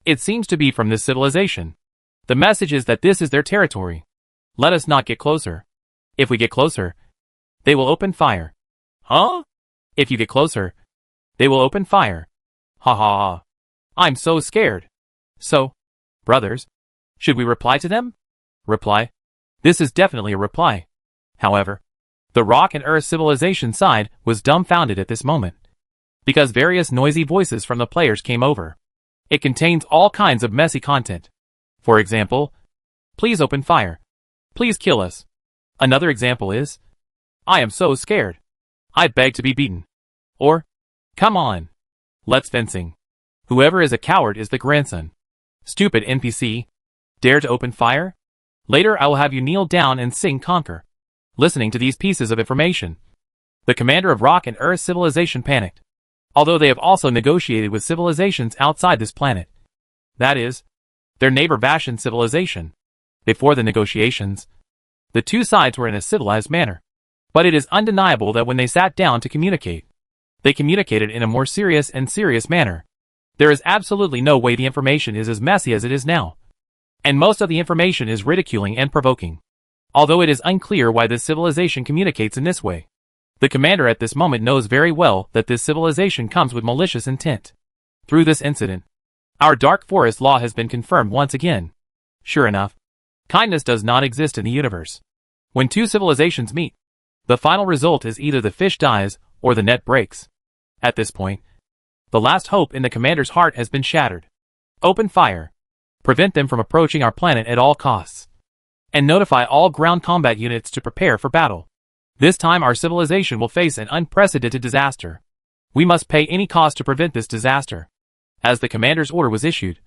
It seems to be from this civilization. The message is that this is their territory. Let us not get closer. If we get closer, they will open fire. Huh? If you get closer, they will open fire. Ha ha ha. I'm so scared. So, brothers, should we reply to them? Reply? This is definitely a reply. However, the rock and earth civilization side was dumbfounded at this moment. Because various noisy voices from the players came over. It contains all kinds of messy content. For example, please open fire. Please kill us. Another example is, I am so scared. I beg to be beaten. Or, come on. Let's fencing. Whoever is a coward is the grandson. Stupid NPC. Dare to open fire? Later I will have you kneel down and sing conquer. Listening to these pieces of information, the commander of Rock and Earth civilization panicked. Although they have also negotiated with civilizations outside this planet. That is, their neighbor Vashan civilization. Before the negotiations, the two sides were in a civilized manner. But it is undeniable that when they sat down to communicate, they communicated in a more serious manner. There is absolutely no way the information is as messy as it is now. And most of the information is ridiculing and provoking. Although it is unclear why this civilization communicates in this way. The commander at this moment knows very well that this civilization comes with malicious intent. Through this incident, our Dark Forest law has been confirmed once again. Sure enough, kindness does not exist in the universe. When two civilizations meet, the final result is either the fish dies or the net breaks. At this point, the last hope in the commander's heart has been shattered. Open fire. Prevent them from approaching our planet at all costs. And notify all ground combat units to prepare for battle. This time our civilization will face an unprecedented disaster. We must pay any cost to prevent this disaster. As the commander's order was issued,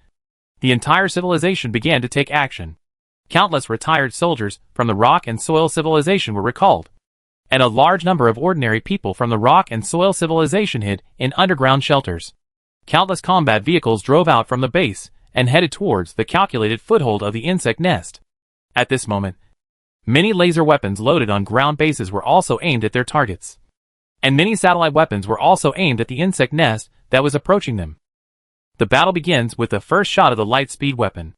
the entire civilization began to take action. Countless retired soldiers from the rock and soil civilization were recalled. And a large number of ordinary people from the rock and soil civilization hid in underground shelters. Countless combat vehicles drove out from the base and headed towards the calculated foothold of the insect nest. At this moment, many laser weapons loaded on ground bases were also aimed at their targets. And many satellite weapons were also aimed at the insect nest that was approaching them. The battle begins with the first shot of the light speed weapon.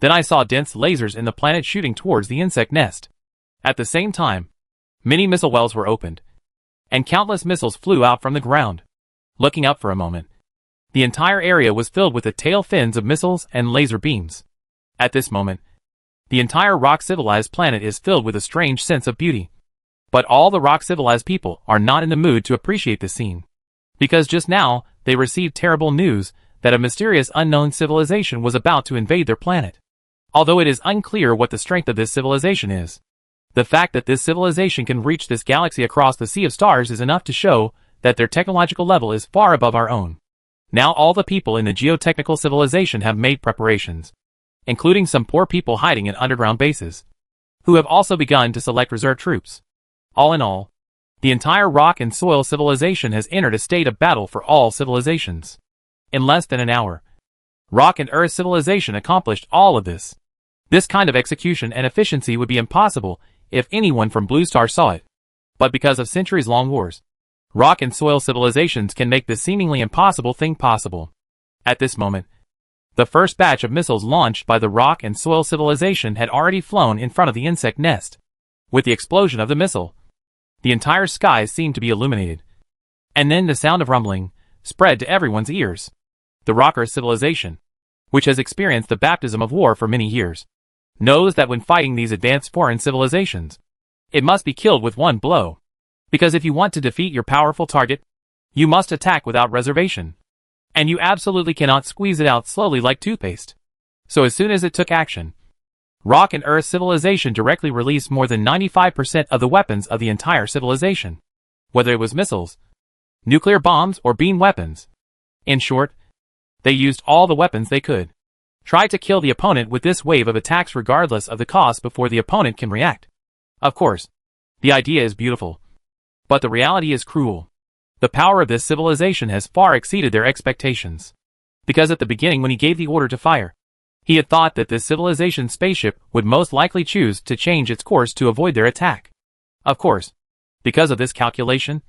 Then I saw dense lasers in the planet shooting towards the insect nest. At the same time, many missile wells were opened, and countless missiles flew out from the ground. Looking up for a moment, the entire area was filled with the tail fins of missiles and laser beams. At this moment, the entire rock-civilized planet is filled with a strange sense of beauty. But all the rock-civilized people are not in the mood to appreciate the scene, because just now, they received terrible news that a mysterious unknown civilization was about to invade their planet. Although it is unclear what the strength of this civilization is, the fact that this civilization can reach this galaxy across the sea of stars is enough to show that their technological level is far above our own. Now all the people in the geotechnical civilization have made preparations, including some poor people hiding in underground bases, who have also begun to select reserve troops. All in all, the entire rock and soil civilization has entered a state of battle for all civilizations. In less than an hour, rock and earth civilization accomplished all of this. This kind of execution and efficiency would be impossible if anyone from Blue Star saw it. But because of centuries-long wars, rock and soil civilizations can make this seemingly impossible thing possible. At this moment, the first batch of missiles launched by the rock and soil civilization had already flown in front of the insect nest. With the explosion of the missile, the entire sky seemed to be illuminated. And then the sound of rumbling spread to everyone's ears. The rocker civilization, which has experienced the baptism of war for many years, knows that when fighting these advanced foreign civilizations, it must be killed with one blow. Because if you want to defeat your powerful target, you must attack without reservation. And you absolutely cannot squeeze it out slowly like toothpaste. So as soon as it took action, rock and earth civilization directly released more than 95% of the weapons of the entire civilization. Whether it was missiles, nuclear bombs, or beam weapons. In short, they used all the weapons they could. Try to kill the opponent with this wave of attacks regardless of the cost before the opponent can react. Of course, the idea is beautiful, but the reality is cruel. The power of this civilization has far exceeded their expectations. Because at the beginning when he gave the order to fire, he had thought that this civilization's spaceship would most likely choose to change its course to avoid their attack. Of course, because of this calculation,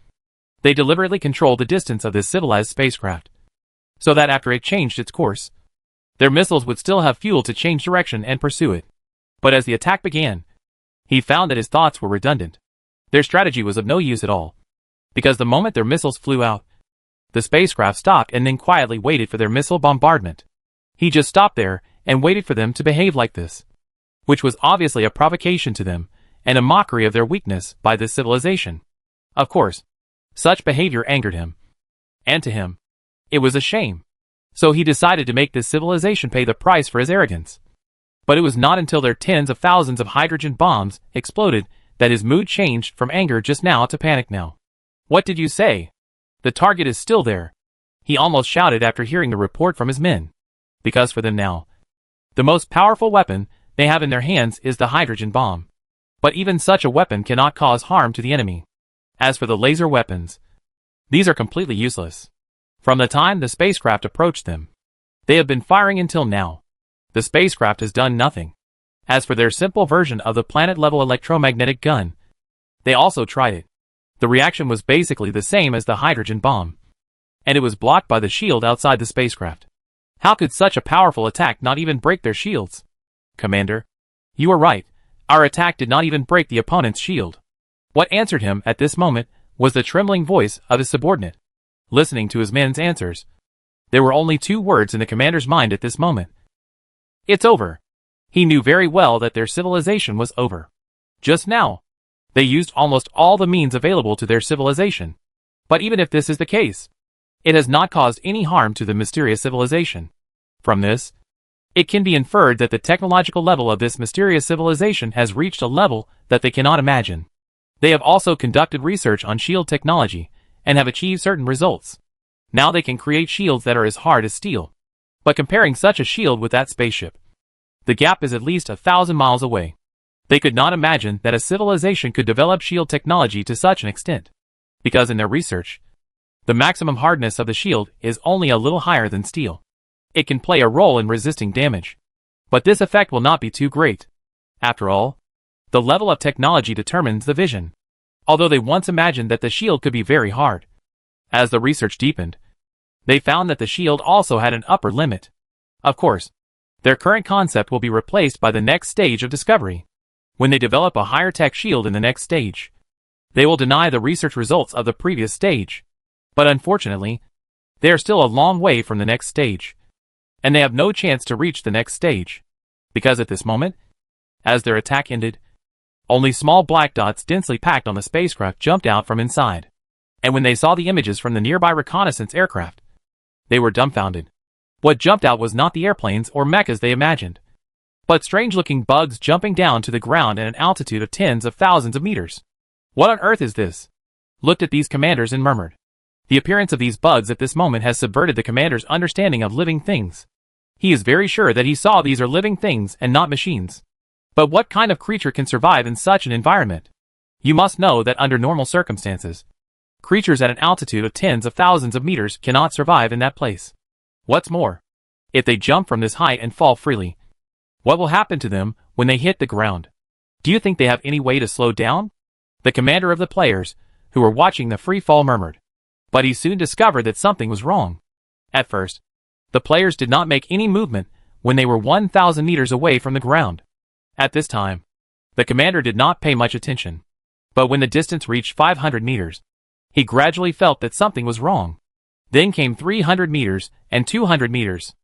they deliberately controlled the distance of this civilized spacecraft, so that after it changed its course, their missiles would still have fuel to change direction and pursue it. But as the attack began, he found that his thoughts were redundant. Their strategy was of no use at all, because the moment their missiles flew out, the spacecraft stopped and then quietly waited for their missile bombardment. He just stopped there and waited for them to behave like this, which was obviously a provocation to them and a mockery of their weakness by this civilization. Of course, such behavior angered him. And to him, it was a shame. So he decided to make this civilization pay the price for his arrogance. But it was not until their tens of thousands of hydrogen bombs exploded that his mood changed from anger just now to panic now. What did you say? The target is still there, he almost shouted after hearing the report from his men. Because for them now, the most powerful weapon they have in their hands is the hydrogen bomb. But even such a weapon cannot cause harm to the enemy. As for the laser weapons, these are completely useless. From the time the spacecraft approached them, they have been firing until now. The spacecraft has done nothing. As for their simple version of the planet-level electromagnetic gun, they also tried it. The reaction was basically the same as the hydrogen bomb, and it was blocked by the shield outside the spacecraft. How could such a powerful attack not even break their shields? Commander, you are right. Our attack did not even break the opponent's shield. What answered him at this moment was the trembling voice of his subordinate. Listening to his men's answers, there were only two words in the commander's mind at this moment. It's over. He knew very well that their civilization was over. Just now, they used almost all the means available to their civilization. But even if this is the case, it has not caused any harm to the mysterious civilization. From this, it can be inferred that the technological level of this mysterious civilization has reached a level that they cannot imagine. They have also conducted research on shield technology and have achieved certain results. Now they can create shields that are as hard as steel. But comparing such a shield with that spaceship, the gap is at least 1,000 miles away. They could not imagine that a civilization could develop shield technology to such an extent, because in their research, the maximum hardness of the shield is only a little higher than steel. It can play a role in resisting damage, but this effect will not be too great. After all, the level of technology determines the vision. Although they once imagined that the shield could be very hard, as the research deepened, they found that the shield also had an upper limit. Of course, Their current concept will be replaced by the next stage of discovery. When they develop a higher tech shield in the next stage, they will deny the research results of the previous stage. But unfortunately, they are still a long way from the next stage, and they have no chance to reach the next stage, because at this moment, as their attack ended, only small black dots densely packed on the spacecraft jumped out from inside. And when they saw the images from the nearby reconnaissance aircraft, they were dumbfounded. What jumped out was not the airplanes or mechas they imagined, but strange-looking bugs jumping down to the ground at an altitude of tens of thousands of meters. What on earth is this? Looked at these commanders and murmured. The appearance of these bugs at this moment has subverted the commander's understanding of living things. He is very sure that he saw these are living things and not machines. But what kind of creature can survive in such an environment? You must know that under normal circumstances, creatures at an altitude of tens of thousands of meters cannot survive in that place. What's more, if they jump from this height and fall freely, what will happen to them when they hit the ground? Do you think they have any way to slow down? The commander of the players, who were watching the free fall, murmured. But he soon discovered that something was wrong. At first, the players did not make any movement when they were 1,000 meters away from the ground. At this time, the commander did not pay much attention. But when the distance reached 500 meters, he gradually felt that something was wrong. Then came 300 meters and 200 meters,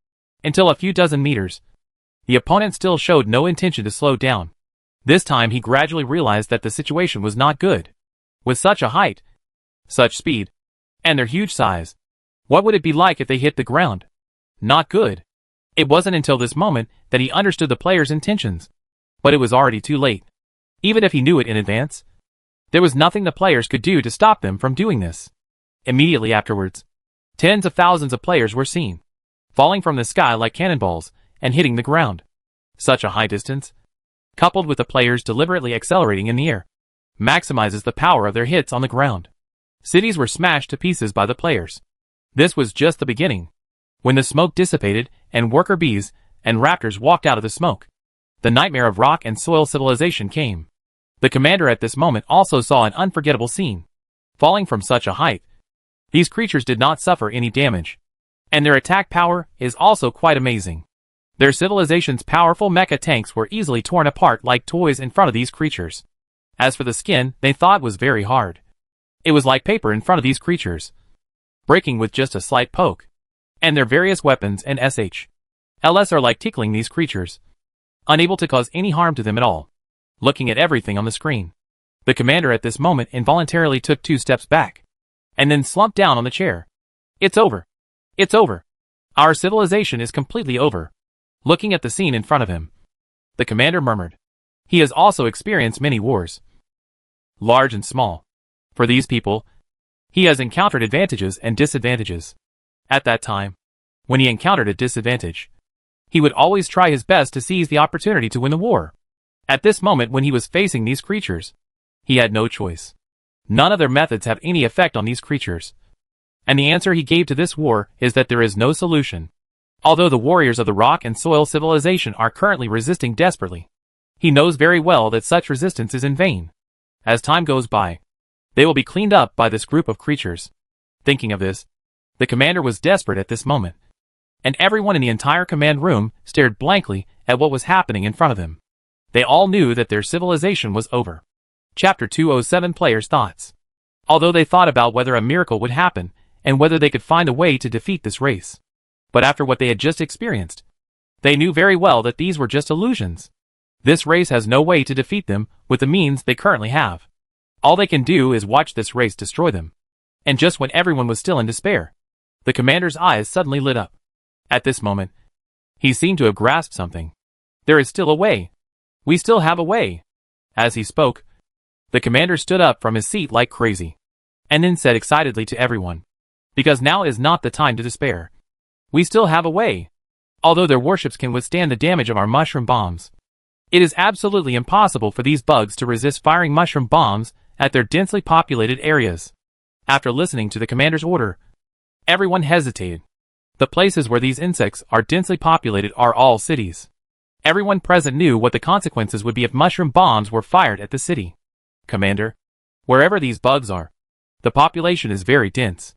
until a few dozen meters. The opponent still showed no intention to slow down. This time he gradually realized that the situation was not good. With such a height, such speed, and their huge size, what would it be like if they hit the ground? Not good. It wasn't until this moment that he understood the players' intentions. But it was already too late. Even if he knew it in advance, there was nothing the players could do to stop them from doing this. Immediately afterwards, tens of thousands of players were seen, falling from the sky like cannonballs and hitting the ground. Such a high distance, coupled with the players deliberately accelerating in the air, maximizes the power of their hits on the ground. Cities were smashed to pieces by the players. This was just the beginning. When the smoke dissipated and worker bees and raptors walked out of the smoke, the nightmare of rock and soil civilization came. The commander at this moment also saw an unforgettable scene. Falling from such a height, these creatures did not suffer any damage, and their attack power is also quite amazing. Their civilization's powerful mecha tanks were easily torn apart like toys in front of these creatures. As for the skin, they thought was very hard. It was like paper in front of these creatures, breaking with just a slight poke. And their various weapons and SHLs are like tickling these creatures, unable to cause any harm to them at all. Looking at everything on the screen, the commander at this moment involuntarily took 2 steps back, and then slumped down on the chair. It's over. It's over. Our civilization is completely over. Looking at the scene in front of him, the commander murmured. He has also experienced many wars, large and small. For these people, he has encountered advantages and disadvantages. At that time, when he encountered a disadvantage, he would always try his best to seize the opportunity to win the war. At this moment when he was facing these creatures, he had no choice. None of their methods have any effect on these creatures. And the answer he gave to this war is that there is no solution. Although the warriors of the rock and soil civilization are currently resisting desperately, he knows very well that such resistance is in vain. As time goes by, they will be cleaned up by this group of creatures. Thinking of this, the commander was desperate at this moment, and everyone in the entire command room stared blankly at what was happening in front of them. They all knew that their civilization was over. Chapter 207 Players' Thoughts. Although they thought about whether a miracle would happen, and whether they could find a way to defeat this race. But after what they had just experienced, they knew very well that these were just illusions. This race has no way to defeat them with the means they currently have. All they can do is watch this race destroy them. And just when everyone was still in despair, the commander's eyes suddenly lit up. At this moment, he seemed to have grasped something. There is still a way. We still have a way. As he spoke, the commander stood up from his seat like crazy, and then said excitedly to everyone, because now is not the time to despair. We still have a way. Although their warships can withstand the damage of our mushroom bombs, it is absolutely impossible for these bugs to resist firing mushroom bombs at their densely populated areas. After listening to the commander's order, everyone hesitated. The places where these insects are densely populated are all cities. Everyone present knew what the consequences would be if mushroom bombs were fired at the city. Commander, wherever these bugs are, the population is very dense.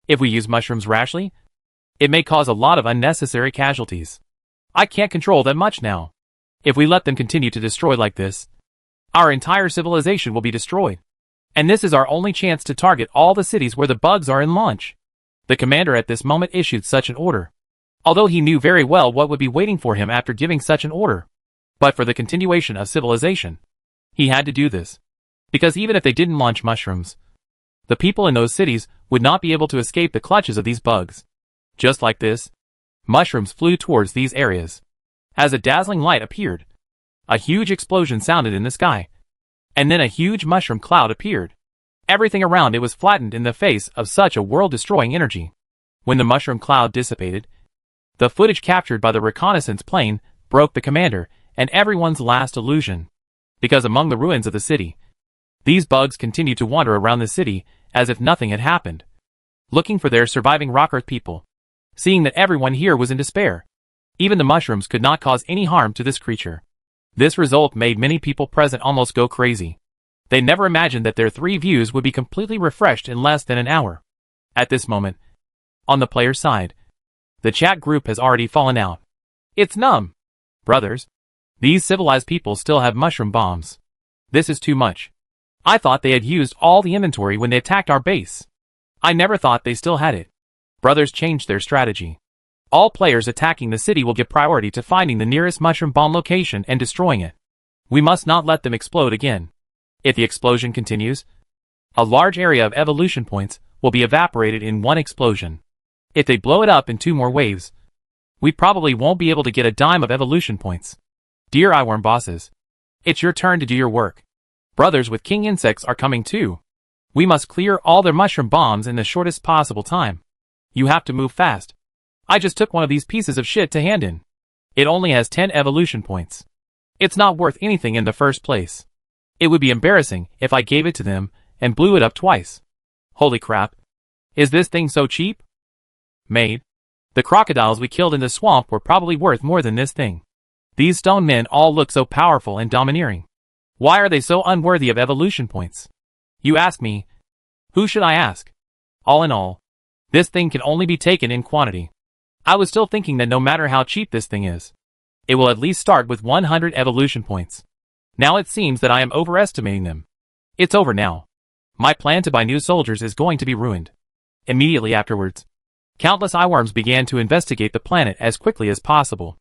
If we use mushrooms rashly, it may cause a lot of unnecessary casualties. I can't control them much now. If we let them continue to destroy like this, our entire civilization will be destroyed. And this is our only chance to target all the cities where the bugs are in launch. The commander at this moment issued such an order, although he knew very well what would be waiting for him after giving such an order. But for the continuation of civilization, he had to do this. Because even if they didn't launch mushrooms, the people in those cities would not be able to escape the clutches of these bugs. Just like this, mushrooms flew towards these areas. As a dazzling light appeared, a huge explosion sounded in the sky. And then a huge mushroom cloud appeared. Everything around it was flattened in the face of such a world-destroying energy. When the mushroom cloud dissipated, the footage captured by the reconnaissance plane broke the commander and everyone's last illusion. Because among the ruins of the city, these bugs continued to wander around the city as if nothing had happened, looking for their surviving rock earth people. Seeing that everyone here was in despair, even the mushrooms could not cause any harm to this creature. This result made many people present almost go crazy. They never imagined that their 3 views would be completely refreshed in less than an hour. At this moment, on the player's side, the chat group has already fallen out. It's numb. Brothers, these civilized people still have mushroom bombs. This is too much. I thought they had used all the inventory when they attacked our base. I never thought they still had it. Brothers changed their strategy. All players attacking the city will give priority to finding the nearest mushroom bomb location and destroying it. We must not let them explode again. If the explosion continues, a large area of evolution points will be evaporated in one explosion. If they blow it up in 2 more waves, we probably won't be able to get a dime of evolution points. Dear Eyeworm bosses, it's your turn to do your work. Brothers with king insects are coming too. We must clear all their mushroom bombs in the shortest possible time. You have to move fast. I just took one of these pieces of shit to hand in. It only has 10 evolution points. It's not worth anything in the first place. It would be embarrassing if I gave it to them and blew it up twice. Holy crap. Is this thing so cheap? Maid, the crocodiles we killed in the swamp were probably worth more than this thing. These stone men all look so powerful and domineering. Why are they so unworthy of evolution points? You ask me. Who should I ask? All in all, this thing can only be taken in quantity. I was still thinking that no matter how cheap this thing is, it will at least start with 100 evolution points. Now it seems that I am overestimating them. It's over now. My plan to buy new soldiers is going to be ruined. Immediately afterwards, countless eyeworms began to investigate the planet as quickly as possible.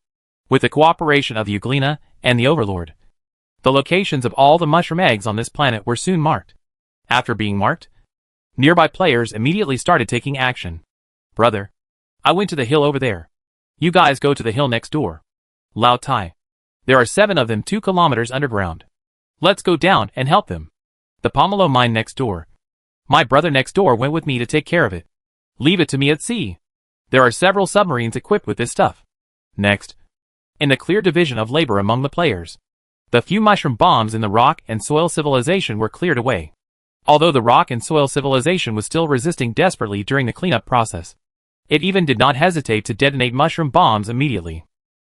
With the cooperation of the Euglena and the Overlord, the locations of all the mushroom eggs on this planet were soon marked. After being marked, nearby players immediately started taking action. Brother, I went to the hill over there. You guys go to the hill next door. Lao Tai. There are 7 of them 2 kilometers underground. Let's go down and help them. The Pomelo mine next door. My brother next door went with me to take care of it. Leave it to me at sea. There are several submarines equipped with this stuff. Next, in the clear division of labor among the players, the few mushroom bombs in the rock and soil civilization were cleared away. Although the rock and soil civilization was still resisting desperately during the cleanup process, it even did not hesitate to detonate mushroom bombs immediately.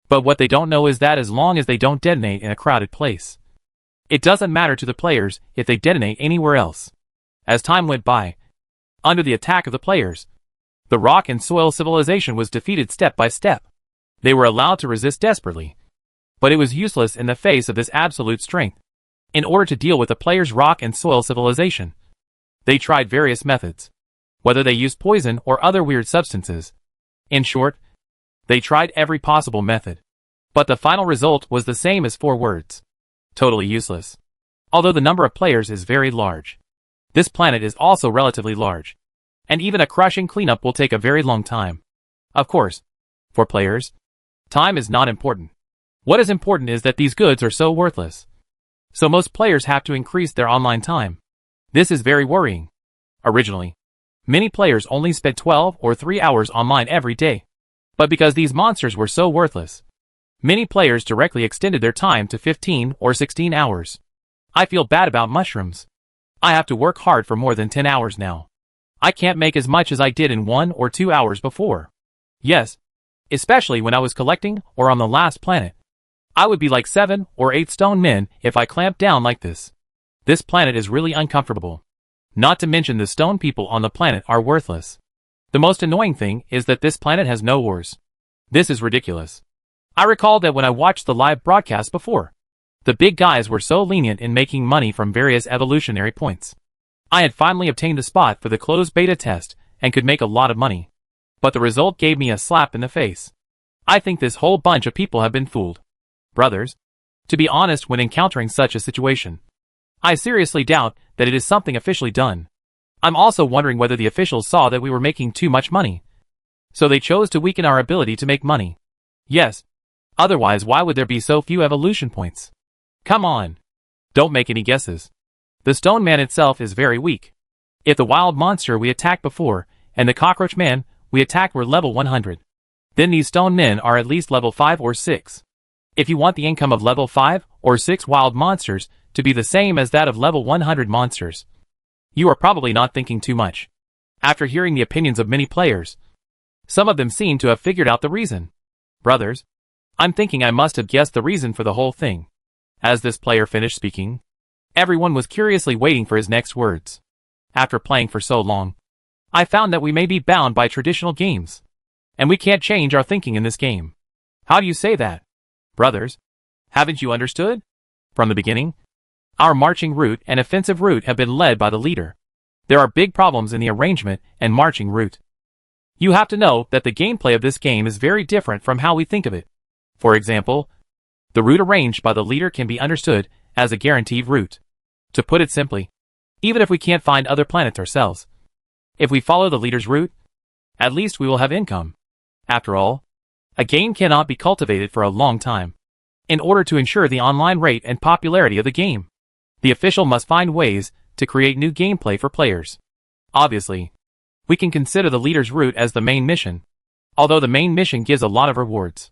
But what they don't know is that as long as they don't detonate in a crowded place, it doesn't matter to the players if they detonate anywhere else. As time went by, under the attack of the players, the rock and soil civilization was defeated step by step. They were allowed to resist desperately, but it was useless in the face of this absolute strength. In order to deal with the players' rock and soil civilization, they tried various methods, whether they used poison or other weird substances. In short, they tried every possible method. But the final result was the same as 4 words. Totally useless. Although the number of players is very large, this planet is also relatively large, and even a crushing cleanup will take a very long time. Of course, for players, time is not important. What is important is that these goods are so worthless. So most players have to increase their online time. This is very worrying. Originally, many players only spent 12 or 3 hours online every day. But because these monsters were so worthless, many players directly extended their time to 15 or 16 hours. I feel bad about mushrooms. I have to work hard for more than 10 hours now. I can't make as much as I did in 1 or 2 hours before. Yes, especially when I was collecting or on the last planet. I would be like 7 or 8 stone men if I clamped down like this. This planet is really uncomfortable. Not to mention the stone people on the planet are worthless. The most annoying thing is that this planet has no wars. This is ridiculous. I recall that when I watched the live broadcast before, the big guys were so lenient in making money from various evolutionary points. I had finally obtained a spot for the closed beta test and could make a lot of money. But the result gave me a slap in the face. I think this whole bunch of people have been fooled. Brothers, to be honest, when encountering such a situation, I seriously doubt that it is something officially done. I'm also wondering whether the officials saw that we were making too much money, so they chose to weaken our ability to make money. Yes. Otherwise, why would there be so few evolution points? Come on. Don't make any guesses. The Stone Man itself is very weak. If the wild monster we attacked before, and the cockroach man we attacked were level 100, then these stone men are at least level 5 or 6. If you want the income of level 5 or 6 wild monsters to be the same as that of level 100 monsters, you are probably not thinking too much. After hearing the opinions of many players, some of them seem to have figured out the reason. Brothers, I'm thinking I must have guessed the reason for the whole thing. As this player finished speaking, everyone was curiously waiting for his next words. After playing for so long, I found that we may be bound by traditional games, and we can't change our thinking in this game. How do you say that? Brothers, haven't you understood? From the beginning, our marching route and offensive route have been led by the leader. There are big problems in the arrangement and marching route. You have to know that the gameplay of this game is very different from how we think of it. For example, the route arranged by the leader can be understood as a guaranteed route. To put it simply, even if we can't find other planets ourselves, if we follow the leader's route, at least we will have income. After all, a game cannot be cultivated for a long time. In order to ensure the online rate and popularity of the game, the official must find ways to create new gameplay for players. Obviously, we can consider the leader's route as the main mission, although the main mission gives a lot of rewards.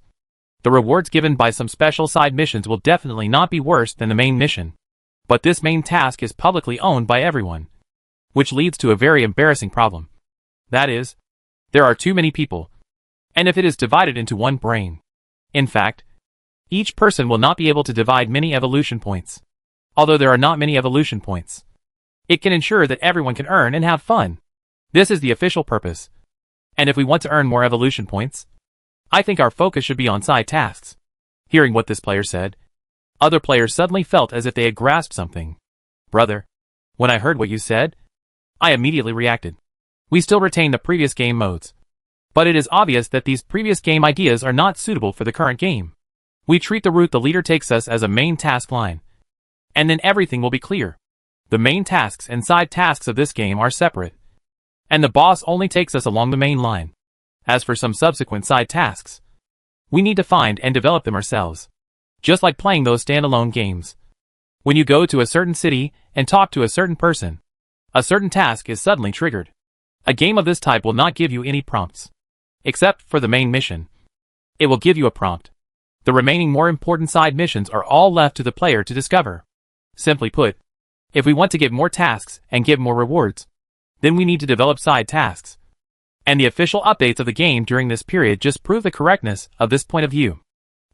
The rewards given by some special side missions will definitely not be worse than the main mission. But this main task is publicly owned by everyone, which leads to a very embarrassing problem. That is, there are too many people, and if it is divided into one brain. In fact, each person will not be able to divide many evolution points. Although there are not many evolution points, it can ensure that everyone can earn and have fun. This is the official purpose. And if we want to earn more evolution points, I think our focus should be on side tasks. Hearing what this player said, other players suddenly felt as if they had grasped something. Brother, when I heard what you said, I immediately reacted. We still retain the previous game modes, but it is obvious that these previous game ideas are not suitable for the current game. We treat the route the leader takes us as a main task line, and then everything will be clear. The main tasks and side tasks of this game are separate, and the boss only takes us along the main line. As for some subsequent side tasks, we need to find and develop them ourselves. Just like playing those standalone games. When you go to a certain city and talk to a certain person, a certain task is suddenly triggered. A game of this type will not give you any prompts, except for the main mission. It will give you a prompt. The remaining more important side missions are all left to the player to discover. Simply put, if we want to get more tasks and get more rewards, then we need to develop side tasks. And the official updates of the game during this period just prove the correctness of this point of view.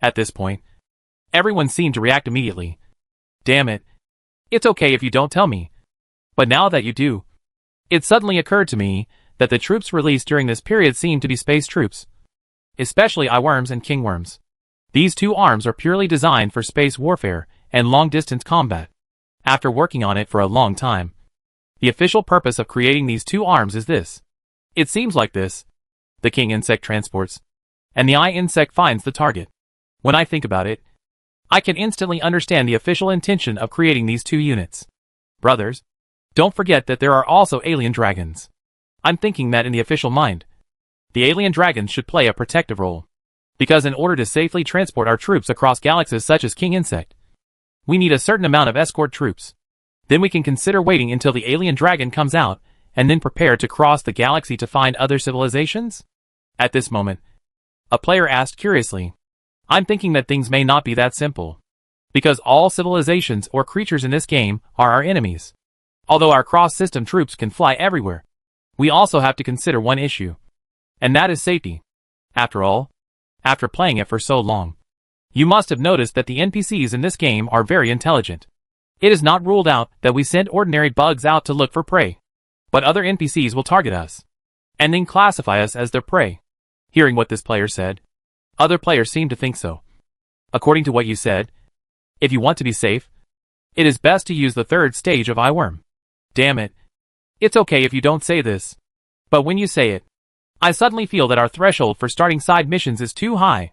At this point, everyone seemed to react immediately. Damn it. It's okay if you don't tell me. But now that you do, it suddenly occurred to me that the troops released during this period seem to be space troops. Especially Eyeworms and Kingworms. These two arms are purely designed for space warfare and long-distance combat. After working on it for a long time, the official purpose of creating these two arms is this. It seems like this. The King Insect transports, and the Eye Insect finds the target. When I think about it, I can instantly understand the official intention of creating these two units. Brothers, don't forget that there are also alien dragons. I'm thinking that in the official mind, the alien dragons should play a protective role. Because in order to safely transport our troops across galaxies such as King Insect, we need a certain amount of escort troops. Then we can consider waiting until the alien dragon comes out, and then prepare to cross the galaxy to find other civilizations? At this moment, a player asked curiously, I'm thinking that things may not be that simple. Because all civilizations or creatures in this game are our enemies. Although our cross-system troops can fly everywhere, we also have to consider one issue. And that is safety. After all, after playing it for so long, you must have noticed that the NPCs in this game are very intelligent. It is not ruled out that we send ordinary bugs out to look for prey, but other NPCs will target us, and then classify us as their prey. Hearing what this player said, Other players seem to think so. According to what you said, if you want to be safe, it is best to use the third stage of Eyeworm. Damn it. It's okay if you don't say this. But when you say it, I suddenly feel that our threshold for starting side missions is too high.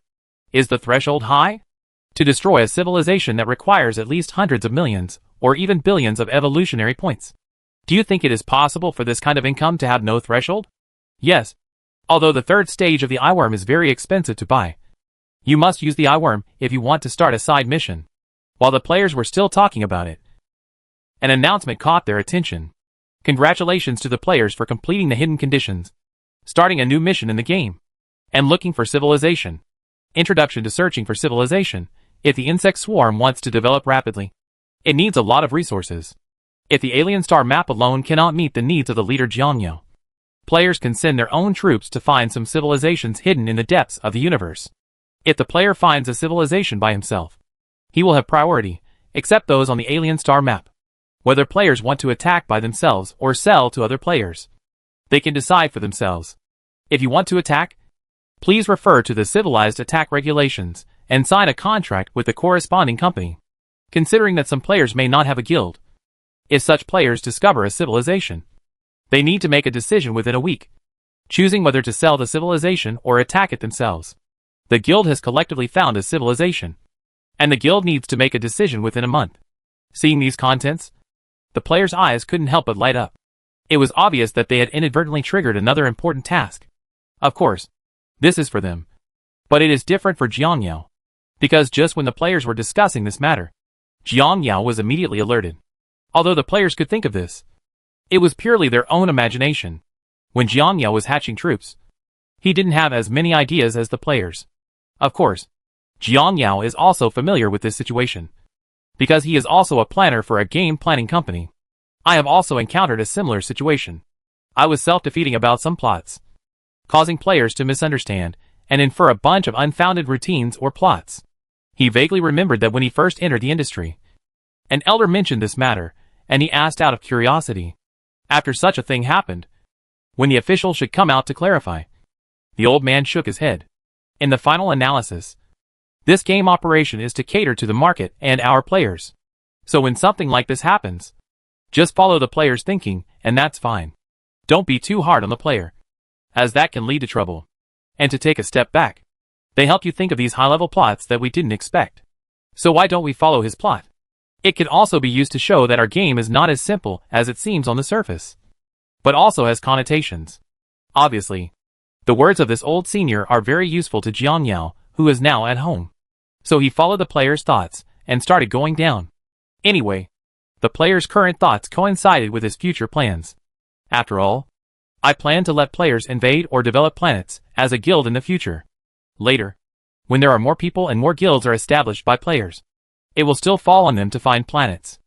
Is the threshold high? To destroy a civilization that requires at least hundreds of millions, or even billions of evolutionary points. Do you think it is possible for this kind of income to have no threshold? Yes. Although the third stage of the Eyeworm is very expensive to buy. You must use the Eyeworm if you want to start a side mission. While the players were still talking about it, an announcement caught their attention. Congratulations to the players for completing the hidden conditions, starting a new mission in the game, and looking for civilization. Introduction to searching for civilization. If the insect swarm wants to develop rapidly, it needs a lot of resources. If the alien star map alone cannot meet the needs of the leader Jiangyao, players can send their own troops to find some civilizations hidden in the depths of the universe. If the player finds a civilization by himself, he will have priority, except those on the alien star map. Whether players want to attack by themselves or sell to other players, they can decide for themselves. If you want to attack, please refer to the civilized attack regulations and sign a contract with the corresponding company. Considering that some players may not have a guild, if such players discover a civilization, they need to make a decision within a week, choosing whether to sell the civilization or attack it themselves. The guild has collectively found a civilization, and the guild needs to make a decision within a month. Seeing these contents, the players' eyes couldn't help but light up. It was obvious that they had inadvertently triggered another important task. Of course, this is for them. But it is different for Jiangyao, because just when the players were discussing this matter, Jiangyao was immediately alerted. Although the players could think of this, it was purely their own imagination. When Jiangyao was hatching troops, he didn't have as many ideas as the players. Of course, Jiangyao is also familiar with this situation, because he is also a planner for a game planning company. I have also encountered a similar situation. I was self-defeating about some plots, causing players to misunderstand and infer a bunch of unfounded routines or plots. He vaguely remembered that when he first entered the industry, an elder mentioned this matter, and he asked out of curiosity. After such a thing happened, when the official should come out to clarify, the old man shook his head. In the final analysis, this game operation is to cater to the market and our players. So when something like this happens, just follow the player's thinking, and that's fine. Don't be too hard on the player, as that can lead to trouble. And to take a step back, they help you think of these high-level plots that we didn't expect. So why don't we follow his plot? It can also be used to show that our game is not as simple as it seems on the surface, but also has connotations. Obviously, the words of this old senior are very useful to Jiangyao, who is now at home. So he followed the player's thoughts and started going down. Anyway, the player's current thoughts coincided with his future plans. After all, I plan to let players invade or develop planets as a guild in the future. Later, when there are more people and more guilds are established by players, it will still fall on them to find planets.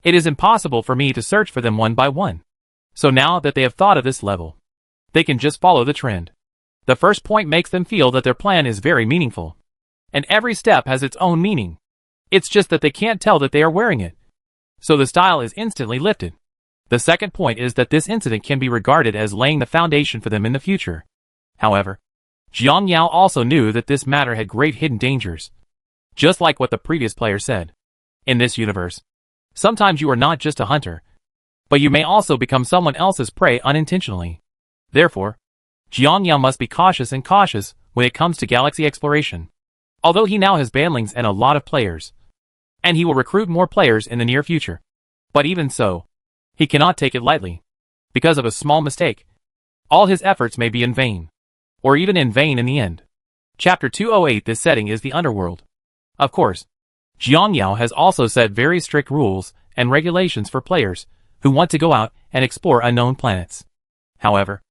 It is impossible for me to search for them one by one. So now that they have thought of this level, they can just follow the trend. The first point makes them feel that their plan is very meaningful. And every step has its own meaning. It's just that they can't tell that they are wearing it. So the style is instantly lifted. The second point is that this incident can be regarded as laying the foundation for them in the future. However, Jiangyao also knew that this matter had great hidden dangers. Just like what the previous player said. In this universe, sometimes you are not just a hunter, but you may also become someone else's prey unintentionally. Therefore, Jiangyao must be cautious when it comes to galaxy exploration. Although he now has banlings and a lot of players, and he will recruit more players in the near future. But even so, he cannot take it lightly. Because of a small mistake, all his efforts may be in vain. Or even in vain in the end. Chapter 208. This setting is the underworld. Of course, Jiangyao has also set very strict rules and regulations for players who want to go out and explore unknown planets. However,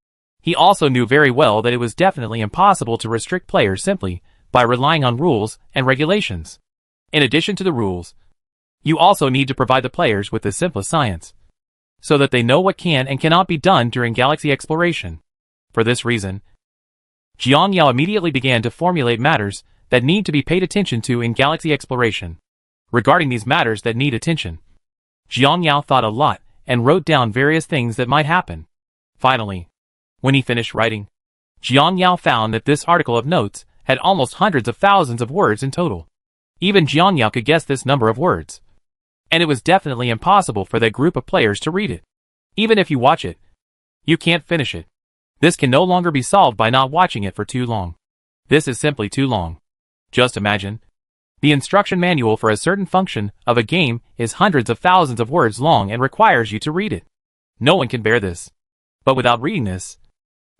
he also knew very well that it was definitely impossible to restrict players simply by relying on rules and regulations. In addition to the rules, you also need to provide the players with the simplest science, so that they know what can and cannot be done during galaxy exploration. For this reason, Jiangyao immediately began to formulate matters that need to be paid attention to in galaxy exploration. Regarding these matters that need attention, Jiangyao thought a lot and wrote down various things that might happen. Finally, when he finished writing, Jiangyao found that this article of notes had almost hundreds of thousands of words in total. Even Jiang Yao could guess this number of words. And it was definitely impossible for that group of players to read it. Even if you watch it, you can't finish it. This can no longer be solved by not watching it for too long. This is simply too long. Just imagine. The instruction manual for a certain function of a game is hundreds of thousands of words long and requires you to read it. No one can bear this. But without reading this,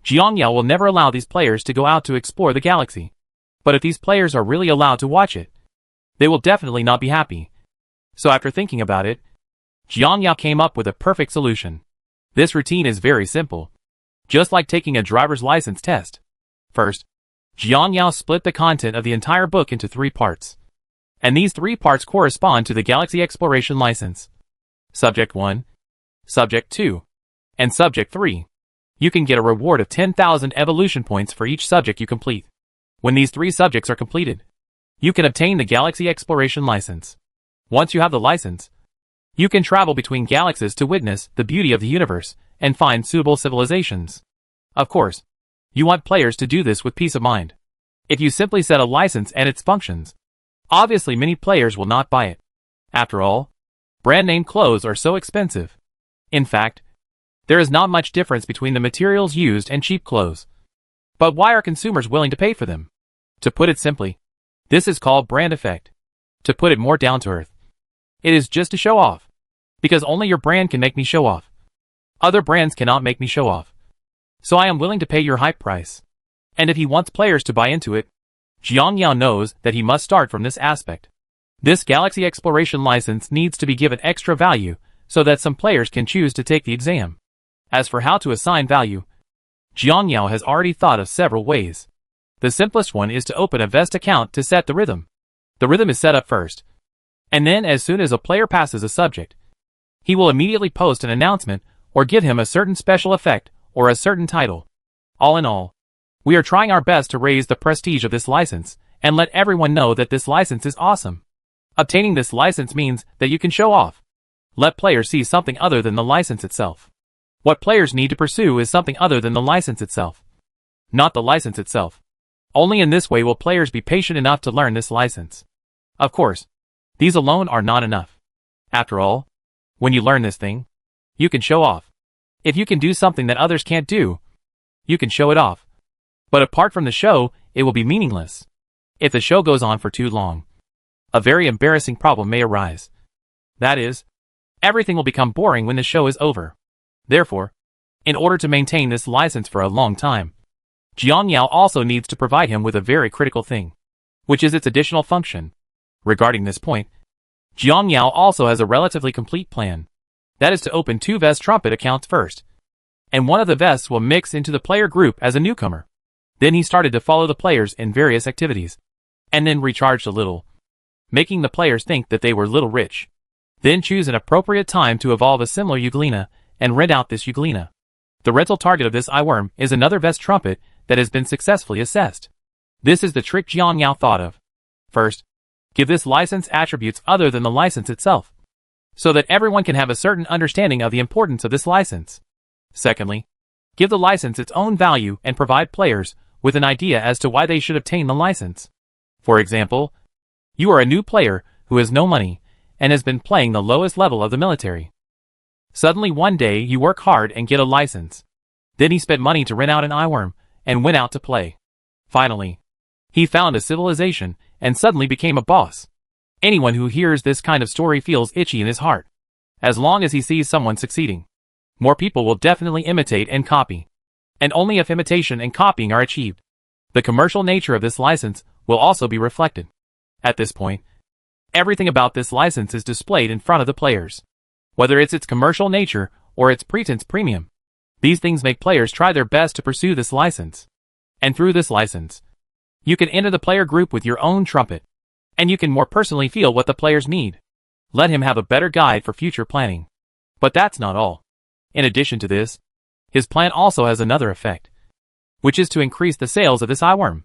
Jiang Yao will never allow these players to go out to explore the galaxy. But if these players are really allowed to watch it, they will definitely not be happy. So after thinking about it, Jiang Yao came up with a perfect solution. This routine is very simple. Just like taking a driver's license test. First, Jiang Yao split the content of the entire book into 3 parts. And these 3 parts correspond to the Galaxy Exploration License. Subject 1, Subject 2, and Subject 3. You can get a reward of 10,000 evolution points for each subject you complete. When these 3 subjects are completed, you can obtain the Galaxy Exploration License. Once you have the license, you can travel between galaxies to witness the beauty of the universe and find suitable civilizations. Of course, you want players to do this with peace of mind. If you simply set a license and its functions, obviously many players will not buy it. After all, brand name clothes are so expensive. In fact, there is not much difference between the materials used and cheap clothes. But why are consumers willing to pay for them? To put it simply, this is called brand effect. To put it more down to earth, it is just to show off. Because only your brand can make me show off. Other brands cannot make me show off. So I am willing to pay your high price. And if he wants players to buy into it, Jiang Yao knows that he must start from this aspect. This Galaxy Exploration License needs to be given extra value so that some players can choose to take the exam. As for how to assign value, Jiang Yao has already thought of several ways. The simplest one is to open a Vest account to set the rhythm. The rhythm is set up first. And then as soon as a player passes a subject, he will immediately post an announcement or give him a certain special effect or a certain title. All in all, we are trying our best to raise the prestige of this license and let everyone know that this license is awesome. Obtaining this license means that you can show off. Let players see something other than the license itself. What players need to pursue is something other than the license itself. Not the license itself. Only in this way will players be patient enough to learn this license. Of course, these alone are not enough. After all, when you learn this thing, you can show off. If you can do something that others can't do, you can show it off. But apart from the show, it will be meaningless. If the show goes on for too long, a very embarrassing problem may arise. That is, everything will become boring when the show is over. Therefore, in order to maintain this license for a long time, Jiang Yao also needs to provide him with a very critical thing, which is its additional function. Regarding this point, Jiang Yao also has a relatively complete plan. That is to open 2 Vest Trumpet accounts first, and one of the Vests will mix into the player group as a newcomer. Then he started to follow the players in various activities, and then recharged a little, making the players think that they were little rich. Then choose an appropriate time to evolve a similar Euglena and rent out this Euglena. The rental target of this eyeworm is another Vest Trumpet that has been successfully assessed. This is the trick Jiang Yao thought of. First, give this license attributes other than the license itself, so that everyone can have a certain understanding of the importance of this license. Secondly, give the license its own value and provide players with an idea as to why they should obtain the license. For example, you are a new player who has no money and has been playing the lowest level of the military. Suddenly one day you work hard and get a license. Then he spent money to rent out an eyeworm and went out to play. Finally, he found a civilization and suddenly became a boss. Anyone who hears this kind of story feels itchy in his heart. As long as he sees someone succeeding, more people will definitely imitate and copy. And only if imitation and copying are achieved, the commercial nature of this license will also be reflected. At this point, everything about this license is displayed in front of the players. Whether it's its commercial nature or its pretense premium, these things make players try their best to pursue this license. And through this license, you can enter the player group with your own trumpet, and you can more personally feel what the players need. Let him have a better guide for future planning. But that's not all. In addition to this, his plan also has another effect, which is to increase the sales of this eyeworm.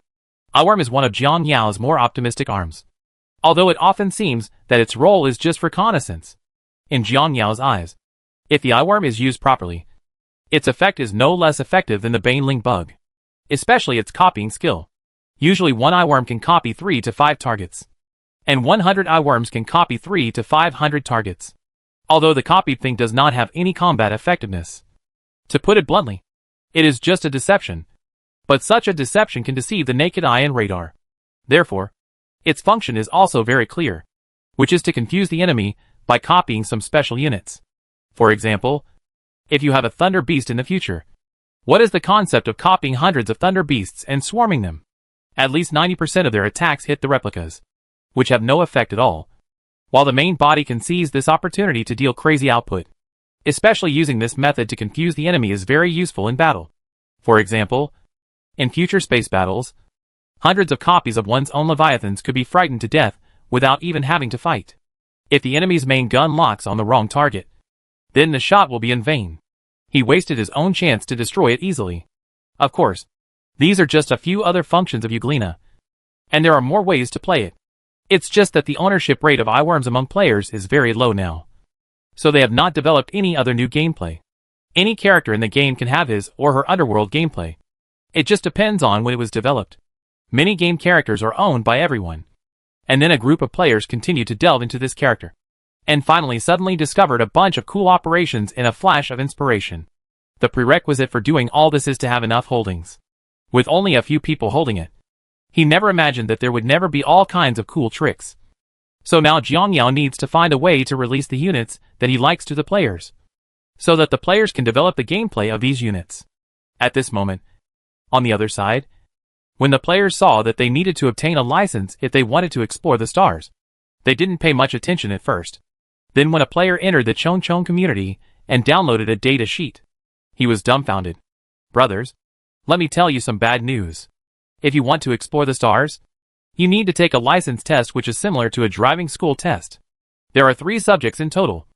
Eyeworm is one of Jiang Yao's more optimistic arms, although it often seems that its role is just reconnaissance. In Jiang Yao's eyes, if the eyeworm is used properly, its effect is no less effective than the Baneling bug, especially its copying skill. Usually one eyeworm can copy 3 to 5 targets. And 100 eyeworms can copy 3 to 500 targets. Although the copied thing does not have any combat effectiveness. To put it bluntly, it is just a deception. But such a deception can deceive the naked eye and radar. Therefore, its function is also very clear, which is to confuse the enemy by copying some special units. For example, if you have a thunder beast in the future, what is the concept of copying hundreds of thunder beasts and swarming them? At least 90% of their attacks hit the replicas, which have no effect at all, while the main body can seize this opportunity to deal crazy output. Especially using this method to confuse the enemy is very useful in battle. For example, in future space battles, hundreds of copies of one's own Leviathans could be frightened to death without even having to fight. If the enemy's main gun locks on the wrong target, then the shot will be in vain. He wasted his own chance to destroy it easily. Of course, these are just a few other functions of Euglena, and there are more ways to play it. It's just that the ownership rate of eyeworms among players is very low now. So they have not developed any other new gameplay. Any character in the game can have his or her underworld gameplay. It just depends on when it was developed. Many game characters are owned by everyone. And then a group of players continue to delve into this character. And finally suddenly discovered a bunch of cool operations in a flash of inspiration. The prerequisite for doing all this is to have enough holdings. With only a few people holding it. He never imagined that there would never be all kinds of cool tricks. So now Jiangyao needs to find a way to release the units that he likes to the players, so that the players can develop the gameplay of these units. At this moment, on the other side, when the players saw that they needed to obtain a license if they wanted to explore the stars, they didn't pay much attention at first. Then when a player entered the Chong community and downloaded a data sheet, he was dumbfounded. Brothers, let me tell you some bad news. If you want to explore the stars, you need to take a license test which is similar to a driving school test. There are 3 subjects in total,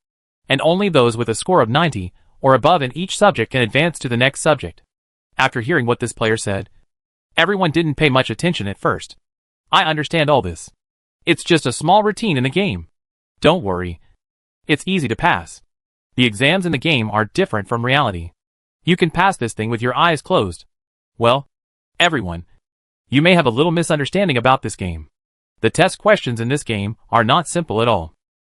and only those with a score of 90 or above in each subject can advance to the next subject. After hearing what this player said, everyone didn't pay much attention at first. I understand all this. It's just a small routine in the game. Don't worry. It's easy to pass. The exams in the game are different from reality. You can pass this thing with your eyes closed. Well, everyone, you may have a little misunderstanding about this game. The test questions in this game are not simple at all.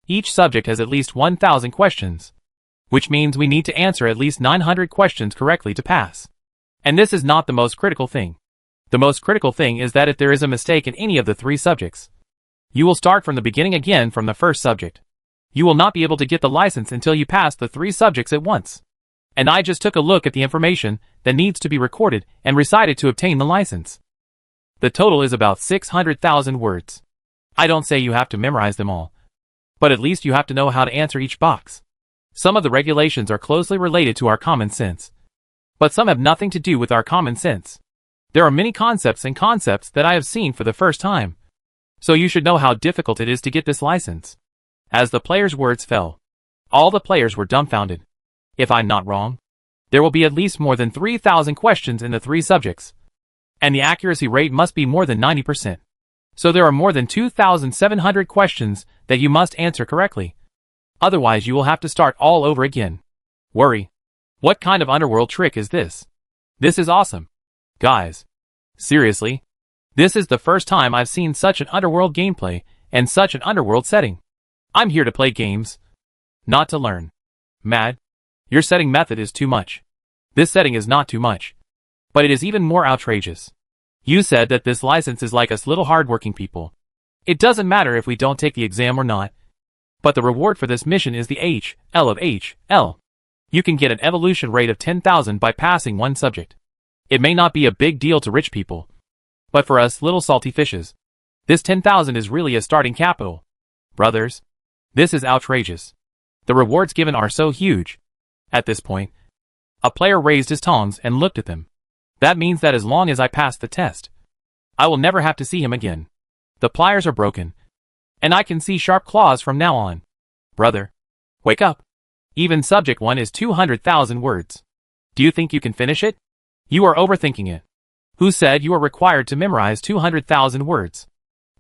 Each subject has at least 1,000 questions, which means we need to answer at least 900 questions correctly to pass. And this is not the most critical thing. The most critical thing is that if there is a mistake in any of the 3 subjects, you will start from the beginning again from the first subject. You will not be able to get the license until you pass the 3 subjects at once. And I just took a look at the information that needs to be recorded and recited to obtain the license. The total is about 600,000 words. I don't say you have to memorize them all, but at least you have to know how to answer each box. Some of the regulations are closely related to our common sense, but some have nothing to do with our common sense. There are many concepts that I have seen for the first time, so you should know how difficult it is to get this license. As the players' words fell, all the players were dumbfounded. If I'm not wrong, there will be at least more than 3,000 questions in the 3 subjects, and the accuracy rate must be more than 90%. So there are more than 2,700 questions that you must answer correctly. Otherwise you will have to start all over again. Worry. What kind of underworld trick is this? This is awesome. Guys. Seriously? This is the first time I've seen such an underworld gameplay and such an underworld setting. I'm here to play games, not to learn. Mad? Your setting method is too much. This setting is not too much, but it is even more outrageous. You said that this license is like us little hardworking people. It doesn't matter if we don't take the exam or not, but the reward for this mission is the HL of HL. You can get an evolution rate of 10,000 by passing 1 subject. It may not be a big deal to rich people, but for us little salty fishes, this 10,000 is really a starting capital. Brothers, this is outrageous. The rewards given are so huge. At this point, a player raised his tongs and looked at them. That means that as long as I pass the test, I will never have to see him again. The pliers are broken, and I can see sharp claws from now on. Brother, wake up. Even subject 1 is 200,000 words. Do you think you can finish it? You are overthinking it. Who said you are required to memorize 200,000 words?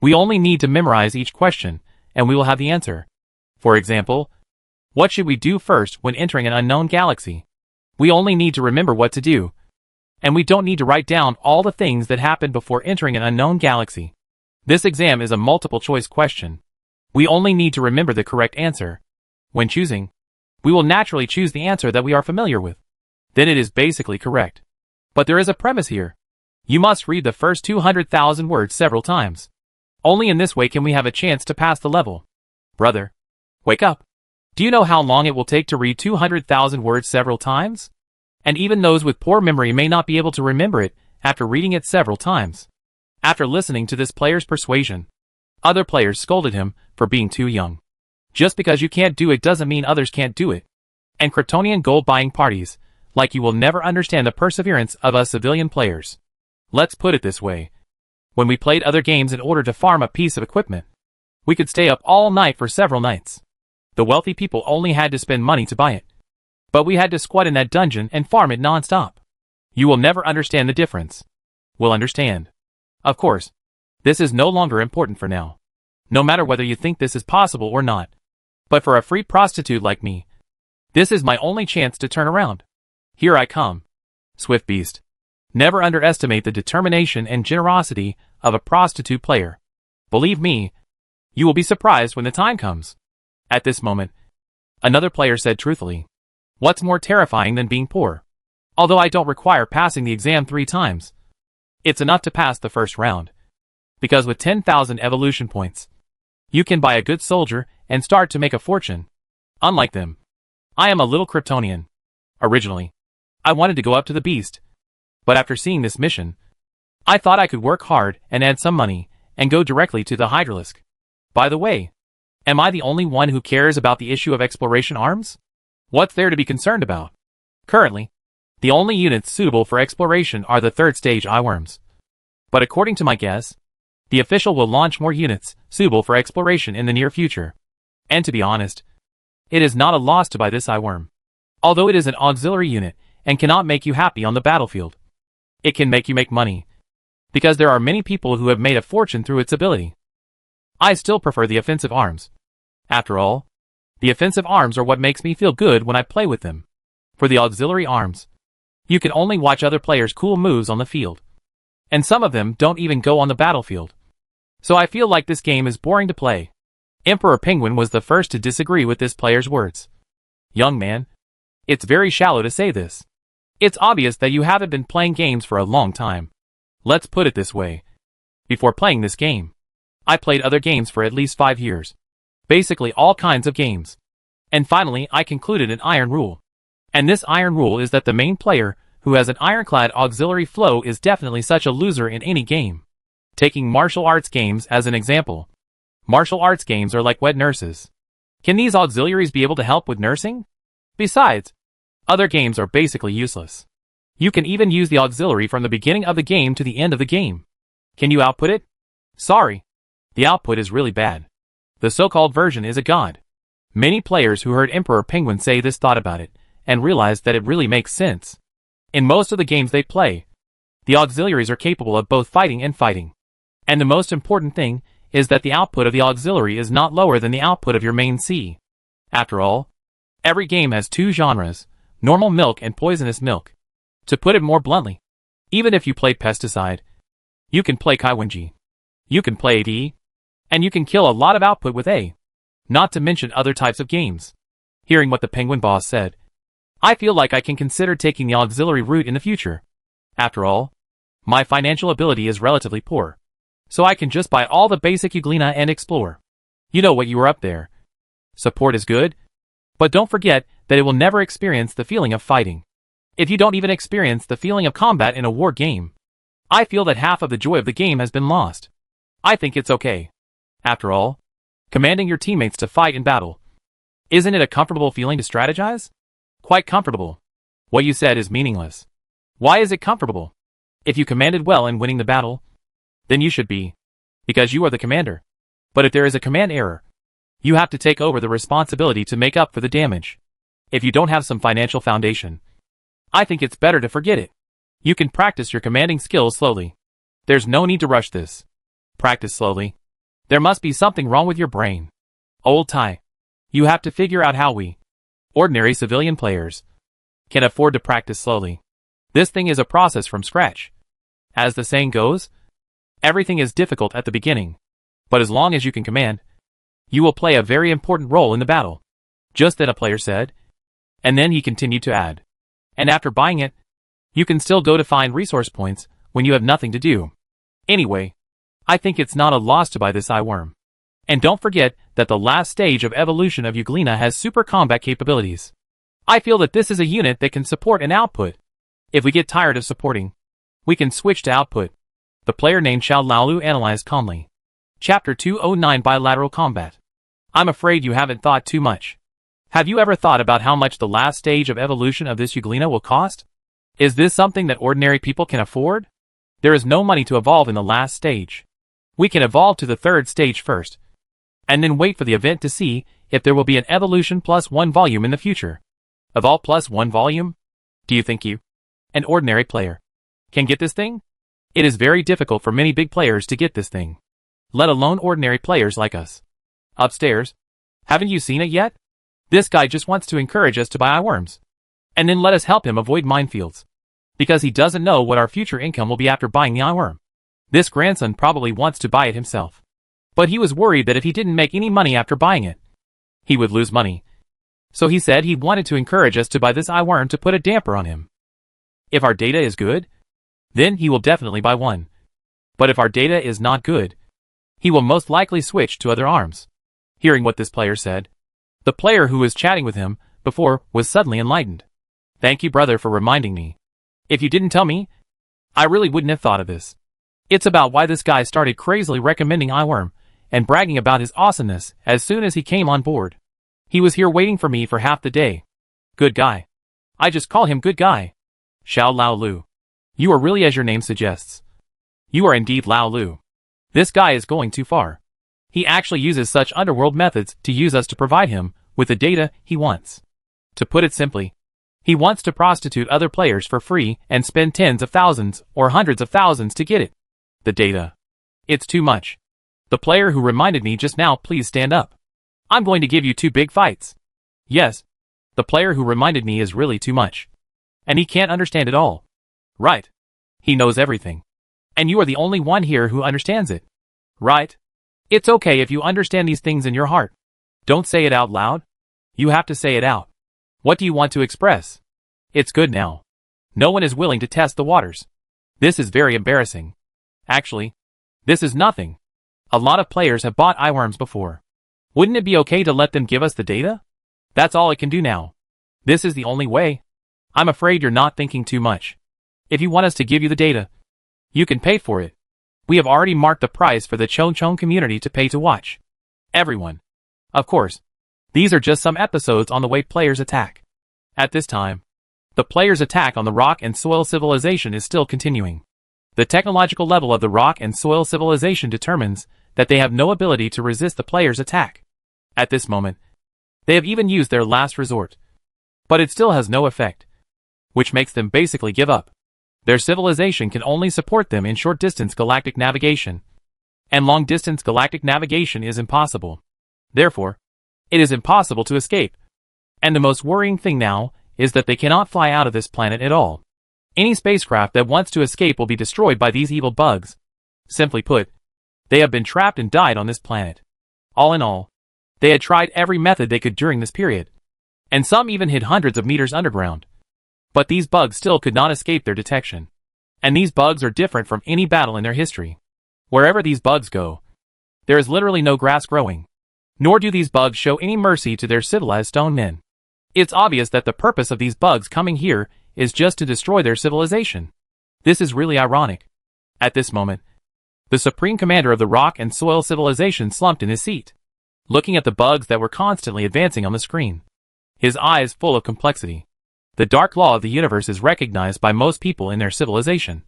We only need to memorize each question, and we will have the answer. For example, what should we do first when entering an unknown galaxy? We only need to remember what to do. And we don't need to write down all the things that happened before entering an unknown galaxy. This exam is a multiple choice question. We only need to remember the correct answer. When choosing, we will naturally choose the answer that we are familiar with. Then it is basically correct. But there is a premise here. You must read the first 200,000 words several times. Only in this way can we have a chance to pass the level. Brother, wake up. Do you know how long it will take to read 200,000 words several times? And even those with poor memory may not be able to remember it after reading it several times. After listening to this player's persuasion, other players scolded him for being too young. Just because you can't do it doesn't mean others can't do it. And Kryptonian gold buying parties, like you will never understand the perseverance of us civilian players. Let's put it this way. When we played other games in order to farm a piece of equipment, we could stay up all night for several nights. The wealthy people only had to spend money to buy it. But we had to squat in that dungeon and farm it non-stop. You will never understand the difference. We'll understand. Of course, this is no longer important for now. No matter whether you think this is possible or not. But for a free prostitute like me, this is my only chance to turn around. Here I come. Swift Beast. Never underestimate the determination and generosity of a prostitute player. Believe me, you will be surprised when the time comes. At this moment, another player said truthfully, what's more terrifying than being poor? Although I don't require passing the exam 3 times. It's enough to pass the first round. Because with 10,000 evolution points, you can buy a good soldier and start to make a fortune. Unlike them, I am a little Kryptonian. Originally, I wanted to go up to the beast. But after seeing this mission, I thought I could work hard and add some money and go directly to the Hydralisk. By the way, am I the only one who cares about the issue of exploration arms? What's there to be concerned about? Currently, the only units suitable for exploration are the 3rd stage eyeworms. But according to my guess, the official will launch more units suitable for exploration in the near future. And to be honest, it is not a loss to buy this eyeworm. Although it is an auxiliary unit and cannot make you happy on the battlefield, it can make you make money. Because there are many people who have made a fortune through its ability. I still prefer the offensive arms. After all, the offensive arms are what makes me feel good when I play with them. For the auxiliary arms, you can only watch other players' cool moves on the field. And some of them don't even go on the battlefield. So I feel like this game is boring to play. Emperor Penguin was the first to disagree with this player's words. Young man, it's very shallow to say this. It's obvious that you haven't been playing games for a long time. Let's put it this way. Before playing this game, I played other games for at least 5 years. Basically all kinds of games. And finally I concluded an iron rule. And this iron rule is that the main player, who has an ironclad auxiliary flow, is definitely such a loser in any game. Taking martial arts games as an example. Martial arts games are like wet nurses. Can these auxiliaries be able to help with nursing? Besides, other games are basically useless. You can even use the auxiliary from the beginning of the game to the end of the game. Can you output it? Sorry. The output is really bad. The so-called version is a god. Many players who heard Emperor Penguin say this thought about it, and realized that it really makes sense. In most of the games they play, the auxiliaries are capable of both fighting and fighting. And the most important thing is that the output of the auxiliary is not lower than the output of your main C. After all, every game has 2 genres, normal milk and poisonous milk. To put it more bluntly, even if you play pesticide, you can play Kaiwenji. You can play AD, and you can kill a lot of output with A. Not to mention other types of games. Hearing what the Penguin boss said, I feel like I can consider taking the auxiliary route in the future. After all, my financial ability is relatively poor. So I can just buy all the basic Euglena and explore. You know what, you are up there. Support is good, but don't forget that it will never experience the feeling of fighting. If you don't even experience the feeling of combat in a war game, I feel that half of the joy of the game has been lost. I think it's okay. After all, commanding your teammates to fight in battle. Isn't it a comfortable feeling to strategize? Quite comfortable. What you said is meaningless. Why is it comfortable? If you commanded well in winning the battle, then you should be. Because you are the commander. But if there is a command error, you have to take over the responsibility to make up for the damage. If you don't have some financial foundation, I think it's better to forget it. You can practice your commanding skills slowly. There's no need to rush this. Practice slowly. There must be something wrong with your brain. Old Tai. You have to figure out how we, ordinary civilian players, can afford to practice slowly. This thing is a process from scratch. As the saying goes, everything is difficult at the beginning, but as long as you can command, you will play a very important role in the battle. Just then a player said, and then he continued to add, and after buying it, you can still go to find resource points when you have nothing to do. Anyway, I think it's not a loss to buy this eyeworm. And don't forget that the last stage of evolution of Euglena has super combat capabilities. I feel that this is a unit that can support an output. If we get tired of supporting, we can switch to output. The player named Xiao Laolu analyzed calmly. Chapter 209 Bilateral Combat. I'm afraid you haven't thought too much. Have you ever thought about how much the last stage of evolution of this Euglena will cost? Is this something that ordinary people can afford? There is no money to evolve in the last stage. We can evolve to the third stage first, and then wait for the event to see if there will be an evolution plus 1 volume in the future. Evolve plus 1 volume? Do you think you, an ordinary player, can get this thing? It is very difficult for many big players to get this thing, let alone ordinary players like us. Upstairs, haven't you seen it yet? This guy just wants to encourage us to buy eyeworms, and then let us help him avoid minefields, because he doesn't know what our future income will be after buying the eyeworm. This grandson probably wants to buy it himself, but he was worried that if he didn't make any money after buying it, he would lose money. So he said he wanted to encourage us to buy this eyeworm to put a damper on him. If our data is good, then he will definitely buy one. But if our data is not good, he will most likely switch to other arms. Hearing what this player said, the player who was chatting with him before was suddenly enlightened. Thank you, brother, for reminding me. If you didn't tell me, I really wouldn't have thought of this. It's about why this guy started crazily recommending eyeworm and bragging about his awesomeness as soon as he came on board. He was here waiting for me for half the day. Good guy. I just call him good guy. Xiao Laolu. You are really as your name suggests. You are indeed Laolu. This guy is going too far. He actually uses such underworld methods to use us to provide him with the data he wants. To put it simply, he wants to prostitute other players for free and spend tens of thousands or hundreds of thousands to get it. The data. It's too much. The player who reminded me just now, please stand up. I'm going to give you 2 big fights. Yes, the player who reminded me is really too much. And he can't understand it all. Right. He knows everything. And you are the only one here who understands it. Right. It's okay if you understand these things in your heart. Don't say it out loud. You have to say it out. What do you want to express? It's good now. No one is willing to test the waters. This is very embarrassing. Actually, this is nothing. A lot of players have bought eyeworms before. Wouldn't it be okay to let them give us the data? That's all it can do now. This is the only way. I'm afraid you're not thinking too much. If you want us to give you the data, you can pay for it. We have already marked the price for the Chong Chong community to pay to watch. Everyone. Of course, these are just some episodes on the way players attack. At this time, the players' attack on the rock and soil civilization is still continuing. The technological level of the rock and soil civilization determines that they have no ability to resist the players' attack. At this moment, they have even used their last resort. But it still has no effect, which makes them basically give up. Their civilization can only support them in short-distance galactic navigation, and long-distance galactic navigation is impossible. Therefore, it is impossible to escape. And the most worrying thing now is that they cannot fly out of this planet at all. Any spacecraft that wants to escape will be destroyed by these evil bugs. Simply put, they have been trapped and died on this planet. All in all, they had tried every method they could during this period, and some even hid hundreds of meters underground. But these bugs still could not escape their detection. And these bugs are different from any battle in their history. Wherever these bugs go, there is literally no grass growing. Nor do these bugs show any mercy to their civilized stone men. It's obvious that the purpose of these bugs coming here is just to destroy their civilization. This is really ironic. At this moment, the supreme commander of the rock and soil civilization slumped in his seat, looking at the bugs that were constantly advancing on the screen. His eyes full of complexity. The dark law of the universe is recognized by most people in their civilization.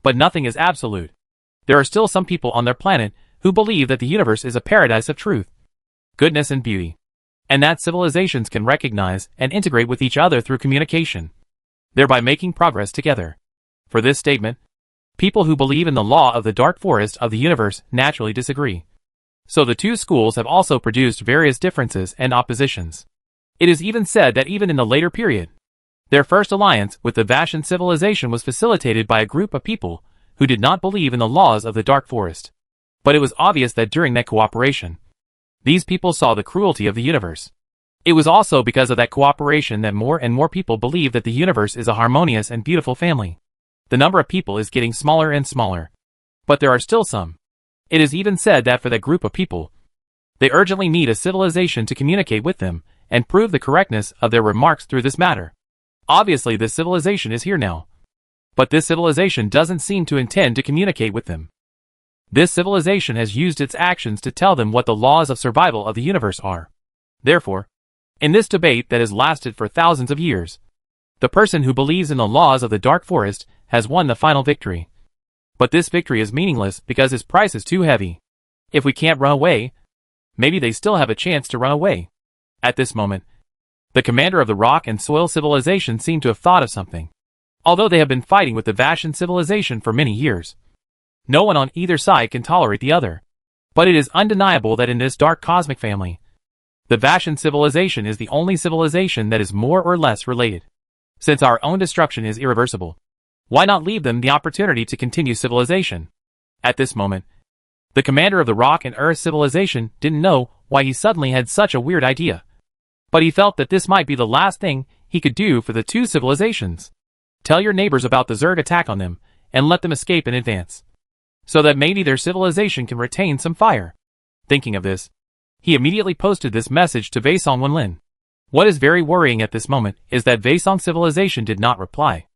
But nothing is absolute. There are still some people on their planet who believe that the universe is a paradise of truth, goodness and beauty, and that civilizations can recognize and integrate with each other through communication, thereby making progress together. For this statement, people who believe in the law of the dark forest of the universe naturally disagree. So the two schools have also produced various differences and oppositions. It is even said that even in the later period, Their first alliance with the Vashan civilization was facilitated by a group of people who did not believe in the laws of the Dark Forest. But it was obvious that during that cooperation, these people saw the cruelty of the universe. It was also because of that cooperation that more and more people believe that the universe is a harmonious and beautiful family. The number of people is getting smaller and smaller. But there are still some. It is even said that for that group of people, they urgently need a civilization to communicate with them and prove the correctness of their remarks through this matter. Obviously, this civilization is here now. But this civilization doesn't seem to intend to communicate with them. This civilization has used its actions to tell them what the laws of survival of the universe are. Therefore, in this debate that has lasted for thousands of years, the person who believes in the laws of the Dark Forest has won the final victory. But this victory is meaningless because his price is too heavy. If we can't run away, maybe they still have a chance to run away. At this moment, the commander of the Rock and Soil civilization seemed to have thought of something. Although they have been fighting with the Vashan civilization for many years, no one on either side can tolerate the other. But it is undeniable that in this dark cosmic family, the Vashan civilization is the only civilization that is more or less related. Since our own destruction is irreversible, why not leave them the opportunity to continue civilization? At this moment, the commander of the Rock and Earth civilization didn't know why he suddenly had such a weird idea. But he felt that this might be the last thing he could do for the two civilizations. Tell your neighbors about the Zerg attack on them, and let them escape in advance, so that maybe their civilization can retain some fire. Thinking of this, he immediately posted this message to Vaisong Wenlin. What is very worrying at this moment is that Vaisong civilization did not reply.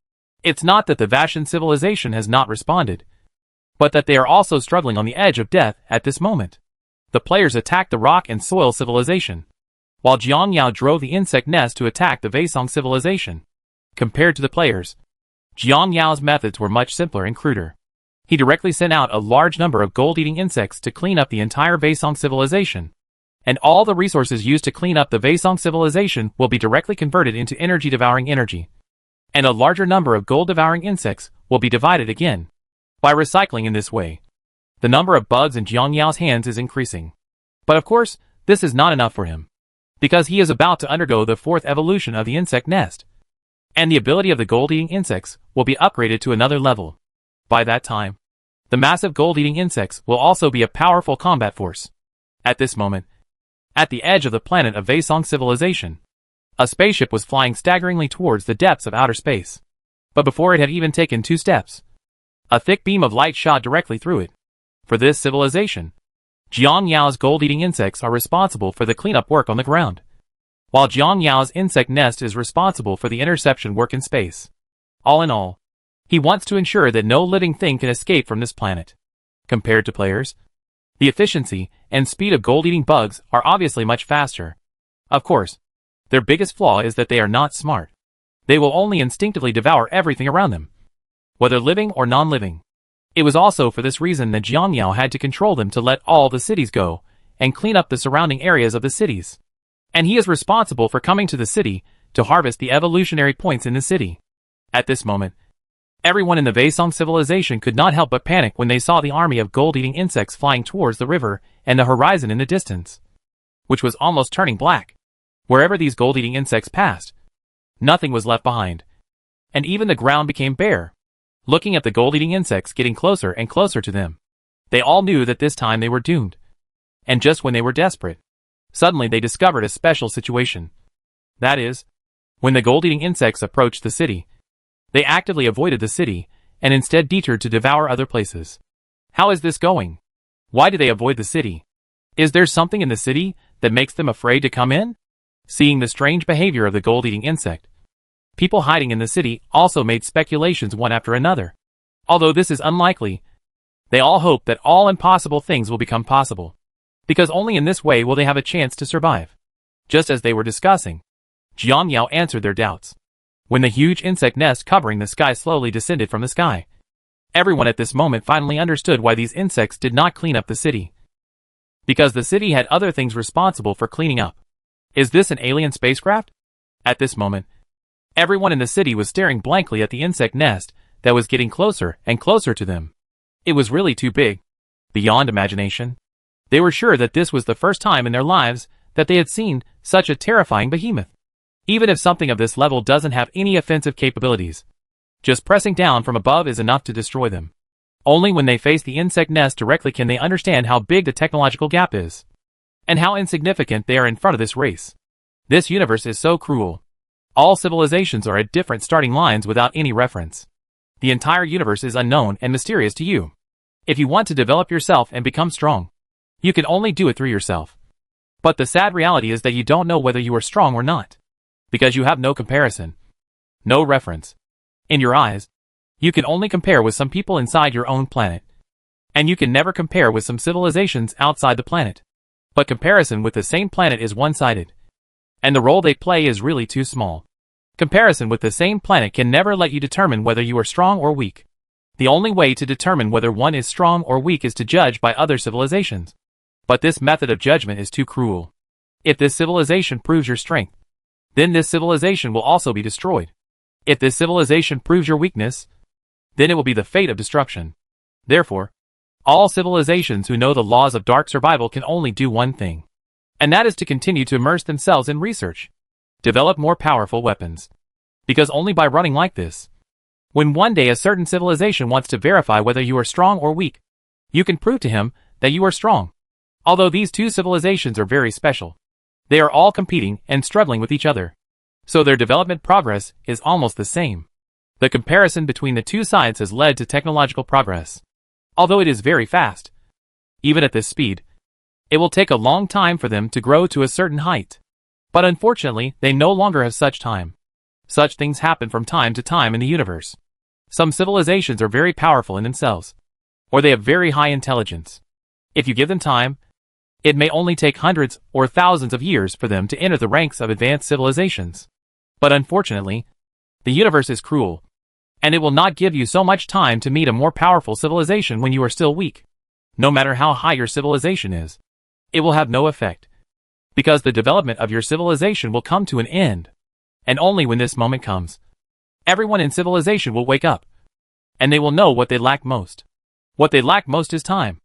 It's not that the Vashan civilization has not responded, but that they are also struggling on the edge of death at this moment. The players attacked the Rock and Soil civilization, while Jiang Yao drove the insect nest to attack the Vaisong civilization. Compared to the players, Jiang Yao's methods were much simpler and cruder. He directly sent out a large number of gold-eating insects to clean up the entire Vaisong civilization. And all the resources used to clean up the Vaisong civilization will be directly converted into energy-devouring energy. And a larger number of gold-devouring insects will be divided again. By recycling in this way, the number of bugs in Jiang Yao's hands is increasing. But of course, this is not enough for him, because he is about to undergo the fourth evolution of the insect nest. And the ability of the gold-eating insects will be upgraded to another level. By that time, the massive gold-eating insects will also be a powerful combat force. At this moment, at the edge of the planet of Vaisong civilization, a spaceship was flying staggeringly towards the depths of outer space. But before it had even taken 2 steps, a thick beam of light shot directly through it. For this civilization, Jiang Yao's gold-eating insects are responsible for the cleanup work on the ground, while Jiang Yao's insect nest is responsible for the interception work in space. All in all, he wants to ensure that no living thing can escape from this planet. Compared to players, the efficiency and speed of gold-eating bugs are obviously much faster. Of course, their biggest flaw is that they are not smart. They will only instinctively devour everything around them, whether living or non-living. It was also for this reason that Jiang Yao had to control them to let all the cities go and clean up the surrounding areas of the cities. And he is responsible for coming to the city to harvest the evolutionary points in the city. At this moment, everyone in the Vaisong civilization could not help but panic when they saw the army of gold-eating insects flying towards the river and the horizon in the distance, which was almost turning black. Wherever these gold-eating insects passed, nothing was left behind, and even the ground became bare. Looking at the gold-eating insects getting closer and closer to them, they all knew that this time they were doomed. And just when they were desperate, suddenly they discovered a special situation. That is, when the gold-eating insects approached the city, they actively avoided the city and instead detoured to devour other places. How is this going? Why do they avoid the city? Is there something in the city that makes them afraid to come in? Seeing the strange behavior of the gold-eating insect, people hiding in the city also made speculations one after another. Although this is unlikely, they all hope that all impossible things will become possible, because only in this way will they have a chance to survive. Just as they were discussing, Jiang Yao answered their doubts. When the huge insect nest covering the sky slowly descended from the sky, everyone at this moment finally understood why these insects did not clean up the city. Because the city had other things responsible for cleaning up. Is this an alien spacecraft? At this moment, everyone in the city was staring blankly at the insect nest that was getting closer and closer to them. It was really too big, beyond imagination. They were sure that this was the first time in their lives that they had seen such a terrifying behemoth. Even if something of this level doesn't have any offensive capabilities, just pressing down from above is enough to destroy them. Only when they face the insect nest directly can they understand how big the technological gap is, and how insignificant they are in front of this race. This universe is so cruel. All civilizations are at different starting lines without any reference. The entire universe is unknown and mysterious to you. If you want to develop yourself and become strong, you can only do it through yourself. But the sad reality is that you don't know whether you are strong or not, because you have no comparison, no reference. In your eyes, you can only compare with some people inside your own planet, and you can never compare with some civilizations outside the planet. But comparison with the same planet is one-sided, and the role they play is really too small. Comparison with the same planet can never let you determine whether you are strong or weak. The only way to determine whether one is strong or weak is to judge by other civilizations. But this method of judgment is too cruel. If this civilization proves your strength, then this civilization will also be destroyed. If this civilization proves your weakness, then it will be the fate of destruction. Therefore, all civilizations who know the laws of dark survival can only do one thing, and that is to continue to immerse themselves in research, develop more powerful weapons. Because only by running like this, when one day a certain civilization wants to verify whether you are strong or weak, you can prove to him that you are strong. Although these two civilizations are very special, they are all competing and struggling with each other, so their development progress is almost the same. The comparison between the two sides has led to technological progress. Although it is very fast, even at this speed, it will take a long time for them to grow to a certain height. But unfortunately, they no longer have such time. Such things happen from time to time in the universe. Some civilizations are very powerful in themselves, or they have very high intelligence. If you give them time, it may only take hundreds or thousands of years for them to enter the ranks of advanced civilizations. But unfortunately, the universe is cruel, and it will not give you so much time to meet a more powerful civilization when you are still weak. No matter how high your civilization is, it will have no effect, because the development of your civilization will come to an end. And only when this moment comes, everyone in civilization will wake up, and they will know what they lack most. What they lack most is time.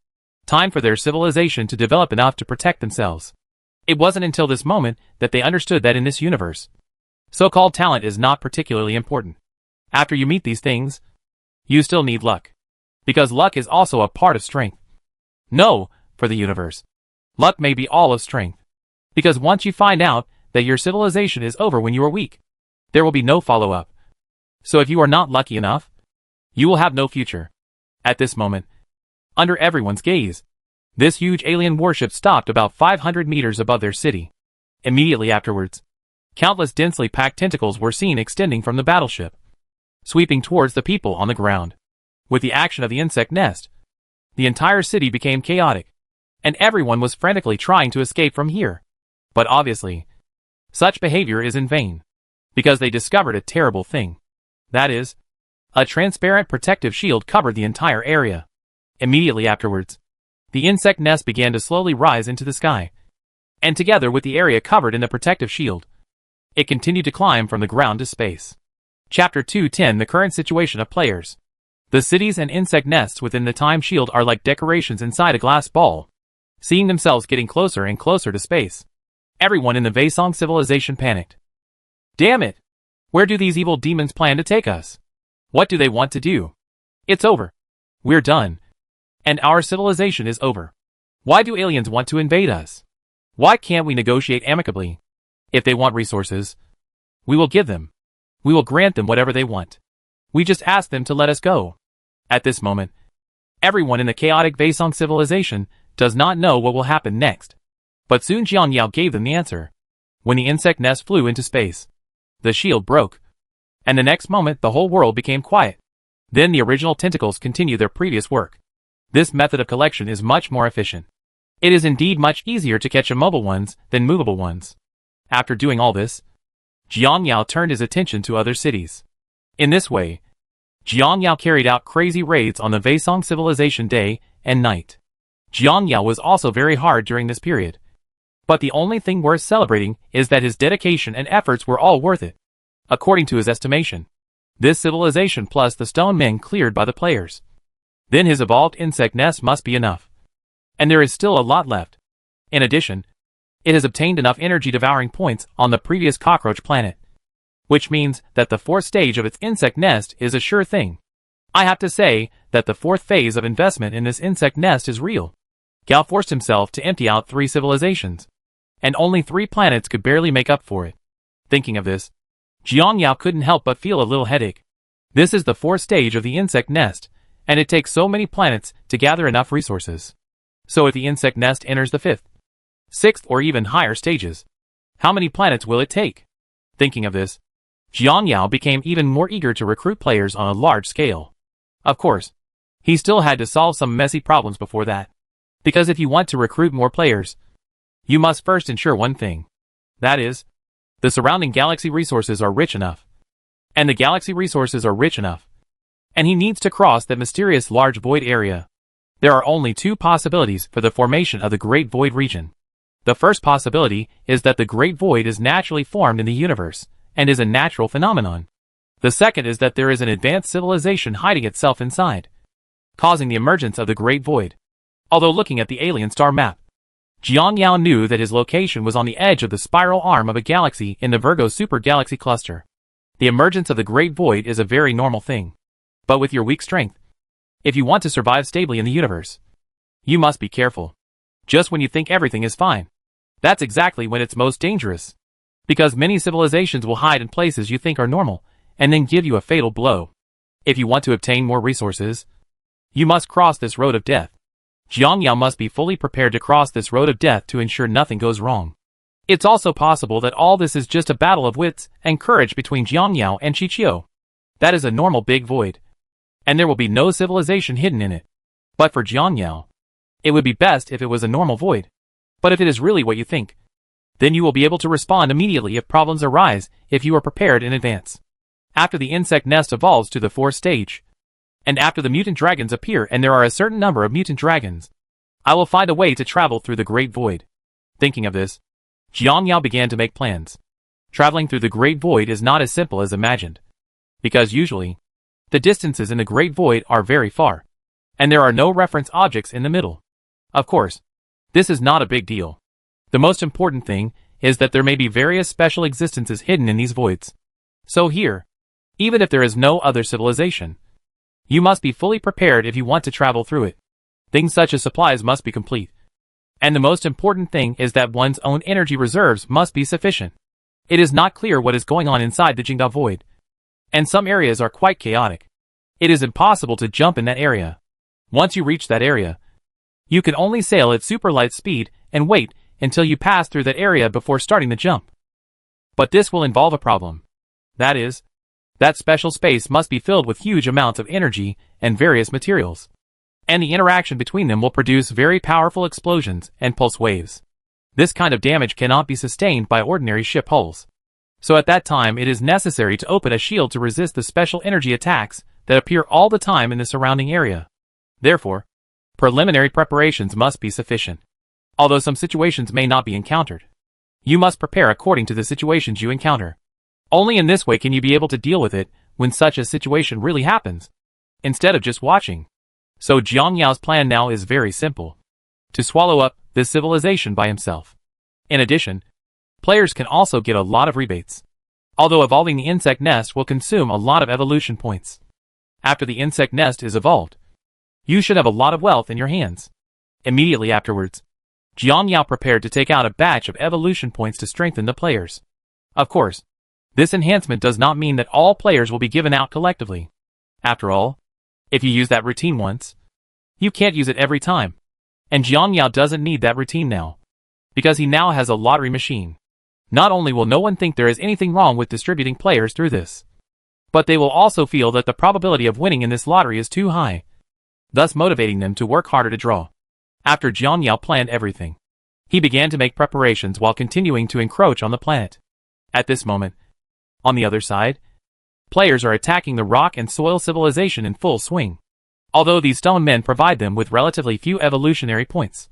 Time for their civilization to develop enough to protect themselves. It wasn't until this moment that they understood that in this universe, so-called talent is not particularly important. After you meet these things, you still need luck, because luck is also a part of strength. No, for the universe, luck may be all of strength, because once you find out that your civilization is over when you are weak, there will be no follow-up. So if you are not lucky enough, you will have no future. At this moment, under everyone's gaze, this huge alien warship stopped about 500 meters above their city. Immediately afterwards, countless densely packed tentacles were seen extending from the battleship, sweeping towards the people on the ground. With the action of the insect nest, the entire city became chaotic, and everyone was frantically trying to escape from here. But obviously, such behavior is in vain, because they discovered a terrible thing. That is, a transparent protective shield covered the entire area. Immediately afterwards, the insect nest began to slowly rise into the sky, and together with the area covered in the protective shield, it continued to climb from the ground to space. Chapter 2:10 The current situation of players. The cities and insect nests within the time shield are like decorations inside a glass ball, seeing themselves getting closer and closer to space. Everyone in the Vaisong civilization panicked. Damn it! Where do these evil demons plan to take us? What do they want to do? It's over. We're done. And our civilization is over. Why do aliens want to invade us? Why can't we negotiate amicably? If they want resources, we will give them. We will grant them whatever they want. We just ask them to let us go. At this moment, everyone in the chaotic Vaisong civilization does not know what will happen next. But soon Jiang Yao gave them the answer. When the insect nest flew into space, the shield broke, and the next moment the whole world became quiet. Then the original tentacles continue their previous work. This method of collection is much more efficient. It is indeed much easier to catch immobile ones than movable ones. After doing all this, Jiang Yao turned his attention to other cities. In this way, Jiang Yao carried out crazy raids on the Vaisong civilization day and night. Jiang Yao was also very hard during this period. But the only thing worth celebrating is that his dedication and efforts were all worth it. According to his estimation, this civilization plus the stone men cleared by the players, then his evolved insect nest must be enough. And there is still a lot left. In addition, It has obtained enough energy-devouring points on the previous cockroach planet, which means that the fourth stage of its insect nest is a sure thing. I have to say that the fourth phase of investment in this insect nest is real. Gao forced himself to empty out 3 civilizations, and only 3 planets could barely make up for it. Thinking of this, Jiang Yao couldn't help but feel a little headache. This is the 4th stage of the insect nest, and it takes so many planets to gather enough resources. So if the insect nest enters the 5th, 6th or even higher stages, how many planets will it take? Thinking of this, Jiang Yao became even more eager to recruit players on a large scale. Of course, he still had to solve some messy problems before that. Because if you want to recruit more players, you must first ensure one thing. That is, the surrounding galaxy resources are rich enough. And the galaxy resources are rich enough. And he needs to cross that mysterious large void area. There are only 2 possibilities for the formation of the Great Void region. The first possibility is that the Great Void is naturally formed in the universe, and is a natural phenomenon. The second is that there is an advanced civilization hiding itself inside, causing the emergence of the Great Void. Although looking at the alien star map, Jiang Yao knew that his location was on the edge of the spiral arm of a galaxy in the Virgo super galaxy cluster. The emergence of the Great Void is a very normal thing. But with your weak strength, if you want to survive stably in the universe, you must be careful. Just when you think everything is fine, that's exactly when it's most dangerous. Because many civilizations will hide in places you think are normal, and then give you a fatal blow. If you want to obtain more resources, you must cross this road of death. Jiang Yao must be fully prepared to cross this road of death to ensure nothing goes wrong. It's also possible that all this is just a battle of wits and courage between Jiang Yao and Qiqiu. That is a normal big void, and there will be no civilization hidden in it. But for Jiang Yao, it would be best if it was a normal void. But if it is really what you think, then you will be able to respond immediately if problems arise if you are prepared in advance. After the insect nest evolves to the 4th stage, and after the mutant dragons appear and there are a certain number of mutant dragons, I will find a way to travel through the Great Void. Thinking of this, Jiang Yao began to make plans. Traveling through the Great Void is not as simple as imagined. Because usually, the distances in the Great Void are very far, and there are no reference objects in the middle. Of course, this is not a big deal. The most important thing is that there may be various special existences hidden in these voids. So here, even if there is no other civilization, you must be fully prepared if you want to travel through it. Things such as supplies must be complete. And the most important thing is that one's own energy reserves must be sufficient. It is not clear what is going on inside the Jingda Void, and some areas are quite chaotic. It is impossible to jump in that area. Once you reach that area, you can only sail at super light speed and wait until you pass through that area before starting the jump. But this will involve a problem. That is, that special space must be filled with huge amounts of energy and various materials. And the interaction between them will produce very powerful explosions and pulse waves. This kind of damage cannot be sustained by ordinary ship hulls. So at that time it is necessary to open a shield to resist the special energy attacks that appear all the time in the surrounding area. Therefore, preliminary preparations must be sufficient. Although some situations may not be encountered, you must prepare according to the situations you encounter. Only in this way can you be able to deal with it when such a situation really happens, instead of just watching. So Jiang Yao's plan now is very simple: to swallow up this civilization by himself. In addition, players can also get a lot of rebates. Although evolving the insect nest will consume a lot of evolution points. After the insect nest is evolved, you should have a lot of wealth in your hands. Immediately afterwards, Jiang Yao prepared to take out a batch of evolution points to strengthen the players. Of course, this enhancement does not mean that all players will be given out collectively. After all, if you use that routine once, you can't use it every time. And Jiang Yao doesn't need that routine now, because he now has a lottery machine. Not only will no one think there is anything wrong with distributing players through this, but they will also feel that the probability of winning in this lottery is too high, thus motivating them to work harder to draw. After Jiang Yao planned everything, he began to make preparations while continuing to encroach on the planet. At this moment, on the other side, players are attacking the rock and soil civilization in full swing. Although these stone men provide them with relatively few evolutionary points.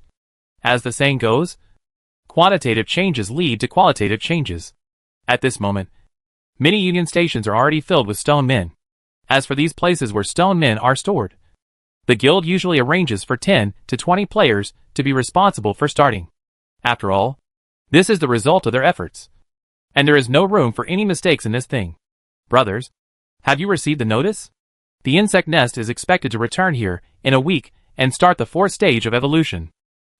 As the saying goes, quantitative changes lead to qualitative changes. At this moment, many union stations are already filled with stone men. As for these places where stone men are stored, the guild usually arranges for 10 to 20 players to be responsible for starting. After all, This is the result of their efforts. And there is no room for any mistakes in this thing. Brothers, have you received the notice? The insect nest is expected to return here in a week and start the 4th stage of evolution.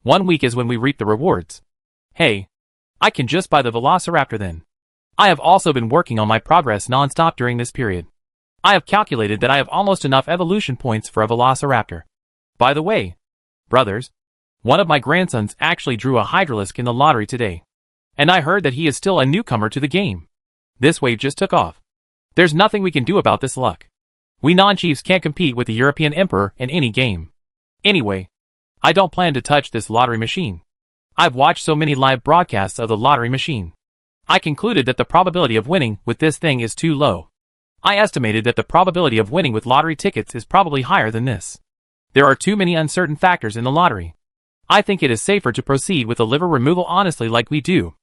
1 week is when we reap the rewards. Hey, I can just buy the Velociraptor then. I have also been working on my progress non-stop during this period. I have calculated that I have almost enough evolution points for a Velociraptor. By the way, brothers, one of my grandsons actually drew a Hydralisk in the lottery today. And I heard that he is still a newcomer to the game. This wave just took off. There's nothing we can do about this luck. We non-chiefs can't compete with the European Emperor in any game. Anyway, I don't plan to touch this lottery machine. I've watched so many live broadcasts of the lottery machine. I concluded that the probability of winning with this thing is too low. I estimated that the probability of winning with lottery tickets is probably higher than this. There are too many uncertain factors in the lottery. I think it is safer to proceed with the liver removal honestly like we do.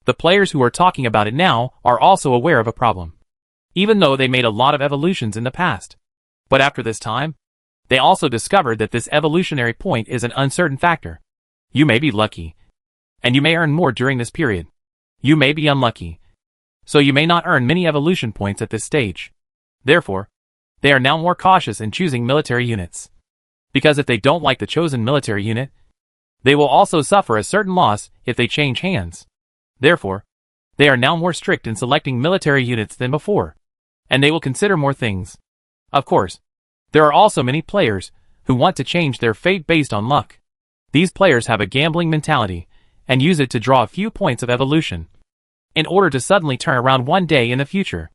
The players who are talking about it now are also aware of a problem. Even though they made a lot of evolutions in the past. But after this time, they also discovered that this evolutionary point is an uncertain factor. You may be lucky, and you may earn more during this period. You may be unlucky, so you may not earn many evolution points at this stage. Therefore, they are now more cautious in choosing military units. Because if they don't like the chosen military unit, they will also suffer a certain loss if they change hands. Therefore, they are now more strict in selecting military units than before, and they will consider more things. Of course, there are also many players who want to change their fate based on luck. These players have a gambling mentality and use it to draw a few points of evolution in order to suddenly turn around one day in the future.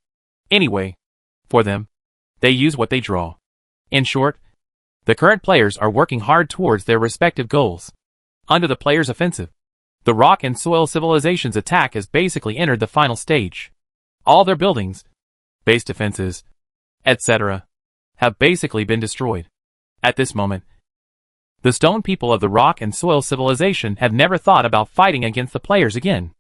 Anyway, for them, they use what they draw. In short, the current players are working hard towards their respective goals. Under the players' offensive, the rock and soil civilization's attack has basically entered the final stage. All their buildings, base defenses, etc., have basically been destroyed. At this moment, the stone people of the rock and soil civilization have never thought about fighting against the players again.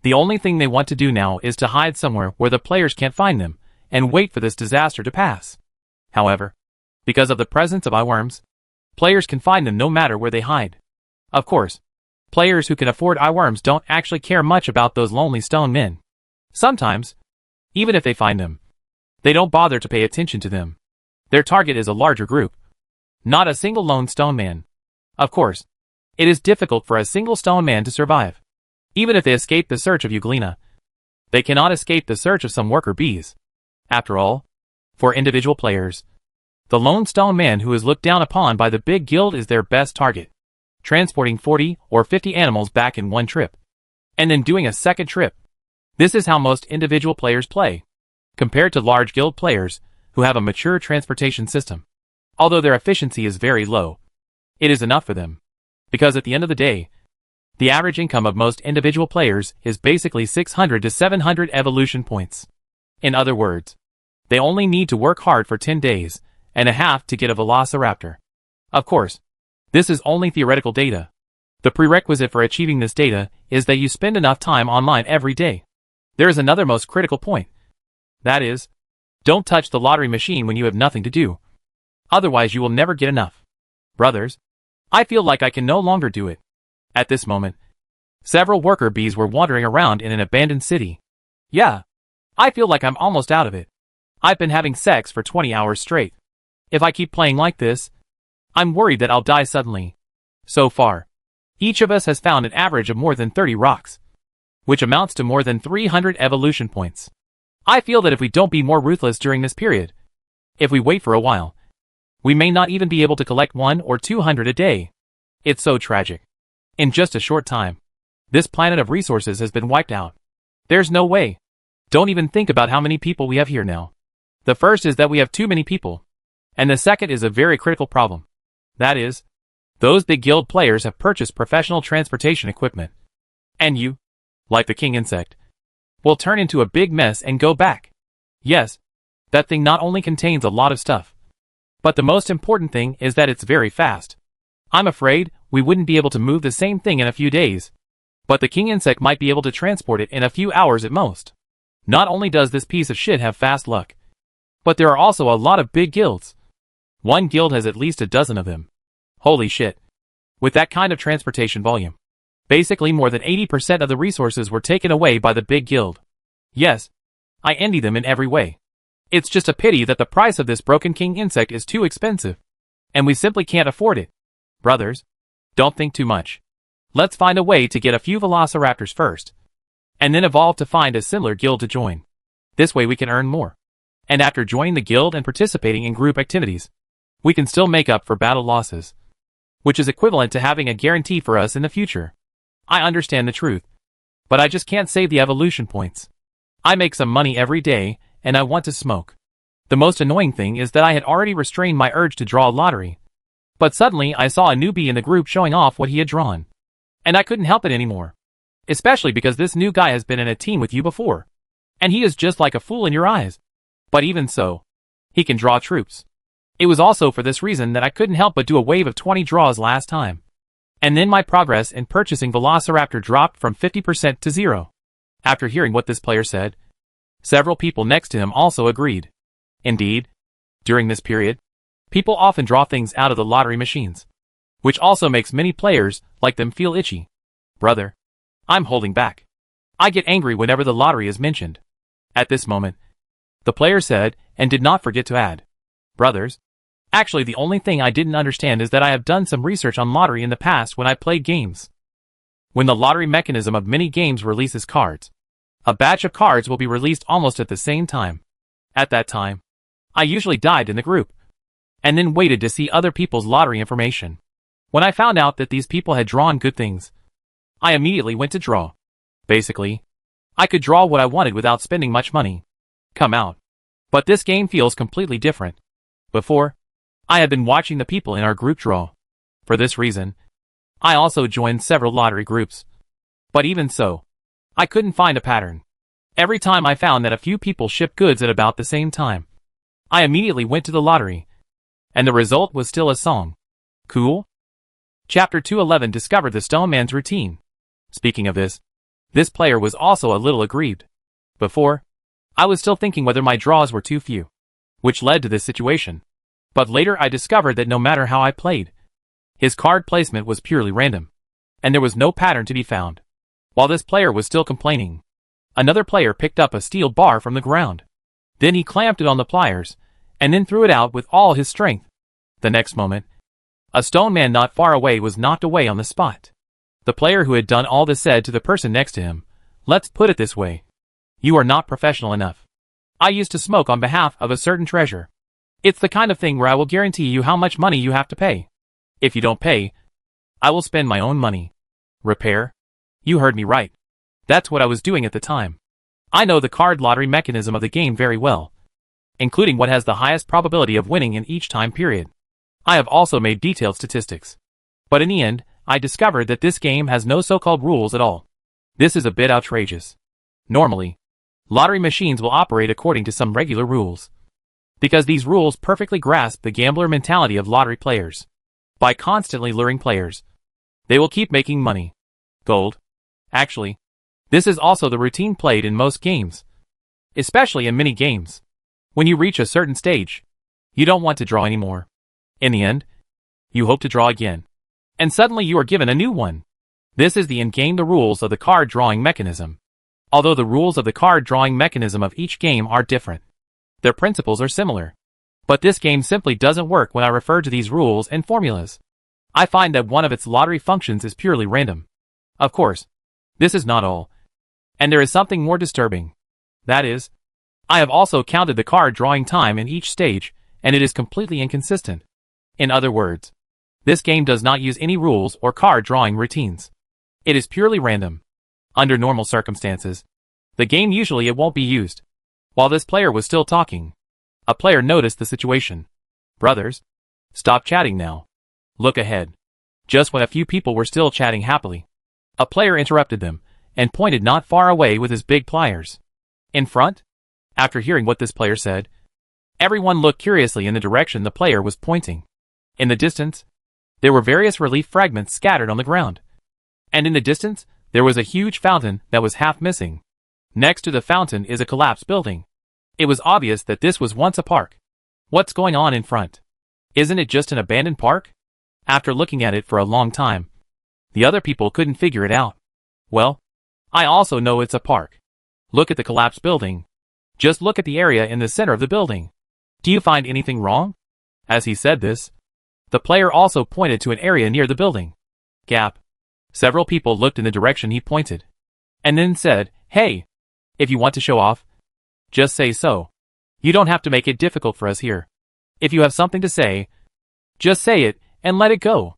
The only thing they want to do now is to hide somewhere where the players can't find them, and wait for this disaster to pass. However, because of the presence of eyeworms, players can find them no matter where they hide. Of course, players who can afford eyeworms don't actually care much about those lonely stone men. Sometimes, even if they find them, they don't bother to pay attention to them. Their target is a larger group, not a single lone stone man. Of course, it is difficult for a single stone man to survive. Even if they escape the search of Euglena, they cannot escape the search of some worker bees. After all, for individual players, the lone stone man who is looked down upon by the big guild is their best target, transporting 40 or 50 animals back in one trip, and then doing a second trip. This is how most individual players play, compared to large guild players who have a mature transportation system. Although their efficiency is very low, it is enough for them, because at the end of the day, the average income of most individual players is basically 600 to 700 evolution points. In other words, they only need to work hard for 10 days and a half to get a Velociraptor. Of course, this is only theoretical data. The prerequisite for achieving this data is that you spend enough time online every day. There is another most critical point. That is, don't touch the lottery machine when you have nothing to do. Otherwise you will never get enough. Brothers, I feel like I can no longer do it. At this moment, several worker bees were wandering around in an abandoned city. Yeah, I feel like I'm almost out of it. I've been having sex for 20 hours straight. If I keep playing like this, I'm worried that I'll die suddenly. So far, each of us has found an average of more than 30 rocks, which amounts to more than 300 evolution points. I feel that if we don't be more ruthless during this period, if we wait for a while, we may not even be able to collect 100 or 200 a day. It's so tragic. In just a short time, this planet of resources has been wiped out. There's no way. Don't even think about how many people we have here now. The first is that we have too many people. And the second is a very critical problem. That is, those big guild players have purchased professional transportation equipment. And you, like the king insect, will turn into a big mess and go back. Yes, that thing not only contains a lot of stuff, but the most important thing is that it's very fast. I'm afraid we wouldn't be able to move the same thing in a few days, but the king insect might be able to transport it in a few hours at most. Not only does this piece of shit have fast luck, but there are also a lot of big guilds. One guild has at least a dozen of them. Holy shit. With that kind of transportation volume, Basically more than 80% of the resources were taken away by the big guild. Yes, I envy them in every way. It's just a pity that the price of this broken king insect is too expensive. And we simply can't afford it. Brothers, don't think too much. Let's find a way to get a few velociraptors first. And then evolve to find a similar guild to join. This way we can earn more. And after joining the guild and participating in group activities, we can still make up for battle losses. Which is equivalent to having a guarantee for us in the future. I understand the truth. But I just can't save the evolution points. I make some money every day, and I want to smoke. The most annoying thing is that I had already restrained my urge to draw a lottery. But suddenly I saw a newbie in the group showing off what he had drawn. And I couldn't help it anymore. Especially because this new guy has been in a team with you before. And he is just like a fool in your eyes. But even so, he can draw troops. It was also for this reason that I couldn't help but do a wave of 20 draws last time. And then my progress in purchasing Velociraptor dropped from 50% to 0. After hearing what this player said, several people next to him also agreed. Indeed, during this period, people often draw things out of the lottery machines. Which also makes many players like them feel itchy. Brother, I'm holding back. I get angry whenever the lottery is mentioned. At this moment, the player said, and did not forget to add, brothers, actually the only thing I didn't understand is that I have done some research on lottery in the past when I played games. When the lottery mechanism of many games releases cards, a batch of cards will be released almost at the same time. At that time, I usually dived in the group, and then waited to see other people's lottery information. When I found out that these people had drawn good things, I immediately went to draw. Basically, I could draw what I wanted without spending much money. Come out. But this game feels completely different. Before, I had been watching the people in our group draw. For this reason, I also joined several lottery groups. But even so, I couldn't find a pattern. Every time I found that a few people shipped goods at about the same time, I immediately went to the lottery. And the result was still a song. Cool? Chapter 211 discovered the Stone Man's routine. Speaking of this player was also a little aggrieved. Before, I was still thinking whether my draws were too few, which led to this situation. But later I discovered that no matter how I played, his card placement was purely random, and there was no pattern to be found. While this player was still complaining, another player picked up a steel bar from the ground. Then he clamped it on the pliers, and then threw it out with all his strength. The next moment, a stone man not far away was knocked away on the spot. The player who had done all this said to the person next to him, "Let's put it this way. You are not professional enough. I used to smoke on behalf of a certain treasure. It's the kind of thing where I will guarantee you how much money you have to pay. If you don't pay, I will spend my own money." Repair? You heard me right. That's what I was doing at the time. I know the card lottery mechanism of the game very well, including what has the highest probability of winning in each time period. I have also made detailed statistics. But in the end, I discovered that this game has no so-called rules at all. This is a bit outrageous. Normally, lottery machines will operate according to some regular rules, because these rules perfectly grasp the gambler mentality of lottery players. By constantly luring players, they will keep making money. Gold. Actually, this is also the routine played in most games, especially in mini games. When you reach a certain stage, you don't want to draw anymore. In the end, you hope to draw again, and suddenly you are given a new one. This is the in-game the rules of the card drawing mechanism. Although the rules of the card drawing mechanism of each game are different, their principles are similar. But this game simply doesn't work when I refer to these rules and formulas. I find that one of its lottery functions is purely random. Of course, this is not all. And there is something more disturbing. That is, I have also counted the card drawing time in each stage, and it is completely inconsistent. In other words, this game does not use any rules or card drawing routines. It is purely random. Under normal circumstances, the game usually it won't be used. While this player was still talking, a player noticed the situation. Brothers, stop chatting now. Look ahead. Just when a few people were still chatting happily, a player interrupted them, and pointed not far away with his big pliers. In front? After hearing what this player said, everyone looked curiously in the direction the player was pointing. In the distance, there were various relief fragments scattered on the ground. And in the distance, there was a huge fountain that was half missing. Next to the fountain is a collapsed building. It was obvious that this was once a park. What's going on in front? Isn't it just an abandoned park? After looking at it for a long time, The other people couldn't figure it out. Well, I also know it's a park. Look at the collapsed building. Just look at the area in the center of the building. Do you find anything wrong? As he said this, the player also pointed to an area near the building. Gap. Several people looked in the direction he pointed. And then said, "Hey, if you want to show off, just say so. You don't have to make it difficult for us here. If you have something to say, just say it and let it go."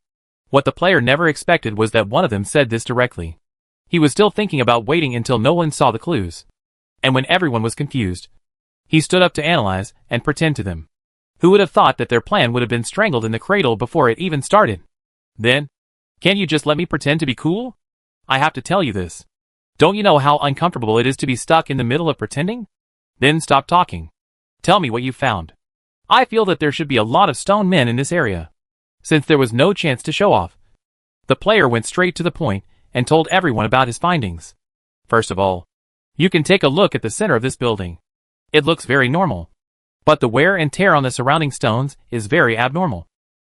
What the player never expected was that one of them said this directly. He was still thinking about waiting until no one saw the clues. And when everyone was confused, he stood up to analyze and pretend to them. Who would have thought that their plan would have been strangled in the cradle before it even started? Then, can't you just let me pretend to be cool? I have to tell you this. Don't you know how uncomfortable it is to be stuck in the middle of pretending? Then stop talking. Tell me what you found. I feel that there should be a lot of stone men in this area. Since there was no chance to show off, the player went straight to the point and told everyone about his findings. First of all, you can take a look at the center of this building. It looks very normal. But the wear and tear on the surrounding stones is very abnormal.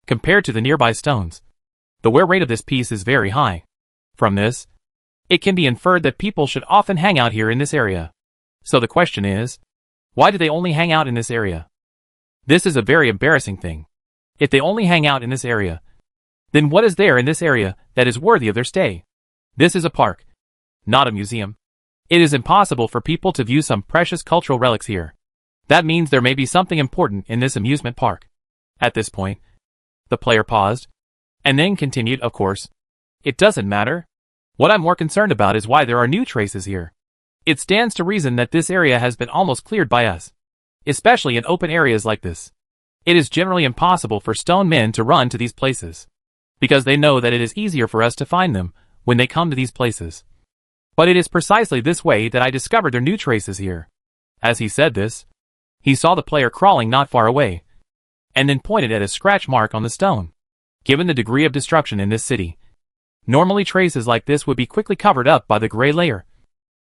Compared to the nearby stones, the wear rate of this piece is very high. From this, it can be inferred that people should often hang out here in this area. So the question is, why do they only hang out in this area? This is a very embarrassing thing. If they only hang out in this area, then what is there in this area that is worthy of their stay? This is a park, not a museum. It is impossible for people to view some precious cultural relics here. That means there may be something important in this amusement park. At this point, the player paused, and then continued, "Of course, it doesn't matter. What I'm more concerned about is why there are new traces here. It stands to reason that this area has been almost cleared by us, especially in open areas like this. It is generally impossible for stone men to run to these places, because they know that it is easier for us to find them when they come to these places. But it is precisely this way that I discovered their new traces here." As he said this, he saw the player crawling not far away, and then pointed at a scratch mark on the stone. Given the degree of destruction in this city, normally traces like this would be quickly covered up by the gray layer.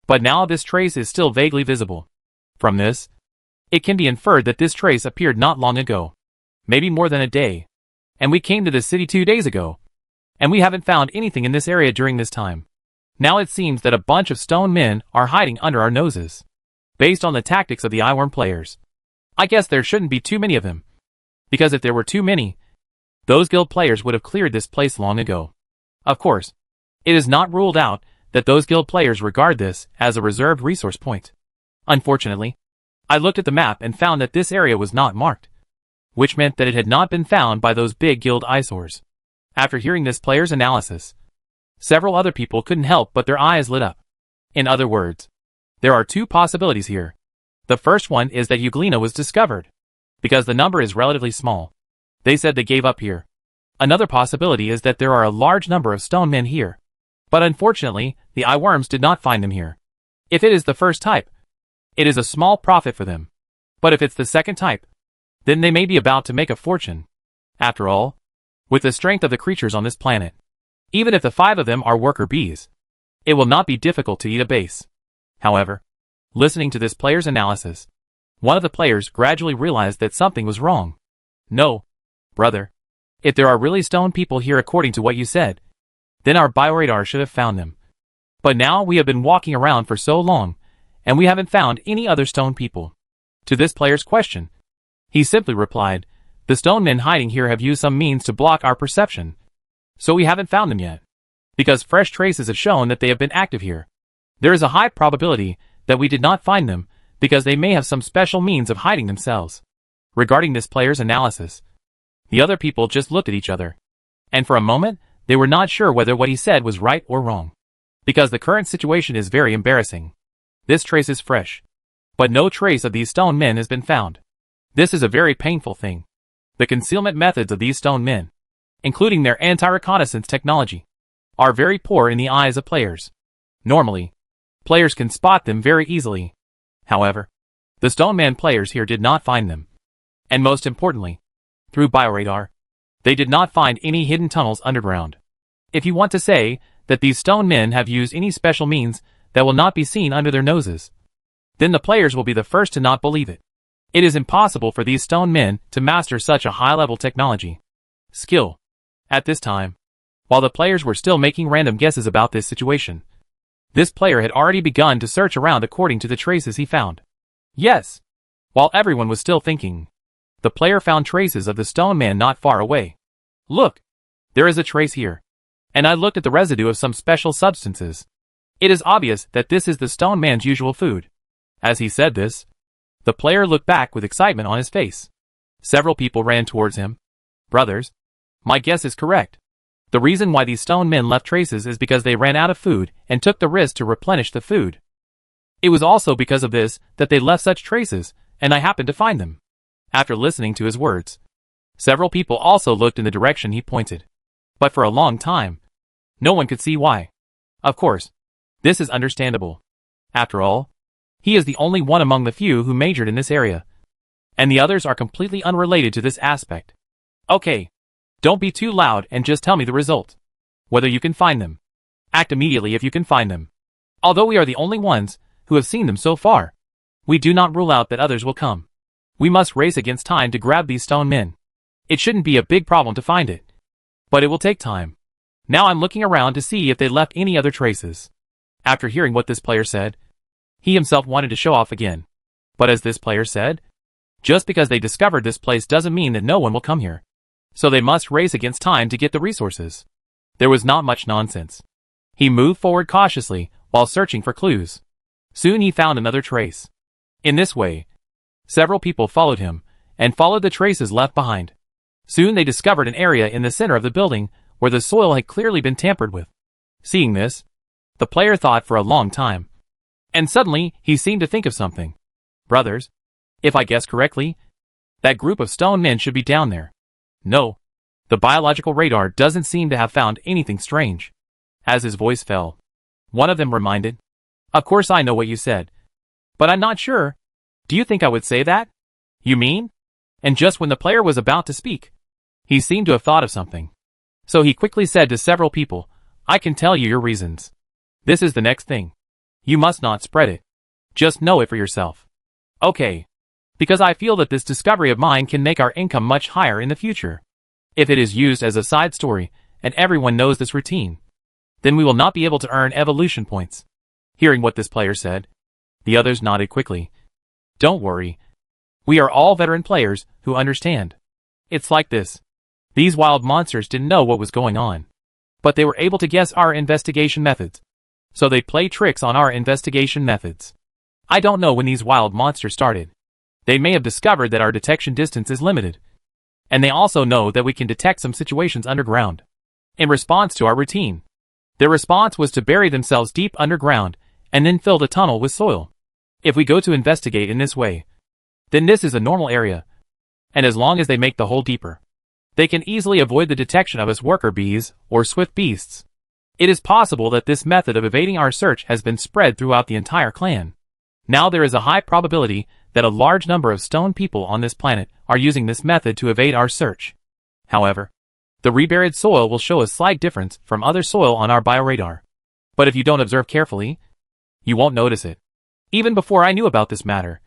But now this trace is still vaguely visible. From this, it can be inferred that this trace appeared not long ago, maybe more than a day, and we came to this city 2 days ago, and we haven't found anything in this area during this time. Now it seems that a bunch of stone men are hiding under our noses. Based on the tactics of the Eyeworm players, I guess there shouldn't be too many of them, because if there were too many, those guild players would have cleared this place long ago. Of course, it is not ruled out that those guild players regard this as a reserved resource point. Unfortunately, I looked at the map and found that this area was not marked, which meant that it had not been found by those big guild eyesores. After hearing this player's analysis, several other people couldn't help but their eyes lit up. In other words, there are two possibilities here. The first one is that Euglena was discovered, because the number is relatively small. They said they gave up here. Another possibility is that there are a large number of stone men here, but unfortunately, the Eyeworms did not find them here. If it is the first type, it is a small profit for them. But if it's the second type, then they may be about to make a fortune. After all, with the strength of the creatures on this planet, even if the 5 of them are worker bees, it will not be difficult to eat a base. However, listening to this player's analysis, one of the players gradually realized that something was wrong. "No, brother. If there are really stone people here according to what you said, then our bioradar should have found them. But now we have been walking around for so long, and we haven't found any other stone people." To this player's question, he simply replied, "The stone men hiding here have used some means to block our perception, so we haven't found them yet. Because fresh traces have shown that they have been active here, there is a high probability that we did not find them because they may have some special means of hiding themselves." Regarding this player's analysis, the other people just looked at each other, and for a moment, they were not sure whether what he said was right or wrong, because the current situation is very embarrassing. This trace is fresh, but no trace of these stone men has been found. This is a very painful thing. The concealment methods of these stone men, including their anti-reconnaissance technology, are very poor in the eyes of players. Normally, players can spot them very easily. However, the stone man players here did not find them. And most importantly, through bioradar, they did not find any hidden tunnels underground. If you want to say that these stone men have used any special means that will not be seen under their noses, then the players will be the first to not believe it. It is impossible for these stone men to master such a high-level technology. Skill. At this time, While the players were still making random guesses about this situation, this player had already begun to search around according to the traces he found. Yes. While everyone was still thinking, the player found traces of the stone man not far away. Look! There is a trace here. And I looked at the residue of some special substances. It is obvious that this is the stone man's usual food. As he said this, the player looked back with excitement on his face. Several people ran towards him. Brothers, my guess is correct. The reason why these stone men left traces is because they ran out of food and took the risk to replenish the food. It was also because of this that they left such traces, and I happened to find them. After listening to his words, several people also looked in the direction he pointed. But for a long time, no one could see why. Of course, this is understandable. After all, he is the only one among the few who majored in this area, and the others are completely unrelated to this aspect. Okay, don't be too loud and just tell me the result. Whether you can find them. Act immediately if you can find them. Although we are the only ones who have seen them so far, we do not rule out that others will come. We must race against time to grab these stone men. It shouldn't be a big problem to find it. But it will take time. Now I'm looking around to see if they left any other traces. After hearing what this player said, he himself wanted to show off again. But as this player said, just because they discovered this place doesn't mean that no one will come here. So they must race against time to get the resources. There was not much nonsense. He moved forward cautiously while searching for clues. Soon he found another trace. In this way, several people followed him and followed the traces left behind. Soon they discovered an area in the center of the building where the soil had clearly been tampered with. Seeing this, the player thought for a long time. And suddenly, he seemed to think of something. Brothers, if I guess correctly, that group of stone men should be down there. No, the biological radar doesn't seem to have found anything strange. As his voice fell, one of them reminded, "Of course I know what you said. But I'm not sure. Do you think I would say that? You mean?" And just when the player was about to speak, he seemed to have thought of something. So he quickly said to several people, "I can tell you your reasons. This is the next thing. You must not spread it. Just know it for yourself. Okay. Because I feel that this discovery of mine can make our income much higher in the future. If it is used as a side story, and everyone knows this routine, then we will not be able to earn evolution points." Hearing what this player said, the others nodded quickly. Don't worry. We are all veteran players who understand. It's like this. These wild monsters didn't know what was going on, but they were able to guess our investigation methods. So they play tricks on our investigation methods. I don't know when these wild monsters started. They may have discovered that our detection distance is limited. And they also know that we can detect some situations underground. In response to our routine, their response was to bury themselves deep underground and then fill the tunnel with soil. If we go to investigate in this way, then this is a normal area. And as long as they make the hole deeper, they can easily avoid the detection of us worker bees or swift beasts. It is possible that this method of evading our search has been spread throughout the entire clan. Now there is a high probability that a large number of stone people on this planet are using this method to evade our search. However, the reburied soil will show a slight difference from other soil on our bioradar. But if you don't observe carefully, you won't notice it. Even before I knew about this matter,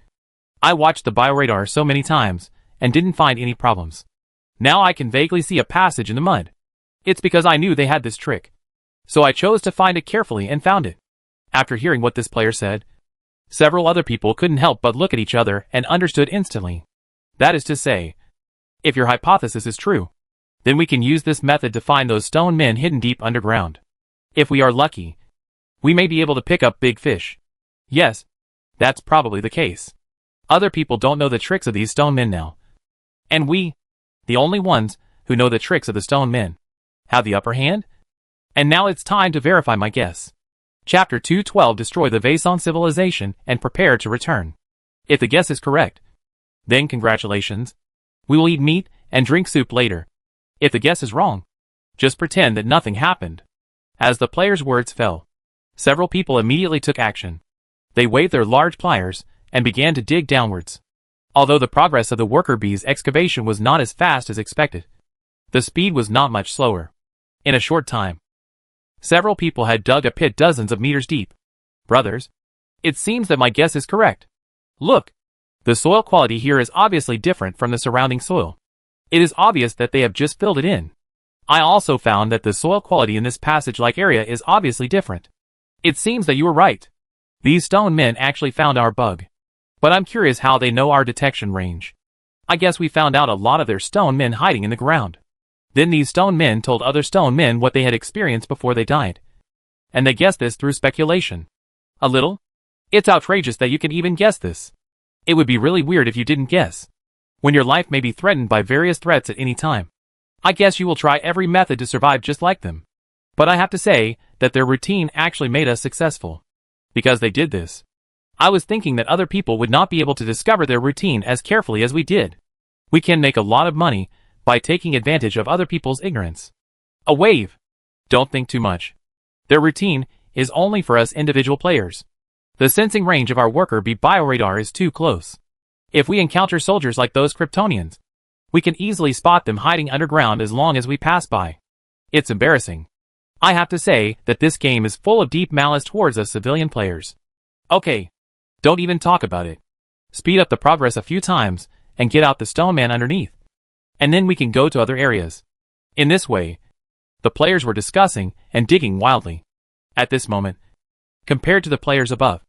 I watched the bioradar so many times and didn't find any problems. Now I can vaguely see a passage in the mud. It's because I knew they had this trick. So I chose to find it carefully and found it. After hearing what this player said, several other people couldn't help but look at each other and understood instantly. That is to say, if your hypothesis is true, then we can use this method to find those stone men hidden deep underground. If we are lucky, we may be able to pick up big fish. Yes, that's probably the case. Other people don't know the tricks of these stone men now. And we, the only ones who know the tricks of the stone men, have the upper hand? And now it's time to verify my guess. Chapter 2:12 Destroy the Vaison civilization and prepare to return. If the guess is correct, then congratulations. We will eat meat and drink soup later. If the guess is wrong, just pretend that nothing happened. As the player's words fell, several people immediately took action. They waved their large pliers and began to dig downwards. Although the progress of the worker bees' excavation was not as fast as expected, the speed was not much slower. In a short time, several people had dug a pit dozens of meters deep. Brothers, it seems that my guess is correct. Look, the soil quality here is obviously different from the surrounding soil. It is obvious that they have just filled it in. I also found that the soil quality in this passage-like area is obviously different. It seems that you were right. These stone men actually found our bug. But I'm curious how they know our detection range. I guess we found out a lot of their stone men hiding in the ground. Then these stone men told other stone men what they had experienced before they died. And they guessed this through speculation. A little? It's outrageous that you can even guess this. It would be really weird if you didn't guess. When your life may be threatened by various threats at any time. I guess you will try every method to survive just like them. But I have to say that their routine actually made us successful. Because they did this. I was thinking that other people would not be able to discover their routine as carefully as we did. We can make a lot of money by taking advantage of other people's ignorance. A wave. Don't think too much. Their routine is only for us individual players. The sensing range of our worker bee bioradar is too close. If we encounter soldiers like those Kryptonians, we can easily spot them hiding underground as long as we pass by. It's embarrassing. I have to say that this game is full of deep malice towards us civilian players. Okay. Don't even talk about it. Speed up the progress a few times and get out the stone man underneath. And then we can go to other areas. In this way, the players were discussing and digging wildly. At this moment, compared to the players above,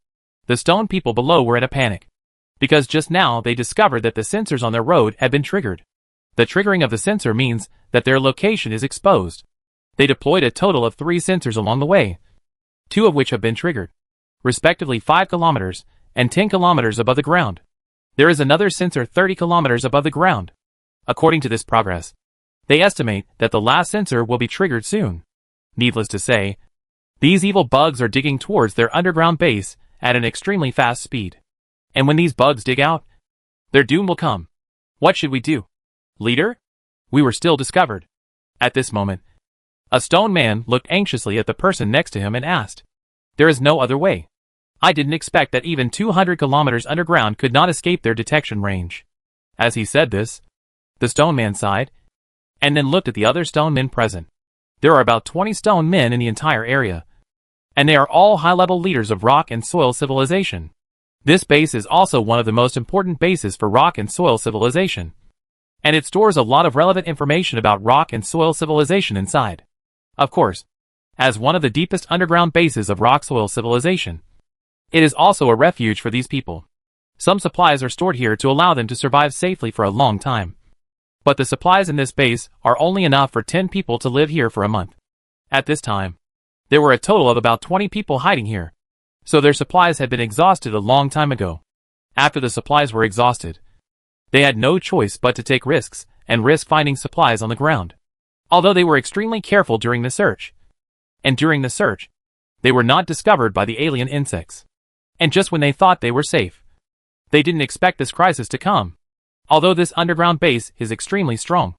the stone people below were in a panic. Because just now they discovered that the sensors on their road had been triggered. The triggering of the sensor means that their location is exposed. They deployed a total of 3 sensors along the way, 2 of which have been triggered, respectively 5 kilometers and 10 kilometers above the ground. There is another sensor 30 kilometers above the ground. According to this progress, they estimate that the last sensor will be triggered soon. Needless to say, these evil bugs are digging towards their underground base at an extremely fast speed. And when these bugs dig out, their doom will come. What should we do? Leader? We were still discovered. At this moment, a stone man looked anxiously at the person next to him and asked, "There is no other way. I didn't expect that even 200 kilometers underground could not escape their detection range." As he said this, the stone man sighed, and then looked at the other stone men present. There are about 20 stone men in the entire area, and they are all high-level leaders of rock and soil civilization. This base is also one of the most important bases for rock and soil civilization, and it stores a lot of relevant information about rock and soil civilization inside. Of course, as one of the deepest underground bases of rock-soil civilization, it is also a refuge for these people. Some supplies are stored here to allow them to survive safely for a long time. But the supplies in this base are only enough for 10 people to live here for a month. At this time, there were a total of about 20 people hiding here, so their supplies had been exhausted a long time ago. After the supplies were exhausted, they had no choice but to take risks and risk finding supplies on the ground. Although they were extremely careful during the search. And during the search, they were not discovered by the alien insects. And just when they thought they were safe, they didn't expect this crisis to come. Although this underground base is extremely strong,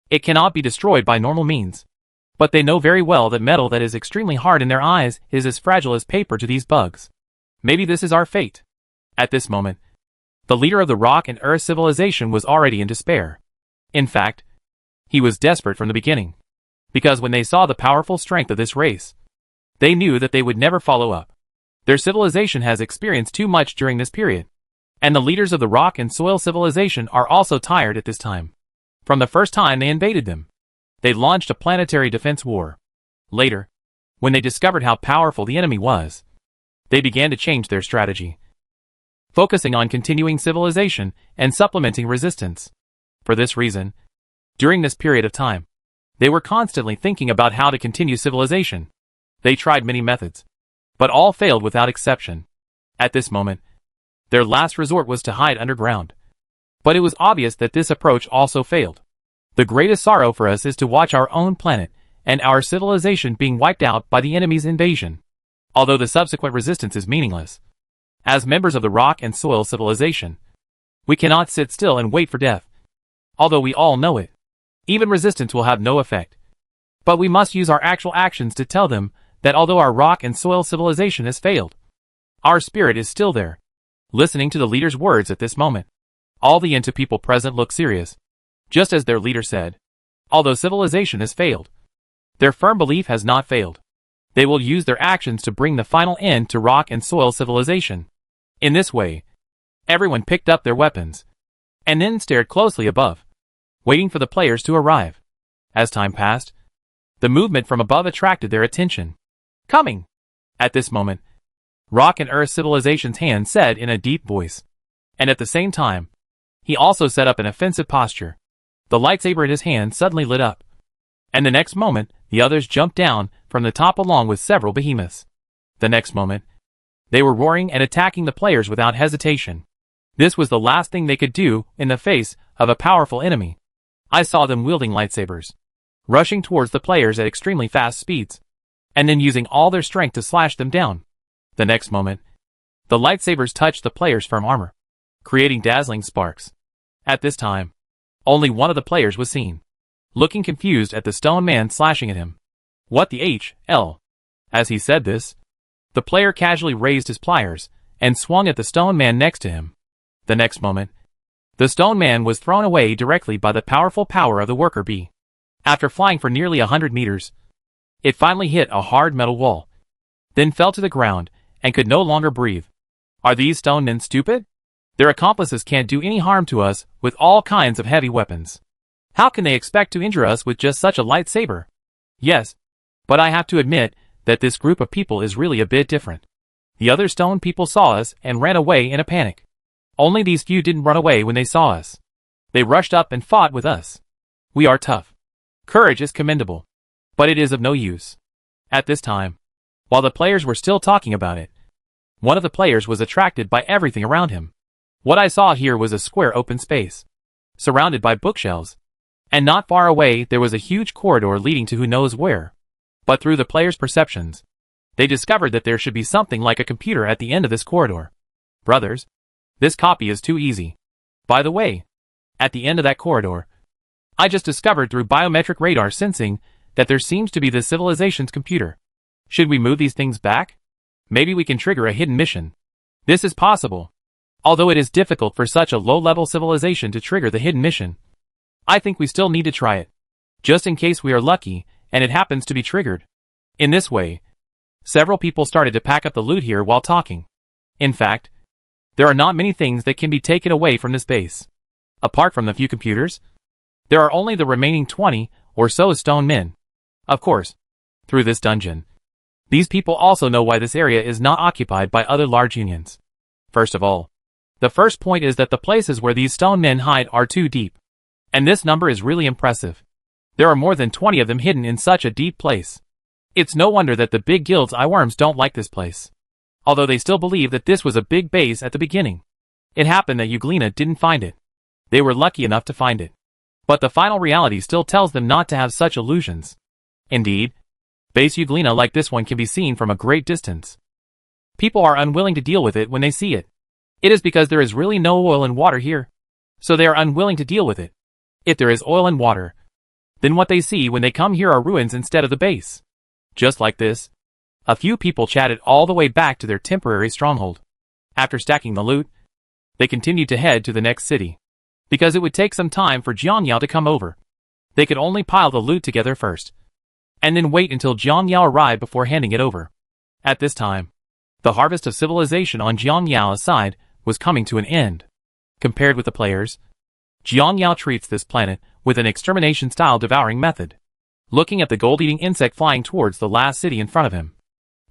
it cannot be destroyed by normal means. But they know very well that metal that is extremely hard in their eyes is as fragile as paper to these bugs. Maybe this is our fate. At this moment, the leader of the rock and earth civilization was already in despair. In fact, he was desperate from the beginning. Because when they saw the powerful strength of this race, they knew that they would never follow up. Their civilization has experienced too much during this period. And the leaders of the rock and soil civilization are also tired at this time. From the first time they invaded them, they launched a planetary defense war. Later, when they discovered how powerful the enemy was, they began to change their strategy, focusing on continuing civilization and supplementing resistance. For this reason, during this period of time, they were constantly thinking about how to continue civilization. They tried many methods, but all failed without exception. At this moment, their last resort was to hide underground. But it was obvious that this approach also failed. The greatest sorrow for us is to watch our own planet and our civilization being wiped out by the enemy's invasion. Although the subsequent resistance is meaningless. As members of the rock and soil civilization, we cannot sit still and wait for death. Although we all know it. Even resistance will have no effect. But we must use our actual actions to tell them that although our rock and soil civilization has failed, our spirit is still there. Listening to the leader's words at this moment, all the Intu people present looked serious. Just as their leader said, although civilization has failed, their firm belief has not failed. They will use their actions to bring the final end to rock and soil civilization. In this way, everyone picked up their weapons, and then stared closely above, waiting for the players to arrive. As time passed, The movement from above attracted their attention. Coming! At this moment, Rock and Earth Civilization's hand said in a deep voice. And at the same time, he also set up an offensive posture. The lightsaber in his hand suddenly lit up. And the next moment, the others jumped down from the top along with several behemoths. The next moment, they were roaring and attacking the players without hesitation. This was the last thing they could do in the face of a powerful enemy. I saw them wielding lightsabers, rushing towards the players at extremely fast speeds, and then using all their strength to slash them down. The next moment, the lightsabers touched the players' firm armor, creating dazzling sparks. At this time, only one of the players was seen, looking confused at the stone man slashing at him. What the hell? As he said this, the player casually raised his pliers and swung at the stone man next to him. The next moment, the stone man was thrown away directly by the powerful power of the worker bee. After flying for nearly 100 meters, it finally hit a hard metal wall, then fell to the ground and could no longer breathe. Are these stone men stupid? Their accomplices can't do any harm to us with all kinds of heavy weapons. How can they expect to injure us with just such a lightsaber? Yes, but I have to admit that this group of people is really a bit different. The other stone people saw us and ran away in a panic. Only these few didn't run away when they saw us. They rushed up and fought with us. We are tough. Courage is commendable, but it is of no use. At this time, while the players were still talking about it, one of the players was attracted by everything around him. What I saw here was a square open space, surrounded by bookshelves, and not far away there was a huge corridor leading to who knows where. But through the players' perceptions, they discovered that there should be something like a computer at the end of this corridor. Brothers, this copy is too easy. By the way, at the end of that corridor, I just discovered through biometric radar sensing that there seems to be the civilization's computer. Should we move these things back? Maybe we can trigger a hidden mission. This is possible. Although it is difficult for such a low-level civilization to trigger the hidden mission, I think we still need to try it, just in case we are lucky and it happens to be triggered. In this way, several people started to pack up the loot here while talking. In fact, there are not many things that can be taken away from this base. Apart from the few computers, there are only the remaining 20 or so stone men. Of course, through this dungeon, these people also know why this area is not occupied by other large unions. First of all, the first point is that the places where these stone men hide are too deep. And this number is really impressive. There are more than 20 of them hidden in such a deep place. It's no wonder that the big guild's eyeworms don't like this place. Although they still believe that this was a big base at the beginning. It happened that Uglina didn't find it. They were lucky enough to find it. But the final reality still tells them not to have such illusions. Indeed, base Uglina like this one can be seen from a great distance. People are unwilling to deal with it when they see it. It is because there is really no oil and water here. So they are unwilling to deal with it. If there is oil and water, then what they see when they come here are ruins instead of the base. Just like this, a few people chatted all the way back to their temporary stronghold. After stacking the loot, they continued to head to the next city, because it would take some time for Jiangyao to come over. They could only pile the loot together first, and then wait until Jiangyao arrived before handing it over. At this time, the harvest of civilization on Jiangyao's side was coming to an end. Compared with the players, Jiangyao treats this planet with an extermination-style devouring method. Looking at the gold-eating insect flying towards the last city in front of him,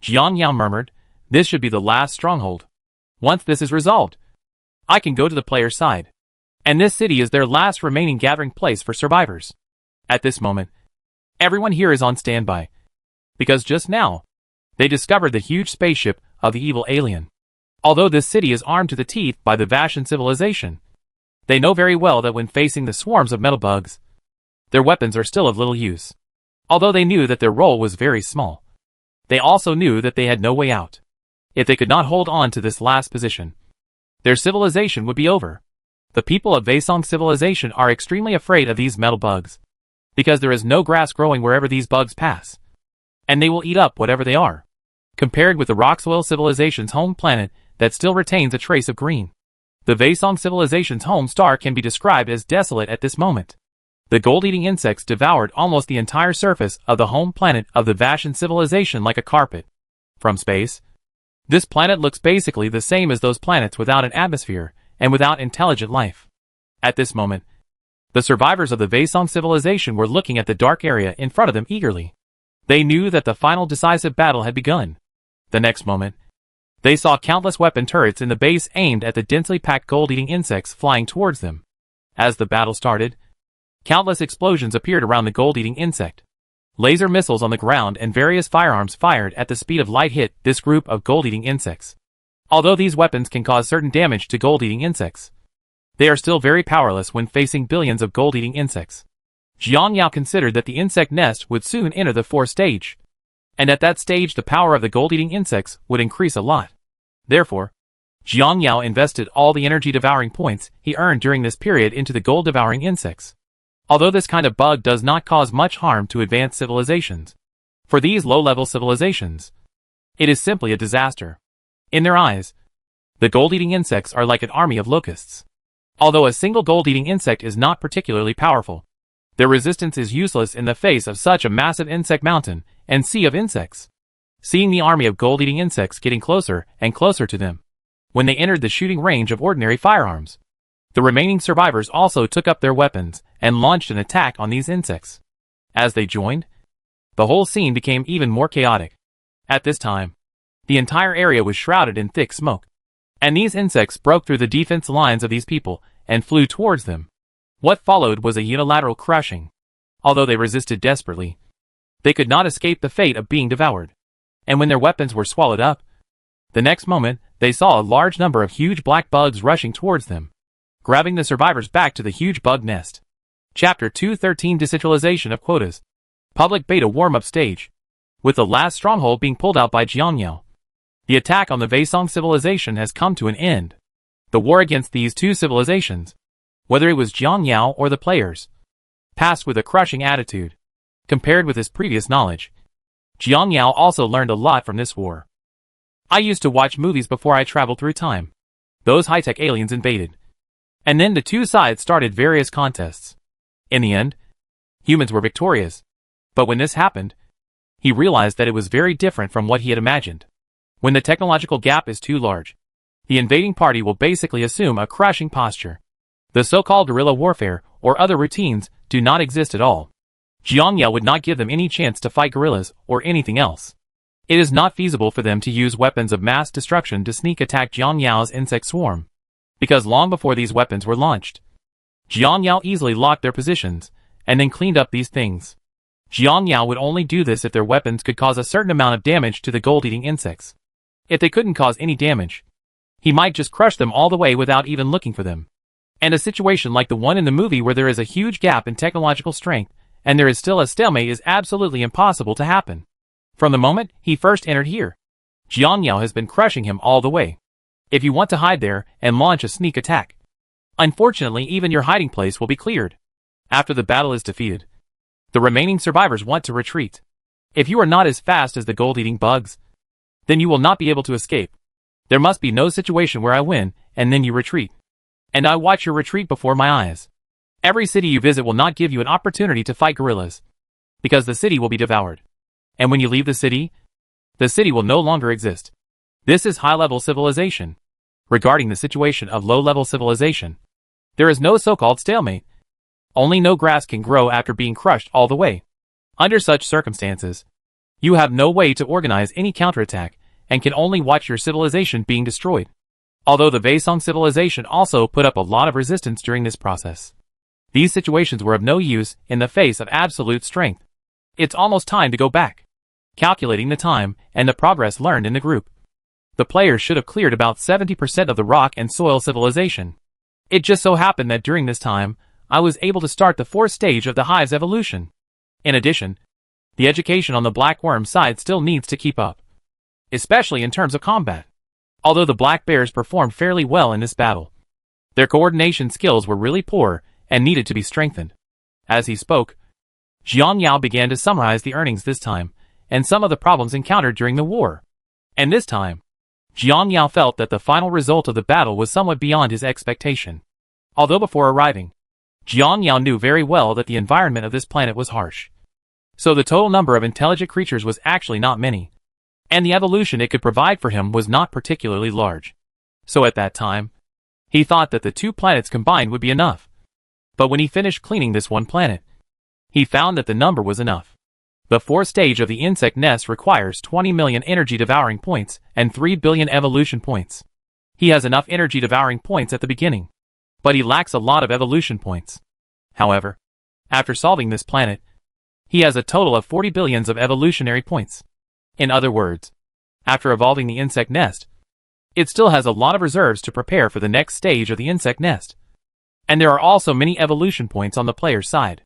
Jiangyao murmured, "This should be the last stronghold. Once this is resolved, I can go to the player's side. And this city is their last remaining gathering place for survivors." At this moment, everyone here is on standby, because just now, they discovered the huge spaceship of the evil alien. Although this city is armed to the teeth by the Vashan civilization, they know very well that when facing the swarms of metal bugs, their weapons are still of little use. Although they knew that their role was very small, they also knew that they had no way out. If they could not hold on to this last position, their civilization would be over. The people of Vaisong civilization are extremely afraid of these metal bugs, because there is no grass growing wherever these bugs pass, and they will eat up whatever they are. Compared with the Roxwell civilization's home planet that still retains a trace of green, the Vaisong civilization's home star can be described as desolate at this moment. The gold-eating insects devoured almost the entire surface of the home planet of the Vashan civilization like a carpet. From space, this planet looks basically the same as those planets without an atmosphere and without intelligent life. At this moment, the survivors of the Vaisong civilization were looking at the dark area in front of them eagerly. They knew that the final decisive battle had begun. The next moment, they saw countless weapon turrets in the base aimed at the densely packed gold-eating insects flying towards them. As the battle started, countless explosions appeared around the gold-eating insect. Laser missiles on the ground and various firearms fired at the speed of light hit this group of gold-eating insects. Although these weapons can cause certain damage to gold-eating insects, they are still very powerless when facing billions of gold-eating insects. Jiang Yao considered that the insect nest would soon enter the fourth stage, and at that stage the power of the gold-eating insects would increase a lot. Therefore, Jiang Yao invested all the energy-devouring points he earned during this period into the gold-devouring insects. Although this kind of bug does not cause much harm to advanced civilizations, for these low-level civilizations, it is simply a disaster. In their eyes, the gold-eating insects are like an army of locusts. Although a single gold-eating insect is not particularly powerful, their resistance is useless in the face of such a massive insect mountain and sea of insects. Seeing the army of gold-eating insects getting closer and closer to them, when they entered the shooting range of ordinary firearms, the remaining survivors also took up their weapons and launched an attack on these insects. As they joined, the whole scene became even more chaotic. At this time, the entire area was shrouded in thick smoke, and these insects broke through the defense lines of these people and flew towards them. What followed was a unilateral crushing. Although they resisted desperately, they could not escape the fate of being devoured. And when their weapons were swallowed up, the next moment, they saw a large number of huge black bugs rushing towards them, grabbing the survivors back to the huge bug nest. Chapter 213 Decentralization of Quotas. Public Beta Warm-Up Stage. With the last stronghold being pulled out by Jiang Yao, the attack on the Vaisong civilization has come to an end. The war against these two civilizations, whether it was Jiang Yao or the players, passed with a crushing attitude. Compared with his previous knowledge, Jiang Yao also learned a lot from this war. I used to watch movies before I traveled through time. Those high-tech aliens invaded, and then the two sides started various contests. In the end, humans were victorious. But when this happened, he realized that it was very different from what he had imagined. When the technological gap is too large, the invading party will basically assume a crushing posture. The so-called guerrilla warfare or other routines do not exist at all. Jiang Yao would not give them any chance to fight guerrillas or anything else. It is not feasible for them to use weapons of mass destruction to sneak attack Jiang Yao's insect swarm, because long before these weapons were launched, Jiang Yao easily locked their positions and then cleaned up these things. Jiang Yao would only do this if their weapons could cause a certain amount of damage to the gold-eating insects. If they couldn't cause any damage, he might just crush them all the way without even looking for them. And a situation like the one in the movie where there is a huge gap in technological strength and there is still a stalemate is absolutely impossible to happen. From the moment he first entered here, Jiang Yao has been crushing him all the way. If you want to hide there and launch a sneak attack, unfortunately even your hiding place will be cleared. After the battle is defeated, the remaining survivors want to retreat. If you are not as fast as the gold-eating bugs, then you will not be able to escape. There must be no situation where I win and then you retreat, and I watch your retreat before my eyes. Every city you visit will not give you an opportunity to fight guerrillas, because the city will be devoured. And when you leave the city will no longer exist. This is high-level civilization. Regarding the situation of low-level civilization, there is no so-called stalemate. Only no grass can grow after being crushed all the way. Under such circumstances, you have no way to organize any counterattack and can only watch your civilization being destroyed. Although the Vaisong civilization also put up a lot of resistance during this process, these situations were of no use in the face of absolute strength. It's almost time to go back. Calculating the time and the progress learned in the group, the players should have cleared about 70% of the rock and soil civilization. It just so happened that during this time, I was able to start the fourth stage of the hive's evolution. In addition, the education on the black worm side still needs to keep up, especially in terms of combat. Although the black bears performed fairly well in this battle, their coordination skills were really poor and needed to be strengthened. As he spoke, Jiang Yao began to summarize the earnings this time and some of the problems encountered during the war. And this time, Jiang Yao felt that the final result of the battle was somewhat beyond his expectation. Although before arriving, Jiang Yao knew very well that the environment of this planet was harsh. So the total number of intelligent creatures was actually not many, and the evolution it could provide for him was not particularly large. So at that time, he thought that the two planets combined would be enough. But when he finished cleaning this one planet, he found that the number was enough. The fourth stage of the insect nest requires 20 million energy devouring points and 3 billion evolution points. He has enough energy devouring points at the beginning, but he lacks a lot of evolution points. However, after solving this planet, he has a total of 40 billions of evolutionary points. In other words, after evolving the insect nest, it still has a lot of reserves to prepare for the next stage of the insect nest. And there are also many evolution points on the player's side.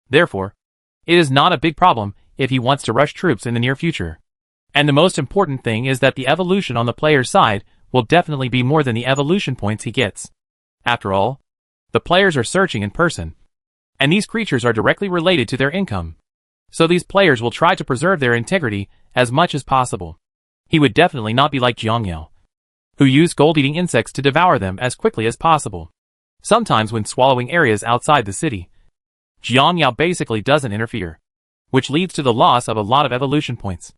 Therefore, it is not a big problem if he wants to rush troops in the near future. And the most important thing is that the evolution on the player's side will definitely be more than the evolution points he gets. After all, the players are searching in person, and these creatures are directly related to their income. So these players will try to preserve their integrity as much as possible. He would definitely not be like Jiang Yao, who used gold-eating insects to devour them as quickly as possible. Sometimes when swallowing areas outside the city, Jiang Yao basically doesn't interfere, which leads to the loss of a lot of evolution points.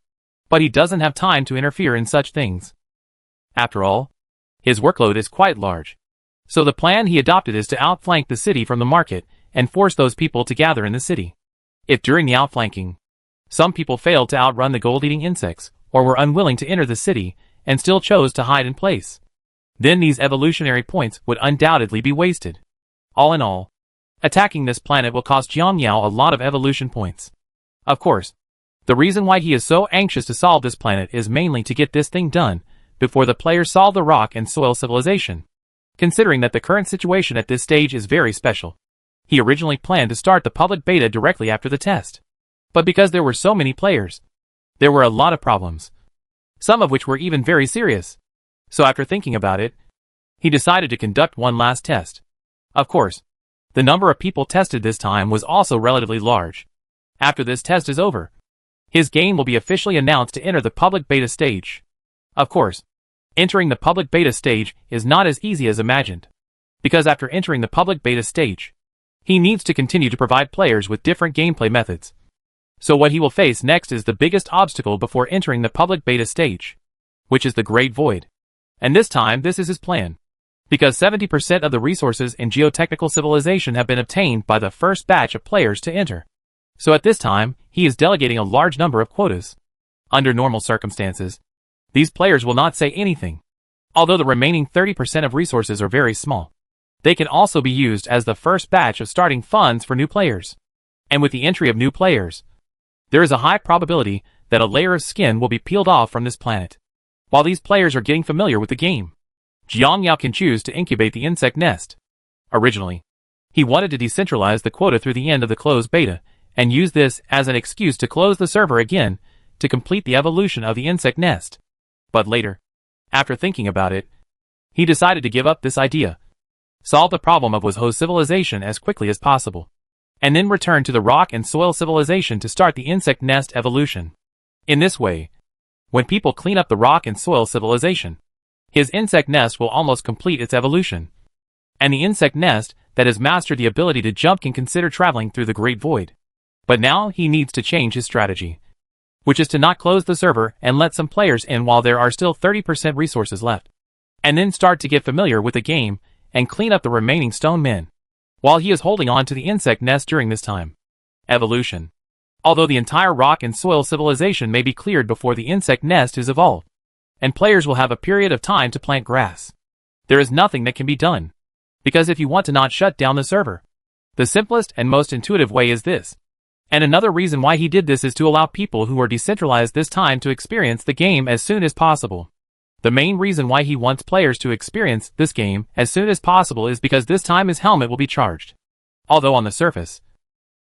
But he doesn't have time to interfere in such things. After all, his workload is quite large. So the plan he adopted is to outflank the city from the market and force those people to gather in the city. If during the outflanking, some people failed to outrun the gold-eating insects or were unwilling to enter the city and still chose to hide in place, then these evolutionary points would undoubtedly be wasted. All in all, attacking this planet will cost Jiang Yao a lot of evolution points. Of course, the reason why he is so anxious to solve this planet is mainly to get this thing done before the players solve the rock and soil civilization. Considering that the current situation at this stage is very special, he originally planned to start the public beta directly after the test. But because there were so many players, there were a lot of problems, some of which were even very serious. So after thinking about it, he decided to conduct one last test. Of course, the number of people tested this time was also relatively large. After this test is over, his game will be officially announced to enter the public beta stage. Of course, entering the public beta stage is not as easy as imagined, because after entering the public beta stage, he needs to continue to provide players with different gameplay methods. So what he will face next is the biggest obstacle before entering the public beta stage, which is the Great Void. And this time this is his plan, because 70% of the resources in geotechnical civilization have been obtained by the first batch of players to enter. So at this time, he is delegating a large number of quotas. Under normal circumstances, these players will not say anything. Although the remaining 30% of resources are very small, they can also be used as the first batch of starting funds for new players. And with the entry of new players, there is a high probability that a layer of skin will be peeled off from this planet. While these players are getting familiar with the game, Jiang Yao can choose to incubate the insect nest. Originally, he wanted to decentralize the quota through the end of the closed beta, and use this as an excuse to close the server again to complete the evolution of the insect nest. But later, after thinking about it, he decided to give up this idea, solve the problem of Wuzhou civilization as quickly as possible, and then return to the rock and soil civilization to start the insect nest evolution. In this way, when people clean up the rock and soil civilization, his insect nest will almost complete its evolution. And the insect nest that has mastered the ability to jump can consider traveling through the Great Void. But now he needs to change his strategy, which is to not close the server and let some players in while there are still 30% resources left, and then start to get familiar with the game and clean up the remaining stone men, while he is holding on to the insect nest during this time. Evolution. Although the entire rock and soil civilization may be cleared before the insect nest is evolved, and players will have a period of time to plant grass, there is nothing that can be done, because if you want to not shut down the server, the simplest and most intuitive way is this. And another reason why he did this is to allow people who are decentralized this time to experience the game as soon as possible. The main reason why he wants players to experience this game as soon as possible is because this time his helmet will be charged. Although on the surface,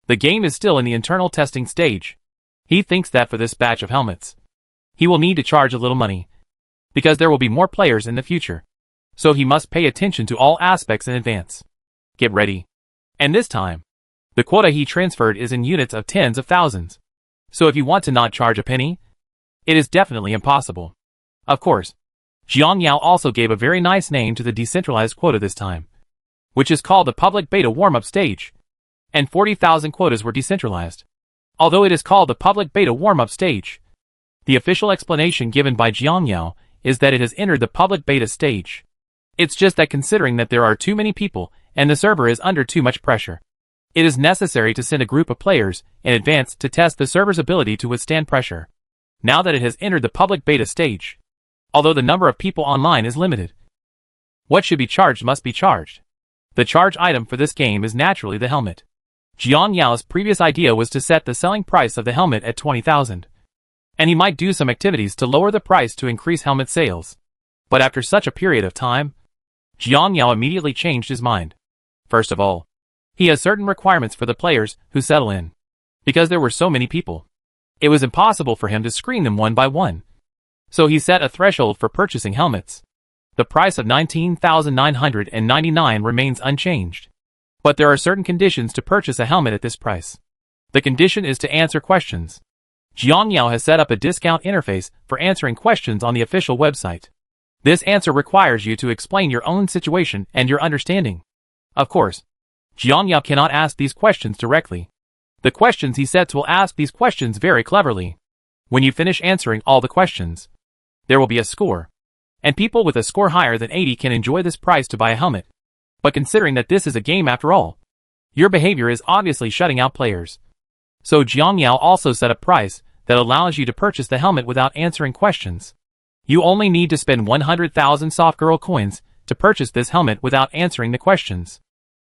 the game is still in the internal testing stage, he thinks that for this batch of helmets, he will need to charge a little money, because there will be more players in the future. So he must pay attention to all aspects in advance. Get ready. And this time, the quota he transferred is in units of tens of thousands. So if you want to not charge a penny, it is definitely impossible. Of course, Jiang Yao also gave a very nice name to the decentralized quota this time, which is called the public beta warm-up stage, and 40,000 quotas were decentralized. Although it is called the public beta warm-up stage, the official explanation given by Jiang Yao is that it has entered the public beta stage. It's just that considering that there are too many people and the server is under too much pressure, It is necessary to send a group of players in advance to test the server's ability to withstand pressure. Now that it has entered the public beta stage, although the number of people online is limited, what should be charged must be charged. The charge item for this game is naturally the helmet. Jiang Yao's previous idea was to set the selling price of the helmet at 20,000. And he might do some activities to lower the price to increase helmet sales. But after such a period of time, Jiang Yao immediately changed his mind. First of all, he has certain requirements for the players who settle in. Because there were so many people, it was impossible for him to screen them one by one. So he set a threshold for purchasing helmets. The price of 19,999 remains unchanged. But there are certain conditions to purchase a helmet at this price. The condition is to answer questions. Jiang Yao has set up a discount interface for answering questions on the official website. This answer requires you to explain your own situation and your understanding. Of course, Jiang Yao cannot ask these questions directly. The questions he sets will ask these questions very cleverly. When you finish answering all the questions, there will be a score. And people with a score higher than 80 can enjoy this price to buy a helmet. But considering that this is a game after all, your behavior is obviously shutting out players. So Jiang Yao also set a price that allows you to purchase the helmet without answering questions. You only need to spend 100,000 soft girl coins to purchase this helmet without answering the questions.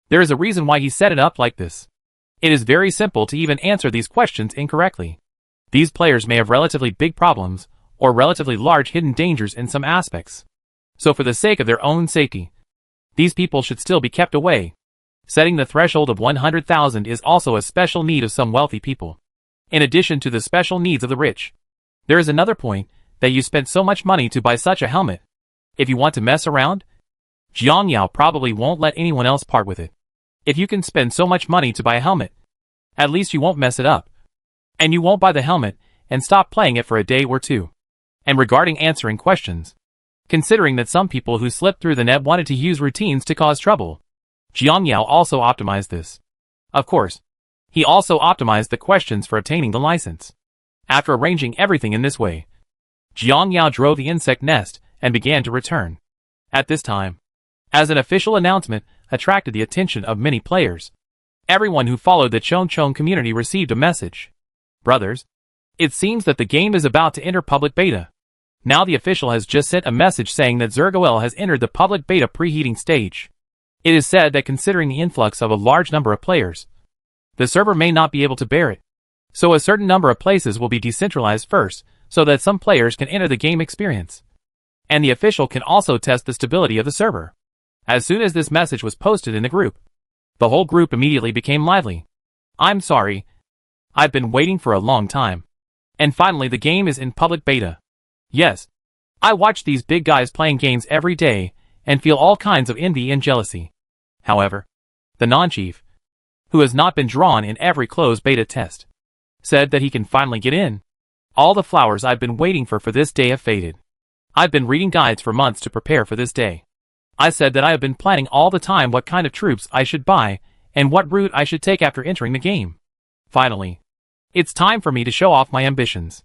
There is a reason why he set it up like this. It is very simple to even answer these questions incorrectly. These players may have relatively big problems, or relatively large hidden dangers in some aspects. So for the sake of their own safety, these people should still be kept away. Setting the threshold of 100,000 is also a special need of some wealthy people. In addition to the special needs of the rich, there is another point, that you spent so much money to buy such a helmet. If you want to mess around, Jiang Yao probably won't let anyone else part with it. If you can spend so much money to buy a helmet, at least you won't mess it up. And you won't buy the helmet and stop playing it for a day or two. And regarding answering questions, considering that some people who slipped through the net wanted to use routines to cause trouble, Jiang Yao also optimized this. Of course, he also optimized the questions for obtaining the license. After arranging everything in this way, Jiang Yao drove the insect nest and began to return. At this time, as an official announcement attracted the attention of many players, everyone who followed the Chong Chong community received a message. Brothers, it seems that the game is about to enter public beta. Now the official has just sent a message saying that Zergoel has entered the public beta preheating stage. It is said that considering the influx of a large number of players, the server may not be able to bear it. So a certain number of places will be decentralized first, so that some players can enter the game experience. And the official can also test the stability of the server. As soon as this message was posted in the group, the whole group immediately became lively. I'm sorry. I've been waiting for a long time. And finally the game is in public beta. Yes. I watch these big guys playing games every day, and feel all kinds of envy and jealousy. However, the non-chief, who has not been drawn in every closed beta test, said that he can finally get in. All the flowers I've been waiting for this day have faded. I've been reading guides for months to prepare for this day. I said that I have been planning all the time what kind of troops I should buy, and what route I should take after entering the game. Finally, it's time for me to show off my ambitions.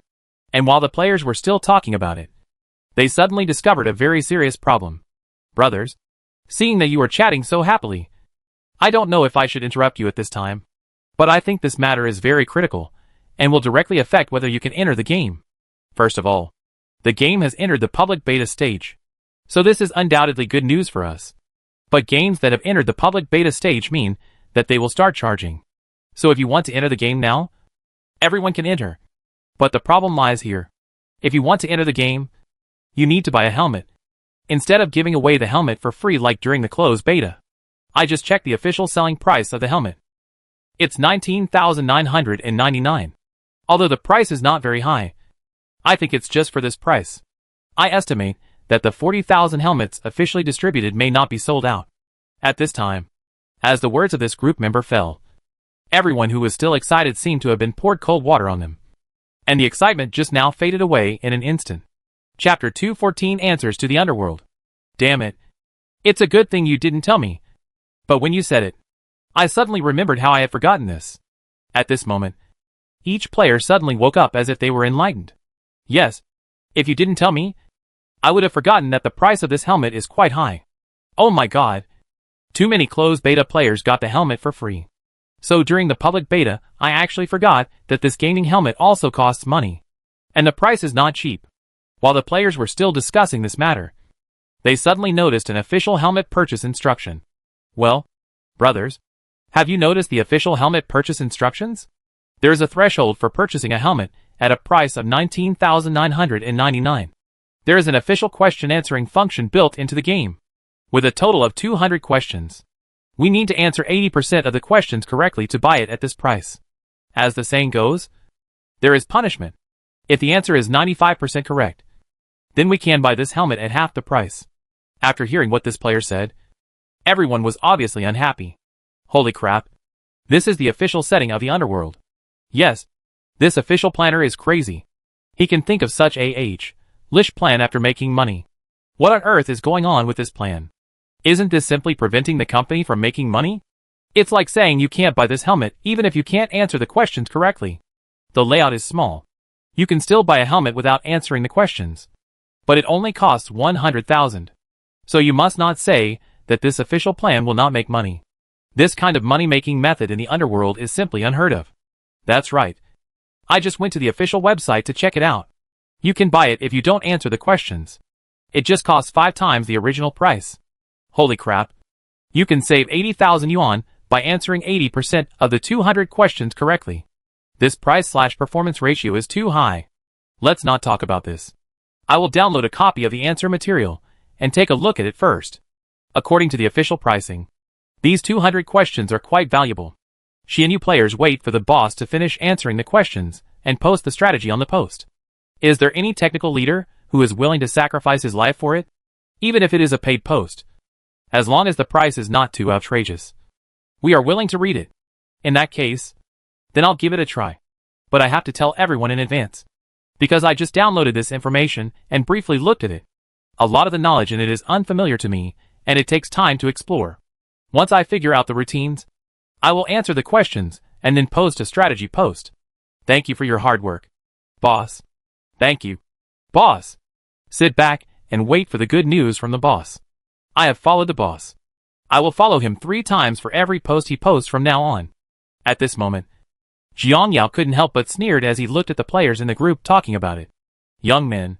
And while the players were still talking about it, they suddenly discovered a very serious problem. Brothers, seeing that you are chatting so happily, I don't know if I should interrupt you at this time, but I think this matter is very critical, and will directly affect whether you can enter the game. First of all, the game has entered the public beta stage. So this is undoubtedly good news for us. But games that have entered the public beta stage mean that they will start charging. So if you want to enter the game now, everyone can enter. But the problem lies here. If you want to enter the game, you need to buy a helmet. Instead of giving away the helmet for free like during the closed beta, I just checked the official selling price of the helmet. It's 19,999. Although the price is not very high, I think it's just for this price. I estimate that the 40,000 helmets officially distributed may not be sold out. At this time, as the words of this group member fell, everyone who was still excited seemed to have been poured cold water on them. And the excitement just now faded away in an instant. Chapter 214 Answers to the Underworld. Damn it. It's a good thing you didn't tell me. But when you said it, I suddenly remembered how I had forgotten this. At this moment, each player suddenly woke up as if they were enlightened. Yes, if you didn't tell me, I would have forgotten that the price of this helmet is quite high. Oh my god. Too many closed beta players got the helmet for free. So during the public beta, I actually forgot that this gaming helmet also costs money. And the price is not cheap. While the players were still discussing this matter, they suddenly noticed an official helmet purchase instruction. Well, brothers, have you noticed the official helmet purchase instructions? There is a threshold for purchasing a helmet at a price of 19,999. There is an official question answering function built into the game, with a total of 200 questions. We need to answer 80% of the questions correctly to buy it at this price. As the saying goes, there is punishment. If the answer is 95% correct, then we can buy this helmet at half the price. After hearing what this player said, everyone was obviously unhappy. Holy crap. This is the official setting of the underworld. Yes, this official planner is crazy. He can think of such a lish plan after making money. What on earth is going on with this plan? Isn't this simply preventing the company from making money? It's like saying you can't buy this helmet even if you can't answer the questions correctly. The layout is small. You can still buy a helmet without answering the questions. But it only costs 100,000. So you must not say that this official plan will not make money. This kind of money-making method in the underworld is simply unheard of. That's right. I just went to the official website to check it out. You can buy it if you don't answer the questions. It just costs 5 times the original price. Holy crap. You can save 80,000 yuan by answering 80% of the 200 questions correctly. This price/performance ratio is too high. Let's not talk about this. I will download a copy of the answer material and take a look at it first. According to the official pricing, these 200 questions are quite valuable. Xianyu players wait for the boss to finish answering the questions and post the strategy on the post. Is there any technical leader who is willing to sacrifice his life for it? Even if it is a paid post. As long as the price is not too outrageous. We are willing to read it. In that case, then I'll give it a try. But I have to tell everyone in advance. Because I just downloaded this information and briefly looked at it. A lot of the knowledge in it is unfamiliar to me, and it takes time to explore. Once I figure out the routines, I will answer the questions and then post a strategy post. Thank you for your hard work, boss. Thank you, boss. Sit back and wait for the good news from the boss. I have followed the boss. I will follow him 3 times for every post he posts from now on. At this moment, Jiang Yao couldn't help but sneered as he looked at the players in the group talking about it. Young men,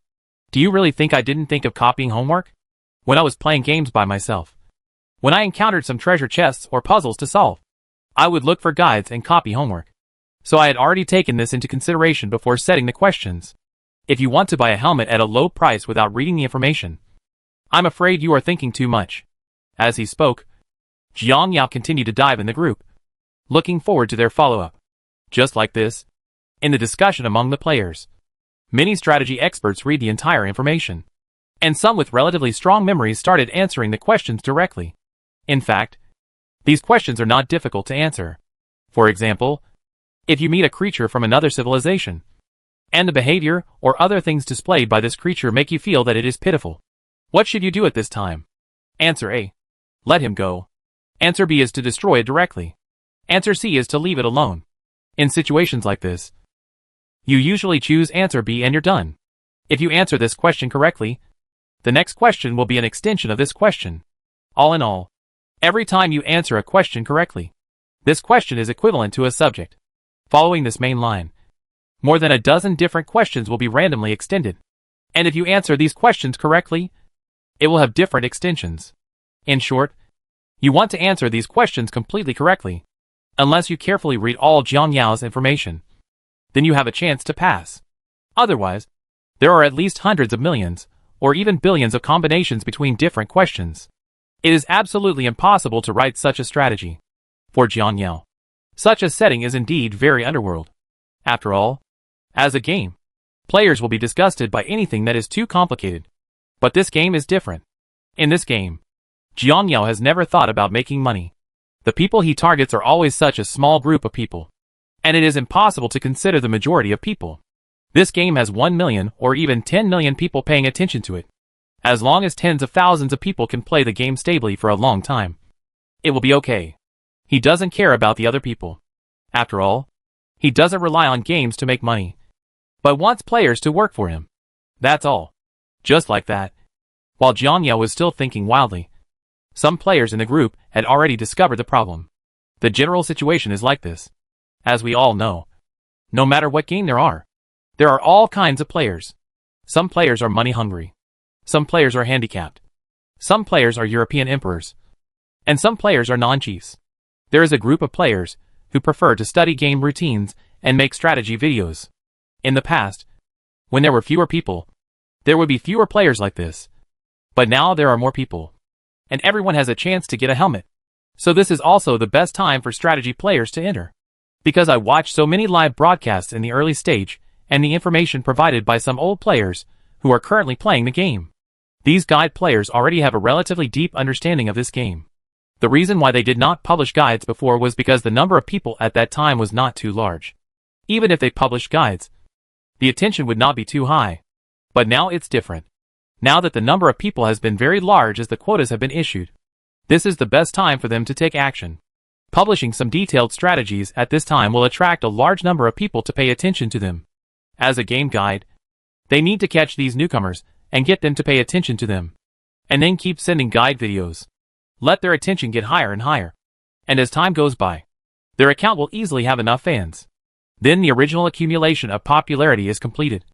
do you really think I didn't think of copying homework? When I was playing games by myself. When I encountered some treasure chests or puzzles to solve, I would look for guides and copy homework. So I had already taken this into consideration before setting the questions. If you want to buy a helmet at a low price without reading the information, I'm afraid you are thinking too much. As he spoke, Jiang Yao continued to dive in the group, looking forward to their follow-up. Just like this, in the discussion among the players, many strategy experts read the entire information, and some with relatively strong memories started answering the questions directly. In fact, these questions are not difficult to answer. For example, if you meet a creature from another civilization, and the behavior or other things displayed by this creature make you feel that it is pitiful, what should you do at this time? Answer A. Let him go. Answer B is to destroy it directly. Answer C is to leave it alone. In situations like this, you usually choose answer B and you're done. If you answer this question correctly, the next question will be an extension of this question. All in all, every time you answer a question correctly, this question is equivalent to a subject. Following this main line, more than a dozen different questions will be randomly extended. And if you answer these questions correctly, it will have different extensions. In short, you want to answer these questions completely correctly. Unless you carefully read all Jiang Yao's information, then you have a chance to pass. Otherwise, there are at least hundreds of millions, or even billions of combinations between different questions. It is absolutely impossible to write such a strategy. For Jiang Yao, such a setting is indeed very underworld. After all, as a game, players will be disgusted by anything that is too complicated. But this game is different. In this game, Jiang Yao has never thought about making money. The people he targets are always such a small group of people, and it is impossible to consider the majority of people. This game has 1 million or even 10 million people paying attention to it. As long as tens of thousands of people can play the game stably for a long time, it will be okay. He doesn't care about the other people. After all, he doesn't rely on games to make money, but wants players to work for him. That's all. Just like that. While Jiang Yao was still thinking wildly, some players in the group had already discovered the problem. The general situation is like this. As we all know, no matter what game there are all kinds of players. Some players are money hungry. Some players are handicapped. Some players are European emperors. And some players are non-chiefs. There is a group of players who prefer to study game routines and make strategy videos. In the past, when there were fewer people, there would be fewer players like this. But now there are more people. And everyone has a chance to get a helmet. So this is also the best time for strategy players to enter. Because I watched so many live broadcasts in the early stage, and the information provided by some old players who are currently playing the game. These guide players already have a relatively deep understanding of this game. The reason why they did not publish guides before was because the number of people at that time was not too large. Even if they published guides, the attention would not be too high. But now it's different. Now that the number of people has been very large as the quotas have been issued, this is the best time for them to take action. Publishing some detailed strategies at this time will attract a large number of people to pay attention to them. As a game guide, they need to catch these newcomers and get them to pay attention to them. And then keep sending guide videos. Let their attention get higher and higher. And as time goes by, their account will easily have enough fans. Then the original accumulation of popularity is completed.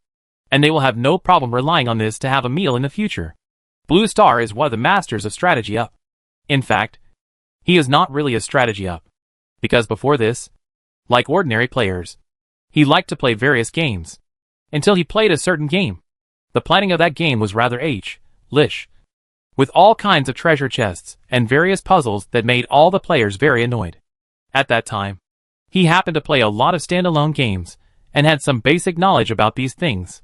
And they will have no problem relying on this to have a meal in the future. Blue Star is one of the masters of strategy up. In fact, he is not really a strategy up. Because before this, like ordinary players, he liked to play various games. Until he played a certain game. The planning of that game was rather lish. With all kinds of treasure chests and various puzzles that made all the players very annoyed. At that time, he happened to play a lot of standalone games and had some basic knowledge about these things.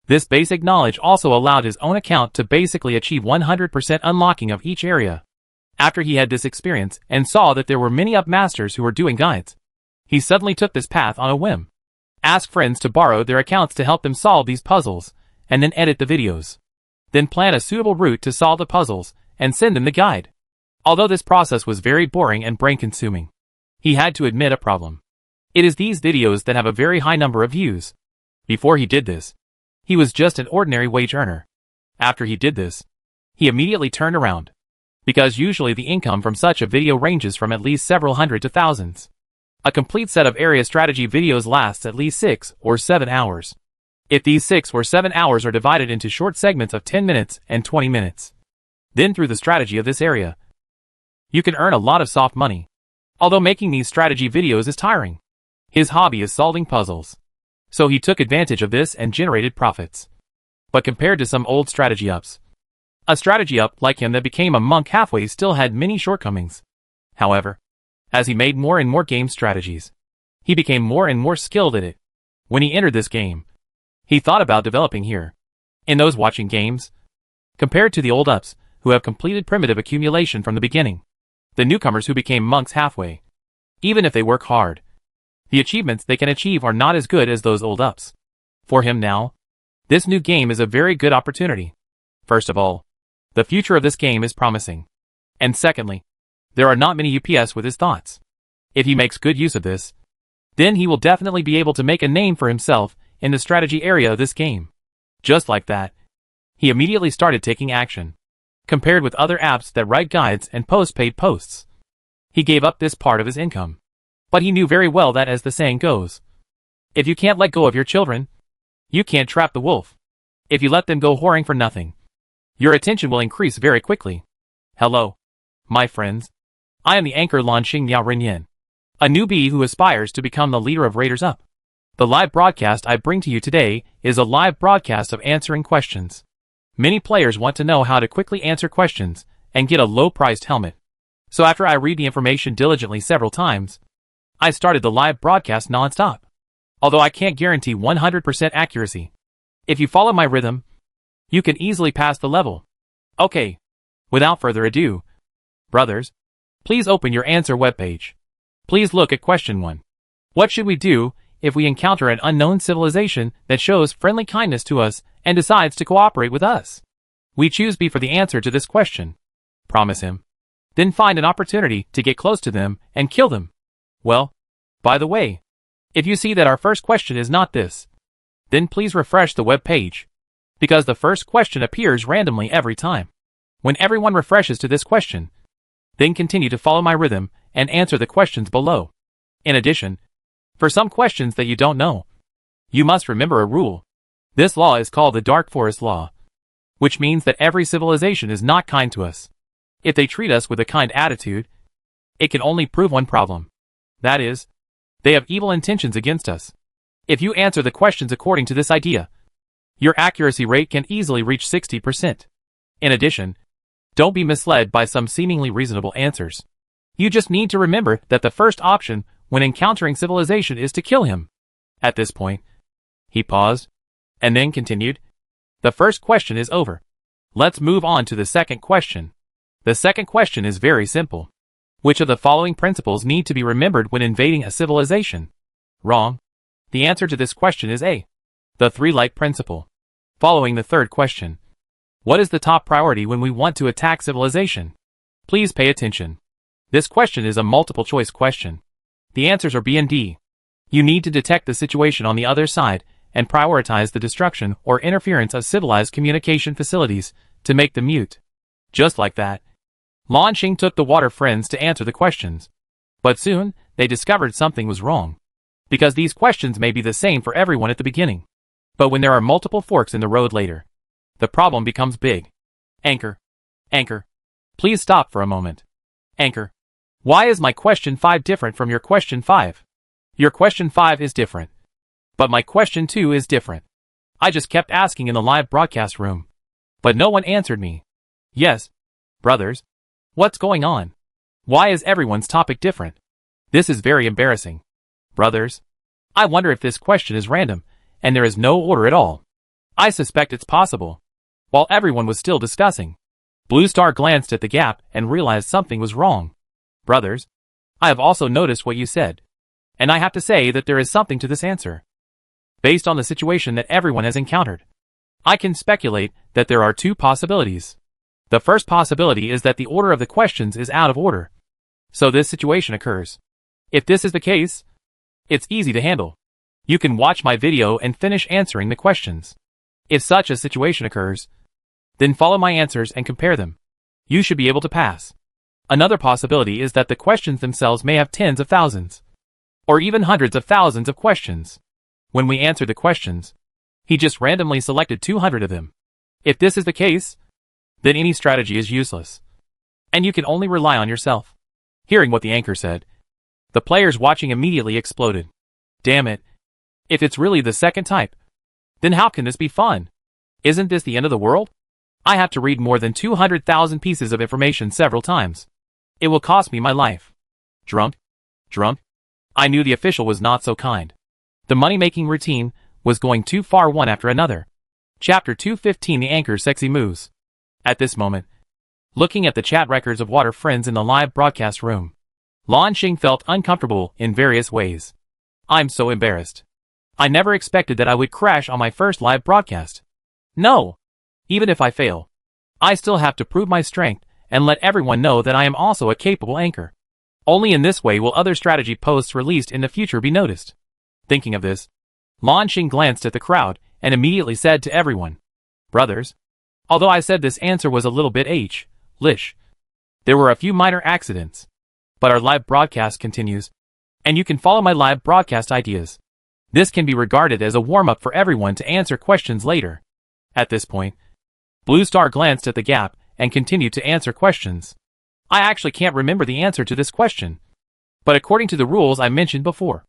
This basic knowledge also allowed his own account to basically achieve 100% unlocking of each area. After he had this experience and saw that there were many up masters who were doing guides, he suddenly took this path on a whim. Ask friends to borrow their accounts to help them solve these puzzles, and then edit the videos. Then plan a suitable route to solve the puzzles, and send them the guide. Although this process was very boring and brain-consuming, he had to admit a problem. It is these videos that have a very high number of views. Before he did this, he was just an ordinary wage earner. After he did this, he immediately turned around. Because usually the income from such a video ranges from at least several hundred to thousands. A complete set of area strategy videos lasts at least 6 or 7 hours. If these 6 or 7 hours are divided into short segments of 10 minutes and 20 minutes, then through the strategy of this area, you can earn a lot of soft money. Although making these strategy videos is tiring. His hobby is solving puzzles. So he took advantage of this and generated profits. But compared to some old strategy ups, a strategy up like him that became a monk halfway still had many shortcomings. However, as he made more and more game strategies, he became more and more skilled at it. When he entered this game, he thought about developing here. In those watching games, compared to the old ups who have completed primitive accumulation from the beginning, the newcomers who became monks halfway, even if they work hard, the achievements they can achieve are not as good as those old ups. For him now, this new game is a very good opportunity. First of all, the future of this game is promising. And secondly, there are not many UPS with his thoughts. If he makes good use of this, then he will definitely be able to make a name for himself in the strategy area of this game. Just like that, he immediately started taking action. Compared with other apps that write guides and post paid posts, he gave up this part of his income. But he knew very well that, as the saying goes, if you can't let go of your children, you can't trap the wolf. If you let them go whoring for nothing, your attention will increase very quickly. Hello, my friends. I am the anchor Lan Xingyao Renyan, a newbie who aspires to become the leader of Raiders Up. The live broadcast I bring to you today is a live broadcast of answering questions. Many players want to know how to quickly answer questions and get a low-priced helmet. So after I read the information diligently several times, I started the live broadcast non-stop. Although I can't guarantee 100% accuracy. If you follow my rhythm, you can easily pass the level. Okay, without further ado, brothers, please open your answer webpage. Please look at question 1. What should we do if we encounter an unknown civilization that shows friendly kindness to us and decides to cooperate with us? We choose B for the answer to this question. Promise him. Then find an opportunity to get close to them and kill them. Well, by the way, if you see that our first question is not this, then please refresh the web page, because the first question appears randomly every time. When everyone refreshes to this question, then continue to follow my rhythm and answer the questions below. In addition, for some questions that you don't know, you must remember a rule. This law is called the Dark Forest Law, which means that every civilization is not kind to us. If they treat us with a kind attitude, it can only prove one problem. That is, they have evil intentions against us. If you answer the questions according to this idea, your accuracy rate can easily reach 60%. In addition, don't be misled by some seemingly reasonable answers. You just need to remember that the first option when encountering civilization is to kill him. At this point, he paused, and then continued, the first question is over. Let's move on to the second question. The second question is very simple. Which of the following principles need to be remembered when invading a civilization? Wrong. The answer to this question is A. The three-like principle. Following the third question. What is the top priority when we want to attack civilization? Please pay attention. This question is a multiple choice question. The answers are B and D. You need to detect the situation on the other side and prioritize the destruction or interference of civilized communication facilities to make them mute. Just like that, Lan Xing took the water friends to answer the questions. But soon, they discovered something was wrong. Because these questions may be the same for everyone at the beginning. But when there are multiple forks in the road later, the problem becomes big. Anchor. Anchor. Please stop for a moment. Anchor. Why is my question 5 different from your question 5? Your question 5 is different. But my question 2 is different. I just kept asking in the live broadcast room. But no one answered me. Yes. Brothers. What's going on? Why is everyone's topic different? This is very embarrassing. Brothers. I wonder if this question is random, and there is no order at all. I suspect it's possible. While everyone was still discussing, Blue Star glanced at the gap and realized something was wrong. Brothers. I have also noticed what you said. And I have to say that there is something to this answer. Based on the situation that everyone has encountered, I can speculate that there are 2 possibilities. The first possibility is that the order of the questions is out of order. So this situation occurs. If this is the case, it's easy to handle. You can watch my video and finish answering the questions. If such a situation occurs, then follow my answers and compare them. You should be able to pass. Another possibility is that the questions themselves may have tens of thousands, or even hundreds of thousands of questions. When we answered the questions, he just randomly selected 200 of them. If this is the case, then any strategy is useless, and you can only rely on yourself. Hearing what the anchor said, the players watching immediately exploded. Damn it. If it's really the second type, then how can this be fun? Isn't this the end of the world? I have to read more than 200,000 pieces of information several times. It will cost me my life. Drunk? Drunk? I knew the official was not so kind. The money-making routine was going too far one after another. Chapter 215 The Anchor's Sexy Moves. At this moment, looking at the chat records of water friends in the live broadcast room, Lan Xing felt uncomfortable in various ways. I'm so embarrassed. I never expected that I would crash on my first live broadcast. No! Even if I fail, I still have to prove my strength and let everyone know that I am also a capable anchor. Only in this way will other strategy posts released in the future be noticed. Thinking of this, Lan Xing glanced at the crowd and immediately said to everyone, Brothers, although I said this answer was a little bit lish, there were a few minor accidents. But our live broadcast continues, and you can follow my live broadcast ideas. This can be regarded as a warm-up for everyone to answer questions later. At this point, Blue Star glanced at the gap and continued to answer questions. I actually can't remember the answer to this question. But according to the rules I mentioned before,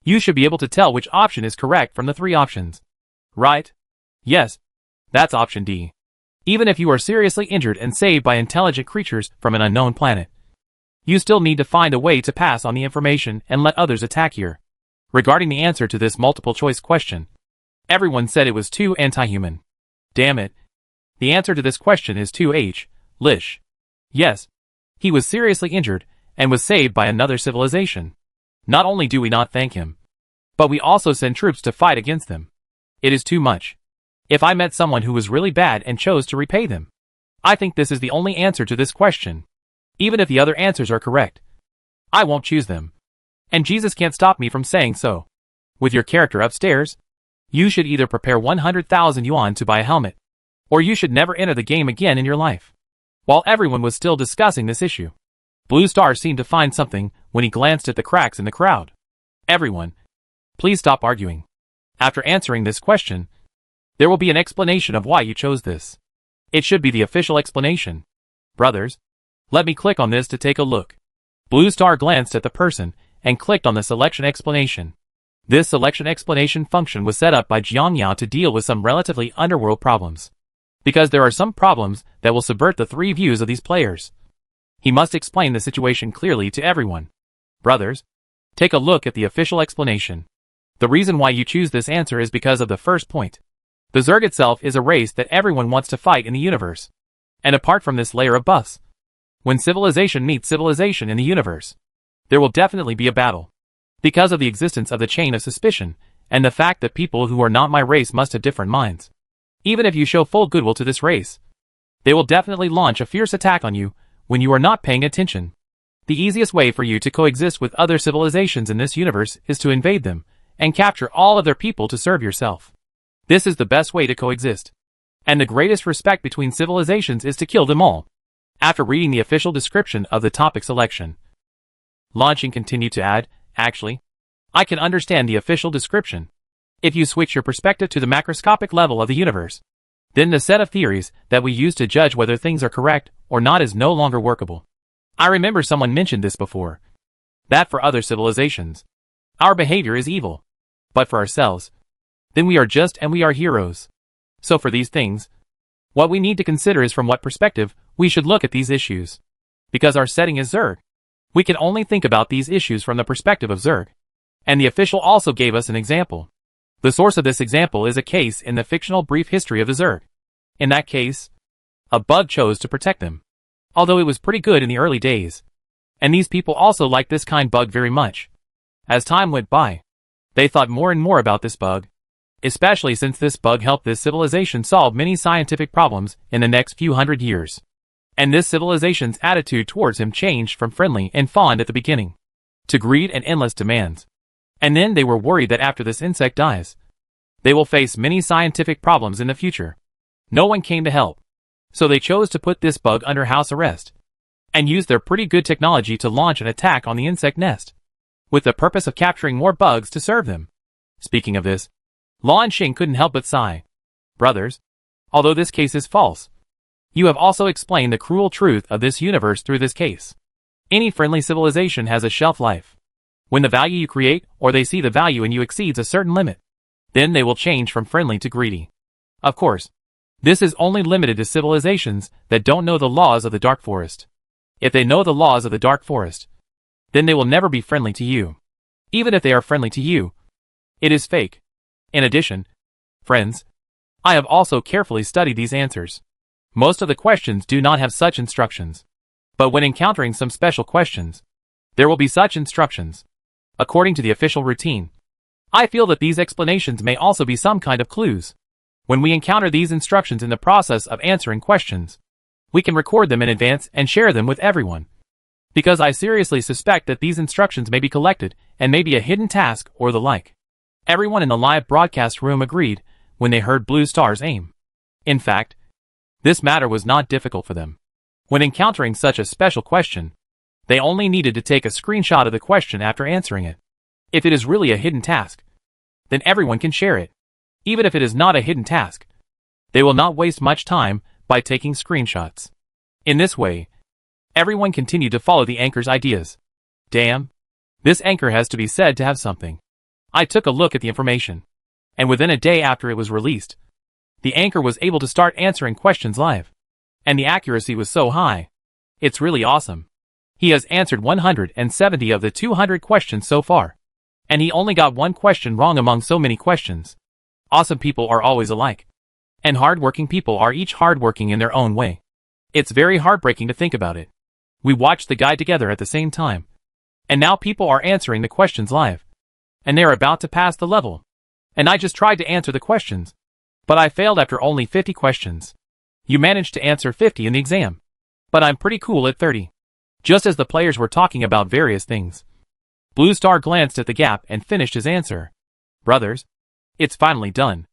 you should be able to tell which option is correct from the 3 options. Right? Yes. That's option D. Even if you are seriously injured and saved by intelligent creatures from an unknown planet, you still need to find a way to pass on the information and let others attack here. Regarding the answer to this multiple choice question, everyone said it was too anti-human. Damn it. The answer to this question is too lish. Yes. He was seriously injured and was saved by another civilization. Not only do we not thank him, but we also send troops to fight against them. It is too much. If I met someone who was really bad and chose to repay them, I think this is the only answer to this question. Even if the other answers are correct, I won't choose them. And Jesus can't stop me from saying so. With your character upstairs, you should either prepare 100,000 yuan to buy a helmet, or you should never enter the game again in your life. While everyone was still discussing this issue, Blue Star seemed to find something when he glanced at the cracks in the crowd. Everyone, please stop arguing. After answering this question, there will be an explanation of why you chose this. It should be the official explanation. Brothers, let me click on this to take a look. Blue Star glanced at the person and clicked on the selection explanation. This selection explanation function was set up by Jiang Yao to deal with some relatively underworld problems. Because there are some problems that will subvert the three views of these players. He must explain the situation clearly to everyone. Brothers, take a look at the official explanation. The reason why you choose this answer is because of the first point. The Zerg itself is a race that everyone wants to fight in the universe. And apart from this layer of buffs, when civilization meets civilization in the universe, there will definitely be a battle. Because of the existence of the chain of suspicion, and the fact that people who are not my race must have different minds. Even if you show full goodwill to this race, they will definitely launch a fierce attack on you when you are not paying attention. The easiest way for you to coexist with other civilizations in this universe is to invade them, and capture all of their people to serve yourself. This is the best way to coexist. And the greatest respect between civilizations is to kill them all. After reading the official description of the topic selection, Launching continued to add, actually, I can understand the official description. If you switch your perspective to the macroscopic level of the universe, then the set of theories that we use to judge whether things are correct or not is no longer workable. I remember someone mentioned this before. That for other civilizations, our behavior is evil. But for ourselves, then we are just and we are heroes. So for these things, what we need to consider is from what perspective we should look at these issues. Because our setting is Zerg, we can only think about these issues from the perspective of Zerg. And the official also gave us an example. The source of this example is a case in the fictional brief history of the Zerg. In that case, a bug chose to protect them. Although it was pretty good in the early days. And these people also liked this kind bug very much. As time went by, they thought more and more about this bug. Especially since this bug helped this civilization solve many scientific problems in the next few hundred years. And this civilization's attitude towards him changed from friendly and fond at the beginning to greed and endless demands. And then they were worried that after this insect dies, they will face many scientific problems in the future. No one came to help. So they chose to put this bug under house arrest and use their pretty good technology to launch an attack on the insect nest with the purpose of capturing more bugs to serve them. Speaking of this, Lan Xing couldn't help but sigh. Brothers, although this case is false, you have also explained the cruel truth of this universe through this case. Any friendly civilization has a shelf life. When the value you create or they see the value in you exceeds a certain limit, then they will change from friendly to greedy. Of course, this is only limited to civilizations that don't know the laws of the Dark Forest. If they know the laws of the Dark Forest, then they will never be friendly to you. Even if they are friendly to you, it is fake. In addition, friends, I have also carefully studied these answers. Most of the questions do not have such instructions. But when encountering some special questions, there will be such instructions. According to the official routine, I feel that these explanations may also be some kind of clues. When we encounter these instructions in the process of answering questions, we can record them in advance and share them with everyone. Because I seriously suspect that these instructions may be collected and may be a hidden task or the like. Everyone in the live broadcast room agreed when they heard Blue Star's aim. In fact, this matter was not difficult for them. When encountering such a special question, they only needed to take a screenshot of the question after answering it. If it is really a hidden task, then everyone can share it. Even if it is not a hidden task, they will not waste much time by taking screenshots. In this way, everyone continued to follow the anchor's ideas. Damn, this anchor has to be said to have something. I took a look at the information, and within a day after it was released, the anchor was able to start answering questions live. And the accuracy was so high. It's really awesome. He has answered 170 of the 200 questions so far. And he only got one question wrong among so many questions. Awesome people are always alike. And hardworking people are each hardworking in their own way. It's very heartbreaking to think about it. We watched the guide together at the same time. And now people are answering the questions live. And they're about to pass the level. And I just tried to answer the questions. But I failed after only 50 questions. You managed to answer 50 in the exam. But I'm pretty cool at 30. Just as the players were talking about various things, Blue Star glanced at the gap and finished his answer. Brothers, it's finally done.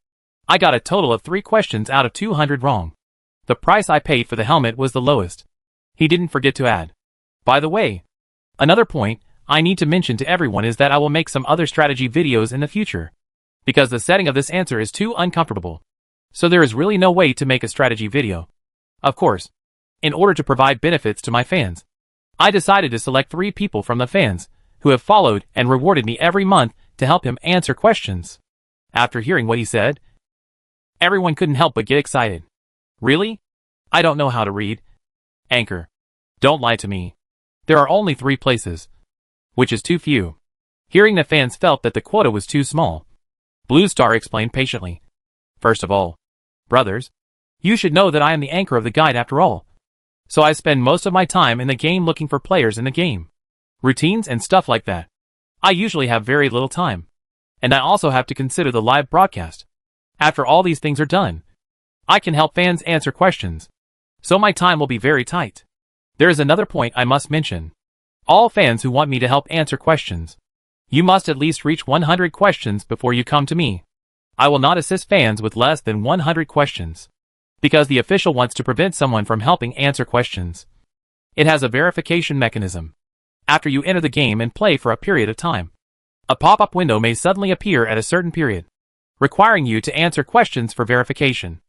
I got a total of 3 questions out of 200 wrong. The price I paid for the helmet was the lowest. He didn't forget to add. By the way, another point I need to mention to everyone is that I will make some other strategy videos in the future, because the setting of this answer is too uncomfortable. So there is really no way to make a strategy video. Of course, in order to provide benefits to my fans, I decided to select 3 people from the fans who have followed and rewarded me every month to help him answer questions. After hearing what he said, everyone couldn't help but get excited. Really? I don't know how to read. Anchor. Don't lie to me. There are only 3 places, which is too few. Hearing the fans felt that the quota was too small, Blue Star explained patiently. First of all, brothers, you should know that I am the anchor of the guide after all. So I spend most of my time in the game looking for players in the game, routines and stuff like that. I usually have very little time. And I also have to consider the live broadcast. After all these things are done, I can help fans answer questions. So my time will be very tight. There is another point I must mention. All fans who want me to help answer questions, you must at least reach 100 questions before you come to me. I will not assist fans with less than 100 questions, because the official wants to prevent someone from helping answer questions. It has a verification mechanism. After you enter the game and play for a period of time, a pop-up window may suddenly appear at a certain period, requiring you to answer questions for verification.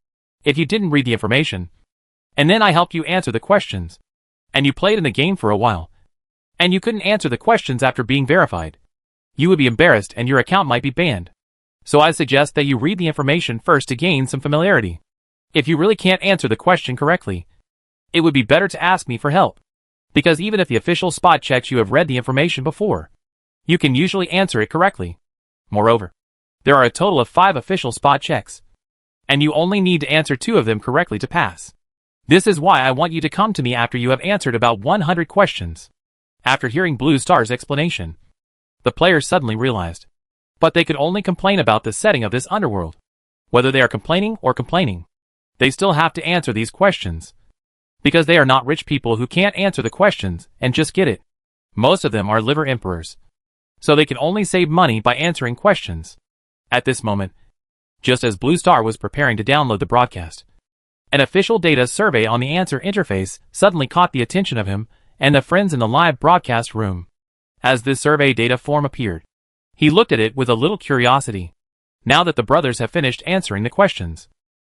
If you didn't read the information, and then I helped you answer the questions, and you played in the game for a while, and you couldn't answer the questions after being verified, you would be embarrassed and your account might be banned. So I suggest that you read the information first to gain some familiarity. If you really can't answer the question correctly, it would be better to ask me for help. Because even if the official spot checks you have read the information before, you can usually answer it correctly. Moreover, there are a total of 5 official spot checks, and you only need to answer 2 of them correctly to pass. This is why I want you to come to me after you have answered about 100 questions. After hearing Blue Star's explanation, the players suddenly realized. But they could only complain about the setting of this underworld. Whether they are complaining or complaining, they still have to answer these questions. Because they are not rich people who can't answer the questions and just get it. Most of them are liver emperors. So they can only save money by answering questions. At this moment, just as Blue Star was preparing to download the broadcast, an official data survey on the answer interface suddenly caught the attention of him and the friends in the live broadcast room. As this survey data form appeared, he looked at it with a little curiosity. Now that the brothers have finished answering the questions,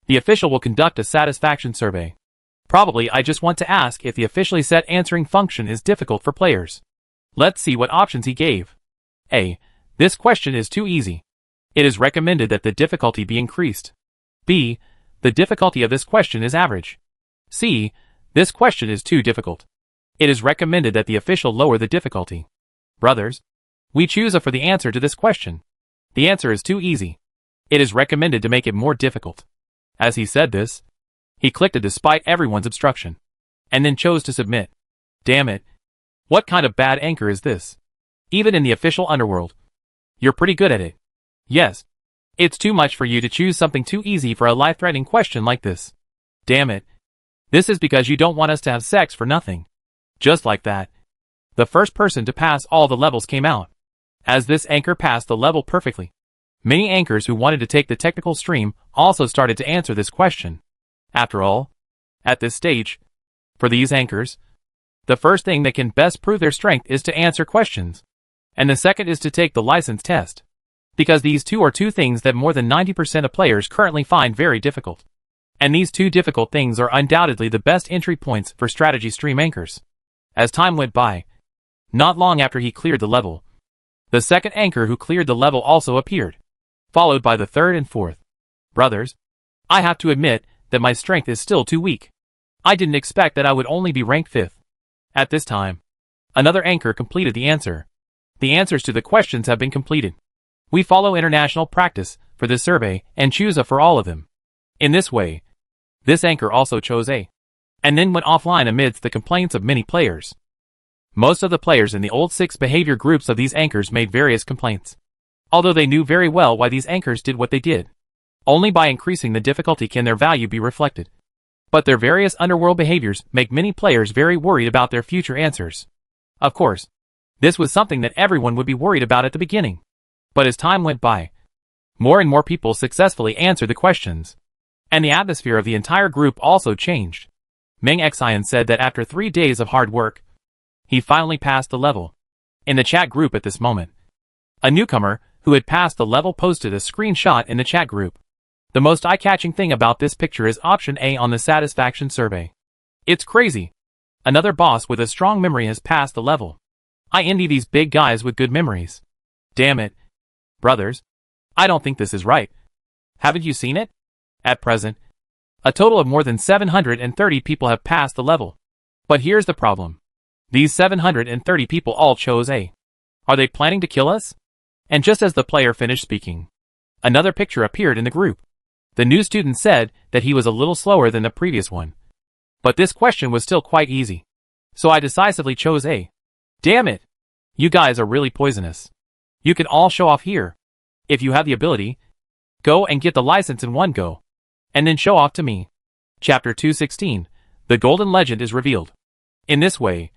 the official will conduct a satisfaction survey. Probably I just want to ask if the officially set answering function is difficult for players. Let's see what options he gave. A. This question is too easy. It is recommended that the difficulty be increased. B. The difficulty of this question is average. C. This question is too difficult. It is recommended that the official lower the difficulty. Brothers, we choose A for the answer to this question. The answer is too easy. It is recommended to make it more difficult. As he said this, he clicked it despite everyone's obstruction, and then chose to submit. Damn it. What kind of bad anchor is this? Even in the official underworld, you're pretty good at it. Yes. It's too much for you to choose something too easy for a life-threatening question like this. Damn it. This is because you don't want us to have sex for nothing. Just like that. The first person to pass all the levels came out. As this anchor passed the level perfectly, many anchors who wanted to take the technical stream also started to answer this question. After all, at this stage, for these anchors, the first thing that can best prove their strength is to answer questions, and the second is to take the license test. Because these 2 are 2 things that more than 90% of players currently find very difficult. And these 2 difficult things are undoubtedly the best entry points for strategy stream anchors. As time went by, not long after he cleared the level, the second anchor who cleared the level also appeared, followed by the third and fourth. Brothers, I have to admit that my strength is still too weak. I didn't expect that I would only be ranked 5th. At this time, another anchor completed the answer. The answers to the questions have been completed. We follow international practice for this survey and choose A for all of them. In this way, this anchor also chose A, and then went offline amidst the complaints of many players. Most of the players in the old 6 behavior groups of these anchors made various complaints, although they knew very well why these anchors did what they did. Only by increasing the difficulty can their value be reflected. But their various underworld behaviors make many players very worried about their future answers. Of course, this was something that everyone would be worried about at the beginning. But as time went by, more and more people successfully answered the questions, and the atmosphere of the entire group also changed. Meng Xian said that after 3 days of hard work, He finally passed the level. In the chat group at this moment, a newcomer who had passed the level posted a screenshot in the chat group. The most eye-catching thing about this picture is option A on the satisfaction survey. It's crazy. Another boss with a strong memory has passed the level. I envy these big guys with good memories. Damn it. Brothers, I don't think this is right. Haven't you seen it? At present, a total of more than 730 people have passed the level. But here's the problem. These 730 people all chose A. Are they planning to kill us? And just as the player finished speaking, another picture appeared in the group. The new student said that he was a little slower than the previous one. But this question was still quite easy. So I decisively chose A. Damn it! You guys are really poisonous. You can all show off here. If you have the ability, go and get the license in one go. And then show off to me. Chapter 216. The Golden Legend is revealed. In this way,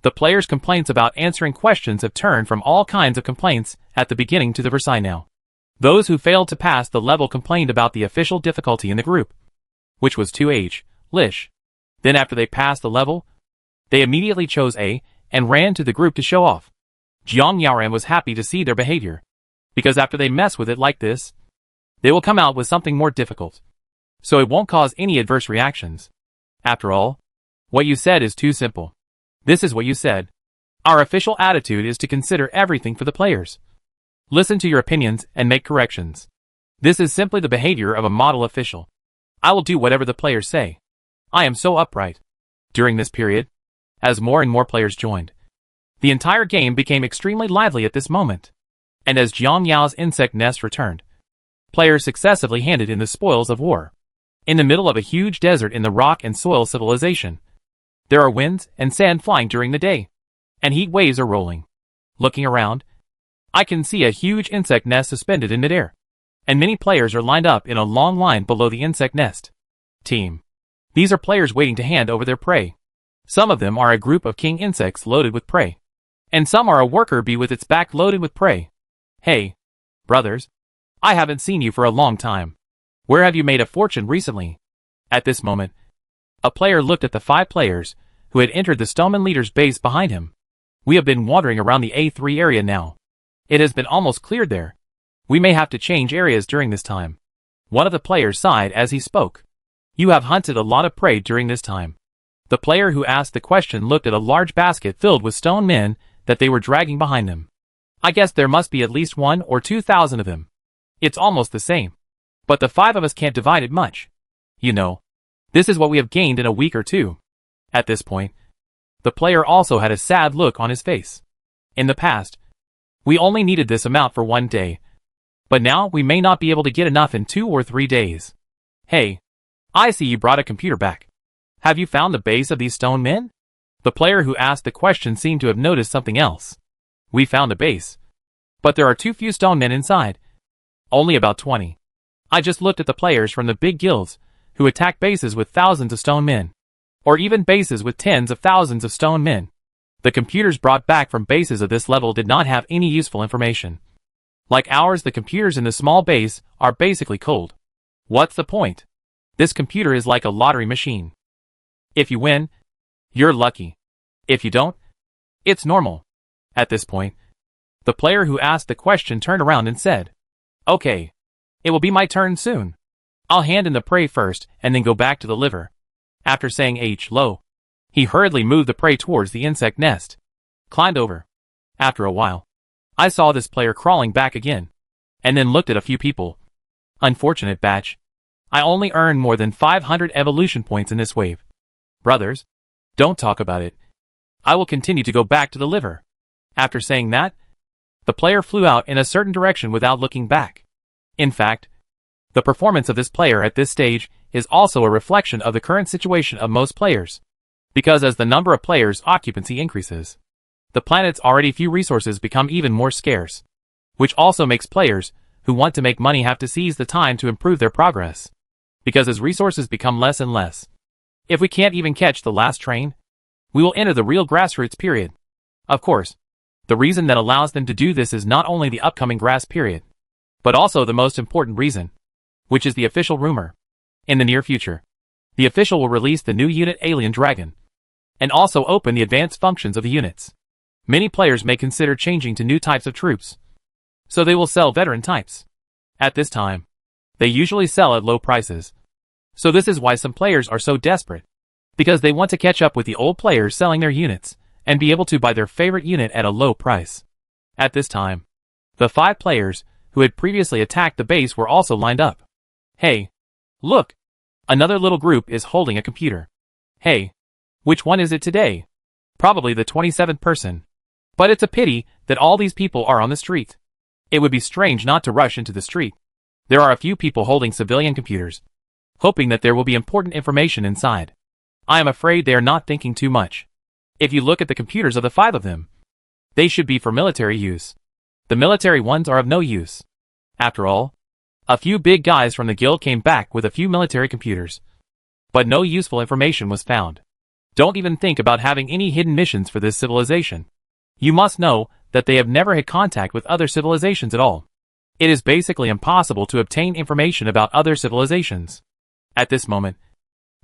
the player's complaints about answering questions have turned from all kinds of complaints at the beginning to the Versailles now. Those who failed to pass the level complained about the official difficulty in the group, which was 2H, Lish. Then after they passed the level, they immediately chose A and ran to the group to show off. Jiang Yaoran was happy to see their behavior, because after they mess with it like this, they will come out with something more difficult. So it won't cause any adverse reactions. After all, what you said is too simple. This is what you said. Our official attitude is to consider everything for the players. Listen to your opinions and make corrections. This is simply the behavior of a model official. I will do whatever the players say. I am so upright. During this period, as more and more players joined, the entire game became extremely lively at this moment. And as Jiang Yao's insect nest returned, players successively handed in the spoils of war. In the middle of a huge desert in the rock and soil civilization, there are winds and sand flying during the day, and heat waves are rolling. Looking around, I can see a huge insect nest suspended in midair, and many players are lined up in a long line below the insect nest. Team. These are players waiting to hand over their prey. Some of them are a group of king insects loaded with prey, and some are a worker bee with its back loaded with prey. Hey, brothers, I haven't seen you for a long time. Where have you made a fortune recently? At this moment, a player looked at the 5 players who had entered the Stoneman leader's base behind him. We have been wandering around the A3 area now. It has been almost cleared there. We may have to change areas during this time. One of the players sighed as he spoke. You have hunted a lot of prey during this time. The player who asked the question looked at a large basket filled with stone men that they were dragging behind them. I guess there must be at least 1,000 or 2,000 of them. It's almost the same. But the 5 of us can't divide it much. You know, this is what we have gained in a week or two. At this point, the player also had a sad look on his face. In the past, we only needed this amount for 1 day. But now we may not be able to get enough in 2 or 3 days. Hey, I see you brought a computer back. Have you found the base of these stone men? The player who asked the question seemed to have noticed something else. We found a base. But there are too few stone men inside. Only about 20. I just looked at the players from the big guilds, who attack bases with thousands of stone men. Or even bases with tens of thousands of stone men. The computers brought back from bases of this level did not have any useful information. Like ours, the computers in the small base are basically cold. What's the point? This computer is like a lottery machine. If you win, you're lucky. If you don't, it's normal. At this point, the player who asked the question turned around and said, Okay, it will be my turn soon. I'll hand in the prey first and then go back to the liver. After saying hello, he hurriedly moved the prey towards the insect nest. Climbed over. After a while, I saw this player crawling back again, and then looked at a few people. Unfortunate batch. I only earned more than 500 evolution points in this wave. Brothers, don't talk about it. I will continue to go back to the liver. After saying that, the player flew out in a certain direction without looking back. In fact, the performance of this player at this stage is also a reflection of the current situation of most players. Because as the number of players' occupancy increases, the planet's already few resources become even more scarce, which also makes players who want to make money have to seize the time to improve their progress. Because as resources become less and less, if we can't even catch the last train, we will enter the real grassroots period. Of course, the reason that allows them to do this is not only the upcoming grass period, but also the most important reason, which is the official rumor. In the near future, the official will release the new unit Alien Dragon. and also open the advanced functions of the units. Many players may consider changing to new types of troops, so they will sell veteran types. At this time, they usually sell at low prices. So this is why some players are so desperate, because they want to catch up with the old players selling their units, and be able to buy their favorite unit at a low price. At this time, the 5 players who had previously attacked the base were also lined up. Hey, look! Another little group is holding a computer. Hey, which one is it today? Probably the 27th person. But it's a pity that all these people are on the street. It would be strange not to rush into the street. There are a few people holding civilian computers, hoping that there will be important information inside. I am afraid they are not thinking too much. If you look at the computers of the 5 of them, they should be for military use. The military ones are of no use. After all, a few big guys from the guild came back with a few military computers, but no useful information was found. Don't even think about having any hidden missions for this civilization. You must know that they have never had contact with other civilizations at all. It is basically impossible to obtain information about other civilizations. At this moment,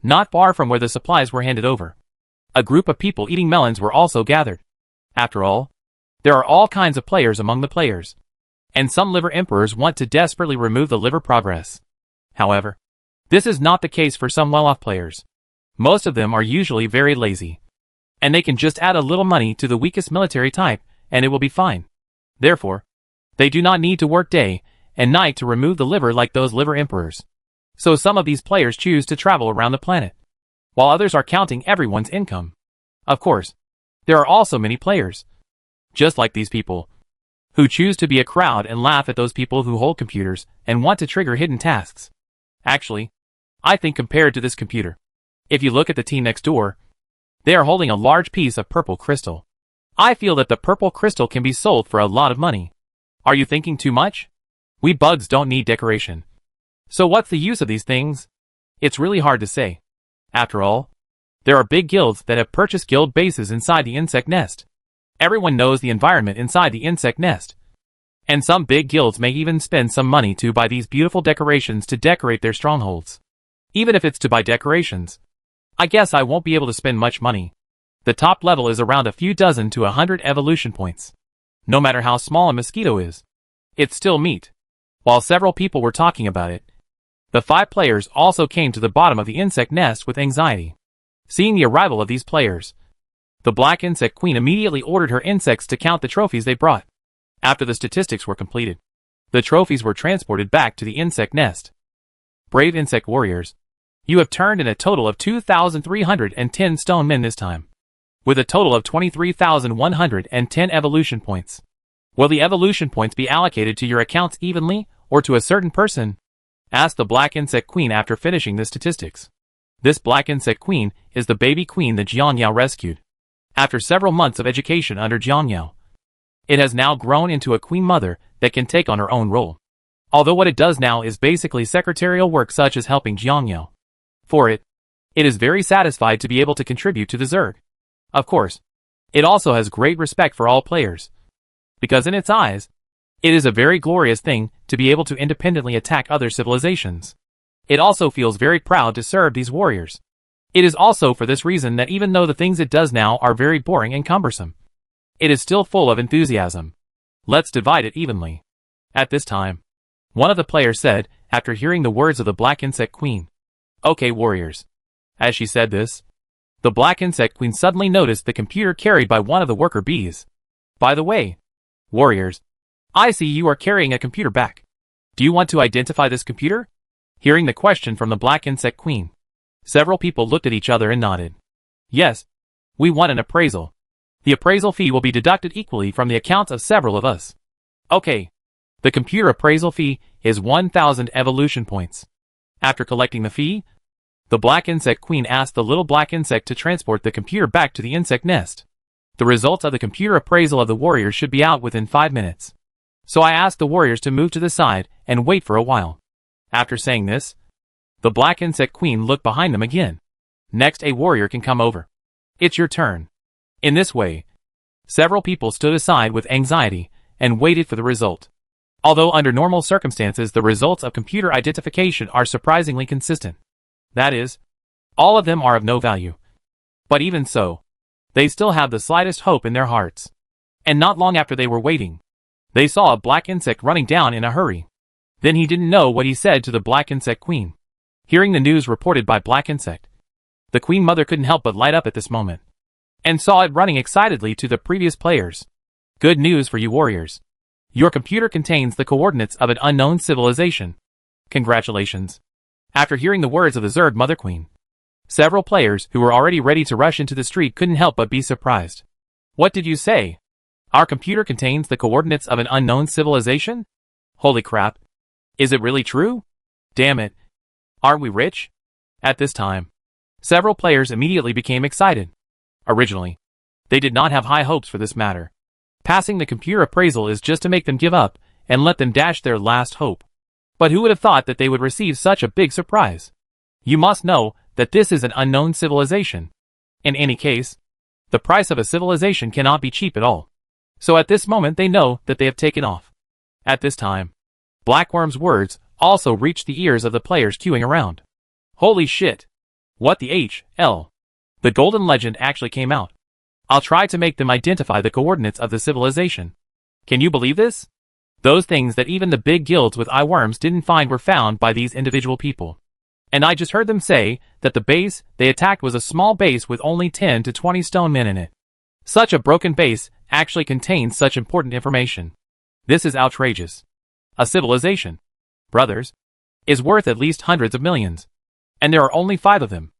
not far from where the supplies were handed over, a group of people eating melons were also gathered. After all, there are all kinds of players among the players, and some liver emperors want to desperately remove the liver progress. However, this is not the case for some well-off players. Most of them are usually very lazy, and they can just add a little money to the weakest military type, and it will be fine. Therefore, they do not need to work day and night to remove the liver like those liver emperors. So some of these players choose to travel around the planet, while others are counting everyone's income. Of course, there are also many players, just like these people, who choose to be a crowd and laugh at those people who hold computers and want to trigger hidden tasks. Actually, I think compared to this computer, if you look at the team next door, they are holding a large piece of purple crystal. I feel that the purple crystal can be sold for a lot of money. Are you thinking too much? We bugs don't need decoration. So what's the use of these things? It's really hard to say. After all, there are big guilds that have purchased guild bases inside the insect nest. Everyone knows the environment inside the insect nest. And some big guilds may even spend some money to buy these beautiful decorations to decorate their strongholds. Even if it's to buy decorations, I guess I won't be able to spend much money. The top level is around a few dozen to 100 evolution points. No matter how small a mosquito is, it's still meat. While several people were talking about it, the 5 players also came to the bottom of the insect nest with anxiety. Seeing the arrival of these players, the Black Insect Queen immediately ordered her insects to count the trophies they brought. After the statistics were completed, the trophies were transported back to the insect nest. Brave insect warriors, you have turned in a total of 2,310 stone men this time, with a total of 23,110 evolution points. Will the evolution points be allocated to your accounts evenly, or to a certain person? Asked the Black Insect Queen after finishing the statistics. This Black Insect Queen is the baby queen that Jiangyao rescued. After several months of education under Jiangyao, it has now grown into a queen mother that can take on her own role. Although what it does now is basically secretarial work such as helping Jiangyao. For it is very satisfied to be able to contribute to the Zerg. Of course, it also has great respect for all players, because in its eyes, it is a very glorious thing to be able to independently attack other civilizations. It also feels very proud to serve these warriors. It is also for this reason that even though the things it does now are very boring and cumbersome, it is still full of enthusiasm. Let's divide it evenly. At this time, one of the players said, after hearing the words of the Black Insect Queen, "Okay, warriors." As she said this, the Black Insect Queen suddenly noticed the computer carried by one of the worker bees. By the way, warriors, I see you are carrying a computer back. Do you want to identify this computer? Hearing the question from the Black Insect Queen, several people looked at each other and nodded. Yes, we want an appraisal. The appraisal fee will be deducted equally from the accounts of several of us. Okay. The computer appraisal fee is 1,000 evolution points. After collecting the fee, the Black Insect Queen asked the little black insect to transport the computer back to the insect nest. The results of the computer appraisal of the warriors should be out within 5 minutes. So I asked the warriors to move to the side and wait for a while. After saying this, the Black Insect Queen looked behind them again. Next, a warrior can come over. It's your turn. In this way, several people stood aside with anxiety and waited for the result. Although under normal circumstances the results of computer identification are surprisingly consistent. That is, all of them are of no value. But even so, they still have the slightest hope in their hearts. And not long after they were waiting, they saw a black insect running down in a hurry. Then he didn't know what he said to the black insect queen. Hearing the news reported by Black Insect, the queen mother couldn't help but light up at this moment, and saw it running excitedly to the previous players. Good news for you warriors. Your computer contains the coordinates of an unknown civilization. Congratulations. After hearing the words of the Zerd Mother Queen, several players who were already ready to rush into the street couldn't help but be surprised. What did you say? Our computer contains the coordinates of an unknown civilization? Holy crap. Is it really true? Damn it. Aren't we rich? At this time, several players immediately became excited. Originally, they did not have high hopes for this matter. Passing the computer appraisal is just to make them give up and let them dash their last hope. But who would have thought that they would receive such a big surprise? You must know that this is an unknown civilization. In any case, the price of a civilization cannot be cheap at all. So at this moment they know that they have taken off. At this time, Blackworm's words also reached the ears of the players queuing around. Holy shit. What the hell? The golden legend actually came out. I'll try to make them identify the coordinates of the civilization. Can you believe this? Those things that even the big guilds with eye worms didn't find were found by these individual people. And I just heard them say that the base they attacked was a small base with only 10 to 20 stone men in it. Such a broken base actually contains such important information. This is outrageous. A civilization, brothers, is worth at least hundreds of millions. And there are only 5 of them.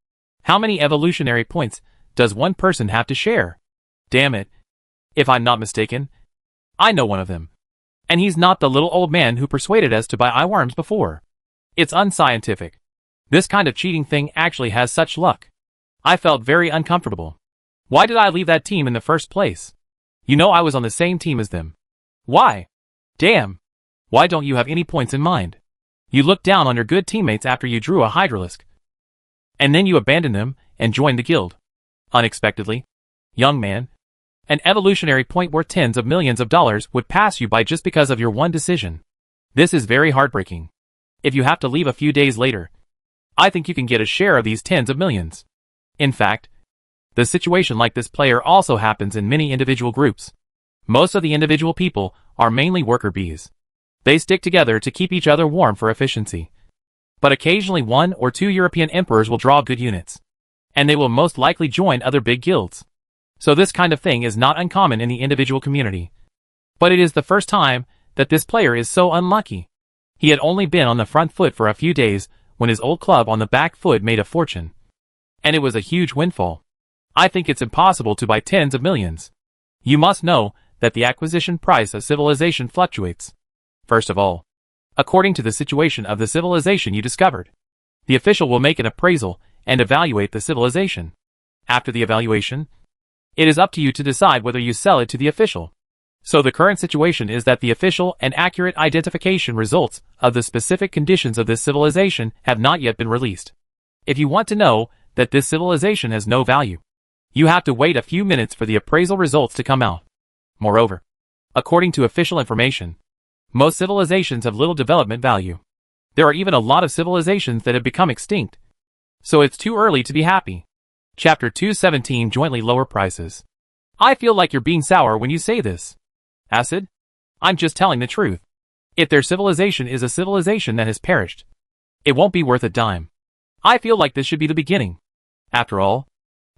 How many evolutionary points does one person have to share? Damn it. If I'm not mistaken, I know one of them. And he's not the little old man who persuaded us to buy eye worms before. It's unscientific. This kind of cheating thing actually has such luck. I felt very uncomfortable. Why did I leave that team in the first place? You know I was on the same team as them. Why? Damn. Why don't you have any points in mind? You looked down on your good teammates after you drew a Hydralisk. And then you abandoned them and joined the guild. Unexpectedly. Young man. An evolutionary point worth tens of millions of dollars would pass you by just because of your one decision. This is very heartbreaking. If you have to leave a few days later, I think you can get a share of these tens of millions. In fact, the situation like this player also happens in many individual groups. Most of the individual people are mainly worker bees. They stick together to keep each other warm for efficiency. But occasionally 1 or 2 European emperors will draw good units. And they will most likely join other big guilds. So this kind of thing is not uncommon in the individual community. But it is the first time that this player is so unlucky. He had only been on the front foot for a few days when his old club on the back foot made a fortune. And it was a huge windfall. I think it's impossible to buy tens of millions. You must know that the acquisition price of civilization fluctuates. First of all, according to the situation of the civilization you discovered, the official will make an appraisal and evaluate the civilization. After the evaluation, it is up to you to decide whether you sell it to the official. So the current situation is that the official and accurate identification results of the specific conditions of this civilization have not yet been released. If you want to know that this civilization has no value, you have to wait a few minutes for the appraisal results to come out. Moreover, according to official information, most civilizations have little development value. There are even a lot of civilizations that have become extinct. So it's too early to be happy. Chapter 217 Jointly Lower Prices. I feel like you're being sour when you say this. Acid? I'm just telling the truth. If their civilization is a civilization that has perished, it won't be worth a dime. I feel like this should be the beginning. After all,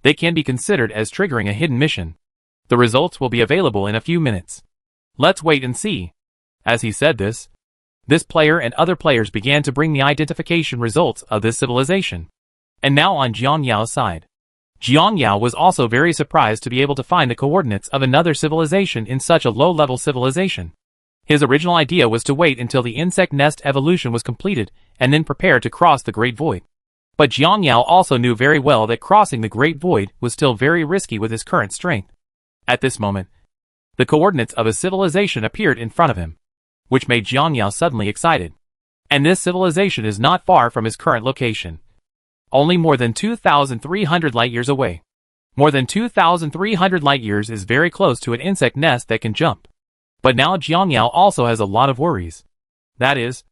they can be considered as triggering a hidden mission. The results will be available in a few minutes. Let's wait and see. As he said this player and other players began to bring the identification results of this civilization. And now on Jiang Yao's side. Jiang Yao was also very surprised to be able to find the coordinates of another civilization in such a low-level civilization. His original idea was to wait until the insect nest evolution was completed and then prepare to cross the Great Void. But Jiang Yao also knew very well that crossing the Great Void was still very risky with his current strength. At this moment, the coordinates of a civilization appeared in front of him, which made Jiang Yao suddenly excited. And this civilization is not far from his current location. Only more than 2,300 light-years away. More than 2,300 light-years is very close to an insect nest that can jump. But now Jiang Yao also has a lot of worries. That is,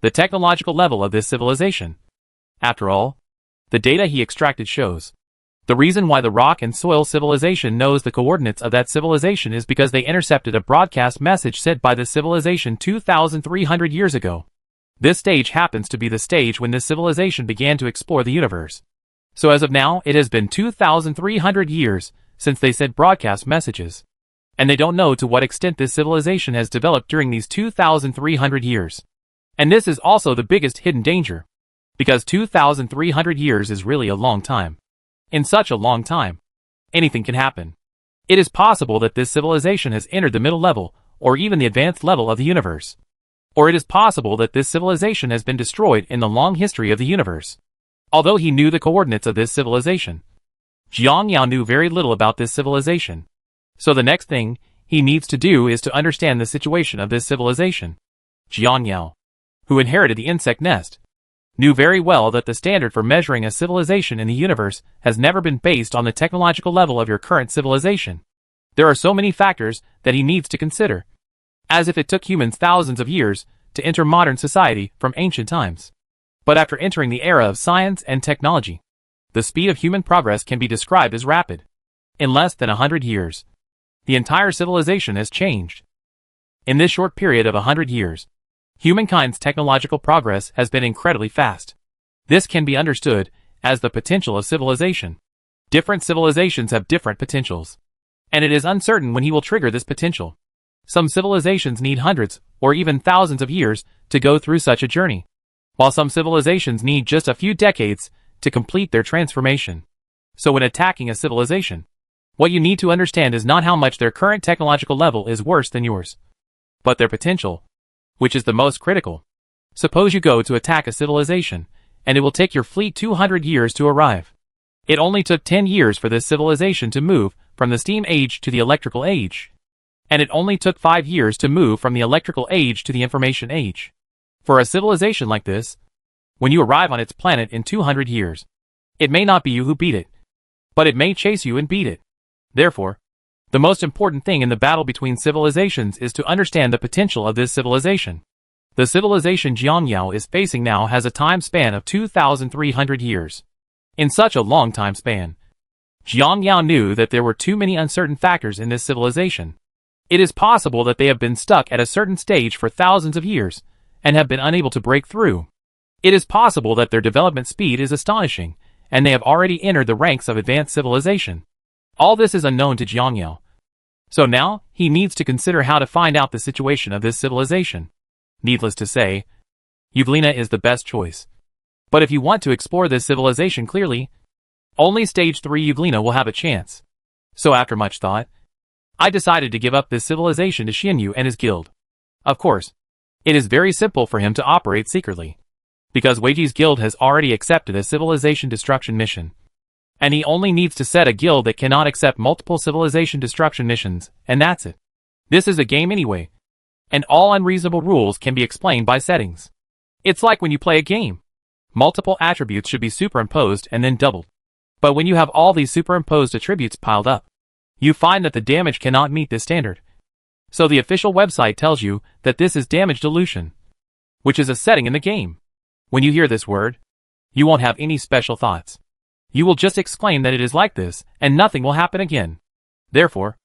the technological level of this civilization. After all, the data he extracted shows The reason why the rock and soil civilization knows the coordinates of that civilization is because they intercepted a broadcast message sent by this civilization 2,300 years ago. This stage happens to be the stage when this civilization began to explore the universe. So as of now, it has been 2,300 years since they sent broadcast messages. And they don't know to what extent this civilization has developed during these 2,300 years. And this is also the biggest hidden danger. Because 2,300 years is really a long time. In such a long time, anything can happen. It is possible that this civilization has entered the middle level, or even the advanced level of the universe. Or it is possible that this civilization has been destroyed in the long history of the universe. Although he knew the coordinates of this civilization, Jiang Yao knew very little about this civilization. So the next thing he needs to do is to understand the situation of this civilization. Jiang Yao, who inherited the insect nest, knew very well that the standard for measuring a civilization in the universe has never been based on the technological level of your current civilization. There are so many factors that he needs to consider, as if it took humans thousands of years to enter modern society from ancient times. But after entering the era of science and technology, the speed of human progress can be described as rapid. In less than 100 years, the entire civilization has changed. In this short period of 100 years, humankind's technological progress has been incredibly fast. This can be understood as the potential of civilization. Different civilizations have different potentials, and it is uncertain when he will trigger this potential. Some civilizations need hundreds or even thousands of years to go through such a journey, while some civilizations need just a few decades to complete their transformation. So when attacking a civilization, what you need to understand is not how much their current technological level is worse than yours, but their potential, which is the most critical. Suppose you go to attack a civilization, and it will take your fleet 200 years to arrive. It only took 10 years for this civilization to move from the steam age to the electrical age. And it only took 5 years to move from the electrical age to the information age. For a civilization like this, when you arrive on its planet in 200 years, it may not be you who beat it, but it may chase you and beat it. Therefore, the most important thing in the battle between civilizations is to understand the potential of this civilization. The civilization Jiang Yao is facing now has a time span of 2,300 years. In such a long time span, Jiang Yao knew that there were too many uncertain factors in this civilization. It is possible that they have been stuck at a certain stage for thousands of years and have been unable to break through. It is possible that their development speed is astonishing, and they have already entered the ranks of advanced civilization. All this is unknown to Jiang Yao. So now, he needs to consider how to find out the situation of this civilization. Needless to say, Yuvlina is the best choice. But if you want to explore this civilization clearly, only Stage 3 Yuvlina will have a chance. So after much thought, I decided to give up this civilization to Xianyu and his guild. Of course, it is very simple for him to operate secretly, because Weiji's guild has already accepted a civilization destruction mission. And he only needs to set a guild that cannot accept multiple civilization destruction missions, and that's it. This is a game anyway, and all unreasonable rules can be explained by settings. It's like when you play a game. Multiple attributes should be superimposed and then doubled. But when you have all these superimposed attributes piled up, you find that the damage cannot meet this standard. So the official website tells you that this is damage dilution, which is a setting in the game. When you hear this word, you won't have any special thoughts. You will just exclaim that it is like this, and nothing will happen again. Therefore,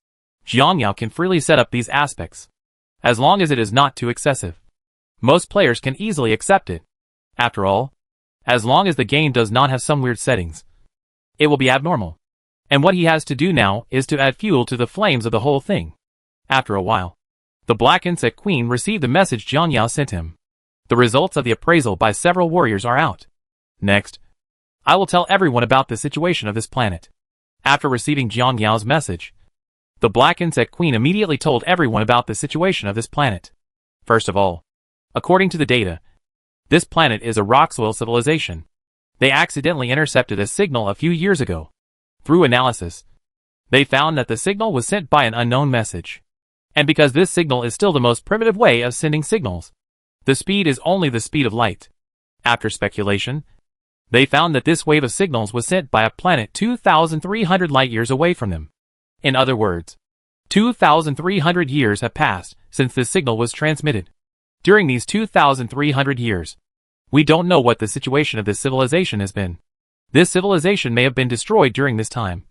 Jiang Yao can freely set up these aspects, as long as it is not too excessive. Most players can easily accept it. After all, as long as the game does not have some weird settings, it will be abnormal. And what he has to do now is to add fuel to the flames of the whole thing. After a while, the Black Insect Queen received the message Jiang Yao sent him. The results of the appraisal by several warriors are out. Next, I will tell everyone about the situation of this planet. After receiving Jiang Yao's message, the Black Insect Queen immediately told everyone about the situation of this planet. First of all, according to the data, this planet is a rock soil civilization. They accidentally intercepted a signal a few years ago. Through analysis, they found that the signal was sent by an unknown message. And because this signal is still the most primitive way of sending signals, the speed is only the speed of light. After speculation, they found that this wave of signals was sent by a planet 2,300 light-years away from them. In other words, 2,300 years have passed since this signal was transmitted. During these 2,300 years, we don't know what the situation of this civilization has been. This civilization may have been destroyed during this time.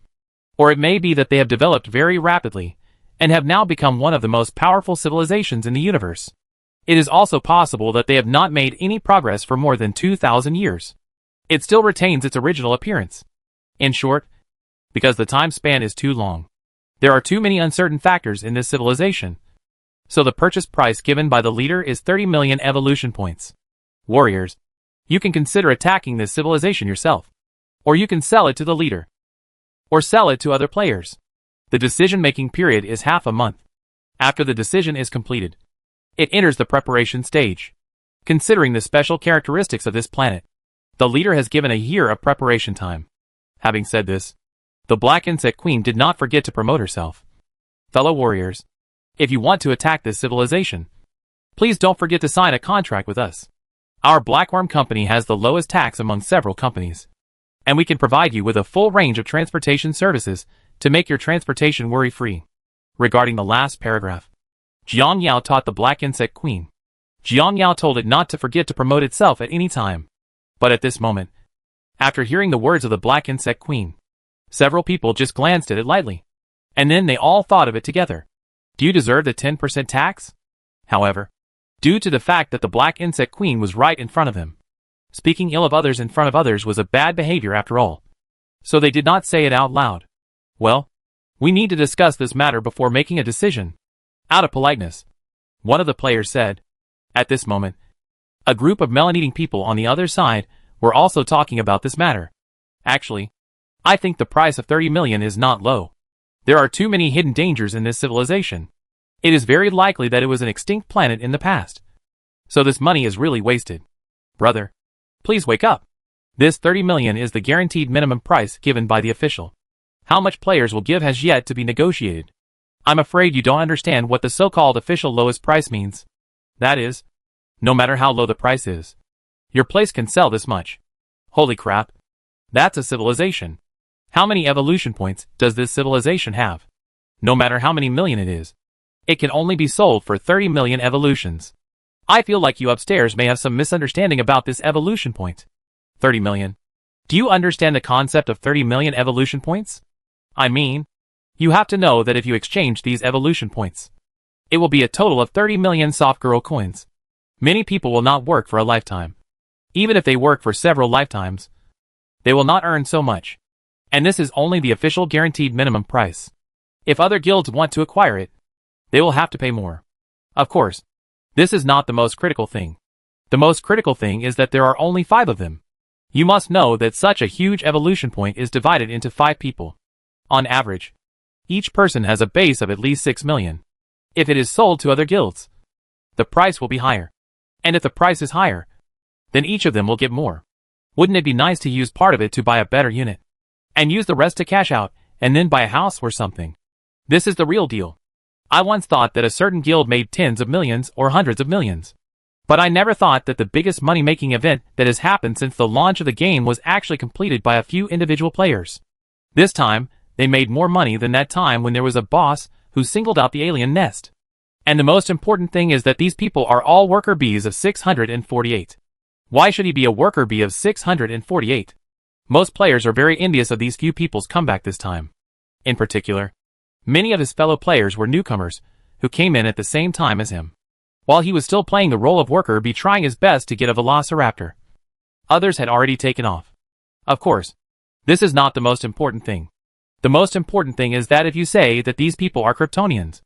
Or it may be that they have developed very rapidly, and have now become one of the most powerful civilizations in the universe. It is also possible that they have not made any progress for more than 2,000 years. It still retains its original appearance. In short, because the time span is too long. There are too many uncertain factors in this civilization. So the purchase price given by the leader is 30 million evolution points. Warriors, you can consider attacking this civilization yourself. Or you can sell it to the leader. Or sell it to other players. The decision-making period is half a month. After the decision is completed, it enters the preparation stage. Considering the special characteristics of this planet, the leader has given a year of preparation time. Having said this, the Black Insect Queen did not forget to promote herself. Fellow warriors, if you want to attack this civilization, please don't forget to sign a contract with us. Our Blackworm company has the lowest tax among several companies, and we can provide you with a full range of transportation services to make your transportation worry-free. Regarding the last paragraph, Jiang Yao taught the Black Insect Queen. Jiang Yao told it not to forget to promote itself at any time. But at this moment, after hearing the words of the Black Insect Queen, several people just glanced at it lightly. And then they all thought of it together. Do you deserve the 10% tax? However, due to the fact that the Black Insect Queen was right in front of him, speaking ill of others in front of others was a bad behavior after all. So they did not say it out loud. Well, we need to discuss this matter before making a decision. Out of politeness, one of the players said. At this moment, a group of melon-eating people on the other side were also talking about this matter. Actually, I think the price of 30 million is not low. There are too many hidden dangers in this civilization. It is very likely that it was an extinct planet in the past. So this money is really wasted. Brother, please wake up. This 30 million is the guaranteed minimum price given by the official. How much players will give has yet to be negotiated. I'm afraid you don't understand what the so-called official lowest price means. That is, no matter how low the price is, your place can sell this much. Holy crap. That's a civilization. How many evolution points does this civilization have? No matter how many million it is, it can only be sold for 30 million evolutions. I feel like you upstairs may have some misunderstanding about this evolution point. 30 million. Do you understand the concept of 30 million evolution points? I mean, you have to know that if you exchange these evolution points, it will be a total of 30 million soft girl coins. Many people will not work for a lifetime. Even if they work for several lifetimes, they will not earn so much. And this is only the official guaranteed minimum price. If other guilds want to acquire it, they will have to pay more. Of course, this is not the most critical thing. The most critical thing is that there are only 5 of them. You must know that such a huge evolution point is divided into 5 people. On average, each person has a base of at least 6 million. If it is sold to other guilds, the price will be higher. And if the price is higher, then each of them will get more. Wouldn't it be nice to use part of it to buy a better unit? And use the rest to cash out, and then buy a house or something? This is the real deal. I once thought that a certain guild made tens of millions or hundreds of millions. But I never thought that the biggest money-making event that has happened since the launch of the game was actually completed by a few individual players. This time, they made more money than that time when there was a boss who singled out the alien nest. And the most important thing is that these people are all worker bees of 648. Why should he be a worker bee of 648? Most players are very envious of these few people's comeback this time. In particular, many of his fellow players were newcomers who came in at the same time as him, while he was still playing the role of worker bee, trying his best to get a velociraptor. Others had already taken off. Of course, this is not the most important thing. The most important thing is that if you say that these people are Kryptonians,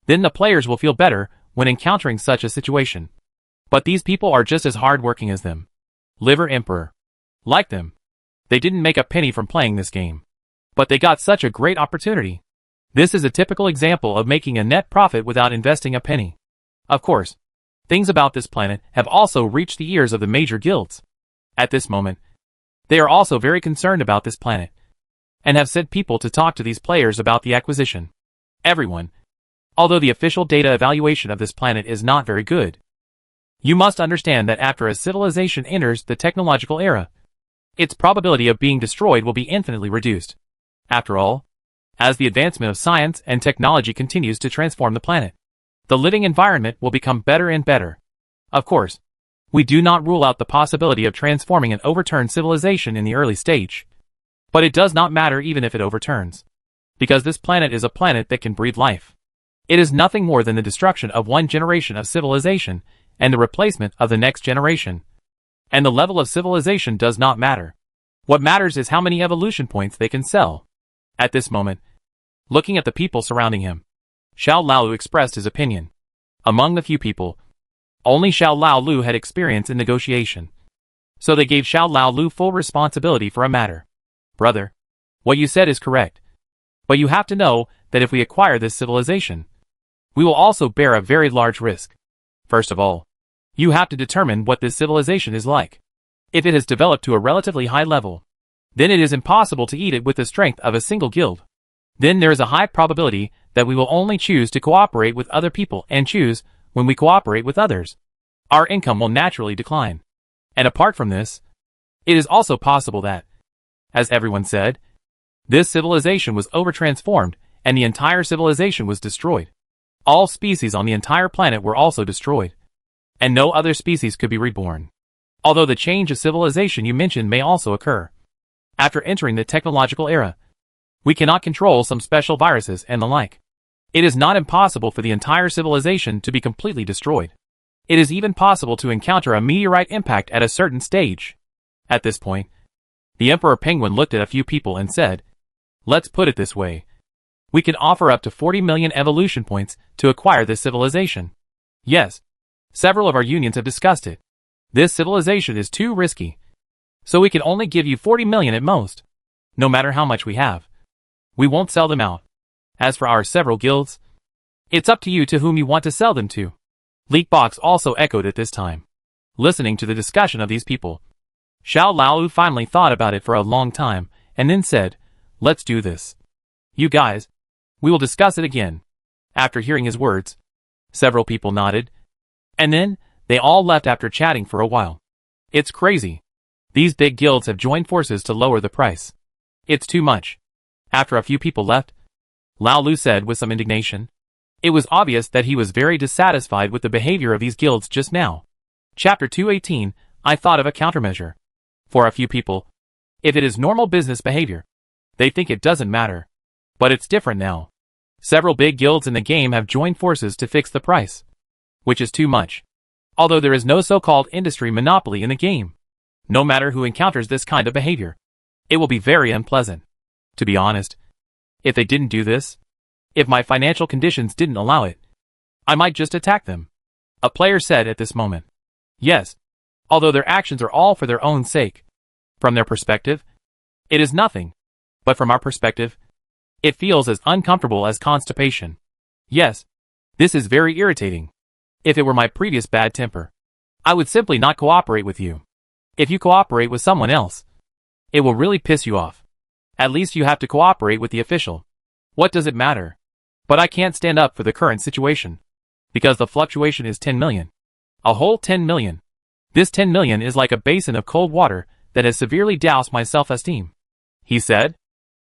then the players will feel better when encountering such a situation. But these people are just as hard-working as them. Liver Emperor. Like them, they didn't make a penny from playing this game. But they got such a great opportunity. This is a typical example of making a net profit without investing a penny. Of course, things about this planet have also reached the ears of the major guilds. At this moment, they are also very concerned about this planet, and have sent people to talk to these players about the acquisition. Everyone, although the official data evaluation of this planet is not very good, you must understand that after a civilization enters the technological era, its probability of being destroyed will be infinitely reduced. After all, as the advancement of science and technology continues to transform the planet, the living environment will become better and better. Of course, We do not rule out the possibility of transforming an overturned civilization in the early stage. But it does not matter even if it overturns. Because this planet is a planet that can breathe life. It is nothing more than the destruction of one generation of civilization and the replacement of the next generation. And the level of civilization does not matter. What matters is how many evolution points they can sell. At this moment, looking at the people surrounding him, Xiao Laolu expressed his opinion. Among the few people, only Xiao Laolu had experience in negotiation. So they gave Xiao Laolu full responsibility for a matter. Brother, what you said is correct. But you have to know that if we acquire this civilization, we will also bear a very large risk. First of all, you have to determine what this civilization is like. If it has developed to a relatively high level, then it is impossible to eat it with the strength of a single guild. Then there is a high probability that we will only choose to cooperate with other people and choose when we cooperate with others. Our income will naturally decline. And apart from this, it is also possible that, as everyone said, this civilization was overtransformed and the entire civilization was destroyed. All species on the entire planet were also destroyed. And no other species could be reborn. Although the change of civilization you mentioned may also occur. After entering the technological era, we cannot control some special viruses and the like. It is not impossible for the entire civilization to be completely destroyed. It is even possible to encounter a meteorite impact at a certain stage. At this point, the Emperor Penguin looked at a few people and said, "Let's put it this way. We can offer up to 40 million evolution points to acquire this civilization. Yes, several of our unions have discussed it. This civilization is too risky. So we can only give you 40 million at most. No matter how much we have. We won't sell them out. As for our several guilds, it's up to you to whom you want to sell them to." Leakbox also echoed at this time. Listening to the discussion of these people, Xiao Laolu finally thought about it for a long time, and then said, "Let's do this. You guys, we will discuss it again." After hearing his words, several people nodded, and then they all left after chatting for a while. It's crazy. These big guilds have joined forces to lower the price. It's too much. After a few people left, Laolu said with some indignation. It was obvious that he was very dissatisfied with the behavior of these guilds just now. Chapter 218, I thought of a countermeasure. For a few people, if it is normal business behavior, they think it doesn't matter. But it's different now. Several big guilds in the game have joined forces to fix the price. Which is too much. Although there is no so-called industry monopoly in the game. No matter who encounters this kind of behavior, it will be very unpleasant. To be honest, if they didn't do this, if my financial conditions didn't allow it, I might just attack them. A player said at this moment. Yes, although their actions are all for their own sake. From their perspective, it is nothing. But from our perspective, it feels as uncomfortable as constipation. Yes, this is very irritating. If it were my previous bad temper, I would simply not cooperate with you. If you cooperate with someone else, it will really piss you off. At least you have to cooperate with the official. What does it matter? But I can't stand up for the current situation. Because the fluctuation is 10 million. A whole 10 million. This 10 million is like a basin of cold water that has severely doused my self-esteem. He said.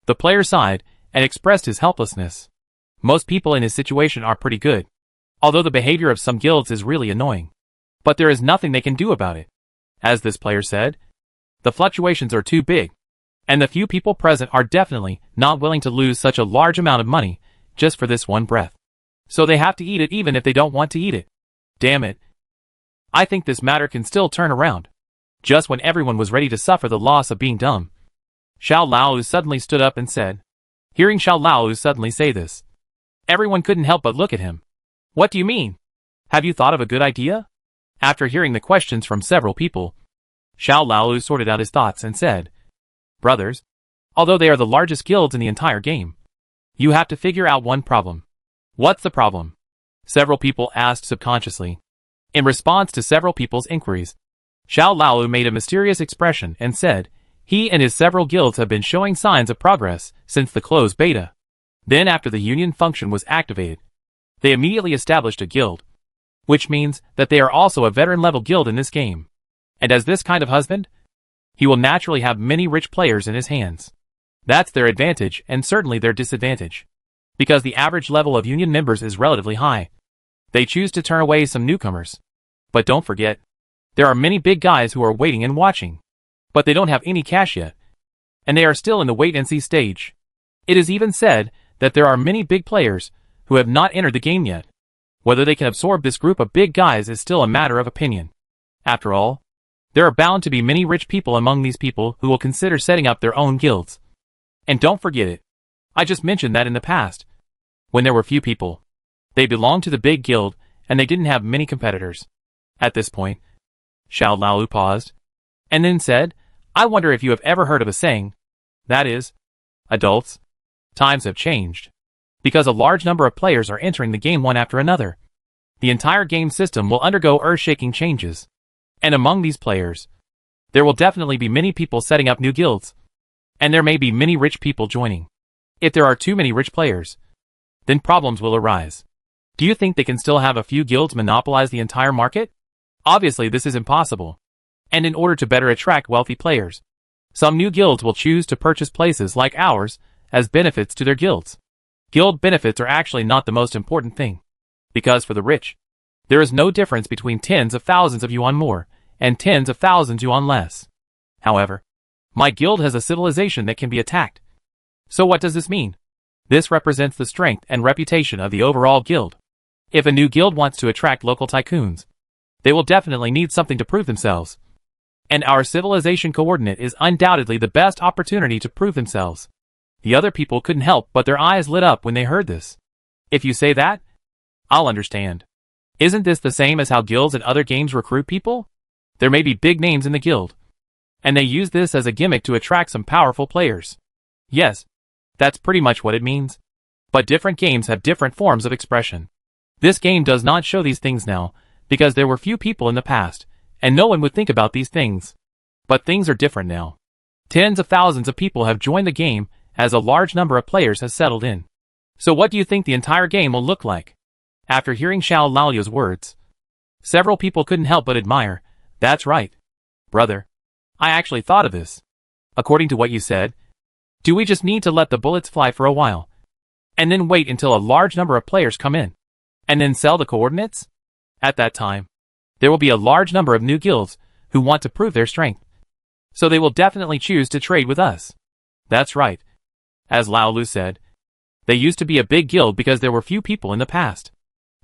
The player sighed and expressed his helplessness. Most people in his situation are pretty good. Although the behavior of some guilds is really annoying. But there is nothing they can do about it. As this player said, the fluctuations are too big. And the few people present are definitely not willing to lose such a large amount of money just for this one breath. So they have to eat it even if they don't want to eat it. Damn it. I think this matter can still turn around. Just when everyone was ready to suffer the loss of being dumb, Xiao Laolu suddenly stood up and said. Hearing Xiao Laolu suddenly say this, everyone couldn't help but look at him. What do you mean? Have you thought of a good idea? After hearing the questions from several people, Xiao Laolu sorted out his thoughts and said, Brothers, although they are the largest guilds in the entire game, you have to figure out one problem. What's the problem? Several people asked subconsciously. In response to several people's inquiries, Xiao Laolu made a mysterious expression and said, he and his several guilds have been showing signs of progress since the closed beta. Then after the union function was activated, they immediately established a guild, which means that they are also a veteran level guild in this game. And as this kind of husband, he will naturally have many rich players in his hands. That's their advantage and certainly their disadvantage. Because the average level of union members is relatively high, they choose to turn away some newcomers. But don't forget, There are many big guys who are waiting and watching. But they don't have any cash yet. And they are still in the wait-and-see stage. It is even said that there are many big players who have not entered the game yet. Whether they can absorb this group of big guys is still a matter of opinion. After all, there are bound to be many rich people among these people who will consider setting up their own guilds. And don't forget it. I just mentioned that in the past, when there were few people, they belonged to the big guild and they didn't have many competitors. At this point, Xiao Laolu paused, and then said, I wonder if you have ever heard of a saying, that is, adults, times have changed. Because a large number of players are entering the game one after another. The entire game system will undergo earth-shaking changes. And among these players, there will definitely be many people setting up new guilds. And there may be many rich people joining. If there are too many rich players, then problems will arise. Do you think they can still have a few guilds monopolize the entire market? Obviously this is impossible. And in order to better attract wealthy players, some new guilds will choose to purchase places like ours as benefits to their guilds. Guild benefits are actually not the most important thing. Because for the rich, there is no difference between tens of thousands of yuan more and tens of thousands yuan less. However, my guild has a civilization that can be attacked. So what does this mean? This represents the strength and reputation of the overall guild. If a new guild wants to attract local tycoons, they will definitely need something to prove themselves. And our civilization coordinate is undoubtedly the best opportunity to prove themselves. The other people couldn't help but their eyes lit up when they heard this. If you say that, I'll understand. Isn't this the same as how guilds in other games recruit people? There may be big names in the guild, and they use this as a gimmick to attract some powerful players. Yes, that's pretty much what it means. But different games have different forms of expression. This game does not show these things now, because there were few people in the past, and no one would think about these things. But things are different now. Tens of thousands of people have joined the game as a large number of players has settled in. So what do you think the entire game will look like? After hearing Xiao Laolu's words, several people couldn't help but admire. That's right. Brother, I actually thought of this. According to what you said, do we just need to let the bullets fly for a while, and then wait until a large number of players come in, and then sell the coordinates? At that time, there will be a large number of new guilds who want to prove their strength. So they will definitely choose to trade with us. That's right. As Laolu said, they used to be a big guild because there were few people in the past.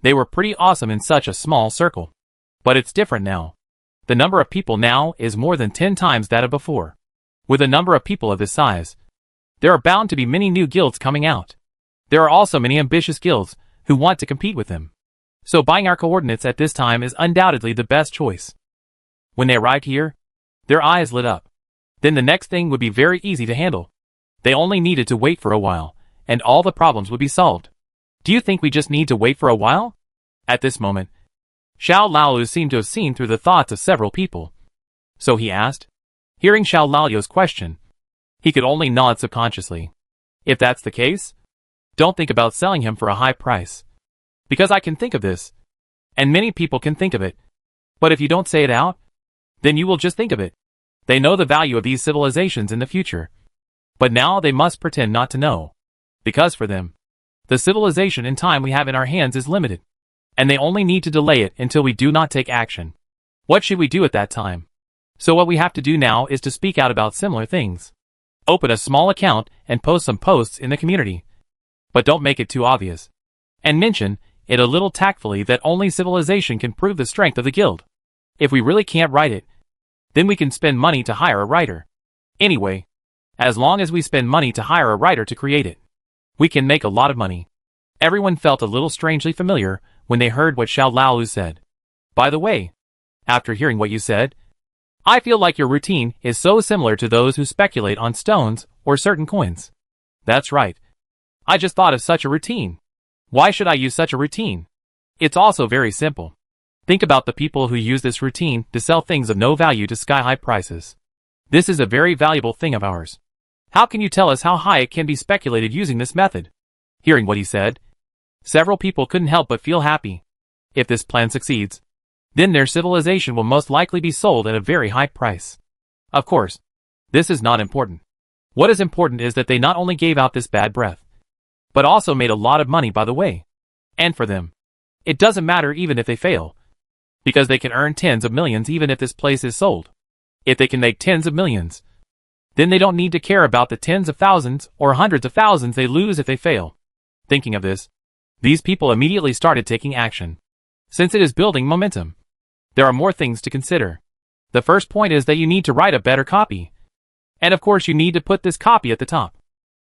They were pretty awesome in such a small circle. But it's different now. The number of people now is more than 10 times that of before. With a number of people of this size, there are bound to be many new guilds coming out. There are also many ambitious guilds who want to compete with them. So buying our coordinates at this time is undoubtedly the best choice. When they arrived here, their eyes lit up. Then the next thing would be very easy to handle. They only needed to wait for a while, and all the problems would be solved. Do you think we just need to wait for a while? At this moment, Xiao Laolu seemed to have seen through the thoughts of several people. So he asked. Hearing Xiao Laolu's question, he could only nod subconsciously. If that's the case, don't think about selling him for a high price. Because I can think of this, and many people can think of it. But if you don't say it out, then you will just think of it. They know the value of these civilizations in the future. But now they must pretend not to know. Because for them, the civilization and time we have in our hands is limited. And they only need to delay it until we do not take action. What should we do at that time? So what we have to do now is to speak out about similar things. Open a small account and post some posts in the community. But don't make it too obvious. And mention it a little tactfully that only civilization can prove the strength of the guild. If we really can't write it, then we can spend money to hire a writer. Anyway, as long as we spend money to hire a writer to create it, we can make a lot of money. Everyone felt a little strangely familiar when they heard what Xiao Laolu said. By the way, after hearing what you said, I feel like your routine is so similar to those who speculate on stones or certain coins. That's right. I just thought of such a routine. Why should I use such a routine? It's also very simple. Think about the people who use this routine to sell things of no value to sky-high prices. This is a very valuable thing of ours. How can you tell us how high it can be speculated using this method? Hearing what he said, several people couldn't help but feel happy. If this plan succeeds, then their civilization will most likely be sold at a very high price. Of course, this is not important. What is important is that they not only gave out this bad breath, but also made a lot of money by the way. And for them, it doesn't matter even if they fail. because they can earn tens of millions even if this place is sold. If they can make tens of millions, then they don't need to care about the tens of thousands or hundreds of thousands they lose if they fail. Thinking of this, these people immediately started taking action. Since it is building momentum, there are more things to consider. The first point is that you need to write a better copy. And of course you need to put this copy at the top.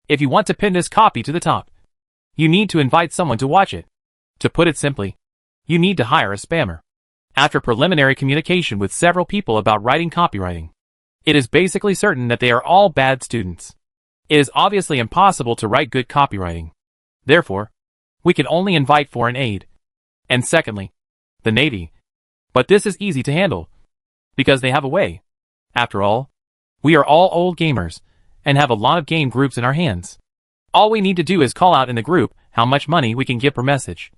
If you want to pin this copy to the top, you need to invite someone to watch it. To put it simply, you need to hire a spammer. After preliminary communication with several people about writing copywriting, it is basically certain that they are all bad students. It is obviously impossible to write good copywriting. Therefore, we can only invite foreign aid. And secondly, the Navy. But this is easy to handle, because they have a way. After all, we are all old gamers, and have a lot of game groups in our hands. All we need to do is call out in the group how much money we can give per message.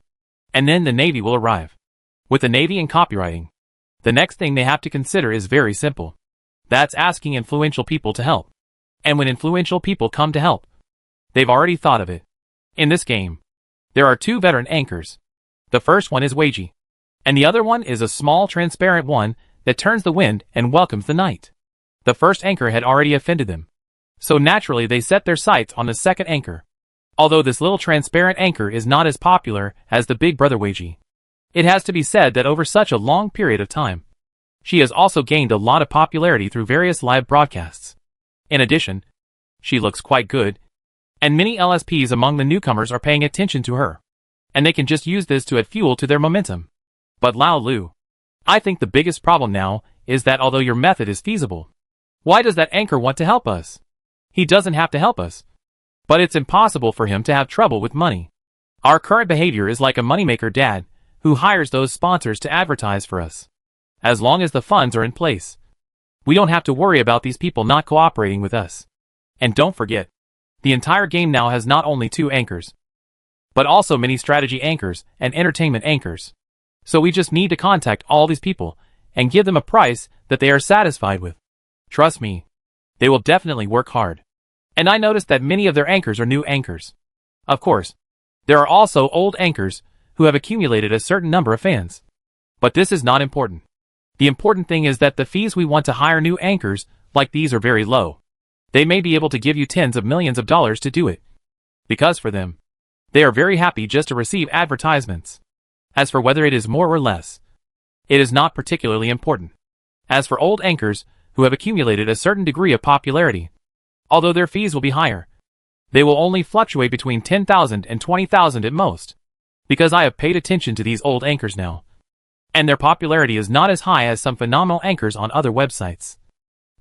And then the Navy will arrive. With the Navy and copywriting, the next thing they have to consider is very simple. That's asking influential people to help. And when influential people come to help, they've already thought of it. In this game, there are two veteran anchors. The first one is Weiji, and the other one is a small transparent one that turns the wind and welcomes the night. The first anchor had already offended them, so naturally they set their sights on the second anchor. Although this little transparent anchor is not as popular as the big brother Weiji, it has to be said that over such a long period of time, she has also gained a lot of popularity through various live broadcasts. In addition, she looks quite good, and many LSPs among the newcomers are paying attention to her, and they can just use this to add fuel to their momentum. But Lao Lu, I think the biggest problem now is that although your method is feasible, why does that anchor want to help us? He doesn't have to help us, but it's impossible for him to have trouble with money. Our current behavior is like a moneymaker dad who hires those sponsors to advertise for us. As long as the funds are in place, we don't have to worry about these people not cooperating with us. And don't forget, the entire game now has not only two anchors, but also many strategy anchors and entertainment anchors. So we just need to contact all these people and give them a price that they are satisfied with. Trust me, they will definitely work hard. And I noticed that many of their anchors are new anchors. Of course, there are also old anchors who have accumulated a certain number of fans. But this is not important. The important thing is that the fees we want to hire new anchors like these are very low. They may be able to give you tens of millions of dollars to do it. Because for them, they are very happy just to receive advertisements. As for whether it is more or less, it is not particularly important. As for old anchors who have accumulated a certain degree of popularity, although their fees will be higher, they will only fluctuate between 10,000 and 20,000 at most. Because I have paid attention to these old anchors now, and their popularity is not as high as some phenomenal anchors on other websites.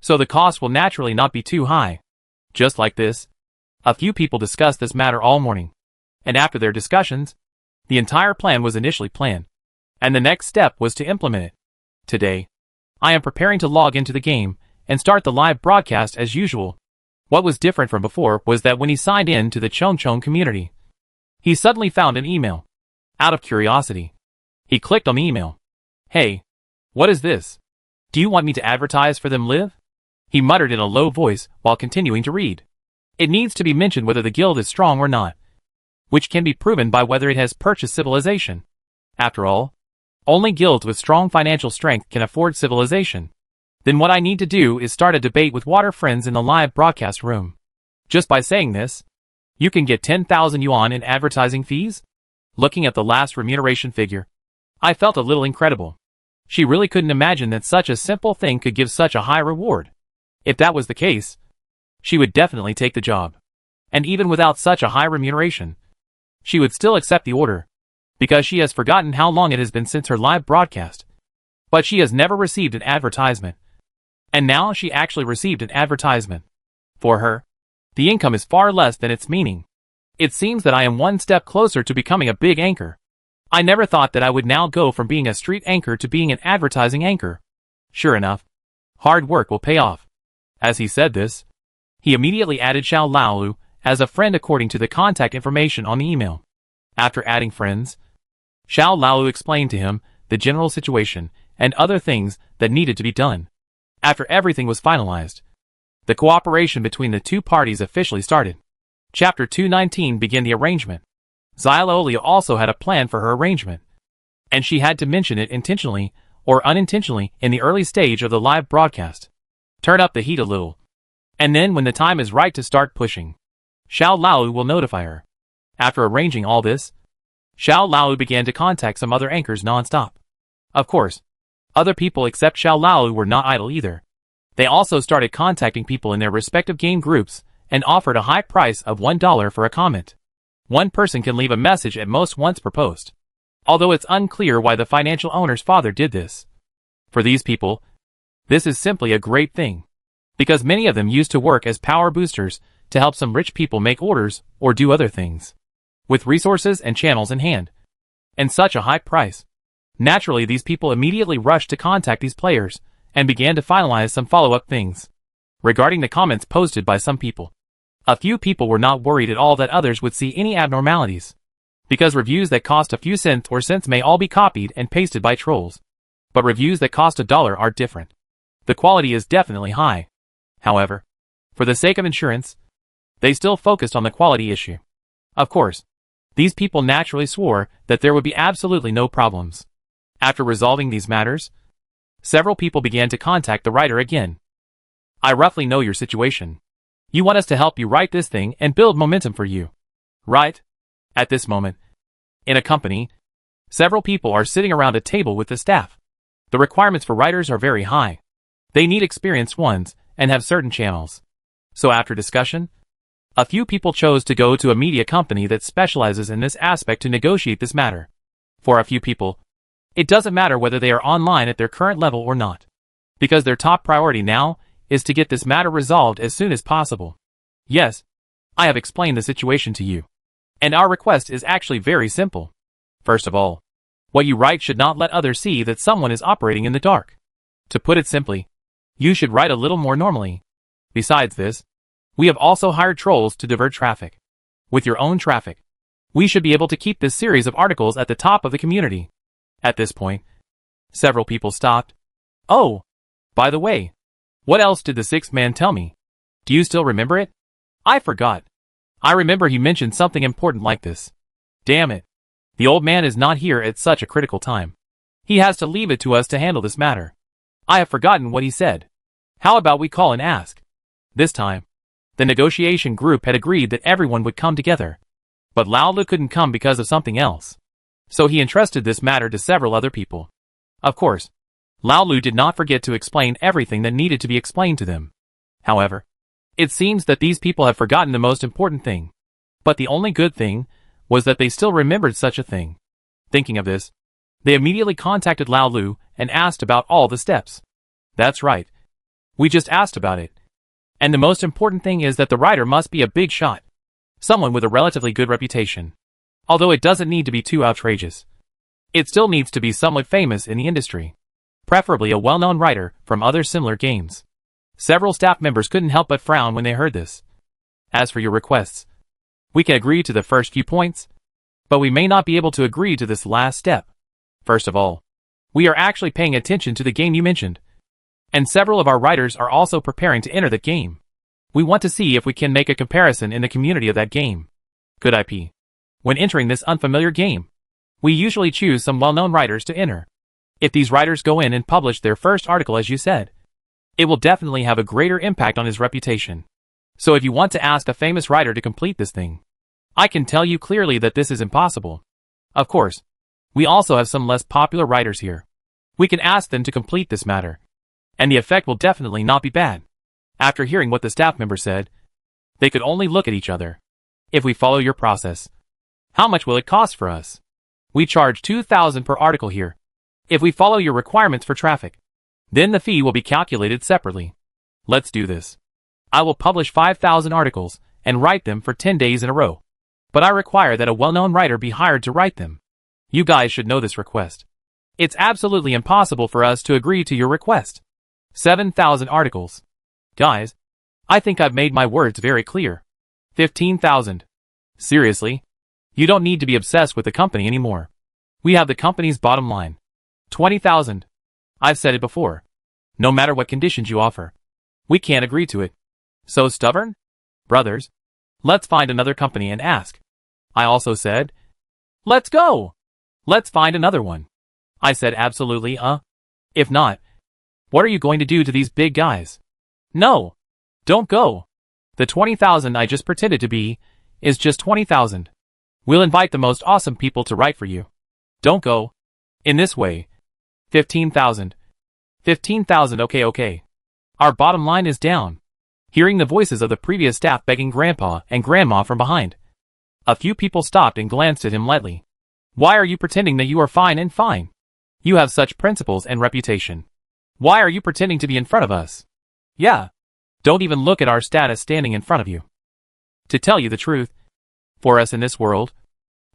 So the cost will naturally not be too high. Just like this, a few people discussed this matter all morning, and after their discussions, the entire plan was initially planned, and the next step was to implement it. Today, I am preparing to log into the game and start the live broadcast as usual. What was different from before was that when he signed in to the Chong community, he suddenly found an email. Out of curiosity, he clicked on the email. Hey, what is this? Do you want me to advertise for them live? He muttered in a low voice while continuing to read. It needs to be mentioned whether the guild is strong or not, which can be proven by whether it has purchased civilization. After all, only guilds with strong financial strength can afford civilization. Then what I need to do is start a debate with water friends in the live broadcast room. Just by saying this, you can get 10,000 yuan in advertising fees? Looking at the last remuneration figure, I felt a little incredible. She really couldn't imagine that such a simple thing could give such a high reward. If that was the case, she would definitely take the job. And even without such a high remuneration, she would still accept the order, because she has forgotten how long it has been since her live broadcast. But she has never received an advertisement. And now she actually received an advertisement. For her, the income is far less than its meaning. It seems that I am one step closer to becoming a big anchor. I never thought that I would now go from being a street anchor to being an advertising anchor. Sure enough, hard work will pay off. As he said this, he immediately added Xiao Laolu as a friend according to the contact information on the email. After adding friends, Xiao Laolu explained to him the general situation and other things that needed to be done. After everything was finalized, the cooperation between the two parties officially started. Chapter 219 began the arrangement. Xylolia also had a plan for her arrangement, and she had to mention it intentionally or unintentionally in the early stage of the live broadcast. Turn up the heat a little. And then when the time is right to start pushing, Xiao Lao will notify her. After arranging all this, Xiao Lao began to contact some other anchors non-stop. Of course, other people except Xiao Lao were not idle either. They also started contacting people in their respective game groups and offered a high price of $1 for a comment. One person can leave a message at most once per post, although it's unclear why the financial owner's father did this. For these people, this is simply a great thing, because many of them used to work as power boosters to help some rich people make orders or do other things, with resources and channels in hand, and such a high price. Naturally, these people immediately rushed to contact these players and began to finalize some follow-up things. Regarding the comments posted by some people, a few people were not worried at all that others would see any abnormalities, because reviews that cost a few cents or cents may all be copied and pasted by trolls. But reviews that cost $1 are different. The quality is definitely high. However, for the sake of insurance, they still focused on the quality issue. Of course, these people naturally swore that there would be absolutely no problems. After resolving these matters, several people began to contact the writer again. I roughly know your situation. You want us to help you write this thing and build momentum for you, right? At this moment, in a company, several people are sitting around a table with the staff. The requirements for writers are very high. They need experienced ones and have certain channels. So after discussion, a few people chose to go to a media company that specializes in this aspect to negotiate this matter. For a few people, it doesn't matter whether they are online at their current level or not, because their top priority now is to get this matter resolved as soon as possible. Yes, I have explained the situation to you, and our request is actually very simple. First of all, what you write should not let others see that someone is operating in the dark. To put it simply, you should write a little more normally. Besides this, we have also hired trolls to divert traffic. With your own traffic, we should be able to keep this series of articles at the top of the community. At this point, several people stopped. Oh, by the way, what else did the sixth man tell me? Do you still remember it? I forgot. I remember he mentioned something important like this. Damn it. The old man is not here at such a critical time. He has to leave it to us to handle this matter. I have forgotten what he said. How about we call and ask? This time, the negotiation group had agreed that everyone would come together. But Lao Lu couldn't come because of something else. So he entrusted this matter to several other people. Of course, Lao Lu did not forget to explain everything that needed to be explained to them. However, it seems that these people have forgotten the most important thing. But the only good thing was that they still remembered such a thing. Thinking of this, they immediately contacted Lao Lu and asked about all the steps. That's right. We just asked about it. And the most important thing is that the writer must be a big shot. Someone with a relatively good reputation. Although it doesn't need to be too outrageous. It still needs to be somewhat famous in the industry. Preferably a well-known writer from other similar games. Several staff members couldn't help but frown when they heard this. As for your requests, we can agree to the first few points, but we may not be able to agree to this last step. First of all, we are actually paying attention to the game you mentioned, and several of our writers are also preparing to enter that game. We want to see if we can make a comparison in the community of that game. Good IP. When entering this unfamiliar game, we usually choose some well-known writers to enter. If these writers go in and publish their first article as you said, it will definitely have a greater impact on his reputation. So if you want to ask a famous writer to complete this thing, I can tell you clearly that this is impossible. Of course, we also have some less popular writers here. We can ask them to complete this matter, and the effect will definitely not be bad. After hearing what the staff member said, they could only look at each other. If we follow your process, how much will it cost for us? We charge 2,000 per article here. If we follow your requirements for traffic, then the fee will be calculated separately. Let's do this. I will publish 5,000 articles and write them for 10 days in a row. But I require that a well-known writer be hired to write them. You guys should know this request. It's absolutely impossible for us to agree to your request. 7,000 articles. Guys, I think I've made my words very clear. 15,000. Seriously? You don't need to be obsessed with the company anymore. We have the company's bottom line. 20,000. I've said it before. No matter what conditions you offer, we can't agree to it. So stubborn? Brothers, let's find another company and ask. I also said, let's go. Let's find another one. I said absolutely, If not, what are you going to do to these big guys? No! Don't go! The 20,000 I just pretended to be is just 20,000. We'll invite the most awesome people to write for you. Don't go. In this way. 15,000. 15,000 okay. Our bottom line is down. Hearing the voices of the previous staff begging Grandpa and Grandma from behind. A few people stopped and glanced at him lightly. Why are you pretending that you are fine and fine? You have such principles and reputation. Why are you pretending to be in front of us? Yeah. Don't even look at our status standing in front of you. To tell you the truth, for us in this world,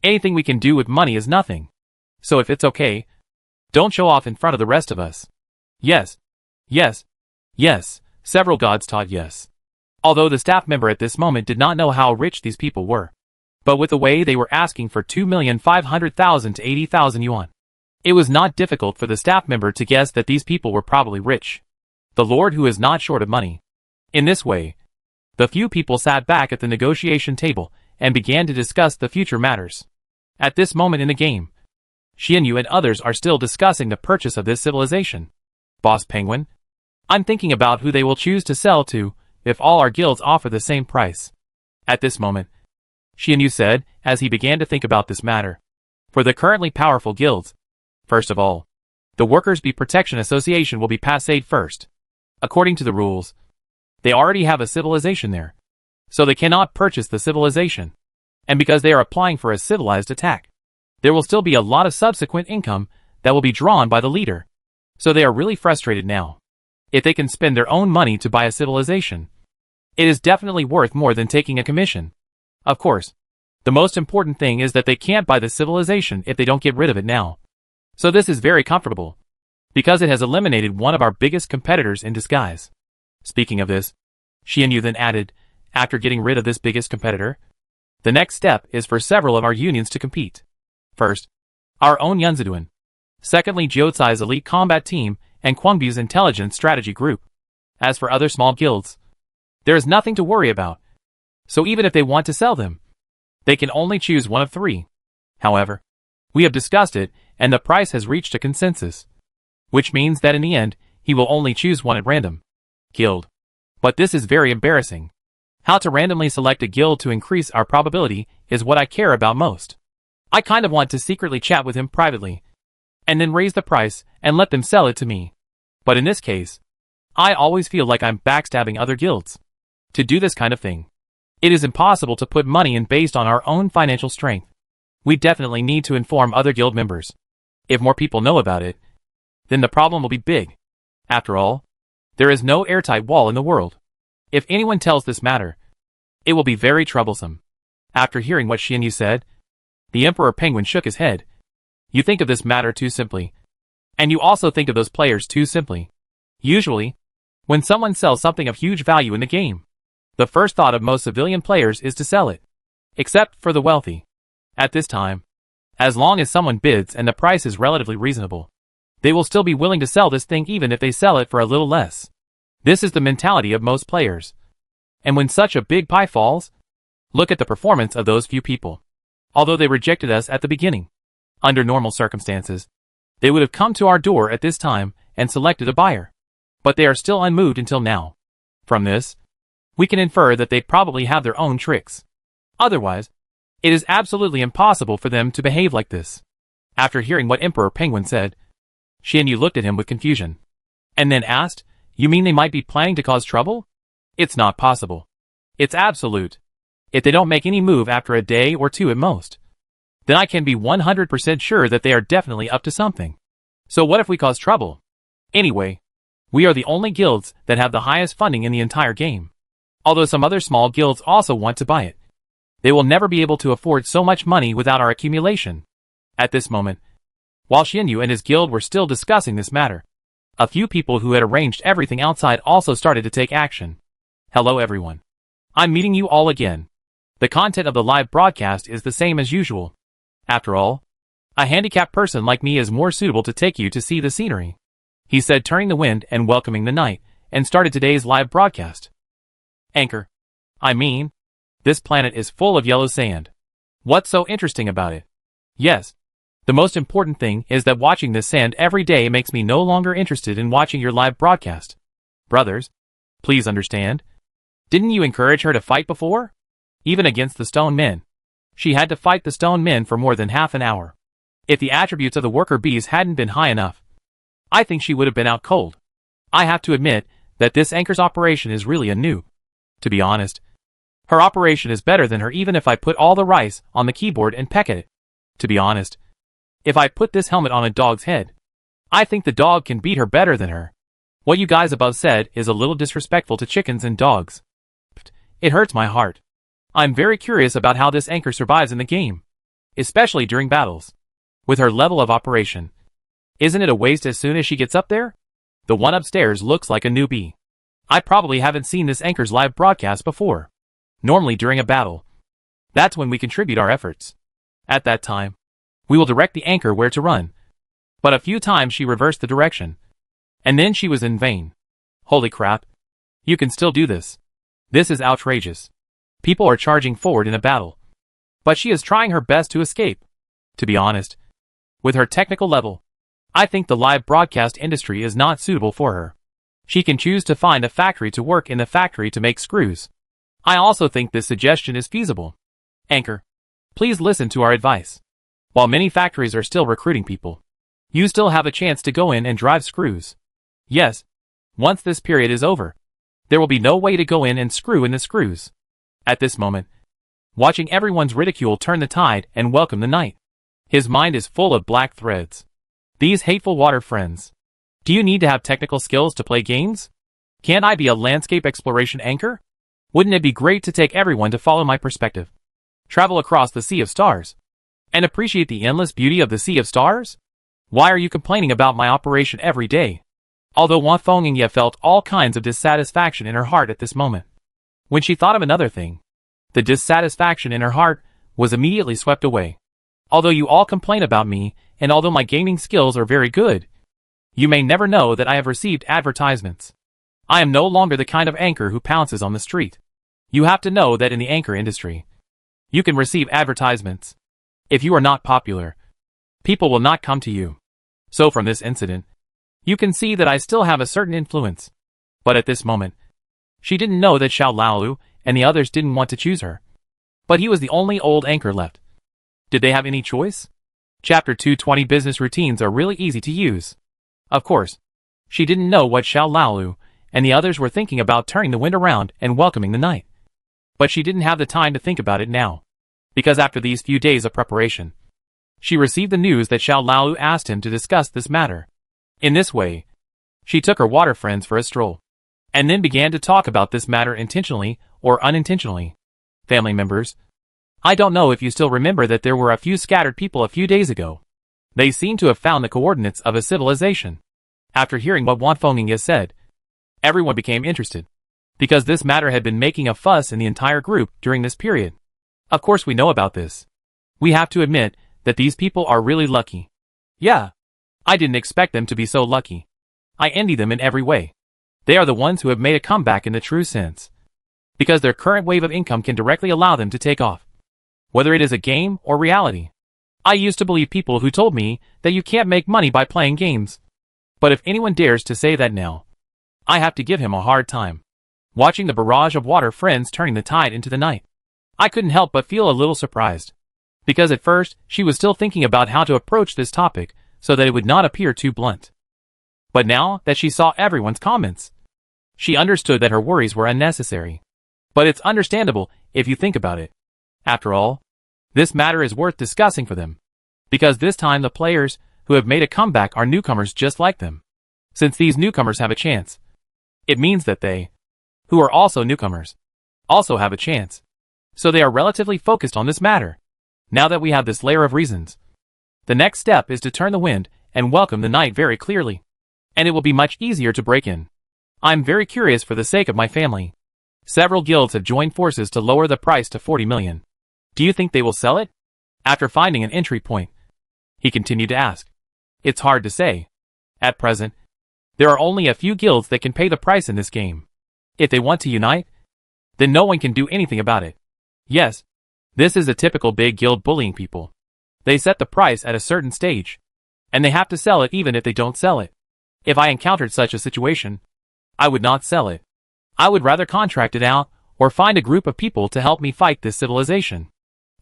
anything we can do with money is nothing. So if it's okay, don't show off in front of the rest of us. Yes. Several gods taught yes. Although the staff member at this moment did not know how rich these people were. But with the way they were asking for 2,500,000 to 80,000 yuan, it was not difficult for the staff member to guess that these people were probably rich. The Lord who is not short of money. In this way, the few people sat back at the negotiation table and began to discuss the future matters. At this moment in the game, Xian Yu and others are still discussing the purchase of this civilization. Boss Penguin, I'm thinking about who they will choose to sell to if all our guilds offer the same price. At this moment, Xian Yu said as he began to think about this matter. For the currently powerful guilds, first of all, the Workers' Bee Protection Association will be passed first. According to the rules, they already have a civilization there, so they cannot purchase the civilization. And because they are applying for a civilized attack, there will still be a lot of subsequent income that will be drawn by the leader. So they are really frustrated now. If they can spend their own money to buy a civilization, it is definitely worth more than taking a commission. Of course, the most important thing is that they can't buy the civilization if they don't get rid of it now. So this is very comfortable, because it has eliminated one of our biggest competitors in disguise. Speaking of this, Xian Yu then added, after getting rid of this biggest competitor, the next step is for several of our unions to compete. First, our own Yunziduan. Secondly, Jiucai's elite combat team and Quangbu's intelligence strategy group. As for other small guilds, there is nothing to worry about. So even if they want to sell them, they can only choose one of three. However, we have discussed it and the price has reached a consensus, which means that in the end, he will only choose one at random. Guild. But this is very embarrassing. How to randomly select a guild to increase our probability is what I care about most. I kind of want to secretly chat with him privately, and then raise the price and let them sell it to me. But in this case, I always feel like I'm backstabbing other guilds. To do this kind of thing, it is impossible to put money in based on our own financial strength. We definitely need to inform other guild members. If more people know about it, then the problem will be big. After all, there is no airtight wall in the world. If anyone tells this matter, it will be very troublesome. After hearing what Xian Yu said, the Emperor Penguin shook his head. You think of this matter too simply. And you also think of those players too simply. Usually, when someone sells something of huge value in the game, the first thought of most civilian players is to sell it. Except for the wealthy. At this time, as long as someone bids and the price is relatively reasonable, they will still be willing to sell this thing even if they sell it for a little less. This is the mentality of most players. And when such a big pie falls, look at the performance of those few people. Although they rejected us at the beginning, under normal circumstances, they would have come to our door at this time and selected a buyer. But they are still unmoved until now. From this, we can infer that they probably have their own tricks. Otherwise, it is absolutely impossible for them to behave like this. After hearing what Emperor Penguin said, Xian Yu looked at him with confusion, and then asked, You mean they might be planning to cause trouble? It's not possible. It's absolute. If they don't make any move after a day or two at most, then I can be 100% sure that they are definitely up to something. So what if we cause trouble? Anyway, we are the only guilds that have the highest funding in the entire game. Although some other small guilds also want to buy it, they will never be able to afford so much money without our accumulation. At this moment, while Xian Yu and his guild were still discussing this matter, a few people who had arranged everything outside also started to take action. Hello everyone. I'm meeting you all again. The content of the live broadcast is the same as usual. After all, a handicapped person like me is more suitable to take you to see the scenery, he said, turning the wind and welcoming the night, and started today's live broadcast. Anchor. I mean, this planet is full of yellow sand. What's so interesting about it? Yes, The most important thing is that watching this sand every day makes me no longer interested in watching your live broadcast. Brothers, please understand. Didn't you encourage her to fight before? Even against the stone men. She had to fight the stone men for more than half an hour. If the attributes of the worker bees hadn't been high enough, I think she would have been out cold. I have to admit that this anchor's operation is really a noob. To be honest, her operation is better than her even if I put all the rice on the keyboard and peck at it. To be honest, if I put this helmet on a dog's head, I think the dog can beat her better than her. What you guys above said is a little disrespectful to chickens and dogs. It hurts my heart. I'm very curious about how this anchor survives in the game, especially during battles. With her level of operation, isn't it a waste as soon as she gets up there? The one upstairs looks like a newbie. I probably haven't seen this anchor's live broadcast before. Normally during a battle, that's when we contribute our efforts. At that time, we will direct the anchor where to run. But a few times she reversed the direction. And then she was in vain. Holy crap. You can still do this. This is outrageous. People are charging forward in a battle. But she is trying her best to escape. To be honest, with her technical level, I think the live broadcast industry is not suitable for her. She can choose to find a factory to work in the factory to make screws. I also think this suggestion is feasible. Anchor, please listen to our advice. While many factories are still recruiting people, you still have a chance to go in and drive screws. Yes, once this period is over, there will be no way to go in and screw in the screws. At this moment, watching everyone's ridicule turn the tide and welcome the night. His mind is full of black threads. These hateful water friends. Do you need to have technical skills to play games? Can't I be a landscape exploration anchor? Wouldn't it be great to take everyone to follow my perspective? Travel across the sea of stars and appreciate the endless beauty of the sea of stars? Why are you complaining about my operation every day? Although Wang Fengying felt all kinds of dissatisfaction in her heart at this moment. When she thought of another thing, the dissatisfaction in her heart was immediately swept away. Although you all complain about me, and although my gaming skills are very good, you may never know that I have received advertisements. I am no longer the kind of anchor who pounces on the street. You have to know that in the anchor industry, you can receive advertisements. If you are not popular, people will not come to you. So from this incident, you can see that I still have a certain influence. But at this moment, she didn't know that Xiao Laolu and the others didn't want to choose her. But he was the only old anchor left. Did they have any choice? Chapter 220 Business routines are really easy to use. Of course, she didn't know what Xiao Laolu and the others were thinking about turning the wind around and welcoming the night. But she didn't have the time to think about it now. Because after these few days of preparation, she received the news that Xiao Laolu asked him to discuss this matter. In this way, she took her water friends for a stroll, and then began to talk about this matter intentionally or unintentionally. Family members, I don't know if you still remember that there were a few scattered people a few days ago. They seem to have found the coordinates of a civilization. After hearing what Wang Fengying said, everyone became interested, because this matter had been making a fuss in the entire group during this period. Of course we know about this. We have to admit that these people are really lucky. Yeah, I didn't expect them to be so lucky. I envy them in every way. They are the ones who have made a comeback in the true sense. Because their current wave of income can directly allow them to take off. Whether it is a game or reality. I used to believe people who told me that you can't make money by playing games. But if anyone dares to say that now, I have to give him a hard time. Watching the barrage of water friends turning the tide into the night, I couldn't help but feel a little surprised. Because at first, she was still thinking about how to approach this topic so that it would not appear too blunt. But now that she saw everyone's comments, she understood that her worries were unnecessary. But it's understandable if you think about it. After all, this matter is worth discussing for them. Because this time the players who have made a comeback are newcomers just like them. Since these newcomers have a chance, it means that they, who are also newcomers, also have a chance. So they are relatively focused on this matter. Now that we have this layer of reasons, the next step is to turn the wind and welcome the night very clearly. And it will be much easier to break in. I'm very curious for the sake of my family. Several guilds have joined forces to lower the price to 40 million. Do you think they will sell it? After finding an entry point, he continued to ask. It's hard to say. At present, there are only a few guilds that can pay the price in this game. If they want to unite, then no one can do anything about it. Yes, this is a typical big guild bullying people. They set the price at a certain stage, and they have to sell it even if they don't sell it. If I encountered such a situation, I would not sell it. I would rather contract it out, or find a group of people to help me fight this civilization.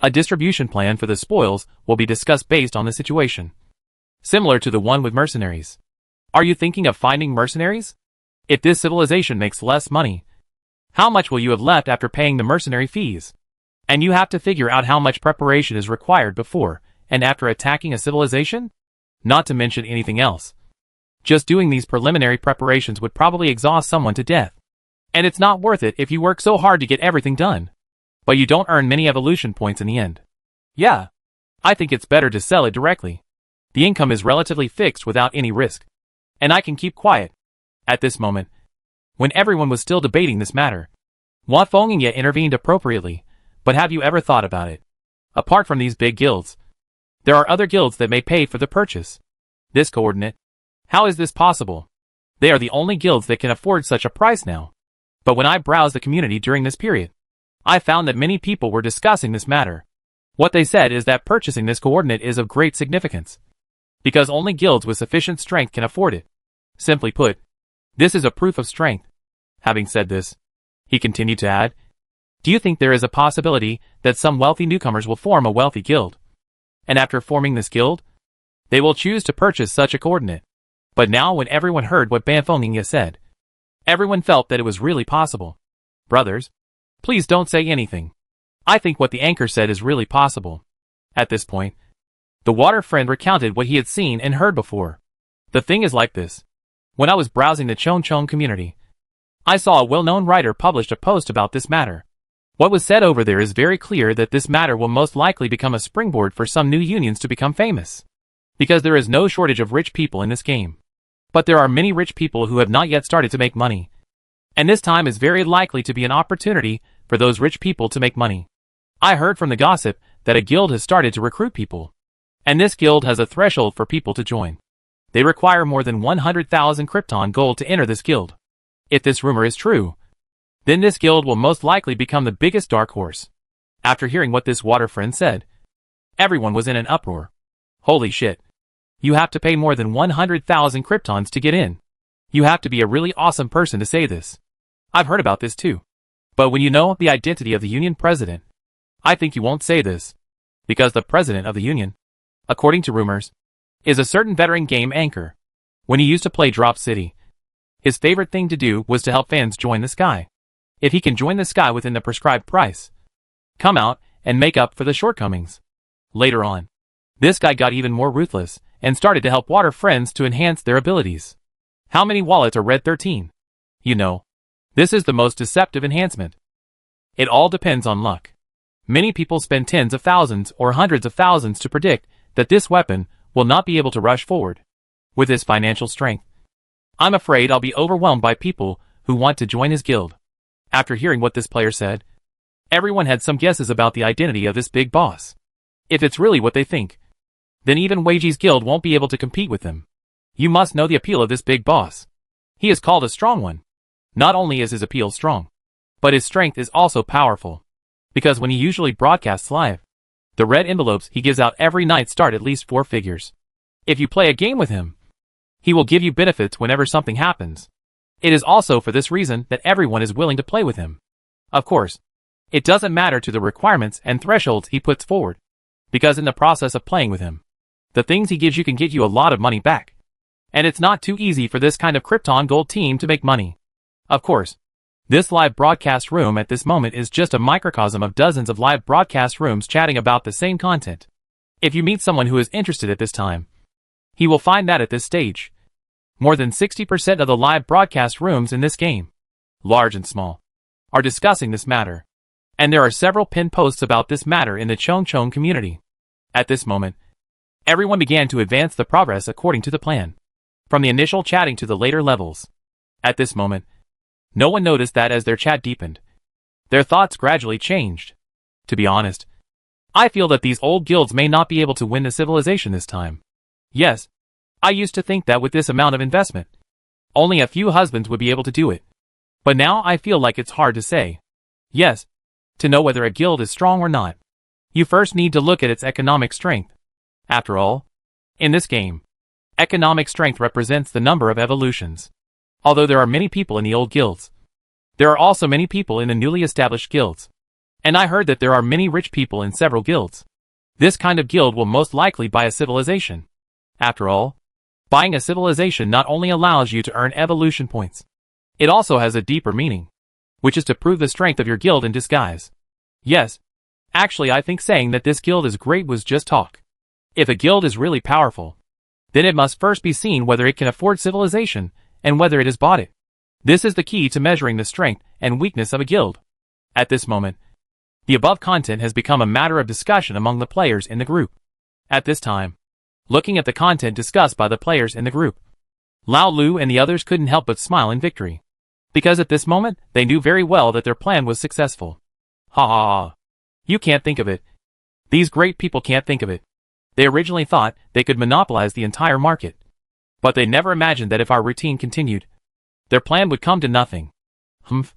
A distribution plan for the spoils will be discussed based on the situation. Similar to the one with mercenaries. Are you thinking of finding mercenaries? If this civilization makes less money, how much will you have left after paying the mercenary fees? And you have to figure out how much preparation is required before and after attacking a civilization? Not to mention anything else. Just doing these preliminary preparations would probably exhaust someone to death. And it's not worth it if you work so hard to get everything done. But you don't earn many evolution points in the end. Yeah. I think it's better to sell it directly. The income is relatively fixed without any risk. And I can keep quiet. At this moment, when everyone was still debating this matter, Hua Fengye intervened appropriately. But have you ever thought about it? Apart from these big guilds, there are other guilds that may pay for the purchase. This coordinate. How is this possible? They are the only guilds that can afford such a price now. But when I browsed the community during this period, I found that many people were discussing this matter. What they said is that purchasing this coordinate is of great significance. Because only guilds with sufficient strength can afford it. Simply put, this is a proof of strength. Having said this, he continued to add, do you think there is a possibility that some wealthy newcomers will form a wealthy guild? And after forming this guild, they will choose to purchase such a coordinate. But now when everyone heard what Hua Fengye said, everyone felt that it was really possible. Brothers, please don't say anything. I think what the anchor said is really possible. At this point, the water friend recounted what he had seen and heard before. The thing is like this. When I was browsing the Chongchong community, I saw a well-known writer published a post about this matter. What was said over there is very clear that this matter will most likely become a springboard for some new unions to become famous. Because there is no shortage of rich people in this game. But there are many rich people who have not yet started to make money. And this time is very likely to be an opportunity for those rich people to make money. I heard from the gossip that a guild has started to recruit people. And this guild has a threshold for people to join. They require more than 100,000 Krypton gold to enter this guild. If this rumor is true, then this guild will most likely become the biggest dark horse. After hearing what this water friend said, everyone was in an uproar. Holy shit. You have to pay more than 100,000 Kryptons to get in. You have to be a really awesome person to say this. I've heard about this too. But when you know the identity of the union president, I think you won't say this. Because the president of the union, according to rumors, is a certain veteran game anchor. When he used to play Drop City, his favorite thing to do was to help fans join the sky. If he can join the sky within the prescribed price, come out and make up for the shortcomings. Later on, this guy got even more ruthless and started to help water friends to enhance their abilities. How many wallets are Red 13? You know, this is the most deceptive enhancement. It all depends on luck. Many people spend tens of thousands or hundreds of thousands to predict that this weapon will not be able to rush forward. With his financial strength, I'm afraid I'll be overwhelmed by people who want to join his guild. After hearing what this player said, everyone had some guesses about the identity of this big boss. If it's really what they think, then even Weiji's guild won't be able to compete with him. You must know the appeal of this big boss. He is called a strong one. Not only is his appeal strong, but his strength is also powerful. Because when he usually broadcasts live, the red envelopes he gives out every night start at least 4 figures. If you play a game with him, he will give you benefits whenever something happens. It is also for this reason that everyone is willing to play with him. Of course, it doesn't matter to the requirements and thresholds he puts forward. Because in the process of playing with him, the things he gives you can get you a lot of money back. And it's not too easy for this kind of Krypton Gold team to make money. Of course, this live broadcast room at this moment is just a microcosm of dozens of live broadcast rooms chatting about the same content. If you meet someone who is interested at this time, he will find that at this stage, more than 60% of the live broadcast rooms in this game, large and small, are discussing this matter. And there are several pinned posts about this matter in the Chongchong community. At this moment, everyone began to advance the progress according to the plan, from the initial chatting to the later levels. At this moment, no one noticed that as their chat deepened, their thoughts gradually changed. To be honest, I feel that these old guilds may not be able to win the civilization this time. Yes, I used to think that with this amount of investment, only a few husbands would be able to do it. But now I feel like it's hard to say. Yes, to know whether a guild is strong or not, you first need to look at its economic strength. After all, in this game, economic strength represents the number of evolutions. Although there are many people in the old guilds, there are also many people in the newly established guilds. And I heard that there are many rich people in several guilds. This kind of guild will most likely buy a civilization. After all, buying a civilization not only allows you to earn evolution points, it also has a deeper meaning, which is to prove the strength of your guild in disguise. Yes, actually I think saying that this guild is great was just talk. If a guild is really powerful, then it must first be seen whether it can afford civilization and whether it has bought it. This is the key to measuring the strength and weakness of a guild. At this moment, the above content has become a matter of discussion among the players in the group. At this time, looking at the content discussed by the players in the group, Lao Lu and the others couldn't help but smile in victory. Because at this moment, they knew very well that their plan was successful. Ha ha ha. You can't think of it. These great people can't think of it. They originally thought they could monopolize the entire market. But they never imagined that if our routine continued, their plan would come to nothing. Humph.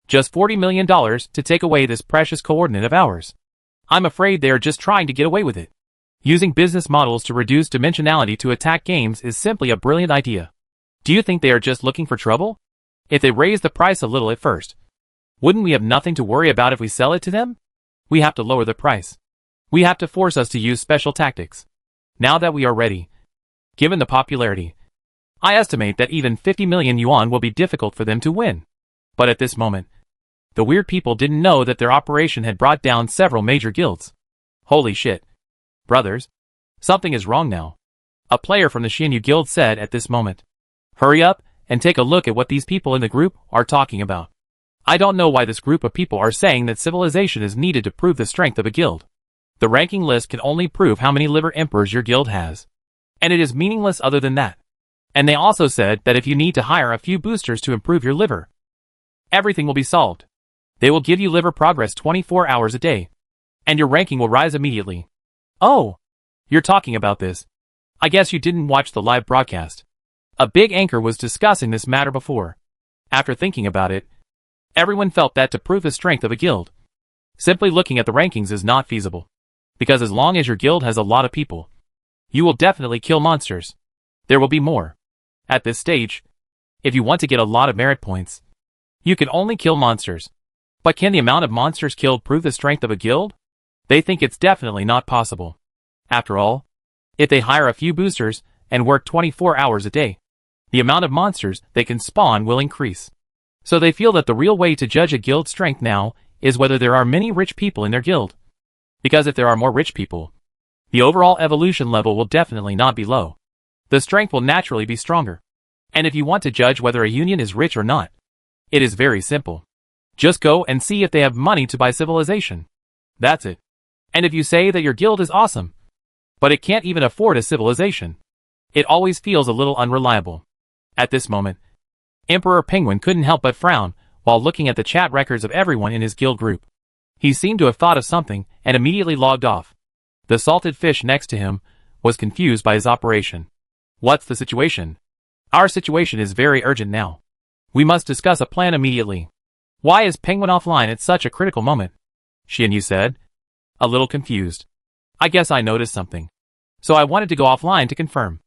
Just $40 million to take away this precious coordinate of ours. I'm afraid they are just trying to get away with it. Using business models to reduce dimensionality to attack games is simply a brilliant idea. Do you think they are just looking for trouble? If they raise the price a little at first, wouldn't we have nothing to worry about if we sell it to them? We have to lower the price. We have to force us to use special tactics. Now that we are ready, given the popularity, I estimate that even 50 million yuan will be difficult for them to win. But at this moment, the weird people didn't know that their operation had brought down several major guilds. Holy shit. Brothers, something is wrong now. A player from the Xianyu Guild said at this moment. Hurry up and take a look at what these people in the group are talking about. I don't know why this group of people are saying that civilization is needed to prove the strength of a guild. The ranking list can only prove how many liver emperors your guild has. And it is meaningless other than that. And they also said that if you need to hire a few boosters to improve your liver, everything will be solved. They will give you liver progress 24 hours a day. And your ranking will rise immediately. Oh, you're talking about this. I guess you didn't watch the live broadcast. A big anchor was discussing this matter before. After thinking about it, everyone felt that to prove the strength of a guild, simply looking at the rankings is not feasible. Because as long as your guild has a lot of people, you will definitely kill monsters. There will be more. At this stage, if you want to get a lot of merit points, you can only kill monsters. But can the amount of monsters killed prove the strength of a guild? They think it's definitely not possible. After all, if they hire a few boosters and work 24 hours a day, the amount of monsters they can spawn will increase. So they feel that the real way to judge a guild's strength now is whether there are many rich people in their guild. Because if there are more rich people, the overall evolution level will definitely not be low. The strength will naturally be stronger. And if you want to judge whether a union is rich or not, it is very simple. Just go and see if they have money to buy civilization. That's it. And if you say that your guild is awesome, but it can't even afford a civilization, it always feels a little unreliable. At this moment, Emperor Penguin couldn't help but frown while looking at the chat records of everyone in his guild group. He seemed to have thought of something and immediately logged off. The salted fish next to him was confused by his operation. What's the situation? Our situation is very urgent now. We must discuss a plan immediately. Why is Penguin offline at such a critical moment? Xianyu said, a little confused. I guess I noticed something. So I wanted to go offline to confirm.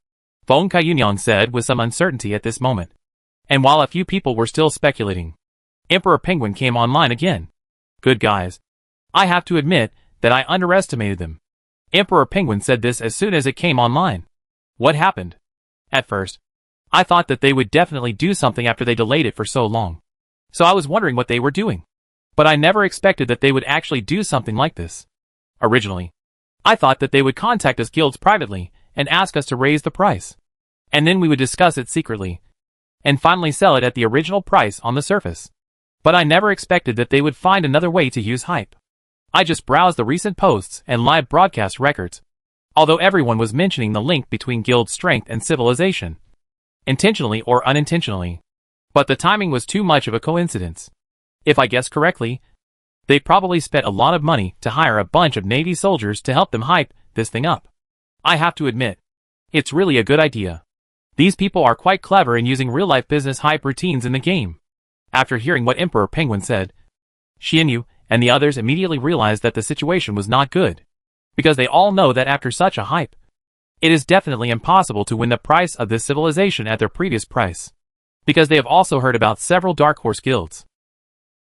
Feng Kaiyunyang said with some uncertainty at this moment. And while a few people were still speculating, Emperor Penguin came online again. Good guys. I have to admit that I underestimated them. Emperor Penguin said this as soon as it came online. What happened? At first, I thought that they would definitely do something after they delayed it for so long. So I was wondering what they were doing. But I never expected that they would actually do something like this. Originally, I thought that they would contact us guilds privately and ask us to raise the price. And then we would discuss it secretly. And finally sell it at the original price on the surface. But I never expected that they would find another way to use hype. I just browsed the recent posts and live broadcast records. Although everyone was mentioning the link between guild strength and civilization. Intentionally or unintentionally. But the timing was too much of a coincidence. If I guessed correctly, they probably spent a lot of money to hire a bunch of Navy soldiers to help them hype this thing up. I have to admit, it's really a good idea. These people are quite clever in using real-life business hype routines in the game. After hearing what Emperor Penguin said, Xianyu and the others immediately realized that the situation was not good. Because they all know that after such a hype, it is definitely impossible to win the price of this civilization at their previous price. Because they have also heard about several Dark Horse guilds.